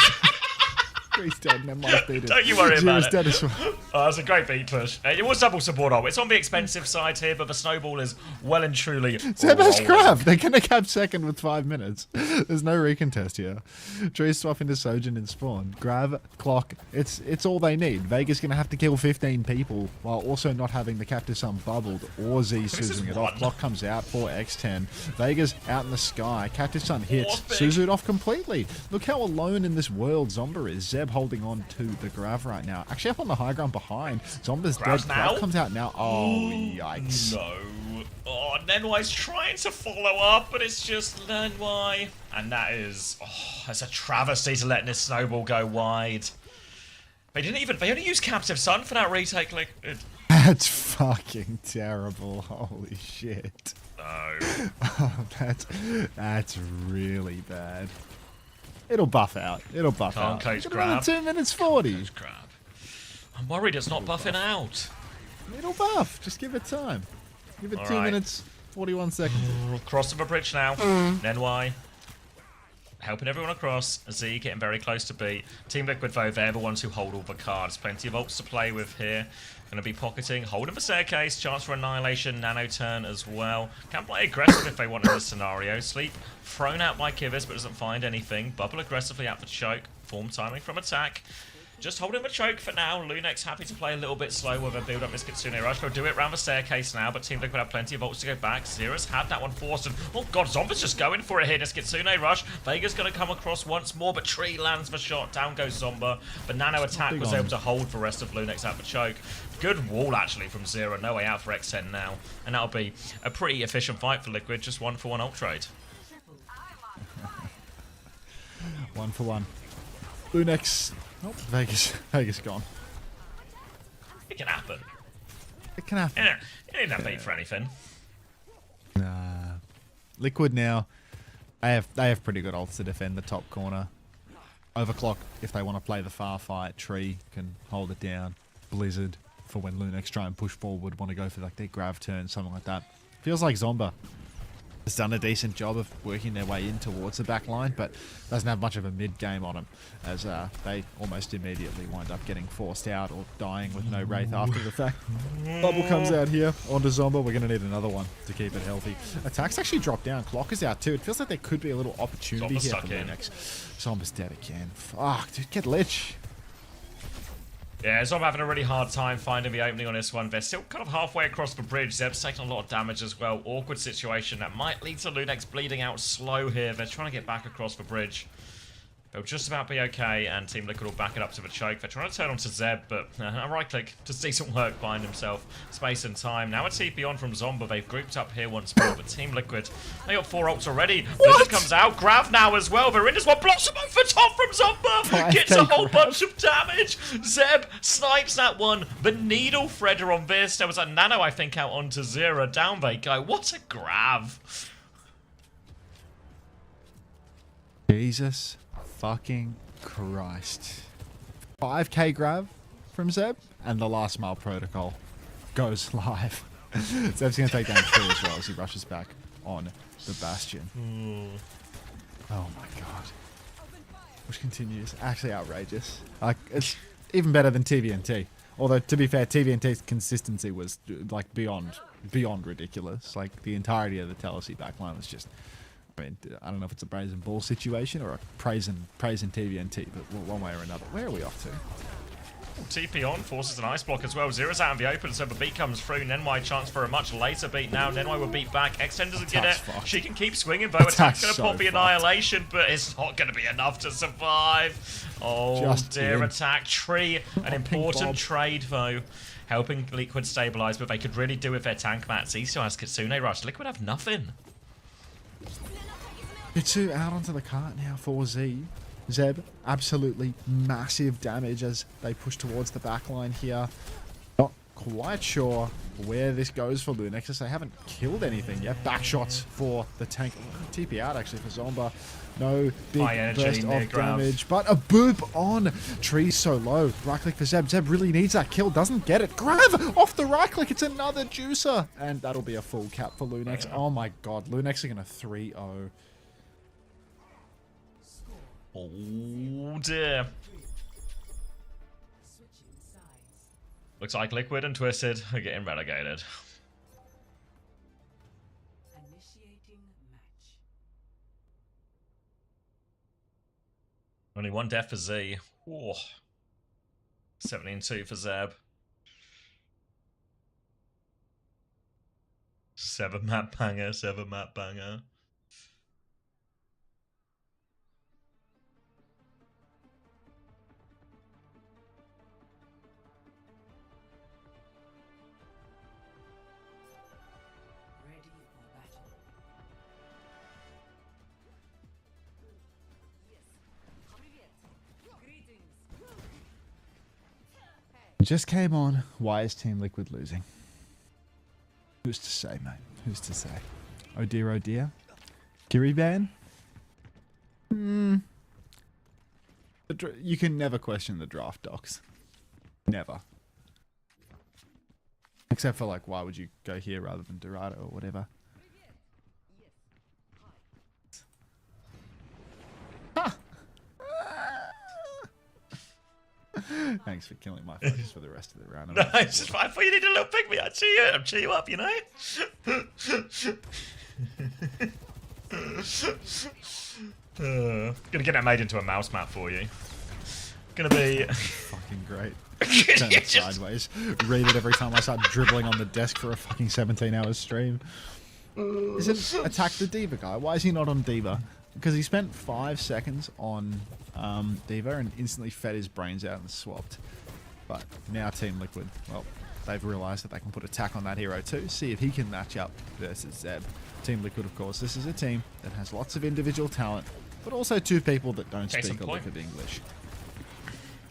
He's dead, never mind, beat it. Don't you worry about Zero's it. dead as well. Oh, that's a great beat push. It was double support ult. It's on the expensive side here, but the snowball is well and truly Zeb has rolling. grab. They're going to cap second with 5 minutes. There's no recontest here. Tree swap into Sojin and spawn. Grab, clock. It's all they need. Vega's going to have to kill 15 people while also not having the Captive Sun bubbled or Z This is Suzing it off. one. Clock comes out for X10. Vega's out in the sky. Captive Sun hits. Fourth Suzu'd off completely. Look how alone in this world Zomba is. Zeb holding on to the Grav right now. Actually up on the high ground behind. Zomba's Grav's dead. now? Grav comes out now. Oh, yikes. No. Oh, Nenwai's trying to follow up, but it's just Nenwai. And that is... Oh, that's a travesty to letting this snowball go wide. They only used Captive Sun for that retake. Like, That's fucking terrible. Holy shit. No. Oh, that's really bad. It'll buff out. It'll buff Can't out. coach Got another grab. 2 minutes 40. Coach grab. I'm worried it's not buffing out. It'll buff. Just give it time. Give it All 2 right. minutes 41 seconds. Cross of a bridge now. NY. Helping everyone across. Z getting very close to beat. Team Liquid, though, they're the ones who hold all the cards. Plenty of ults to play with here. Going to be pocketing. Holding the staircase. Chance for annihilation. Nano turn as well. Can play aggressive if they want in this scenario. Sleep thrown out by Kivas, but doesn't find anything. Bubble aggressively out for choke. Form timing from attack. Just holding the choke for now. Lunex happy to play a little bit slow with a build up this Kitsune Rush. They'll do it around the staircase now, but Team Liquid have plenty of ults to go back. Zera's had that one forced, and oh god, Zomba's just going for it here. This Kitsune Rush. Vega's going to come across once more, but Tree lands the shot. Down goes Zomba. But Nano attack was able to hold the rest of Lunex out the choke. Good wall actually from Zera. No way out for X10 now. And that'll be a pretty efficient fight for Liquid. Just 1-for-1 ult trade. 1 for 1. Lunex. Oh, Vegas gone. It can happen. It can happen. It ain't that bait for anything. Nah. Liquid now. They have pretty good ults to defend the top corner. Overclock if they want to play the far fight. Tree can hold it down. Blizzard for when Lunex try and push forward, want to go for like their grav turn, something like that. Feels like Zomba has done a decent job of working their way in towards the back line, but doesn't have much of a mid game on them, as they almost immediately wind up getting forced out or dying with no Wraith after the fact. Bubble comes out here onto Zomba. We're going to need another one to keep it healthy. Attack's actually dropped down. Clock is out too. It feels like there could be a little opportunity Zomba's here stuck for in. Lunex. Zomba's dead again. Fuck, dude, get Lich. Yeah, Zomba having a really hard time finding the opening on this one. They're still kind of halfway across the bridge. Zeb's taking a lot of damage as well. Awkward situation that might lead to Lunex bleeding out slow here. They're trying to get back across the bridge. They'll just about be okay, and Team Liquid will back it up to the choke. They're trying to turn onto Zeb, but a right click does decent work behind himself. Space and time. Now a TP on from Zomba. They've grouped up here once more, but Team Liquid, they got 4 ults already. Blizzard comes out. Grav now as well. They're in this one. Blossom over top from Zomba. Gets a whole bunch of damage. Zeb snipes that one. The needle threader on this. There was a nano, I think, out onto Zera. Down they go. What a Grav. Jesus fucking Christ. 5k grab from Zeb, and the last mile protocol goes live. Zeb's going to take damage too as well as he rushes back on the Bastion. Oh my god. Which continues. Actually outrageous. Like, it's even better than TVNT. Although, to be fair, TVNT's consistency was like beyond ridiculous. Like, the entirety of the Telesi backline was just... I mean, I don't know if it's a praise and ball situation or a praise and TVNT, but one way or another. Where are we off to? TP on, forces an ice block as well. Zera's out in the open, so the beat comes through. Nenwai chance for a much later beat now. Nenwai will beat back. X10 doesn't get it. Fucked. She can keep swinging, though. Attack's going to so pop the fucked. annihilation, but it's not going to be enough to survive. Oh, Just dear. in. Attack. Tree. An important Bob. trade, though. Helping Liquid stabilize, but they could really do with their tank mats. He still has Kitsune Rush. Liquid have nothing. Jitsu out onto the cart now for Z. Zeb, absolutely massive damage as they push towards the back line here. Not quite sure where this goes for Lunex, as they haven't killed anything yet. Back shots for the tank. TP out actually for Zomba. No big High energy, burst near of Grav. damage, but a boop on. Tree's so low. Right click for Zeb. Zeb really needs that kill. Doesn't get it. Grav off the right click. It's another juicer. And that'll be a full cap for Lunex. Oh my god. Lunex are going to 3-0. Oh, dear. Looks like Liquid and Twisted are getting relegated. Initiating match. Only 1 death for Z. Oh. 17-2 for Zeb. 7 map banger, 7 map banger. Ready for battle. Greetings. just came on. Why is Team Liquid losing? Who's to say, mate? Who's to say? Oh dear, oh dear. Kiri ban? You can never question the draft docs. Never. Except for like, why would you go here rather than Dorado or whatever? Thanks for killing my focus for the rest of the round. No, it's just, I thought you needed a little pick me. I'd cheer you up, you know? Gonna get that made into a mouse map for you. Gonna be Fucking great. Turn it sideways. Read it every time I start dribbling on the desk for a fucking 17-hour stream. Isn't Attack the D.Va guy? Why is he not on D.Va? Because he spent 5 seconds on D.Va and instantly fed his brains out and swapped. But now Team Liquid, well, they've realised that they can put Attack on that hero too. See if he can match up versus Zeb. Team Liquid, of course, this is a team that has lots of individual talent, but also 2 people that don't speak a lick of English.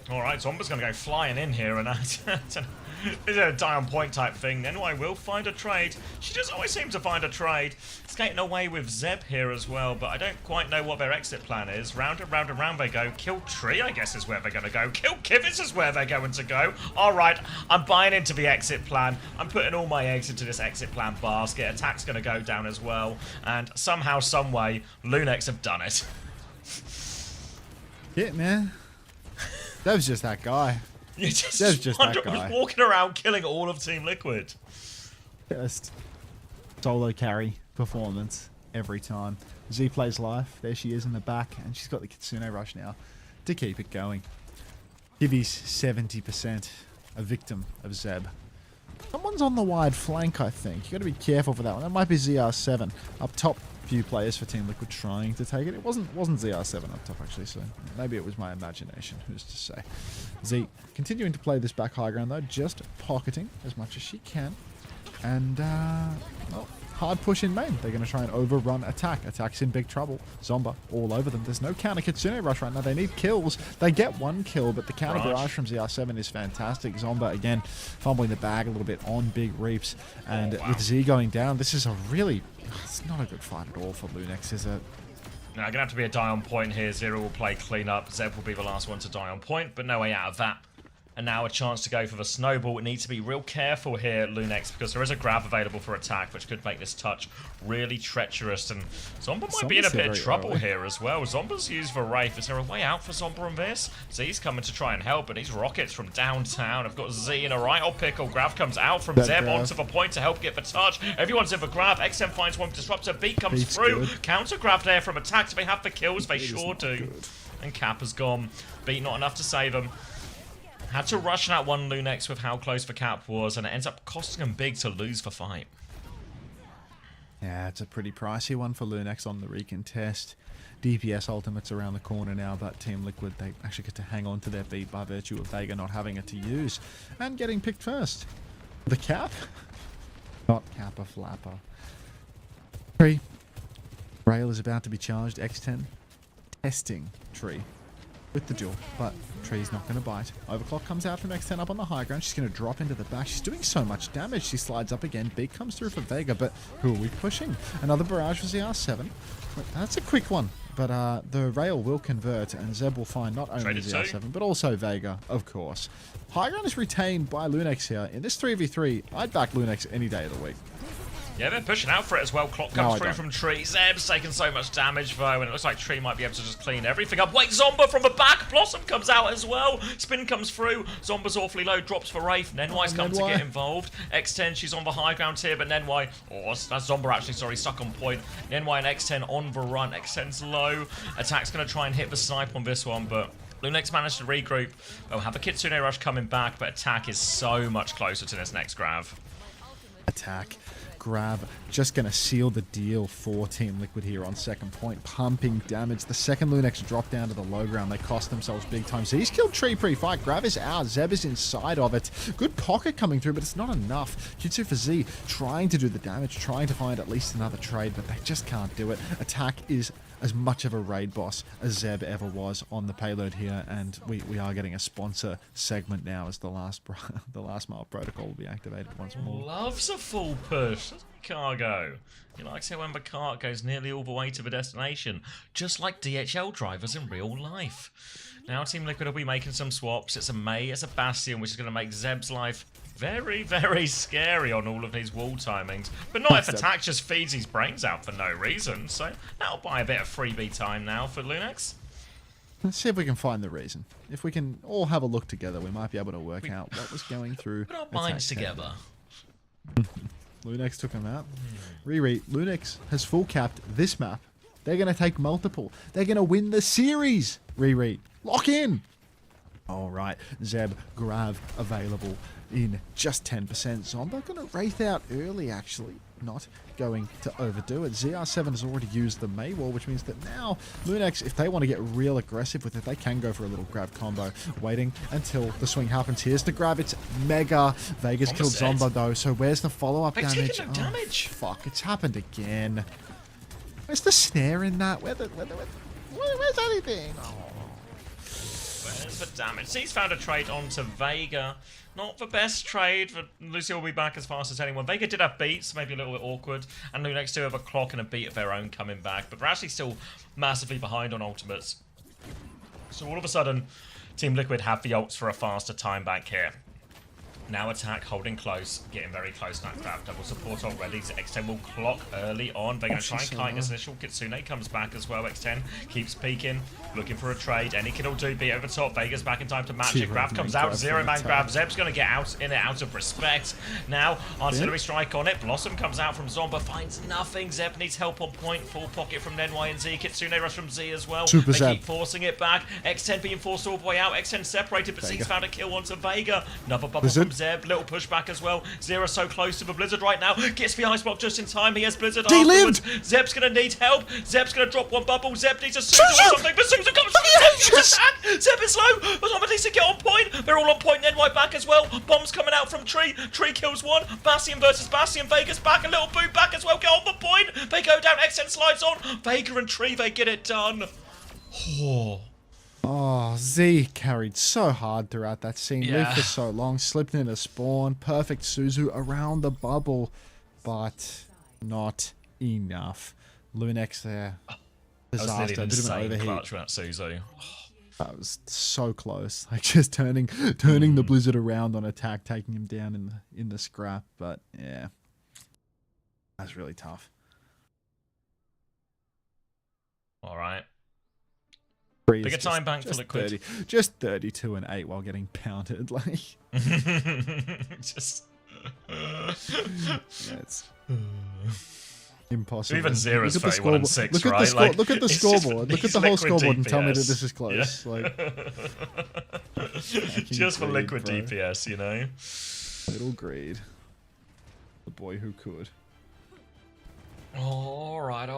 Alright, Zomba's going to go flying in here, and it's a die on point type thing. NY will find a trade. She just always seems to find a trade. Skating away with Zeb here as well, but I don't quite know what their exit plan is. Round and round and round they go. Kill Tree, I guess, is where they're going to go. Kill Kivitz is where they're going to go. Alright, I'm buying into the exit plan. I'm putting all my eggs into this exit plan basket. Attack's going to go down as well. And somehow, someway, Lunex have done it. Yeah, man. That was just that guy. You just, That was just that guy. walking around killing all of Team Liquid. Just solo carry performance every time. Z plays life. There she is in the back, and she's got the Kitsune Rush now to keep it going. Kivi's 70% a victim of Zeb. Someone's on the wide flank, I think. You got to be careful for that one. That might be ZR7 up top. Few players for Team Liquid trying to take it. It wasn't ZR7 up top actually, so maybe it was my imagination. Who's to say? Z continuing to play this back high ground though, just pocketing as much as she can, and well, hard push in main. They're going to try and overrun Attack. Attack's in big trouble. Zomba all over them. There's no counter Kitsune Rush right now. They need kills. They get 1 kill, but the counter barrage from ZR7 is fantastic. Zomba again fumbling the bag a little bit on big reaps, and with Z going down, this is a really, it's not a good fight at all for Lunex, is it? Now, going to have to be a die on point here. Zero will play clean up. Zeb will be the last one to die on point, but no way out of that. And now a chance to go for the snowball. We need to be real careful here, Lunex, because there is a grab available for Attack, which could make this touch really treacherous. And Zomba might be in a bit of trouble here as well. Zomba's used for Wraith. Is there a way out for Zomba on this? Z's coming to try and help, but these rockets from downtown. I've got Z in a right old pickle. Grab comes out from Zeb onto the point to help get the touch. Everyone's in the grab. XM finds one disruptor. B comes through. Counter grab there from Attack. Do they have the kills? They sure do. And Cap has gone. B not enough to save them. Had to rush that one Lunex with how close the cap was, and it ends up costing him big to lose the fight. Yeah, it's a pretty pricey one for Lunex on the recontest. DPS ultimates around the corner now, but Team Liquid, they actually get to hang on to their beat by virtue of Vega not having it to use and getting picked first. The cap? Not Kappa Flapper. 3. Rail is about to be charged. X10 testing Tree with the duel, but Tree's not going to bite. Overclock comes out from X10 up on the high ground. She's going to drop into the back. She's doing so much damage. She slides up again. Big comes through for Vega, but who are we pushing? Another barrage for ZR7. That's a quick one, but the rail will convert, and Zeb will find not only ZR7, but also Vega, of course. High ground is retained by Lunex here. In this 3v3, I'd back Lunex any day of the week. Yeah, they're pushing out for it as well. Clock comes through from Tree. Zeb's taking so much damage, though, and it looks like Tree might be able to just clean everything up. Wait, Zomba from the back. Blossom comes out as well. Spin comes through. Zomba's awfully low. Drops for Wraith. Nenwai's come to get involved. X10, she's on the high ground here, but Nenwai... Oh, that's Zomba, actually. Sorry, stuck on point. Nenwai and X10 on the run. X10's low. Attack's going to try and hit the snipe on this one, but... Lunex managed to regroup. They'll have a Kitsune Rush coming back, but Attack is so much closer to this next grab. Attack Grav just going to seal the deal for Team Liquid here on second point. Pumping damage. The second Lunex dropped down to the low ground. They cost themselves big time. So he's killed Tree pre-fight. Grav is out. Zeb is inside of it. Good pocket coming through, but it's not enough. Kitsu for Z trying to do the damage, trying to find at least another trade, but they just can't do it. Attack is as much of a raid boss as Zeb ever was on the payload here, and we are getting a sponsor segment now as the last mile protocol will be activated once more. Loves a full push, doesn't he, Cargo? He likes it when the cart goes nearly all the way to the destination, just like DHL drivers in real life. Now Team Liquid will be making some swaps. It's a Mei, it's a Bastion, which is going to make Zeb's life very, very scary on all of these wall timings. But not if Attack just feeds his brains out for no reason. So that'll buy a bit of freebie time now for Lunex. Let's see if we can find the reason. If we can all have a look together, we might be able to work out what was going through. Put our minds together. Lunex took him out. Riri, Lunex has full capped this map. They're going to take multiple. They're going to win the series. Riri, lock in. All right, Zeb, Grav available in just 10%. Zomba going to wraith out early, actually. Not going to overdo it. ZR7 has already used the Mei wall, which means that now Lunex, if they want to get real aggressive with it, they can go for a little grab combo. Waiting until the swing happens. Here's the grab. It's mega. Vegas killed Zomba, though. So where's the follow-up damage? Taking no damage. Fuck, it's happened again. Where's the snare in that? Where's anything? Oh. Where's the damage? He's found a trade onto Vega. Not the best trade, but Lucy will be back as fast as anyone. Vega did have beats, maybe a little bit awkward, and Lunex do have a clock and a beat of their own coming back, but they're actually still massively behind on ultimates. So all of a sudden, Team Liquid have the ults for a faster time back here. Now Attack holding close, getting very close now. Grab double support already. So X10 will clock early on. They're going to try and kite this initial. Kitsune comes back as well. X10 keeps peeking, looking for a trade. Any kid will do. Beat over top. Vega's back in time to match it. Grab comes out. Zero-man grab. Zeb's going to get out in it out of respect. Now artillery strike on it. Blossom comes out from Zomba. Finds nothing. Zeb needs help on point. Full pocket from Nenwai and Z. Kitsune rush from Z as well. They keep forcing it back. X10 being forced all the way out. X10 separated, but Z's found a kill onto Vega. Another bubble from Zeb, little pushback as well. Zero so close to the Blizzard right now. Gets the ice block just in time. He has Blizzard afterwards. Zeb's gonna need help. Zeb's gonna drop one bubble. Zeb needs a Suzu or something, but Suzu comes from attack. Zeb is low. Someone needs to get on point. They're all on point. Nenwai back as well. Bombs coming out from Tree. Tree kills one. Bastion versus Bastion. Vega's back. A little boot back as well. Get on the point. They go down. X10 slides on. Vega and Tree, they get it done. Oh, Z carried so hard throughout that scene. Lived for so long. Slipped in a spawn. Perfect Suzu around the bubble. But not enough. Lunex there. Disaster. That was nearly an insane clutch with that Suzu. That was so close. Like just turning the Blizzard around on Attack, taking him down in the scrap. But yeah. That's really tough. All right. Bigger time bank for Liquid. Just 32 and 8 while getting pounded. Like just it's impossible. Even Zero's 31 and 6, right? Look at the scoreboard. Look at the whole scoreboard DPS. and tell me that this is close. Yeah. Like just for Liquid DPS, you know. Little greed. The boy who could. All right.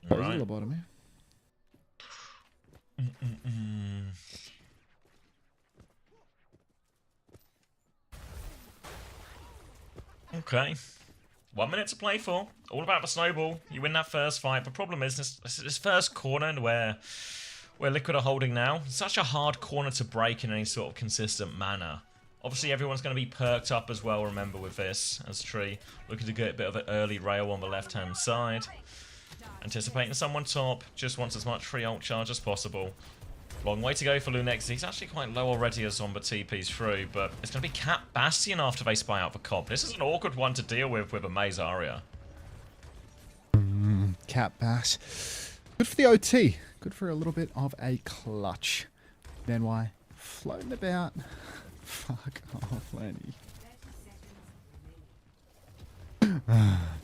Right. Lobotomy. Okay. 1 minute to play for. All about the snowball. You win that first fight. The problem is this first corner where Liquid are holding now. Such a hard corner to break in any sort of consistent manner. Obviously, everyone's going to be perked up as well, remember, with this. As Tree looking to get a bit of an early rail on the left-hand side. Anticipating someone top, just wants as much free ult charge as possible. Long way to go for Lunex. He's actually quite low already as Zomba TP's through, but it's going to be Cat Bastion after they spy out the comp. This is an awkward one to deal with a Maze Aria. Cat Bass. Good for the OT. Good for a little bit of a clutch. Nenwai floating about. Fuck off, Lenny.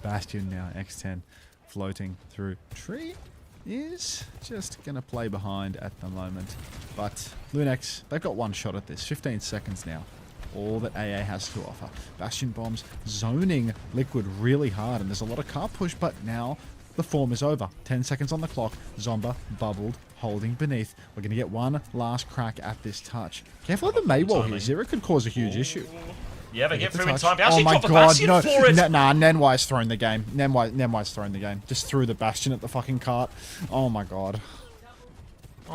Bastion now, X10. Floating through Tree is just going to play behind at the moment. But Lunex, they've got one shot at this. 15 seconds now. all that AA has to offer. Bastion bombs zoning Liquid really hard, and there's a lot of car push, but now the form is over. 10 seconds on the clock. Zomba bubbled, holding beneath. We're going to get one last crack at this touch. Careful of the May wall here. Zero could cause a huge issue. Yeah, they get through in touch. time. They actually my drop a god, Bastion no. for it. Nah, Nenwai's thrown the game. Nenwai's thrown the game. Just threw the Bastion at the fucking cart. Oh my god.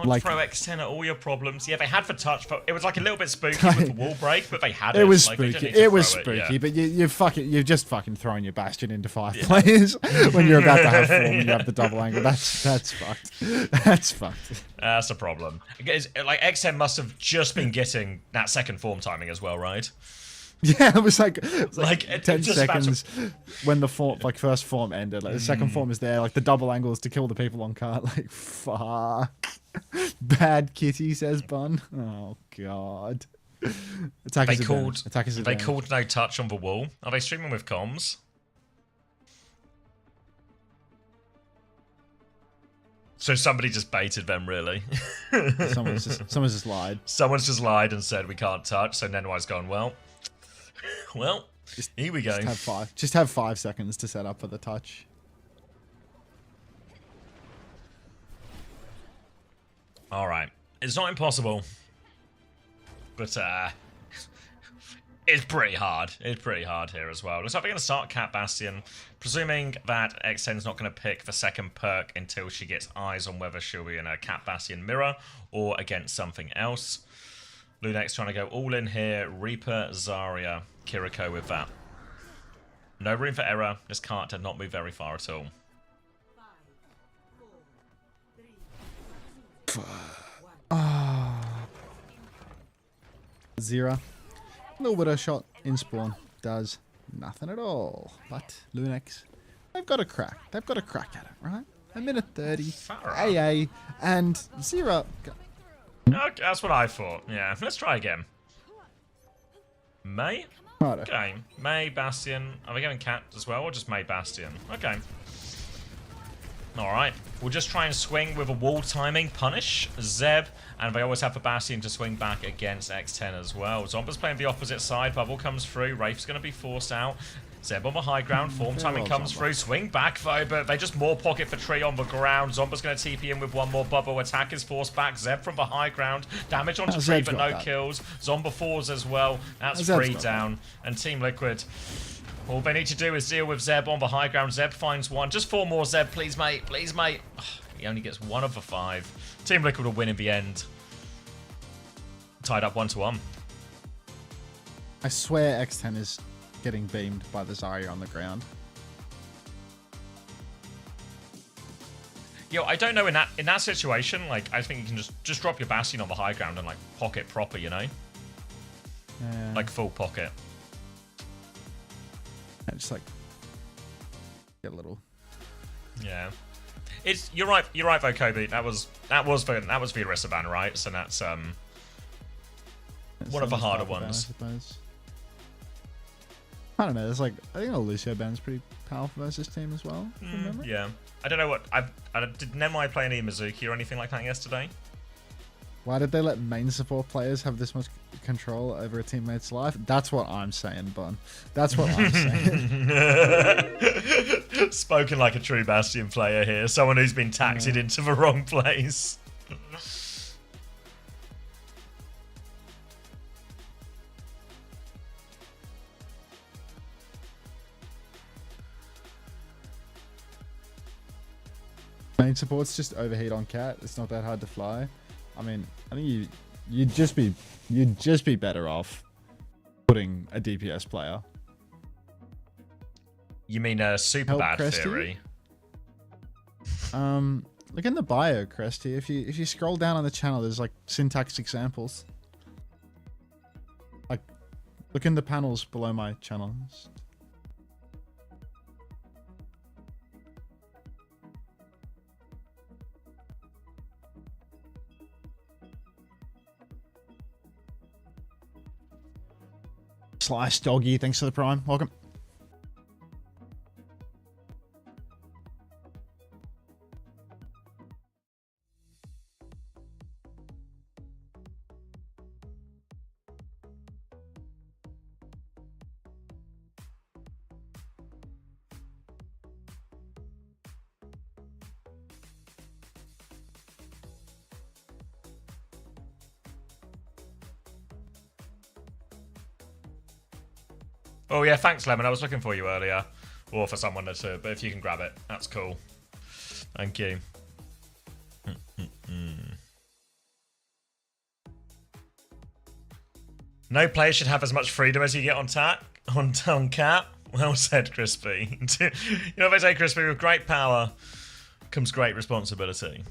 Like, throw X10 at all your problems. Yeah, they had for touch, but it was like a little bit spooky with the wall break, but they had it. It was like, spooky. It was spooky, but you've just fucking thrown your Bastion into 5 players when you're about to have 4 and you have the double angle. That's fucked. That's fucked. That's a problem. Like X10 must have just been getting that second form timing as well, right? Yeah, it was like 10 just seconds when the form, like first form ended. Like the second form is there, like the double angles to kill the people on cart. Like fuck, bad kitty, says Bun. Oh god. Attack is advantage. They called no touch on the wall. Are they streaming with comms? So somebody just baited them, really. Someone's just lied. Someone's just lied and said we can't touch. So Nenwai's gone, well, here we go. Just have 5 seconds to set up for the touch. All right, it's not impossible, but it's pretty hard. It's pretty hard here as well. Looks like they're going to start Cat Bastion, presuming that X10's not going to pick the second perk until she gets eyes on whether she'll be in a Cat Bastion mirror or against something else. Lunex trying to go all in here. Reaper, Zarya, Kiriko with that. No room for error. This cart did not move very far at all. 5, 4, 3, Zira. A little bit of shot in spawn. Does nothing at all. But Lunex, they've got a crack. They've got a crack at it, right? A minute 30. AA and Zira. Okay, that's what I thought. Yeah, let's try again. May? Righto. Okay. May, Bastion. Are we going Cat as well, or just May, Bastion? Okay. Alright. We'll just try and swing with a wall timing. Punish Zeb. And they always have the Bastion to swing back against X10 as well. Zomba's playing the opposite side. Bubble comes through. Wraith's going to be forced out. Zeb on the high ground. Form timing comes through. Swing back though, but they just more pocket for Tree on the ground. Zomba's going to TP in with one more bubble. Attack is forced back. Zeb from the high ground. Damage onto Tree, but no kills. Zomba falls as well. That's 3 down. And Team Liquid, all they need to do is deal with Zeb on the high ground. Zeb finds one. Just 4 more, Zeb. Please, mate. Please, mate. He only gets 1 of the 5. Team Liquid will win in the end. Tied up 1-1. I swear X10 is getting beamed by the Zarya on the ground. Yo, I don't know in that situation, like I think you can just drop your Bastion on the high ground and like pocket proper, you know? Yeah. Like full pocket. And just like get a little. Yeah. You're right though, Kobe. That was Virtus ban, right? So that's one of the harder ones. I suppose. I don't know. There's like I think a Lucio ban's pretty powerful versus team as well. Yeah. I don't know what did Nemai play any Mizuki or anything like that yesterday? Why did they let main support players have this much control over a teammate's life? That's what I'm saying, Bun. That's what I'm saying. Spoken like a true Bastion player here. Someone who's been taxied into the wrong place. Main support's just overheat on Cat. It's not that hard to fly. I mean, I think you'd just be better off putting a DPS player. You mean a super bad Cresty? theory? Look in the bio, Cresty. If you scroll down on the channel, there's like syntax examples. Like, look in the panels below my channels. Slice Doggy, thanks for the prime. Welcome. Oh yeah, thanks Lemon. I was looking for you earlier, or for someone to. But if you can grab it, that's cool. Thank you. No player should have as much freedom as you get on cap. Well said, Crispy. You know what they say, Crispy? With great power comes great responsibility.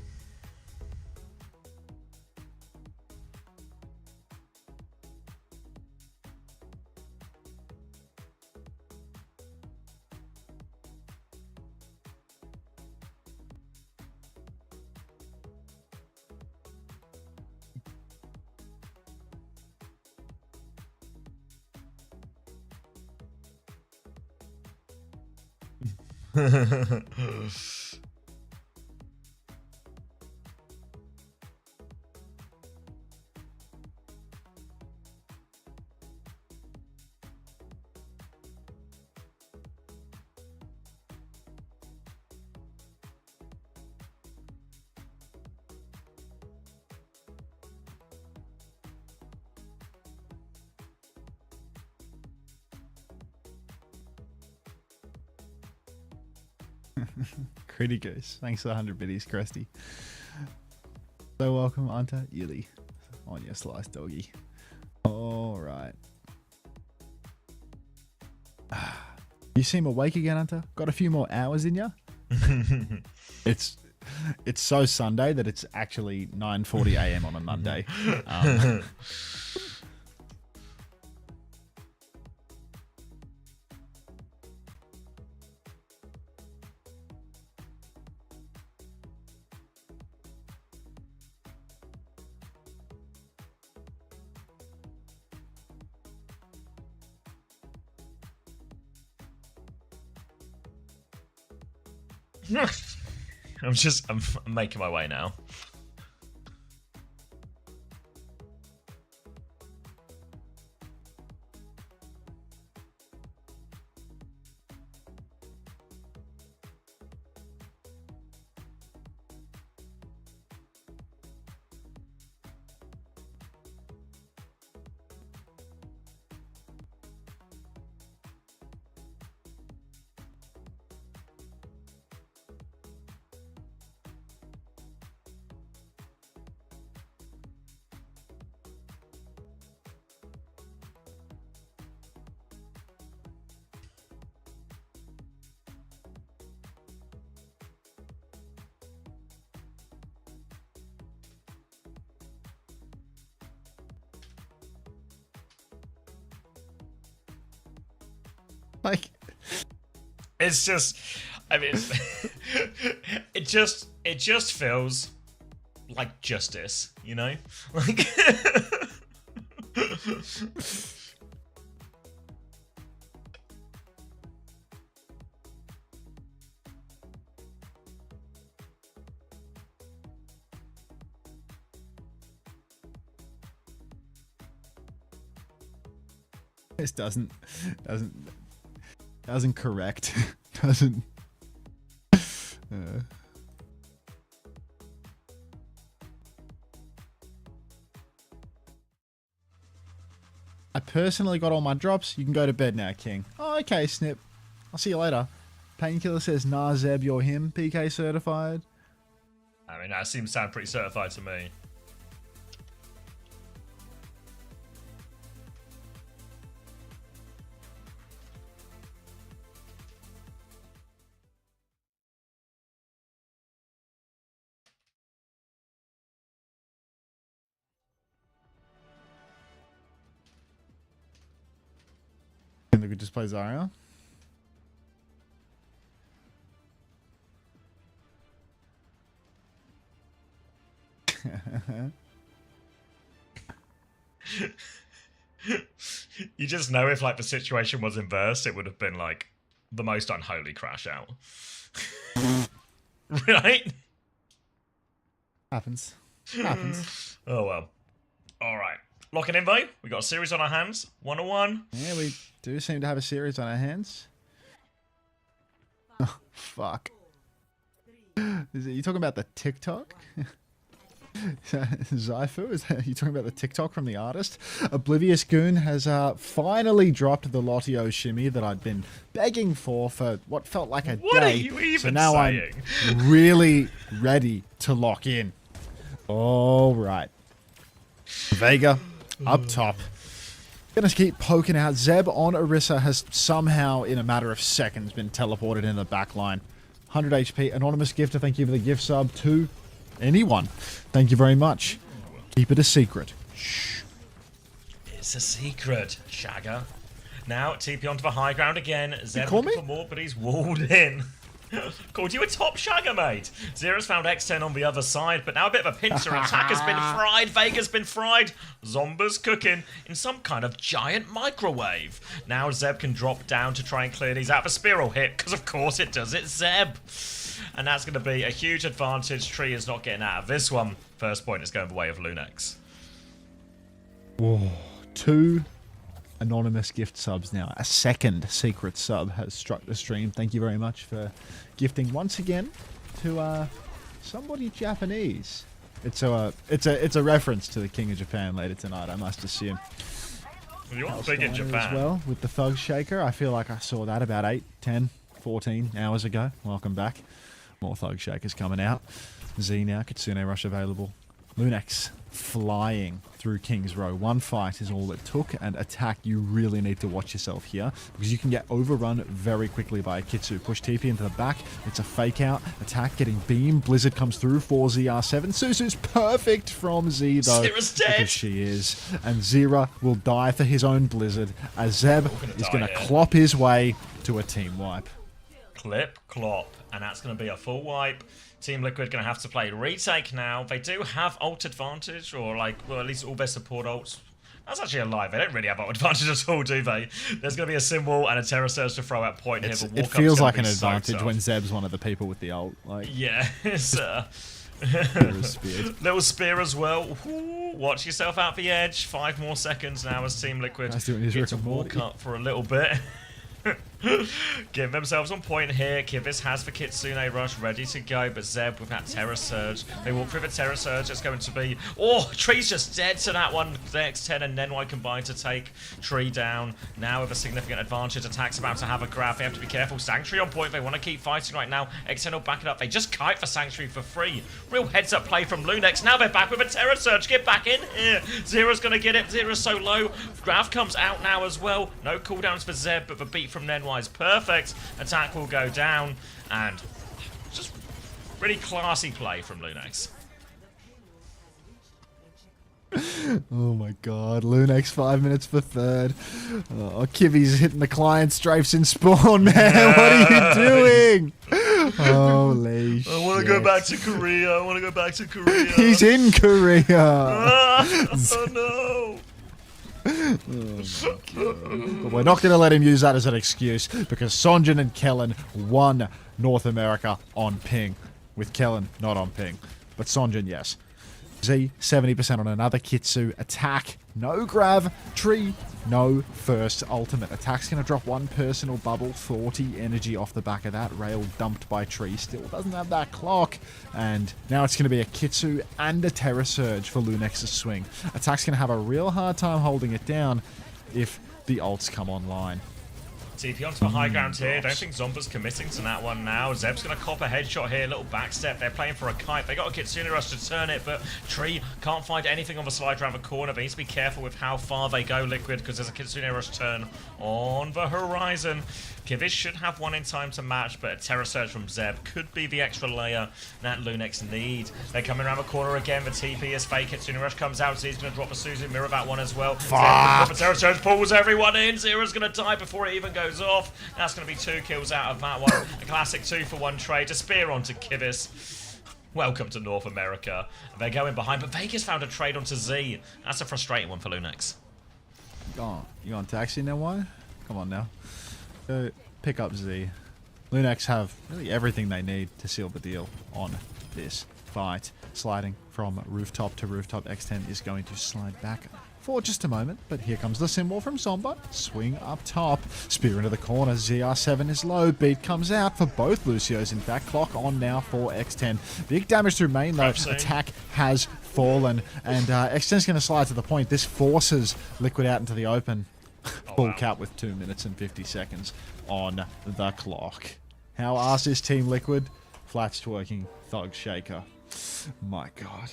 Critty Goose. Thanks for the 100 biddies, Krusty. So welcome, Anta Yuli, on your slice, doggy. All right. You seem awake again, Anta. Got a few more hours in ya? It's so Sunday that it's actually 9:40 a.m. on a Monday. I'm making my way now. Like, it's just, I mean, it just feels like justice, you know? Like, this doesn't correct. Doesn't. I personally got all my drops. You can go to bed now, King. Oh, okay, Snip. I'll see you later. Painkiller says, nah, Zeb, you're him. PK certified. I mean, that seems to sound pretty certified to me. Think we could just play Zarya? You just know if like the situation was inverse, it would have been like the most unholy crash out. Right? Happens. Happens. Oh well. Alright. Locking in, though. We got a series on our hands. 1-1. Yeah, we do seem to have a series on our hands. Oh, fuck. You talking about the TikTok? Zypher, is that, you talking about the TikTok from the artist? Oblivious Goon has finally dropped the Lotio shimmy that I'd been begging for what felt like a What day. are you even so now saying? I'm really ready to lock in. All right. Vega up top. Gonna keep poking out. Zeb on Orisa has somehow, in a matter of seconds, been teleported in the back line. 100 HP. Anonymous Gifter, thank you for the gift sub to anyone. Thank you very much. Keep it a secret. Shh. It's a secret, Shagger. Now, TP onto the high ground again. Zeb call looking me? for more, but he's walled in. Called you a top Shagger, mate. Zero's found X10 on the other side, but now a bit of a pincer. Attack has been fried. Vega's been fried. Zomba's cooking in some kind of giant microwave. Now Zeb can drop down to try and clear these out. The spiral hit, because of course it does. It's Zeb. And that's going to be a huge advantage. Tree is not getting out of this one. First point is going the way of Lunex. Whoa. 2 anonymous gift subs now. A second secret sub has struck the stream. Thank you very much for gifting once again to somebody Japanese. It's a reference to the King of Japan later tonight, I must assume. Well, you are big in Japan. As well with the Thug Shaker. I feel like I saw that about 8, 10, 14 hours ago. Welcome back. More Thug Shakers coming out. Z now, Kitsune Rush available. Lunex flying through King's Row. One fight is all it took, and attack, you really need to watch yourself here because you can get overrun very quickly by a Kitsu. Push TP into the back. It's a fake out. Attack getting beam. Blizzard comes through for ZR7. Suzu's perfect from Z though. Zera's dead. Because she is. And Zera will die for his own Blizzard as Zeb is going to clop his way to a team wipe. Clip, clop, and that's going to be a full wipe. Team Liquid going to have to play retake now. They do have ult advantage, or like, well, at least all their support ults. That's actually a lie. They don't really have ult advantage at all, do they? There's going to be a symbol and a Terra Surge to throw at point here. But It feels like an advantage when Zeb's one of the people with the ult. Like, yeah, it's little spear as well. Ooh, watch yourself out the edge. 5 more seconds now as Team Liquid get to walk up for a little bit. Give themselves on point here. Kivis has the Kitsune Rush ready to go, but Zeb with that Terra Surge. They walk through the Terra Surge. It's going to be... Oh, Tree's just dead to that one. The X10 and Nenwai combined to take Tree down. Now with a significant advantage. Attack's about to have a grab. They have to be careful. Sanctuary on point. They want to keep fighting right now. X10 will back it up. They just kite for Sanctuary for free. Real heads-up play from Lunex. Now they're back with a Terra Surge. Get back in here. Zera's going to get it. Zera's so low. Grab comes out now as well. No cooldowns for Zeb, but the beat from Nenwai is perfect. Attack will go down, and just really classy play from Lunex. oh my god, Lunex 5 minutes for third. Oh, Kivi's hitting the client strafes in spawn, man. What are you doing? Holy shit. I want to go back to Korea. I want to go back to Korea. He's in Korea. Oh no. But we're not going to let him use that as an excuse because Sonjin and Kellen won North America on ping, with Kellen not on ping, but Sonjin yes. Z 70% on another Kitsu. Attack, no grab. Tree, no first ultimate. Attack's going to drop one personal bubble. 40 energy off the back of that. Rail dumped by Tree. Still doesn't have that clock. And now it's going to be a Kitsu and a Terra Surge for Lunex's swing. Attack's going to have a real hard time holding it down if the ults come online. TP onto the high ground here. Don't think Zomba's committing to that one now. Zeb's going to cop a headshot here. Little backstep. They're playing for a kite. They got a Kitsune Rush to turn it, but Tree can't find anything on the slide around the corner. They need to be careful with how far they go, Liquid, because there's a Kitsune Rush turn on the horizon. Kivis should have one in time to match, but a Terra Surge from Zeb could be the extra layer that Lunex need. They're coming around the corner again. The TP is fake. Kitsune Rush comes out. Z's going to drop a Suzu mirror that one as well. Zeb, the Terra Surge pulls everyone in. Zera's going to die before it even goes off. That's going to be 2 kills out of that one. A classic 2-for-1 trade. A spear onto Kivis. Welcome to North America. They're going behind, but Vegas found a trade onto Z. That's a frustrating one for Lunex. You on taxi now, why? Come on now. Go pick up Z. Lunex have really everything they need to seal the deal on this fight. Sliding from rooftop to rooftop. X10 is going to slide back for just a moment, but here comes the symbol from Zomba. Swing up top. Spear into the corner. ZR7 is low. Beat comes out for both Lucios. In fact, clock on now for X10. Big damage through main, though. Attack has fallen, and X10's going to slide to the point. This forces Liquid out into the open. Full cap with 2 minutes and 50 seconds on the clock. How arse is Team Liquid? Flats twerking, Thug Shaker. My God.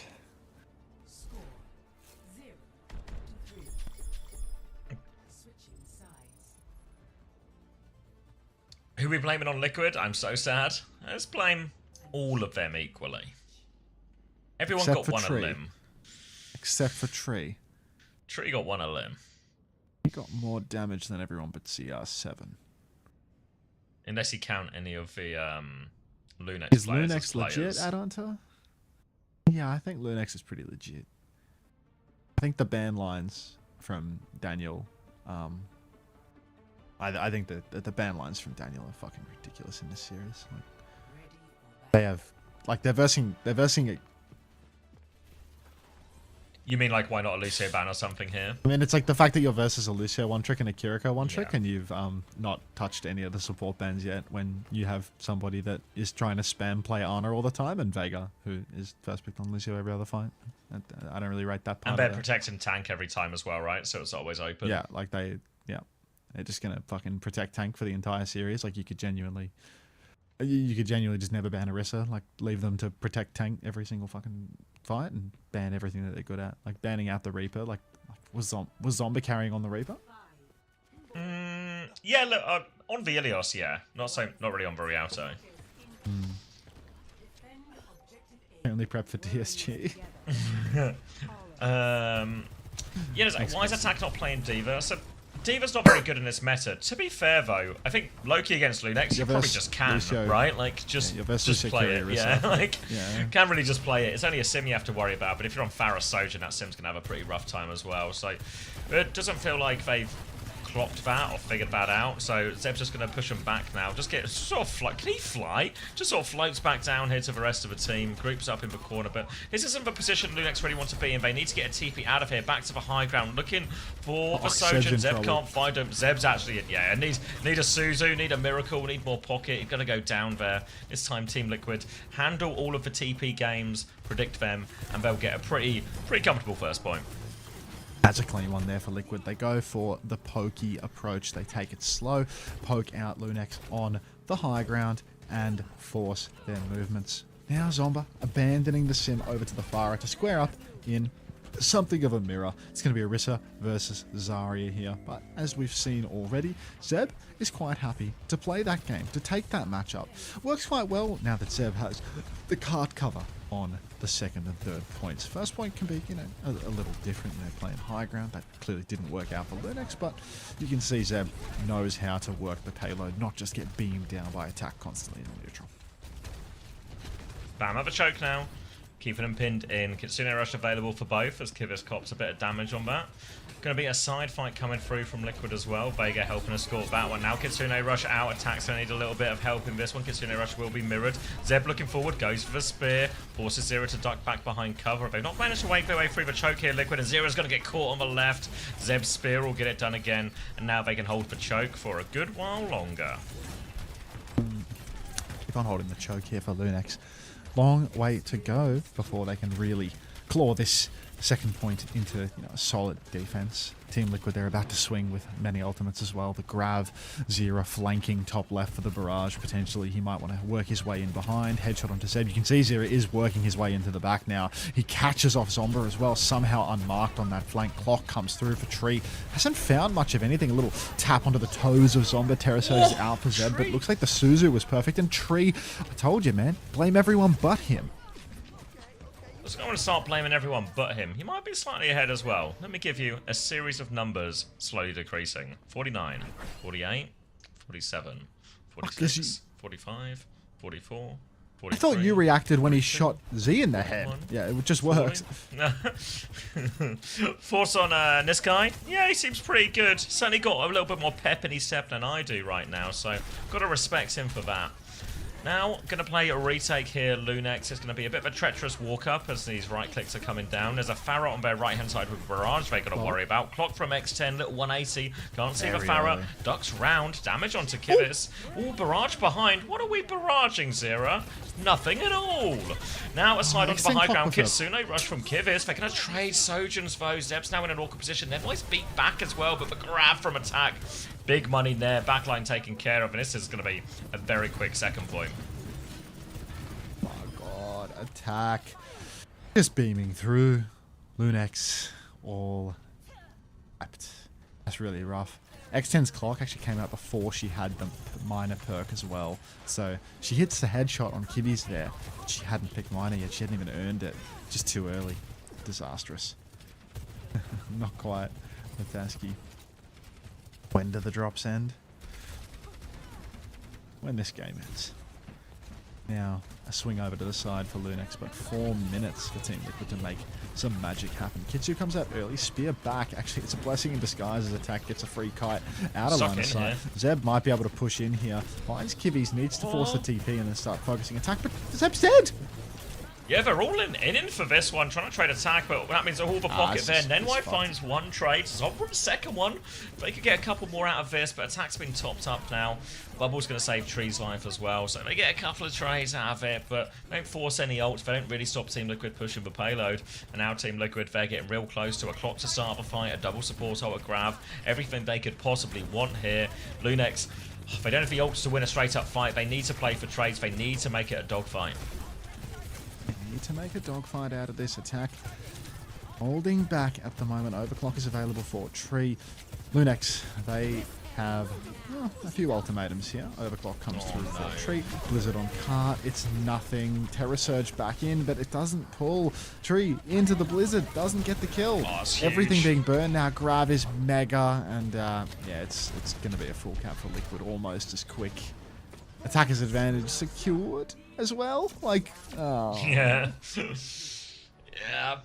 Who are we blaming on Liquid? I'm so sad. Let's blame all of them equally. Everyone Except got one Tree. a limb. Except for Tree. Tree got one a limb. He got more damage than everyone but CR7. Unless you count any of the Lunex Is players Lunex as players. legit add-on to her? Yeah, I think Lunex is pretty legit. I think the ban lines from Daniel, I think the ban lines from Daniel are fucking ridiculous in this series. Like, they have, like, they're versing it. You mean like why not a Lucio ban or something here? I mean, it's like the fact that your versus a Lucio one trick and a Kiriko one trick, and you've not touched any of the support bans yet when you have somebody that is trying to spam play Ana all the time, and Vega, who is first picked on Lucio every other fight. I don't really rate that part. And they're protecting tank every time as well, right? So it's always open. Yeah, like they're just gonna fucking protect tank for the entire series. Like you could genuinely just never ban Orisa. Like leave them to protect tank every single fucking fight and ban everything that they're good at. Like banning out the Reaper. Like was Zomba carrying on the Reaper? Yeah, look, on Vilios, yeah. Not really on Virialto. Only prep for TSG. Yeah, why is Attack not playing D.Va? So D.Va's not very good in this meta. To be fair, though, I think Loki against Lunex, you probably just can, right? Like, just play it. Yeah, like, can't really just play it. It's only a sim you have to worry about, but if you're on Pharah Sojourn, that sim's going to have a pretty rough time as well. So it doesn't feel like they've clocked that or figured that out. So Zeb's just going to push him back now. Just sort of fly. Can he fly? Just sort of floats back down here to the rest of the team. Groups up in the corner, but this isn't the position Lunex really want to be in. They need to get a TP out of here, back to the high ground, looking for the Sojourn. Zeb can't find him. Zeb's actually, need a Suzu, need a miracle, need more pocket. He's going to go down there. This time Team Liquid handle all of the TP games, predict them, and they'll get a pretty comfortable first point. That's a clean one there for Liquid. They go for the pokey approach. They take it slow, poke out Lunex on the high ground, and force their movements. Now Zomba abandoning the sim over to the Pharah to square up in something of a mirror. It's going to be Orisa versus Zarya here. But as we've seen already, Zeb is quite happy to play that game, to take that matchup. Works quite well now that Zeb has the card cover on the second and third points. First point can be, a little different, playing high ground. That clearly didn't work out for Lunex, but you can see Zeb knows how to work the payload, not just get beamed down by attack constantly in the neutral. Bam, have a choke now. Keeping him pinned in. Kitsune Rush available for both as Kivas cops a bit of damage on that. Going to be a side fight coming through from Liquid as well. Vega helping us score that one. Now Kitsune Rush out. Attacks going to need a little bit of help in this one. Kitsune Rush will be mirrored. Zeb looking forward. Goes for the spear. Forces Zero to duck back behind cover. They've not managed to wake their way through the choke here, Liquid. And Zero's going to get caught on the left. Zeb's spear will get it done again. And now they can hold the choke for a good while longer. Keep on holding the choke here for Lunex. Long way to go before they can really claw this second point into a solid defense. Team Liquid, they're about to swing with many ultimates as well. The Grav, Zero flanking top left for the barrage. Potentially he might want to work his way in behind. Headshot onto Zeb. You can see Zero is working his way into the back now. He catches off Zomba as well, somehow unmarked on that flank. Clock comes through for Tree. Hasn't found much of anything. A little tap onto the toes of Zomba. Terrasurge is out for Zeb, but looks like the Suzu was perfect. And Tree, I told you, man, blame everyone but him. I'm going to start blaming everyone but him. He might be slightly ahead as well. Let me give you a series of numbers slowly decreasing. 49, 48, 47, 46, 45, 44, 43. I thought you reacted when he shot Z in the head. Yeah, it just works. Force on this guy. Yeah, he seems pretty good. Certainly got a little bit more pep in his step than I do right now, so got to respect him for that. Now, going to play a retake here. Lunex is going to be a bit of a treacherous walk-up as these right clicks are coming down. There's a Farah on their right-hand side with Barrage they've got to worry about. Clock from X10, little 180. Can't see the Farah. Ducks round. Damage onto Kivis. Oh, Barrage behind. What are we barraging, Zera? Nothing at all. Now, a slide onto the high ground. Kitsune rush from Kivis. They're going to trade Sojourns, though. Zeb's now in an awkward position. They're always beat back as well, but the grab from attack. Big money there, backline taken care of, and this is going to be a very quick second point. Oh my god, attack. Just beaming through. Lunex all wiped. That's really rough. X10's clock actually came out before she had the minor perk as well. So she hits the headshot on Kibby's there. But she hadn't picked minor yet. She hadn't even earned it. Just too early. Disastrous. Not quite. Nathaski. When do the drops end? When this game ends. Now, a swing over to the side for Lunex, but 4 minutes for Team Liquid to make some magic happen. Kitsu comes out early, spear back. Actually, it's a blessing in disguise as attack gets a free kite out of line of sight. Zeb might be able to push in here. Finds Kivvies, needs to force the TP and then start focusing attack, but Zeb's dead! Yeah, they're all in for this one, trying to trade attack, but that means a Hall of a pocket there. Nenwai finds one trade, Zombra the second one. They could get a couple more out of this, but attack's been topped up now. Bubble's going to save Tree's life as well, so they get a couple of trades out of it, but don't force any ults. They don't really stop Team Liquid pushing the payload. And now Team Liquid, they're getting real close to a clock to start the fight, a double support ult, a grab, everything they could possibly want here. Lunex, they don't have the ults to win a straight up fight. They need to play for trades. They need to make it a dogfight. To make a dogfight out of this attack. Holding back at the moment. Overclock is available for Tree. Lunex, they have a few ultimatums here. Overclock comes through for Tree. Blizzard on cart. It's nothing. Terror Surge back in, but it doesn't pull. Tree into the Blizzard. Doesn't get the kill. Everything being burned now. Grab is mega. And yeah, it's going to be a full cap for Liquid almost as quick. Attacker's advantage secured as well. Like, oh. Yeah. Yeah.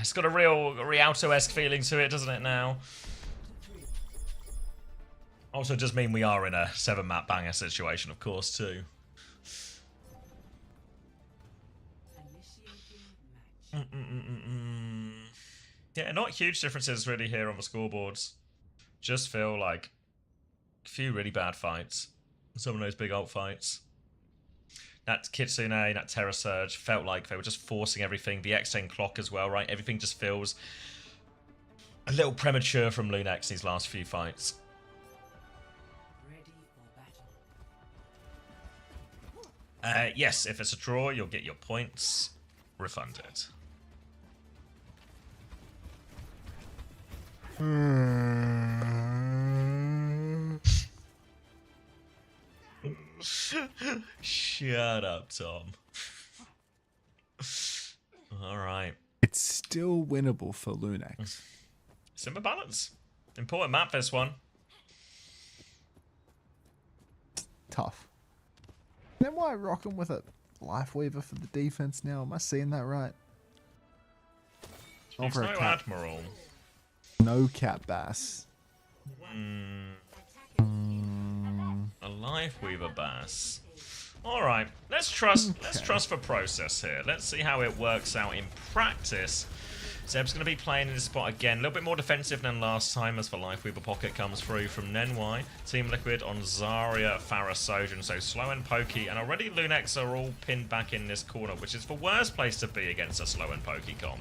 It's got a real Rialto-esque feeling to it, doesn't it, now? Also does mean we are in a 7-map banger situation, of course, too. Yeah, not huge differences really here on the scoreboards. Just feel like a few really bad fights. Some of those big ult fights. That Kitsune, that Terror Surge felt like they were just forcing everything. The X10 clock as well, right? Everything just feels a little premature from Lunex these last few fights. Yes, if it's a draw, you'll get your points refunded. Shut up, Tom. Alright. It's still winnable for Lunex. Simple balance. Important map, this one. Tough. Then why rocking with it? Lifeweaver for the defense now. Am I seeing that right? He's no Admiral. No Cat Bass. A Lifeweaver Bass. Alright, let's trust the process here. Let's see how it works out in practice. Zeb's going to be playing in this spot again. A little bit more defensive than last time as the Lifeweaver pocket comes through from Nenwai. Team Liquid on Zarya, Farah, Sojourn. So slow and pokey. And already Lunex are all pinned back in this corner, which is the worst place to be against a slow and pokey comp.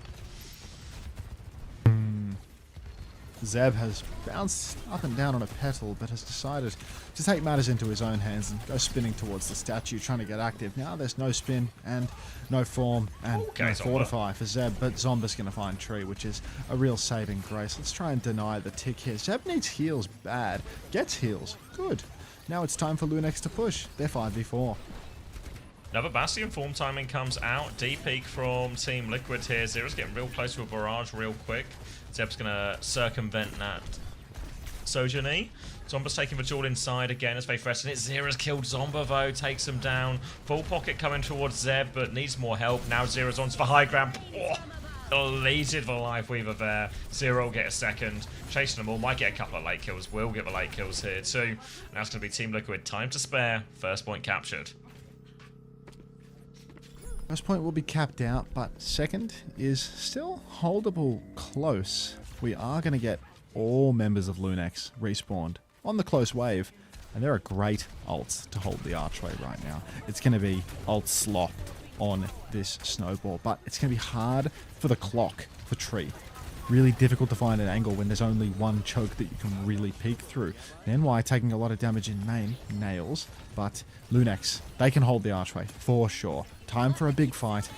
Zeb has bounced up and down on a petal, but has decided to take matters into his own hands and go spinning towards the statue, trying to get active. Now there's no spin and no form and no fortify for Zeb, but Zomba's going to find Tree, which is a real saving grace. Let's try and deny the tick here. Zeb needs heals bad. Gets heals. Good. Now it's time for Lunex to push. They're 5v4. Another Bastion form timing comes out. Deep peek from Team Liquid here. Zera's getting real close to a barrage real quick. Zeb's going to circumvent that Sojourn. Zomba's taking the jewel inside again as they threaten it. Zera's killed Zomba though, takes him down. Full pocket coming towards Zeb, but needs more help. Now Zera's onto the high ground. Oh, elated for Lifeweaver there. Zera will get a second. Chasing them all, might get a couple of late kills. Will get the late kills here too. Now it's going to be Team Liquid. Time to spare. First point captured. First point will be capped out, but second is still holdable close. We are going to get all members of Lunex respawned on the close wave, and there are great ults to hold the archway right now. It's going to be ult slop on this snowball, but it's going to be hard for the clock for Tree. Really difficult to find an angle when there's only one choke that you can really peek through. NY taking a lot of damage in main, nails, but Lunex, they can hold the archway for sure. Time for a big fight.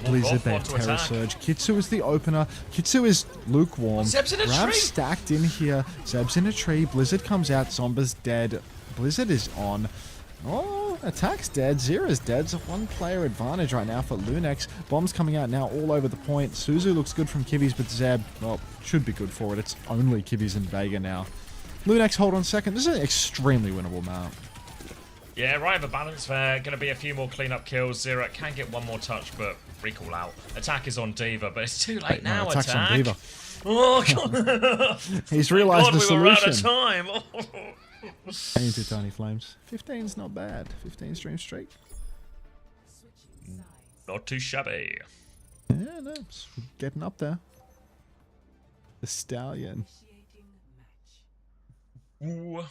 Blizzard, they have Terror Surge. Kitsu is the opener. Kitsu is lukewarm. Zeb's in a Rav's tree. stacked in here. Zeb's in a tree. Blizzard comes out. Zomba's dead. Blizzard is on. Oh, Attack's dead. Zera's dead. It's a one-player advantage right now for Lunex. Bombs coming out now all over the point. Suzu looks good from Kibbies, but Zeb, well, should be good for it. It's only Kibbies and Vega now. Lunex hold on second. This is an extremely winnable map. Yeah, right of a balance there. Going to be a few more cleanup kills. Zera can get one more touch, but recall out. Attack is on Diva, but it's too late now. Attack's Attack. on Diva. Oh, God. He's realised the We were out of solution. time. Into Tiny Flames. 15's not bad. 15 stream streak. Not too shabby. Yeah, no, it's getting up there. The Stallion. Ooh.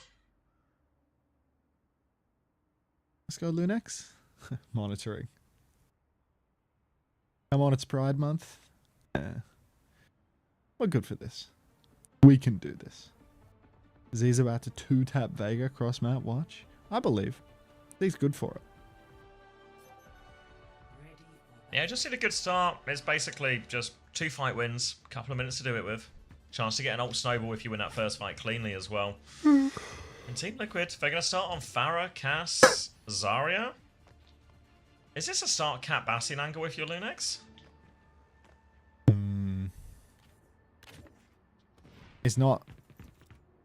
Let's go Lunex. Monitoring. Come on, it's Pride Month. Yeah. We're good for this. We can do this. Z's about to 2-tap Vega cross map. Watch. I believe. He's good for it. Yeah, just need a good start. It's basically just 2 fight wins, a couple of minutes to do it with. Chance to get an ult snowball if you win that first fight cleanly as well. And Team Liquid, they're going to start on Pharah, Cass, Zarya. Is this a start Cat Bastion angle if you're Lunex?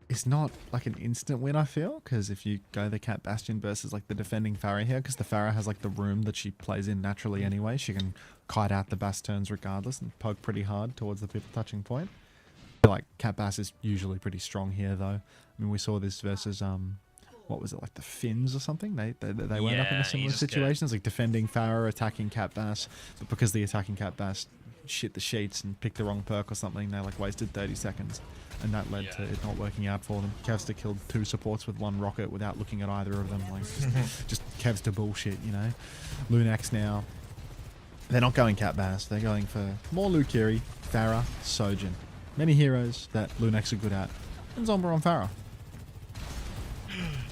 It's not like an instant win, I feel, because if you go the Cat Bastion versus like the defending Pharah here, because the Pharah has like the room that she plays in naturally anyway, she can kite out the Bass turns regardless and poke pretty hard towards the people touching point. I feel like Cat Bass is usually pretty strong here though. I mean, we saw this versus what was it, like the Finns or something? They went up in a similar situation. It's like defending Pharah, attacking Cat Bass, but because the attacking Cat Bass shit the sheets and picked the wrong perk or something, they like wasted 30 seconds. And that led to it not working out for them. Kevster killed 2 supports with 1 rocket without looking at either of them. Like just Kevster bullshit, you know. Lunex now, they're not going Cat Bass. They're going for more Lukiri, Pharah, Sojin. Many heroes that Lunex are good at. And Zomba on Pharah.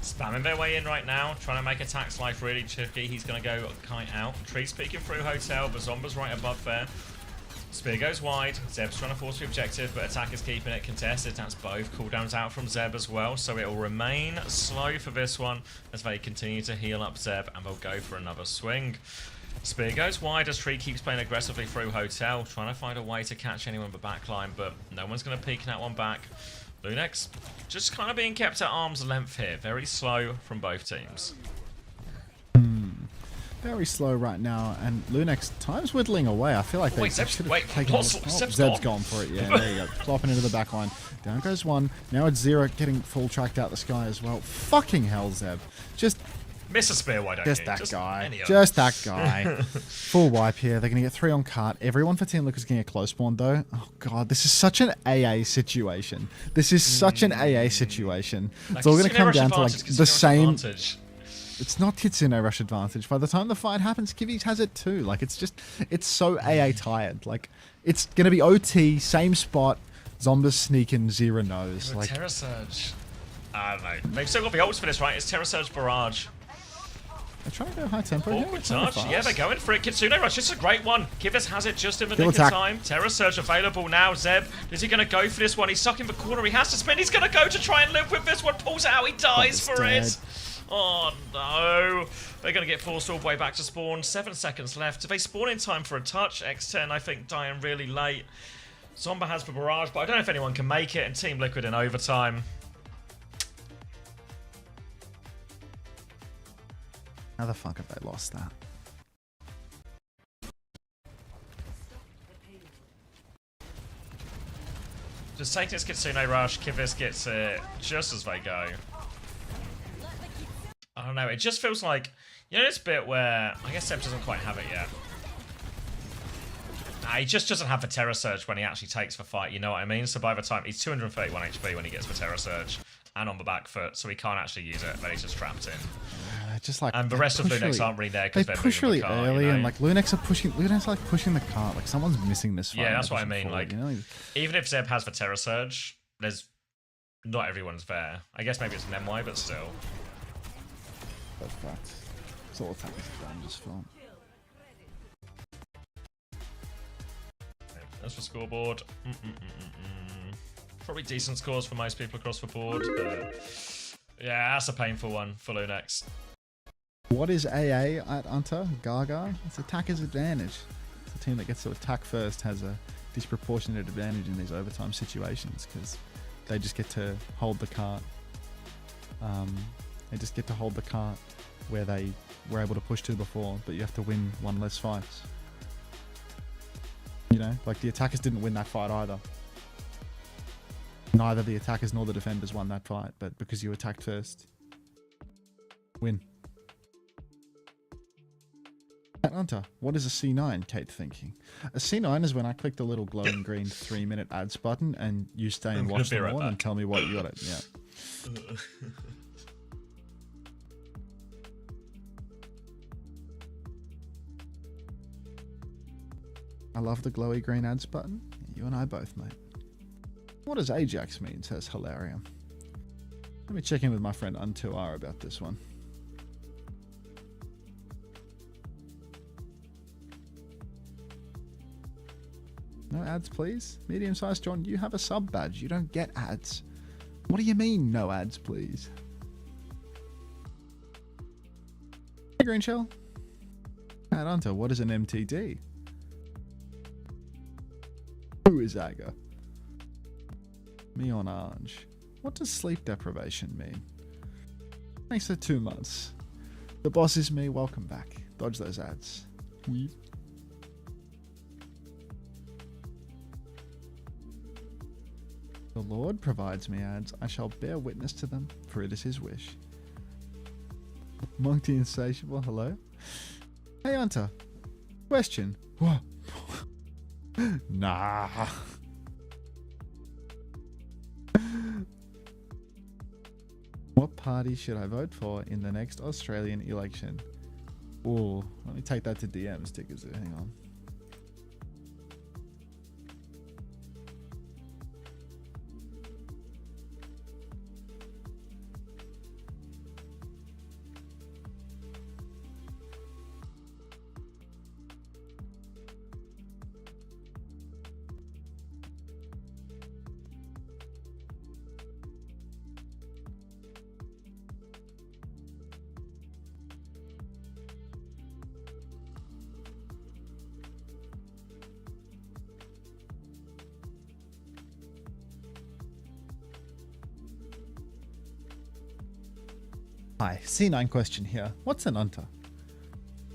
Spamming their way in right now, trying to make Attack's life really tricky. He's going to go kite out. Tree's peeking through Hotel, but Zomba's right above there. Spear goes wide. Zeb's trying to force the objective, but Attack is keeping it contested. That's both. Cooldowns out from Zeb as well, so it will remain slow for this one as they continue to heal up Zeb, and they'll go for another swing. Spear goes wide as Tree keeps playing aggressively through Hotel, trying to find a way to catch anyone but backline, but no one's going to peek that one back. Lunex just kind of being kept at arm's length here. Very slow from both teams. Very slow right now, and Lunex time's whittling away. I feel like they should have taken Zeb's gone for it. Yeah, there you go. Plopping into the back line. Down goes 1. Now it's Zero getting full tracked out the sky as well. Fucking hell, Zeb. Just miss a spear, why don't just you? that Just guy. any of Just that guy. Full wipe here. They're going to get 3 on cart. Everyone for Team Liquid's going to get close spawn though. Oh god, this is such an AA situation. This is such an AA situation. It's all going to come down to like the same. Advantage. It's not Kitsune rush advantage. By the time the fight happens, Kivy has it too. Like, it's just, it's so AA tired. Like, it's going to be OT, same spot, Zomba's sneaking, Zero knows. Like, Terror Surge. I don't know. They've still got the ults for this, right? It's Terror Surge Barrage. they're trying to go high tempo here. Awkward touch. Yeah, they're going for it. Kitsune rush. This is a great one. Kivas has it just in the Kill nick attack. of time. Terror Surge available now. Zeb, is he going to go for this one? He's stuck in the corner. He has to spin. He's going to go to try and live with this one. Pulls it out. He dies for it. Oh no. They're going to get forced all the way back to spawn. 7 seconds left. Do they spawn in time for a touch? X10, I think, dying really late. Zomba has the barrage, but I don't know if anyone can make it. And Team Liquid in overtime. How the fuck have they lost that? Just take this Kitsune rush. Kivas gets it just as they go. I don't know, it just feels like, you know this bit where, I guess Seb doesn't quite have it yet. He just doesn't have the Terror Surge when he actually takes the fight, you know what I mean? So by the time, he's 231 HP when he gets the Terror Surge and on the back foot, so he can't actually use it, but he's just trapped in. Just like, And the rest of Lunex aren't really there because they they're push moving really the cart, early, you know? and like Lunex are like pushing the cart. Like someone's missing this fight. Yeah, and that's they're what I pushing mean. forward, Like, you know? even if Zeb has the Terror Surge, there's not everyone's there. I guess maybe it's an MY, but still. That's facts. It's all attackers done just fine. That's the scoreboard. Probably decent scores for most people across the board, but yeah, that's a painful one for Lunex. What is AA at Unter? Gaga? It's attacker's advantage. It's a team that gets to attack first has a disproportionate advantage in these overtime situations because they just get to hold the cart. They just get to hold the cart where they were able to push to before, but you have to win one less fights. You know, like the attackers didn't win that fight either. Neither the attackers nor the defenders won that fight, but because you attacked first, win. At Hunter, what is a C9, Kate thinking? A C9 is when I click the little glowing green 3-minute ads button and you stay and watch them all and tell me what you got it. Yeah. I love the glowy green ads button. You and I both, mate. What does Ajax mean, says Hilarium. Let me check in with my friend Untuar about this one. No ads, please? Medium-sized John, you have a sub badge. You don't get ads. What do you mean, no ads, please? Hey, Green Shell. At Hunter, what is an MTD? Who is Aga? Me on Orange. What does sleep deprivation mean? Thanks for 2 months. The boss is me. Welcome back. Dodge those ads. Weep. The Lord provides me ads. I shall bear witness to them, for it is his wish. Monk the Insatiable, hello? Hey, Hunter. Question. What? Nah. What party should I vote for in the next Australian election? Ooh, let me take that to DM stickers. Hang on. Hi, C9 question here. What's an unter?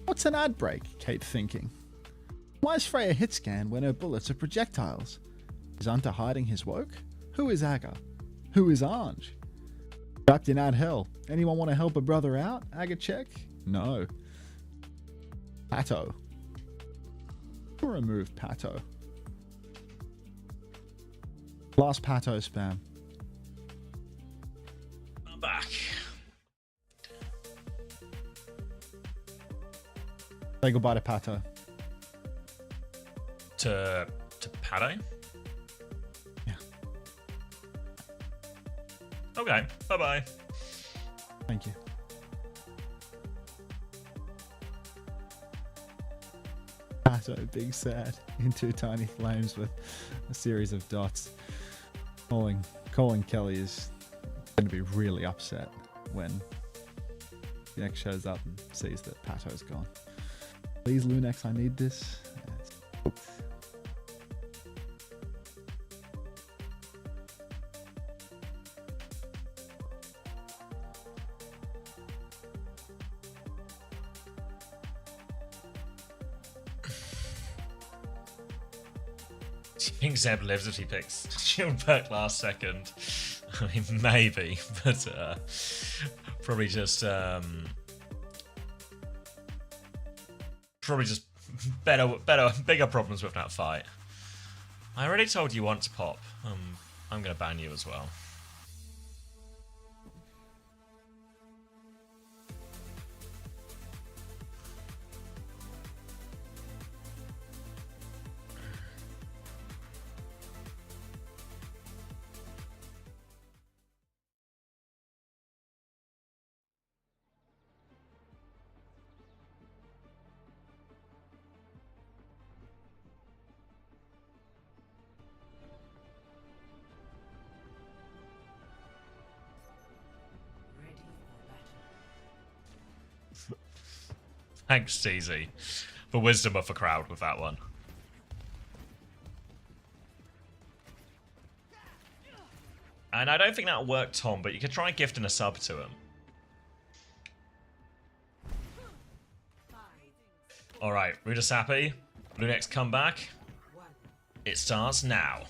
What's an ad break? Kate thinking. Why is Freya hit scan when her bullets are projectiles? Is Unter hiding his woke? Who is Aga? Who is Ange? Trapped in ad hell. Anyone want to help a brother out? Aga check? No. Pato. Remove Pato. Last Pato spam. I'm back. Say goodbye to Pato. To Pato? Yeah. Okay, bye-bye. Thank you. Pato, big sad, in 2 tiny flames with a series of dots. Colin Kelly is going to be really upset when Lunex shows up and sees that Pato's gone. Please, Lunex, I need this. Do you think Zeb lives if he picks Shield perk last second? I mean, maybe, but probably just bigger problems with that fight. I already told you once, Pop. I'm gonna ban you as well. Thanks, CZ, for wisdom of the crowd with that one. And I don't think that'll work, Tom, but you could try gifting a sub to him. Alright, Rudis happy. Lunex come back. It starts now.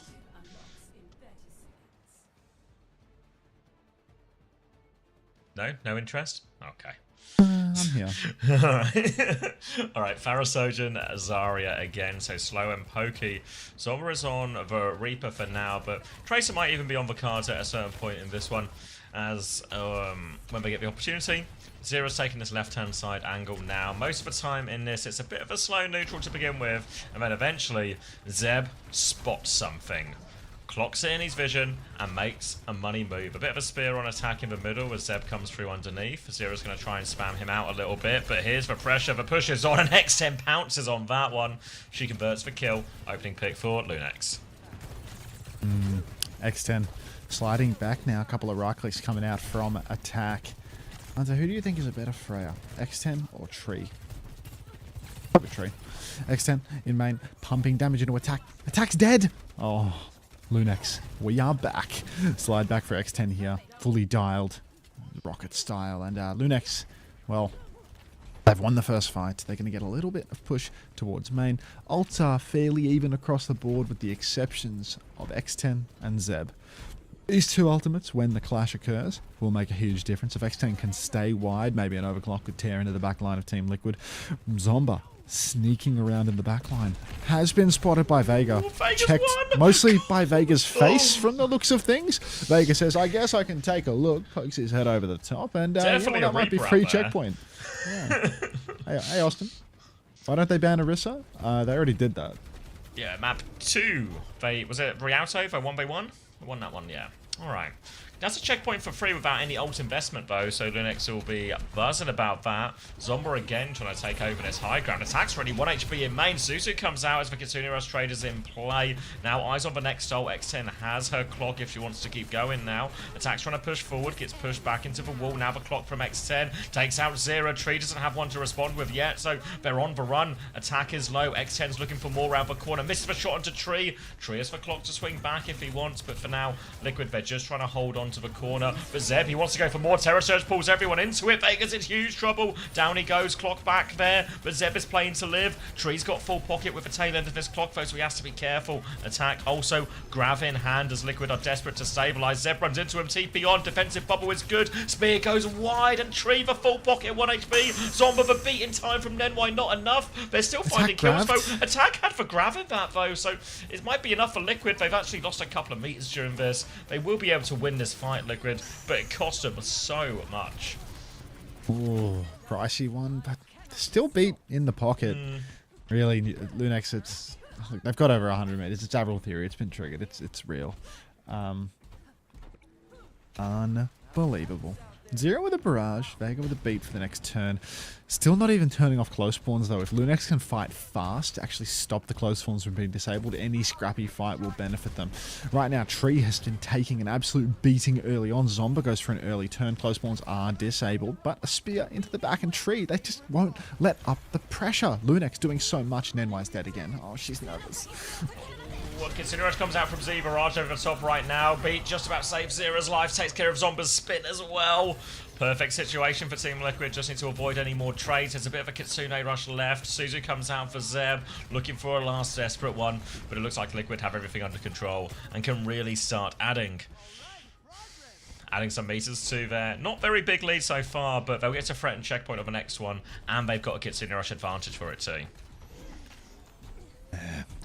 No? No interest? Okay. I'm here. Alright, Pharasogen, Zarya again, so slow and pokey. Zora is on the Reaper for now, but Tracer might even be on the cards at a certain point in this one, as when they get the opportunity. Zero's taking this left-hand side angle now. Most of the time in this, it's a bit of a slow neutral to begin with, and then eventually, Zeb spots something. Clocks it in his vision and makes a money move. A bit of a spear on attack in the middle as Zeb comes through underneath. Zero's going to try and spam him out a little bit, but here's the pressure. The push is on and X10 pounces on that one. She converts the kill. Opening pick for Lunex. X10 sliding back now. A couple of right clicks coming out from attack. Hunter, who do you think is a better Freya? X10 or Tree? Probably Tree. X10 in main, pumping damage into attack. Attack's dead! Oh, Lunex, we are back. Slide back for X10 here. Fully dialed. Rocket style. And Lunex, well, they've won the first fight. They're going to get a little bit of push towards main. Ults are fairly even across the board with the exceptions of X10 and Zeb. These two ultimates, when the clash occurs, will make a huge difference. If X10 can stay wide, maybe an overclock could tear into the back line of Team Liquid. Zomba sneaking around in the back line. Has been spotted by Vega. Checked mostly by Vega's face from the looks of things. Vega says, I guess I can take a look. Pokes his head over the top. And Definitely that might be free checkpoint. Yeah. hey, Austin. Why don't they ban Orisa? They already did that. Yeah, map 2. Was it Rialto? They 1v1? I won that one, yeah. Alright. That's a checkpoint for free without any ult investment, though, so Lunex will be buzzing about that. Zomba again trying to take over this high ground. Attack's ready, 1 HP in main. Suzu comes out as the Kitsune Rush Traders in play. Now, eyes on the next ult. X10 has her clock if she wants to keep going now. Attack's trying to push forward, gets pushed back into the wall. Now the clock from X10 takes out Zero. Tree doesn't have one to respond with yet, so they're on the run. Attack is low. X10's looking for more around the corner. Misses the shot onto Tree. Tree has the clock to swing back if he wants, but for now, Liquid, they're just trying to hold on to the corner. But Zeb, he wants to go for more. Terror Surge pulls everyone into it. Vegas in huge trouble. Down he goes. Clock back there. But Zeb is playing to live. Tree's got full pocket with the tail end of this clock, though, so he has to be careful. Attack also Grav in hand as Liquid are desperate to stabilize. Zeb runs into him. TP on. Defensive bubble is good. Spear goes wide. And Tree the full pocket. 1 HP. Zomba the beat in time from Nenwai. Not enough. They're still finding kills, though. Attack had for Grav in that, though, so it might be enough for Liquid. They've actually lost a couple of meters during this. They will be able to win this fight, Liquid, but it cost them so much. Ooh, pricey one, but still beat in the pocket. Really, Lunex, look, they've got over 100 meters. It's Avril theory. It's been triggered. It's real. Unbelievable. Zero with a barrage, Vega with a beat for the next turn. Still not even turning off close spawns though. If Lunex can fight fast, actually stop the close spawns from being disabled, any scrappy fight will benefit them. Right now, Tree has been taking an absolute beating early on. Zomba goes for an early turn. Close spawns are disabled, but a spear into the back and Tree, they just won't let up the pressure. Lunex doing so much, Nenwai's dead again. Oh, she's nervous. Kitsune Rush comes out from Z. Barrage over the top right now. Beat just about saves Zera's life. Takes care of Zomba's spin as well. Perfect situation for Team Liquid. Just need to avoid any more trades. There's a bit of a Kitsune Rush left. Suzu comes out for Zeb. Looking for a last desperate one. But it looks like Liquid have everything under control and can really start adding some meters to their not very big lead so far, but they'll get to threaten checkpoint on the next one. And they've got a Kitsune Rush advantage for it too.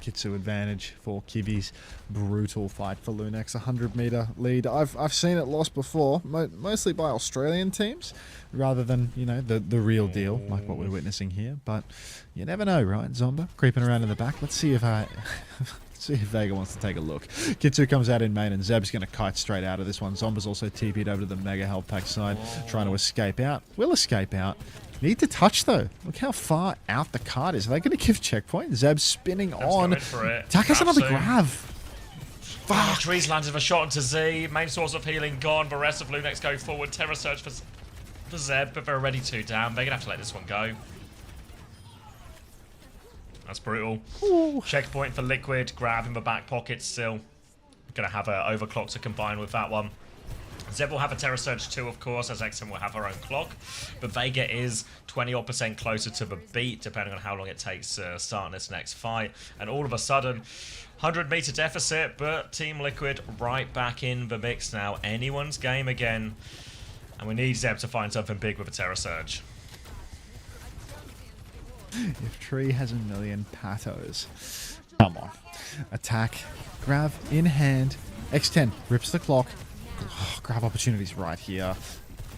Kitsu advantage for Kiwi's. Brutal fight for Lunex. 100-meter lead. I've seen it lost before, mostly by Australian teams, rather than, you know, the real deal, like what we're witnessing here. But you never know, right? Zomba creeping around in the back. Let's see if see if Vega wants to take a look. Kitsu comes out in main, and Zeb's going to kite straight out of this one. Zomba's also TP'd over to the Mega Health Pack side, trying to escape out. Will escape out. Need to touch, though. Look how far out the card is. Are they going to give checkpoint? Zeb spinning on. Attack has another grab. Fuck. Trees landed a shot onto Z. Main source of healing gone. The rest of Lunex go forward. Terror search for Zeb, but they're already 2 down. They're going to have to let this one go. That's brutal. Ooh. Checkpoint for Liquid. Grab in the back pocket still. Going to have an overclock to combine with that one. Zeb will have a Terror Surge too, of course, as XM will have her own clock. But Vega is 20% closer to the beat, depending on how long it takes starting this next fight. And all of a sudden, 100-meter deficit, but Team Liquid right back in the mix now. Anyone's game again. And we need Zeb to find something big with a Terror Surge. If Tree has a million patos. Come on. Attack. Grab in hand. X10 rips the clock. Oh, grab opportunities right here.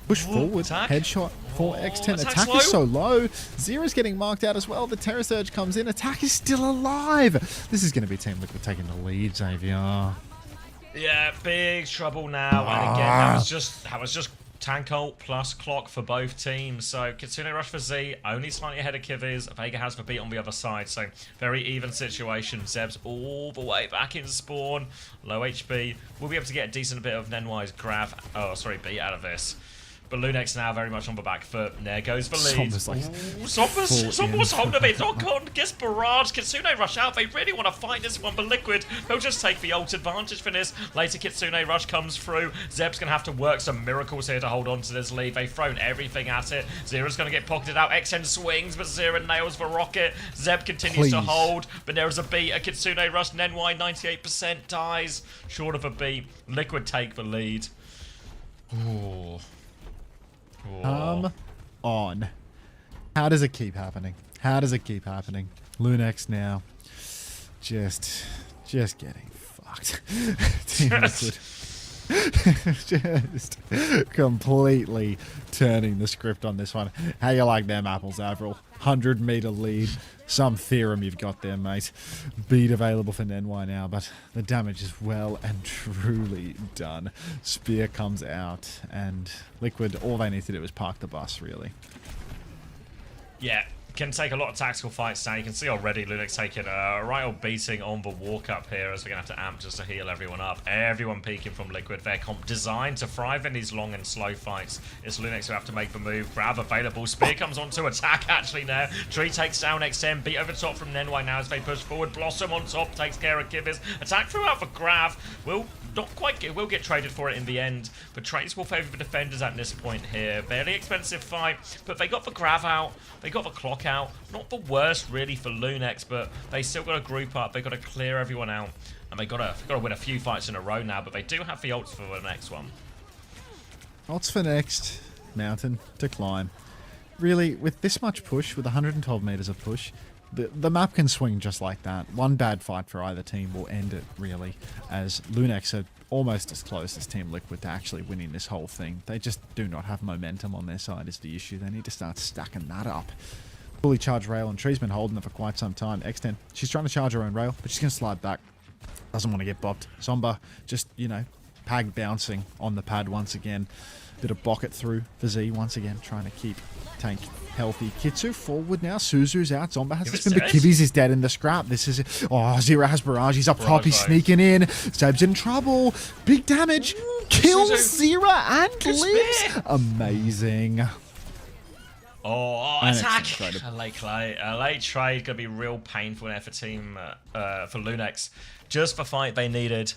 Push forward. Attack. Headshot for X10. Attack low. is so low. Zero's getting marked out as well. The Terror Surge comes in. Attack is still alive. This is going to be Team Liquid taking the lead, Xavier. Yeah, big trouble now. And again, that was just tank ult plus clock for both teams. So Kitsune rush for Z, only slightly ahead of Kivis. Vega has the beat on the other side, so very even situation. Zeb's all the way back in spawn, low HP. We'll be able to get a decent bit of Nenwai's grab, beat out of this. But Lunex now very much on the back foot. And there goes the lead. Somba's holding it. Ocon gets barraged. Kitsune rush out. They really want to fight this one, but Liquid, they'll just take the ult advantage for this. Later, Kitsune rush comes through. Zeb's going to have to work some miracles here to hold on to this lead. They've thrown everything at it. Zero's going to get pocketed out. XN swings, but Zero nails the rocket. Zeb continues to hold, but there is a beat. A Kitsune rush. Nenwai 98% dies. Short of a beat. Liquid take the lead. Ooh. Come on. How does it keep happening? How does it keep happening? Lunex now. Just getting fucked. Team Liquid. Just completely turning the script on this one. How you like them apples, Avril? 100-meter lead. Some theorem you've got there, mate. Beat available for Nenwai now, but the damage is well and truly done. Spear comes out, and Liquid, all they need to do is park the bus, really. Yeah, can take a lot of tactical fights now. You can see already Lunex taking a right old beating on the walk up here, as we're going to have to amp just to heal everyone up. Everyone peeking from Liquid. They're designed to thrive in these long and slow fights. It's Lunex who have to make the move. Grab available. Spear comes onto attack actually now. Tree takes down XM. Beat over top from Nenwai now as they push forward. Blossom on top takes care of Kivis. Attack throughout for Grav. Will get traded for it in the end, but trades will favour the defenders at this point here. Fairly expensive fight, but they got the Grav out, they got the clock out. Not the worst really for Lunex, but they still got to group up, they got to clear everyone out, and they got to win a few fights in a row now, but they do have the ults for the next one. Ults for next. Mountain to climb. Really, with this much push, with 112 meters of push, the map can swing just like that. One bad fight for either team will end it, really, as Lunex are almost as close as Team Liquid to actually winning this whole thing. They just do not have momentum on their side is the issue. They need to start stacking that up. Fully charged rail, and Tree's been holding it for quite some time. X10, she's trying to charge her own rail, but she's going to slide back. Doesn't want to get bopped. Zomba just, you know, pag bouncing on the pad once again. Bit of bucket through for Z once again, trying to keep tank healthy. Kitsu forward now. Suzu's out. Zomba has to spin, but Kivis is dead in the scrap. This is it. Oh, Zero has barrage. He's up top. He's sneaking in. Zeb's in trouble. Big damage. Kills Zero and lives. Amazing. Oh, attack! A late trade gonna be real painful there for team for Lunex. Just the fight they needed.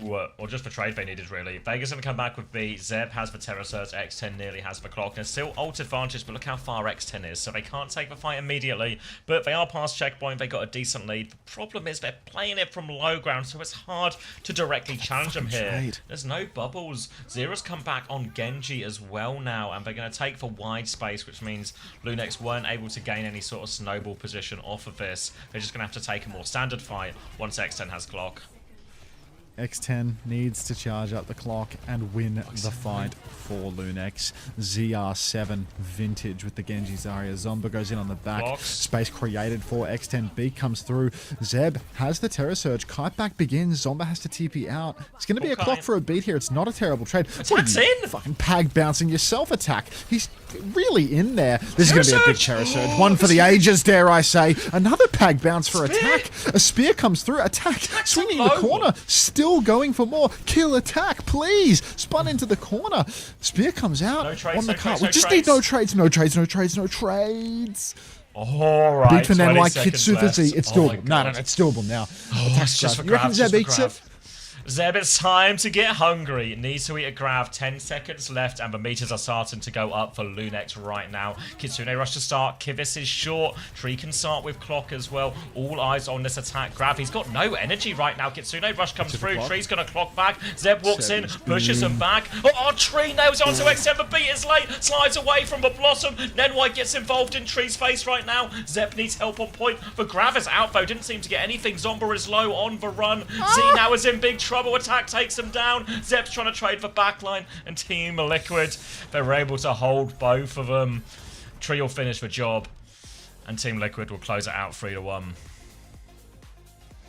or just for trade they needed, really. Vega's going to come back with B. Zeb has the Terror Surge. X10 nearly has the Clock. There's still ult advantage, but look how far X10 is. So they can't take the fight immediately, but they are past checkpoint. They got a decent lead. The problem is they're playing it from low ground, so it's hard to directly challenge them here. Trade. There's no bubbles. Zero's come back on Genji as well now, and they're going to take for wide space, which means Lunex weren't able to gain any sort of snowball position off of this. They're just going to have to take a more standard fight once X10 has Clock. X10 needs to charge up the clock and win the fight for Lunex. ZR7 vintage with the Genji Zarya. Zomba goes in on the back. Box. Space created for X10. B comes through. Zeb has the Terror Surge. Kite back begins. Zomba has to TP out. It's going to be a clock for a beat here. It's not a terrible trade. Attack's in! Fucking Pag bouncing yourself attack. He's really in there. This is going to be a big Terror Surge. One for the ages, dare I say. Another Pag bounce for attack. A spear comes through. Attack. Swinging in the corner. Still going for more. Kill attack, please. Spun into the corner. Spear comes out No trades, on the no cart. trades, We no just trades. need no trades, no trades, no trades, no trades. All right. Big for 20 NY seconds Kitsu for left. Z. It's Oh my doable. No, God. it's doable now. Oh, Attack it's just grab. for You reckon grabs, Zeb just for eats it? grab. Zeb, it's time to get hungry. Needs to eat a grab. 10 seconds left, and the meters are starting to go up for Lunex right now. Kitsune rush to start. Kivis is short. Tree can start with Clock as well. All eyes on this attack grab. He's got no energy right now. Kitsune rush comes through. Tree's going to clock back. Zeb walks in, pushes him back. Oh, Tree nails onto X7, but beat is late. Slides away from the Blossom. Nenwhite gets involved in Tree's face right now. Zeb needs help on point. The grab is out, though. Didn't seem to get anything. Zomba is low on the run. Z now is in big trouble. Attack takes him down. Zeb's trying to trade for backline, and Team Liquid, they were able to hold both of them. Tree will finish the job, and Team Liquid will close it out 3-1.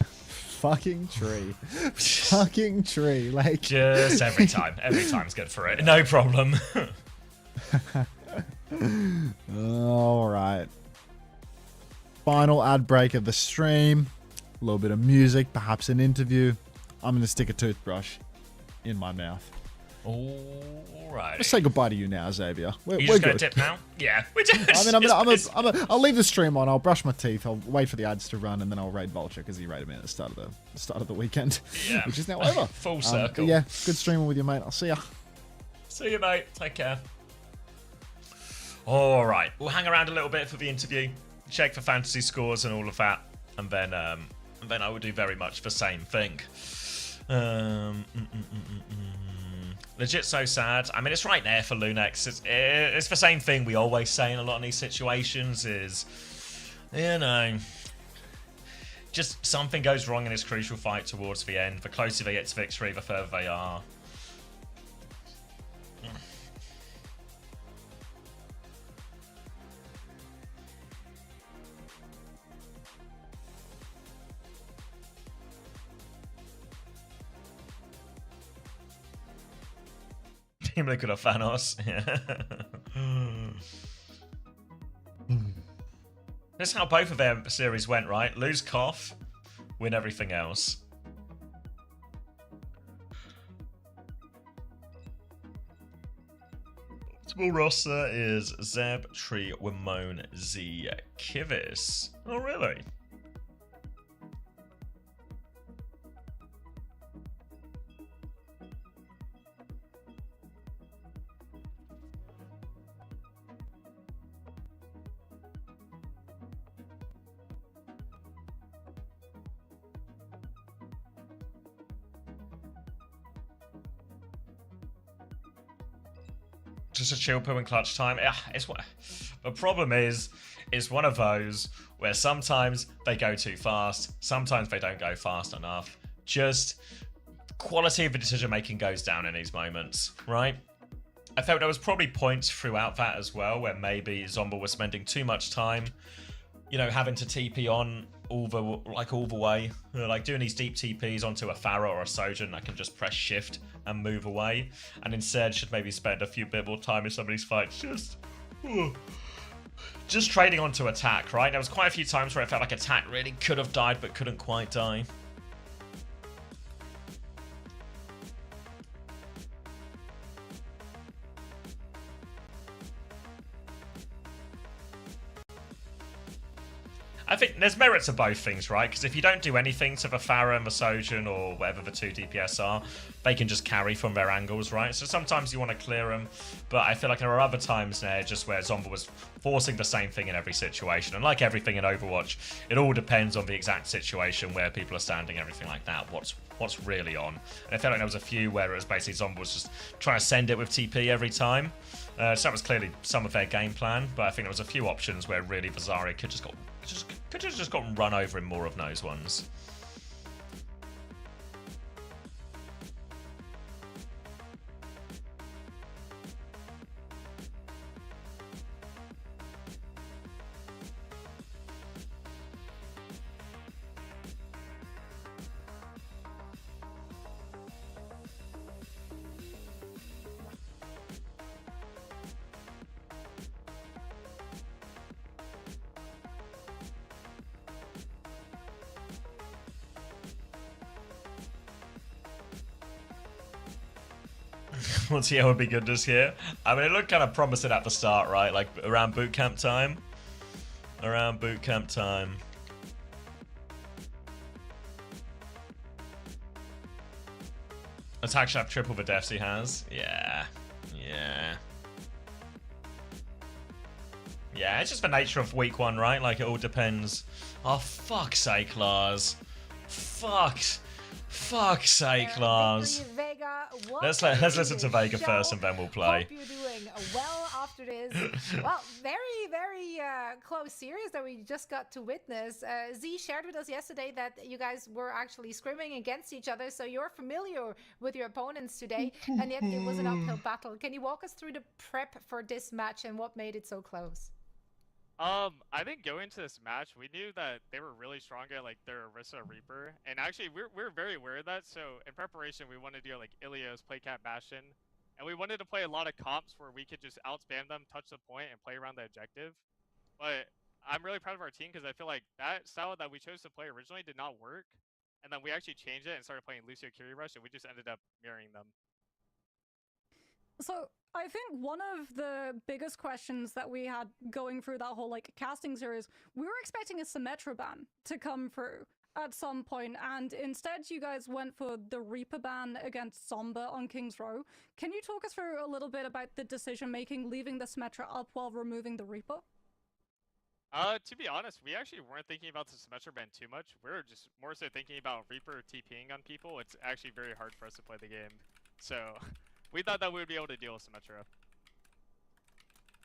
Fucking Tree. Fucking Tree. Like, Just every time. Every time's good for it. No problem. all right. Final ad break of the stream. A little bit of music, perhaps an interview. I'm going to stick a toothbrush in my mouth. Alright. Let's say goodbye to you now, Xavier. We're You just gonna good. dip now? Yeah, we're just. I'll leave the stream on. I'll brush my teeth. I'll wait for the ads to run, and then I'll raid Vulture because he raided me at the start of the weekend, Yeah. which is now over. Full circle. Yeah, good streaming with you, mate. I'll see ya. See you, mate. Take care. Alright, we'll hang around a little bit for the interview, check for fantasy scores and all of that, and then I will do very much the same thing. Legit so sad. I mean, it's right there for Lunex. It's the same thing we always say in a lot of these situations is, you know, just something goes wrong in this crucial fight towards the end. The closer they get to victory, the further they are. Team Liquid are Thanos. Yeah. This is how both of their series went, right? Lose Cough, win everything else. Optimal roster is Zeb, Tree, Wimone, Z, Kivis. Oh, really? Just a chill pill in clutch time. Yeah, the problem is, it's one of those where sometimes they go too fast, sometimes they don't go fast enough. Just quality of the decision making goes down in these moments, right? I felt there was probably points throughout that as well where maybe Zomba was spending too much time, you know, having to TP on all the way, like doing these deep TPs onto a Pharah or a Sojourn that can just press shift and move away, and instead should maybe spend a bit more time in some of these fights just trading onto attack, right? There was quite a few times where I felt like attack really could have died but couldn't quite die. I think there's merit to both things, right? Because if you don't do anything to the Pharah, Masojan, or whatever the 2 DPS are, they can just carry from their angles, right? So sometimes you want to clear them, but I feel like there are other times there just where Zomba was forcing the same thing in every situation. And like everything in Overwatch, it all depends on the exact situation, where people are standing, everything like that, what's really on. And I felt like there was a few where it was basically Zomba was just trying to send it with TP every time. So that was clearly some of their game plan, but I think there was a few options where really Vazaria could have just gotten run over in more of those ones. We'll see how it would be good this year. I mean, it looked kind of promising at the start, right? Like around boot camp time. Around boot camp time. Attack should have triple the deaths he has. Yeah. Yeah. Yeah, it's just the nature of week 1, right? Like, it all depends. Oh, fuck's sake, Lars. Fuck's sake, Lars. Vega, Let's listen to Vega first, and then we'll play. Hope you're doing well after this. Well, very close series that we just got to witness. Z shared with us yesterday that you guys were actually scrimming against each other, so you're familiar with your opponents today, and yet it was an uphill battle. Can you walk us through the prep for this match and what made it so close? I think going into this match, we knew that they were really strong at like their Orisa Reaper, and actually we're very aware of that. So in preparation, we wanted to do like Ilios, Playcat Bastion, and we wanted to play a lot of comps where we could just outspam them, touch the point, and play around the objective. But I'm really proud of our team because I feel like that style that we chose to play originally did not work, and then we actually changed it and started playing Lucio Curie Rush, and we just ended up mirroring them. So I think one of the biggest questions that we had going through that whole like casting series, we were expecting a Symmetra ban to come through at some point, and instead you guys went for the Reaper ban against Zomba on King's Row. Can you talk us through a little bit about the decision making, leaving the Symmetra up while removing the Reaper? To be honest, we actually weren't thinking about the Symmetra ban too much. We were just more so thinking about Reaper TPing on people. It's actually very hard for us to play the game, so we thought that we would be able to deal with Symmetra.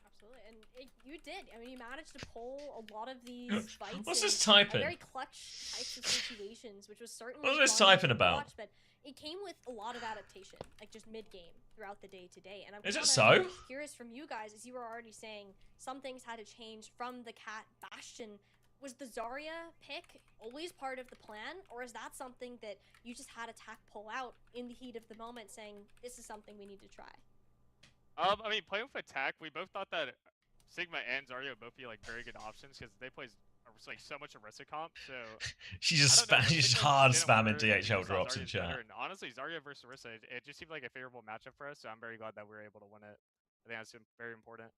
Absolutely, and you did. I mean, you managed to pull a lot of these fights. What's in this typing? Very clutch types of situations, which was certainly What's this fun typing to about? watch, but it came with a lot of adaptation, like just mid-game throughout the day today. And I'm Is it kinda so? curious from you guys, as you were already saying, some things had to change from the Cat Bastion. Was the Zarya pick always part of the plan, or is that something that you just had attack pull out in the heat of the moment, saying this is something we need to try? I mean, playing with attack, we both thought that Sigma and Zarya would both be like very good options because they play like so much Orisa comp. So She's just she's hard spamming DHL drops in chat. And honestly, Zarya versus Orisa, it just seemed like a favorable matchup for us. So I'm very glad that we were able to win it. I think that's very important.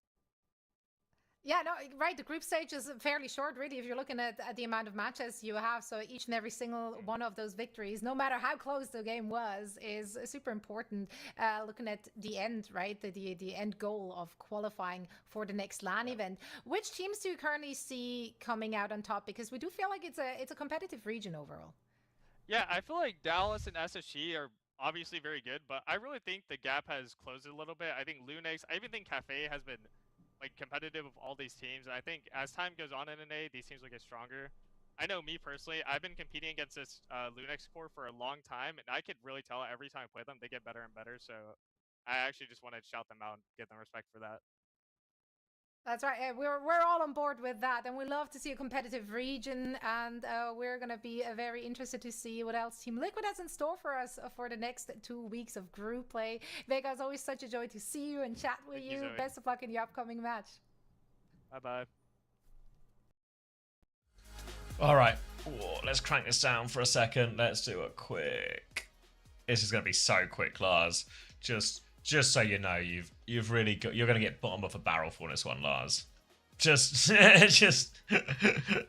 Yeah, no, right. The group stage is fairly short, really, if you're looking at the amount of matches you have. So each and every single one of those victories, no matter how close the game was, is super important. Looking at the end, right? The end goal of qualifying for the next LAN event. Which teams do you currently see coming out on top? Because we do feel like it's a competitive region overall. Yeah, I feel like Dallas and SSG are obviously very good, but I really think the gap has closed a little bit. I think Lunex, I even think Cafe has been like competitive with all these teams. And I think as time goes on in NA, these teams will get stronger. I know me personally, I've been competing against this Lunex core for a long time, and I could really tell every time I play them, they get better and better. So I actually just want to shout them out and get them respect for that. That's right. We're all on board with that, and we love to see a competitive region. And we're gonna be very interested to see what else Team Liquid has in store for us for the next 2 weeks of group play. Vega, it's always such a joy to see you and chat with you. Best of luck in the upcoming match. Bye bye. All right, let's crank this down for a second. Let's do a quick. This is gonna be so quick, Lars. Just so you know, you've really got. You're gonna get bottom of a barrel for this one, Lars. Just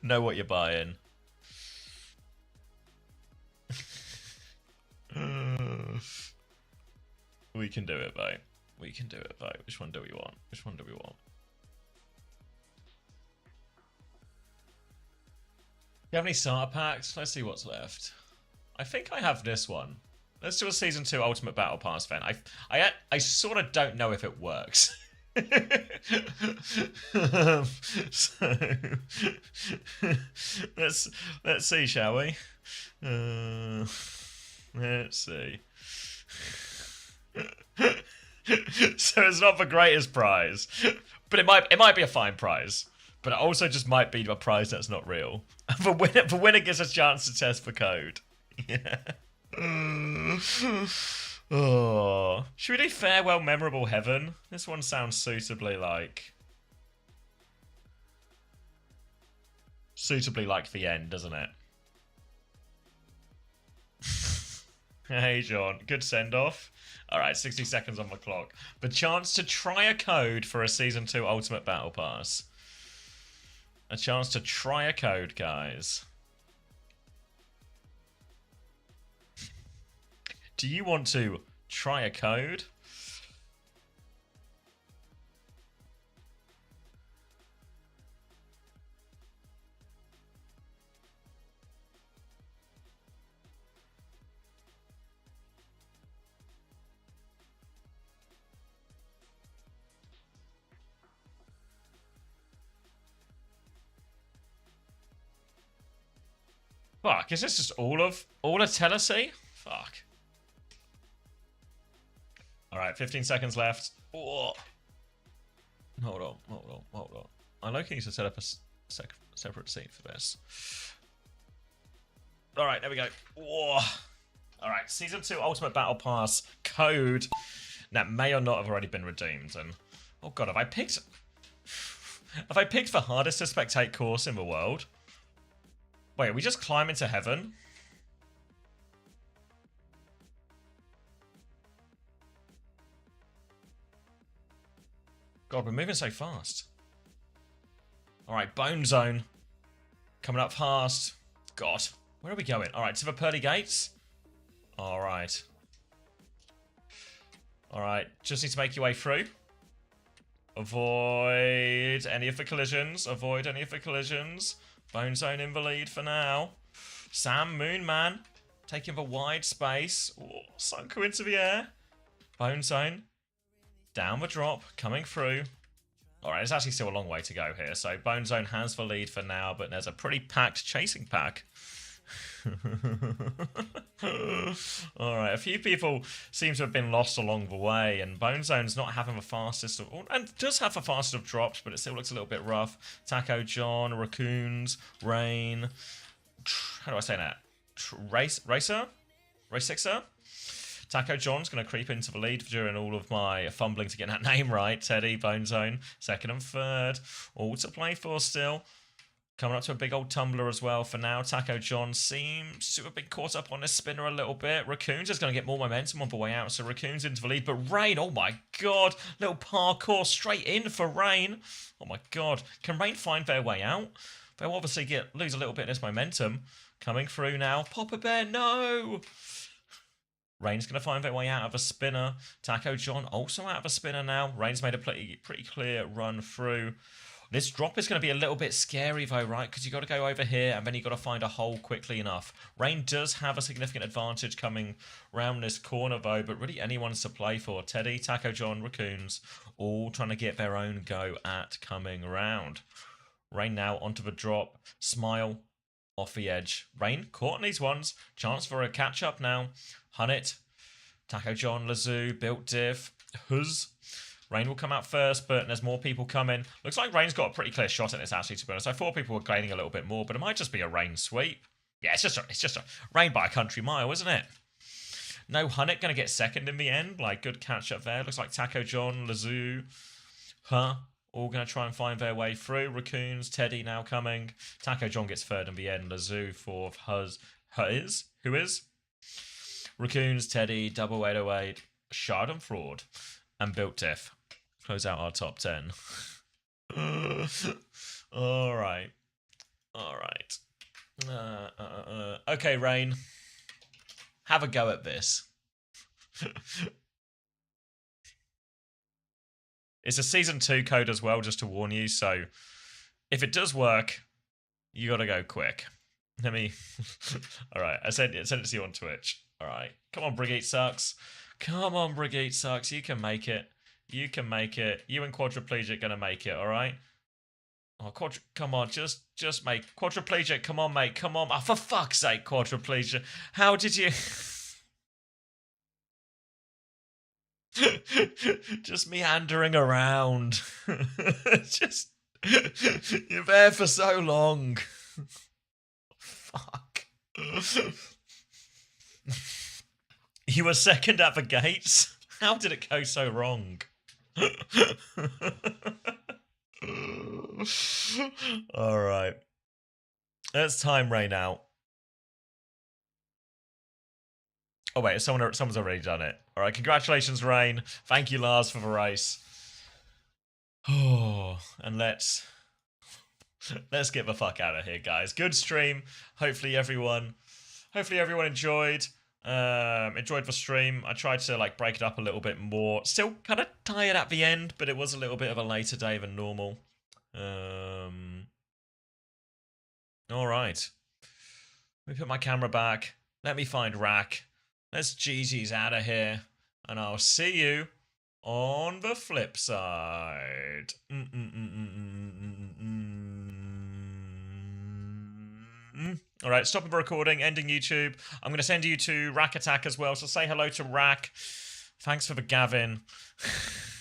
know what you're buying. We can do it, mate. We can do it, mate. Which one do we want? Which one do we want? You have any starter packs? Let's see what's left. I think I have this one. Let's do a Season 2 Ultimate Battle Pass fan. I sort of don't know if it works. So let's see, shall we? Let's see. So it's not the greatest prize, but it might be a fine prize. But it also just might be a prize that's not real. The winner gets a chance to test for code. Yeah. Oh, should we do Farewell Memorable Heaven? This one sounds suitably like the end, doesn't it? Hey, John. Good send-off. Alright, 60 seconds on the clock. The chance to try a code for a Season 2 Ultimate Battle Pass. A chance to try a code, guys. Do you want to try a code? Fuck, is this just all of Tennessee? Fuck. Alright, 15 seconds left. Oh. Hold on. I low-key need to set up a separate scene for this. Alright, there we go. Oh. Alright, Season 2 Ultimate Battle Pass code that may or not have already been redeemed. And oh god, have I picked the hardest to spectate course in the world? Wait, are we just climb into heaven? God, we're moving so fast. Alright, Bone Zone. Coming up fast. God, where are we going? Alright, to the pearly gates. Alright. Alright, just need to make your way through. Avoid any of the collisions. Avoid any of the collisions. Bone Zone in the lead for now. Sam Moonman taking the wide space. Oh, Sunku into the air. Bone Zone down the drop, coming through. Alright, it's actually still a long way to go here. So Bone Zone has the lead for now, but there's a pretty packed chasing pack. Alright, a few people seem to have been lost along the way, and Bone Zone's not having the fastest of, and does have the fastest of drops, but it still looks a little bit rough. Taco John, Raccoons, Rain, how do I say that? Racer? Taco John's going to creep into the lead during all of my fumbling to get that name right. Teddy, Bone Zone, second and third. All to play for still. Coming up to a big old tumbler as well for now. Taco John seems to have been caught up on this spinner a little bit. Raccoons is going to get more momentum on the way out, so Raccoons into the lead. But Rain, oh my god, little parkour straight in for Rain. Oh my god, can Rain find their way out? They'll obviously lose a little bit of this momentum. Coming through now. Papa Bear, no! Rain's going to find their way out of a spinner. Taco John also out of a spinner now. Rain's made a pretty clear run through. This drop is going to be a little bit scary though, right? Because you've got to go over here and then you've got to find a hole quickly enough. Rain does have a significant advantage coming round this corner though, but really anyone's to play for. Teddy, Taco John, Raccoons, all trying to get their own go at coming around. Rain now onto the drop. Smile off the edge. Rain caught on these ones. Chance for a catch up now. Hunnit, Taco John, Lazoo, Built Div, Huz. Rain will come out first, but there's more people coming. Looks like Rain's got a pretty clear shot at this, actually, to be honest. I thought people were gaining a little bit more, but it might just be a Rain sweep. Yeah, it's just a Rain by a country mile, isn't it? No Hunnit going to get second in the end. Like, good catch up there. Looks like Taco John, Lazoo, all going to try and find their way through. Raccoons, Teddy now coming. Taco John gets third in the end. Lazoo fourth. Who is? Raccoons, Teddy, Double 808, Shard and Fraud, and Built Diff. Close out our top 10. All right. Okay, Rain. Have a go at this. It's a season 2 code as well, just to warn you. So if it does work, you gotta go quick. Let me. All right, I sent it to you on Twitch. All right, come on, Brigade Sucks. Come on, Brigade Sucks. You can make it. You can make it. You and Quadriplegic gonna make it. All right. Oh, come on, just make Quadriplegic. Come on, mate. Come on. Oh, for fuck's sake, Quadriplegic. How did you? Just meandering around. Just you're there for so long. Fuck. You were second at the gates? How did it go so wrong? Alright. Let's time Rain out. Oh wait, someone's already done it. Alright, congratulations, Rain. Thank you, Lars, for the race. Oh, and let's get the fuck out of here, guys. Good stream. Hopefully everyone enjoyed. Enjoyed the stream. I tried to like break it up a little bit more. Still kind of tired at the end, but it was a little bit of a later day than normal. All right. Let me put my camera back. Let me find Rack. Let's GG's out of here, and I'll see you on the flip side. All right, stopping the recording, ending YouTube. I'm going to send you to Rack Attack as well, so say hello to Rack. Thanks for the Gavin.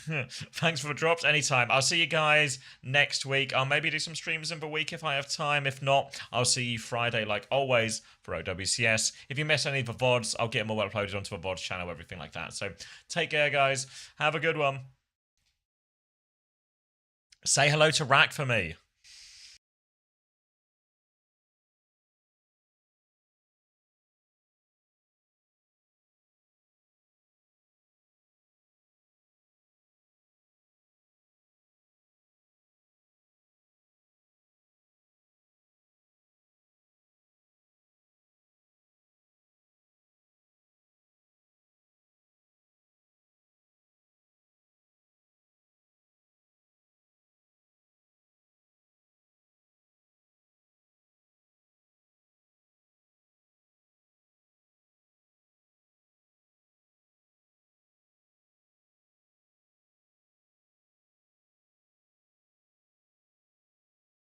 Thanks for the drops. Anytime. I'll see you guys next week. I'll maybe do some streams in the week if I have time. If not, I'll see you Friday like always for OWCS. If you miss any of the VODs, I'll get them all uploaded onto the VODs channel, everything like that. So take care, guys. Have a good one. Say hello to Rack for me.